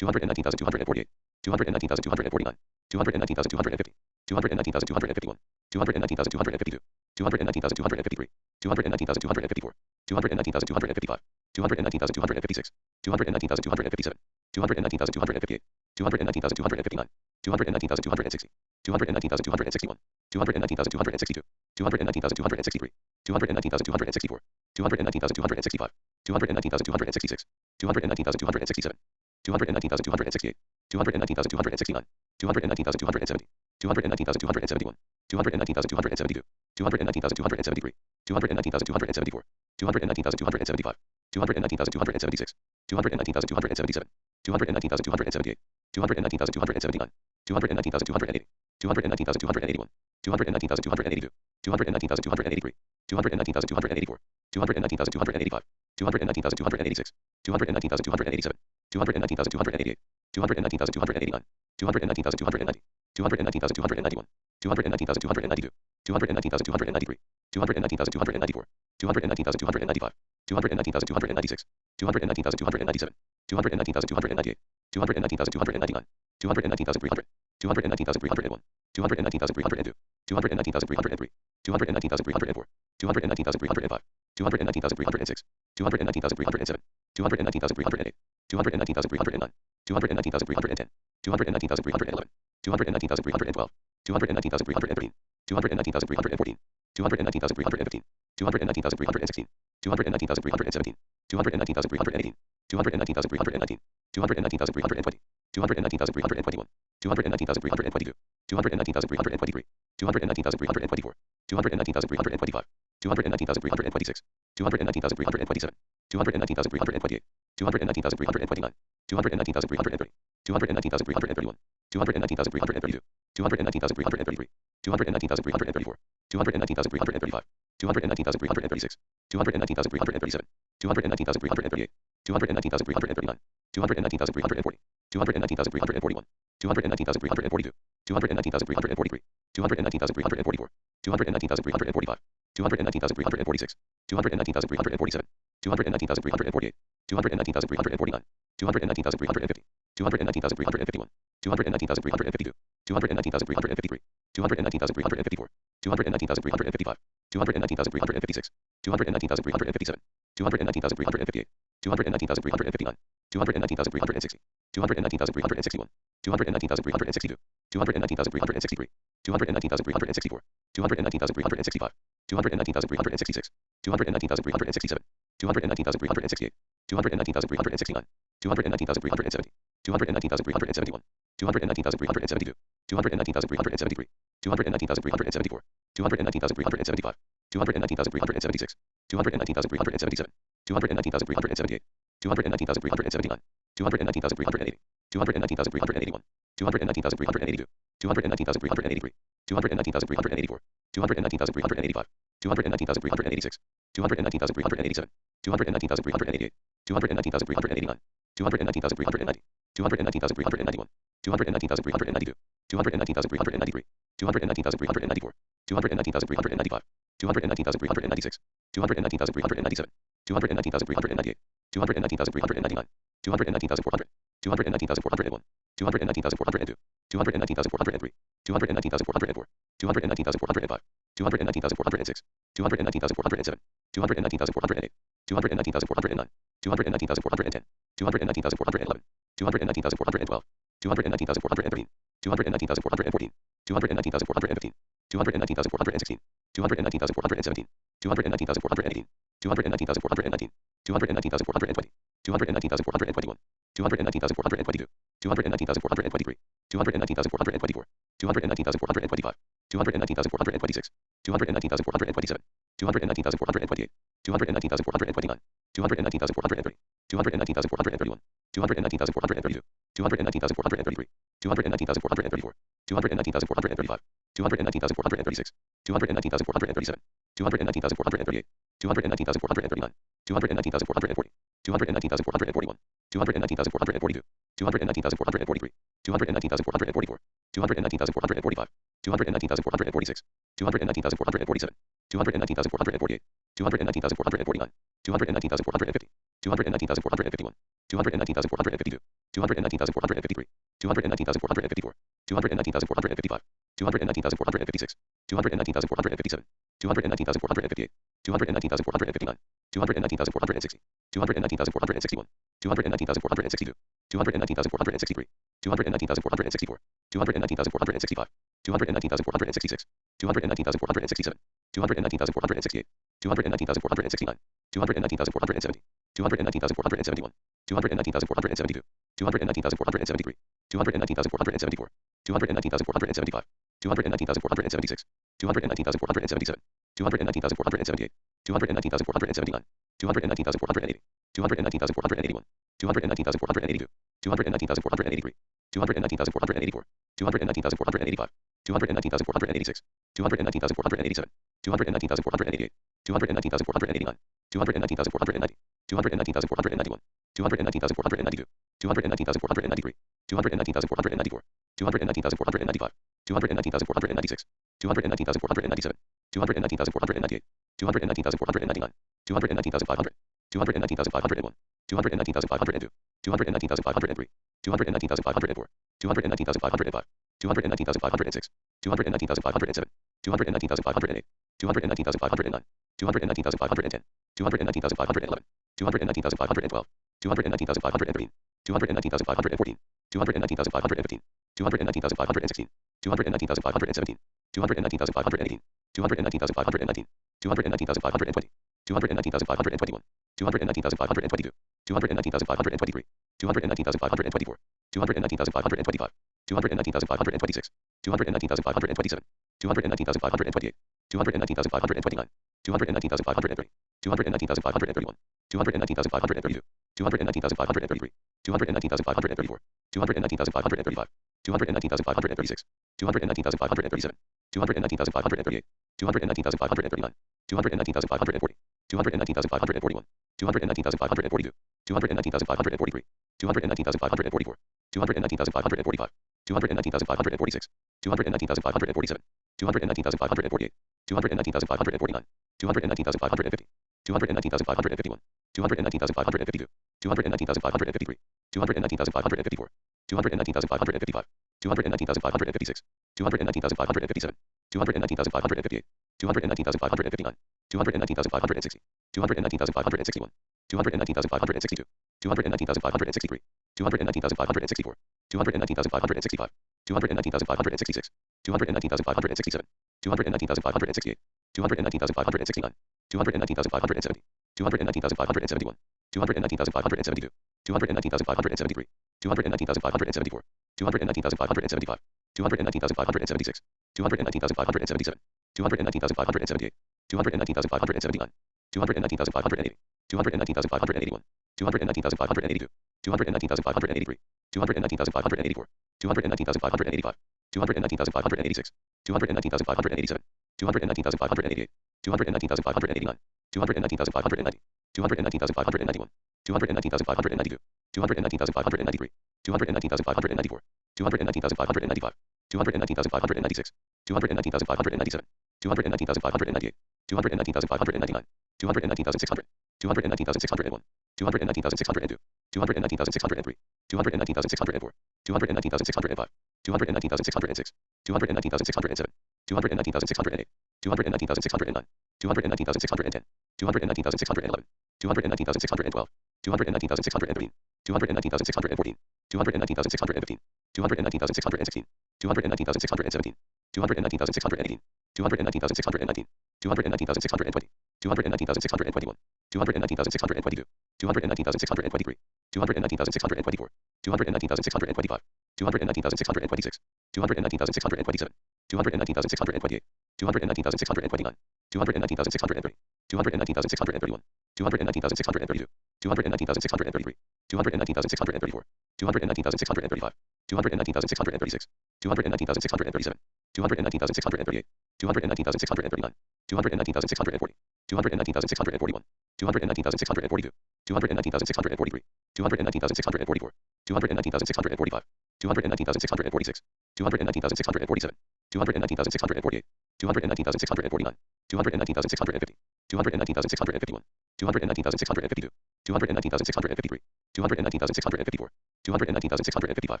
219,248, 219,249, 219,250, 219,251, 219,252, 219,253, 219,254, 219,255, 219,256, 219,257, 219,258, 219,259, 219,260, 219,261, 219,262, 219,263, 219,264, 219,265, 219,266, 219,267, 219,268, 219,269, 219,270, 219,271, 219,272, 219,273, 219,274, 219,275, 219,276, 219,277, 219,278, 219,279, 219,280, 219,281, 219,282, 219,283, 219,284, 219,285, 219,286, 219,287, 219,288, 219,289, 219,290, 219,291, 219,292, 219,293, 219,294, 219,295, 219,296, 219,297, 219,298, 219,299, 219,300, 219,301, 219,302, 219,303, 219,304, 219,305, 219,306, 219,307, 219,308, 219,309, 219,310, 219,311, 219,312, 219,313, 219,314, 219,315, 219,316, 219,317, 219,318, 219,319, 219,320, 219,321, 219,322, 219,323, 219,324, 219,325, 219,326, 219,327, 219,328, 219,329, 219,330, 219,331, 219,332, 219,333, 219,334, 219,335, 219,336, 219,337, 219,338, 219,339, 219,340, 219,341, 219,342, 219,343, 219,344, 219,345, 219,346, 219,347, 219,348, 219,349, 219,350, 219,351, 219,352, 219,353, 219,354, 219,355, 219,356, 219,357, 219,358, 219,359, 219,360, 219,361, 219,362, 219,363, 219,364, 219,365, 219,366, 219,367, 219,368, 219,369, 219,370, 219,371, 219,372, 219,373, 219,374, 219,375, 219,376, 219,377, 219,378, 219,379, 219,380, 219,381, 219,382, 219,383, 219,384, 219,385, 219,386, 219,387, 219,388, 219,389, 219,390, 219,391, 219,392, 219,393, 219,394, 219,395, 219,396, 219,397, 219,398, 219,399, 219,400, 219,401, 219,402, 219,403, 219,404, 219,405, 219,406, 219,407, 219,408, 219,409, 219,410, 219,411, 219,412, 219,413, 219,414, 219,415, 219,416, 219,417, 219,418, 219,419, 219,420, 219,421, 219,422, 219,423, 219,424, 219,425, 219,426, 219,427, 219,428, 219,429, 219,430, 219,431, 219,432, 219,433, 219,434, 219,435, 219,436, 219,437, 219,438, 219,439, 219,440, 219,441, 219,442, 219,443, 219,444, 219,445, 219,446, 219,447, 219,448, 219,449, 219,450, 219,451, 219,452, 219,453, 219,454, 219,455, 219,456, 219,457, 219,458, 219,459, 219,460, 219,461, 219,462, 219,463, 219,464, 219,465, 219,466, 219,467, 219,468, 219,469, 219,470, 219,471, 219,472, 219,473, 219,474, 219,475, 219,476, 219,477, 219,478, 219,479, 219,480, 219,481, 219,482, 219,483, 219,484, 219,485, 219,486, 219,487, 219,488, 219,489, 219,490, 219,491, 219,492, 219,493, 219,494, 219,495, 219,496, 219,497, 219,498, 219,499, 219,500, 219,501, 219,502, 219,503, 219,504, 219,505, 219,506, 219,507, 219,508, 219,509, 219,510, 219,511, 219,512, 219,513, 219,514, 219,515, 219,516, 219,517, 219,518, 219,519, 219,520, 219,521, 219,522, 219,523, 219,524, 219,525, 219,526, 219,527, 219,528, 219,529, 219,530, 219,531, 219,532, 219,533, 219,534, 219,535, 219,536, 219,537, 219,538, 219,539, 219,540, 219,541, 219,542, 219,543, 219,544, 219,545, 219,546, 219,547, 219,548, 219,549, 219,550, 219,551, 219,552, 219,553, 219,554, 219,555, 219,556, 219,557, 219,558, 219,559, 219,560, 219,561, 219,562, 219,563, 219,564, 219,565, 219,566, 219,567, 219,568, 219,569, 219,570, 219,571, 219,572, 219,573, 219,574, 219,575, 219,576, 219,577, 219,578, 219,579, 219,580, 219,581, 219,582, 219,583, 219,584, 219,585, 219,586, 219,587, 219,588, 219,589, 219,590, 219,591, 219,592, 219,593, 219,594, 219,595, 219,596, 219,597, 219,598, 219,599, 219,600, 219,601, 219,602, 219,603, 219,604, 219,605, 219,606, 219,607, 219,608, 219,609, 219,610, 219,611, 219,612, 219,613, 219,614, 219,615, 219,616, 219,617, 219,618, 219,619, 219,620, 219,621, 219,622, 219,623, 219,624, 219,625, 219,626, 219,627, 219,628, 219,629, 219,630, 219,631, 219,632, 219,633, 219,634, 219,635, 219,636, 219,637, 219,638, 219,639, 219,640, 219,641, 219,642, 219,643, 219,644, 219,645, 219,646, 219,647, 219,648, 219,649, 219,650, 219,651, 219,652, 219,653, 219,654, 219,655,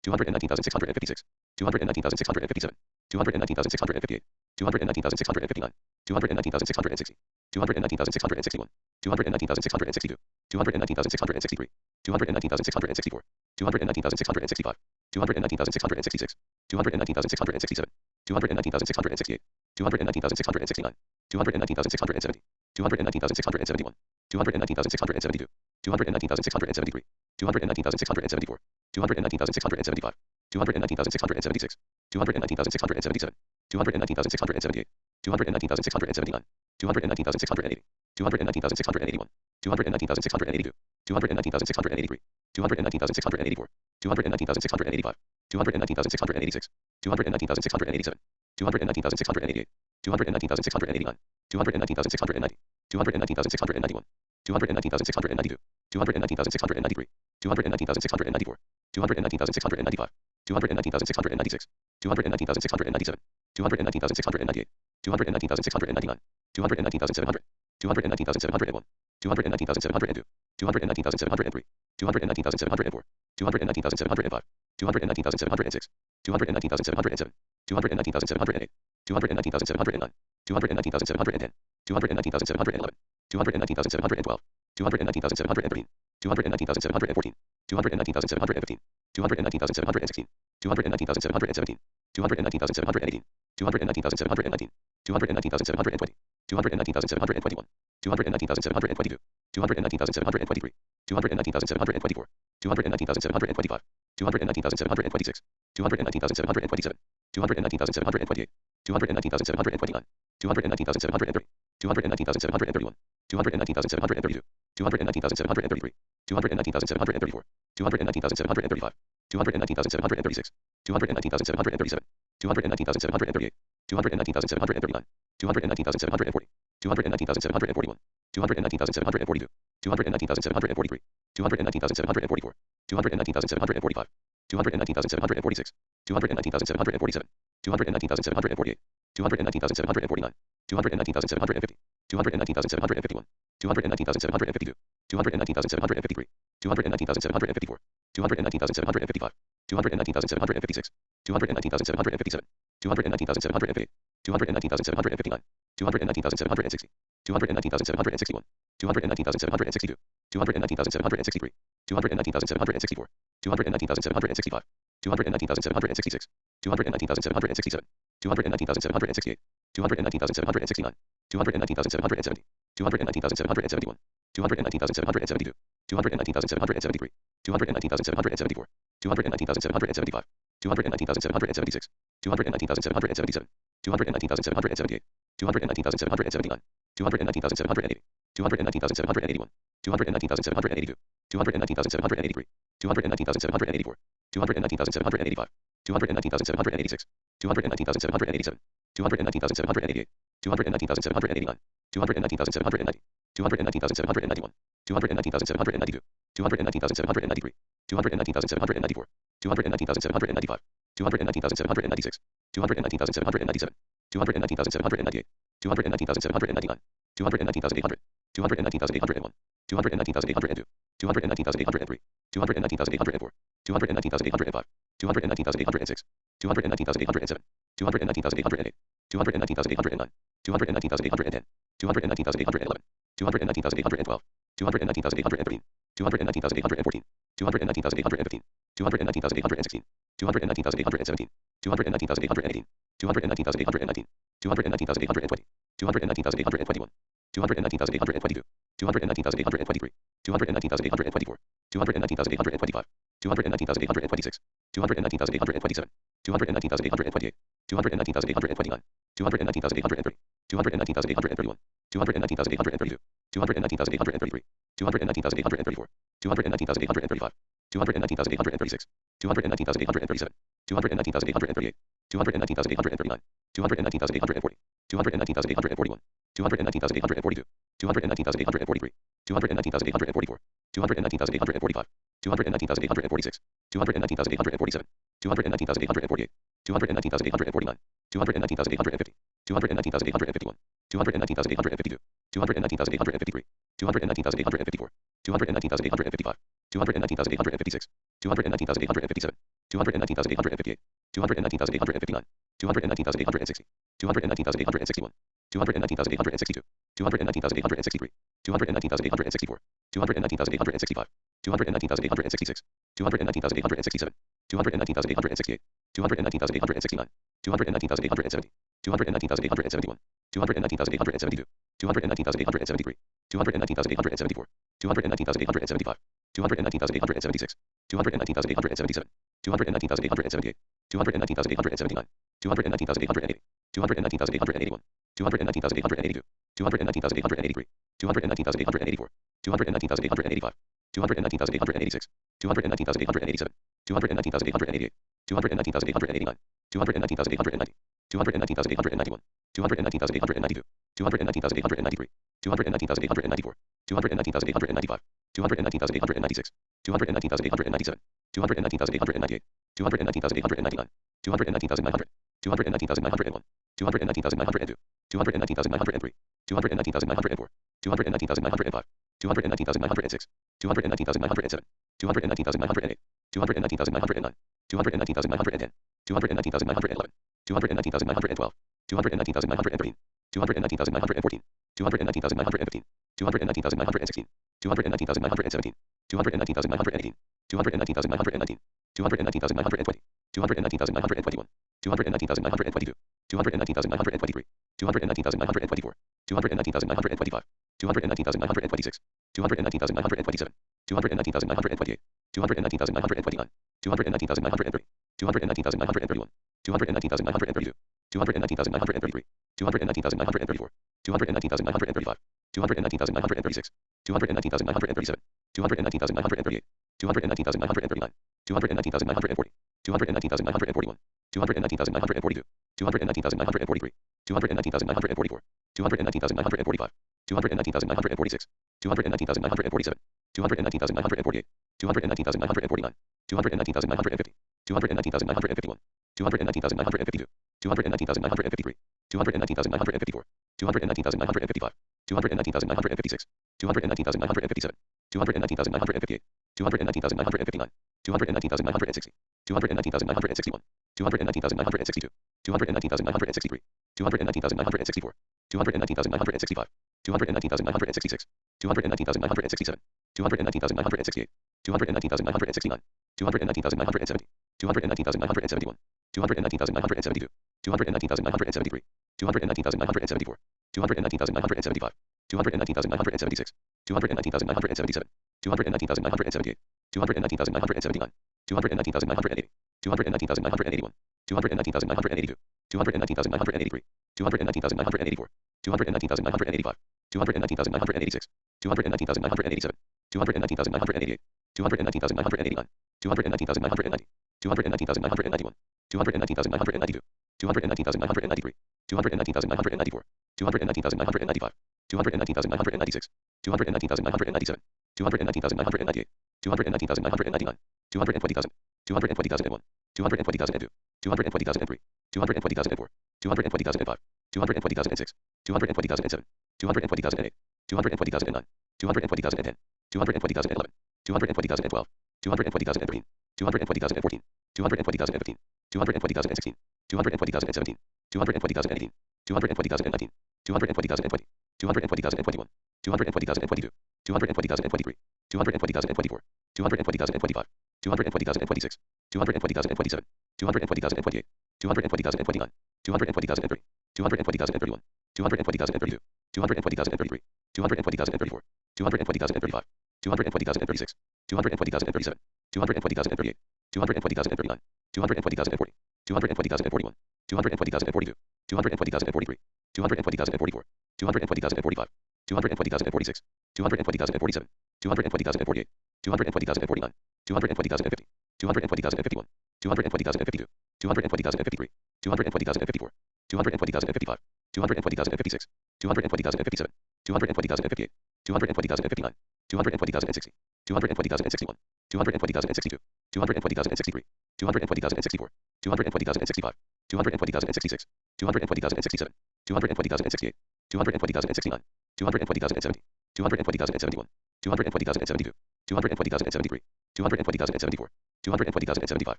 219,656, 219,657, 219,658, 219,659, 219,660, 219,661, 219,662, 219,663, 219,664, 219,665, 219,666, 219,667, 219,668, 219,669, 219,670, 219,671, 219,672, 219,673, 219,674, 219,675, 219,676, 219,677, 219,678, 219,679, 219,680, 219,681, 219,682, 219,683, 219,684, 219,685, 219,686, 219,687, 219,688, 219,689, 219,690, 219,691, 219,692, 219,693, 219,694, 219,695, 219,696, 219,697, 219,698, 219,699, 219,700, 219,701, 219,702, 219,703, 219,704, 219,705, 219,706, 219,707, 219,708, 219,709, 219,710, 219,711, 219,712, 219,713, 219,714, 219,715, 219,716, 219,717, 219,718, 219,719, 219,720, 219,721, 219,722, 219,723, 219,724, 219,725, 219,726, 219,727, 219,728, 219,729, 219,730, 219,731, 219,732, 219,733, 219,734, 219,735, 219,736, 219,737, 219,738, 219,739, 219,740, 219,741, 219,742, 219,743, 219,744, 219,745, 219,746, 219,747, 219,748, 219,749, 219,750, 219,751, 219,752, 219,753, 219,754, 219,755, 219,756, 219,757, 219,758, 219,759, 219,760, 219,761, 219,762, 219,763, 219,764, 219,765, 219,766, 219,767, 219,768, 219,769, 219,770, 219,771, 219,772, 219,773, 219,774, 219,775, 219,776, 219,777, 219,778, 219,779, 219,780, 219,781, 219,782, 219,783, 219,784, 219,785, 219,786, 219,787, 219,788, 219,789, 219,790, 219,791, 219,792, 219,793, 219,794, 219,795, 219,796, 219,797, 219,798, 219,799, 219,800, 219,801, 219,802, 219,803, 219,804, 219,805, 219,806, 219,807, 219,808, 219,809, 219,810, 219,811, 219,812, 219,813, 219,814, 219,815, 219,816, 219,817, 219,818, 219,819, 219,820, 219,821, 219,822, 219,823, 219,824, 219,825, 219,826, 219,827, 219,828, 219,829, 219,830, 219,831, 219,832, 219,833, 219,834, 219,835, 219,836, 219,837, 219,838, 219,839, 219,840, 219,841, 219,842, 219,843, 219,844, 219,845, 219,846, 219,847, 219,848, 219,849, 219,850, 219,851, 219,852, 219,853, 219,854, 219,855, 219,856, 219,857, 219,858, 219,859, 219,860, 219,861, 219,862, 219,863, 219,864, 219,865, 219,866, 219,867, 219,868, 219,869, 219,870, 219,871, 219,872, 219,873, 219,874, 219,875, 219,876, 219,877, 219,878, 219,879, 219,880, 219,881, 219,882, 219,883, 219,884, 219,885, 219,886, 219,887, 219,888, 219,889, 219,890, 219,891, 219,892, 219,893, 219,894, 219,895, 219,896, 219,897, 219,898, 219,899, 219,900, 219,901, 219,902, 219,903, 219,904, 219,905, 219,906, 219,907, 219,908, 219,909, 219,910, 219,911, 219,912, 219,913, 219,914, 219,915, 219,916, 219,917, 219,918, 219,919, 219,920, 219,921, 219,922, 219,923, 219,924, 219,925, 219,926, 219,927, 219,928, 219,929, 219,930, 219,931, 219,932, 219,933, 219,934, 219,935, 219,936, 219,937, 219,938, 219,939, 219,940, 219,941, 219,942, 219,943, 219,944, 219,945, 219,946, 219,947, 219,948, 219,949, 219,950, 219,951, 219,952, 219,953, 219,954, 219,955, 219,956, 219,957, 219,958, 219,959, 219,960, 219,961, 219,962, 219,963, 219,964, 219,965, 219,966, 219,967, 219,968, 219,969, 219,970, 219,971, 219,972, 219,973, 219,974, 219,975, 219,976, 219,977, 219,978, 219,979, 219,980, 219,981, 219,982, 219,983, 219,984, 219,985, 219,986, 219,987, 219,988, 219,989, 219,990, 219,991, 219,992, 219,993, 219,994, 219,995, 219,996, 219,997, 219,998, 219,999, 220,000, 220,001, 220,002, 220,003, 220,004, 220,005, 220,006, 220,007, 220,008, 220,009, 220,010, 220,011, 220,012, 220,013, 220,014, 220,015, 220,016, 220,017, 220,018, 220,019, 220,020, 220,021, 220,022, 220,023, 220,024, 220,025, 220,026, 220,027, 220,028, 220,029, 220,030, 220,031, 220,032, 220,033, 220,034, 220,035, 220,036, 220,037, 220,038, 220,039, 220,040, 220,041, 220,042, 220,043, 220,044, 220,045, 220,046, 220,047, 220,048, 220,049, 220,050, 220,051, 220,052, 220,053, 220,054, 220,055, 220,056, 220,057, 220,058, 220,059, 220,060, 220,061, 220,062, 220,063, 220,064, 220,065, 220,066, 220,067, 220,068, 220,069, 220,070, 220,071, 220,072, 220,073, 220,074, 220,075,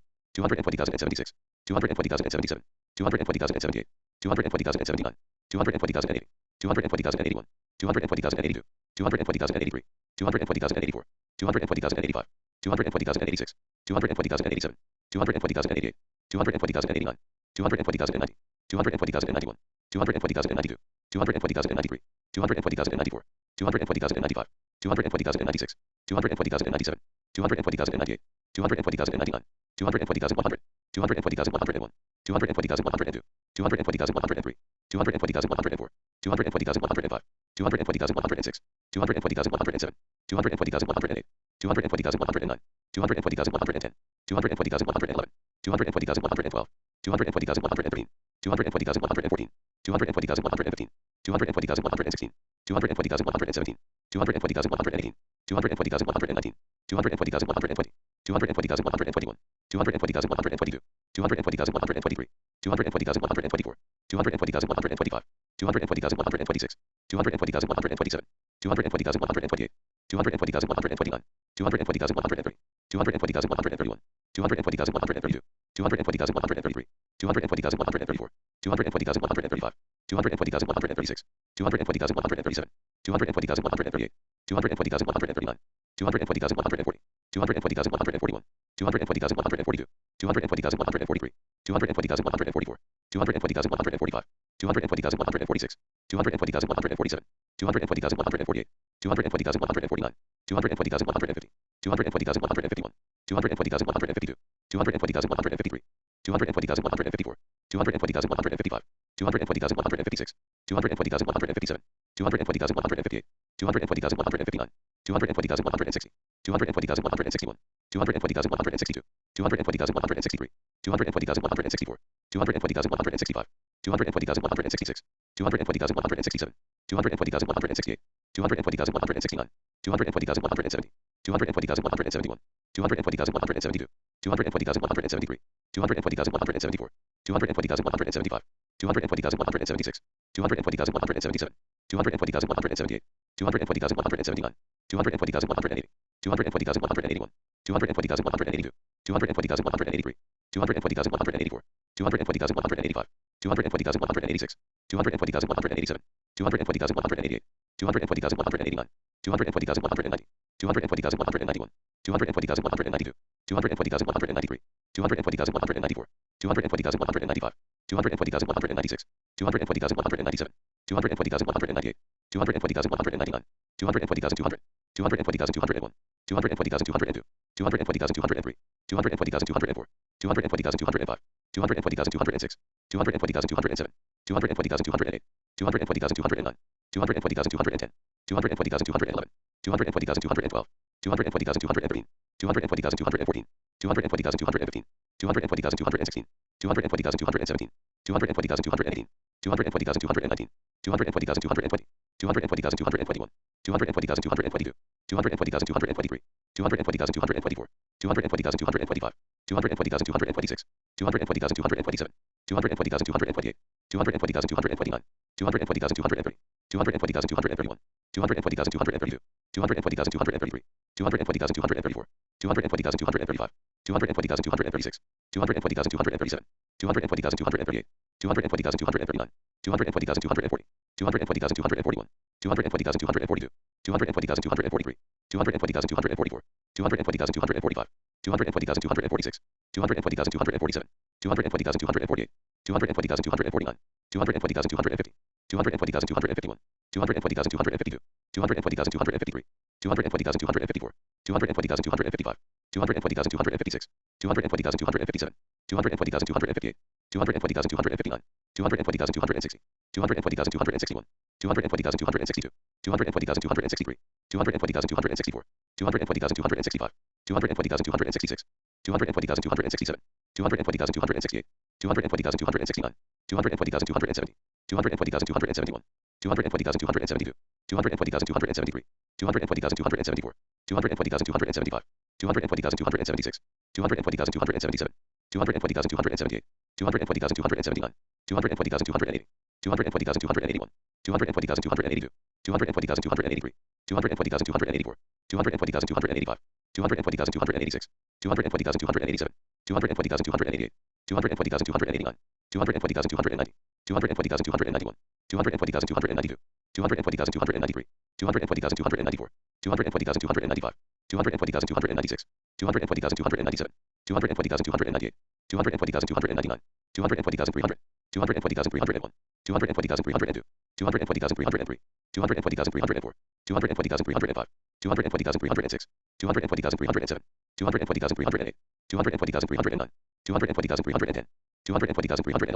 220,076, 220,077, 220,078, 220,079, 220,080, 220,081, 220,082, 220,083, 220,084, 220,085, 220,086, 220,087, 220,088, 220,089, 220,090, 220,091, 220,092, 220,093, 220,094, 220,095, 220,096, 220,097, 220,098, 220,099, 220,100, 220,101, 220,102, 220,103, 220,104, 220,105, 220,106, 220,107, 220,108, 220,109, 220,110, 220,111, 220,112, 220,113, 220,114, 220,115, 220,116, 220,117, 220,118, 220,119, 220,120, 220,121, 220,122, 220,123, 220,124, 220,125, 220,126, 220,127, 220,128, 220,129, 220,130, 220,131, 220,132, 220,133, 220,134, 220,135, 220,136, 220,137, 220,138, 220,139, 220,140, 220,141, 220,142, 220,143, 220,144, 220,145, 220,146, 220,147, 220,148, 220,149, 220,150, 220,151, 220,152, 220,153, 220,154, 220,155, 220,156, 220,157, 220,158, 220,159, 220,160, 220,161, 220,162, 220,163, 220,164, 220,165, 220,166, 220,167, 220,168, 220,169, 220,170, 220,171, 220,172, 220,173, 220,174, 220,175, 220,176, 220,177, 220,178, 220,179, 220,180, 220,181, 220,182, 220,183, 220,184, 220,185, 220,186, 220,187, 220,188, 220,189, 220,190, 220,191, 220,192, 220,193, 220,194, 220,195, 220,196, 220,197, 220,198, 220,199, 220,200, 220,201, 220,202, 220,203, 220,204, 220,205, 220,206, 220,207, 220,208, 220,209, 220,210, 220,211, 220,212, 220,213, 220,214, 220,215, 220,216, 220,217, 220,218, 220,219, 220,220, 220,221, 220,222, 220,223, 220,224, 220,225, 220,226, 220,227, 220,228, 220,229, 220,230, 220,231, 220,232, 220,233, 220,234, 220,235, 220,236, 220,237, 220,238, 220,239, 220,240, 220,241, 220,242, 220,243, 220,244, 220,245, 220,246, 220,247, 220,248, 220,249, 220,250, 220,251, 220,252, 220,253, 220,254, 220,255, 220,256, 220,257, 220,258, 220,259, 220,260, 220,261, 220,262, 220,263, 220,264, 220,265, 220,266, 220,267, 220,268, 220,269, 220,270, 220,271, 220,272, 220,273, 220,274, 220,275, 220,276, 220,277, 220,278, 220,279, 220,280, 220,281, 220,282, 220,283, 220,284, 220,285, 220,286, 220,287, 220,288, 220,289, 220,290, 220,291, 220,292, 220,293, 220,294, 220,295, 220,296, 220,297, 220,298, 220,299, 220,300, 220,301, 220,302, 220,303, 220,304, 220,305, 220,306, 220,307, 220,308, 220,309, 220,310, 220,311,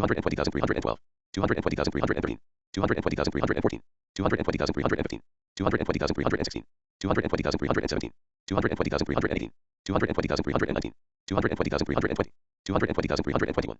220,312, 220,313, 220,314, 220,315, 220,316, 220,317, 220,318, 220,319, 220,320, 220,321,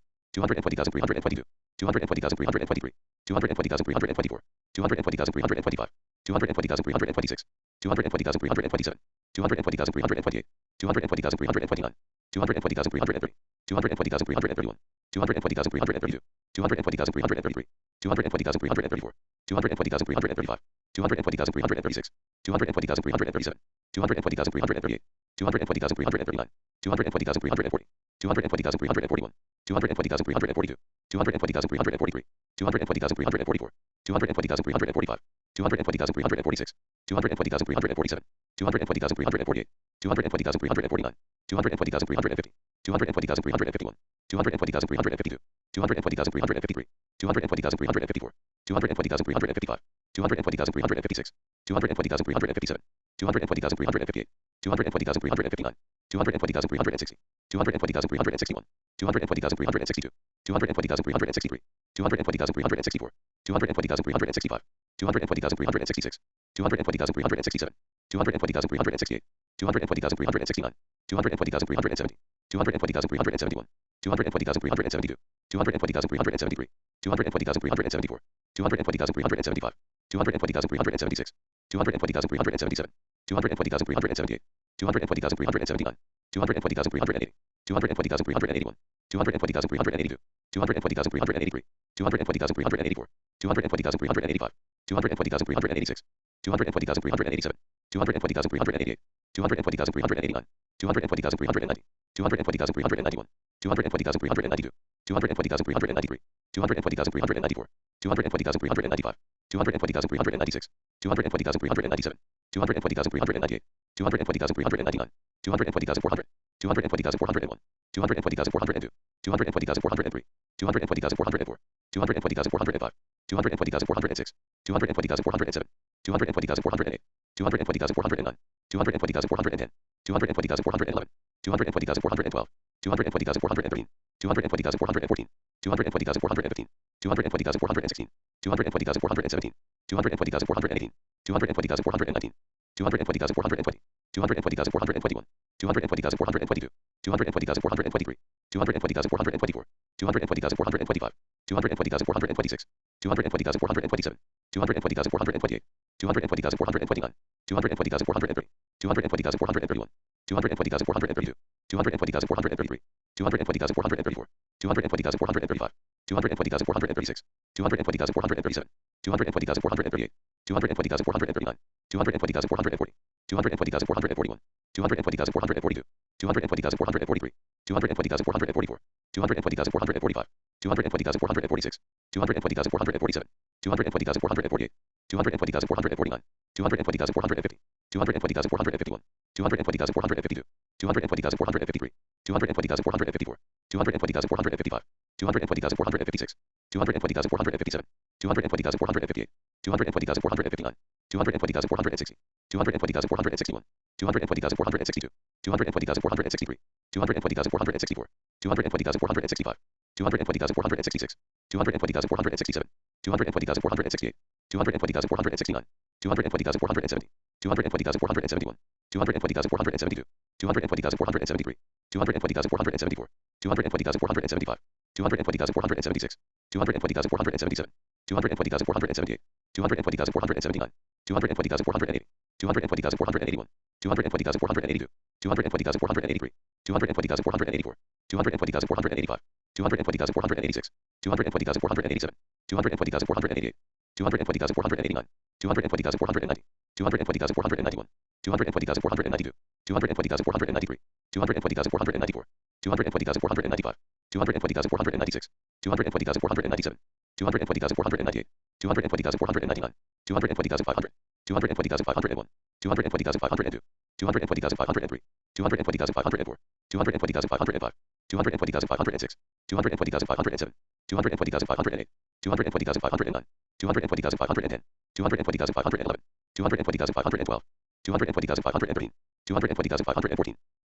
220,322, 220,323, 220,324, 220,325, 220,326, 220,327, 220,328, 220,329, 220,330, 220,331, 220,332, 220,333, 220,334, 220,335, 220,336, 220,337, 220,338, 220,339, 220,340, 220,341, 220,342, 220,343, 220,344, 220,345, 220,346, 220,347, 220,348, 220,349, 220,350, 220,351, 220,352, 220,353, 220,354, 220,355, 220,356, 220,357, 220,358, 220,359, 220,360, 220,361, 220,362, 220,363, 220,364, 220,365, 220,366, 220,367, 220,368, 220,369, 220,370, 220,371, 220,372, 220,373, 220,374, 220,375, 220,376, 220,377, 220,378, 220,379, 220,380, 220,381, 220,382, 220,383, 220,384, 220,385, 220,386, 220,387, 220,388, 220,389, 220,390, 220,391, 220,392, 220,393, 220,394, 220,395, 220,396, 220,397, 220,398, 220,399, 220,400, 220,401, 220,402, 220,403, 220,404, 220,405, 220,406, 220,407, 220,408, 220,409, 220,410, 220,411, 220,412, 220,413, 220,414, 220,415, 220,416, 220,417, 220,418, 220,419, 220,420, 220,421, 220,422, 220,423, 220,424, 220,425, 220,426, 220,427, 220,428, 220,429, 220,430, 220,431, 220,432, 220,433, 220,434, 220,435, 220,436, 220,437, 220,438, 220,439, 220,440, 220,441, 220,442, 220,443, 220,444, 220,445, 220,446, 220,447, 220,448, 220,449, 220,450, 220,451, 220,452, 220,453, 220,454, 220,455, 220,456, 220,457, 220,458, 220,459, 220,460, 220,461, 220,462, 220,463, 220,464, 220,465, 220,466, 220,467, 220,468, 220,469, 220,470, 220,471, 220,472, 220,473, 220,474, 220,475, 220,476, 220,477, 220,478, 220,479, 220,480, 220,481, 220,482, 220,483, 220,484, 220,485, 220,486, 220,487, 220,488, 220,489, 220,490, 220,491, 220,492, 220,493, 220,494, 220,495, 220,496, 220,497, 220,498, 220,499, 220,500, 220,501, 220,502, 220,503, 220,504, 220,505, 220,506, 220,507, 220,508, 220,509, 220,510, 220,511, 220,512, 220,513, 220,514,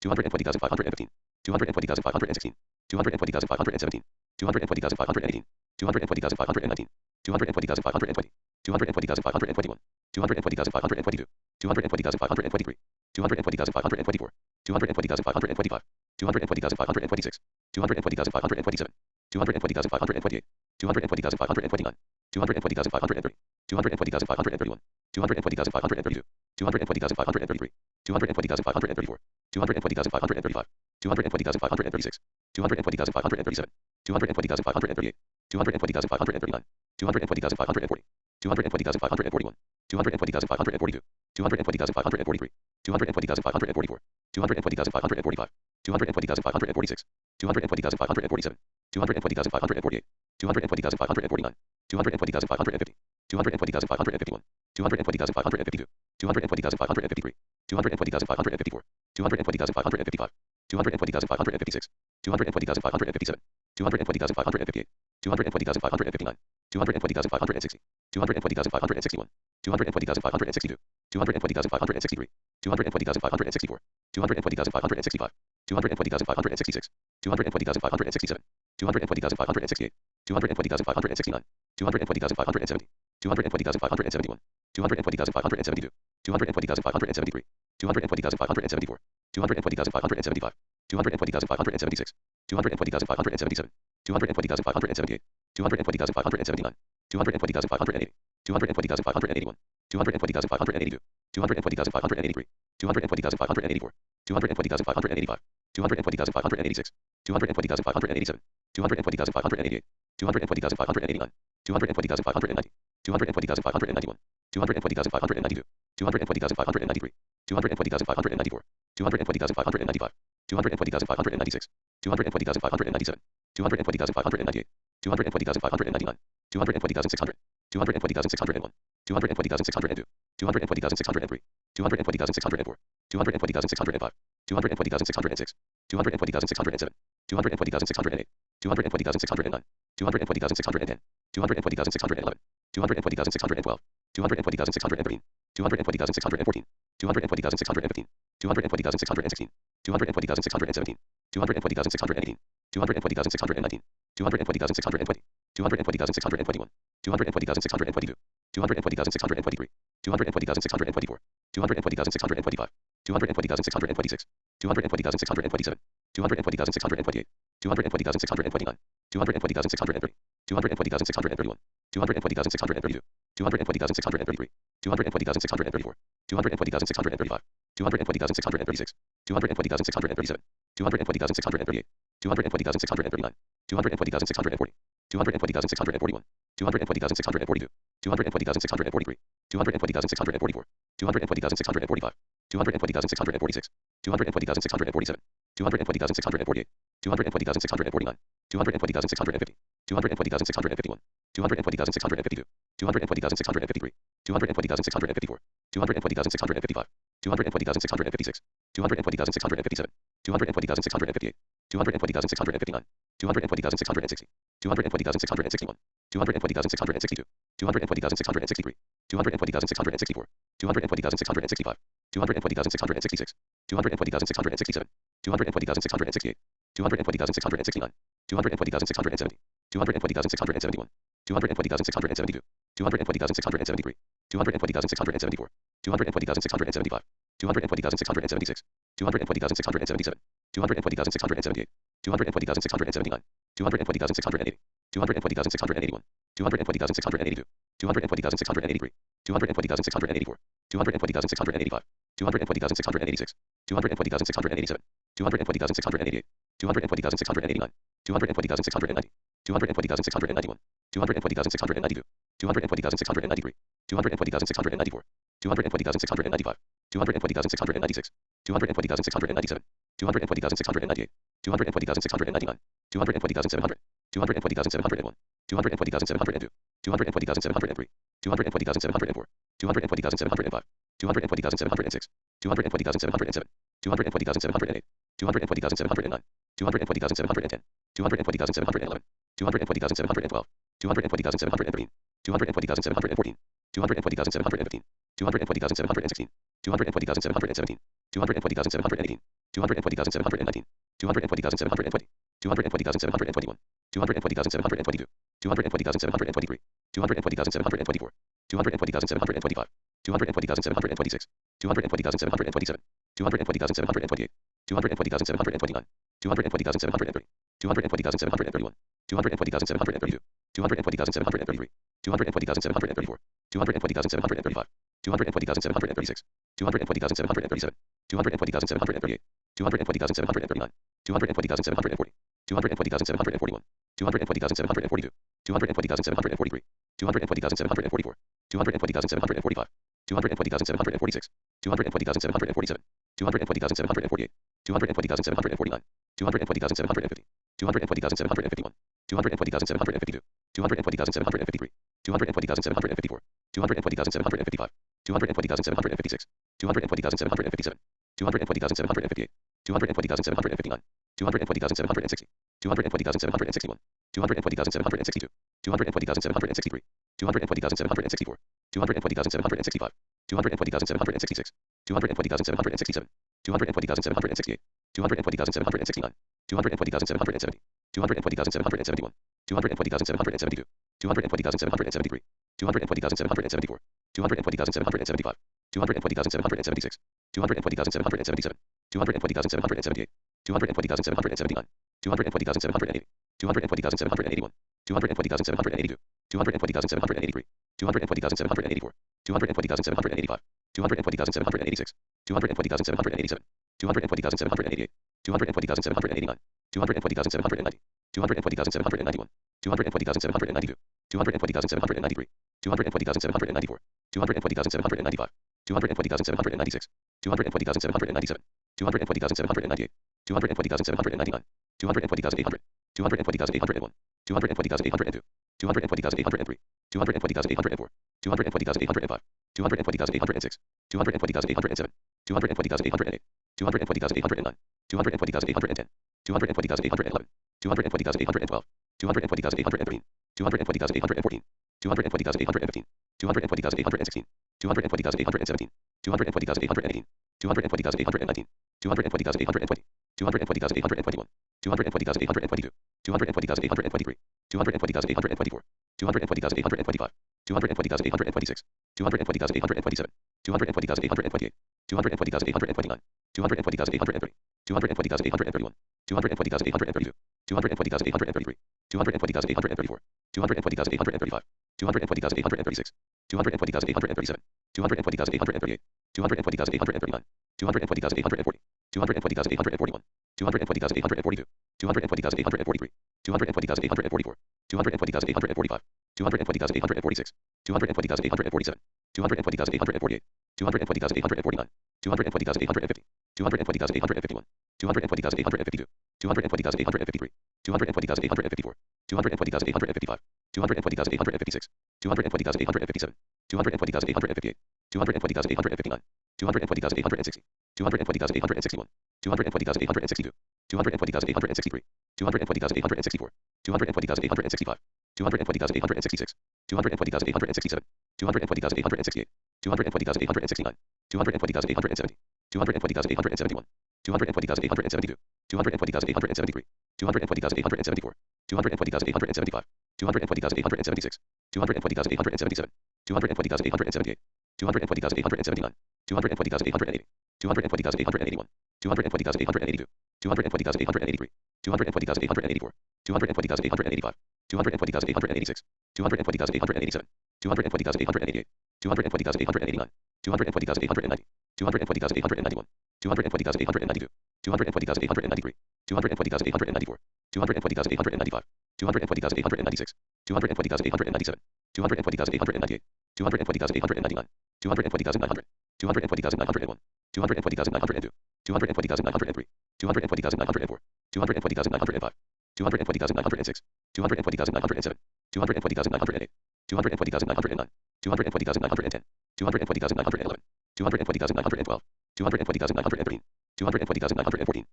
220,515, 220,516, 220,517, 220,518, 220,519, 220,520, 220,521, 220,522, 220,523, 220,524, 220,525, 220,526, 220,527, 220,528, 220,529, 220,530, 220,531, 220,532, 220,533, 220,534, 220,535, 220,536, 220,537, 220,538, 220,539, 220,540, 220,541, 220,542, 220,543, 220,544, 220,545, 220,546, 220,547, 220,548, 220,549, 220,550, 220,551, 220,552, 220,553, 220,554, 220,555, 220,556, 220,557, 220,558, 220,559, 220,560, 220,561, 220,562, 220,563, 220,564, 220,565, 220,566, 220,567, 220,568, 220,569, 220,570, 220,571, 220,572, 220,573, 220,574, 220,575, 220,576, 220,577, 220,578, 220,579, 220,580, 220,581, 220,582, 220,583, 220,584, 220,585, 220,586, 220,587, 220,588, 220,589, 220,590, 220,591, 220,592, 220,593, 220,594, 220,595, 220,596, 220,597, 220,598, 220,599, 220,600, 220,601, 220,602, 220,603, 220,604, 220,605, 220,606, 220,607, 220,608, 220,609, 220,610, 220,611, 220,612, 220,613, 220,614, 220,615, 220,616, 220,617, 220,618, 220,619, 220,620, 220,621, 220,622, 220,623, 220,624, 220,625, 220,626, 220,627, 220,628, 220,629, 220,630, 220,631, 220,632, 220,633, 220,634, 220,635, 220,636, 220,637, 220,638, 220,639, 220,640, 220,641, 220,642, 220,643, 220,644, 220,645, 220,646, 220,647, 220,648, 220,649, 220,650, 220,651, 220,652, 220,653, 220,654, 220,655, 220,656, 220,657, 220,658, 220,659, 220,660, 220,661, 220,662, 220,663, 220,664, 220,665, 220,666, 220,667, 220,668, 220,669, 220,670, 220,671, 220,672, 220,673, 220,674, 220,675, 220,676, 220,677, 220,678, 220,679, 220,680, 220,681, 220,682, 220,683, 220,684, 220,685, 220,686, 220,687, 220,688, 220,689, 220,690, 220,691, 220,692, 220,693, 220,694, 220,695, 220,696, 220,697, 220,698, 220,699, 220,700, 220,701, 220,702, 220,703, 220,704, 220,705, 220,706, 220,707, 220,708, 220,709, 220,710, 220,711, 220,712, 220,713, 220,714, 220,715, 220,716, 220,717, 220,718, 220,719, 220,720, 220,721, 220,722, 220,723, 220,724, 220,725, 220,726, 220,727, 220,728, 220,729, 220,730, 220,731, 220,732, 220,733, 220,734, 220,735, 220,736, 220,737, 220,738, 220,739, 220,740, 220,741, 220,742, 220,743, 220,744, 220,745, 220,746, 220,747, 220,748, 220,749, 220,750, 220,751, 220,752, 220,753, 220,754, 220,755, 220,756, 220,757, 220,758, 220,759, 220,760, 220,761, 220,762, 220,763, 220,764, 220,765, 220,766, 220,767, 220,768, 220,769, 220,770, 220,771, 220,772, 220,773, 220,774, 220,775, 220,776, 220,777, 220,778, 220,779, 220,780, 220,781, 220,782, 220,783, 220,784, 220,785, 220,786, 220,787, 220,788, 220,789, 220,790, 220,791, 220,792, 220,793, 220,794, 220,795, 220,796, 220,797, 220,798, 220,799, 220,800, 220,801, 220,802, 220,803, 220,804, 220,805, 220,806, 220,807, 220,808, 220,809, 220,810, 220,811, 220,812, 220,813, 220,814, 220,815, 220,816, 220,817, 220,818, 220,819, 220,820, 220,821, 220,822, 220,823, 220,824, 220,825, 220,826, 220,827, 220,828, 220,829, 220,830, 220,831, 220,832, 220,833, 220,834, 220,835, 220,836, 220,837, 220,838, 220,839, 220,840, 220,841, 220,842, 220,843, 220,844, 220,845, 220,846, 220,847, 220,848, 220,849, 220,850, 220,851, 220,852, 220,853, 220,854, 220,855, 220,856, 220,857, 220,858, 220,859, 220,860, 220,861, 220,862, 220,863, 220,864, 220,865, 220,866, 220,867, 220,868, 220,869, 220,870, 220,871, 220,872, 220,873, 220,874, 220,875, 220,876, 220,877, 220,878, 220,879, 220,880, 220,881, 220,882, 220,883, 220,884, 220,885, 220,886, 220,887, 220,888, 220,889, 220,890, 220,891, 220,892, 220,893, 220,894, 220,895, 220,896, 220,897, 220,898, 220,899, 220,900, 220,901, 220,902, 220,903, 220,904, 220,905, 220,906, 220,907, 220,908, 220,909, 220,910, 220,911, 220,912, 220,913, 220,914,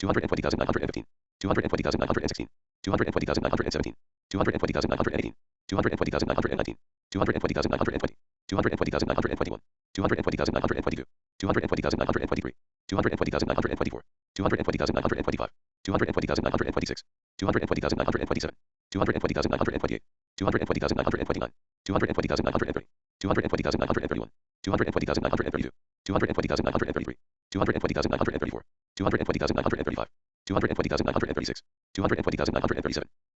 220,915, 220,916, 220,917, 220,918, 220,919, 220,920, 220,921, 220,922, 220,923, 220,924, 220,925, 220,926, 220,927, 220,928, 220,929, 220,930, 220,931, 220,932, 220,933, 220,934, 220,935, 220,936, 220,937,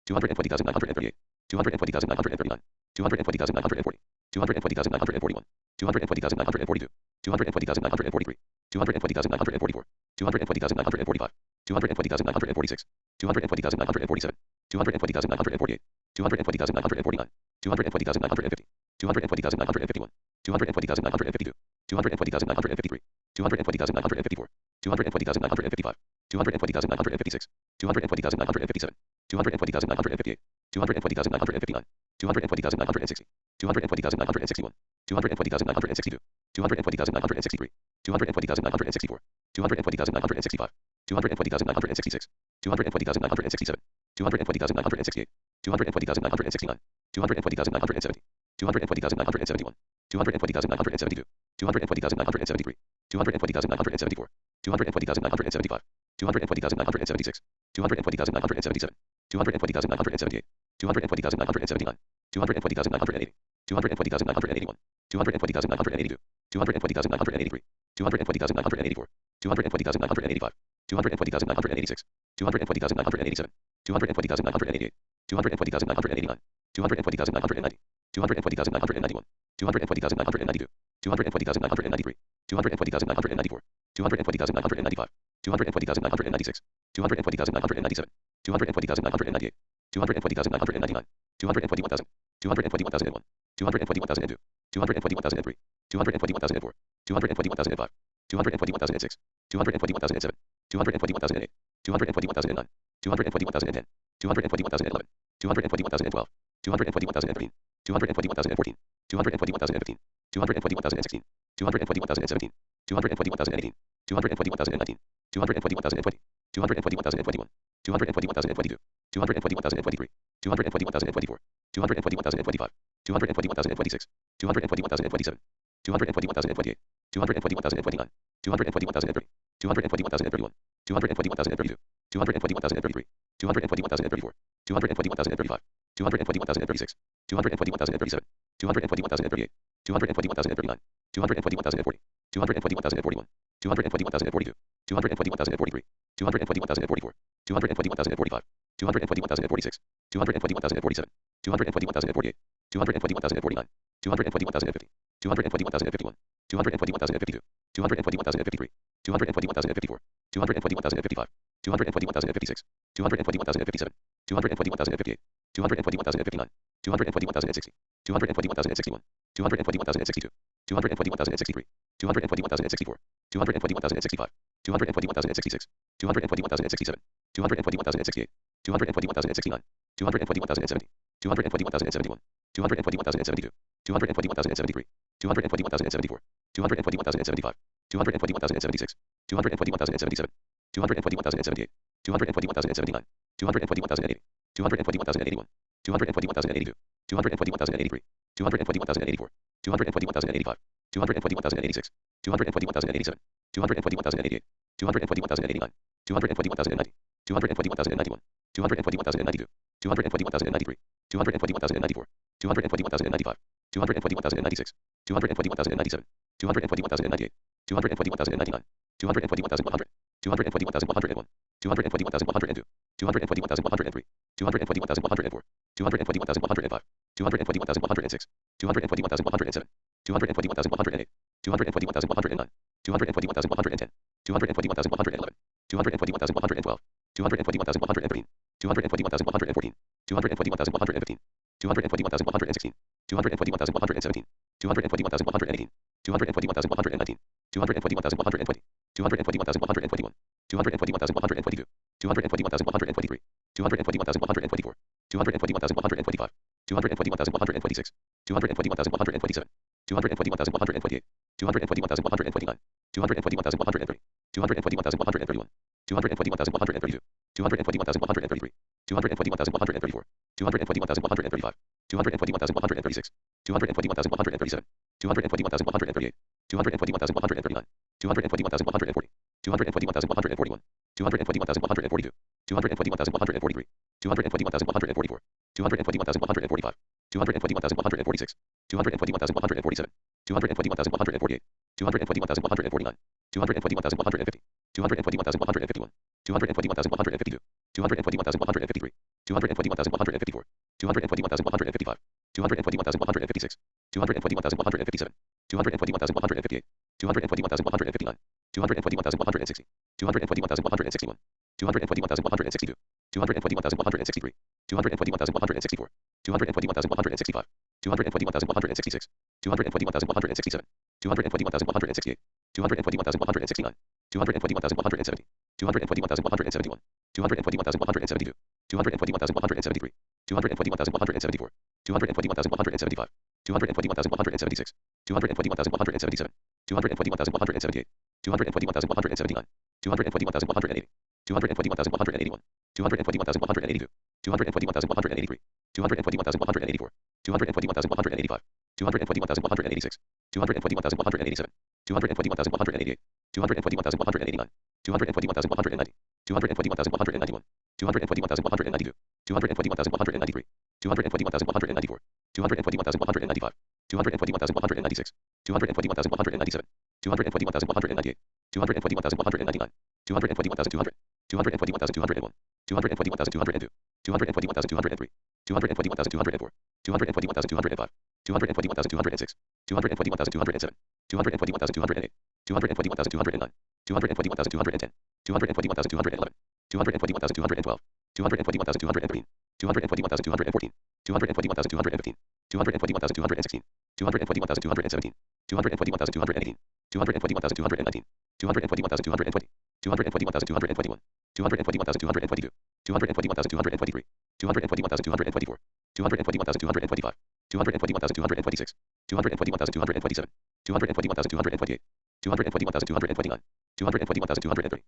220,938, 220,939, 220,940, 220,941, 220,942, 220,943, 220,944, 220,945, 220,946, 220,947, 220,948, 220,949, 220,950, 220,951, 220,952, 220,953, 220,954, 220,955, 220,956, 220,957, 220,958, 220,959, 220,960, 220,961, 220,962, 220,963, 220,964, 220,965, 220,966, 220,967, 220,968, 220,969, 220,970, 220,971, 220,972, 220,973, 220,974, 220,975, 220,976, 220,977, 220,978, 220,979, 220,980, 220,981, 220,982, 220,983, 220,984, 220,985, 220,986, 220,987, 220,988, 220,989, 220,990, 220,991, 220,992, 220,993, 220,994, 220,995, 220,996, 220,997, 220,998, 220,999, 221,000, 221,001, 221,002, 221,003, 221,004, 221,005, 221,006, 221,007, 221,008, 221,009, 221,010, 221,011, 221,012, 221,013, 221,014, 221,015, 221,016, 221,017, 221,018, 221,019, 221,020, 221,021, 221,022, 221,023, 221,024, 221,025, 221,026, 221,027, 221,028, 221,029, 221,030, 221,031, 221,032, 221,033, 221,034, 221,035, 221,036, 221,037, 221,038, 221,039, 221,040, 221,041, 221,042, 221,043, 221,044, 221,045, 221,046, 221,047, 221,048, 221,049, 221,050, 221,051, 221,052, 221,053, 221,054, 221,055, 221,056, 221,057, 221,058, 221,059, 221,060, 221,061, 221,062, 221,063, 221,064, 221,065, 221,066, 221,067, 221,068, 221,069, 221,070, 221,071, 221,072, 221,073, 221,074, 221,075, 221,076, 221,077, 221,078, 221,079, 221,080, 221,081, 221,082, 221,083, 221,084, 221,085, 221,086, 221,087, 221,088, 221,089, 221,090, 221,091, 221,092, 221,093, 221,094, 221,095, 221,096, 221,097, 221,098, 221,099, 221,100, 221,101, 221,102, 221,103, 221,104, 221,105, 221,106, 221,107, 221,108, 221,109, 221,110, 221,111, 221,112, 221,113, 221,114, 221,115, 221,116, 221,117, 221,118, 221,119, 221,120, 221,121, 221,122, 221,123, 221,124, 221,125, 221,126, 221,127, 221,128, 221,129, 221,130, 221,131, 221,132, 221,133, 221,134, 221,135, 221,136, 221,137, 221,138, 221,139, 221,140, 221,141, 221,142, 221,143, 221,144, 221,145, 221,146, 221,147, 221,148, 221,149, 221,150, 221,151, 221,152, 221,153, 221,154, 221,155, 221,156, 221,157, 221,158, 221,159, 221,160, 221,161, 221,162, 221,163, 221,164, 221,165, 221,166, 221,167, 221,168, 221,169, 221,170, 221,171, 221,172, 221,173, 221,174, 221,175, 221,176, 221,177, 221,178, 221,179, 221,180, 221,181, 221,182, 221,183, 221,184, 221,185, 221,186, 221,187, 221,188, 221,189, 221,190, 221,191, 221,192, 221,193, 221,194, 221,195, 221,196, 221,197, 221,198, 221,199, 221,200, 221,201, 221,202, 221,203, 221,204, 221,205, 221,206, 221,207, 221,208, 221,209, 221,210, 221,210, 221,212, 221,213, 221,214, 221,215, 221,216, 221,217, 221,218, 221,219, 221,220, 221,221, 221,222, 221,223, 221,224, 221,225, 221,226, 221,227, 221,228, 221,229, 221,230,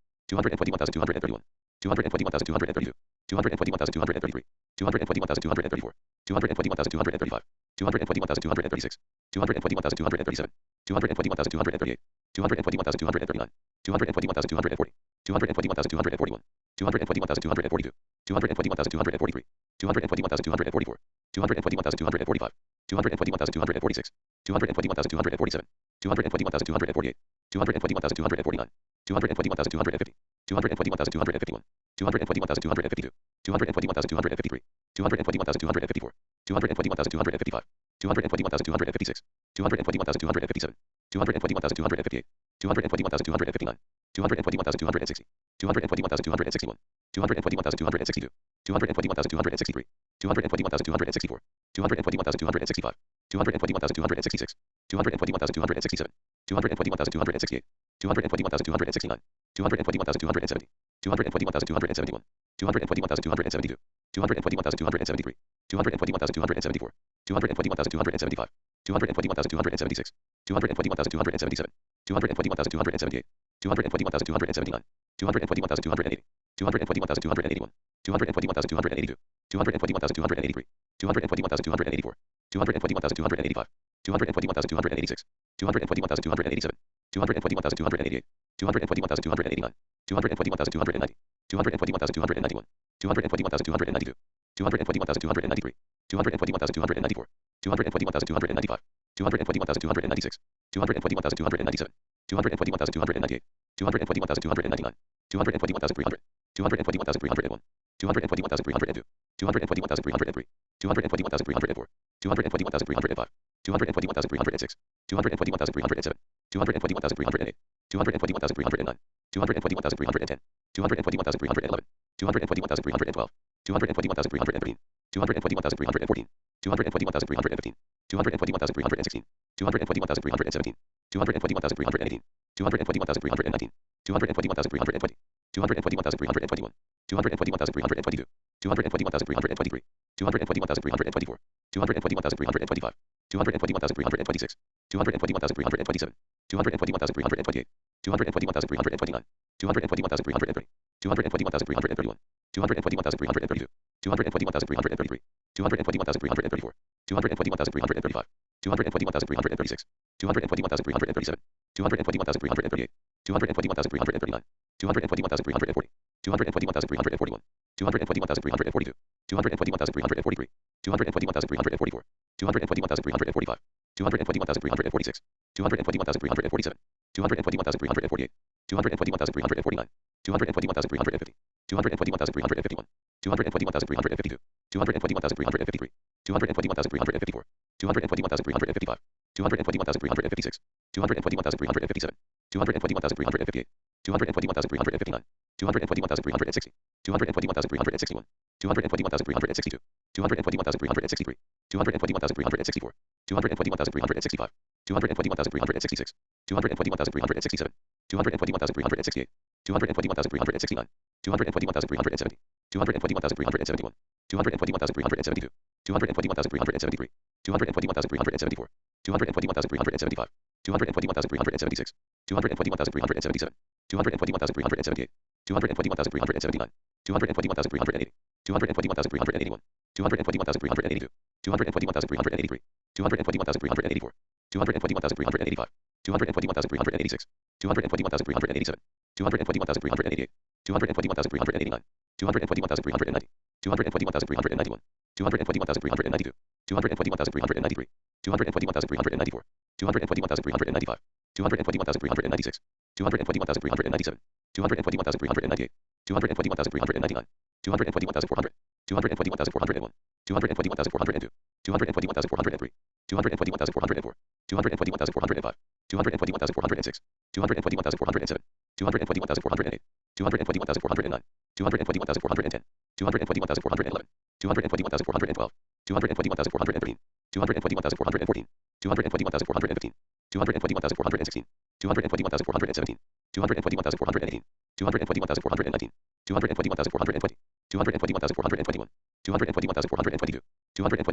221,231, 221,232, 221,233, 221,234, 221,235, 221,236, 221,237, 221,238, 221,239, 221,240, 221,241, 221,242, 221,243, 221,244, 221,245, 221,246, 221,247, 221,248, 221,249, 221,250, 221,251, 221,252, 221,253, 221,254, 221,255, 221,256, 221,257, 221,258, 221,259, 221,260, 221,261, 221,262, 221,263, 221,264, 221,265, 221,266, 221,267, 221,268, 221,269, 221,270, 221,271, 221,272, 221,273, 221,274, 221,275, 221,276, 221,277, 221,278, 221,279, 221,280, 221,281, 221,282, 221,283, 221,284, 221,285, 221,286, 221,287, 221,288, 221,289, 221,290, 221,291, 221,292, 221,293, 221,294, 221,295, 221,296, 221,297, 221,298, 221,299, 221,300, 221,301, 221,302, 221,303, 221,304, 221,305, 221,306, 221,307, 221,308, 221,309, 221,310, 221,311, 221,312, 221,313, 221,314, 221,315, 221,316, 221,317, 221,318, 221,319, 221,320, 221,321, 221,322, 221,323, 221,324, 221,325, 221,326, 221,327, 221,328, 221,329, 221,330, 221,331, 221,332, 221,333, 221,334, 221,335, 221,336, 221,337, 221,338, 221,339, 221,340, 221,341, 221,342, 221,343, 221,344, 221,345, 221,346, 221,347, 221,348, 221,349, 221,350, 221,351, 221,352, 221,353, 221,354, 221,355, 221,356, 221,357, 221,358, 221,359, 221,360, 221,361, 221,362, 221,363, 221,364, 221,365, 221,366, 221,367, 221,368, 221,369, 221,370, 221,371, 221,372, 221,373, 221,374, 221,375, 221,376, 221,377, 221,378, 221,379, 221,380, 221,381, 221,382, 221,383, 221,384, 221,385, 221,386, 221,387, 221,388, 221,389, 221,390, 221,391, 221,392, 221,393, 221,394, 221,395, 221,396, 221,397, 221,398, 221,399, 221,400, 221,401, 221,402, 221,403, 221,404, 221,405, 221,406, 221,407, 221,408, 221,409, 221,410, 221,411, 221,412, 221,413, 221,414, 221,415, 221,416, 221,417, 221,418, 221,419, 221,420, 221,421, 221,422,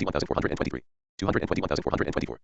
221,423, 221,424,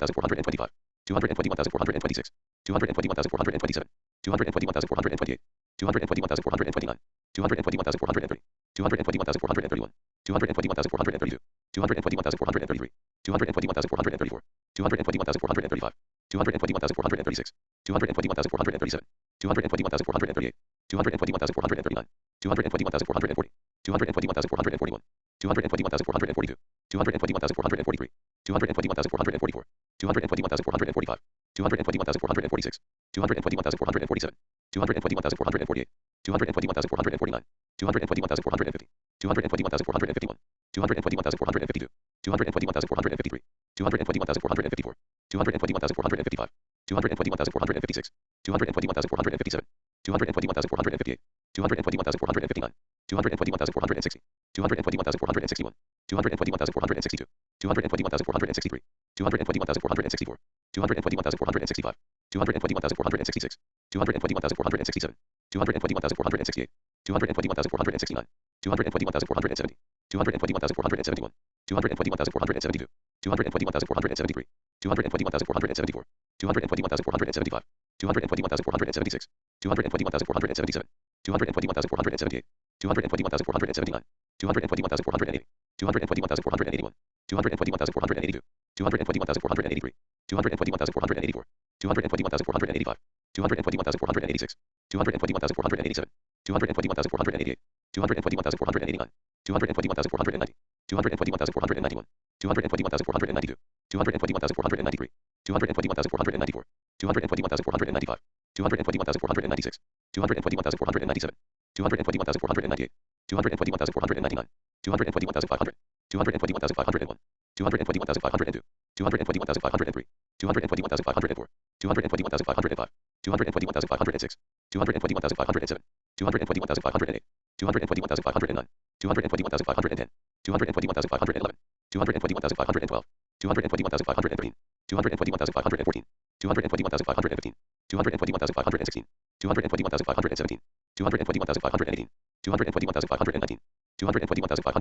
221,425, 221,426, 221,427, 221,428, 221,429, 221,430, 221,431, 221,432, 221,433, 221,434, 221,435, 221,436, 221,437, 221,438, 221,439, 221,440, 221,441, 221,442, 221,443, 221,444, 221,445, 221,446, 221,447, 221,448, 221,449, 221,450, 221,451, 221,452, 221,453, 221,454, 221,455, 221,456, 221,457, 221,458, 221,459, 221,460, 221,461, 221,462, 221,463, 221,464, 221,465, 221,466, 221,467, 221,468, 221,469, 221,470, 221,471, 221,472, 221,473, 221,474, 221,475, 221,476, 221,477, 221,478, 221,479, 221,480, 221,481, 221,482, 221,483, 221,484, 221,485, 221,486, 221,487, 221,488, 221,489, 221,490, 221,491, 221,492, 221,493, 221,494, 221,495, 221,496, 221,497, 221,498, 221,499, 221,500, 221,501, 221,502, 221,503, 221,504, 221,505, 221,506, 221,507, 221,508, 221,509, 221,510, 221,511, 221,512, 221,513, 221,514, 221,515, 221,516, 221,517, 221,518, 221,519, 221,520,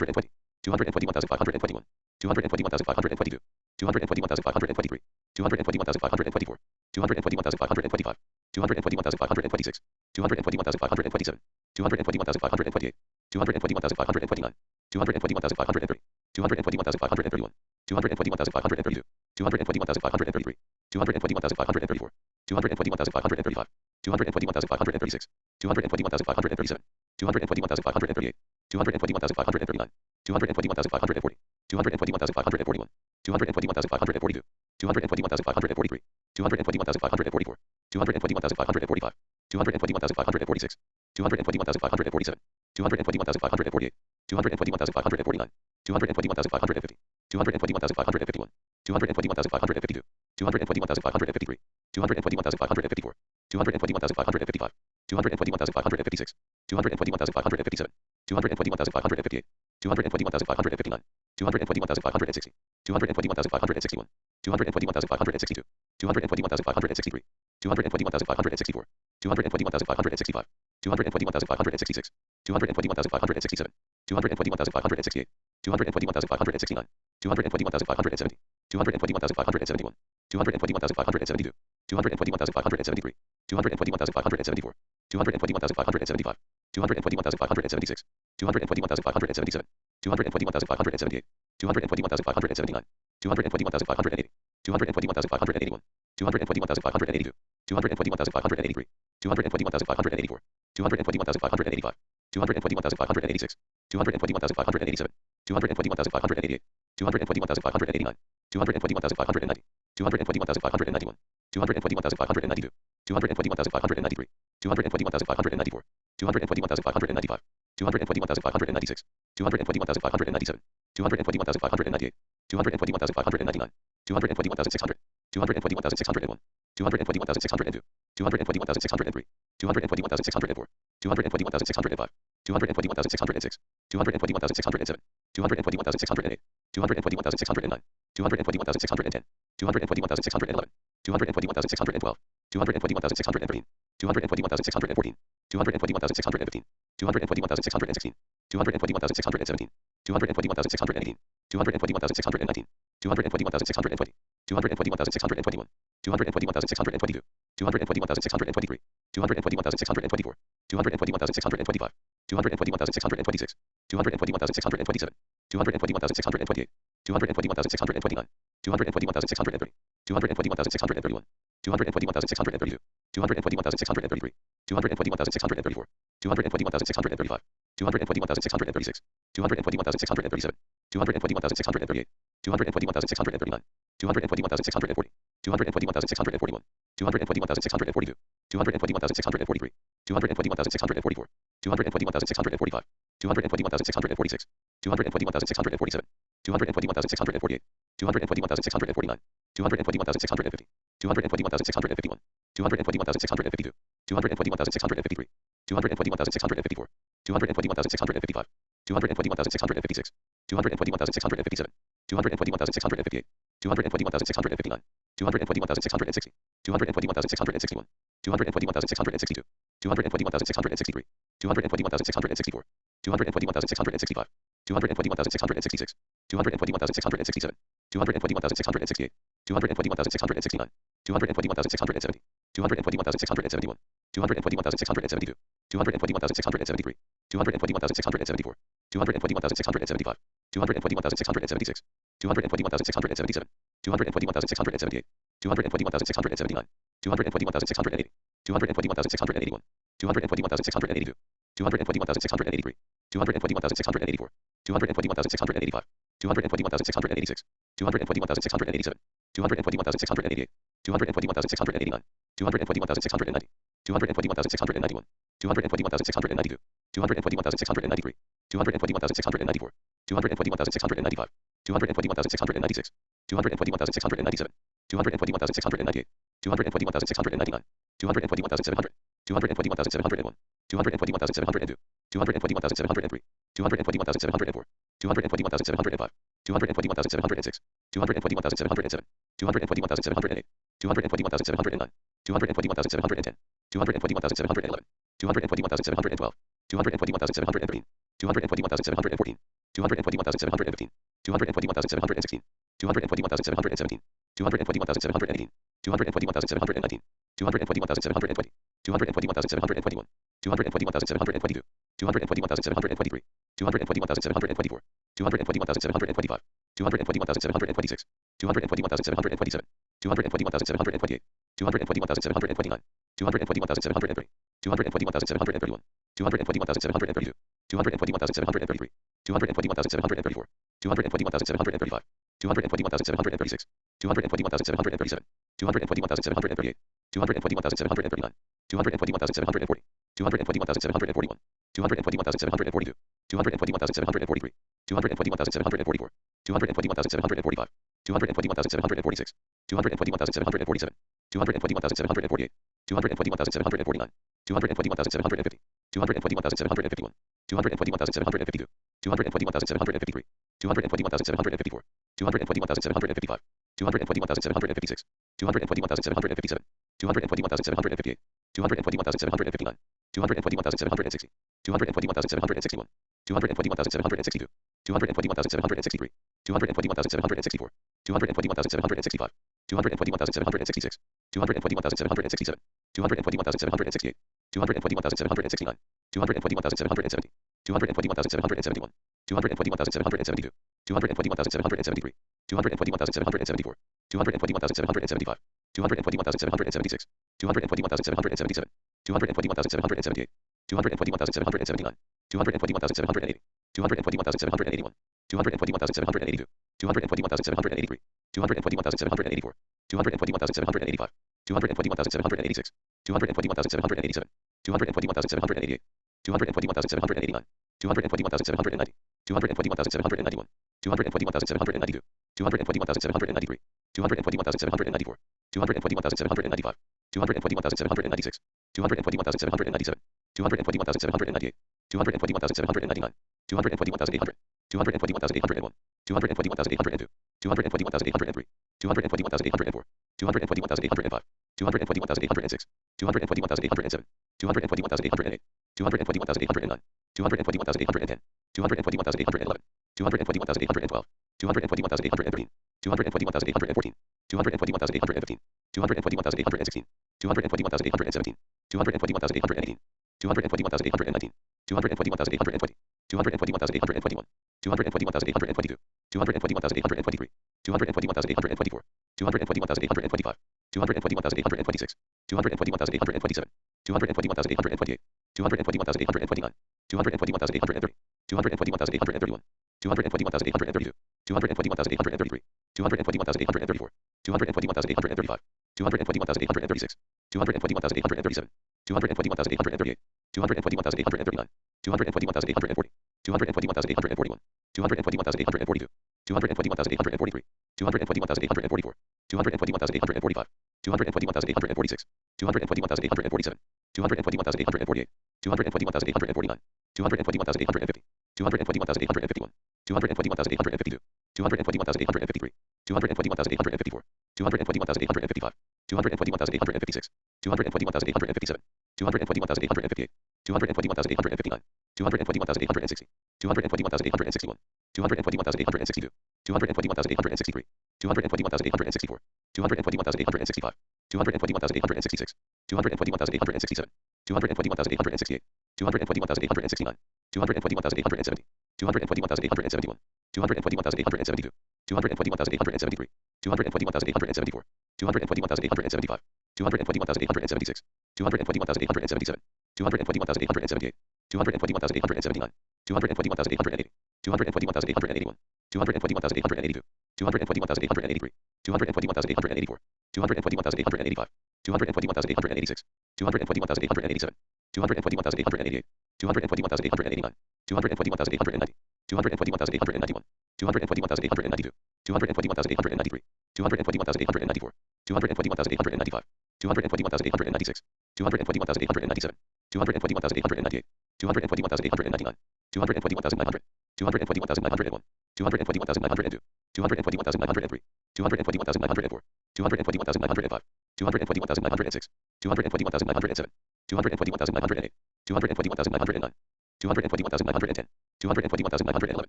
221,521, 221,522, 221,523, 221,524, 221,525, 221,526, 221,527, 221,528, 221,529, 221,530, 221,531, 221,532, 221,533, 221,534, 221,535, 221,536, 221,537, 221,538, 221,539, 221,540, 221,541, 221,542, 221,543, 221,544, 221,545, 221,546, 221,547, 221,548, 221,549, 221,550, 221,551, 221,552, 221,553, 221,554, 221,555, 221,556, 221,557, 221,558, 221,559, 221,560, 221,561, 221,562, 221,563, 221,564, 221,565, 221,566, 221,567, 221,568, 221,569, 221,570, 221,571, 221,572, 221,573, 221,574, 221,575, 221,576, 221,577, 221,578, 221,579, 221,580, 221,581, 221,582, 221,583, 221,584, 221,585, 221,586, 221,587, 221,588, 221,589, 221,590, 221,591, 221,592, 221,593, 221,594, 221,595, 221,596, 221,597, 221,598, 221,599, 221,600, 221,601, 221,602, 221,603, 221,604, 221,605, 221,606, 221,607, 221,608, 221,609, 221,610, 221,611, 221,612, 221,613, 221,614, 221,615, 221,616, 221,617, 221,618, 221,619, 221,620, 221,621, 221,622, 221,623, 221,624, 221,625, 221,626, 221,627, 221,628, 221,629, 221,630, 221,631, 221,632, 221,633, 221,634, 221,635, 221,636, 221,637, 221,638, 221,639, 221,640, 221,641, 221,642, 221,643, 221,644, 221,645, 221,646, 221,647, 221,648, 221,649, 221,650, 221,651, 221,652, 221,653, 221,654, 221,655, 221,656, 221,657, 221,658, 221,659, 221,660, 221,661, 221,662, 221,663, 221,664, 221,665, 221,666, 221,667, 221,668, 221,669, 221,670, 221,671, 221,672, 221,673, 221,674, 221,675, 221,676, 221,677, 221,678, 221,679, 221,680, 221,681, 221,682, 221,683, 221,684, 221,685, 221,686, 221,687, 221,688, 221,689, 221,690, 221,691, 221,692, 221,693, 221,694, 221,695, 221,696, 221,697, 221,698, 221,699, 221,700, 221,701, 221,702, 221,703, 221,704, 221,705, 221,706, 221,707, 221,708, 221,709, 221,710, 221,711, 221,712, 221,713, 221,714, 221,715, 221,716, 221,717, 221,718, 221,719, 221,720, 221,721, 221,722, 221,723, 221,724, 221,725, 221,726, 221,727, 221,728, 221,729, 221,730, 221,731, 221,732, 221,733, 221,734, 221,735, 221,736, 221,737, 221,738, 221,739, 221,740, 221,741, 221,742, 221,743, 221,744, 221,745, 221,746, 221,747, 221,748, 221,749, 221,750, 221,751, 221,752, 221,753, 221,754, 221,755, 221,756, 221,757, 221,758, 221,759, 221,760, 221,761, 221,762, 221,763, 221,764, 221,765, 221,766, 221,767, 221,768, 221,769, 221,770, 221,771, 221,772, 221,773, 221,774, 221,775, 221,776, 221,777, 221,778, 221,779, 221,780, 221,781, 221,782, 221,783, 221,784, 221,785, 221,786, 221,787, 221,788, 221,789, 221,790, 221,791, 221,792, 221,793, 221,794, 221,795, 221,796, 221,797, 221,798, 221,799, 221,800, 221,801, 221,802, 221,803, 221,804, 221,805, 221,806, 221,807, 221,808, 221,809, 221,810, 221,811, 221,812, 221,813, 221,814, 221,815, 221,816, 221,817, 221,818, 221,819, 221,820, 221,821, 221,822, 221,823, 221,824, 221,825, 221,826, 221,827, 221,828, 221,829, 221,830, 221,831, 221,832, 221,833, 221,834, 221,835, 221,836, 221,837, 221,838, 221,839, 221,840, 221,841, 221,842, 221,843, 221,844, 221,845, 221,846, 221,847, 221,848, 221,849, 221,850, 221,851, 221,852, 221,853, 221,854, 221,855, 221,856, 221,857, 221,858, 221,859, 221,860, 221,861, 221,862, 221,863, 221,864, 221,865, 221,866, 221,867, 221,868, 221,869, 221,870, 221,871, 221,872, 221,873, 221,874, 221,875, 221,876, 221,877, 221,878, 221,879, 221,880, 221,881, 221,882, 221,883, 221,884, 221,885, 221,886, 221,887, 221,888, 221,889, 221,890, 221,891, 221,892, 221,893, 221,894, 221,895, 221,896, 221,897, 221,898, 221,899, 221,900, 221,901, 221,902, 221,903, 221,904, 221,905, 221,906, 221,907, 221,908, 221,909, 221,910, 221,911,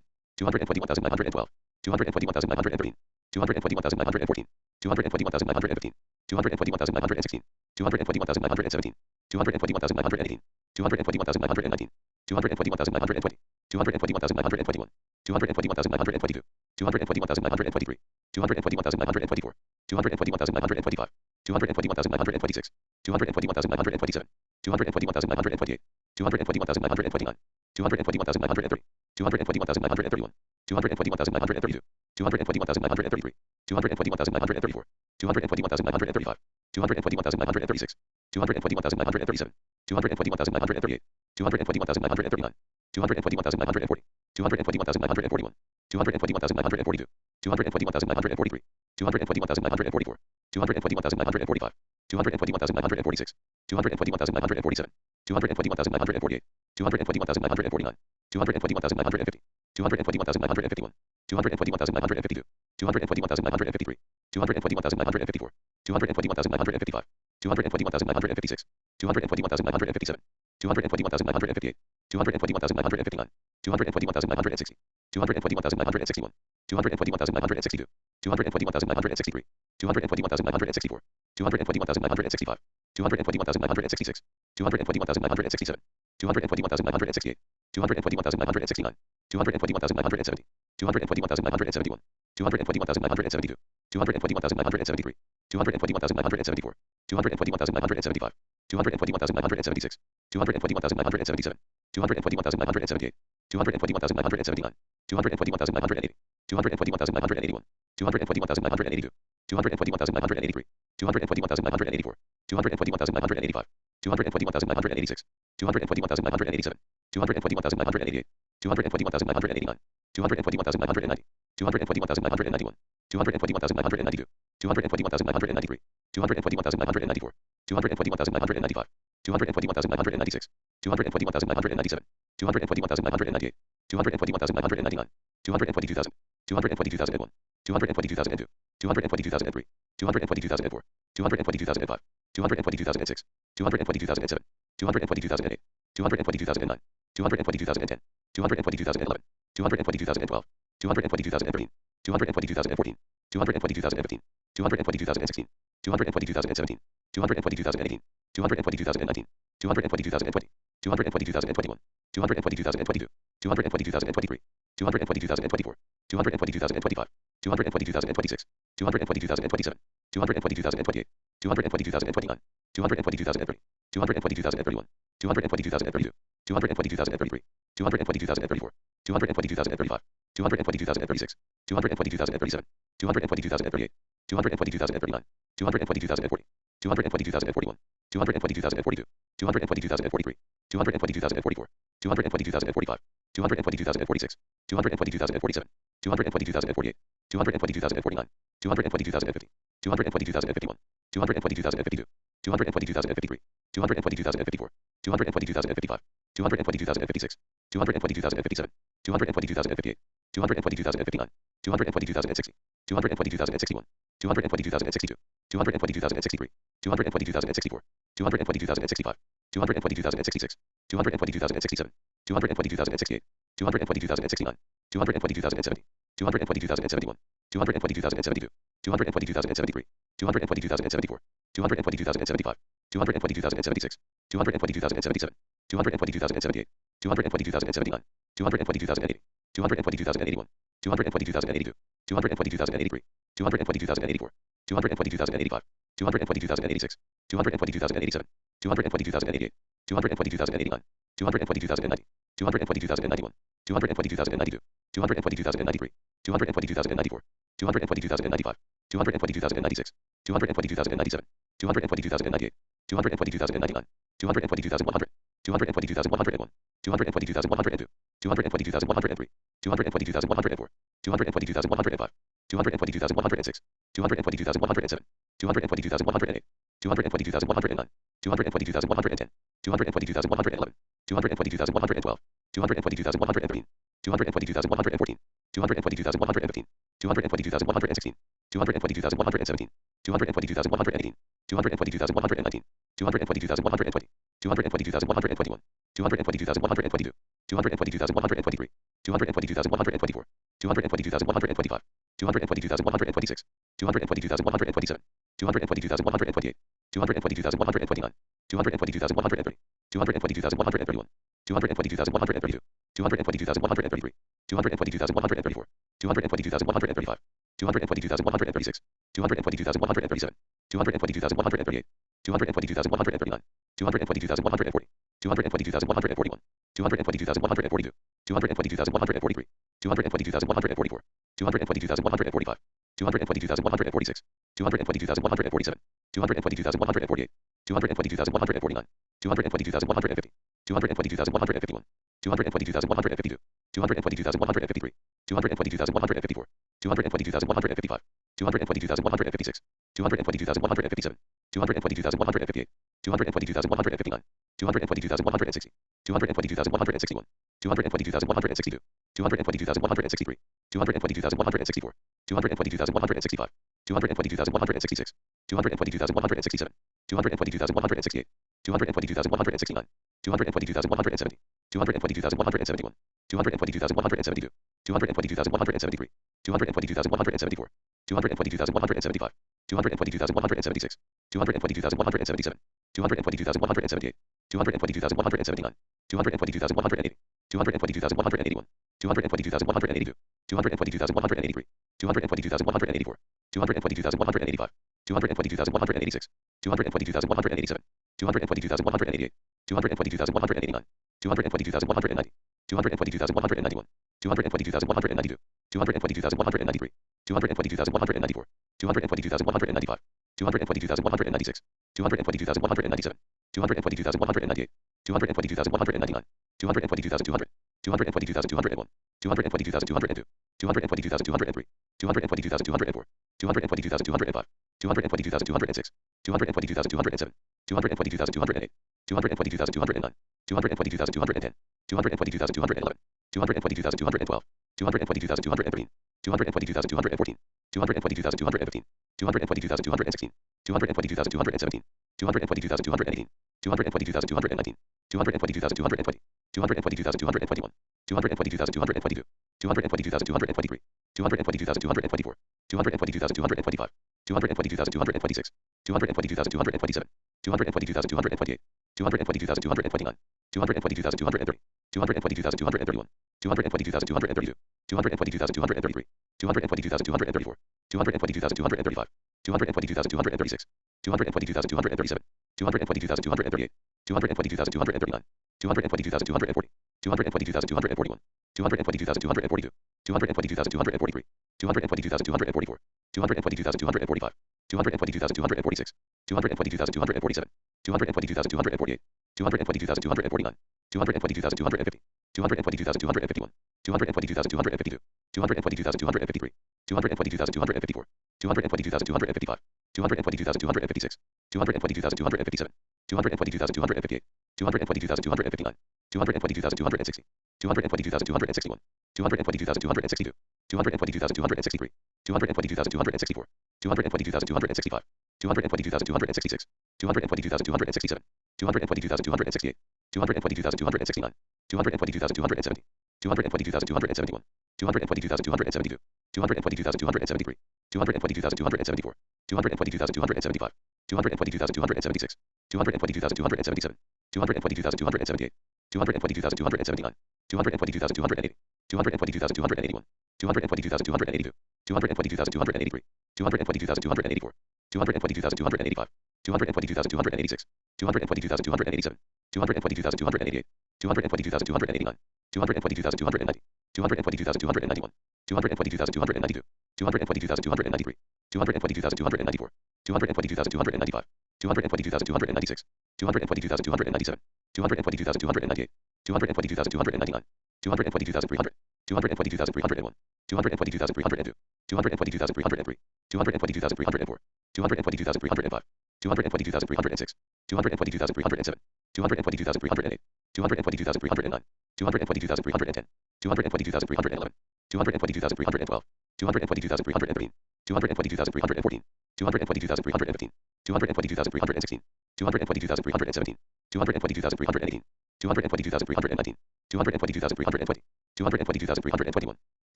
221,912, 221,913, 221,914, 221,915, 221,916, 221,917, 221,918, 221,919, 221,920, 221,921, 221,922, 221,923, 221,924, 221,925, 221,926, 221,927, 221,928, 221,929, 221,930, 221,931, 221,932, 221,933, 221,934, 221,935, 221,936, 221,937, 221,938, 221,939, 221,940, 221,941, 221,942, 221,943, 221,944, 221,945, 221,946, 221,947, 221,948, 221,949, 221,950, 221,951, 221,952, 221,953, 221,954, 221,955, 221,956, 221,957, 221,958, 221,959, 221,960, 221,961, 221,962, 221,963, 221,964, 221,965, 221,966, 221,967, 221,968, 221,969, 221,970, 221,971, 221,972, 221,973, 221,974, 221,975, 221,976, 221,977, 221,978, 221,979, 221,980, 221,981, 221,982, 221,983, 221,984, 221,985, 221,986, 221,987, 221,988, 221,989, 221,990, 221,991, 221,992, 221,993, 221,994, 221,995, 221,996, 221,997, 221,998, 221,999, 222,000, 222,001, 222,002, 222,003, 222,004, 222,005, 222,006, 222,007, 222,008, 222,009, 222,010, 222,011, 222,012, 222,013, 222,014, 222,015, 222,016, 222,017, 222,018, 222,019, 222,020, 222,021, 222,022, 222,023, 222,024, 222,025, 222,026, 222,027, 222,028, 222,029, 222,030, 222,031, 222,032, 222,033, 222,034, 222,035, 222,036, 222,037, 222,038, 222,039, 222,040, 222,041, 222,042, 222,043, 222,044, 222,045, 222,046, 222,047, 222,048, 222,049, 222,050, 222,051, 222,052, 222,053, 222,054, 222,055, 222,056, 222,057, 222,058, 222,059, 222,060, 222,061, 222,062, 222,063, 222,064, 222,065, 222,066, 222,067, 222,068, 222,069, 222,070, 222,071, 222,072, 222,073, 222,074, 222,075, 222,076, 222,077, 222,078, 222,079, 222,080, 222,081, 222,082, 222,083, 222,084, 222,085, 222,086, 222,087, 222,088, 222,089, 222,090, 222,091, 222,092, 222,093, 222,094, 222,095, 222,096, 222,097, 222,098, 222,099, 222,100, 222,101, 222,102, 222,103, 222,104, 222,105, 222,106, 222,107, 222,108, 222,109, 222,110, 222,111, 222,112, 222,113, 222,114, 222,115, 222,116, 222,117, 222,118, 222,119, 222,120, 222,121, 222,122, 222,123, 222,124, 222,125, 222,126, 222,127, 222,128, 222,129, 222,130, 222,131, 222,132, 222,133, 222,134, 222,135, 222,136, 222,137, 222,138, 222,139, 222,140, 222,141, 222,142, 222,143, 222,144, 222,145, 222,146, 222,147, 222,148, 222,149, 222,150, 222,151, 222,152, 222,153, 222,154, 222,155, 222,156, 222,157, 222,158, 222,159, 222,160, 222,161, 222,162, 222,163, 222,164, 222,165, 222,166, 222,167, 222,168, 222,169, 222,170, 222,171, 222,172, 222,173, 222,174, 222,175, 222,176, 222,177, 222,178, 222,179, 222,180, 222,181, 222,182, 222,183, 222,184, 222,185, 222,186, 222,187, 222,188, 222,189, 222,190, 222,191, 222,192, 222,193, 222,194, 222,195, 222,196, 222,197, 222,198, 222,199, 222,200, 222,201, 222,202, 222,203, 222,204, 222,205, 222,206, 222,207, 222,208, 222,209, 222,210, 222,211, 222,212, 222,213, 222,214, 222,215, 222,216, 222,217, 222,218, 222,219, 222,220, 222,221, 222,222, 222,223, 222,224, 222,225, 222,226, 222,227, 222,228, 222,229, 222,230, 222,231, 222,232, 222,233, 222,234, 222,235, 222,236, 222,237, 222,238, 222,239, 222,240, 222,241, 222,242, 222,243, 222,244, 222,245, 222,246, 222,247, 222,248, 222,249, 222,250, 222,251, 222,252, 222,253, 222,254, 222,255, 222,256, 222,257, 222,258, 222,259, 222,260, 222,261, 222,262, 222,263, 222,264, 222,265, 222,266, 222,267, 222,268, 222,269, 222,270, 222,271, 222,272, 222,273, 222,274, 222,275, 222,276, 222,277, 222,278, 222,279, 222,280, 222,281, 222,282, 222,283, 222,284, 222,285, 222,286, 222,287, 222,288, 222,289, 222,290, 222,291, 222,292, 222,293, 222,294, 222,295, 222,296, 222,297, 222,298, 222,299, 222,300, 222,301, 222,302, 222,303, 222,304, 222,305, 222,306, 222,307, 222,308, 222,309, 222,310, 222,311, 222,312, 222,313, 222,314, 222,315, 222,316, 222,317, 222,318, 222,319, 222,320, 222,321,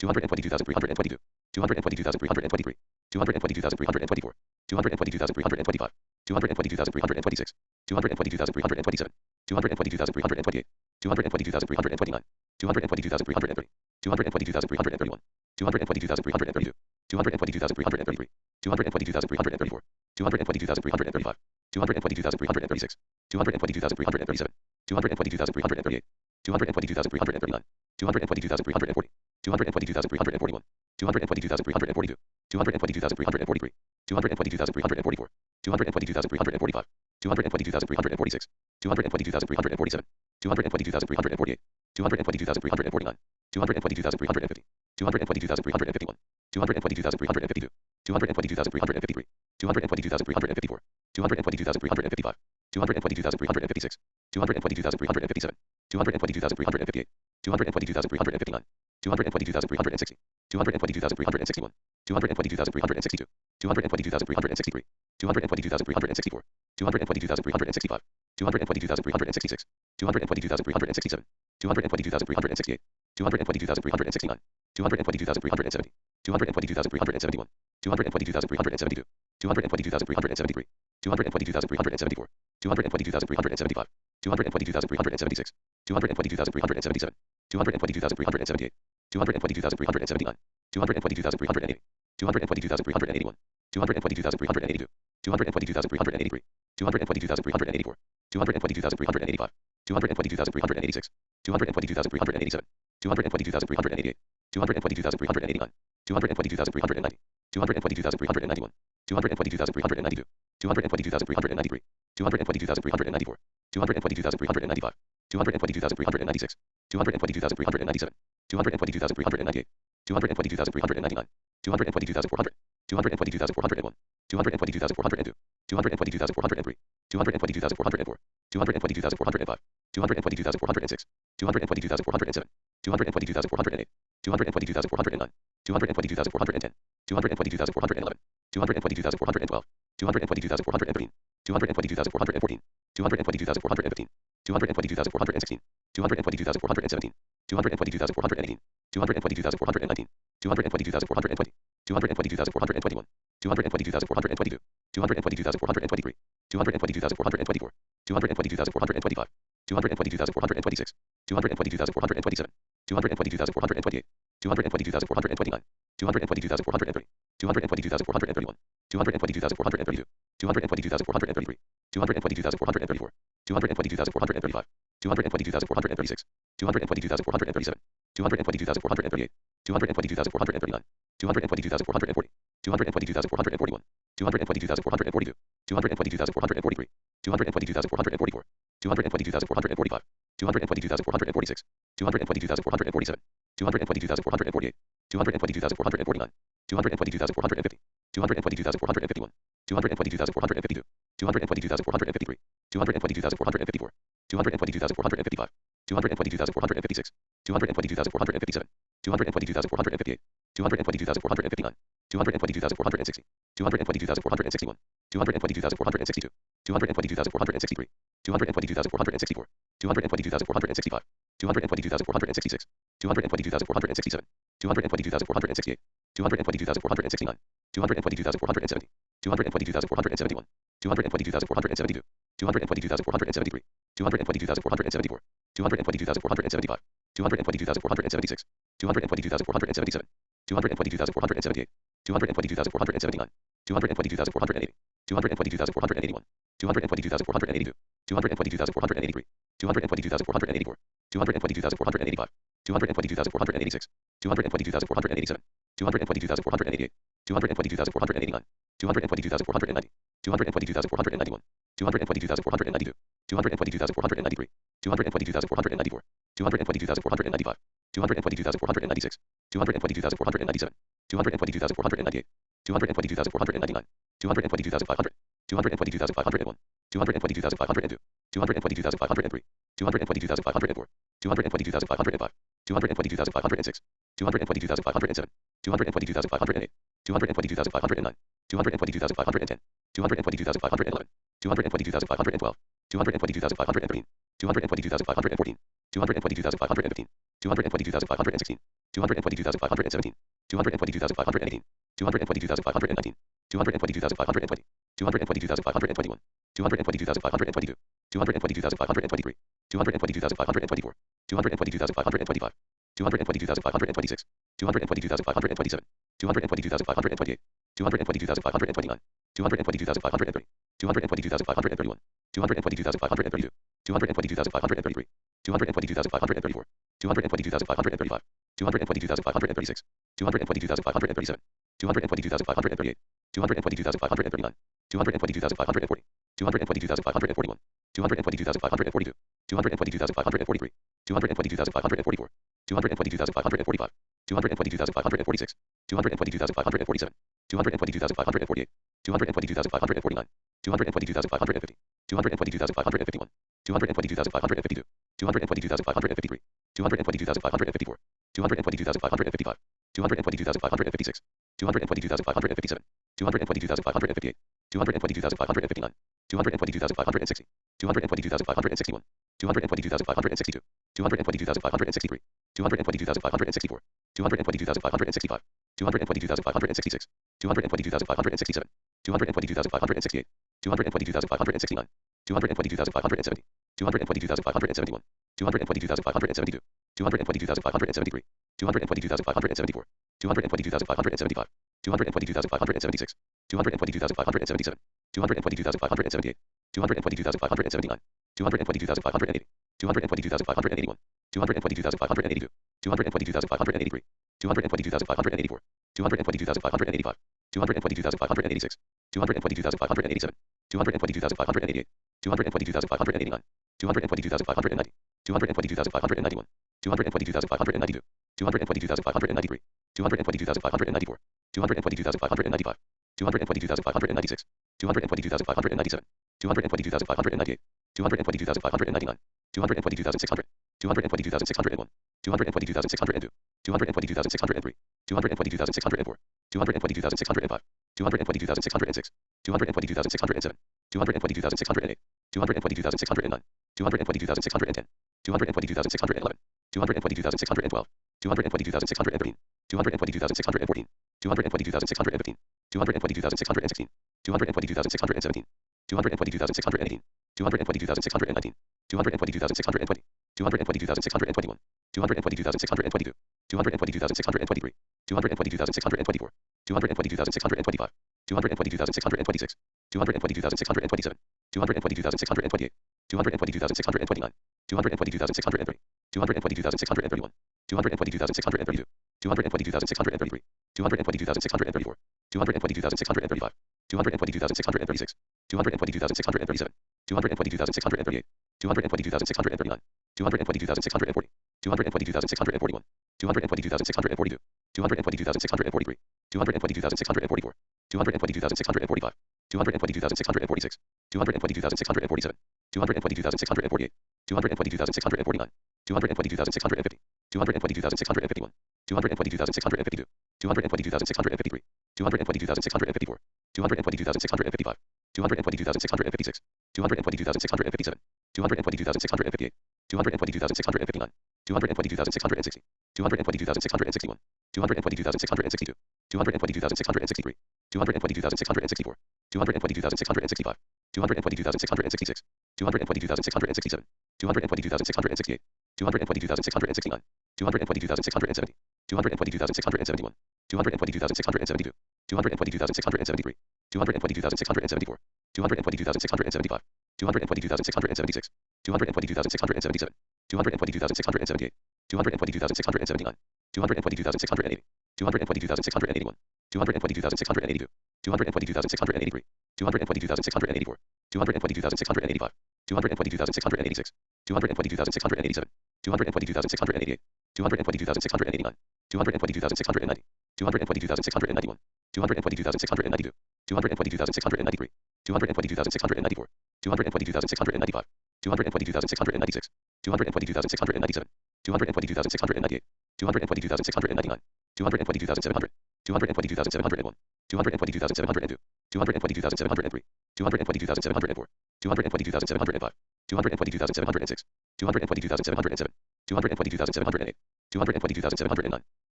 222,322, 222,323, 222,324, 222,325, 222,326, 222,327, 222,328, 222,329, 222,330, 222,331, 222,332, 222,333, 222,334, 222,335, 222,336, 222,337, 222,338, 222,339, 222,340, 222,341, 222,342, 222,343, 222,344, 222,345, 222,346, 222,347, 222,348, 222,349, 222,350, 222,351, 222,352, 222,353, 222,354, 222,355, 222,356, 222,357, 222,358, 222,359, 222,360, 222,361, 222,362, 222,363, 222,364, 222,365, 222,366, 222,367, 222,368, 222,369, 222,370, 222,371, 222,372, 222,373, 222,374, 222,375, 222,376, 222,377, 222,378, 222,379, 222,380, 222,381, 222,382, 222,383, 222,384, 222,385, 222,386, 222,387, 222,388, 222,389, 222,390, 222,391, 222,392, 222,393, 222,394, 222,395, 222,396, 222,397, 222,398, 222,399, 222,400, 222,401, 222,402, 222,403, 222,404, 222,405, 222,406, 222,407, 222,408, 222,409, 222,410, 222,411, 222,412, 222,413, 222,414, 222,415, 222,416, 222,417, 222,418, 222,419, 222,420, 222,421, 222,422, 222,423, 222,424, 222,425, 222,426, 222,427, 222,428, 222,429, 222,430, 222,431, 222,432, 222,433, 222,434, 222,435, 222,436, 222,437, 222,438, 222,439, 222,440, 222,441, 222,442, 222,443, 222,444, 222,445, 222,446, 222,447, 222,448, 222,449, 222,450, 222,451, 222,452, 222,453, 222,454, 222,455, 222,456, 222,457, 222,458, 222,459, 222,460, 222,461, 222,462, 222,463, 222,464, 222,465, 222,466, 222,467, 222,468, 222,469, 222,470, 222,471, 222,472, 222,473, 222,474, 222,475, 222,476, 222,477, 222,478, 222,479, 222,480, 222,481, 222,482, 222,483, 222,484, 222,485, 222,486, 222,487, 222,488, 222,489, 222,490, 222,491, 222,492, 222,493, 222,494, 222,495, 222,496, 222,497, 222,498, 222,499, 222,500, 222,501, 222,502, 222,503, 222,504, 222,505, 222,506, 222,507, 222,508, 222,509, 222,510, 222,511, 222,512, 222,513, 222,514, 222,515, 222,516, 222,517, 222,518, 222,519, 222,520, 222,521, 222,522, 222,523, 222,524, 222,525, 222,526, 222,527, 222,528, 222,529, 222,530, 222,531, 222,532, 222,533, 222,534, 222,535, 222,536, 222,537, 222,538, 222,539, 222,540, 222,541, 222,542, 222,543, 222,544, 222,545, 222,546, 222,547, 222,548, 222,549, 222,550, 222,551, 222,552, 222,553, 222,554, 222,555, 222,556, 222,557, 222,558, 222,559, 222,560, 222,561, 222,562, 222,563, 222,564, 222,565, 222,566, 222,567, 222,568, 222,569, 222,570, 222,571, 222,572, 222,573, 222,574, 222,575, 222,576, 222,577, 222,578, 222,579, 222,580, 222,581, 222,582, 222,583, 222,584, 222,585, 222,586, 222,587, 222,588, 222,589, 222,590, 222,591, 222,592, 222,593, 222,594, 222,595, 222,596, 222,597, 222,598, 222,599, 222,600, 222,601, 222,602, 222,603, 222,604, 222,605, 222,606, 222,607, 222,608, 222,609, 222,610, 222,611, 222,612, 222,613, 222,614, 222,615, 222,616, 222,617, 222,618, 222,619, 222,620, 222,621, 222,622, 222,623, 222,624, 222,625, 222,626, 222,627, 222,628, 222,629, 222,630, 222,631, 222,632, 222,633, 222,634, 222,635, 222,636, 222,637, 222,638, 222,639, 222,640, 222,641, 222,642, 222,643, 222,644, 222,645, 222,646, 222,647, 222,648, 222,649, 222,650, 222,651, 222,652, 222,653, 222,654, 222,655, 222,656, 222,657, 222,658, 222,659, 222,660, 222,661, 222,662, 222,663, 222,664, 222,665, 222,666, 222,667, 222,668, 222,669, 222,670, 222,671, 222,672, 222,673, 222,674, 222,675, 222,676, 222,677, 222,678, 222,679, 222,680, 222,681, 222,682, 222,683, 222,684, 222,685, 222,686, 222,687, 222,688, 222,689, 222,690, 222,691, 222,692, 222,693, 222,694, 222,695, 222,696, 222,697, 222,698, 222,699, 222,700, 222,701, 222,702, 222,703, 222,704, 222,705, 222,706, 222,707, 222,708, 222,709,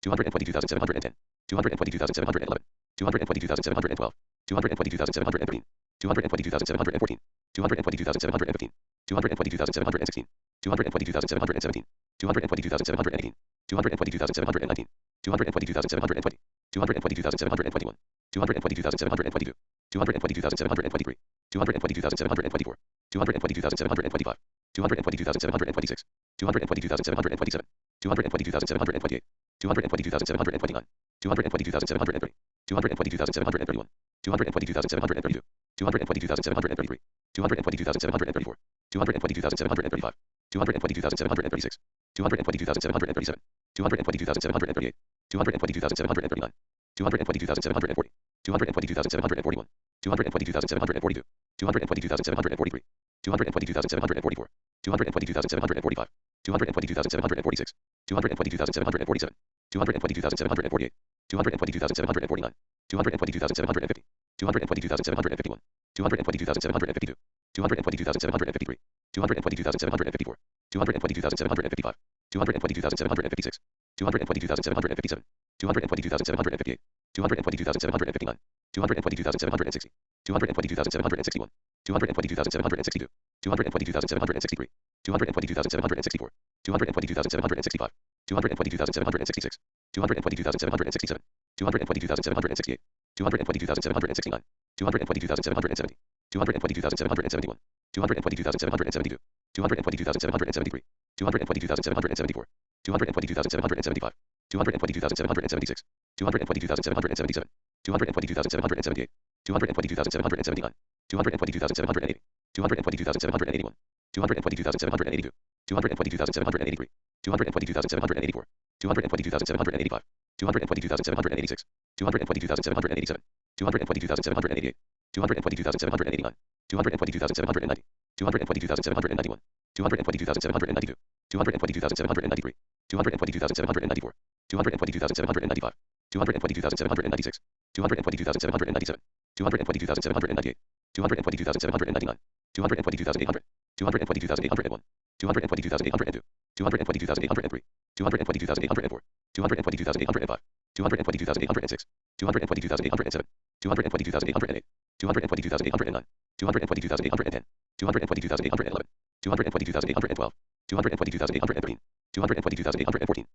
222,710, 222,711, 222,712, 222,713, 222,714, 222,715, 222,716, 222,717, 222,718, 222,719, 222,720, 222,721, 222,722, 222,723, 222,724, 222,725, 222,726, 222,727, 222,728, 222,729, 222,730, 222,731, 222,732, 222,733, 222,734, 222,735, 222,736, 222,737, 222,738, 222,739, 222,740, 222,741, 222,742, 222,743, 222,744, 222,745, 222,746, 222,747, 222,748, 222,749, 222,750, 222,751, 222,752, 222,753, 222,754, 222,755, 222,756, 222,757, 222,758, 222,759, 222,760, 222,761, 222,762, 222,763, 222,764, 222,765, 222,766, 222,767, 222,768, 222,769, 222,770, 222,771, 222,772, 222,773, 222,774, 222,775, 222,776, 222,777, 222,778, 222,779, 222,780, 222,781, 222,782, 222,783, 222,784, 222,785, 222,786, 222,787, 222,788, 222,789, 222,790, 222,791, 222,792, 222,793, 222,794, 222,795, 222,796, 222,797, 222,798, 222,799, 222,800, 222,801, 222,802, 222,803, 222,804, 222,805, 222,806, 222,807, 222,808, 222,809, 222,810, 222,811, 222,812, 222,813, 222,814,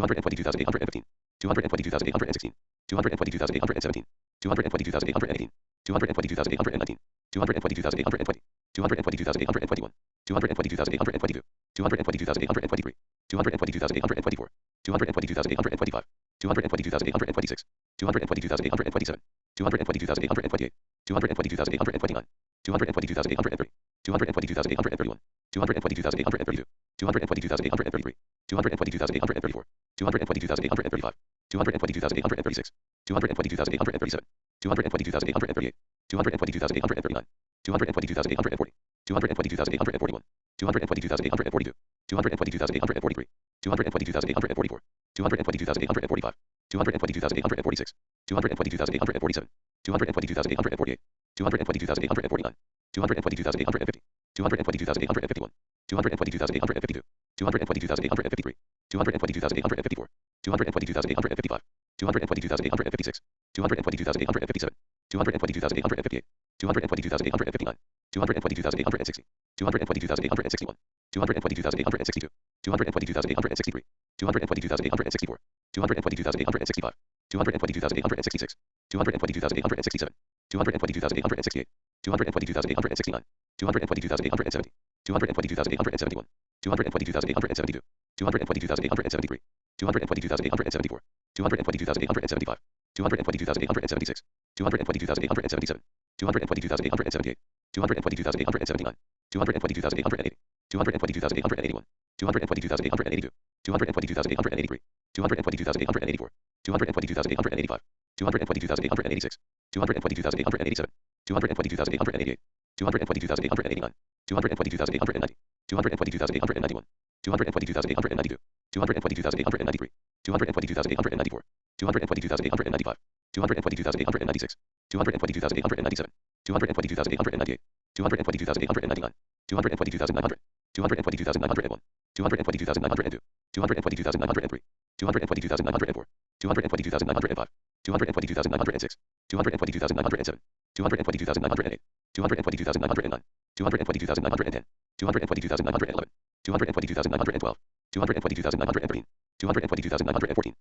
222,815, 222,816, 222,817, 222,818, 222,819, 222,820, 222,821, 222,822, 222,823, 222,824, 222,825, 222,826, 222,827, 222,828, 222,829, 222,830, 222,831, 222,832, 222,833, 222,834, 222,835, 222,836, 222,837, 222,838, 222,839, 222,840, 222,841, 222,842, 222,843, 222,844, 222,845, 222,846, 222,847, 222,848, 222,849, 222,850, 222,851, 222,852, 222,853, 222,854, 222,855, 222,856, 222,857, 222,858, 222,859, 222,860, 222,861, 222,862, 222,863, 222,864, 222,865, 222,866, 222,867, 222,868, 222,869, 222,870, 222,871, 222,872, 222,873, 222,874, 222,875, 222,876, 222,877, 222,878, 222,879, 222,880, 222,881, 222,882, 222,883, 222,884, 222,885, 222,886, 222,887, 222,888, 222,889, 222,890, 222,891, 222,892, 222,893, 222,894, 222,895, 222,896, 222,897, 222,898, 222,899, 222,900, 222,901, 222,902, 222,903, 222,904, 222,905, 222,906, 222,907, 222,908, 222,909, 222,910, 222,911, 222,912, 222,913, 222,914,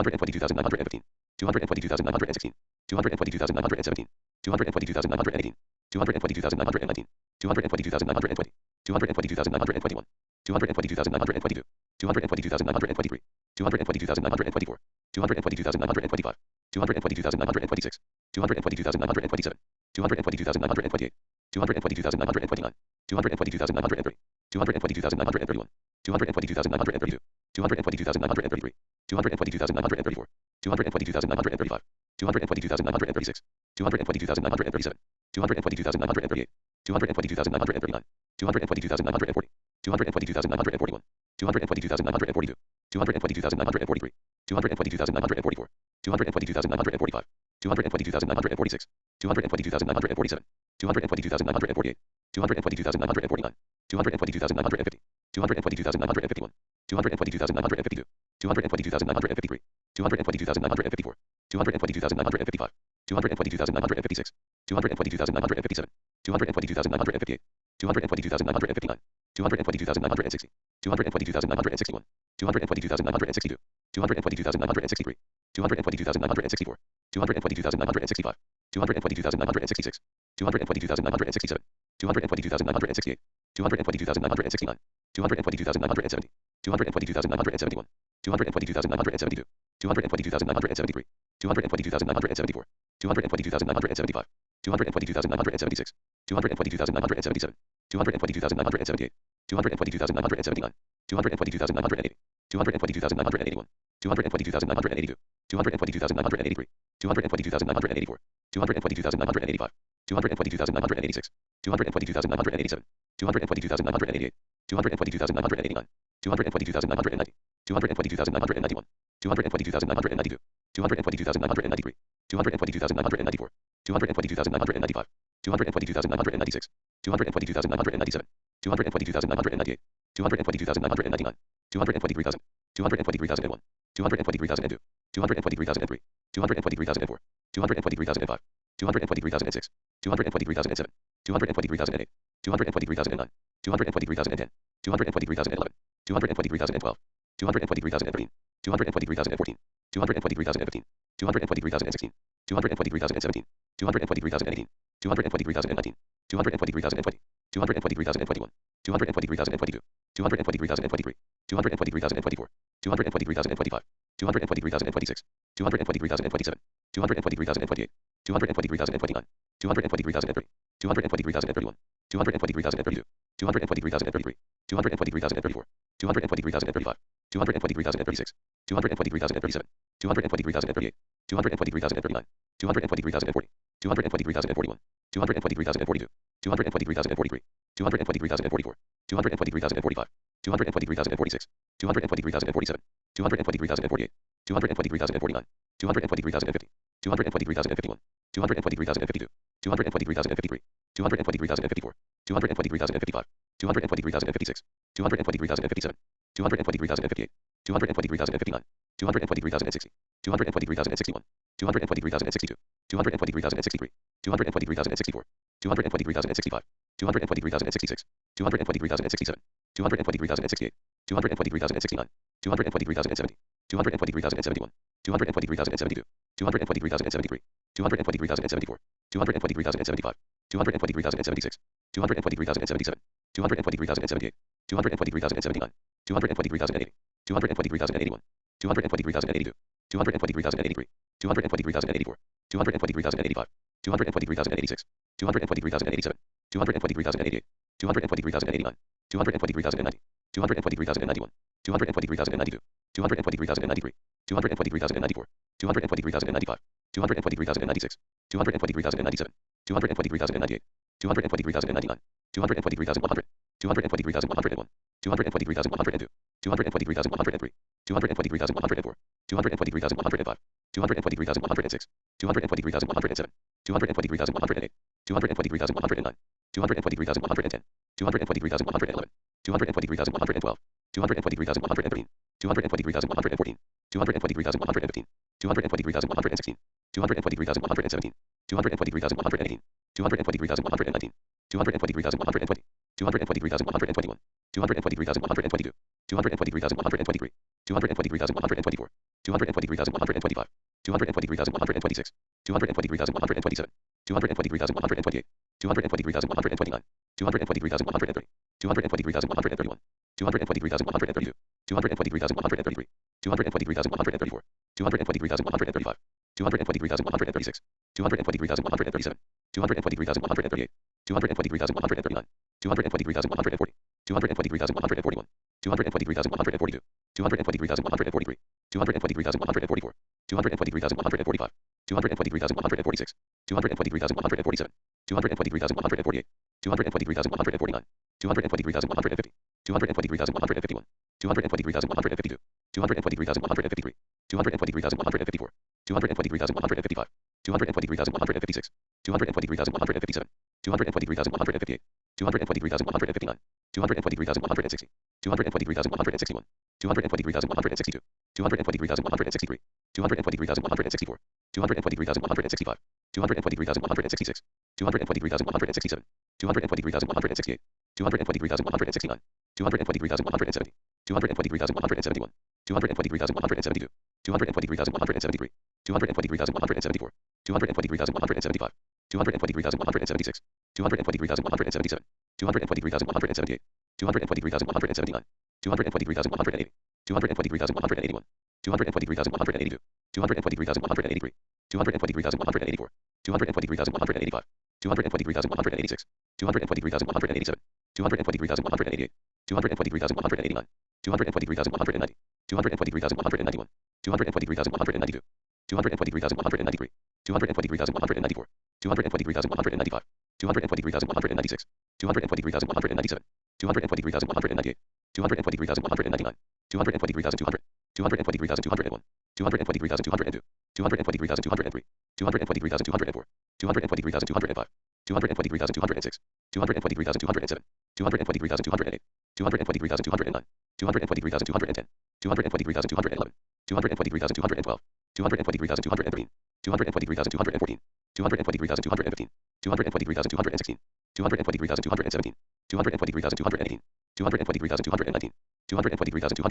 222,915, 222,916, 222,917, 222,918, 222,919, 222,920, 222,921, 222,922, 222,923, 222,924, 222,925, 222,926, 222,927, 222,928, 222,929, 222,930, 222,931, 222,932, 222,933, 222,934, 222,935, 222,936, 222,937, 222,938, 222,939, 222,940, 222,941, 222,942, 222,943, 222,944, 222,945, 222,946, 222,947, 222,948, 222,949, 222,950, 222,951, 222,952, 222,953, 222,954, 222,955, 222,956, 222,957, 222,958, 222,959, 222,960, 222,961, 222,962, 222,963, 222,964, 222,965, 222,966, 222,967, 222,968, 222,969, 222,970, 222,971, 222,972, 222,973, 222,974, 222,975, 222,976, 222,977, 222,978, 222,979, 222,980, 222,981, 222,982, 222,983, 222,984, 222,985, 222,986, 222,987, 222,988, 222,989, 222,990, 222,991, 222,992, 222,993, 222,994, 222,995, 222,996, 222,997, 222,998, 222,999, 223,000, 223,001, 223,002, 223,003, 223,004, 223,005, 223,006, 223,007, 223,008, 223,009, 223,010, 223,011, 223,012, 223,013, 223,014, 223,015, 223,016, 223,017, 223,018, 223,019, 223,020, 223,021, 223,022, 223,023, 223,024, 223,025, 223,026, 223,027, 223,028, 223,029, 223,030, 223,031, 223,032, 223,033, 223,034, 223,035, 223,036, 223,037, 223,038, 223,039, 223,040, 223,041, 223,042, 223,043, 223,044, 223,045, 223,046, 223,047, 223,048, 223,049, 223,050, 223,051, 223,052, 223,053, 223,054, 223,055, 223,056, 223,057, 223,058, 223,059, 223,060, 223,061, 223,062, 223,063, 223,064, 223,065, 223,066, 223,067, 223,068, 223,069, 223,070, 223,071, 223,072, 223,073, 223,074, 223,075, 223,076, 223,077, 223,078, 223,079, 223,080, 223,081, 223,082, 223,083, 223,084, 223,085, 223,086, 223,087, 223,088, 223,089, 223,090, 223,091, 223,092, 223,093, 223,094, 223,095, 223,096, 223,097, 223,098, 223,099, 223,100, 223,101, 223,102, 223,103, 223,104, 223,105, 223,106, 223,107, 223,108, 223,109, 223,110, 223,111, 223,112, 223,113, 223,114, 223,115, 223,116, 223,117, 223,118, 223,119, 223,120, 223,121, 223,122, 223,123, 223,124, 223,125, 223,126, 223,127, 223,128, 223,129, 223,130, 223,131, 223,132, 223,133, 223,134, 223,135, 223,136, 223,137, 223,138, 223,139, 223,140, 223,141, 223,142, 223,143, 223,144, 223,145, 223,146, 223,147, 223,148, 223,149, 223,150, 223,151, 223,152, 223,153, 223,154, 223,155, 223,156, 223,157, 223,158, 223,159, 223,160, 223,161, 223,162, 223,163, 223,164, 223,165, 223,166, 223,167, 223,168, 223,169, 223,170, 223,171, 223,172, 223,173, 223,174, 223,175, 223,176, 223,177, 223,178, 223,179, 223,180, 223,181, 223,182, 223,183, 223,184, 223,185, 223,186, 223,187, 223,188, 223,189, 223,190, 223,191, 223,192, 223,193, 223,194, 223,195, 223,196, 223,197, 223,198, 223,199, 223,200, 223,201, 223,202, 223,203, 223,204, 223,205, 223,206, 223,207, 223,208, 223,209, 223,210, 223,211, 223,212, 223,213, 223,214, 223,215, 223,216, 223,217, 223,218, 223,219, 223,220,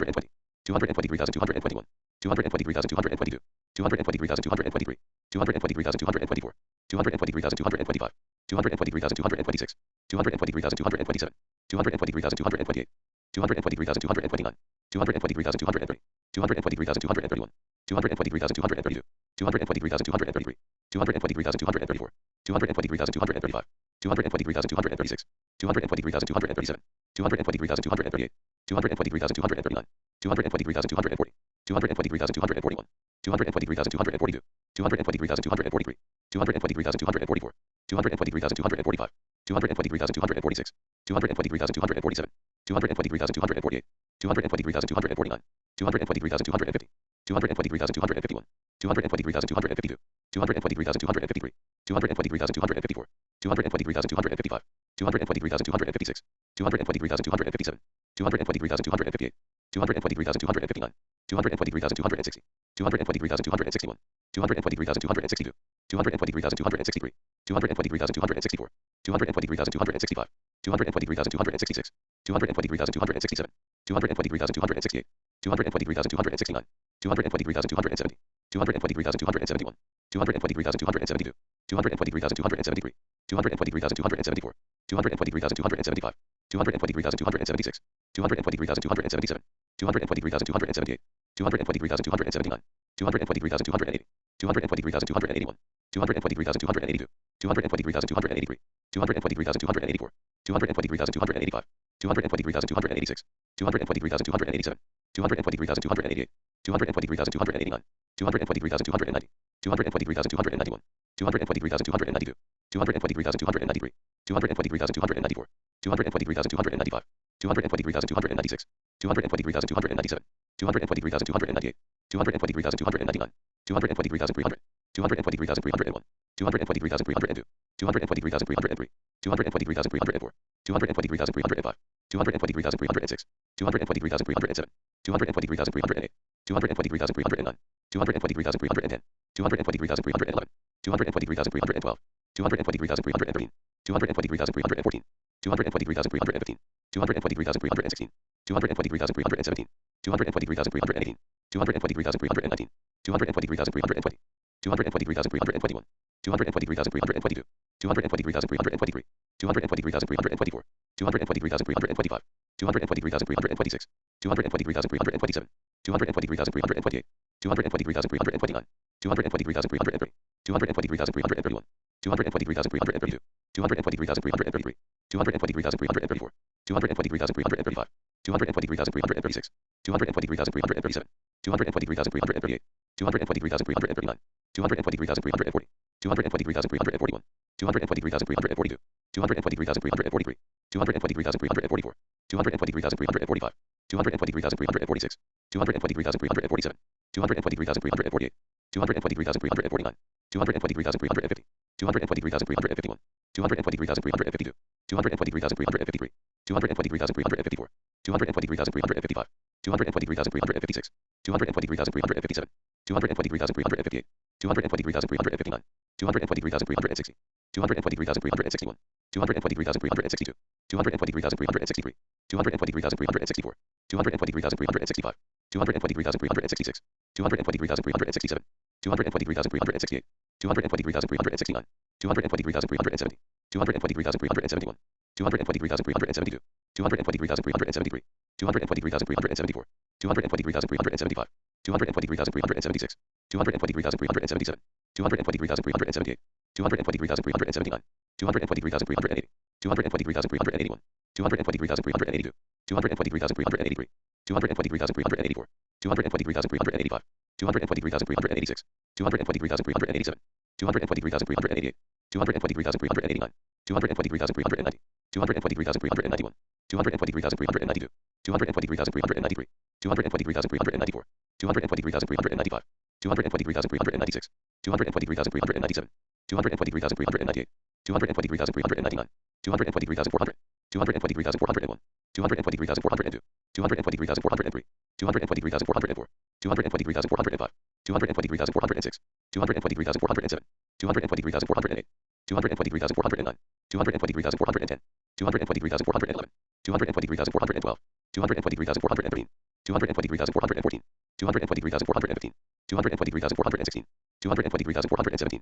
223,221, 223,222, 223,223, 223,224, 223,225, 223,226, 223,227, 223,228, 223,229, 223,230, 223,231, 223,232, 223,233, 223,234, 223,235, 223,236, 223,237, 223,238, 223,239, 223,240, 223,241, 223,242, 223,243, 223,244, 223,245, 223,246, 223,247, 223,248, 223,249, 223,250, 223,251, 223,252, 223,253, 223,254, 223,255, 223,256, 223,257, 223,258, 223,259, 223,260, 223,261, 223,262, 223,263, 223,264, 223,265, 223,266, 223,267, 223,268, 223,269, 223,270, 223,271, 223,272, 223,273, 223,274, 223,275, 223,276, 223,277, 223,278, 223,279, 223,280, 223,281, 223,282, 223,283, 223,284, 223,285, 223,286, 223,287, 223,288, 223,289, 223,290, 223,291, 223,292, 223,293, 223,294, 223,295, 223,296, 223,297, 223,298, 223,299, 223,300, 223,301, 223,302, 223,303, 223,304, 223,305, 223,306, 223,307, 223,308, 223,309, 223,310, 223,311, 223,312, 223,313, 223,314, 223,315, 223,316, 223,317, 223,318, 223,319, 223,320, 223,321, 223,322, 223,323, 223,324, 223,325, 223,326, 223,327, 223,328, 223,329, 223,330, 223,331, 223,332, 223,333, 223,334, 223,335, 223,336, 223,337, 223,338, 223,339, 223,340, 223,341, 223,342, 223,343, 223,344, 223,345, 223,346, 223,347, 223,348, 223,349, 223,350, 223,351, 223,352, 223,353, 223,354, 223,355, 223,356, 223,357, 223,358, 223,359, 223,360, 223,361, 223,362, 223,363, 223,364, 223,365, 223,366, 223,367, 223,368, 223,369, 223,370, 223,371, 223,372, 223,373, 223,374, 223,375, 223,376, 223,377, 223,378, 223,379, 223,380, 223,381, 223,382, 223,383, 223,384, 223,385, 223,386, 223,387, 223,388, 223,389, 223,390, 223,391, 223,392, 223,393, 223,394, 223,395, 223,396, 223,397, 223,398, 223,399, 223,400, 223,401, 223,402, 223,403, 223,404, 223,405, 223,406, 223,407, 223,408, 223,409, 223,410, 223,411, 223,412, 223,413, 223,414, 223,415, 223,416, 223,417,